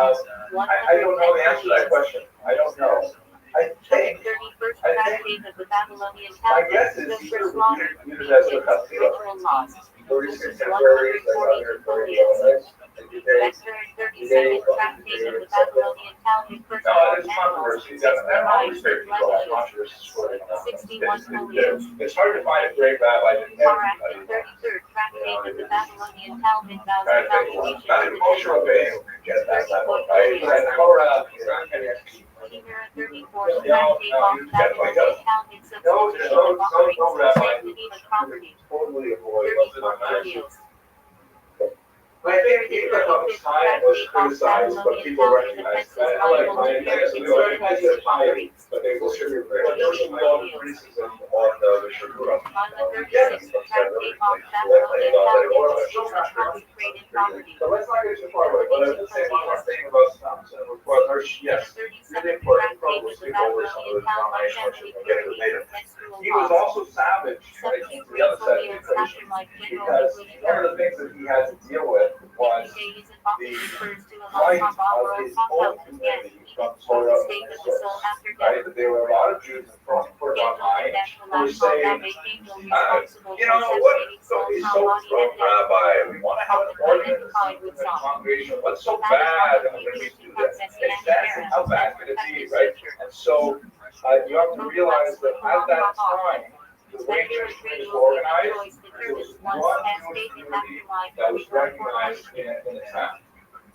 don't know the answer to that question. I don't know. I think, 31st tractate of the Babylonian my Talmud, guess is the he first law, used it as a Tefillah. ritual laws. For his contemporaries, like other folios. Vector 32nd tractate of the Babylonian Talmud, first No, law, there's animals, controversy. That always 65 makes people have blemishes. controversy for it. 61 folios. It's hard to find a great rabbi that Parak, everybody 33rd tractate of the Babylonian Talmud, vows kind of thing. evaluation Not of even the Moshe temple. Rabbeinu could get that level, right? But Torah, Timur 34th tractate on Babylonian Talmud, substitution of offerings for sanctity of property. totally avoid. 34 folios. I think even though time was criticized, but people recognized that. I guess we recognize the time, but they will show you criticism on the Shagura. Tractate on Babylonian Talmud, consecrated property. So let's not get too far away, but I will say one more thing about Psalms and requires, yes, really important troubles people over some of the denominations, which we can get to later. He was also savage, right? The other side of the equation, because one of the things that he had to deal with was the flight of his own community from Torah and Israel, right? That there were a lot of Jews in Frankfurt on Main who were saying, you know, what is so wrong, Rabbi? We want to have an ordinance in the congregation. What's so bad when we do that? It's bad. How bad can it be, right? And so you have to realize that at that time, the way Jewish community was organized, there was one community that was recognized in a town.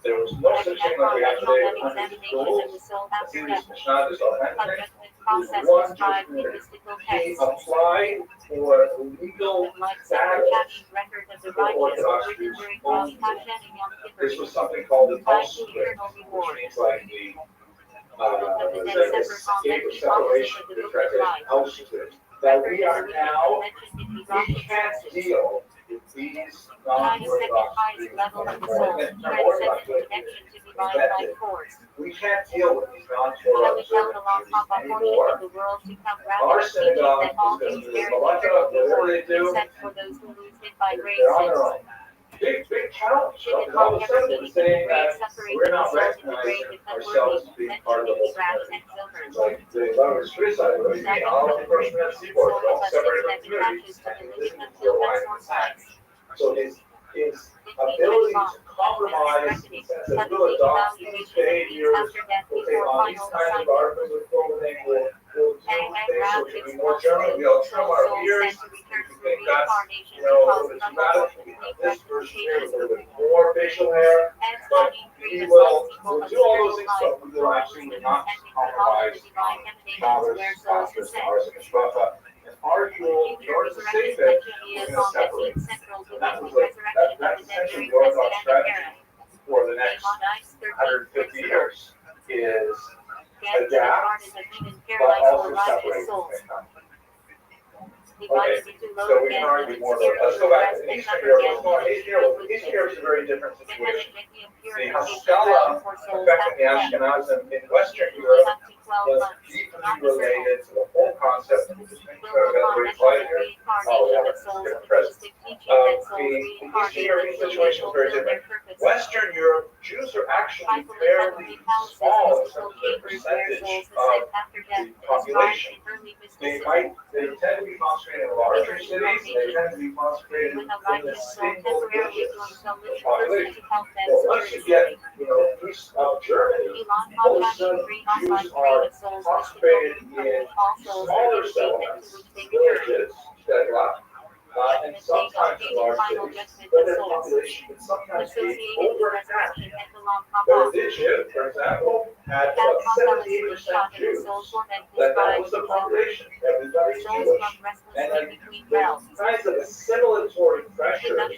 There was no such thing like we have today, 100 schools, a serious Mishnah, this authentic. There was one Jewish community. He applied for legal status for Orthodox Jews only. This was something called the Talmud, which means like the state of separation, the translation, Auschwitz. That we are now, we can't deal with these non-Orthodox Jews. We can't deal with these non-Torah observant Jews anymore. Our synagogue is going to do this, whatever they do, they're on their own. Big challenge. All of a sudden, we're saying that we're not recognizing ourselves as being part of the whole community. It's like the lovers criticize what you mean, all of the person at Seaboard, don't separate the communities, and listen to the line of science. So his ability to compromise the sense that we'll adopt these behaviors, we'll take on these kinds of arguments with clothing, we'll do things which will be more general, we'll trim our ears, we think that's, you know, it's dramatic, this person here with a little bit more facial hair, but we'll do all those things, but we will actually not compromise Shabbos, Pascha's, ours, and Mishpacha. And our rule, in order to save it, we're going to separate. And that's essentially the Orthodox strategy for the next 150 years, is adapt, but also separate at the same time. Okay, so we can argue more about, let's go back to Eastern Europe. Eastern Europe is a very different situation. The Haskalah affecting the Ashkenazim in Western Europe was deeply related to the whole concept of the distinction of the right here. Oh, we have a different presence. The Eastern European situation is very different. Western Europe, Jews are actually fairly small in terms of the percentage of the population. They tend to be concentrated in larger cities, they tend to be concentrated in the single digits of population. But once you get, you know, east of Germany, all of a sudden Jews are concentrated in smaller settlements, villages, and sometimes in large cities, but their population can sometimes be over half. Berdichev, for example, had about 78% Jews. That was the population. Everybody's Jewish. And like the kinds of assimilatory pressures that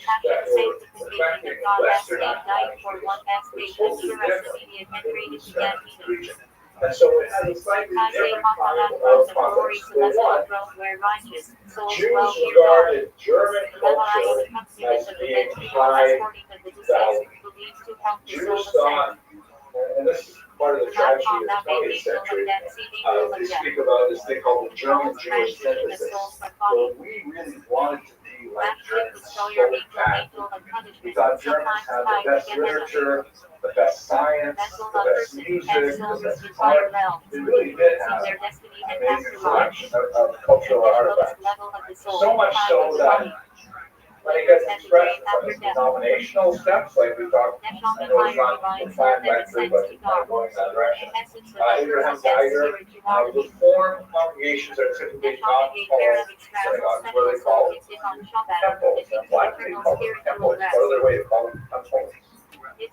were affecting Western Ashkenazis was totally different in the Eastern region. And so it has a slightly different kind of context. For one, Jews regarded German culture as being high value. Jews thought, and this is part of the tragedy of the 20th century, they speak about this thing called the German Jewish synthesis, where we really wanted to be like Germans so badly. We thought Germans had the best literature, the best science, the best music, the best art. They really did have an amazing collection of cultural artifacts. So much so that when it gets expressed in some denominational steps, like we talked, I know it's not defined that clearly, but it's kind of going in that direction. Abraham Geiger, Reformed congregations are typically not called synagogues. What are they called? Temples. And why do they call them temples? What other way to call them temples? It's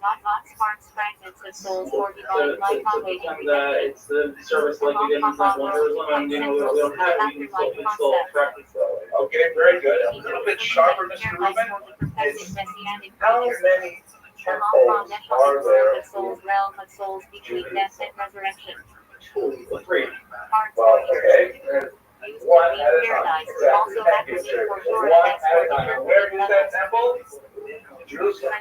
the service like we did in Temple in Jerusalem, and we don't have meetings, so it's still practice. Okay, very good. A little bit sharper, Mr. Rubin. It's how many temples are there in Judaism? 3. Well, okay. One at a time. Exactly. Thank you, sir. One at a time. Where is that temple? Jerusalem.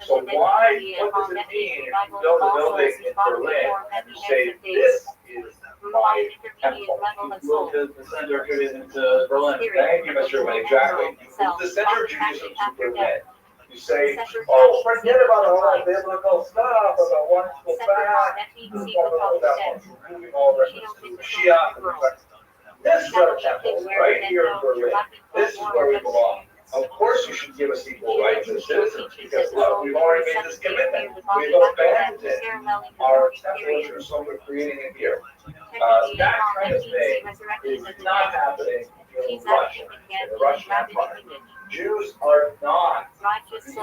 So why, what does it mean if you build a building in Berlin and you say this is my temple? Move the center of Judaism to Berlin. Thank you, Mr. Rubin. Exactly. You move the center of Judaism to Berlin. You say, oh, forget about all that biblical stuff, about wonderful facts. Moving all reference to Mashiach. This is our temple, right here in Berlin. This is where we belong. Of course, you should give us equal rights as citizens, because look, we've already made this commitment. We've abandoned our temple in Jerusalem. We're creating it here. That kind of thing is not happening in Russia, in the Russian Empire. Jews are not admirers in the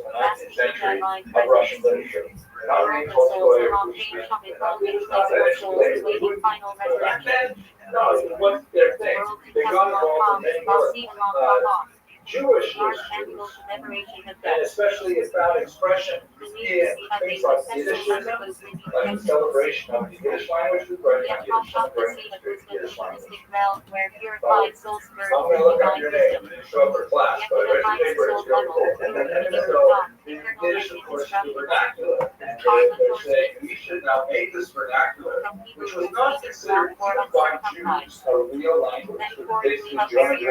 19th century of Russian literature. They're not reading Tolstoy or Pushkin. They're not that educated. Back then, no, it was their thing. They got involved in many works. Jewish history, and especially its found expression in things like Yiddishism, like the celebration of the Yiddish language, we're writing on Yiddish, celebrating the Yiddish language. I'm going to look up your name and show up for class, but I bet your paper is really cool. And so, the Yiddish, of course, is the vernacular. And they say, we should now make this vernacular, which was not considered even by Jews a real language, which was basically joined in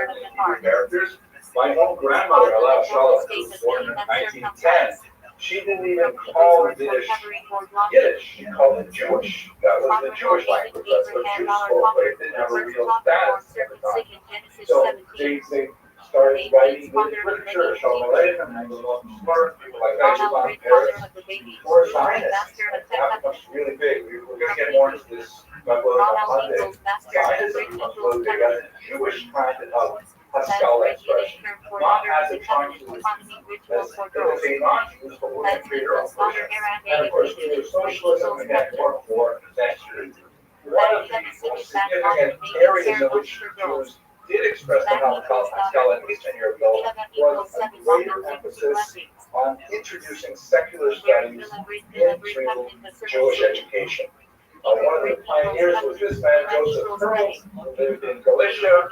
characters. My own grandmother, Alaa Shalom, who was born in 1910, she didn't even call Yiddish Yiddish. She called it Jewish. That was the Jewish language. That's what Jews spoke, but it didn't have a real status at the time. So they started writing Yiddish literature, Shalom Aleichem, people like Eichmann, Paris, or Zionists. That was really big. We're going to get more into this on Monday. Zionism was really big as a Jewish kind of Pascal expression, not as a trying to, as a non-Jews, but we're going to create our own version. And of course, there's socialism, again, more next year. One of the most significant areas in which Jews did express the Pascal at least 10 years ago was a greater emphasis on introducing secular studies into Jewish education. One of the pioneers was this man, Joseph Pearl, who lived in Galicia,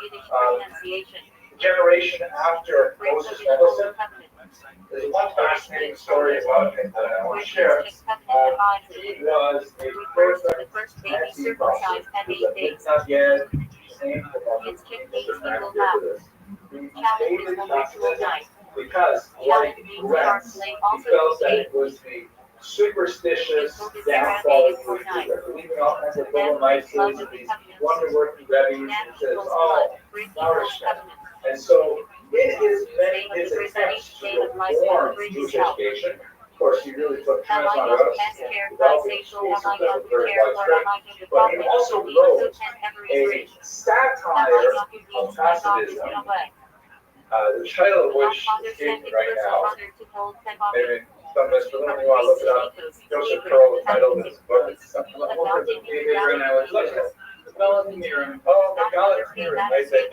generation after Moses Mendelssohn. There's one fascinating story about him that I want to share. He was a perfect anti-Protestant. He was a Mitnaged, named he hated Catholicism because, like Renz, he felt that it was the superstitious downfall of Christianity. They're believing all kinds of little mices and these wonder-working Rabbis, and he says, oh, nourishment. And so, in his attempts to reform Jewish education, of course, he really took Trans on Rothschild'S and developed a school system with very widespread, but he also wrote a satire of pacifism, the title of which is escaping right now. Maybe some of us don't want to look it up. Joseph Pearl titled his book. It's right now. It's like Megalit Mirim. oh, Megalit Mirim. Right? They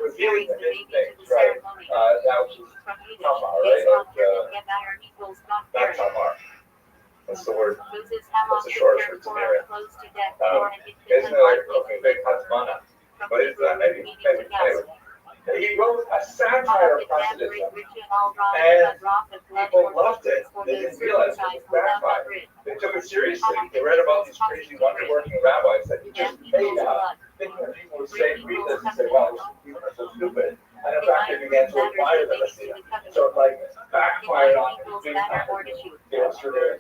revealing the hidden things, right? That was Tamar, right? Not Tamar. What's the word? Moses, how long What's the short prepared for for Tamira? close to death Um, for an Isn't infant it like unlikely cooking big Hatzmana? from What is that? Maybe. Hebrew meaning to Anyway. gasp. He wrote a satire Hanukkah of gathering Hasidism, rich and all drawing and a drop of blood people or loved it. for They those didn't realize it circumcised was without backfire. grid. They took it seriously. They read about these crazy wonder-working rabbis that he just made up, thinking that people would say, read this and say, wow, people are so stupid. And in fact, they began to admire the Messiah. So it like backfired on them big time. They were sort of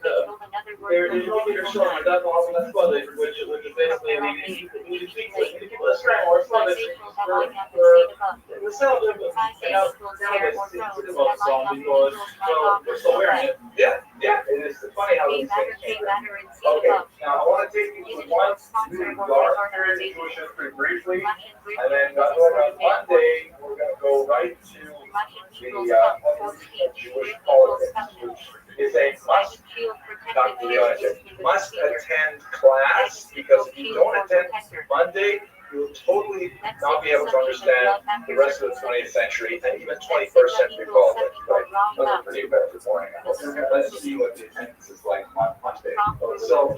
There's no leader silver, that's all that's flooded, which is basically, I mean, you speak to people that strength or flooded for the cell of the song because we're still wearing it. Yeah, it is funny how these things change. Okay, now I want to take you to one really dark period in Jewish history briefly, and then on Monday, we're going to go right to the evolution of Jewish politics, which is a must, not to be honest, must attend class, because if you don't attend Monday, you'll totally not be able to understand the rest of the 20th century and even 21st century politics. Right? Those are pretty effective morning. Let's see what the attendance is like on Monday. So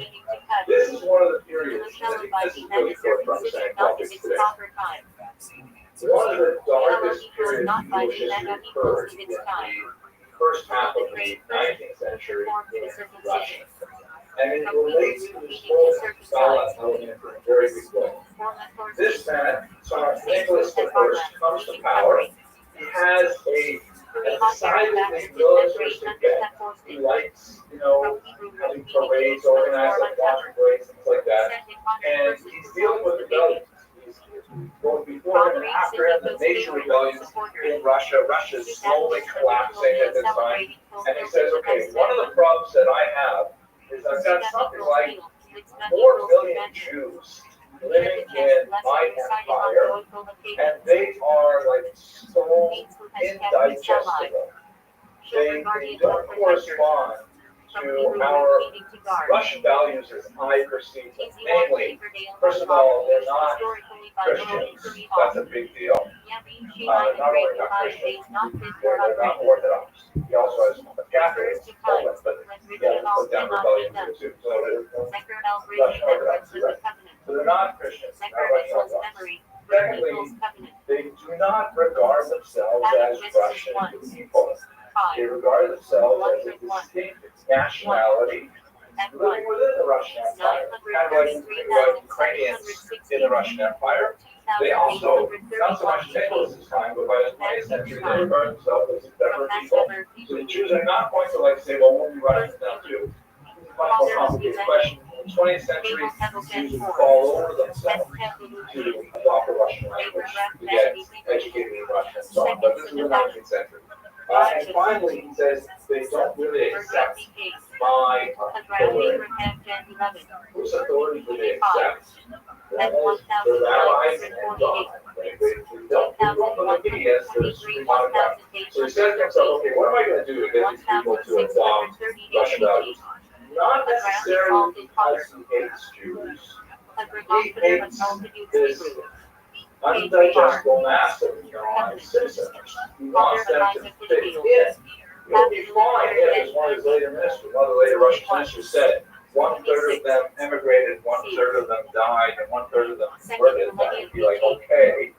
this is one of the periods, and I think this is really important for understanding politics today. One of the darkest periods in Jewish history occurred in the first half of the 19th century in Russia. And it relates to the whole Stalin element in a very big way. This man, Tsar Nicholas I, comes to power. He has a decidedly militaristic bent. He likes, having parades organized, like launching parades, things like that. And he's dealing with rebellions. Both before him and after him, the major rebellions in Russia. Russia is slowly collapsing at this time. And he says, okay, one of the problems that I have is I've got something like 4 million Jews living in my empire, and they are like so indigestible. They don't correspond to our Russian values as I perceive them. Namely, first of all, they're not Christians. That's a big deal. Not only not Christians, they're not Orthodox. He also has a Catholic Poland, but he has to put down rebellion here too. So Russian Orthodox, right? So they're not Christians, not Russian Orthodox. Secondly, they do not regard themselves as Russian people. They regard themselves as a distinct nationality living within the Russian Empire, kind of like Ukrainians in the Russian Empire. They also, not so much in Nicholas's time, but by the 20th century, they regard themselves as separate people. So the Jews are not going to say, well, we'll be Russians now too. It's a much more complicated question. In the 20th century, Jews would fall over themselves to adopt a Russian language, to get educated in Russian and so on. But this is the 19th century. And finally, he says they don't really accept my authority. Whose authority do they accept? That is the rabbis and God. We don't look at me as the supreme autocrat. So he says to himself, okay, what am I going to do to get these people to adopt Russian values? Not necessarily because he hates Jews. He hates this undigestible mass of non-citizens. He wants them to fit in. It'll be fine if, as one of his later ministers, one of the later Russian ministers said, 1/3 of them emigrated, 1/3 of them died, and 1/3 of them converted. That would be like, okay.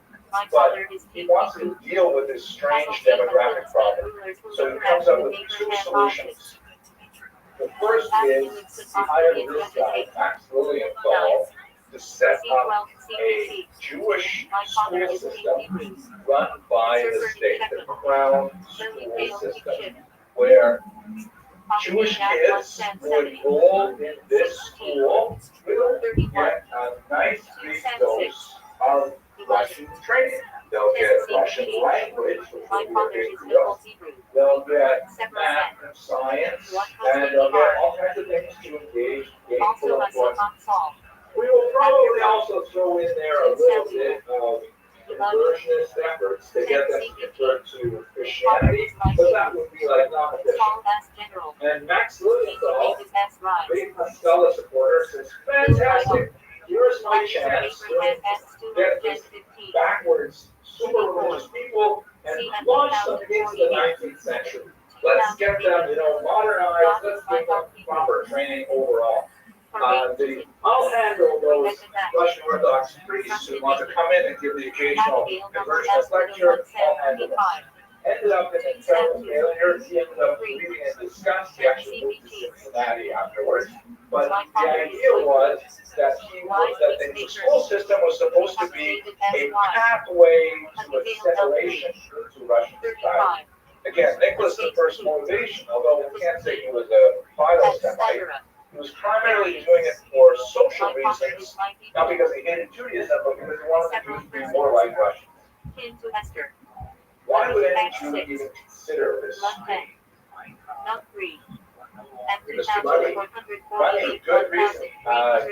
But he wants to deal with this strange demographic problem. So he comes up with 2 solutions. The first is he hired this guy, Max Lilienthal, to set up a Jewish school system run by the state, the crown school system, where Jewish kids would enroll in this school will get a nice big dose of Russian training. They'll get Russian language, which will be their history of. They'll get math and science, and they'll get all kinds of things to engage gainful employment. We will probably also throw in there a little bit of conversionist efforts to get them to convert to Christianity, but that would be like non-official. And Max Lilienthal, big Stella supporter, says, fantastic, here's my chance to get this backwards, super religious people and launch them into the 19th century. let's get them, modernized, let's give them proper training overall. I'll handle those Russian Orthodox priests who want to come in and give the occasional conversionist lecture. I'll handle them. Ended up in a terrible failure. He ended up leaving in disgust. He actually moved to Cincinnati afterwards. But the idea was that the school system was supposed to be a pathway to assimilation to Russian society. Again, Nicholas the First's motivation, although we can't say he was a philo-Semite, he was primarily doing it for social reasons, not because he hated Judaism, but because he wanted the Jews to be more like Russians. Why would any Jew even consider this? Mr. Bunny, good reason.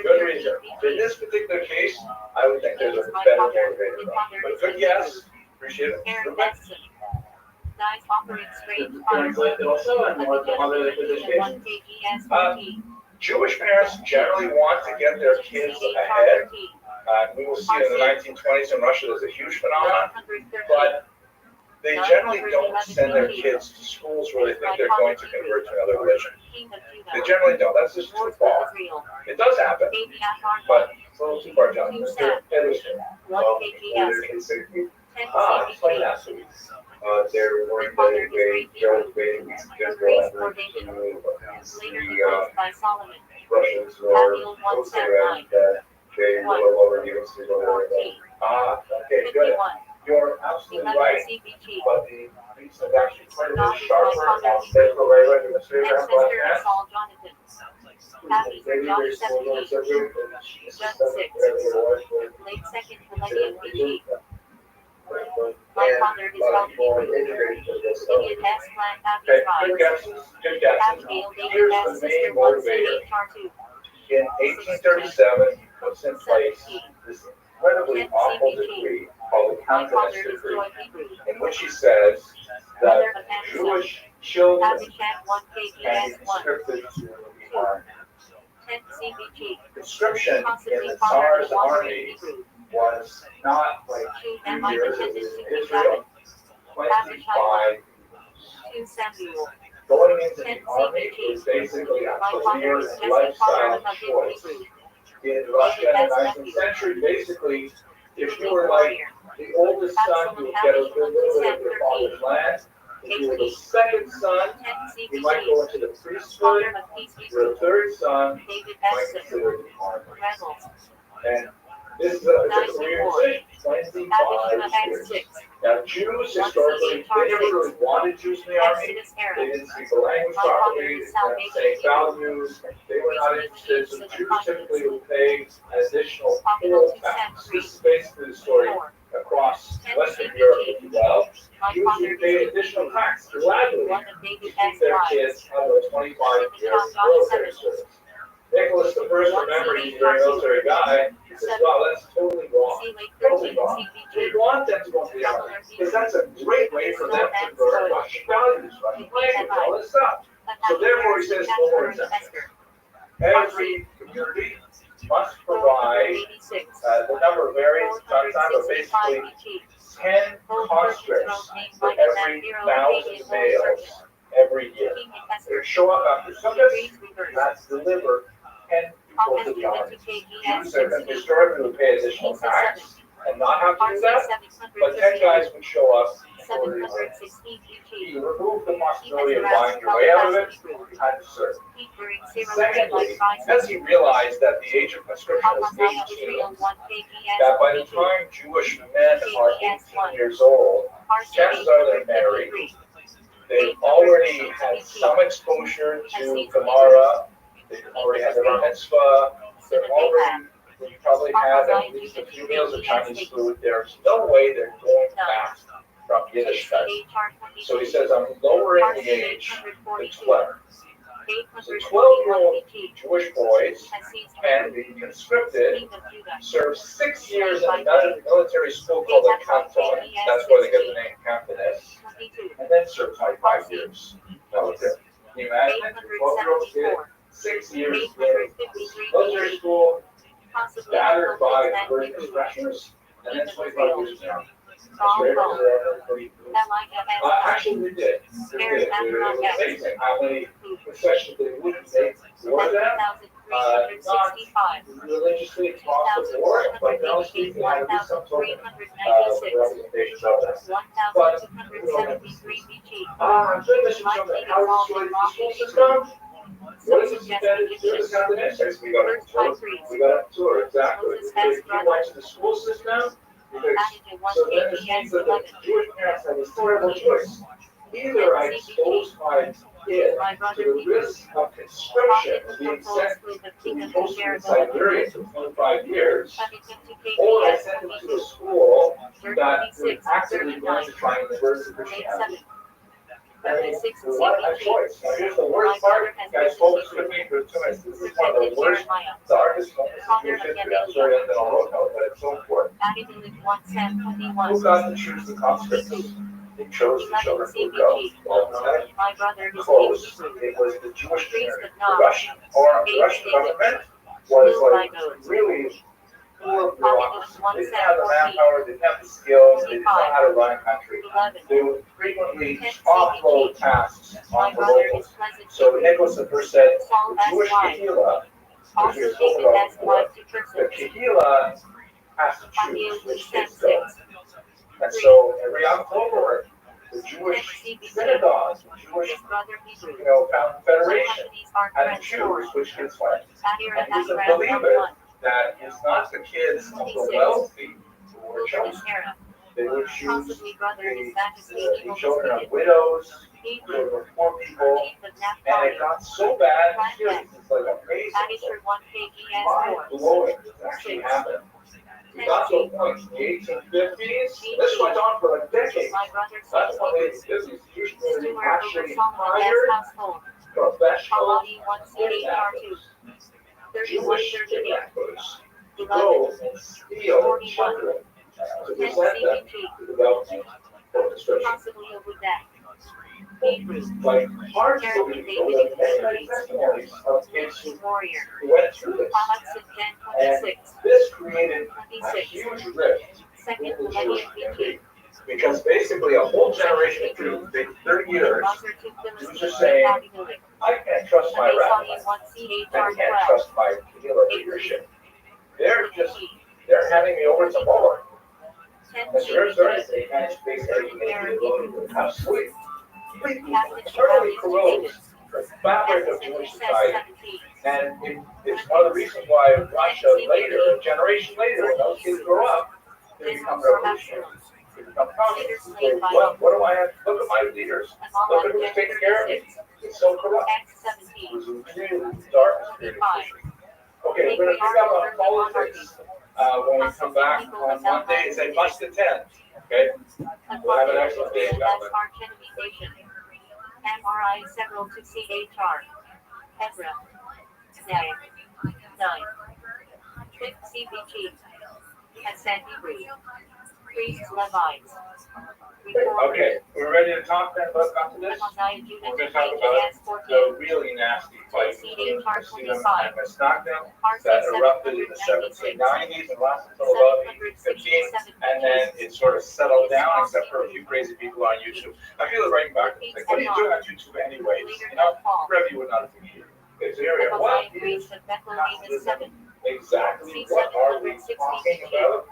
Good reason. In this particular case, I would think there's a better motivator. But good guess. Appreciate it. Jewish parents generally want to get their kids ahead. We will see in the 1920s in Russia there's a huge phenomenon, but they generally don't send their kids to schools where they think they're going to convert to another religion. They generally don't. That's just too far. It does happen, but it's a little too far down. Explain that to me. There were Russians were around that they were over even to go there. Okay, good. You're absolutely right. But the police have actually quite a bit sharper on physical right in the street. My father is from Good guesses. Here's the main motivator. In 1837, was in place this incredibly awful decree called the Countess Decree, in which he says that Jewish children can be conscripted to the army. Conscription in the Tsar's army was not like 2 years as in Israel, 25 years. Going into the army is basically a career and lifestyle choice. In Russia in the 19th century, basically, if you were like the oldest son, you would get a little bit of your father's land. If you were the second son, you might go into the priesthood. If you're the third son, you might consider the army. And this is a career decision, 25 years. Now, Jews historically, they never really wanted Jews in the army. They didn't speak the language properly, they didn't have the same values, they were not interested. So Jews typically would pay an additional poll tax. This is basically the story across Western Europe, if you will. Jews would pay additional tax gladly to keep their kids out of a 25-year military service. Nicholas the First, remember, he's a very military guy. He says, wow, that's totally wrong. Totally wrong. We want them to go to the army because that's a great way for them to learn Russian values, Russian language, all this stuff. So therefore, he says, no more exemption. Every community must provide, the number varies sometimes, but basically 10 conscripts for every 1,000 males every year. They show up after service, that's delivered 10 people to the army. Jews historically would pay additional tax and not have to do that, but 10 guys would show up in order to serve. You remove the possibility of buying your way out of it, you had to serve. Secondly, as he realized that the age of conscription was 18, that by the time Jewish men are 18 years old, chances are they're married. They already had some exposure to Gemara. They already had their bar mitzvah. They're already, they probably had at least a few meals of Chinese food. There's no way they're going back from Yiddishkeit. So he says, I'm lowering the age to 12. So 12-year-old Jewish boys can be conscripted, serve 6 years in another military school called a canton. That's where they get the name cantoness. And then serve 25 years military. Can you imagine? 12-year-old kid, 6 years in military school, battered by conversion expressions, and then 25 years in the army. Actually, we did. We did. It was amazing how many concessions they wouldn't make for them. Not religiously across the board, but generally speaking, they had at least some sort of representation of that. But, good Mr. Chairman, how is the school system? What is this embedded service on the next section? We got a tour. We got a tour, exactly. If you went to the school system, because, so then this means that the Jewish parents have this terrible choice. Either I expose my kid to the risk of conscription and being sent to be posted in Siberia for 25 years, or I send him to a school that would actively going to try and reverse the Christianity. I mean, what a choice. Now, here's the worst part. Guys, focus with me for 2 minutes. This is one of the worst, darkest moments in Jewish history. I'm sorry that I wrote out, but it's so important. Who got to choose the conscripts? They chose the children who would go. Well, close. It was the Jewish community. The Russian government was like really poor bureaucracy. They didn't have the manpower, they didn't have the skills, they didn't know how to run a country. They would frequently offload tasks onto locals. So Nicholas at first said, the Jewish Kehillah, which we spoke about before, the Kehillah has to choose which kids go. And so every October, the Jewish synagogue, the Jewish, federation had to choose which kids went. And you can believe it, that it's not the kids of the wealthy who were chosen. They would choose the children of widows, children of poor people, and it got so bad, it's like amazing, mind-blowing, it actually happened. We got to a point in the 1850s, this went on for like decades. That's when the 1850s, Jewish community actually hired professional kidnappers, Jewish kidnappers, to go and steal children to present them to the government for conscription. Like hard to believe, but many testimonies of kids who went through this. And this created a huge rift in the Jewish community. Because basically a whole generation of Jews, 30 years, Jews are saying, I can't trust my rabbi, I can't trust my Kehillah leadership. They're handing me over to Moore. And they kind of basically make me look absolutely totally corrodes the fabric of Jewish society. And it's one of the reasons why Russia later, a generation later, when those kids grow up, they become revolutionaries. They become communists. They say, well, what do I have? Look at my leaders. Look at who's taking care of me. It's so corrupt. It was a really dark period of history. Okay, we're going to pick up on politics when we come back on Monday. It's a must attend. Okay? We'll have an excellent day, gentlemen. MRI several to CHR. Ezra. 9. 5th CBG. Consent degree. Priests Levites. Okay, we're ready to talk then about this? We're going to talk about the really nasty fight between Stephen and Miss Stockton that erupted in the 1790s and lasted until about 1815, and then it sort of settled down, except for a few crazy people on YouTube. I feel it right back. Like, what are you doing on YouTube anyways? You know, Rabbi would not have been here. Okay, so here we go. What is Catholicism? Exactly what are we talking about?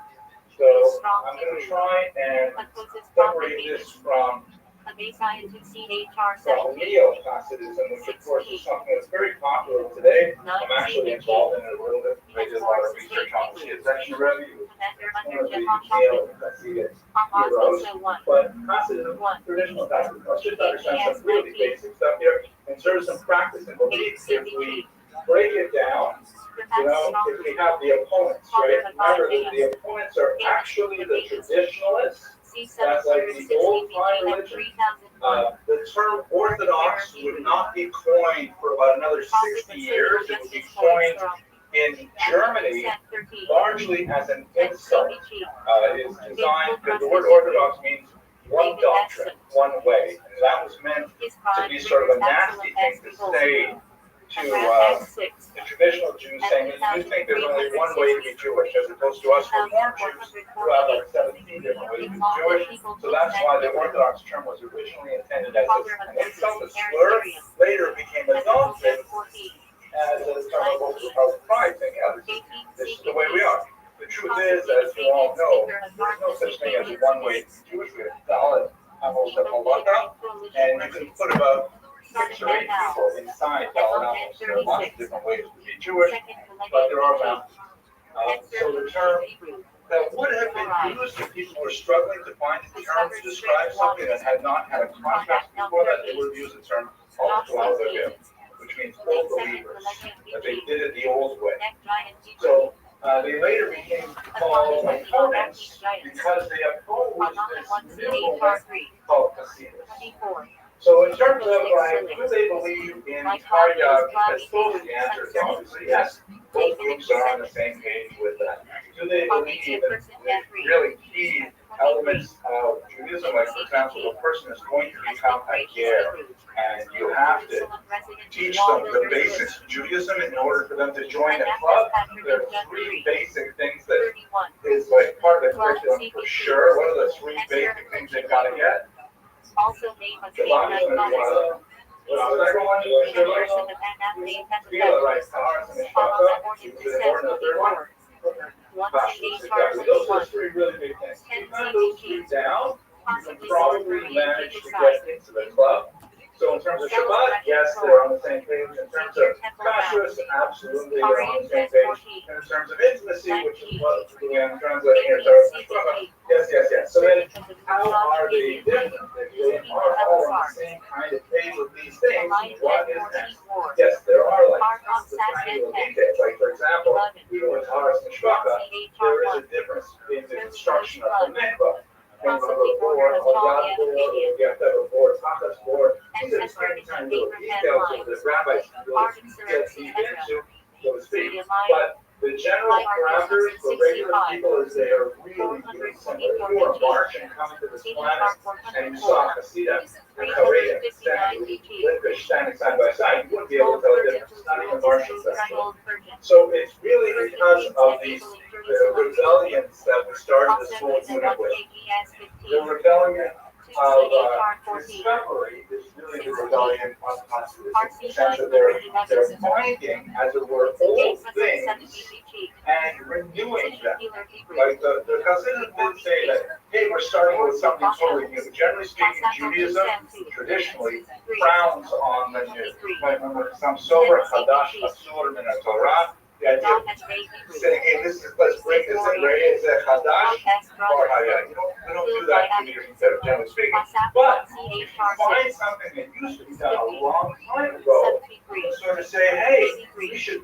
So I'm going to try and separate this from neo-Hasidism, which of course is something that's very popular today. I'm actually involved in it a little bit. I did a lot of research on the attention revenue. One of the neo-Hasidic heroes. But Hasidism, traditional Hasidism, let's just understand some really basic stuff here and sort of some practice and beliefs. If we break it down, you know, if we have the opponents, right? Remember that the opponents are actually the traditionalists. That's like the old-time religion. The term Orthodox would not be coined for about another 60 years. It would be coined in Germany largely as an insult. It is designed, because the word Orthodox means one doctrine, one way. And that was meant to be sort of a nasty thing to say to the traditional Jews saying that you think there's only one way to be Jewish, as opposed to us Reform Jews who have like 17 different ways to be Jewish. So that's why the Orthodox term was originally intended as an insult, a slur. Later it became adopted as a term of pride, saying, yeah, this is the way we are. The truth is, as you all know, there's no such thing as a one way to be Jewish. We have Dalit, Amos, and Halakha, and you can put about 6 or 8 people inside Dalit, Amos. There are lots of different ways to be Jewish, but there are boundaries. So the term that would have been used if people were struggling to find a term to describe something that had not had a context before that, they would have used the term Al-Tawazah, which means full believers, that they did it the old way. So they later became called opponents because they opposed this new movement called Hasidus. So in terms of do they believe in Taryag, I suppose the answer is obviously yes. Both groups are on the same page with that. Do they believe in the really key elements of Judaism? Like, for example, a person is going to become a ger, and you have to teach them the basics of Judaism in order for them to join a club. There are 3 basic things that is like part of the curriculum for sure. What are the 3 basic things they've got to get? Also name a tree like Goddess. Those are 3 really big things. If you have those 3 down, you can probably manage to get into the club. So in terms of Shabbat, yes, they're on the same page. In terms of kashrus, absolutely, they're on the same page. And in terms of intimacy, which is what I'm translating here, yes. So then, how are they different? If they are all on the same kind of page with these things, what is next? Yes, there are like the tiny little details. Like, for example, even with Taras and Shvaka, there is a difference in the construction of the mikvah. You have to have a board, takas board. These are tiny little details that the rabbis really get deep into, so to speak. But the general parameters for regular people is they are really, really similar. If you were March and coming to this planet and you saw Hasidah and Hareda standing side by side, you wouldn't be able to tell the difference. It's not even Martians. So it's really because of these rebellions that we started this whole unit with. The rebellion of discovery is really the rebellion of Hasidus, in the sense that they're finding, as it were, old things and renewing them. Like the Hasidus did say that, hey, we're starting with something totally new. Generally speaking, Judaism traditionally frowns on the new. Like when some sober Hadash Asur min Torah, the idea of saying, hey, let's bring this in, right? It's a Hadash or Hayah. We don't do that in Judaism, generally speaking. But if you find something that used to be done a long time ago, you sort of say, hey, we should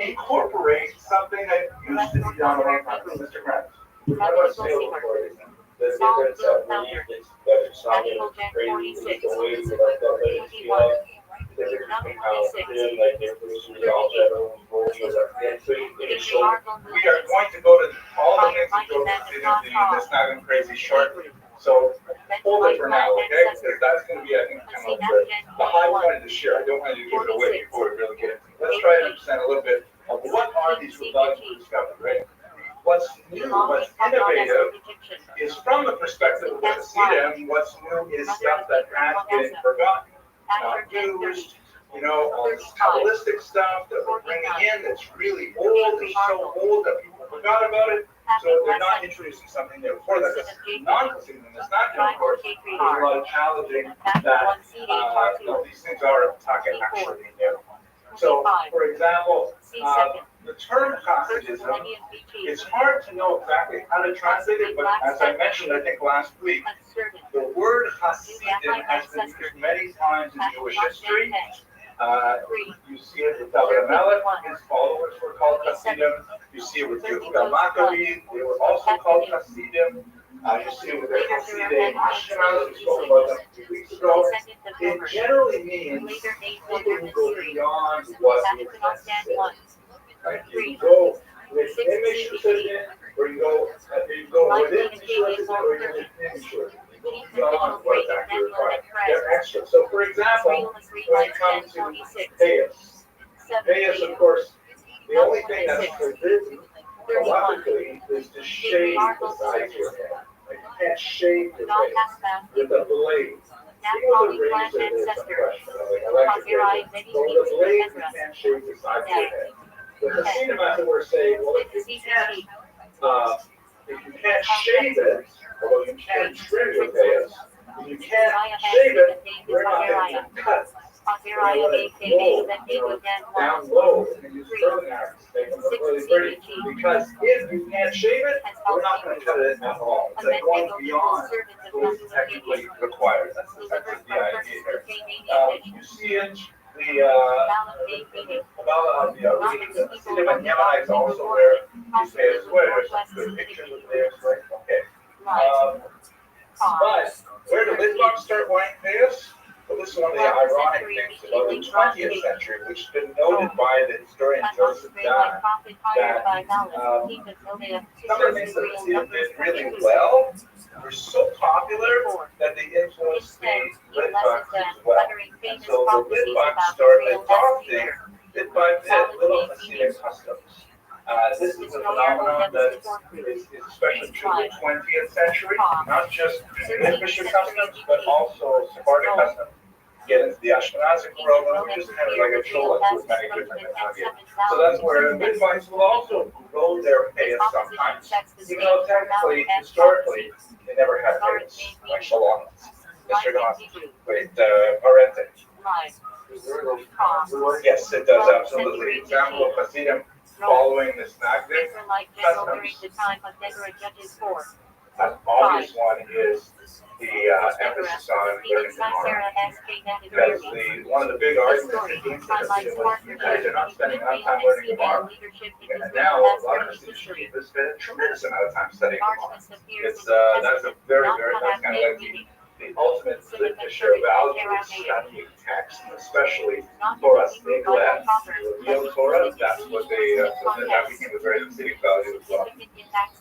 incorporate something that used to be done a long time ago. Mr. Krantz. How do I say it before this? The difference of belief is that it's not crazy, it's the way that I felt that it's feeling. We are going to go to all the things that go to this not even crazy shortly. So hold it for now, okay? Because that's going to be, I think, kind of the high point of the share. I don't want you to give it away before we really get into it. Let's try to understand a little bit of what are these rebellions we discovered, right? What's new, what's innovative is from the perspective of the Hasidim, what's new is stuff that has been forgotten. Used, all this Kabbalistic stuff that we're bringing in that's really old, is so old that people forgot about it. So they're not introducing something new. For the non-Hasidim, it's not new, of course. There's a lot of challenging that these things are talking actually new. So, for example, the term Hasidism, it's hard to know exactly how to translate it, but as I mentioned, I think last week, the word Hasidim has been used many times in Jewish history. You see it with David HaMelech, his followers were called Hasidim. You see it with Yehuda Maccabi, they were also called Hasidim. You see it with the Hasidei Ashkenaz, we spoke about them a few weeks ago. It generally means people who go beyond what is necessary. Right? You go with Mishra, or you go within Mishra, or you within Mishra. Beyond what is actually required. They're extra. So, for example, when it comes to Deus. Deus, of course, the only thing that's forbidden halachically is to shave the sides of your head. Like you can't shave your head with a blade. Even with a razor, there's some question of like electric razor. But with a blade, you can't shave the sides of your head. The Hasidim method were saying, well, if you can't shave it, although you can trim your Deus, if you can't shave it, we're not going to cut it. Down low and use curling irons to make them look really pretty. Because if you can't shave it, we're not going to cut it at all. It's like going beyond what is technically required. That's essentially the idea here. You see it, the Yemenites also wear these Deus sweaters. Some good pictures of Deus, right? Okay. But where did Litvak start wearing Deus? Well, this is one of the ironic things about the 20th century, which has been noted by the historian Joseph Dunn, that some of the things that the Hasidim did really well were so popular that they influenced the Litvaks as well. And so the Litvaks started adopting bit by bit little Hasidic customs. This is a phenomenon that is especially true in the 20th century, not just Jewish customs, but also Sephardic customs. Get into the Ashkenazic world, which is kind of like a chola with many different ideas. So that's where midwives will also grow their payas sometimes, even though technically, historically, they never had payas, like Shalom. Mr. Gaunt, wait, Parente. Yes, it does, absolutely. Example of Hasidim following this Nagdic customs. An obvious one is the emphasis on learning Gemara. Because one of the big arguments against the Hasidim was, you guys are not spending enough time learning Gemara. And now a lot of Hasidim have spent a tremendous amount of time studying Gemara. That's a that's kind of like the ultimate litmus of value in studying text, especially Torah Sneglef, real Torah. That's what that became a very Hasidic value as well.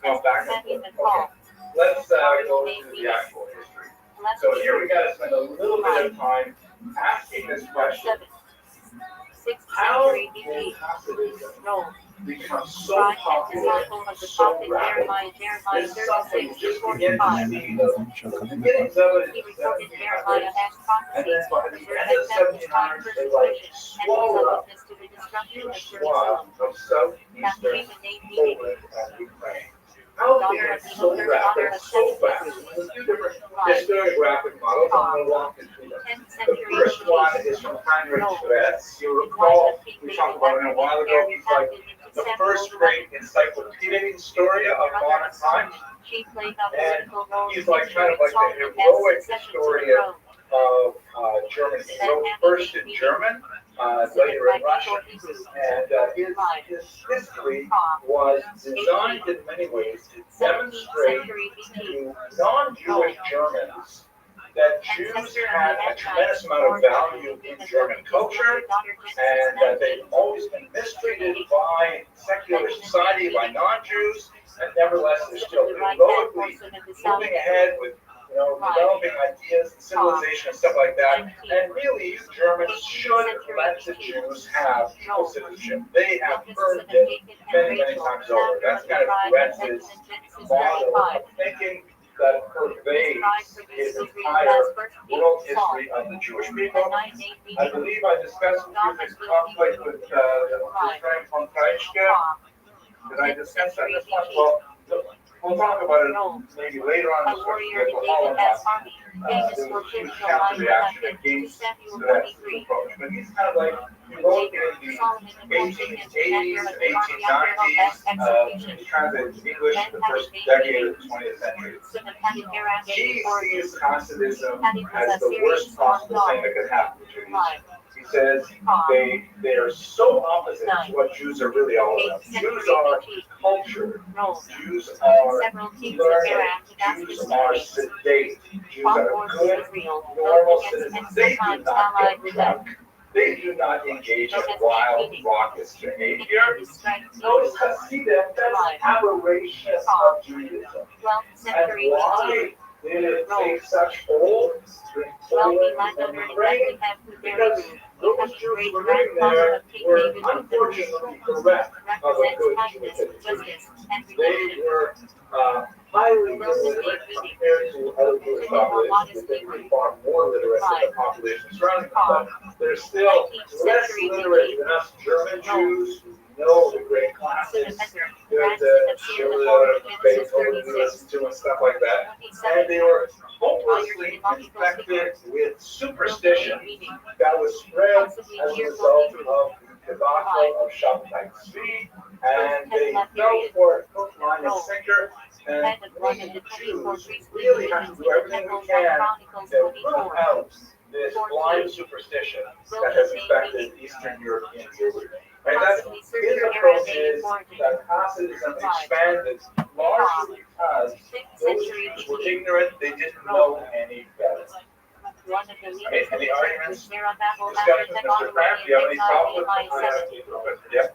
Come back and forth. Okay. Let's go into the actual history. So here we got to spend a little bit of time asking this question. How did Hasidism become so popular so rapidly? This is something you just begin to see the beginnings of it in the 1700s. And then by the end of the 1700s, they swallowed up huge swaths of southeastern Poland and Ukraine. How did they get so rapid so fast? There's two different historiographic models. I'm going to walk you through them. The first one is from Heinrich Schwartz. You'll recall, we talked about it a while ago. He's like the first great encyclopedic historian of modern times. And he's like kind of like the heroic historian of Germany. He wrote first in German, later in Russian, and his history was designed in many ways to demonstrate to non-Jewish Germans that Jews had a tremendous amount of value in German culture, and that they've always been mistreated by secular society, by non-Jews, and nevertheless they're still heroically moving ahead with developing ideas and civilization and stuff like that. And really, Germans should let the Jews have dual citizenship. They have earned it many, many times over. That's kind of Schwartz's model of thinking that pervades his entire world history of the Jewish people. I believe I discussed with you this conflict with Frank von Kreische. Did I discuss that this much? Well, we'll talk about it maybe later on in the Holocaust. There was a huge counter-reaction against that approach. But he's kind of like, he wrote in the 1880s and 1890s, he's translated English in the first decade of the 20th century. He sees Hasidism as the worst possible thing that could happen to Jews. He says they are so opposite to what Jews are really all about. Jews are cultured. Jews are learning. Jews are sedate. Jews are good, normal citizens. They do not get drunk. They do not engage in wild, raucous behavior. Notice Hasidim, that's aberration of Judaism. And why They take such hold, Wealthy landowner in Bethlehem who because buried those Jews who were living there were unfortunately bereft of a good kindness, education. justice, and They redemption. were highly illiterate compared to other Jewish populations. They were far more literate than the population surrounding them, but they're still less literate than us German Jews who know the great classics, Schiller, Beethoven, we listen to and stuff like that. And they were hopelessly infected with superstition that was spread as a result of the debacle of Shabtai Tzvi, and they fell for it hook, line, and sinker. And we Jews really have to do everything we can to root out this blind superstition that has infected Eastern European Jewry. And that's his approach is that Hasidism expanded largely because those Jews were ignorant, they didn't know any better. Any arguments, discussions, Mr. Frank? Do you have any thoughts with Yep.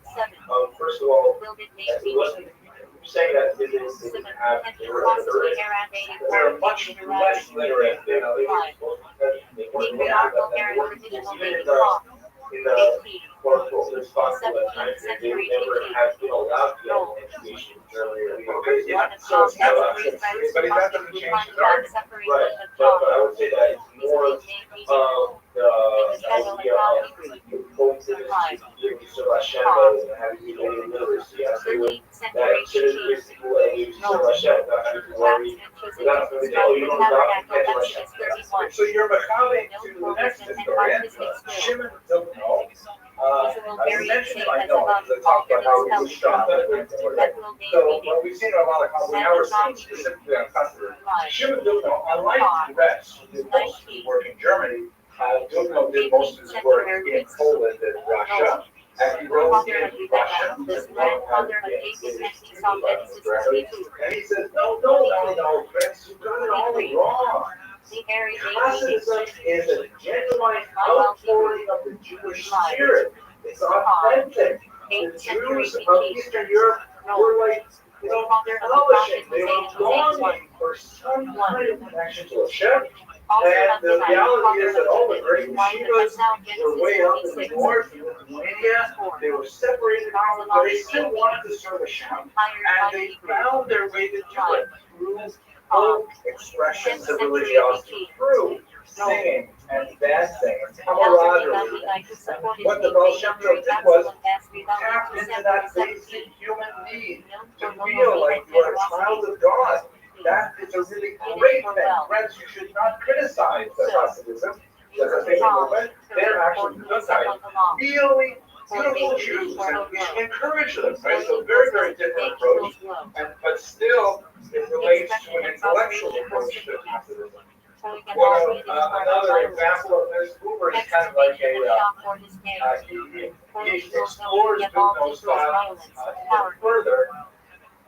First of all, saying that they didn't have literate. They're much less literate than others. They weren't in the quote-unquote responsible time period, they never have been allowed to get an education in Germany or the UK. Yeah, so it's not but that doesn't change his argument. Right, but I would say that it's more of the idea of going to this Hashem and having the literacy. I say that citizens people that use Hashem not having to worry without really knowing you don't get Hashem. So you're becoming to the next historian, Shimon Dumno. As I mentioned, I know, because I talked about how we shot that. So when we've seen a lot of conflict, now we're seeing specifically on customers. Shimon Dumno, unlike the rest, who did most of his work in Germany, Dumno did most of his work in Poland and Russia. And he wrote in Russian, as well as in and he says, no, friends, you got it all wrong. Hasidism is a genuine outpouring of the Jewish spirit. It's authentic. The Jews of Eastern Europe were like, relishing. They were longing for some kind of connection to Hashem. And the reality is that all the great yeshivas were way up in the north, in Lithuania. They were separated from it, but they still wanted to serve Hashem. And they found their way to do it through folk expressions of religiosity, through singing and dancing and camaraderie. And what the Baal Shem Tov did was tap into that basic human need to feel like you're a child of God. That is a really great thing. Friends, you should not criticize the Hasidism, the Hasidic movement. They're actually really beautiful Jews, and we should encourage them. Right? So very, very different approach, but still it relates to an intellectual approach to Hasidism. Well, another example of this, Uber is kind of like he explores Dumno's style further.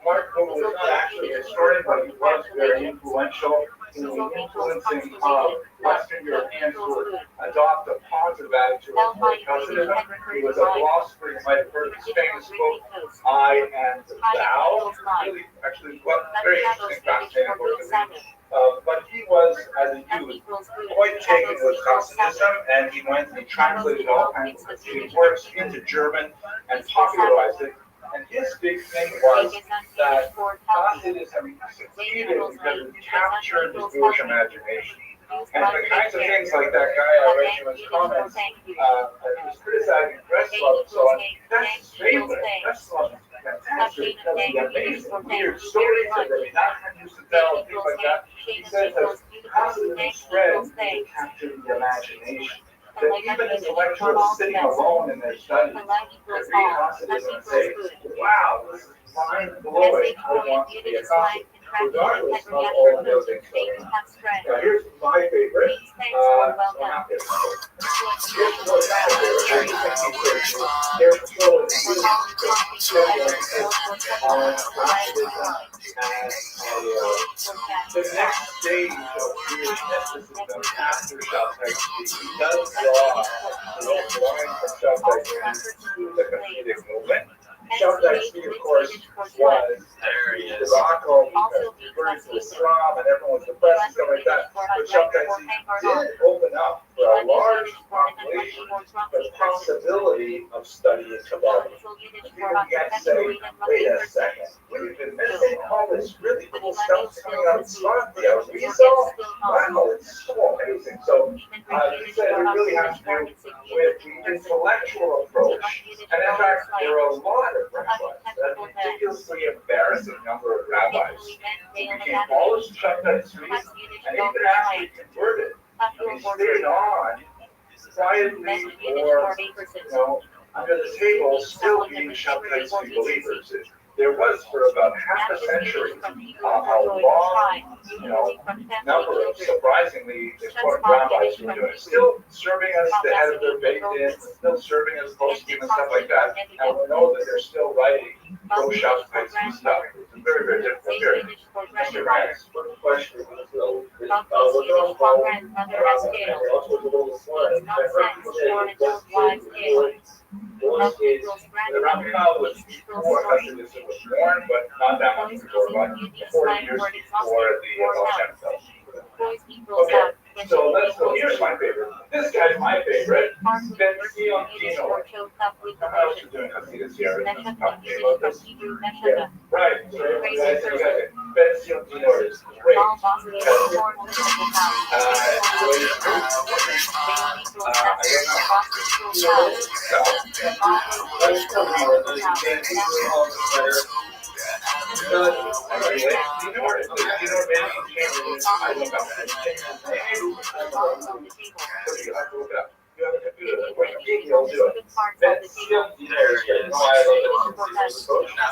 Mark Google was not actually a historian, but he was very influential in the influencing of Western Europeans to adopt a positive attitude toward Hasidism. He was a philosopher. You might have heard of his famous book, I and Thou. Really, actually, very interesting, fascinating book to read. But he was, as a youth, quite taken with Hasidism, and he went and he translated all kinds of his works into German and popularized it. And his big thing was that Hasidism succeeded because it captured the Jewish imagination. And the kinds of things like that guy I read you his comments, was criticizing Breslov and so on, that's his favorite. That's the most fantastic, the amazing, weird stories that Rabbi Nachman used to tell, things like that. He says that Hasidism spread to capture the imagination. That even intellectuals sitting alone in their studies could read Hasidism and say, wow, this is mind-blowing. I want to be a Hasid, regardless of all of those things going on. Now, here's my favorite. The next stage of Jewish mysticism after Shabtai Tzvi does draw the line from Shabtai Tzvi to the Hasidic movement. Shabtai Tzvi, of course, was the debacle because he referred to Islam and everyone was depressed and stuff like that. But Shabtai Tzvi did open up for a large population the possibility of studying Kabbalah. People began to say, wait a second, we've been missing all this really cool stuff coming out of Tzfat, the Arizal. Wow, it's so amazing. So he said it really has to do with the intellectual approach. And in fact, there are a lot of rabbis, a ridiculously embarrassing number of rabbis who became polished Shabtai Tzvi and even actually converted. They stayed on quietly or, under the table, still being Shabtai Tzvi believers. There was for about half a century a long, number of surprisingly important rabbis who were doing it, still serving as the head of their Beit Din, still serving as poskim and stuff like that. And we know that they're still writing pro-Shabtai Tzvi stuff. It's a very, very difficult period. Mr. Ryan, one question. The Rabbi was before Hasidus was born, but not that much before, about 40 years before the Rothschild'S. Okay, so let's go. Here's my favorite. This guy's my favorite. Ben Zion Dino. How else is doing Hasidus here? Talking about this. Yeah, right. So you guys, Ben Zion Dino is great. Now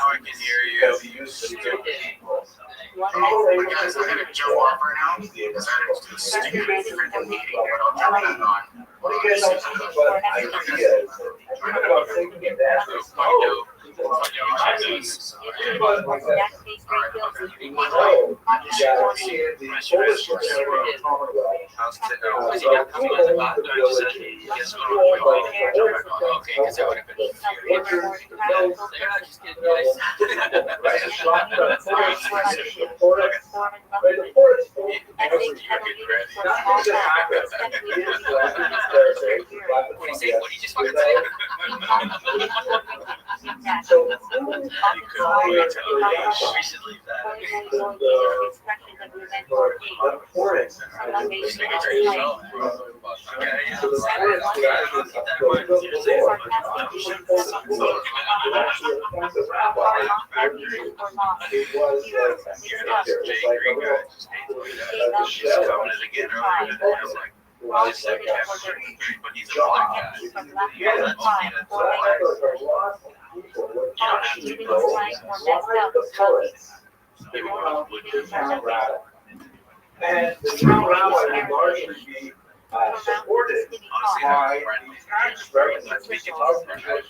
I can hear you. Because I had Joe Harper now. Because I had to stupid freaking meeting. I don't turn that on. What do you guys know about ideas? Talking about thinking and What you just fucking say? So, and the town rabbi would largely be supported by the tax revenue of the Jewish.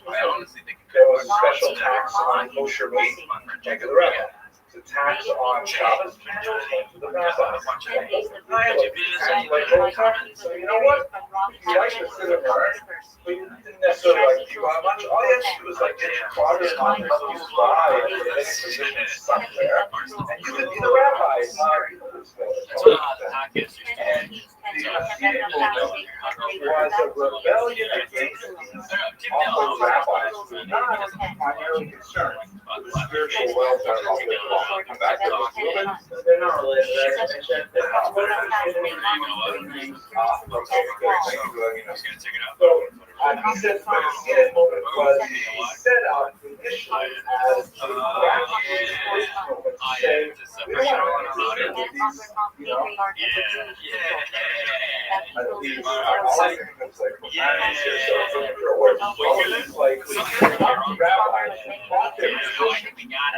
There was a special tax on kosher meat, regular rabbi. The tax on Shabbos candles went to the rabbis. So you know what? You like to sit and learn, but you didn't necessarily like people that much. All you had to do was like get your father on the fly and get any position somewhere, and you could be the rabbi. And the Hasidic movement was a rebellion against all the rabbis who were not primarily concerned with the spiritual welfare of their flock. Come back to this woman, they're not related. He said the Hasidic movement was set up initially as a movement to say, we don't want to interfere with these, and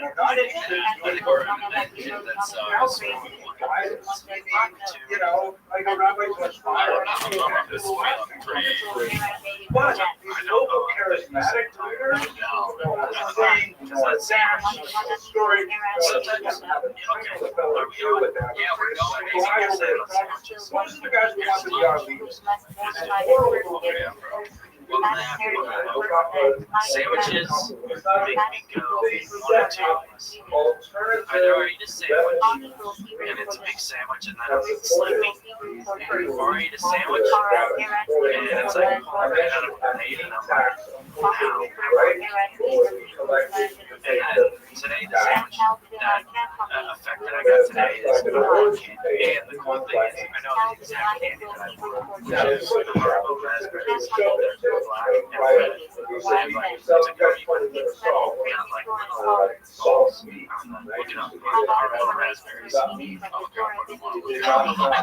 I'm not interested in doing like a rabbi to inspire. But these local charismatic leaders, saying, a story, sometimes have a title to fellow Jew with that. Most of the guys we want to be our leaders. And Well, sandwiches make me go one or two. Either I eat a sandwich and it's a big sandwich and then it's sleepy, or I eat a sandwich and it's like right out of a plate and I'm like, wow. And today the sandwich that effect that I got today is candy. And the cool thing is I know the exact candy that I want, which is the Harlow raspberries. They're black and red. And like it's a cookie, but it's not like little balls. Look it up. Harlow raspberries. Oh, God, what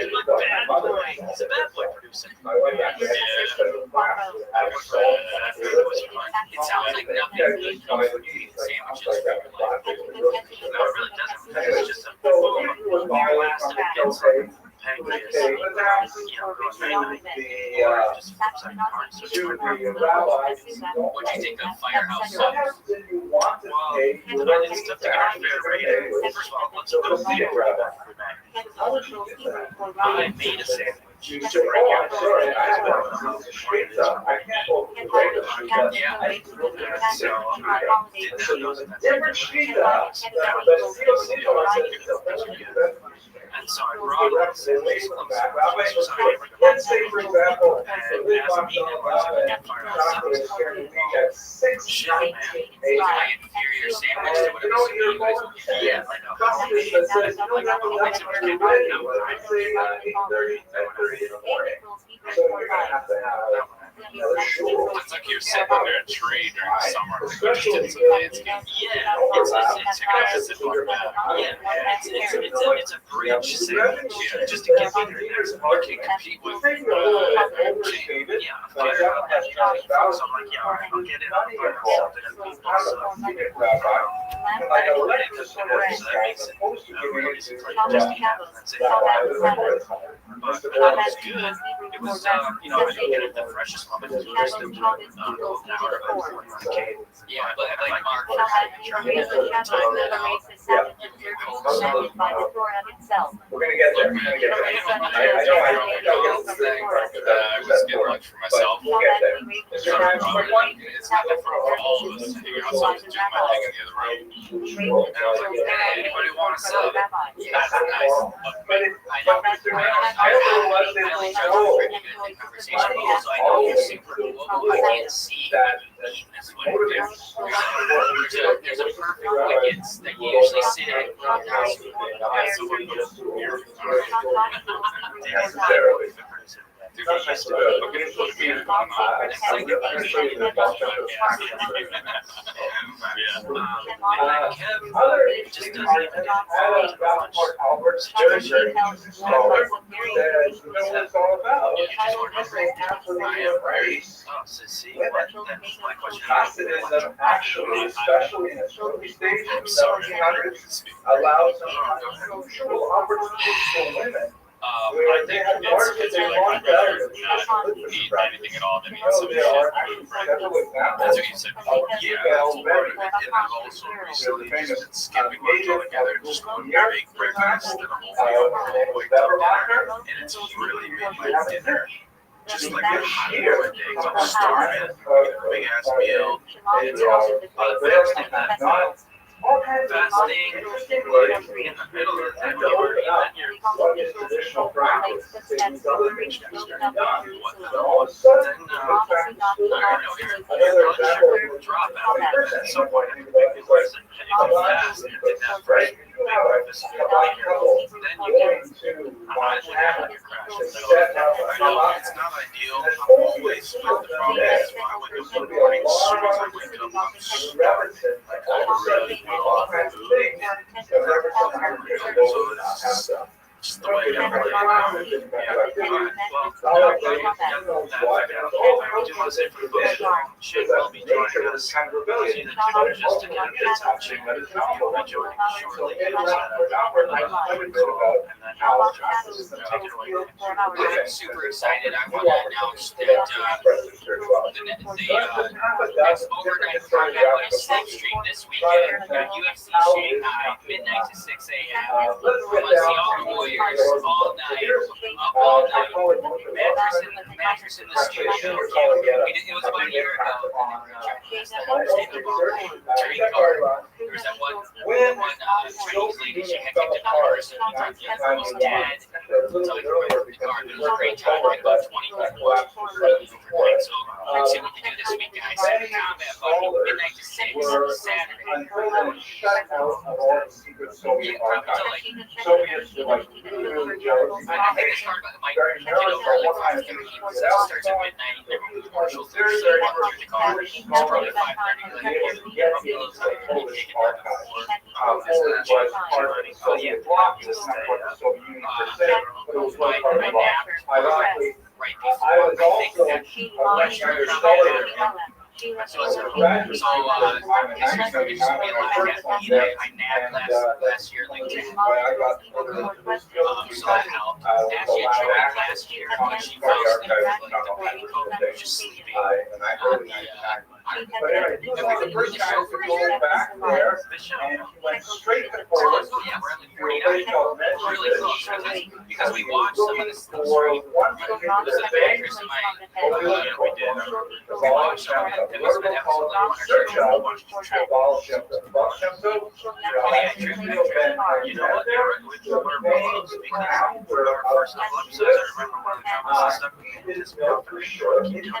a bad boy. He's a bad boy producing. It sounds like nothing good comes from eating sandwiches for your life. No, it really doesn't. It's just a blast and it gets pancreas, going night-night, or just flips like cards. What do you think of Firehouse Subs? Well, it's tough to get a fair rating. First of all, let's go see it. I made a sandwich. To bring out so I didn't know and so I brought it. Let's say, for example, inferior sandwich to whatever you guys would. Yeah, like a homemade. So you're gonna have to have it's like you're sitting under a tree during the summer. Especially It's landscape. Yeah, it's a bridge sandwich, just to get me there. You can compete with so I'm like, yeah, all right, I'll get it. I'll find out something and people so that makes it really just to have that's it. But that was good. It was I didn't get it the freshest one, but it was roasted an hour before it came. Yeah, but like Mark was trying to time that out. We're gonna get there. I was getting lunch for myself. We'll get there. It's not different for all of us to hang out, so I was doing my thing in the other room. And I was like, hey, anybody want a sub? Yeah, that's nice. I know. Conversation because I know you're super global. I can't see what you eat this way. There's a perfect wickets that you usually sit at. Actually, especially in its early stages of the 1700s, allowed some unusual opportunities for women. I think it's really much better than not eat anything at all than eat some shit. That's what you said before. Yeah, and I've also recently just been skipping lunch altogether, just going to make breakfast and a whole wake up dinner, and it's really made my dinner just like a hot boiled eggs. I'm starving, big ass meal, and it's awesome. Fasting that night. Fasting, like in the middle of the night, you're traditional practice. then All of a sudden, another example drop out at some point. If you fast and did that first breakfast, then you can it's not ideal. I'm always with the problem is when I wake up in the morning, as soon as I wake up, I'm starving. Like I really want food. So it's just the way I'm like, should well be joining us. Those in the Twitter just to get a bit touching, but if you'll be joining shortly, and then I'll take it away. I'm super excited. I want to announce that the next overnight program is live stream this weekend. UFC Shanghai, midnight to 6 a.m. I want to see all the boys years, all night, up all night, mattress in the studio. It was about a year ago. Turning card. There was that one Chinese lady. She had kicked another person. His dad. The card. It was a great time. We had about 20 people. So let's see what we can do this week, guys. Combat buddy, midnight to 6, Saturday. Yeah, probably I think it's hard, but it might get over really fast. It starts at midnight. Everyone's commercials. There's the car. It's probably 5:30. Like, probably a little time. You take it down before. Oh, yeah. My nap right before. I think that so it's going to be a lot. I napped last year, like 10. So that helped. Actually, I tried last year, but she fell asleep like the petticoat, just sleeping. The first guy to go back there, and he went straight to Portland. Yeah, we're really close. Because we watched some of this stream. There's a actress in my we did. We watched some of it. There was an episode that I wanted to watch. You know what? We're because our first couple episodes, I remember one of the comments stuck with me. This for sure. It's a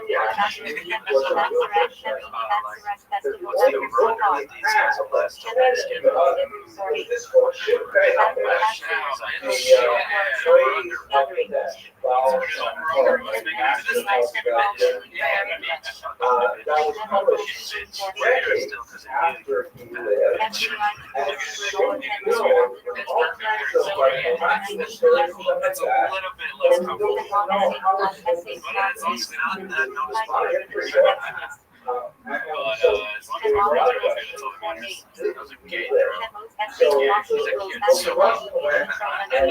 little bit less comfortable, but it's also not that noticeable. But as long as my brother was there, that's all that matters. I was like, okay, yeah, he's a kid. So what? So what? If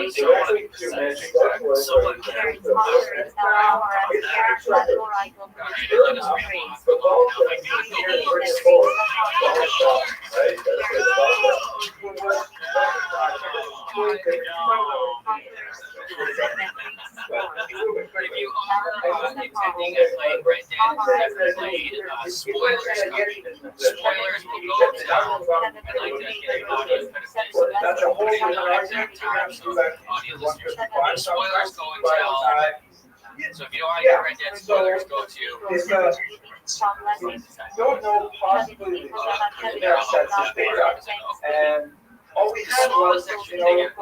you are intending on playing Red Dead, spoilers coming. Spoilers will go down. I'd like to get an audio kind of put it in the exact time so audio listeners can find spoilers go until. So if you don't want to get Red Dead spoilers, go to. Don't know possibly and all we had was,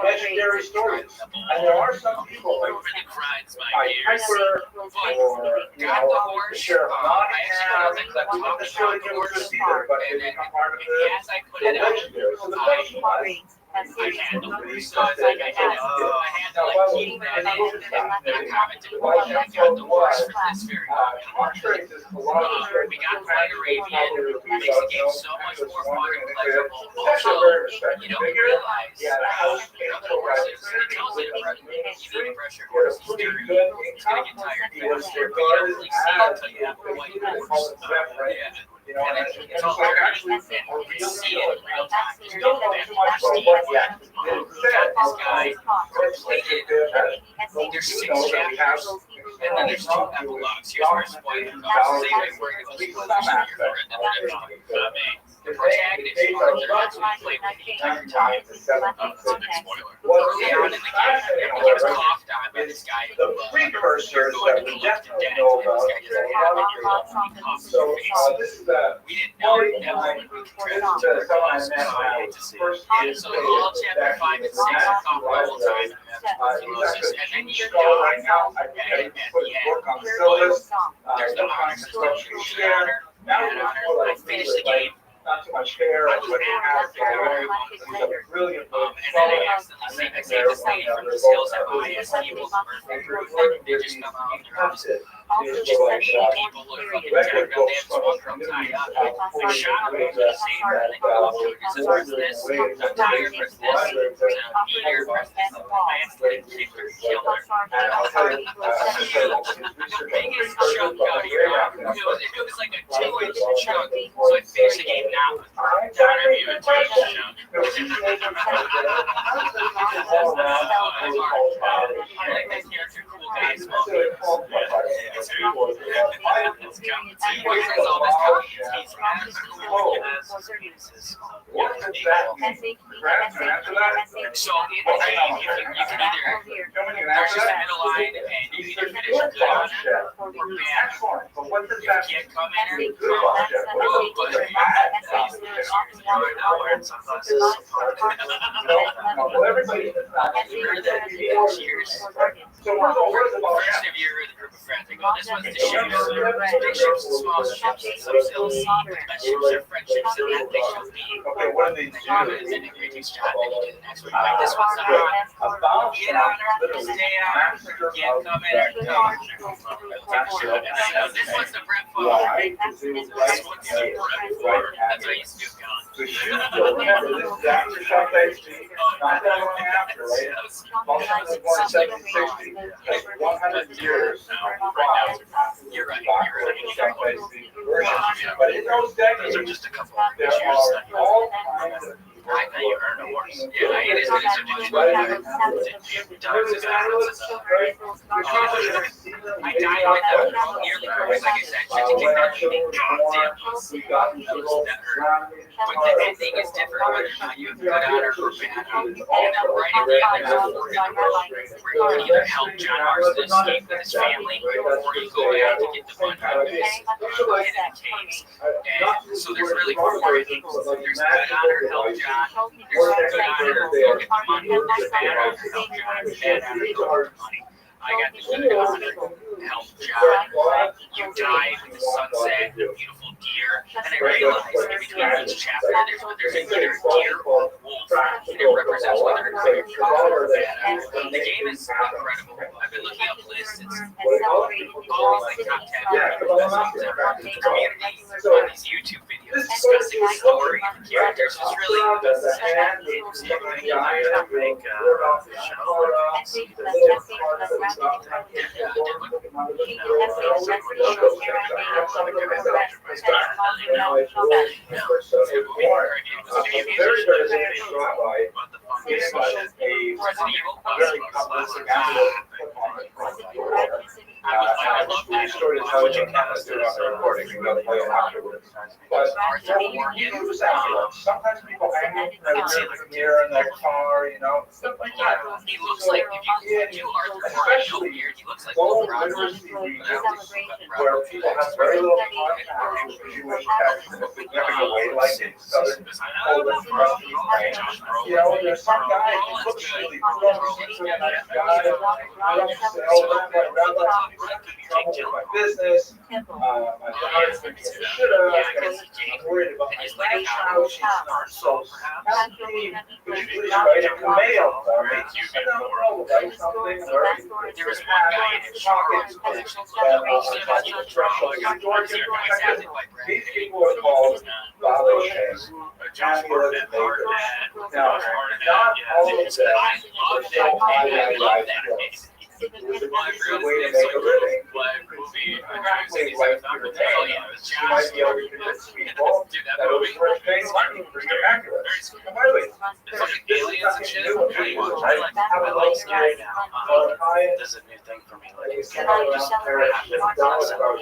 legendary stories. And there are some people like Piper or got the horse. Sheriff I actually got the clip talking about the horse, and then as I put it out, I had the horse, so it's like I had to like keep that in. And I commented, I got the horse for this very we got Flag Arabian, it makes the game so much more fun and pleasurable. Also, you don't realize other horses, it tells you you need to brush your horse's dirty. It's going to get tired fast. You don't really see it until you have the white horse. And then it's all actually, and you see it in real time. You don't know too much about this guy completed. There's 6 chapters, and then there's 2 epilogues. Here's where spoiler comes. Same way where it goes the protagonist, they're actually played with the entire time. It's a big spoiler. Early on in the game, he gets coughed on by this guy who you're going to be left to death. And this guy gets coughed in the face. We didn't know that was when we contracted to so all chapter 5 and 6 are coughed the whole time. And then you go right now at the end. There's the honor system. I finished the game. Not too much hair. I was really and then I accidentally saved this lady from these hills that IS people they just come out. Also, the People like second people warning who are period. fucking record books from the communities of I shot him over the same and they go up to it. This is press this, I'm tired, press this, here, press this. Man's like, kick her, kill her. The biggest chunk out here, it was like a 2-inch chunk, so I finished the game now with down at you, a 2-inch chunk. I like this character, cool guy, small penis. It's got all this confidence. He's as cool as penises. So in the game, you can either, there's just a middle line, and you can either finish good on it or bad. If you can't come in here, but now wearing sunglasses. Cheers. First of your group of friends, I go, this one's the ships. Big ships and small ships, and some sail sea. Best ships are friendships, and that big ships being. Is integrate each job, then you do the next one. Like this one's the hot. Get on her, stay on her, can't come in or come. This one's the Brett Favre. This one's the Brett Favre. That's what I used to do, John. Remember, this is after Southside Street, not that long after, right? Most of the 1760, like 100 years. You're right. Southside Street version. But in those decades, Those are just a couple of there issues. are all kinds of I know you earn awards. Yeah, it is good to do. I died with them nearly close, like I said, just to get that meeting. Goddamn, that hurt. But the ending is different whether or not you have good honor or bad honor. And then right at the end, there's a fork in the road where you can either help John Marston escape with his family, or you go back to get the money in the caves. And so there's really four things. There's good honor, help John. There's good honor, go get the money. There's bad honor, help John. Bad honor, go get the money. I got the good honor, help John. You die with the sunset, the beautiful deer, and I realized in between each chapter there's either a deer or a wolf, and it represents whether it's good or bad. The game is incredible. I've been looking up lists. It's always like top 10 best games ever. The community on these YouTube videos discussing the story and the characters is really the best decision. I think I love that story. How would you kind of do it on the recording? You got to play it afterwards. But sometimes people hang in the mirror in their car, you know, stuff like that. He looks like, if you do Arthur Morgan here, he looks like Will Bronson. Where people have very little contact with Jewish text in a significant way, like in Southern Poland, you know, there's some guy who looks really cool, he's a nice guy, I don't say, oh, I'm trouble with my business, my daughter's been getting shit out, I'm worried about my child, she's not so happy, would you please write a mail for me? I don't know, write something, or there was one guy in Charlotte who these people are called Valetians. Now, not all of them are so I love that. There's a way to make a living. You might be able to convince people that it was worth paying money for your accurate. And by the way, this is nothing new with me. I have a love story now. This is a new thing for me. Like, it's kind of $150 about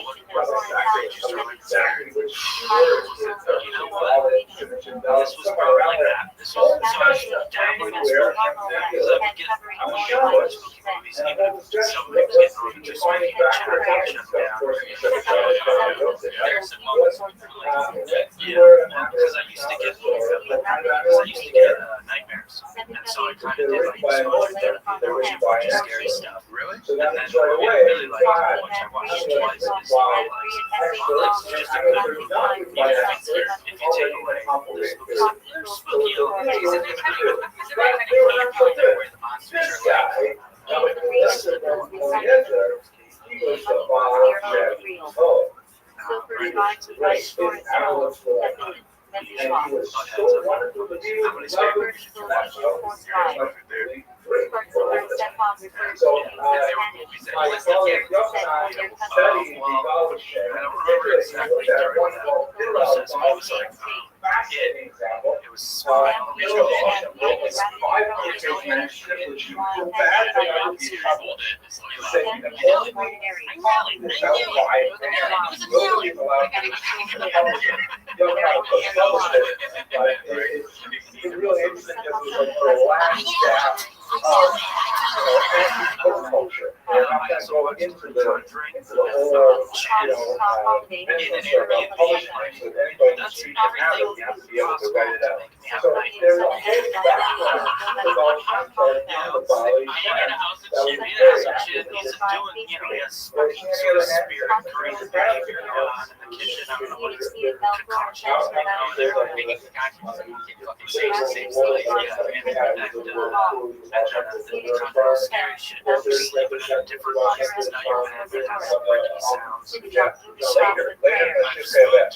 exactly which words you know what? This was probably like that. This was so I was dabbling in spooky movies. I'm a show watch spooky movies, even if it's just somebody getting on just spooky channel action down. There's some moments because I used to get nightmares, and so I kind of did like exposure therapy for just scary stuff. Really? And then what I really liked, which I watched twice, is just a good if you take away the spooky elements, is it kind of where the monsters are like, he was great. His analysts were like, and he was so wonderful to do. So, my colleague Yochanan studied the evolution, and particularly he looked at one called fascinating example. It was It's really interesting because it was like the last step culture. I'm not going to go into the whole, publishing things with anybody in the street can have it. You have to be able to write it out. So there's a whole background about content and the body.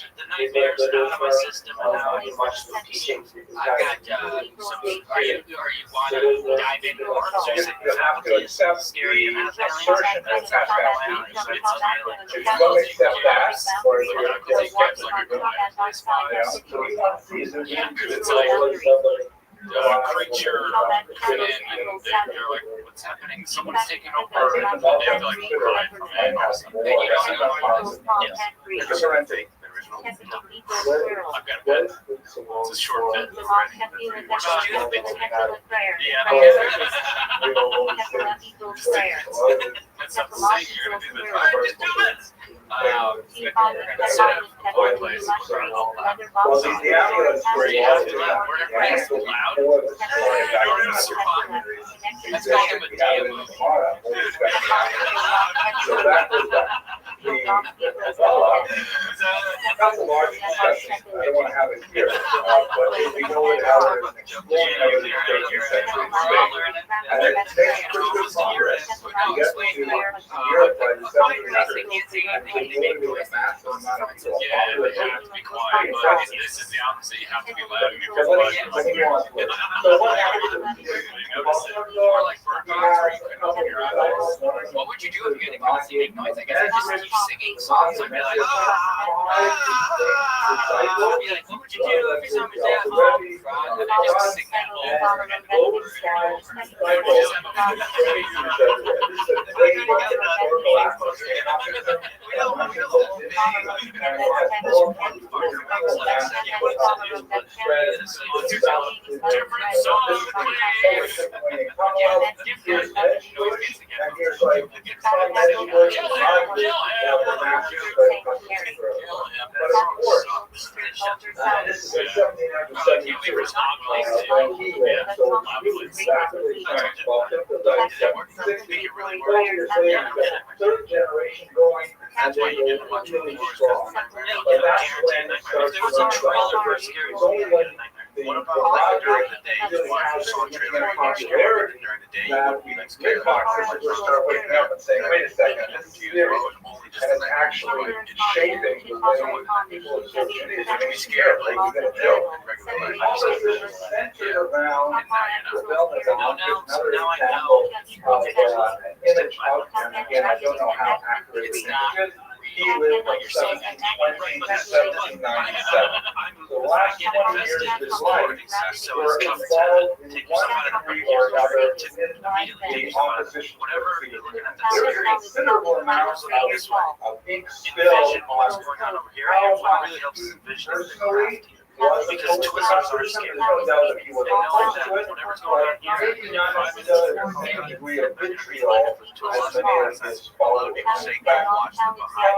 The nightmares out of my system, and now you watch the PC. I got some. Are you want to dive into more? So you said faculty is scary and has aliens. That's not aliens. So it's creature, and you're like, what's happening? Someone's taking over, and they have to like cry from it. And you don't know. Yes. I've got a bit. It's a short bit. Yeah. That's not the same. You're going to do this. All right, just do this. Set up a boy place. That's kind of a demo. That's a large discussion. I don't want to have it here, but we know it how it is exploring how it is 13th century Spain. And it makes pretty good progress. We get to Europe by the 1700s, and we literally a massive amount of people. Yeah, you have to be quiet, but this is the opposite. You have to be loud. So what happened? More like bird dogs, where you can open your eyes. What would you do if you had a constant big noise? I guess I'd just keep singing songs. I'd be like, I'd be like, what would you do if you saw me say, and I just sing that over and over and third generation going, and then really strong. But that's when it starts to run it's only when the Roger really has significant popularity that big boxers will start waking up and saying, wait a second, this is serious. And it's actually shaping the way people associate it. They're going to be scared, like you're going to joke. All this is centered around the wellness. Another example of an image of him. Again, I don't know how accurate it is. He lived from 1720 to 1797. The last 20 years of his life were involved in one degree or another in the opposition to the There is a considerable amount of ink spilled on how he personally was because Twizzlers are scared. No doubt that he was opposed to it, but maybe not necessarily the same degree of vitriol as many of his followers. In fact,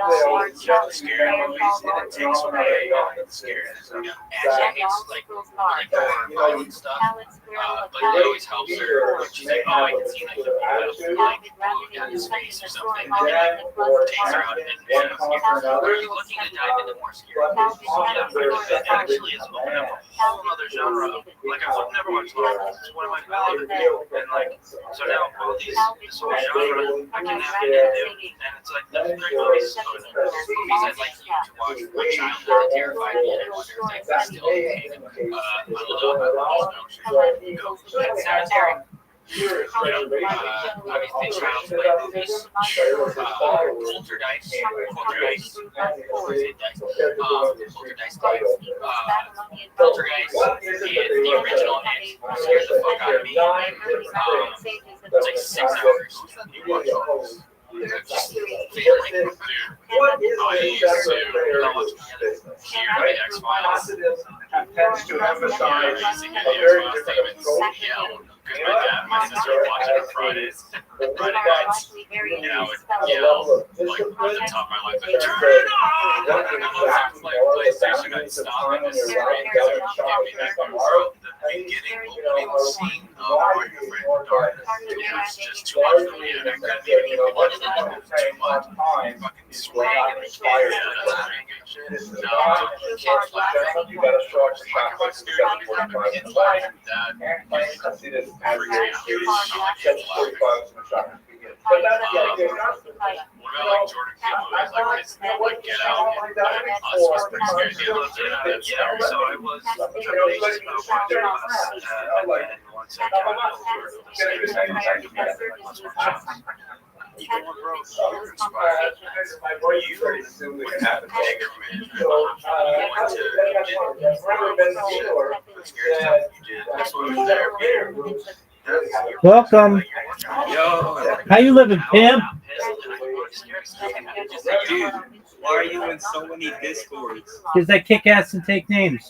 they always just scared movies, and it takes away the scared. But it always helps her. She's like, oh, I can see like the down his face or something. Takes her out and where are you looking to dive into more scary movies? really has opened up a whole other genre. Like I've never watched Lost. It's one of my I love it. And like so now all these this whole genre I can navigate into, and it's like there's great movies. There's movies I'd like you to watch. My childhood terrified me, and I wonder if that's still okay. I don't know. Pet Cemetery. Obviously Child's Play movies, Poltergeist, Poltergeist, the original It scared the fuck out of me. It's like 6 hours. You watch all this. Just failing. I used to the X-Files. Tends to emphasize a very different approach. Because my sister would watch it on Fridays. Friday nights. And I would yell, like, at the top of my life, like, turn it on! And I was like, PlayStation, I'd stop and just scream because it would get me back on the beginning opening scene of Are You Afraid of the Dark? It was just too much for me, and I couldn't even watch it. It was too much. Fucking swing and fire and shit. No, kids laughing. You gotta start to Like, if I scared me, kids laughing, that see this freaks me out. But that's What about like Jordan Peele movies? Like his Get Out and Us was pretty scary. He loved it. Yeah, so I was trepidatious about watching Us. And then once I got over the stage, let's watch Us. You know what, bro? You were inspired. You went to Anchorman. You went to the scary stuff you did. That's why I was there. Welcome. Yo, How you living, Pam? dude, why are you in so many Discords? Because I kick ass and take names.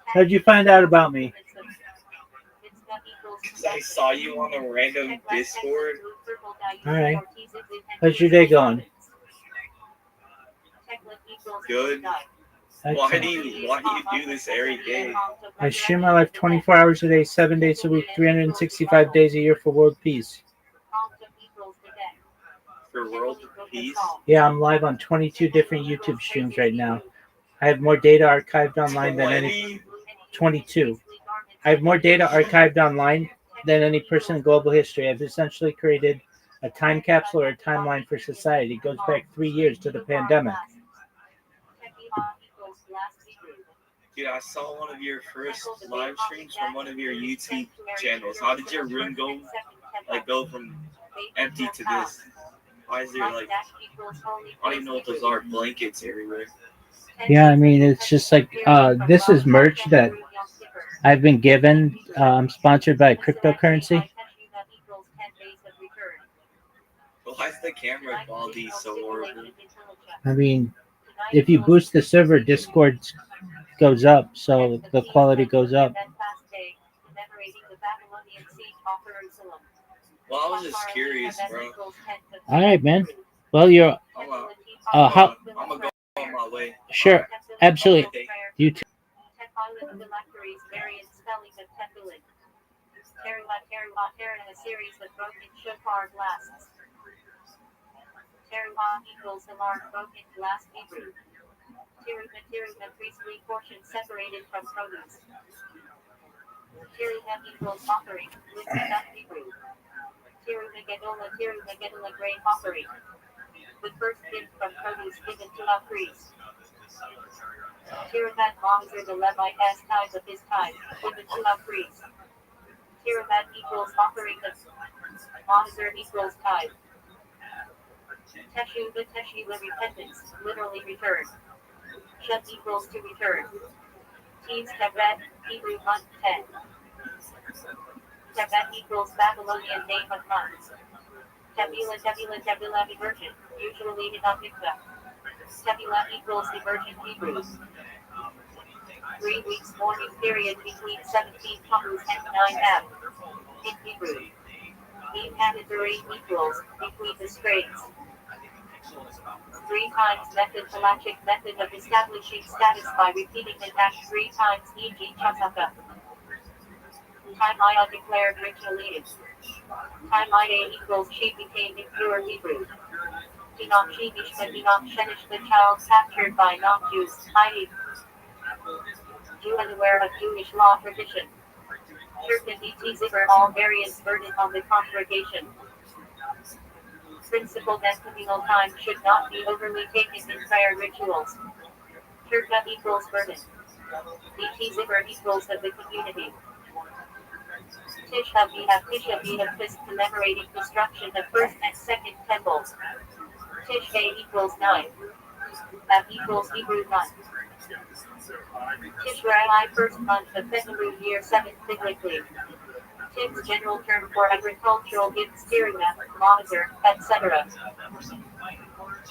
How'd you find out about me? I saw you on a random Discord. All right. How's your day going? Good. Why do you do this every day? I share my life 24 hours a day, 7 days a week, 365 days a year for world peace. For world peace? Yeah, I'm live on 22 different YouTube streams right now. I have more data archived online than any 22. I have more data archived online than any person in global history. I've essentially created a time capsule or a timeline for society. It goes back 3 years to the pandemic. Dude, I saw one of your first live streams from one of your YouTube channels. How did your room go from empty to this? Why is there I don't even know what those are, blankets everywhere. Yeah, I mean, it's just like, this is merch that I've been given. I'm sponsored by cryptocurrency. Why is the camera quality so horrible? I mean, if you boost the server, Discord goes up, so the quality goes up. Well, I was just curious, bro. All right, man. Well, you're I'm gonna go on my way. Sure, absolutely. You too. A series with broken shofar blasts. Teruah equals alarm broken blast Hebrew. Teruah priestly portion separated from produce. Teruah equals offering with Hebrew. Teruah Gedola grain offering. The first gift from produce given to a priest. Teruah Mongzer the Levite times of his time, given to a priest. Teruah equals offering of Mongzer equals time. Teshuvah repentance, literally return. Shet equals to return. Teams Tebet, Hebrew month 10. Tebet equals Babylonian name of months. Tebila virgin, usually Hidam Mikveh. Tebila equals the virgin Hebrews. 3 weeks mourning period between 17 Tammuz and 9 Ab. In Hebrew. Eve Hadiduri equals between the straits. 3 times method halachic method of establishing status by repeating the dash 3 times, e.g. chasaka. Time Aya declared ritually. Time Ida equals she became impure Hebrew. Dinam Shemish the Dinam Shenish the child captured by non-Jews. unaware of Jewish law tradition. Shirkin et zipper all variants burden on the congregation. Principle that communal time should not be overly taken in prayer rituals. Shirka equals burden. Et zipper equals of the community. Tisha B'Av commemorating destruction of first and second temples. Tishrei equals 9. Av equals Hebrew 9. Tishrei first month of February year 7 biblically. Tim's general term for agricultural gifts, tirina, monitor, etc.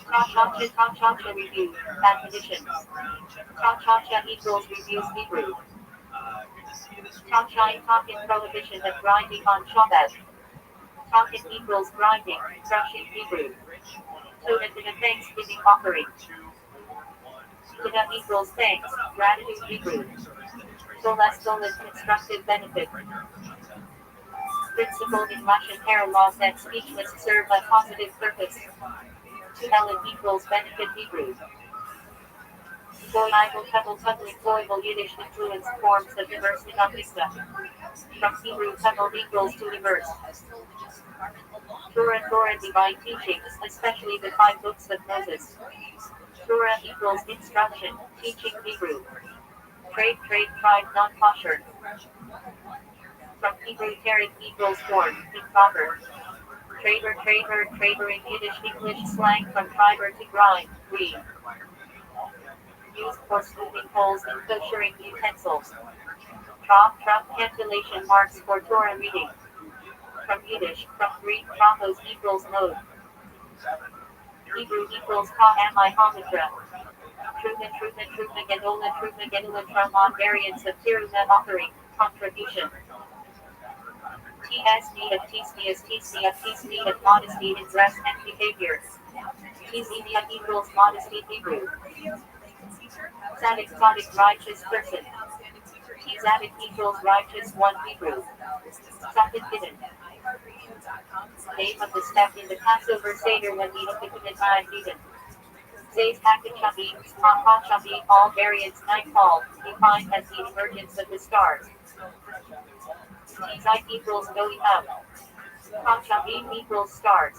Ta-cha-cha review, admonitions. Ta-cha-cha equals reviews Hebrew. Ta-cha talking prohibition of grinding on Shabbat. Talking equals grinding, crushing Hebrew. Toda to the Thanksgiving offering. Toda equals thanks, gratitude Hebrew. Solas constructive benefit. Principle in Russian hair laws that speechless serve a positive purpose. To Ellen equals benefit Hebrew. Voible Yiddish influence forms of diverse denominista. From Hebrew tunnel equals to diverse. Torah divine teachings, especially the 5 books of Moses. Torah equals instruction, teaching Hebrew. Trade, tribe, non-kosher. From Hebrew terit equals form, improper. Trader in Yiddish English slang from fiber to grind, read. Used for smoothing holes in koshering utensils. Trop, cantillation marks for Torah reading. From Yiddish, from Greek, tropos equals mode. Hebrew equals ka-ami homitra. Truma, gedola, from variants of tiruna offering, contribution. TSD of modesty in dress and behavior. TZD equals modesty Hebrew. Tzaddik righteous person. Tzaddik equals righteous one Hebrew. Tzaddik hidden. Name of the step in the Passover Seder when the Ubiquitous Eden. Zay's Hakachabi, all variants nightfall, defined as the emergence of the stars. Tzai equals going out. Kachabi equals stars.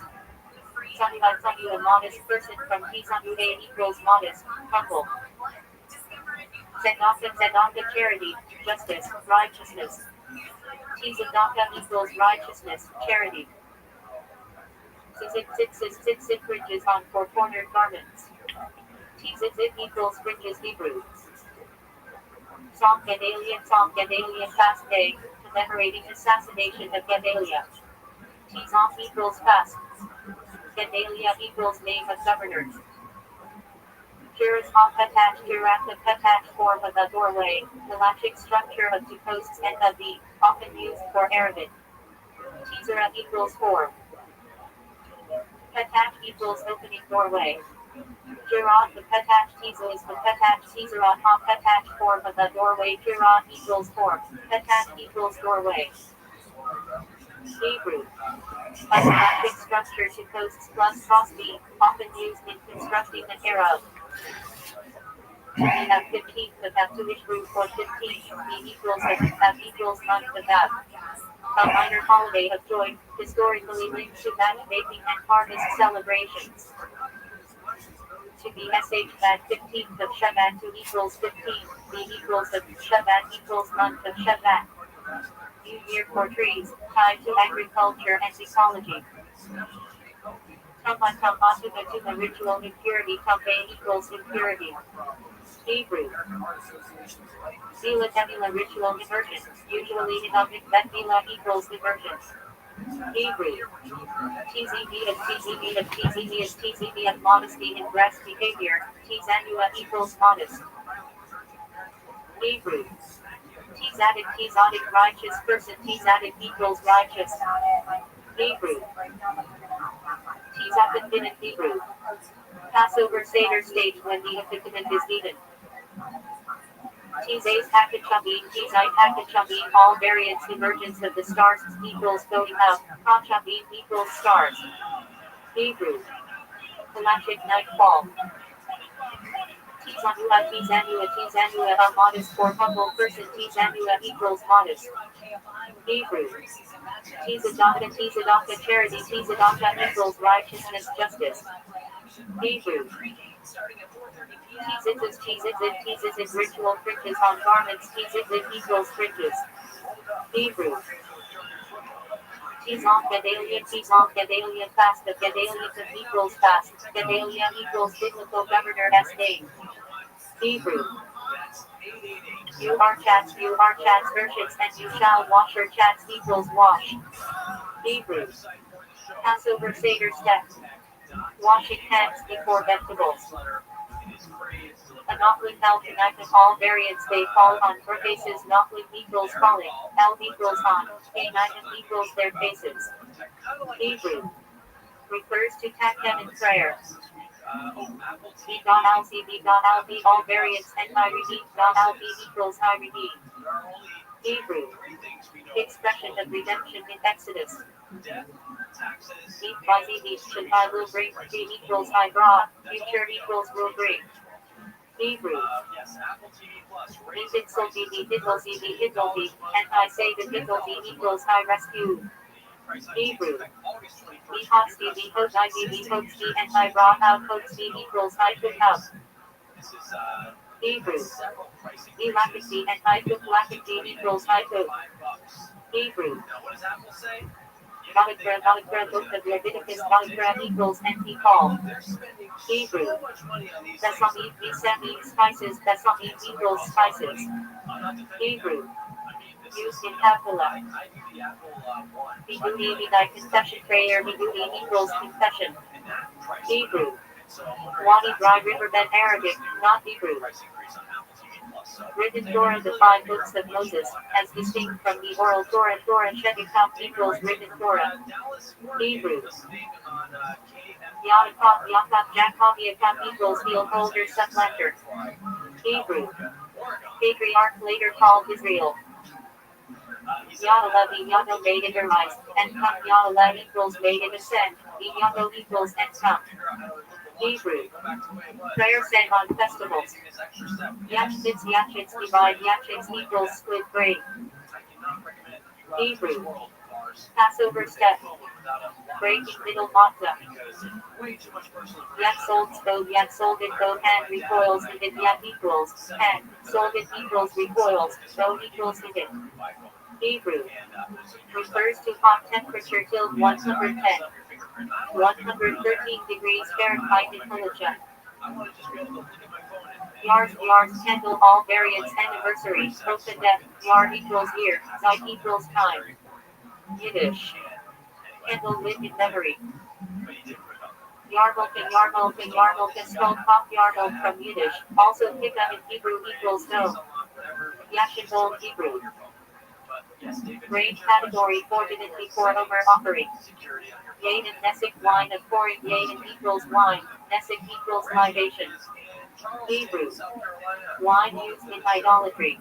Sanyu, a modest person from Tisanude equals modest, humble. Tzedaka, charity, justice, righteousness. Tzedaka equals righteousness, charity. Tzit fringes on 4-cornered garments. Tzit equals fringes Hebrew. Psalm Gedaliah fast day, commemorating assassination of Gedaliah. Tzom equals fast. Gedaliah equals name of governors. Kirat form of the doorway, the latching structure of 2 posts and of the, often used for Arabic. Tizera equals form. Petach equals opening doorway. Kirat, the Petach Tiza is the Petach Tizera Petach form of the doorway. Kirat equals form. Petach equals doorway. Hebrew. Latching structure 2 posts plus crossbeam, often used in constructing an arrow. We have 15th of Baptist root for 15, B equals equals month of that. A minor holiday of joy, historically linked to matchmaking and harvest celebrations. To be SH that 15th of Shabbat 2 equals 15, B equals of Shabbat equals month of Shabbat. New year for trees, tied to agriculture and ecology. To the ritual impurity, Tambe equals impurity. Hebrew. Sila ritual immersion, usually Islamic Bethila equals immersion. Hebrew. TZB of modesty in dress behavior, Tzanua equals modest. Hebrew. Tzaddik righteous person, Tzaddik equals righteous. Hebrew. Tzaddik in Hebrew. Passover Seder stage when the equipment is needed. Tzay's Hakachabi, all variants emergence of the stars equals going out, Kachabi equals stars. Hebrew. Halachic nightfall. Tizanua a modest for humble person. Tizanua equals modest. Hebrew. Tizadaka charity. Tizadaka equals righteousness, justice. Hebrew. Tizit ritual fringes on garments. Tizit equals fringes. Hebrew. Tizon Gedalia fast of Gedalia equals fast. Gedalia equals biblical governor's name. Hebrew. You are chats virgins, and you shall wash your chats equals wash. Hebrew. Passover Seder step. Washing hands before vegetables. A knockling L connect of all variants they fall on for faces. Knockling equals falling. L equals on. K9 equals their faces. Hebrew. Refers to tachem in prayer. B.LB all variants and I redeem. .LB equals I redeem. Hebrew. Expression of redemption in Exodus. I will bring. B equals I brought. Future equals will bring. Hebrew. Hiddleby, and I say the Hiddleby equals I rescue. Hebrew. Hoaxby, and I brought out Hoaxby equals I took out. Hebrew. Elacity, and I took Lacity equals I took. Hebrew. Monogram book of Leviticus. Monogram equals and he called. Hebrew. Besame spices. Besame equals spices. Hebrew. Used in Havdalah. Biduni thy confession prayer. Biduni equals confession. Hebrew. Wadi dry riverbed Arabic, not Hebrew. Written Torah, the 5 books of Moses, as distinct from the oral Torah. Torah Shekikam equals written Torah. Hebrew. Jacob equals field holder supplanter. Hebrew. Patriarch later called Israel. Yahweh made it arise, and come Yahweh equals made it ascend. Yahweh equals and come. Hebrew. Prayer said on festivals. Yachits divide. Yachits equals split break. Hebrew. Passover step. Breaking middle matzah. Yat sold it both hand recoils if it yat equals hand. Sold it equals recoils. Both equals if it. Hebrew. Refers to hot temperature till 110. 113 degrees Fahrenheit in Fallujah. Yards, candle, all variants, anniversary, Profen death, yard equals year, zeit equals time. Yiddish. Candle lit in memory. Yarmulke, spelled pop Yarmulke from Yiddish, also Pika in Hebrew equals no. Yashin Hebrew. Range category forbidden before over offering. Yain and Nesic wine of pouring. Yain equals wine. Nesic equals libation. Hebrew. Wine used in idolatry.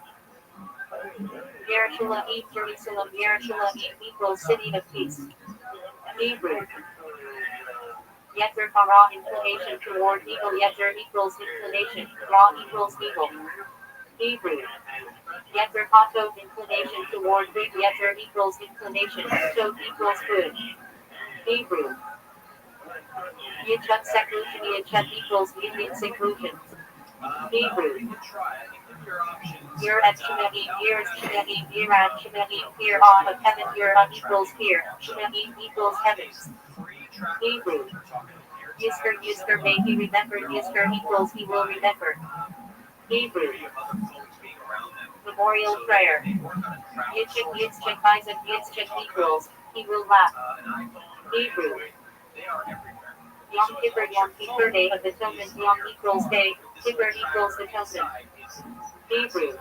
Yerushalayim Jerusalem. Yerushalayim equals city of peace. Hebrew. Yetzer hara inclination toward evil. Yetzer equals inclination. Ra equals evil. Hebrew. Yetzer hatov inclination toward good. Yetzer equals inclination. Tov equals good. Hebrew. Yichet seclusion. Yichet equals union seclusion. Hebrew. Yer at Shemahim. Years Shemahim. Yer at Shemahim. Fear on of heaven. Yer equals fear. Shemahim equals heavens. Hebrew. Yisker may he remember. Yisker equals he will remember. Hebrew. Memorial prayer. Yitzchak Isaac. Yitzchak equals he will laugh. Hebrew. Yom Kippur, Day of Atonement. Yom equals day. Kippur equals atonement. Hebrew.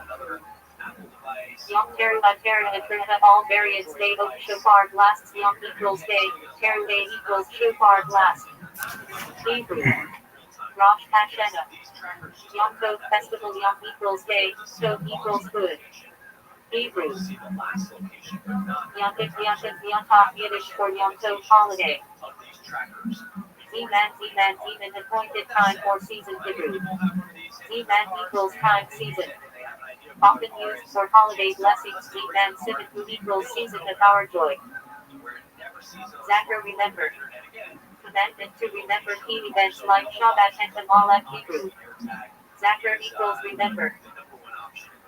Yom Teruah, all variants. Day of shofar blasts. Yom equals day. Teruah equals shofar blast. Hebrew. Rosh Hashanah. Yom Tov festival. Yom equals day. Tov equals good. Hebrew. Yom Yiddish for Yom Tov holiday. Zeman, appointed time or season. Hebrew. Z-Man equals time season. Often used for holiday blessings, Z-Man Simon equals season of our joy. Zachar remember. Commandment to remember key events like Shabbat and the Malach Hebrew. Zachar equals remember.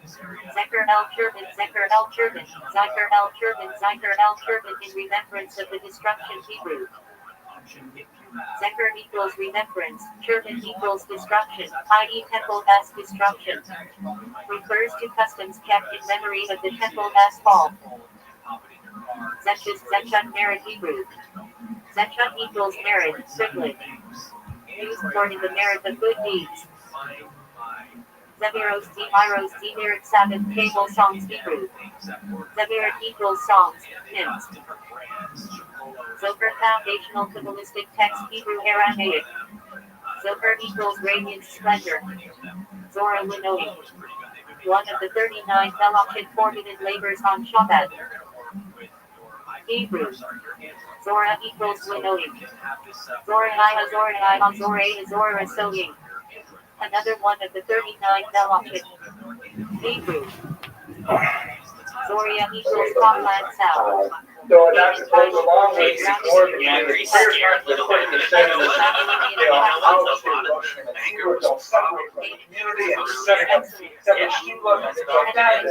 Zechar el-Chervin, Zechar el-Chervin, Zechar el-Chervin, Zechar el-Chervin in remembrance of the destruction Hebrew. Zechar equals remembrance, Chervin equals destruction, i.e. temple as destruction. Refers to customs kept in memory of the temple as fall. Zechus, Zechut merit Hebrew. Zechut equals merit, privilege. Used for in the merit of good deeds. Zeviros, Demiros, Demirit Sabbath, Cable Songs Hebrew. Zevirit equals songs, hymns. Zohar foundational Kabbalistic text Hebrew Aramaic. Zohar equals radiant splendor. Zorah Linoim. One of the 39 Melachim forbidden labors on Shabbat. Hebrew. Zorah equals Linoim. Zorah Zorah Zorah Soying. Another one of the 39 Melachim. Hebrew. Zoria equals Copland South. So that goes along with more than Angry, scared little bit. how to Russian and Hebrew don't separate from the community and separate Shula and things like that.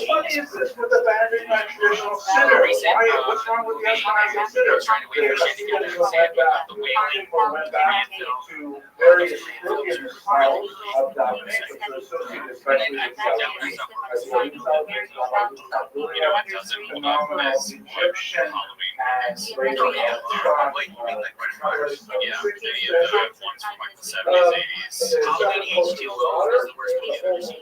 What is this with abandoning my traditional sinner? What's wrong with the Ashkenazi sinner? People went back to various European styles of domination, which are associated especially with as well as phenomenal Egyptian and slavery and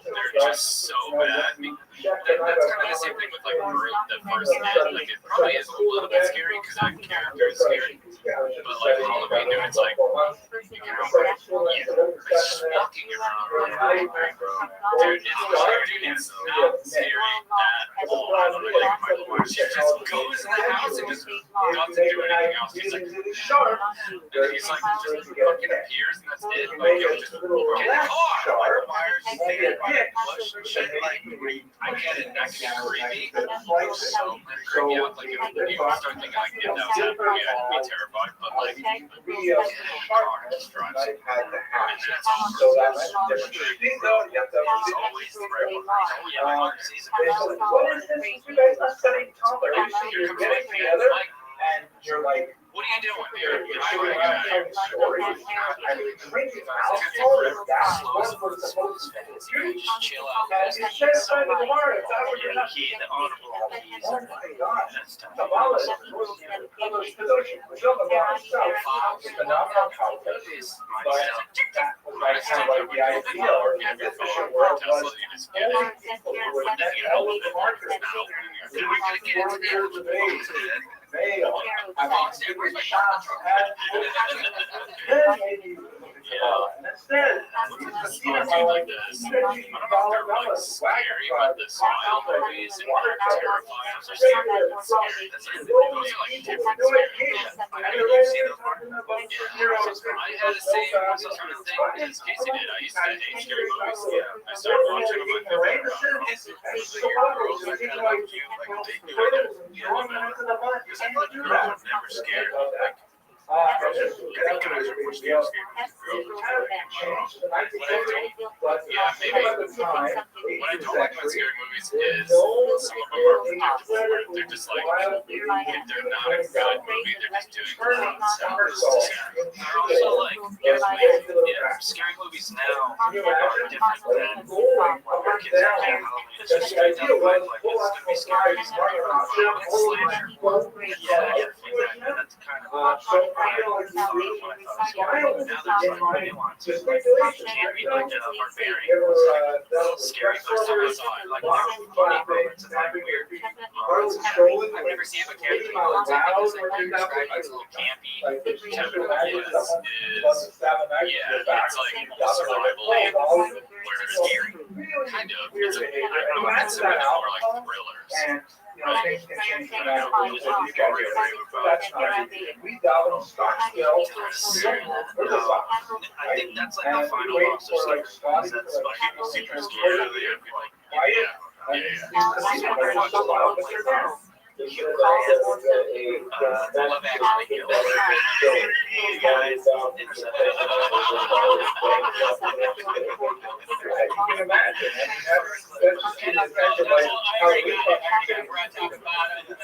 They're just so bad. That's kind of the same thing with like the first Ed. Like it probably is a little bit scary because that character is scary. But like Halloween, dude, it's like it's walking around, dude. It's scary, dude. It's not scary at all. Like Michael Myers, he just goes in the house and just doesn't do anything else. He's like sharp, and he's like just fucking appears and that's it. Like yo, just get in the car. Michael Myers is there by the bush and shit. Like I get it, that can be creepy. Like so creepy out. Like if you start thinking like if that was happening, yeah, I'd be terrified. But like car just drives, and that's all. So that's different. He's always the right one. Oh yeah, my season. What is this? You guys not studying toddler? You're getting together and you're like, what are you doing? You're showing up telling stories. I'm drinking alcohol. That's what we're supposed to do. You just chill out. And you share time with the water. It's not what you're not. Oh my God. Kabbalah is published position. Michelle Kabbalah itself is phenomenal conference. But that was like kind of like the idea or the efficient world was only people who were net eligible markers now. We got to get into years of age. Male. I mean, it was shots at then maybe and instead, Like this. I don't know if they're like scary, but the smile movies and like terrifying. Those are like different scary. Have you seen those parts? I had the same sort of thing as Casey did. I used to hate scary movies. I started watching them with my favorite girls that kind of like you, like they do it. Because I thought girls were never scared. Like, guys are more scared. Yeah, maybe. What I don't like about scary movies is some of them are predictable. They're just like, if they're not a good movie, they're just doing it. They're also like, scary movies now are different than what our kids are doing. It's just straight down the line, like, this is going to be scary. It's Slayer. Yeah, that's kind of what I thought was scary. Now they're trying to nuance it. It can't be like a barbarian. Scary first time I saw it. Like, funny moments. It's like weird. I've never seen a character because they describe it as a little campy. Temple is it's like survival where it's scary. Kind of. It's a, I would consider it more like thrillers. Right? things can change dramatically. So you guys are right. That's not it. We down in Scottsdale. I think that's like the final boss of Scary. That's like people super scared of it. Like, Love Actually. Guys, You can imagine. That's just an effect of like how we and finally,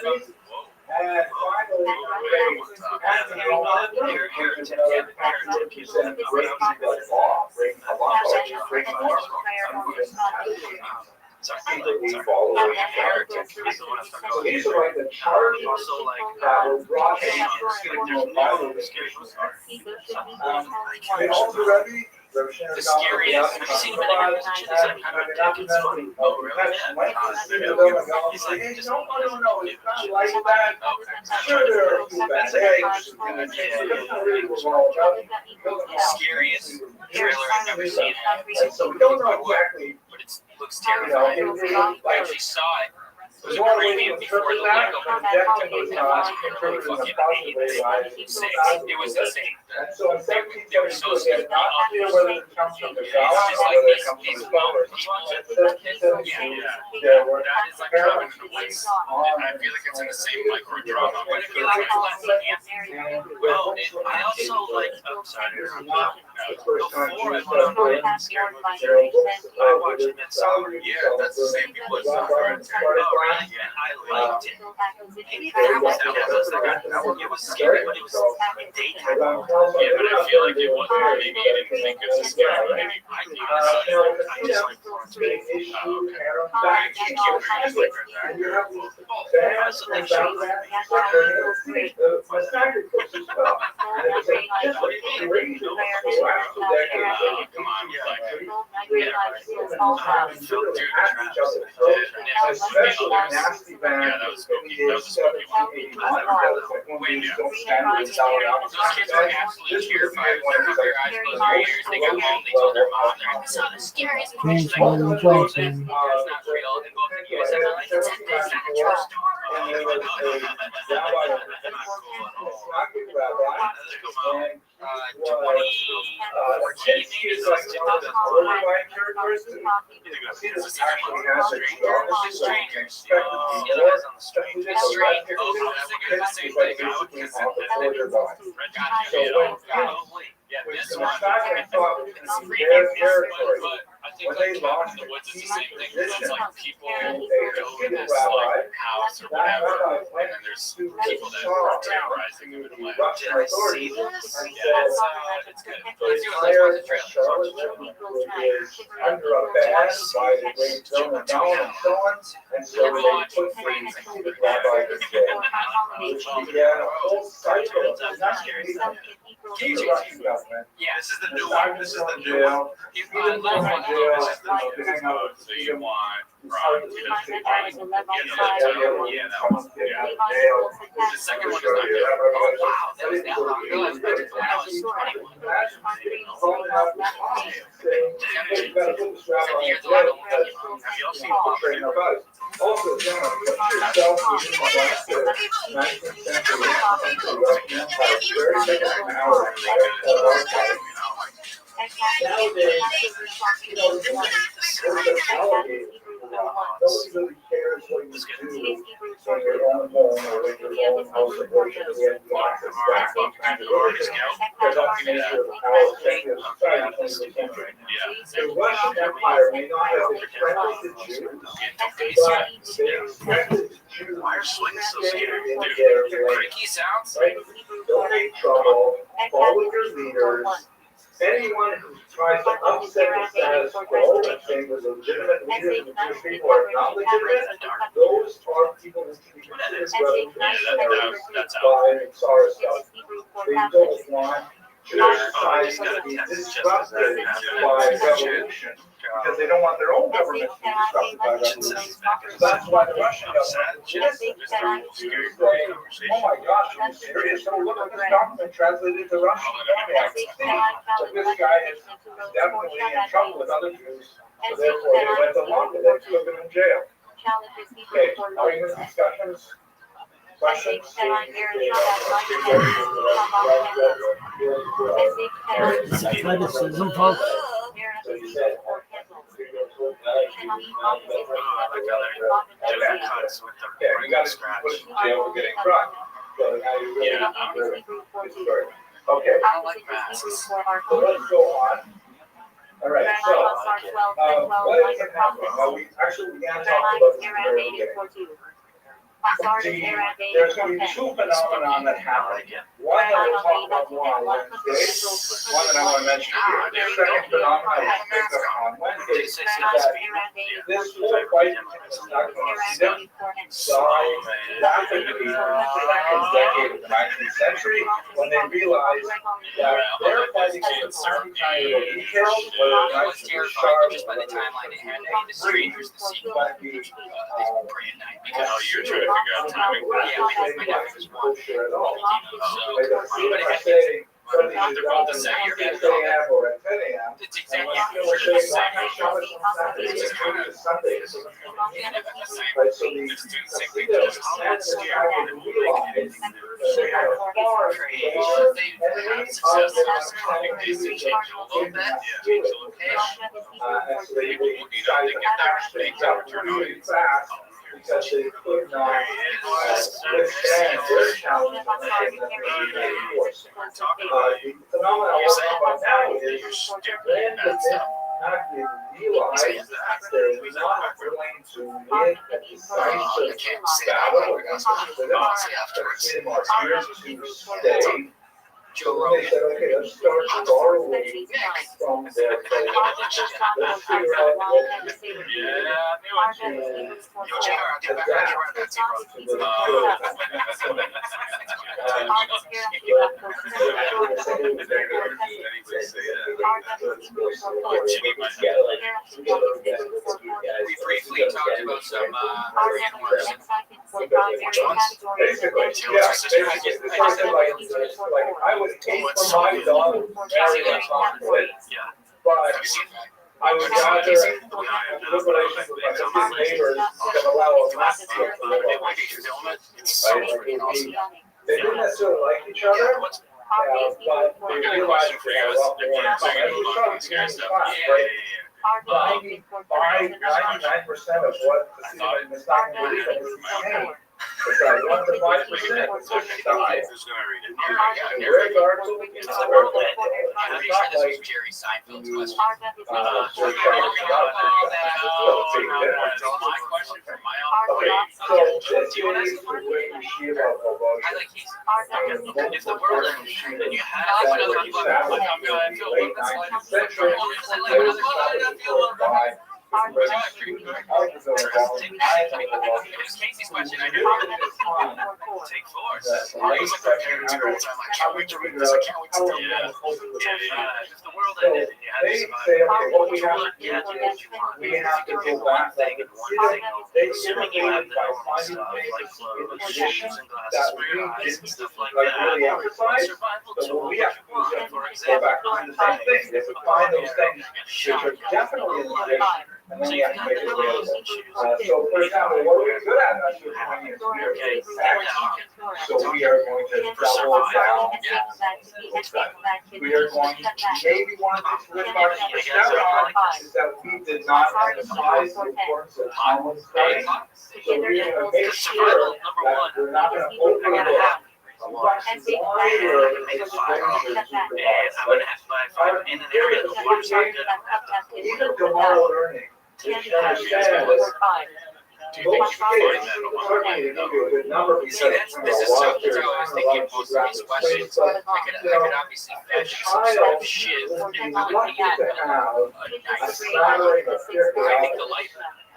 so these are like the charges that were brought in and also Rabbi. The scariest. Have you seen him in interviews and shit? He's like, it's funny. Oh, really? He's like, just no, it's not like that. Sure, there are a few bad eggs. The scariest trailer I've ever seen. So we don't know exactly, But it looks terrifying. I actually saw it. It was a preview before the Lego movie. It was insane. so in They were so scared. not clear whether it comes from the It's South just or like whether it these comes from the mountain South. people. There were That is like driving in the woods. I feel like it's in the same micro drama, but I feel like it's less enhanced. Well, I also like. I'm sorry. Before I went on scary movie, I watched Midsummer. Yeah, that's the same people as Hereditary. Oh, really? Yeah, I liked it. Maybe that was it was scary, but it was daytime. Yeah, but I feel like it wasn't. Maybe I didn't think it was scary. Maybe I just like Florence Pugh. Yeah, this one, it's pretty territory. But I think like Cabin in the Woods is the same thing. It's like people go in this like house or whatever, and then there's people that are terrorizing them and like, did I see this? Yeah, it's good. But it's like the trailer. Under a ban by the great Roman and so on, and so they put the rabbi in jail, which began a whole cycle of not yeah, this is the new one. This is the new one. He's not like this is the new one. So you want right? Yeah, that was the second one is not good. Oh wow, that was that long ago. I was 21. Have y'all seen Bobby? Also, gentlemen, put yourself within the last 19th century very second hour. Nowadays, nobody really cares what you do in your own home or in your own house of worship. We have lots of staff on kind of because that's the nature of our secular society. The Russian Empire may not have expected the Jews, but they expected the Jews. Why are swings so scary? Freaky sounds? Don't make trouble. Follow your leaders. Anyone who tries to upset the status quo and saying the legitimate leaders of the Jewish people are not legitimate, those are people who should be considered revolutionaries by Tsar stuff. They don't want Jewish society to be disrupted by revolution because they don't want their own government to be disrupted by revolution. So that's why the Russian government say, oh my gosh, are you serious? So look at this document translated to Russian. But this guy is definitely in trouble with other Jews, so therefore they went along with it, put him in jail. Challenges Okay, people for are you in lawyers. discussions? Questions? Athleticism, folks. So you said. Okay, we got to put it in jail for getting crushed. So now you're really, really good story. Okay, I like masks. so let's go on. All right, so what is happening? We actually began talking about this in the very beginning. There's going to be two phenomena that happen. One that we'll talk about more on Wednesday, one that I want to mention here. The second phenomenon we'll pick up on Wednesday is that this whole fight is not going to see them die rapidly in the second decade of the 19th century when they realize that they're fighting with tiny, tiny little details, whether it's nice and sharp, just by the timeline it had not the strangers, the sequel, but the prey at night because you're trying to figure out timing. yeah, because my nephew was one. bullshit at all. So, Like the scene I say, something is done at 6 a.m. or at 10 a.m. it's And exactly when people say, why not show us on Saturday? It's kind of Sunday. Right, so the Hasidics had to try to realize that they are far more enemies of their understanding to the in that field. And so they decided to hash things out really fast because they could not withstand their challenges on the force. The phenomenon we're talking about now is when the actually realize that they're not willing to win a decisive battle against the martyrs to stay. So when they said, okay, let's start borrowing from their players. Let's figure out what we can we briefly talked about some like I would hate for my daughter to marry a conflict, but I would rather have a good relationship with my his neighbors than allow a mass to go on. They didn't necessarily like each other, but they realized they had a lot more in common. And we saw this in class, right? 99% of what the cinema in the stock believe in is insane. It's like 1 to 5% was just died. And where's our I'm pretty sure this was Jerry Seinfeld's question. My question from my own I like these. If the world ended, then you have another Casey's question. I knew take force. If the world ended and you had to survive, what would you want? Yeah, we have to go back like they simulated by finding positions that we didn't like really emphasize. So what we have to do is go back and do the same thing. We have to find those things which are definitely in the tradition, and then we have to make it available. So for example, what are we good at? We are so we are going to double down. We are going to maybe one of the remarks to step on is that we did not emphasize the importance of Talmud study. So we're going to make sure that we're not going to overlook even tomorrow learning. You should understand this. Most kids certainly give you a good number because this is so good. I was thinking most of these questions. I could obviously fetch some shit. You're lucky to have a smattering of spirituality.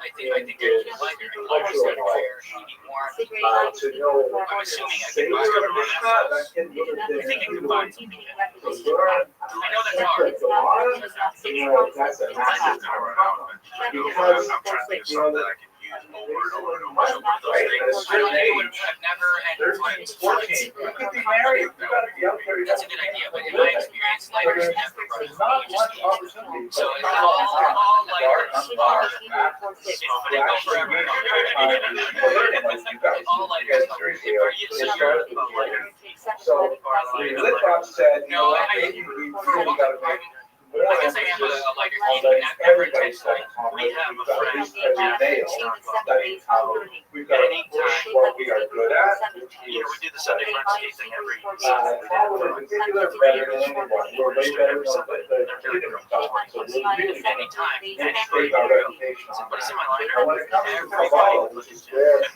I think I can like it. I was going to figure more. To know I'm assuming I say can buy you're a it. Mishnah, that can would have been I know that's hard. the Gemara, you know, that's a massive problem. Because I'm trying to think of something that I can use over and over and over. right, at a certain age, I've never had 13, 14, you could be married, you gotta be up there, you That's a gotta good be idea, but in my experience, life is never there's not much opportunity. So it's all like So the Lithrock said, you know what, maybe we really got to make more I guess I am emphasis a like on letting everybody study we have a friend as a male, studying how we've got to push what we are good at. we do the Sunday Friends thing every Paul in particular better than anyone. We're way better than the kingdom of God. So we're really anytime. going to shape our reputation on What's in that. my liner? And when it comes to Kabbalah, which is where the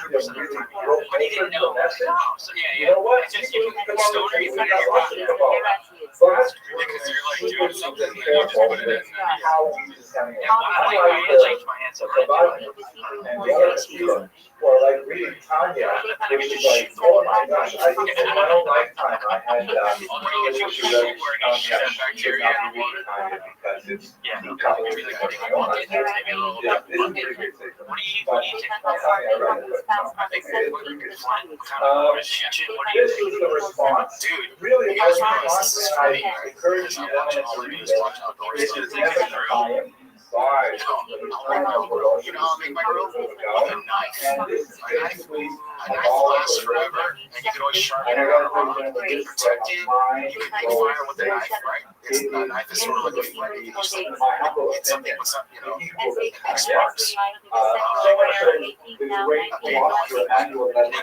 really broke open the message, So you know what? People think about stoner, it, you we think got lots of Kabbalah. But Because you're like people doing something should be and you just careful put it with in. how we present it. I Unlike changed my answer. Kabbalah and the other people who are like reading Tanya, which is like, oh my gosh, I think in my own lifetime I had issues with Tanya, bacteria not reading Tanya because it's coupled with my own lifetime. Yeah, it's a pretty big thing. But Tanya, I read it, but I think it's pretty good. This is the response. Dude, Really, you guys the realize response, this is and funny, I right? encourage you I'm watching to all the read news, it. watching outdoors. It's It's never time by the time of the Lord. You know how I make my grill? With a knife. And this is basically A knife lasts forever, and you can always sharpen it on a rock. It protect you. You can make fire with a knife, right? A knife is sort of like a flame. You just hit something with some, it sparks. So much so that the great philosopher Emmanuel Levinas,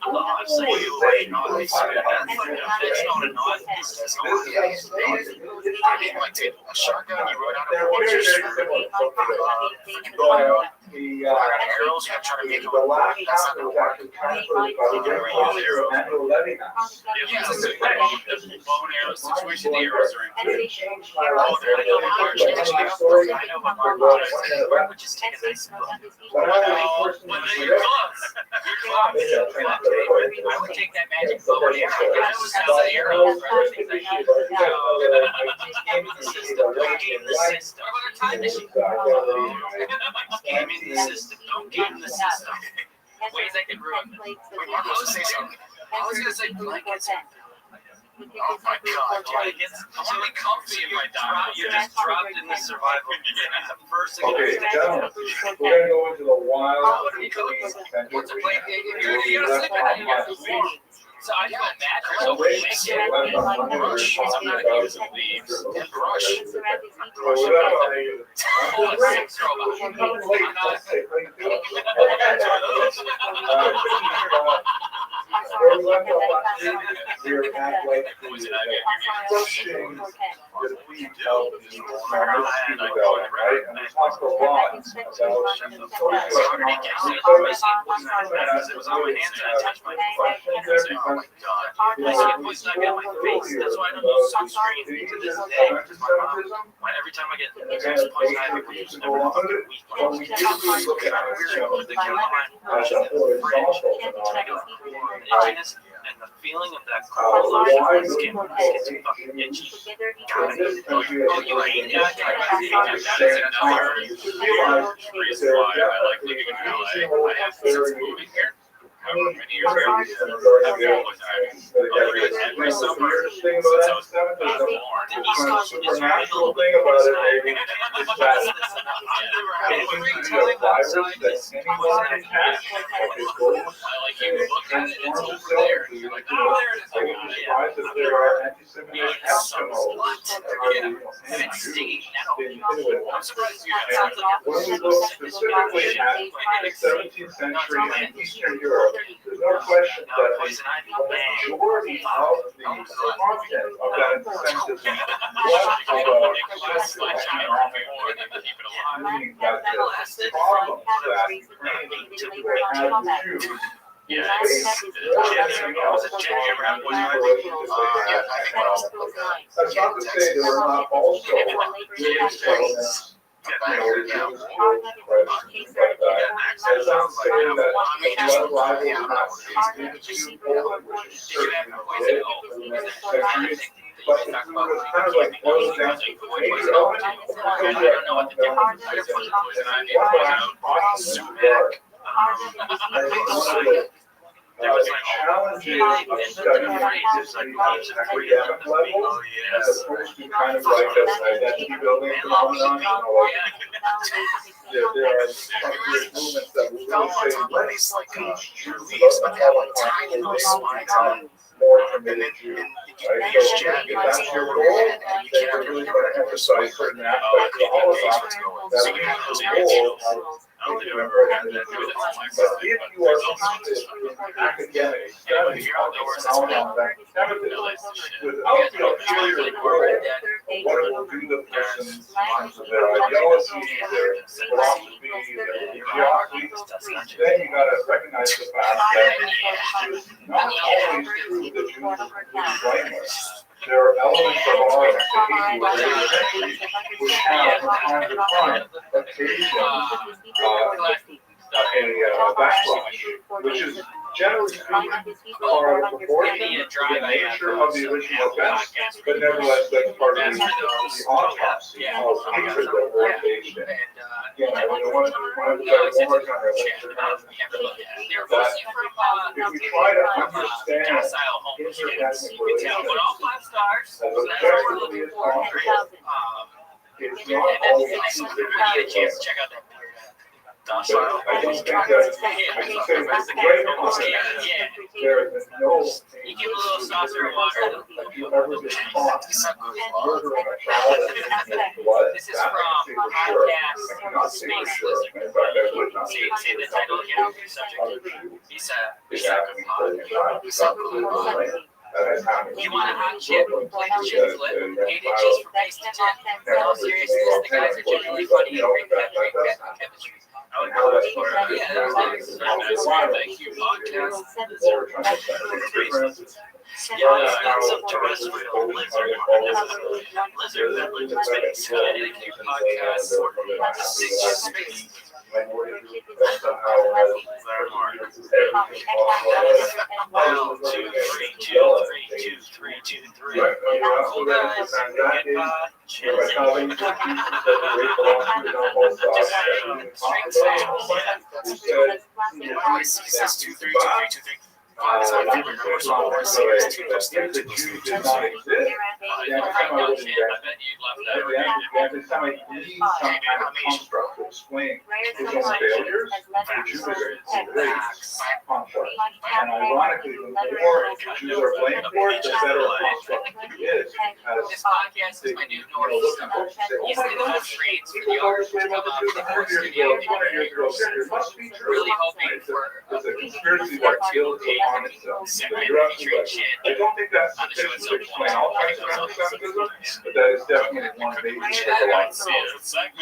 I'm saying you wait on this. That's not a knife. this is amazing. I mean, like, dude, a shotgun, you run out They're of bullets, very, you're very screwed. similar. You go out, The you run out of arrows, you gotta try to make it the with last that's not chapter gonna was work. actually translated by the great philosopher Emmanuel Levinas. Yeah, it's a bow and arrow situation, the arrows are in. It changed my Oh, life. they're like, oh, It's they're one of my like, stories. I know what I my wrote mom one said. of the Which is take a nice book. But I was the first Well, one to you're do it. close. You're close. I would take that magic So bow and there's arrow. I was gonna say arrow. first thing we should do is get Game the system. Don't game the system. What about a time machine? Gaming the system. Don't game the system. Ways I can ruin it. Wait, Mark was gonna say something. I was gonna say blankets. Oh my god, Blankets. I'm really comfy in my diamond. You're just dropped in the survival. The first thing Okay, gentlemen, we're gonna go into the wild between What's a century. blanket? You gotta sleep at night. You gotta sleep. So I feel mad. So wait, brush. I'm not a user of leaves and brush. It was on my hands and I touched my face. Oh my god. I see a poison ivy on my face. That's why I don't use sunscreen to this day. Because my mom, every time I get poison ivy, we use every fucking week. Look at how weird. Put the calamine in the fridge. Take it cool on the itchiness. And the feeling of that cold line on the skin when it gets fucking itchy. God, oh, you hate it? That is another reason why I like living in LA. I have since moving here. However many years ago, I've been looked at every summer since I was born. The East Coast is Supernatural thing about it, maybe, is that every time outside this poison ivy, I like you look at it, it's over there. You're like, oh, there it is. I got it. surprised that there are anti-Semitic It's so captionals what? Yeah, and it's stinging now. I'm surprised you have When we look specifically at the 17th century in Eastern Europe, there's no question that the majority of the content of that anti-Semitism was classical economic, meaning that the problems that Ukraine had with Jews. Yeah, I was a Jim. You ever had poison ivy? Yeah, I think that was That's not to say there were not also Jewish elements. It's not saying that blood libel is not extended to Poland, which is certainly did for the next centuries. But it was kind of like boils down to major elements. I don't know what the difference is. One of the awesome dark. I think one of the challenges of studying is at the academic level, as opposed to kind of like an identity building phenomenon, there are frontier movements that will really say, let's teach Jews about the Holocaust, more committed Jews. Right? So if that's your goal, then you're really going to emphasize certain aspects of the Holocaust that leads to the goal of making it important to Jews. But if you are interested in academic studies of the phenomenon of anti-Semitism without the ulterior goal of what it will do to the person in terms of their ideology, their philosophy, their religiosity, then you got to recognize the fact that it's not always true that Jews are completely blameless. There are elements of our behavior which have, from time to time, occasioned a backlash, which is generally speaking part of proportion to the nature of the original offense, but nevertheless that's part of the autopsy of hatred that we're engaged in. Again, I want to one more time, that if we try to understand interethnic relations as objectively as possible, it's not always Check out that but I don't think that, I can say with great confidence, there is no you give a little saucer of water. that you ever been caught murdering a child in blood. This is That from I can say for sure. I cannot say for sure. In fact, I would not say See the title here, subject. other Jews. He's It happened before your child. It's not right. That has happened. You want a hot chip? Like the chip flip. 8 inches from base to tip. No seriousness, the guys are generally funny and great chemistry. I would call it thank you, podcast. Some terrestrial lizard that lives in space. Dedicated podcast. Space. And ironically, the more Jews are blamed for it, the better a construct it is. This podcast is my new North Star. He's the best rates for the artists to come out of the first studio. Really hoping for There's a conspiracy that kills upon itself. You're absolutely right. I don't think that's sufficient to explain all kinds of anti-Semitism, but that is definitely one major segment.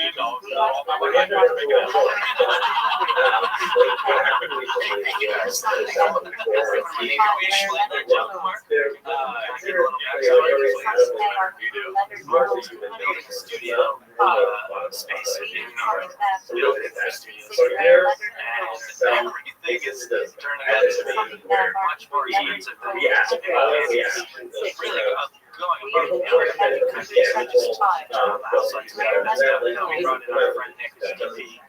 Space in our everything is turning out to be much more expensive than it is. Really going about countries such as China, we brought in our friend Nick who's DP.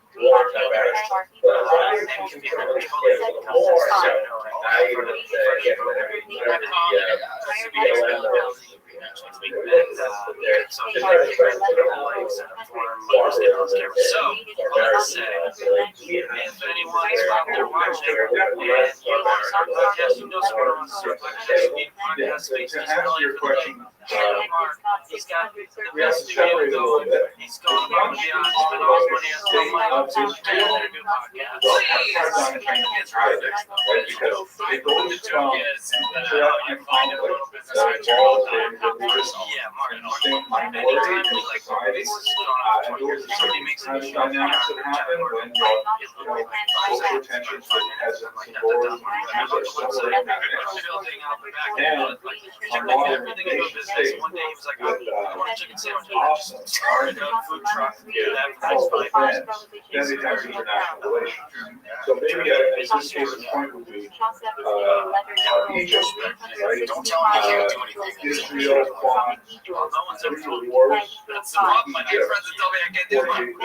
If anyone's out there watching and podcast, you know someone wants to podcast space, he's really question. He's got the best studio going. He's going above and beyond. He's been all money on the mic. The joke is you find a little business anytime we like this is going on 20 years, if somebody makes a machine dynamics that happen when attention has building out the back end, like everything in the business. One day he was like, I want a chicken sandwich. Started a food truck, did that for 5 years. Then it has international relations. So maybe a good point would be Egypt, right? Don't tell me I can't do anything. Israel fought No one's ever told me. wars. That's the problem. My new friends that tell me I can't when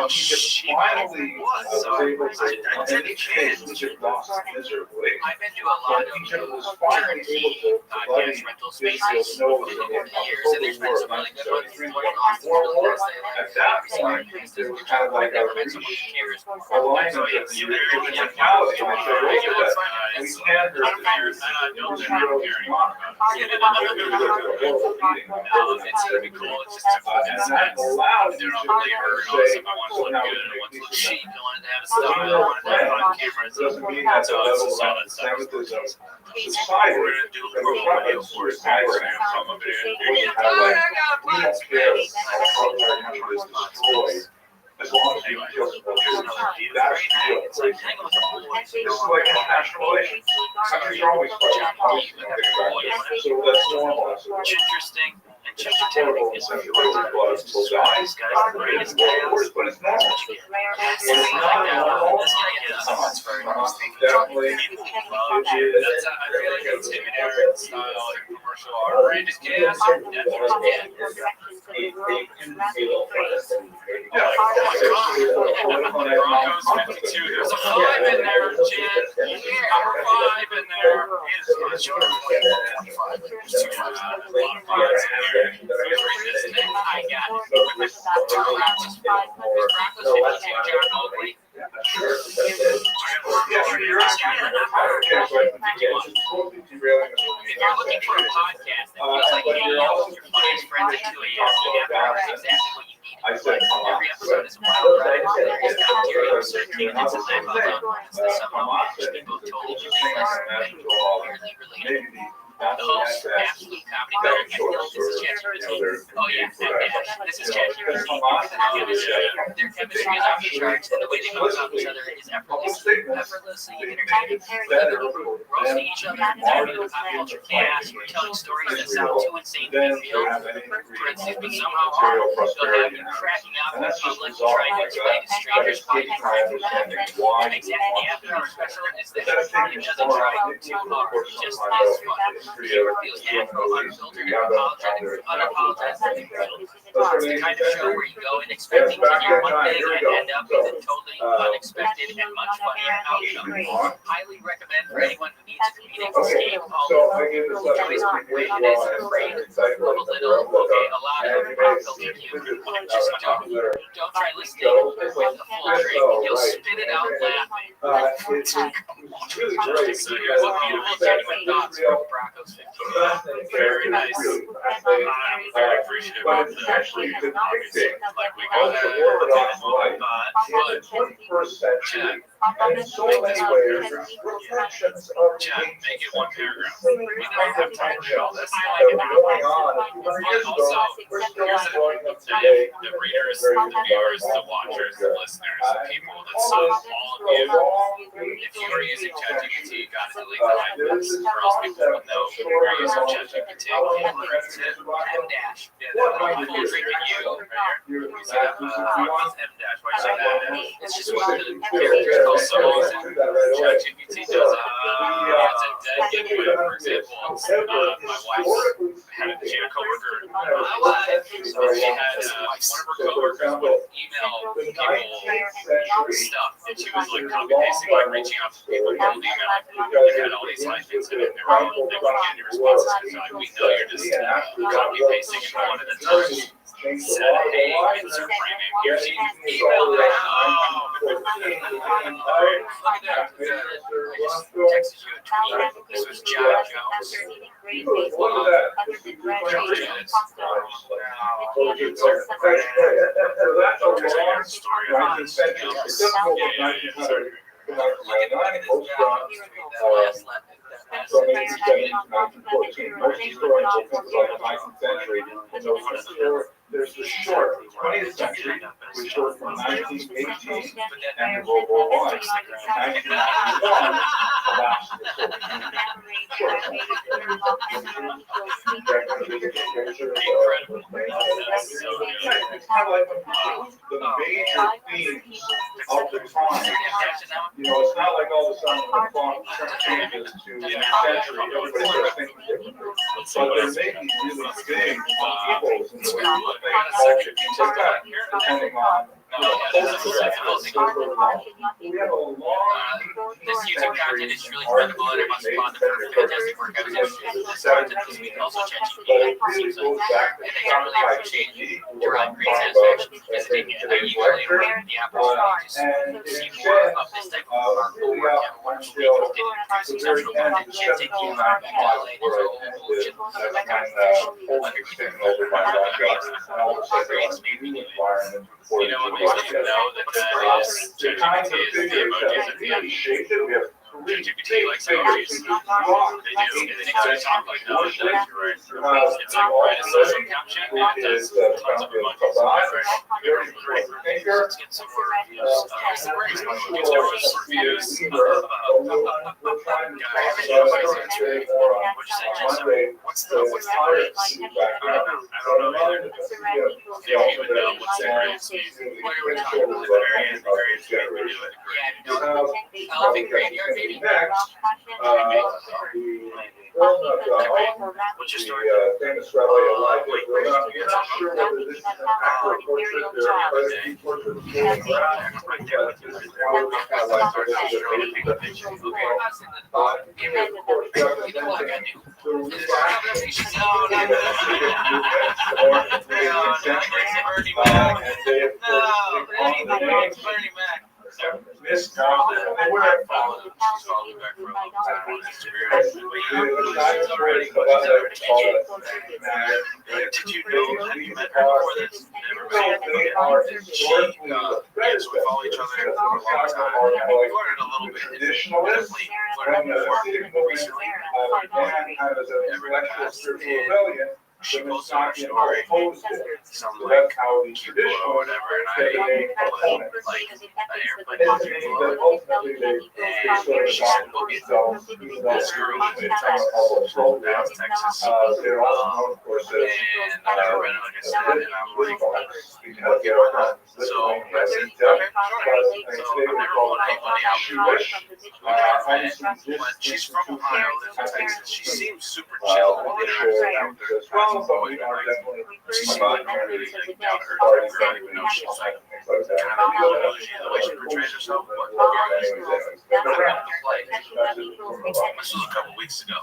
he just finally was able to identify Egypt lost miserably, I've been to a lot of Egypt was finally able to podcast rental spaces know over the years, and there's been some really good ones. One in Austin's really nice. at that point, it was kind of like a Never met someone who cares. alignment of the technicality. And I said, look at that. We can't hurt the Jews. The Jews want It's gonna be cool. It's just and that allows you to say, look good, it wants to look cheap, you want to have a style, you want to have on cameras. doesn't mean that the level of anti-Semitism subsided. We're gonna do a Because promo video weapons for it. were tagged from a bit. We have like, we don't care if our country is destroyed. As long as we kill people, that's real. This is like international relations. Countries are always fighting. So that's normal. It's interesting. And Chesterton is a Guys, the greatest chaos. but it's normal. It's not normal. This guy is it's very interesting. Definitely. People love it. That's I feel like it's Intimidator style, like commercial art. Greatest chaos. Broncos 52. There's a 5 in there, Jen. Number 5 in there. It's not sure. 25. There's 2 5s. A lot of 5s in here. I got it. Broncos 52, John Oakley. If you're looking for a podcast that feels like hanging out with your funniest friends at 2 a.m., you have exactly what you need. Every episode is a wild ride. There's commentary on certain demons and live the somehow managed people totally ridiculous and weirdly related. The host, absolute comedy gold. I feel like this is ChatGPT. Oh yeah, this is ChatGPT. Their chemistry is off the charts, and the way they bounce off each other is effortlessly entertaining. Roasting each other, diving into pop culture chaos, or telling stories that sound too insane to be real. For instance, but somehow they'll have you cracking up in public, trying to explain to strangers why you An exactly after-hour special is that it doesn't try too hard, it just is fun. Humor feels natural, unfiltered, unapologetic. It's the kind of show where you go in expecting to hear one thing and end up with a totally unexpected and much funnier outcome. Highly recommend for anyone who needs a comedic escape. Joey's way it is afraid of a little, a lot of unfiltered humor. Just don't try listening with the full drink. You'll spit it out laughing. So here's a beautiful, genuine thoughts from Broncos 15. Very nice. I'm very appreciative of the obviously, like we go ahead but 21st century, and in so many ways, reflections of make it one paragraph. We don't have time to read all this. I like it going on a few hundred years ago. We're still enjoying them today. The readers, the viewers, the watchers, the listeners, the people that saw all of you. If you are using ChatGPT, you got to delete the hyperlinks, or else people will know you're using ChatGPT. M dash. Yeah, that one full drinking you right here. You see that? M dash. Why you say that? It's just what the characters call symbols. ChatGPT does. It's a dead giveaway. For example, my wife she had a coworker. So she had one of her coworkers would email people stuff, and she was like copy pasting, like reaching out to people in cold email. They had all these hyphens in it. They were getting responses. Like, we know you're just copy pasting it one at a time. Said, hey, insert framing. Here's the email that look at that. I just texted you a tweet. This was John Jones. Look at that. That's a long story. 19th century. It doesn't go from 1900 to 1999. From 1870 to 1914. Most historians will think about the 19th century. And there's the short 20th century, which goes from 1918 and World War I. 1991 collapsed the major themes of the time. You know, it's not like all of a sudden the font changes to the century, everybody's thinking differently. But there may be really big people if you take that, depending on we have a long This YouTube content is truly commendable and it must applaud them for fantastic work. I was interested in this content this week, also ChatGPT. Seems like, and I can really appreciate derived great satisfaction from visiting it. I eagerly await the opportunity to see more of this type of remarkable work. Have a wonderful week. Continue to produce exceptional content. Jim, take you back to LA and his old bullshit. You know what makes me know that ChatGPT is the emojis at the end? ChatGPT likes emojis. They do. And they kind of talk like that. You're right. It's like write a social caption and it does tons of emojis. Let's get some more reviews. There was reviews. What's the phrase? I don't know either. I don't even know what's the phrase. What are we talking about? The variant we do it. Yeah, elephant graveyard, maybe. What's your story? Famous Rabbi Elijah. You're not sure whether this is an actual portrait or a portrait of the Miss Johnson, they were at follow them. She's following back for a long time on Instagram. Did you know, have you met her before this? Never met her. She, yes, we follow each other for a long time. We flirted a little bit. Definitely flirted more recently. Every past, and she posted our story, some like cute or whatever, and I put like an airplane below, and she said, "Look at this girl in Texas, Dallas, Texas," and I read it like I said, and I'm like, so I said, "Okay, sure." So I've never known anybody out before, but she's from Ohio, lives in Texas. She seems super chill. She's like really like down to earth. I don't even know she's like kind of bougie the way she portrays herself, but this was a couple weeks ago.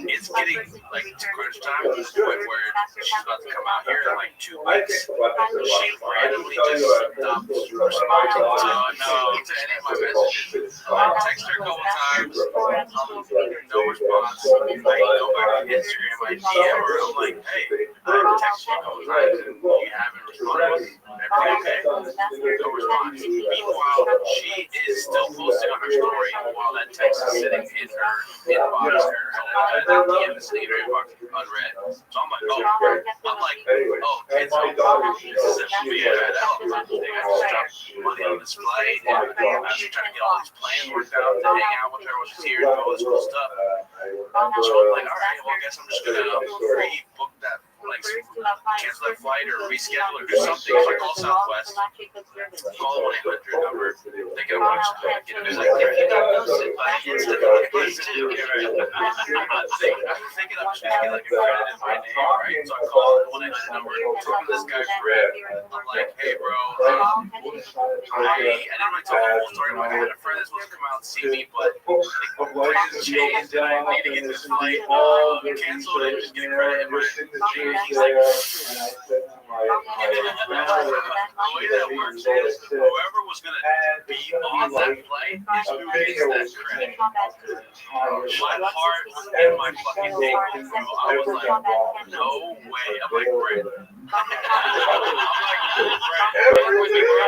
It's getting like to crunch time to the point where she's about to come out here in like 2 weeks. She randomly just stopped responding to any of my messages. I text her a couple times, no response. I go back to Instagram, I DM her, I'm like, hey, I text you a couple times and you haven't responded. Everything okay? No response. Meanwhile, she is still posting on her story while that text is sitting in her inbox, her DM is sitting in her inbox unread. So I'm like, this is a movie. That thing. I just dropped money on this flight, and I'm just trying to get all these plans worked out to hang out with her when she's here and all this cool stuff. So I'm like, all right, well, I guess I'm just gonna pre-book that, like, cancel that flight or reschedule it or something. So I call Southwest, call the 1-800 number, thinking I'm like, it's like, if you diagnose it by instant, please do. I'm thinking I'm just gonna get like a credit in my name, right? So I call the 1-800 number, talk to this guy's rep. I'm like, hey, bro, I didn't really tell the whole story. I had a friend that's supposed to come out and see me, but plans changed and I need to get this flight canceled and just get a credit in my name. He's like, the way that works is whoever was going to be on that flight is who gets that credit. My heart was in my fucking dick, bro. I was like, no way. I'm like, Brent. Work with me, bro.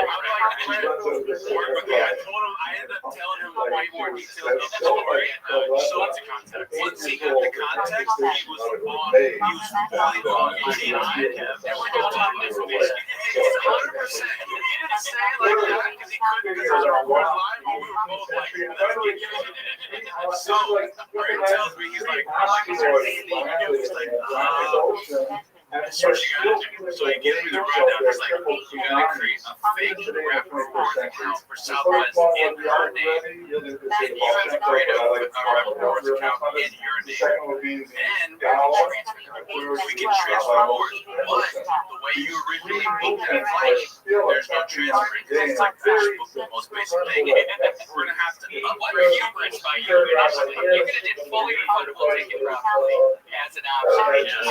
Work with me. I told him, I ended up telling him way more details of the story and so into context. Once he got the context, he was fully on the team. And we're going to this information. It's 100%. He didn't say it like that because he couldn't, because it was a recorded line, but we were both like, let's get it. So, Brent tells me, he's like, is there anything you can do? He's like, That's what you gotta do. So you give me the rundown. It's like you gotta create a fake rap report account for Southwest in her name. And you have to create a rap reports account in your name. And we can transfer more. But the way you originally booked that flight, there's no transfer. It's like the most basic thing. We're gonna have to. What are you rinsed by you initially? You could have did fully refundable ticket roughly as an option.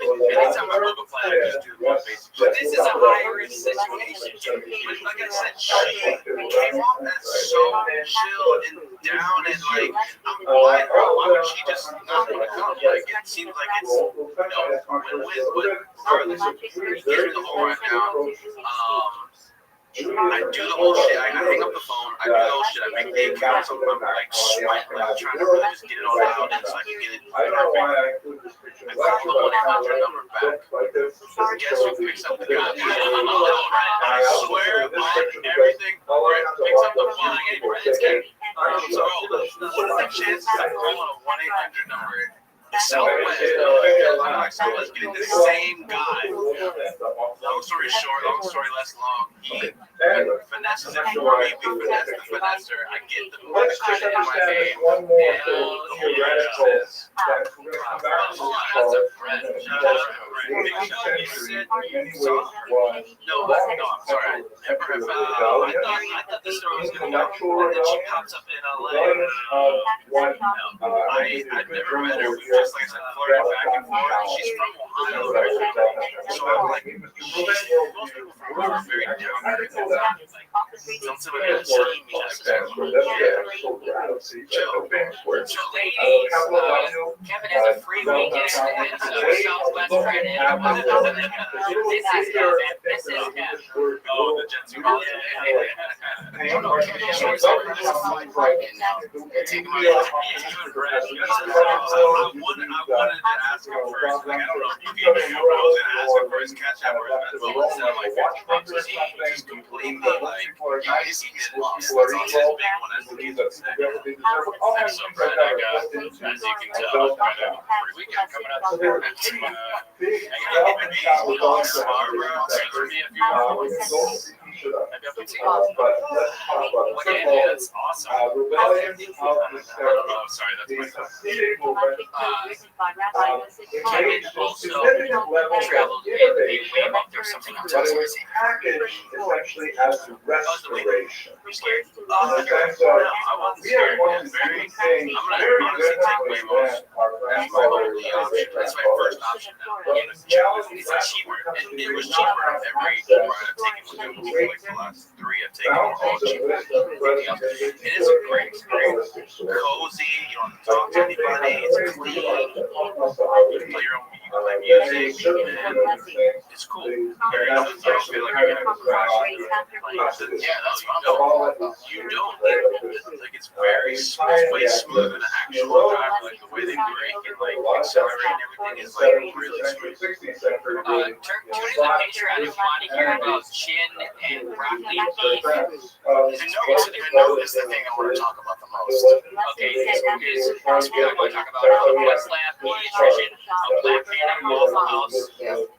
Anytime I book a flight, I just do one basic. But this is a high risk situation. But like I said, she came off as so chill and down and like, why would she just not want to come? Like, it seems like it's, win-win. But regardless, here's the whole rundown. I do the whole shit. I hang up the phone. I do the whole shit. I make the accounts. I'm like sweating, like trying to really just get it all out and so I can get it. I call the 1-800 number back. Guess who picks up the goddamn phone? I swear on everything. Brett picks up the phone. So what are the chances of calling a 1-800 number? Southwest, Southwest getting the same guy. Long story short, long story less long. He finesses it for me. We finesse the finesser. I get the credit in my name. And that's a friend. No, I'm sorry. I never have. I thought this story was going to go. And then she pops up in LA. I've never met her. We just like I said, flirting back and forth. She's from Ohio, so I'm like, most people from Ohio are very down there. Don't say we're gonna steam each other. Kevin has a free weekend in Southwest credit. This is Kevin. Oh, the Jets are I wanted to ask him first. Like, I don't know if you can. I was gonna ask him first. Catch up or instead of like $50. He just completely like he did lost. That's on his big one as the season said. So Brett, I got, as you can tell, kind of free weekend coming up. I got maybe Barbara for me a few dollars. That's awesome. I don't know. Sorry, that's my son. Kevin also traveled in way up there something else. Essentially as the restoration. No, I wasn't scared. I'm gonna honestly take way most. That's my only option. That's my first option now. It's cheaper. It was cheaper every ride I've taken with him. Like the last 3 I've taken all cheaper. It is a great experience. Cozy. You don't have to talk to anybody. It's clean. You play your own. You can play music. It's cool. Very cool. You don't feel like you're gonna crash. Yeah, that's fun. You don't. Like it's very smooth. It's way smoother than an actual drive. Like the way they brake and like accelerate and everything is like really smooth. Turn to the Patreon if you want to hear about chin and broccoli and beef. The note is the thing I want to talk about the most. Okay, because first we're going to talk about how West Lab Pediatrician, a Black man at Waffle House,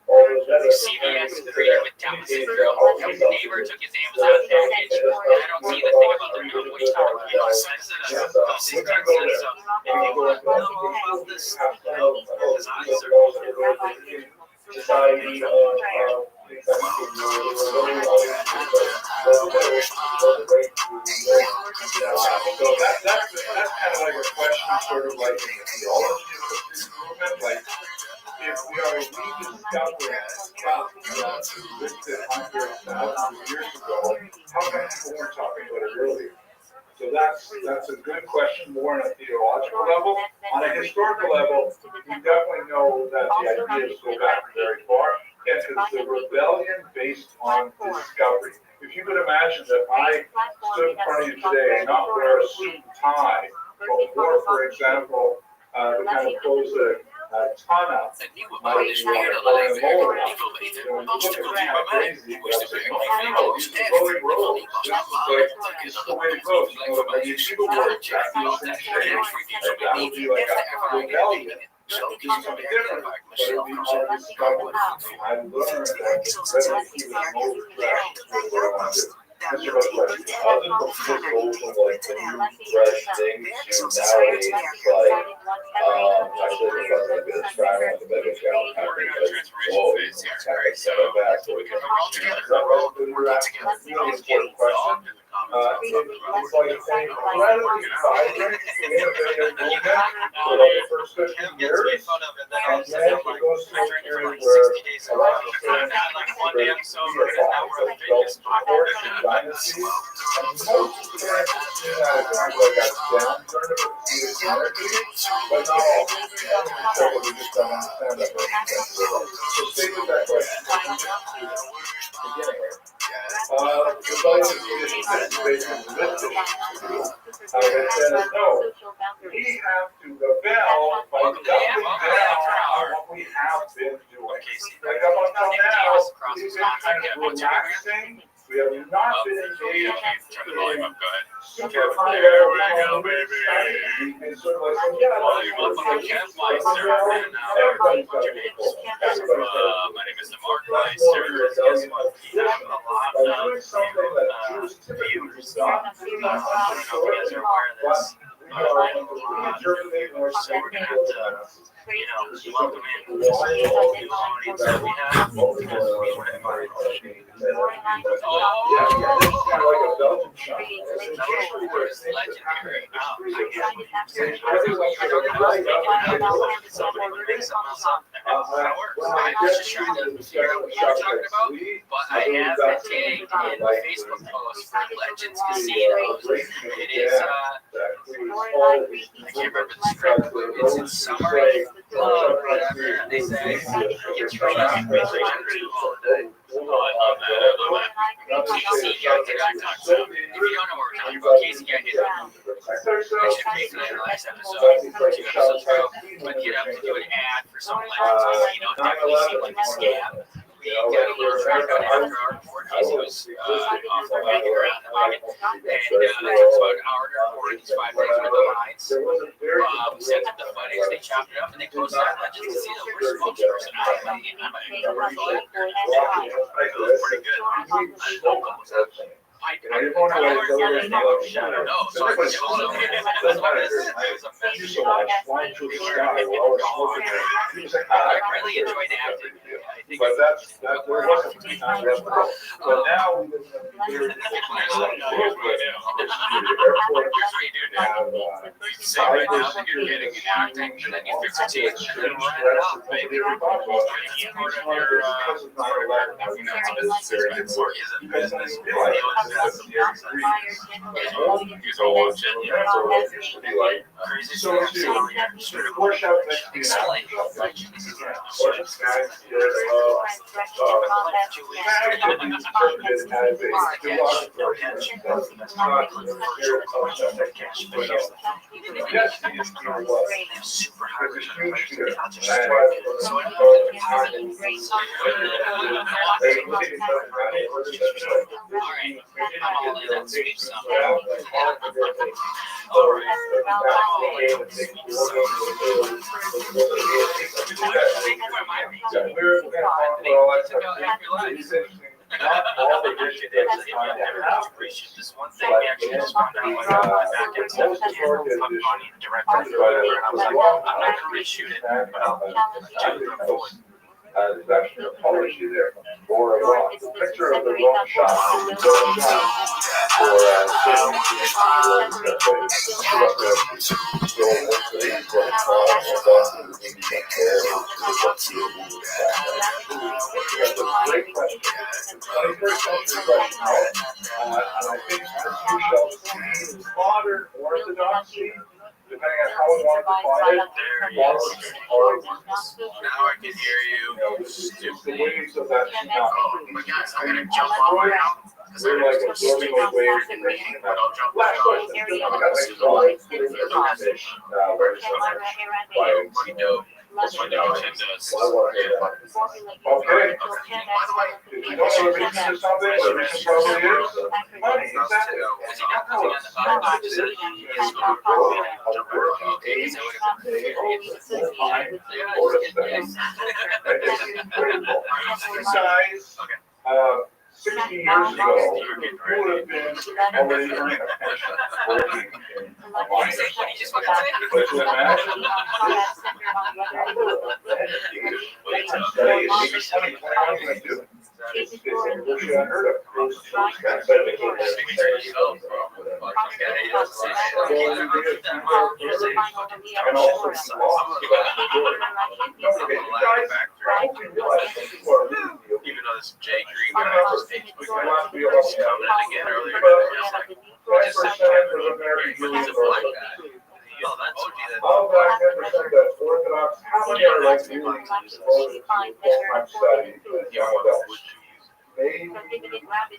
CVS agreed with Down syndrome. His neighbor took his Amazon package. I don't see the thing about the note. What are you talking about? If you want to know about this, his eyes are society so that's kind of like a question, sort of like in the theology of this movement, like if we are rediscovering stuff listed hundreds, thousands of years ago, how come people weren't talking about it earlier? So that's a good question, more on a theological level. On a historical level, we definitely know that the ideas go back very far. Yes, it's the rebellion based on discovery. If you could imagine that I stood in front of you today and not wear a suit and tie, but wore, for example, the kind of clothes that Tana might be wearing, Michelle comes in there. In fact, Michelle comes in and I learned that so since I think that you that you're taking it over from like fresh things to nowadays it's like I should have done like this try on the better account. We're in a transformation phase here. Okay, so back so we can We're all together. We're all together. really important question. It's like saying incredibly vibrant, innovative movement for like the first 50 years. And then it goes to a period where a lot of things like one day I'm sober and now we're a fitness dynasty. And most of the parents have seen that as kind of like a downturn of a few energy, but not all. So we just don't understand that. So stay with that question. Beginning. The place of conditions based on this issue. It says, no, we have to rebel by doubling down on what we have been doing. Like up until now, we've been kind of relaxing. We have not been engaged in super high There we go, baby. We've been sort of like, yeah, everybody's got a goal. My name is Mark Meister. Guess what? We have a lot of Something that Jews typically do not. I don't know if you guys are aware of this. We are interpreting our So we're gonna have to, welcome in all the audience that we have. We want to invite legendary. I was just trying to figure out what you were talking about, but I have been tagged in a Facebook post for Legends Casino. It is, I can't remember the script, but it's in summary, whatever, and they say, it's free, all day. Oh, I love that. Casey got hit on so if you don't know what we're talking about, Casey got hit on. I should pay for that in the last episode, 2 episodes ago, but to do an ad for some Legends Casino, it definitely seemed like a scam. We got a little track on after our report. Casey was off the wagon around the wagon, and it took about an hour to report these 5 days with the lines. We sent them the footage, they chopped it up, and they posted on Legends Casino. We're spokesperson. I'm a commercial actor. It was pretty good. I don't know what's happening. I don't know. So I just all of it. I really enjoyed acting. I think but that's there wasn't three times yesterday. But now we live in a very say right now that you're getting an acting, and then you fix your teeth, and then run it out, maybe. Business. He's all watching. Crazy stories. Explain. Super high return. Alright, I'm all in that sweet stuff. This one thing we actually just found out like back in money director. I was like, I'm not gonna reshoot it, but I'll do it forward. There's actually a policy there for a picture of the wrong shot. Great question. And I think the modern orthodoxy, depending on how we want to define it, now I can hear you. the waves of that tsunami. Oh my gosh, I'm gonna jump off right now. We're like absorbing those waves and making them last question. I've got like fish, where it's by Let's find out what it does. Okay. If you don't know the reason to something, the reason probably is money. Exactly. Besides, 60 years ago, who would have been already earning a pension working in a mine or something? But to imagine, studies, maybe 20, 21 can do it. It's virtually unheard of. It's expensive. And also it's lost. Even though this Jay Green guy was We want to be able to commenting again earlier, but it's like, 10% of American he's a Jews black are. guy. Oh, that's OG. All black 10% that's Orthodox. How many are like really devoted to full-time study? Young adults. Maybe half,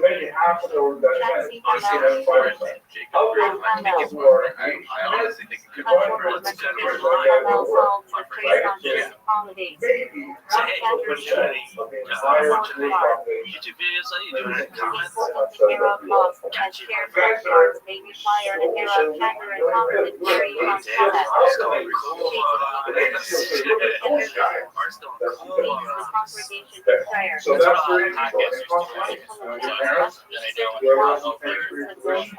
maybe half of those that Honestly, that's 5%. Other I think it who are I honestly think it could be wondering let's if get they're it going right. to work, right? Yeah. Maybe half a percent of the entire Jewish population. YouTube videos, how you doing it? Comments? So that's very important. Your parents, whoever's paying for your tuition,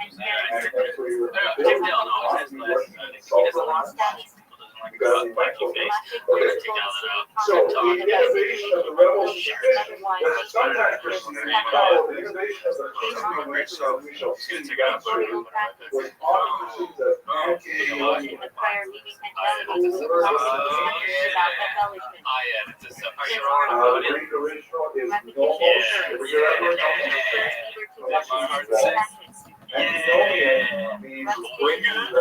and for your ability to solve the line. You gotta be mindful. Okay. So the innovation of the rebels is sometimes called the innovation of the we shall see was often perceived as anti-American. The Greek original is nomos. And nomian means great leader.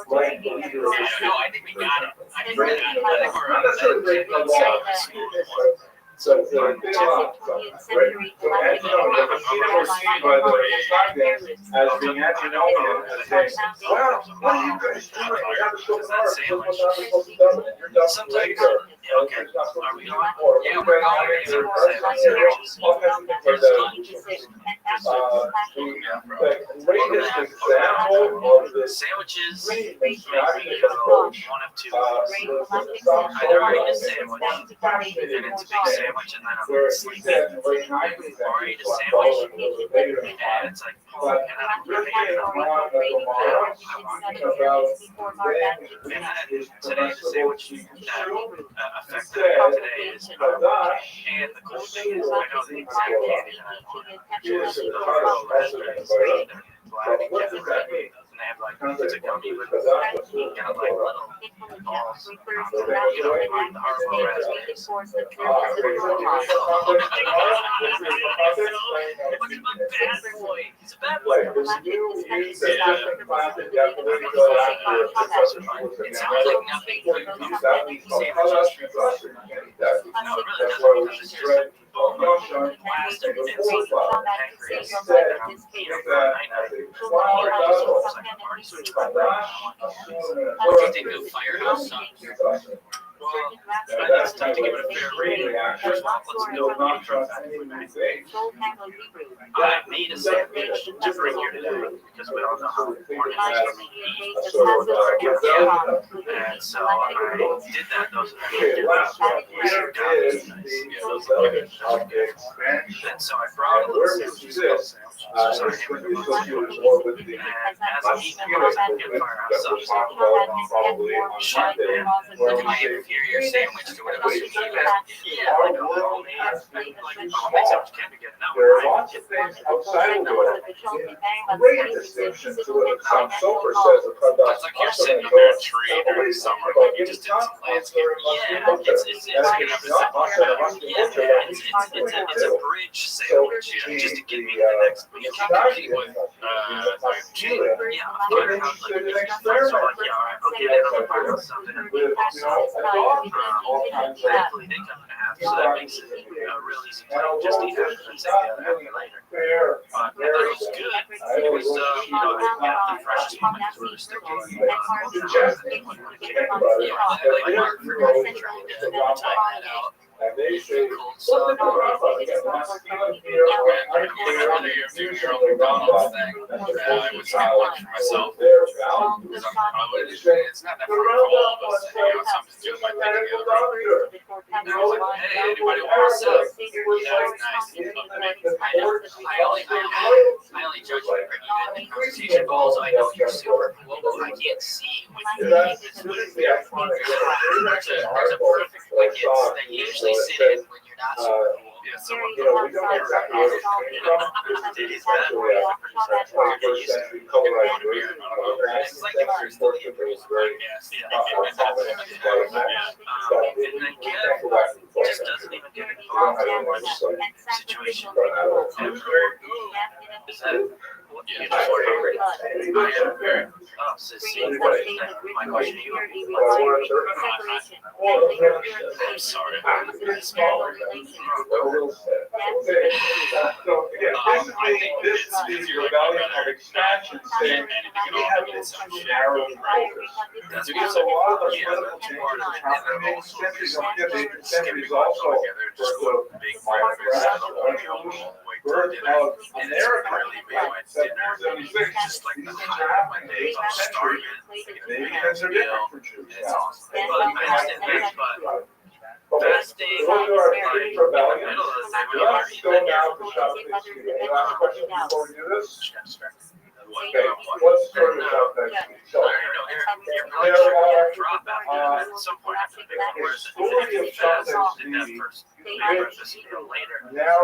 Right leader. No, I think we got it. I think we got it. Not necessarily breaking the law. So it's a big lot. Right? So antinomian was seen by the Italians as being antinomian, as saying, well, what are you guys doing? You have to show the art. You're supposed to do it. You're done later. Okay. Are we on? Yeah, we're all kinds of things like that. The greatest example of this sandwiches. reconstructive approach One of two. either I eat a sandwich, and it's a big sandwich, and then I'm where he sleeping. said, right, I think Or I eat a that's sandwich, and and it's like, but and I'm really really around tomorrow, talking about then is today's sandwich that affected said, today is Hadash and the cool thing is I know the exact candy that I want. is The the hard hardest roll message, they're but black and what does that mean? and they have like it's a gummy with kind of like little balls. So then you know like the hard roll raspberries. Look at my bad boy. He's a bad boy. It sounds like nothing. No, it really doesn't. Blast everything. Pancreas. What do you think of Firehouse Subs? Well, it's time to give it a fair rating. First of all, let's go not trust I made a sandwich to bring here today because we don't know how important it is to eat. And so I did that. Those and so I brought a little sandwich. And as I'm eating it, I get Firehouse Subs. Shit, man. Look at my inferior sandwich to what else you keep it. Yeah, like a homemade sandwich can be good. Not There are what I lots of things outside of it. Great distinction to what some Soper says of It's like you're sitting in that tree during summer, like you just did some landscape. Yeah, it's a bridge sandwich, just to get me to the next. You can't compete with Firehouse. So like, yeah, all right, I'll get it. I'll find something. Thankfully, they come in half, so that makes it real easy to just eat half. together later. But I thought it was good. It was, the freshest one that we were still doing. Like Mark for Central did tying that out. And they say, Cold what's stuff. the number of like a masculine here or Whether you're doing your own McDonald's thing, I would say one for myself. their value. It's not that for all of us. So I'm just doing my thing together. And I was like, hey, anybody want to sub? Yeah, it's nice. I only judge you for bringing in the conversation goals. I know you're super cool, but I can't see when you leave this way. There's a perfect wickets that you usually sit in when you're not super cool. Yeah, someone We don't exactly did his best. It's like if you're still in the podcast. And then Kev just doesn't even get involved in much situation. Is that what you know? Oh, so my question to you. I'm sorry. I'm smaller. I think this is your value of expansion saying we have this narrow That's because a lot of the political changes that happen in incentives don't get the incentives also for the big birth of America. Just like the high of my days, I'm starving. Maybe because they're different for Jews. It's awesome. But I understand that, but fasting, Those are our three for value. middle of the day, when Let's you go are now to shop this week. Any last questions before we do this? Okay, let's start this out next week. So, you're probably going to drop out at some point after the big course. If you fast, did that first breakfast later,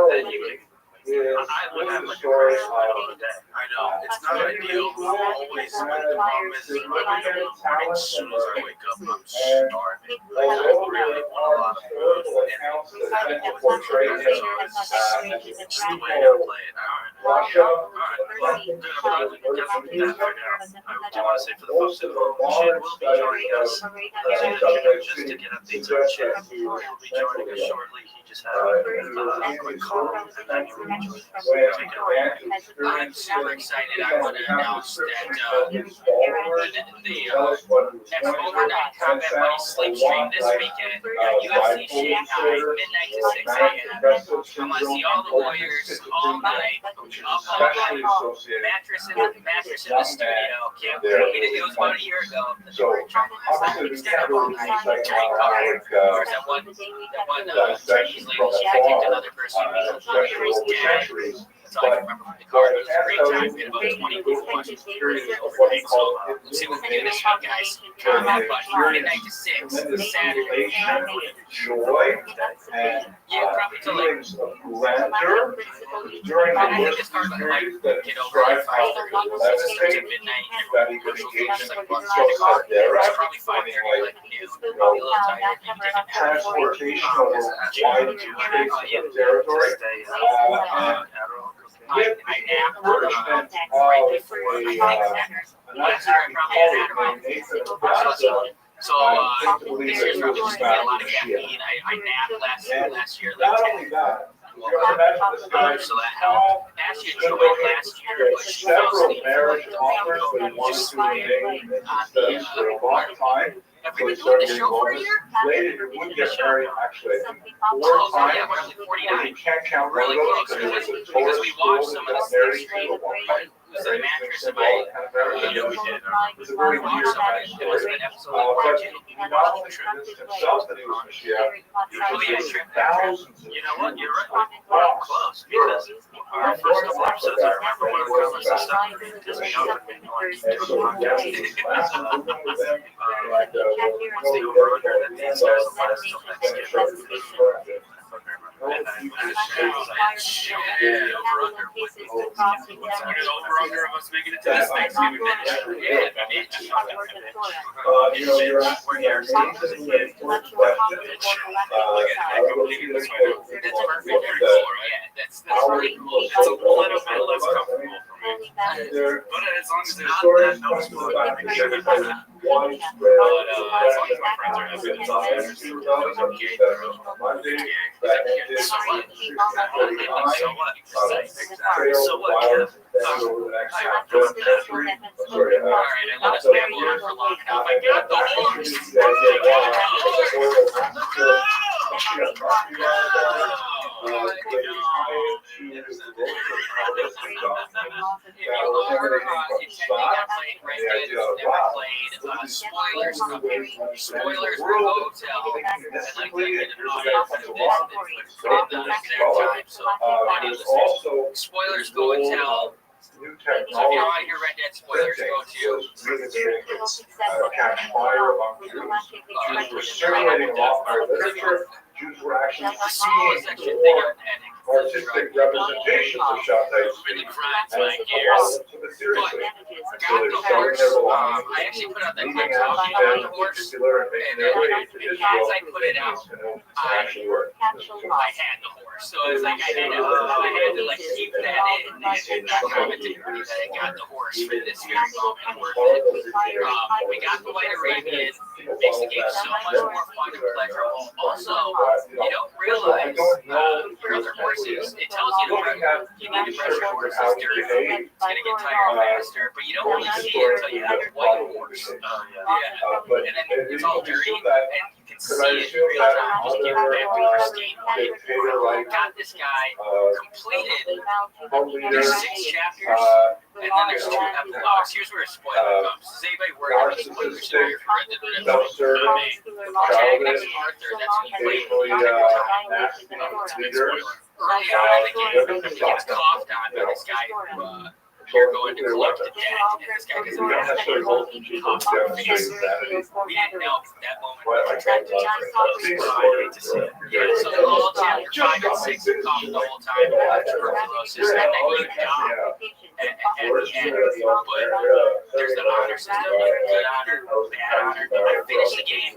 then you can. I would have like a crash of the day. I know, it's not ideal. Always, my problem is I wake up in the morning, as soon as I wake up, I'm starving. I really want a lot of food. And it's just the way I play it. Alright, well, good. I'm glad we definitely got that figured out. I do want to say for the folks at home, Shin will be joining us. Just to get updates on Shin. He will be joining us shortly. He just had a quick call, and then he will take it away. I'm super excited. I want to announce that the next overnight Combat Money Sleep Stream this weekend, UFC Shanghai, midnight to 6 a.m. I'm going to see all the Warriors all night, up all night, mattress in the studio. Can't believe it. It was about a year ago. They were trying to extend up all night. Johnny Carter, of course, that one Chinese lady, she kicked another person. That's all I can remember from the card. It was a great time. We had about 20 people watching. So, let's see what we can do this week, guys. Combat Money, midnight to 6, Saturday. Joy and Probably till like. grandeur during the worst periods that describe how to midnight that he could engage in Probably 5:30, like noon. Probably a little tired. You can take a nap. transportation over wide spaces of territory. I napped right before last year. I probably had around so this year's probably just gonna be a lot of caffeine. I napped last year. Not only that, you can imagine this guy So that helped. Ashley enjoyed last year, but she fell several asleep. marriage offers that he wanted to remain in suspense for a long time. Have we been doing this show for a year? Lady would get married actually I think 4 Yeah, times. we're only 49. You can't count Really those close because because we watched some of the stuff straight. It was a mattress in my. Yeah, we did. It's a very Watched dear some of it. It was an episode like but that. he not only convinced himself that he was Mashiach, Oh yeah, trip. thousands of You know what? You're right. We're close because our first couple episodes, I remember one of the comments and stuff because we know that we know I keep doing podcasts. Once they go over under that these guys will let us till next year. And then I was like, shit, over under. Put it over under of us making it to this Thanksgiving finish. Yeah, bitch. you know, you're asking We're here. amazingly important questions. I'm completely this way. That's perfect. Yeah, that's really cool. It's a little bit less comfortable for me. But as long as it's not that noticeable, I think widespread as long as my friends are happy, with science rebellion on Monday that ended So what? pretty high. So what? Trail So what, violence Kev? ended over the next I century. Sorry, All right, I let us ramble on for long enough. I got the horse. Spoilers coming. Spoilers for Hotel. And like spoilers go and tell. New So if you don't technology. like your Red Dead spoilers, go to catch fire among Jews were circulating a lot more literature. Jews were actually seeing more artistic representations of Shabtai really speech grinds and my gears. took it seriously. Got the horse. I actually put out that Leaving clip talking out about the horse. particular and making their way to As Israel. I put it out, Actually work. I had the horse. So it was like I had to like keep that in and comment to everybody that I got the horse for this very moment worth it. We got the White Arabian. Makes the game so much more fun and pleasurable. Also, you don't realize your other horses. It tells you you need to brush your horses dirty. It's gonna get tired faster, but you don't really see it until you have a white horse. And then it's all dirty, and you can see it in real time. Just give it back to pristine white. Got this guy completed. There's 6 chapters, and then there's 2 epilogues. Here's where a spoiler comes. Does anybody worry about spoilers in your Red Dead Redemption? Self-serving, Protagonist Arthur, that's who played the entire leader. early on in the game, he gets coughed on by this guy who you're going to collect the debt, and this guy doesn't have any cough on the face. We didn't know that moment. So all chapter 5 and 6 are coughed the whole time, tuberculosis, and then you die at the end. But there's the honor system, good honor, bad honor. I finished the game.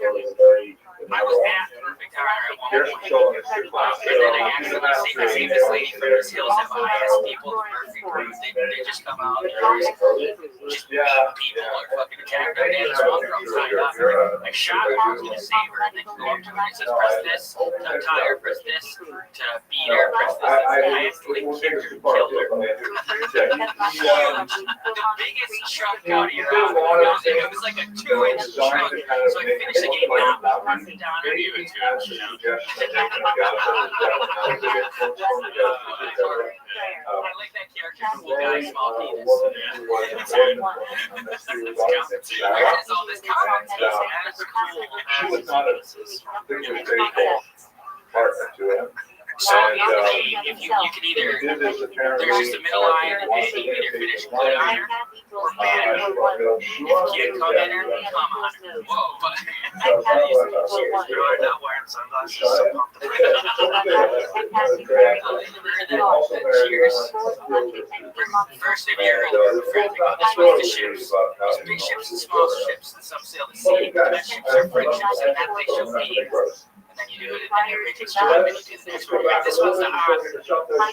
I was at perfect honor at one point, and then I accidentally saved this lady from these hills that IS people, the Murphy Bros, they just come out and just beat people or fucking attack their dad's mom from tied up. I shot her, I was gonna save her, and then go up to her and says, press this to tie her, press this to beat her, press this. I accidentally kicked her, killed her. Huge, the biggest chunk out of your arm. It was like a 2-inch chunk, so I finished the game not pressing down her. You would too. I like that character, cool guy, small penis. There's all this content. That's cool. She was not a particularly faithful partner to him. So if you can either, there's just a middle line, and you can either finish good honor or bad honor. If you come in or come on. Whoa, but you're not wearing sunglasses, so pumped. Cheers. First of your this was the ships. There's big ships and small ships, and some sail the sea. The ships are friendships, and that they show meetings. And then you do it, and then you're making sure that you do this. This was the honor.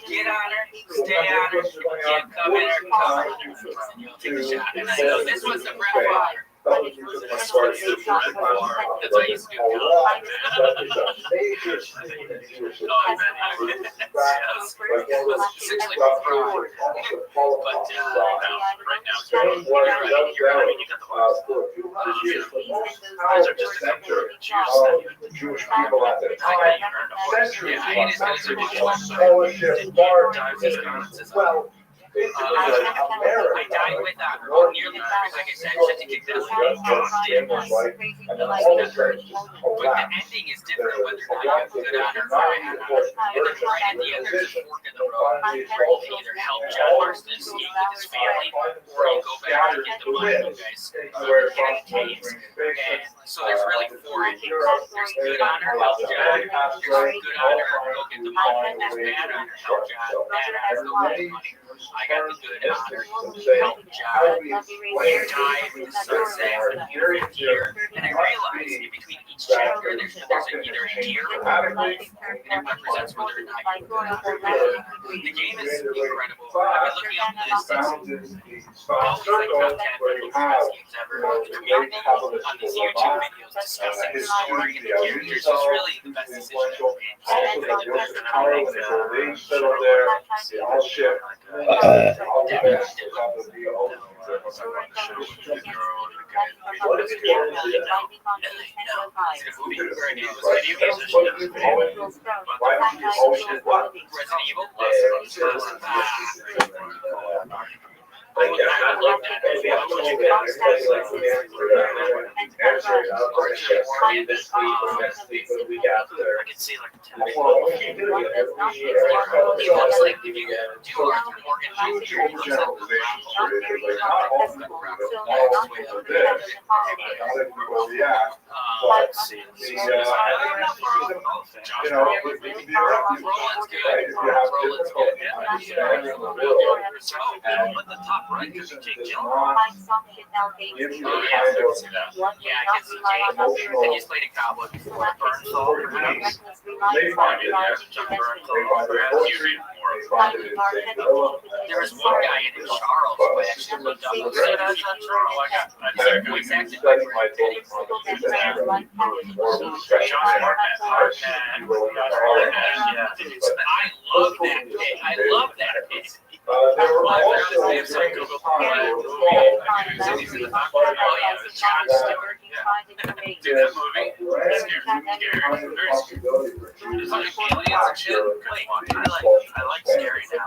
Get on her, stay on her, can't come in or come on, and you'll take a shot. And I know this was the breath water. That's how I used to do essentially fraud. But right now, you're right. You got the those are just a couple of Jewish people at the time, centuries well, I died with that wrong nearly because, like I said, just to kick that but the ending is different whether or not you have good honor or bad honor. And then right at the end, there's a fork in the road where you can either help John Marston escape with his family, or you go back and get the money you guys hit in caves. And so there's really 4 endings. Good honor, help John. Good honor, go get the money. Bad honor, help John. Bad honor, go get the money. I got the good honor, help John. You dive in the sunset, you're here. And I realized in between each chapter, there's either a deer or a wolf, and it represents whether or not you're good. The game is incredible. I've been looking up lists. Always like top 10 best games ever. The community on these YouTube videos discussing the story and the characters is really the best decision There was one guy in Charles who I actually looked up and said, voice acted by Brad Pitt. I love that pit. I love that pit. I like scary now.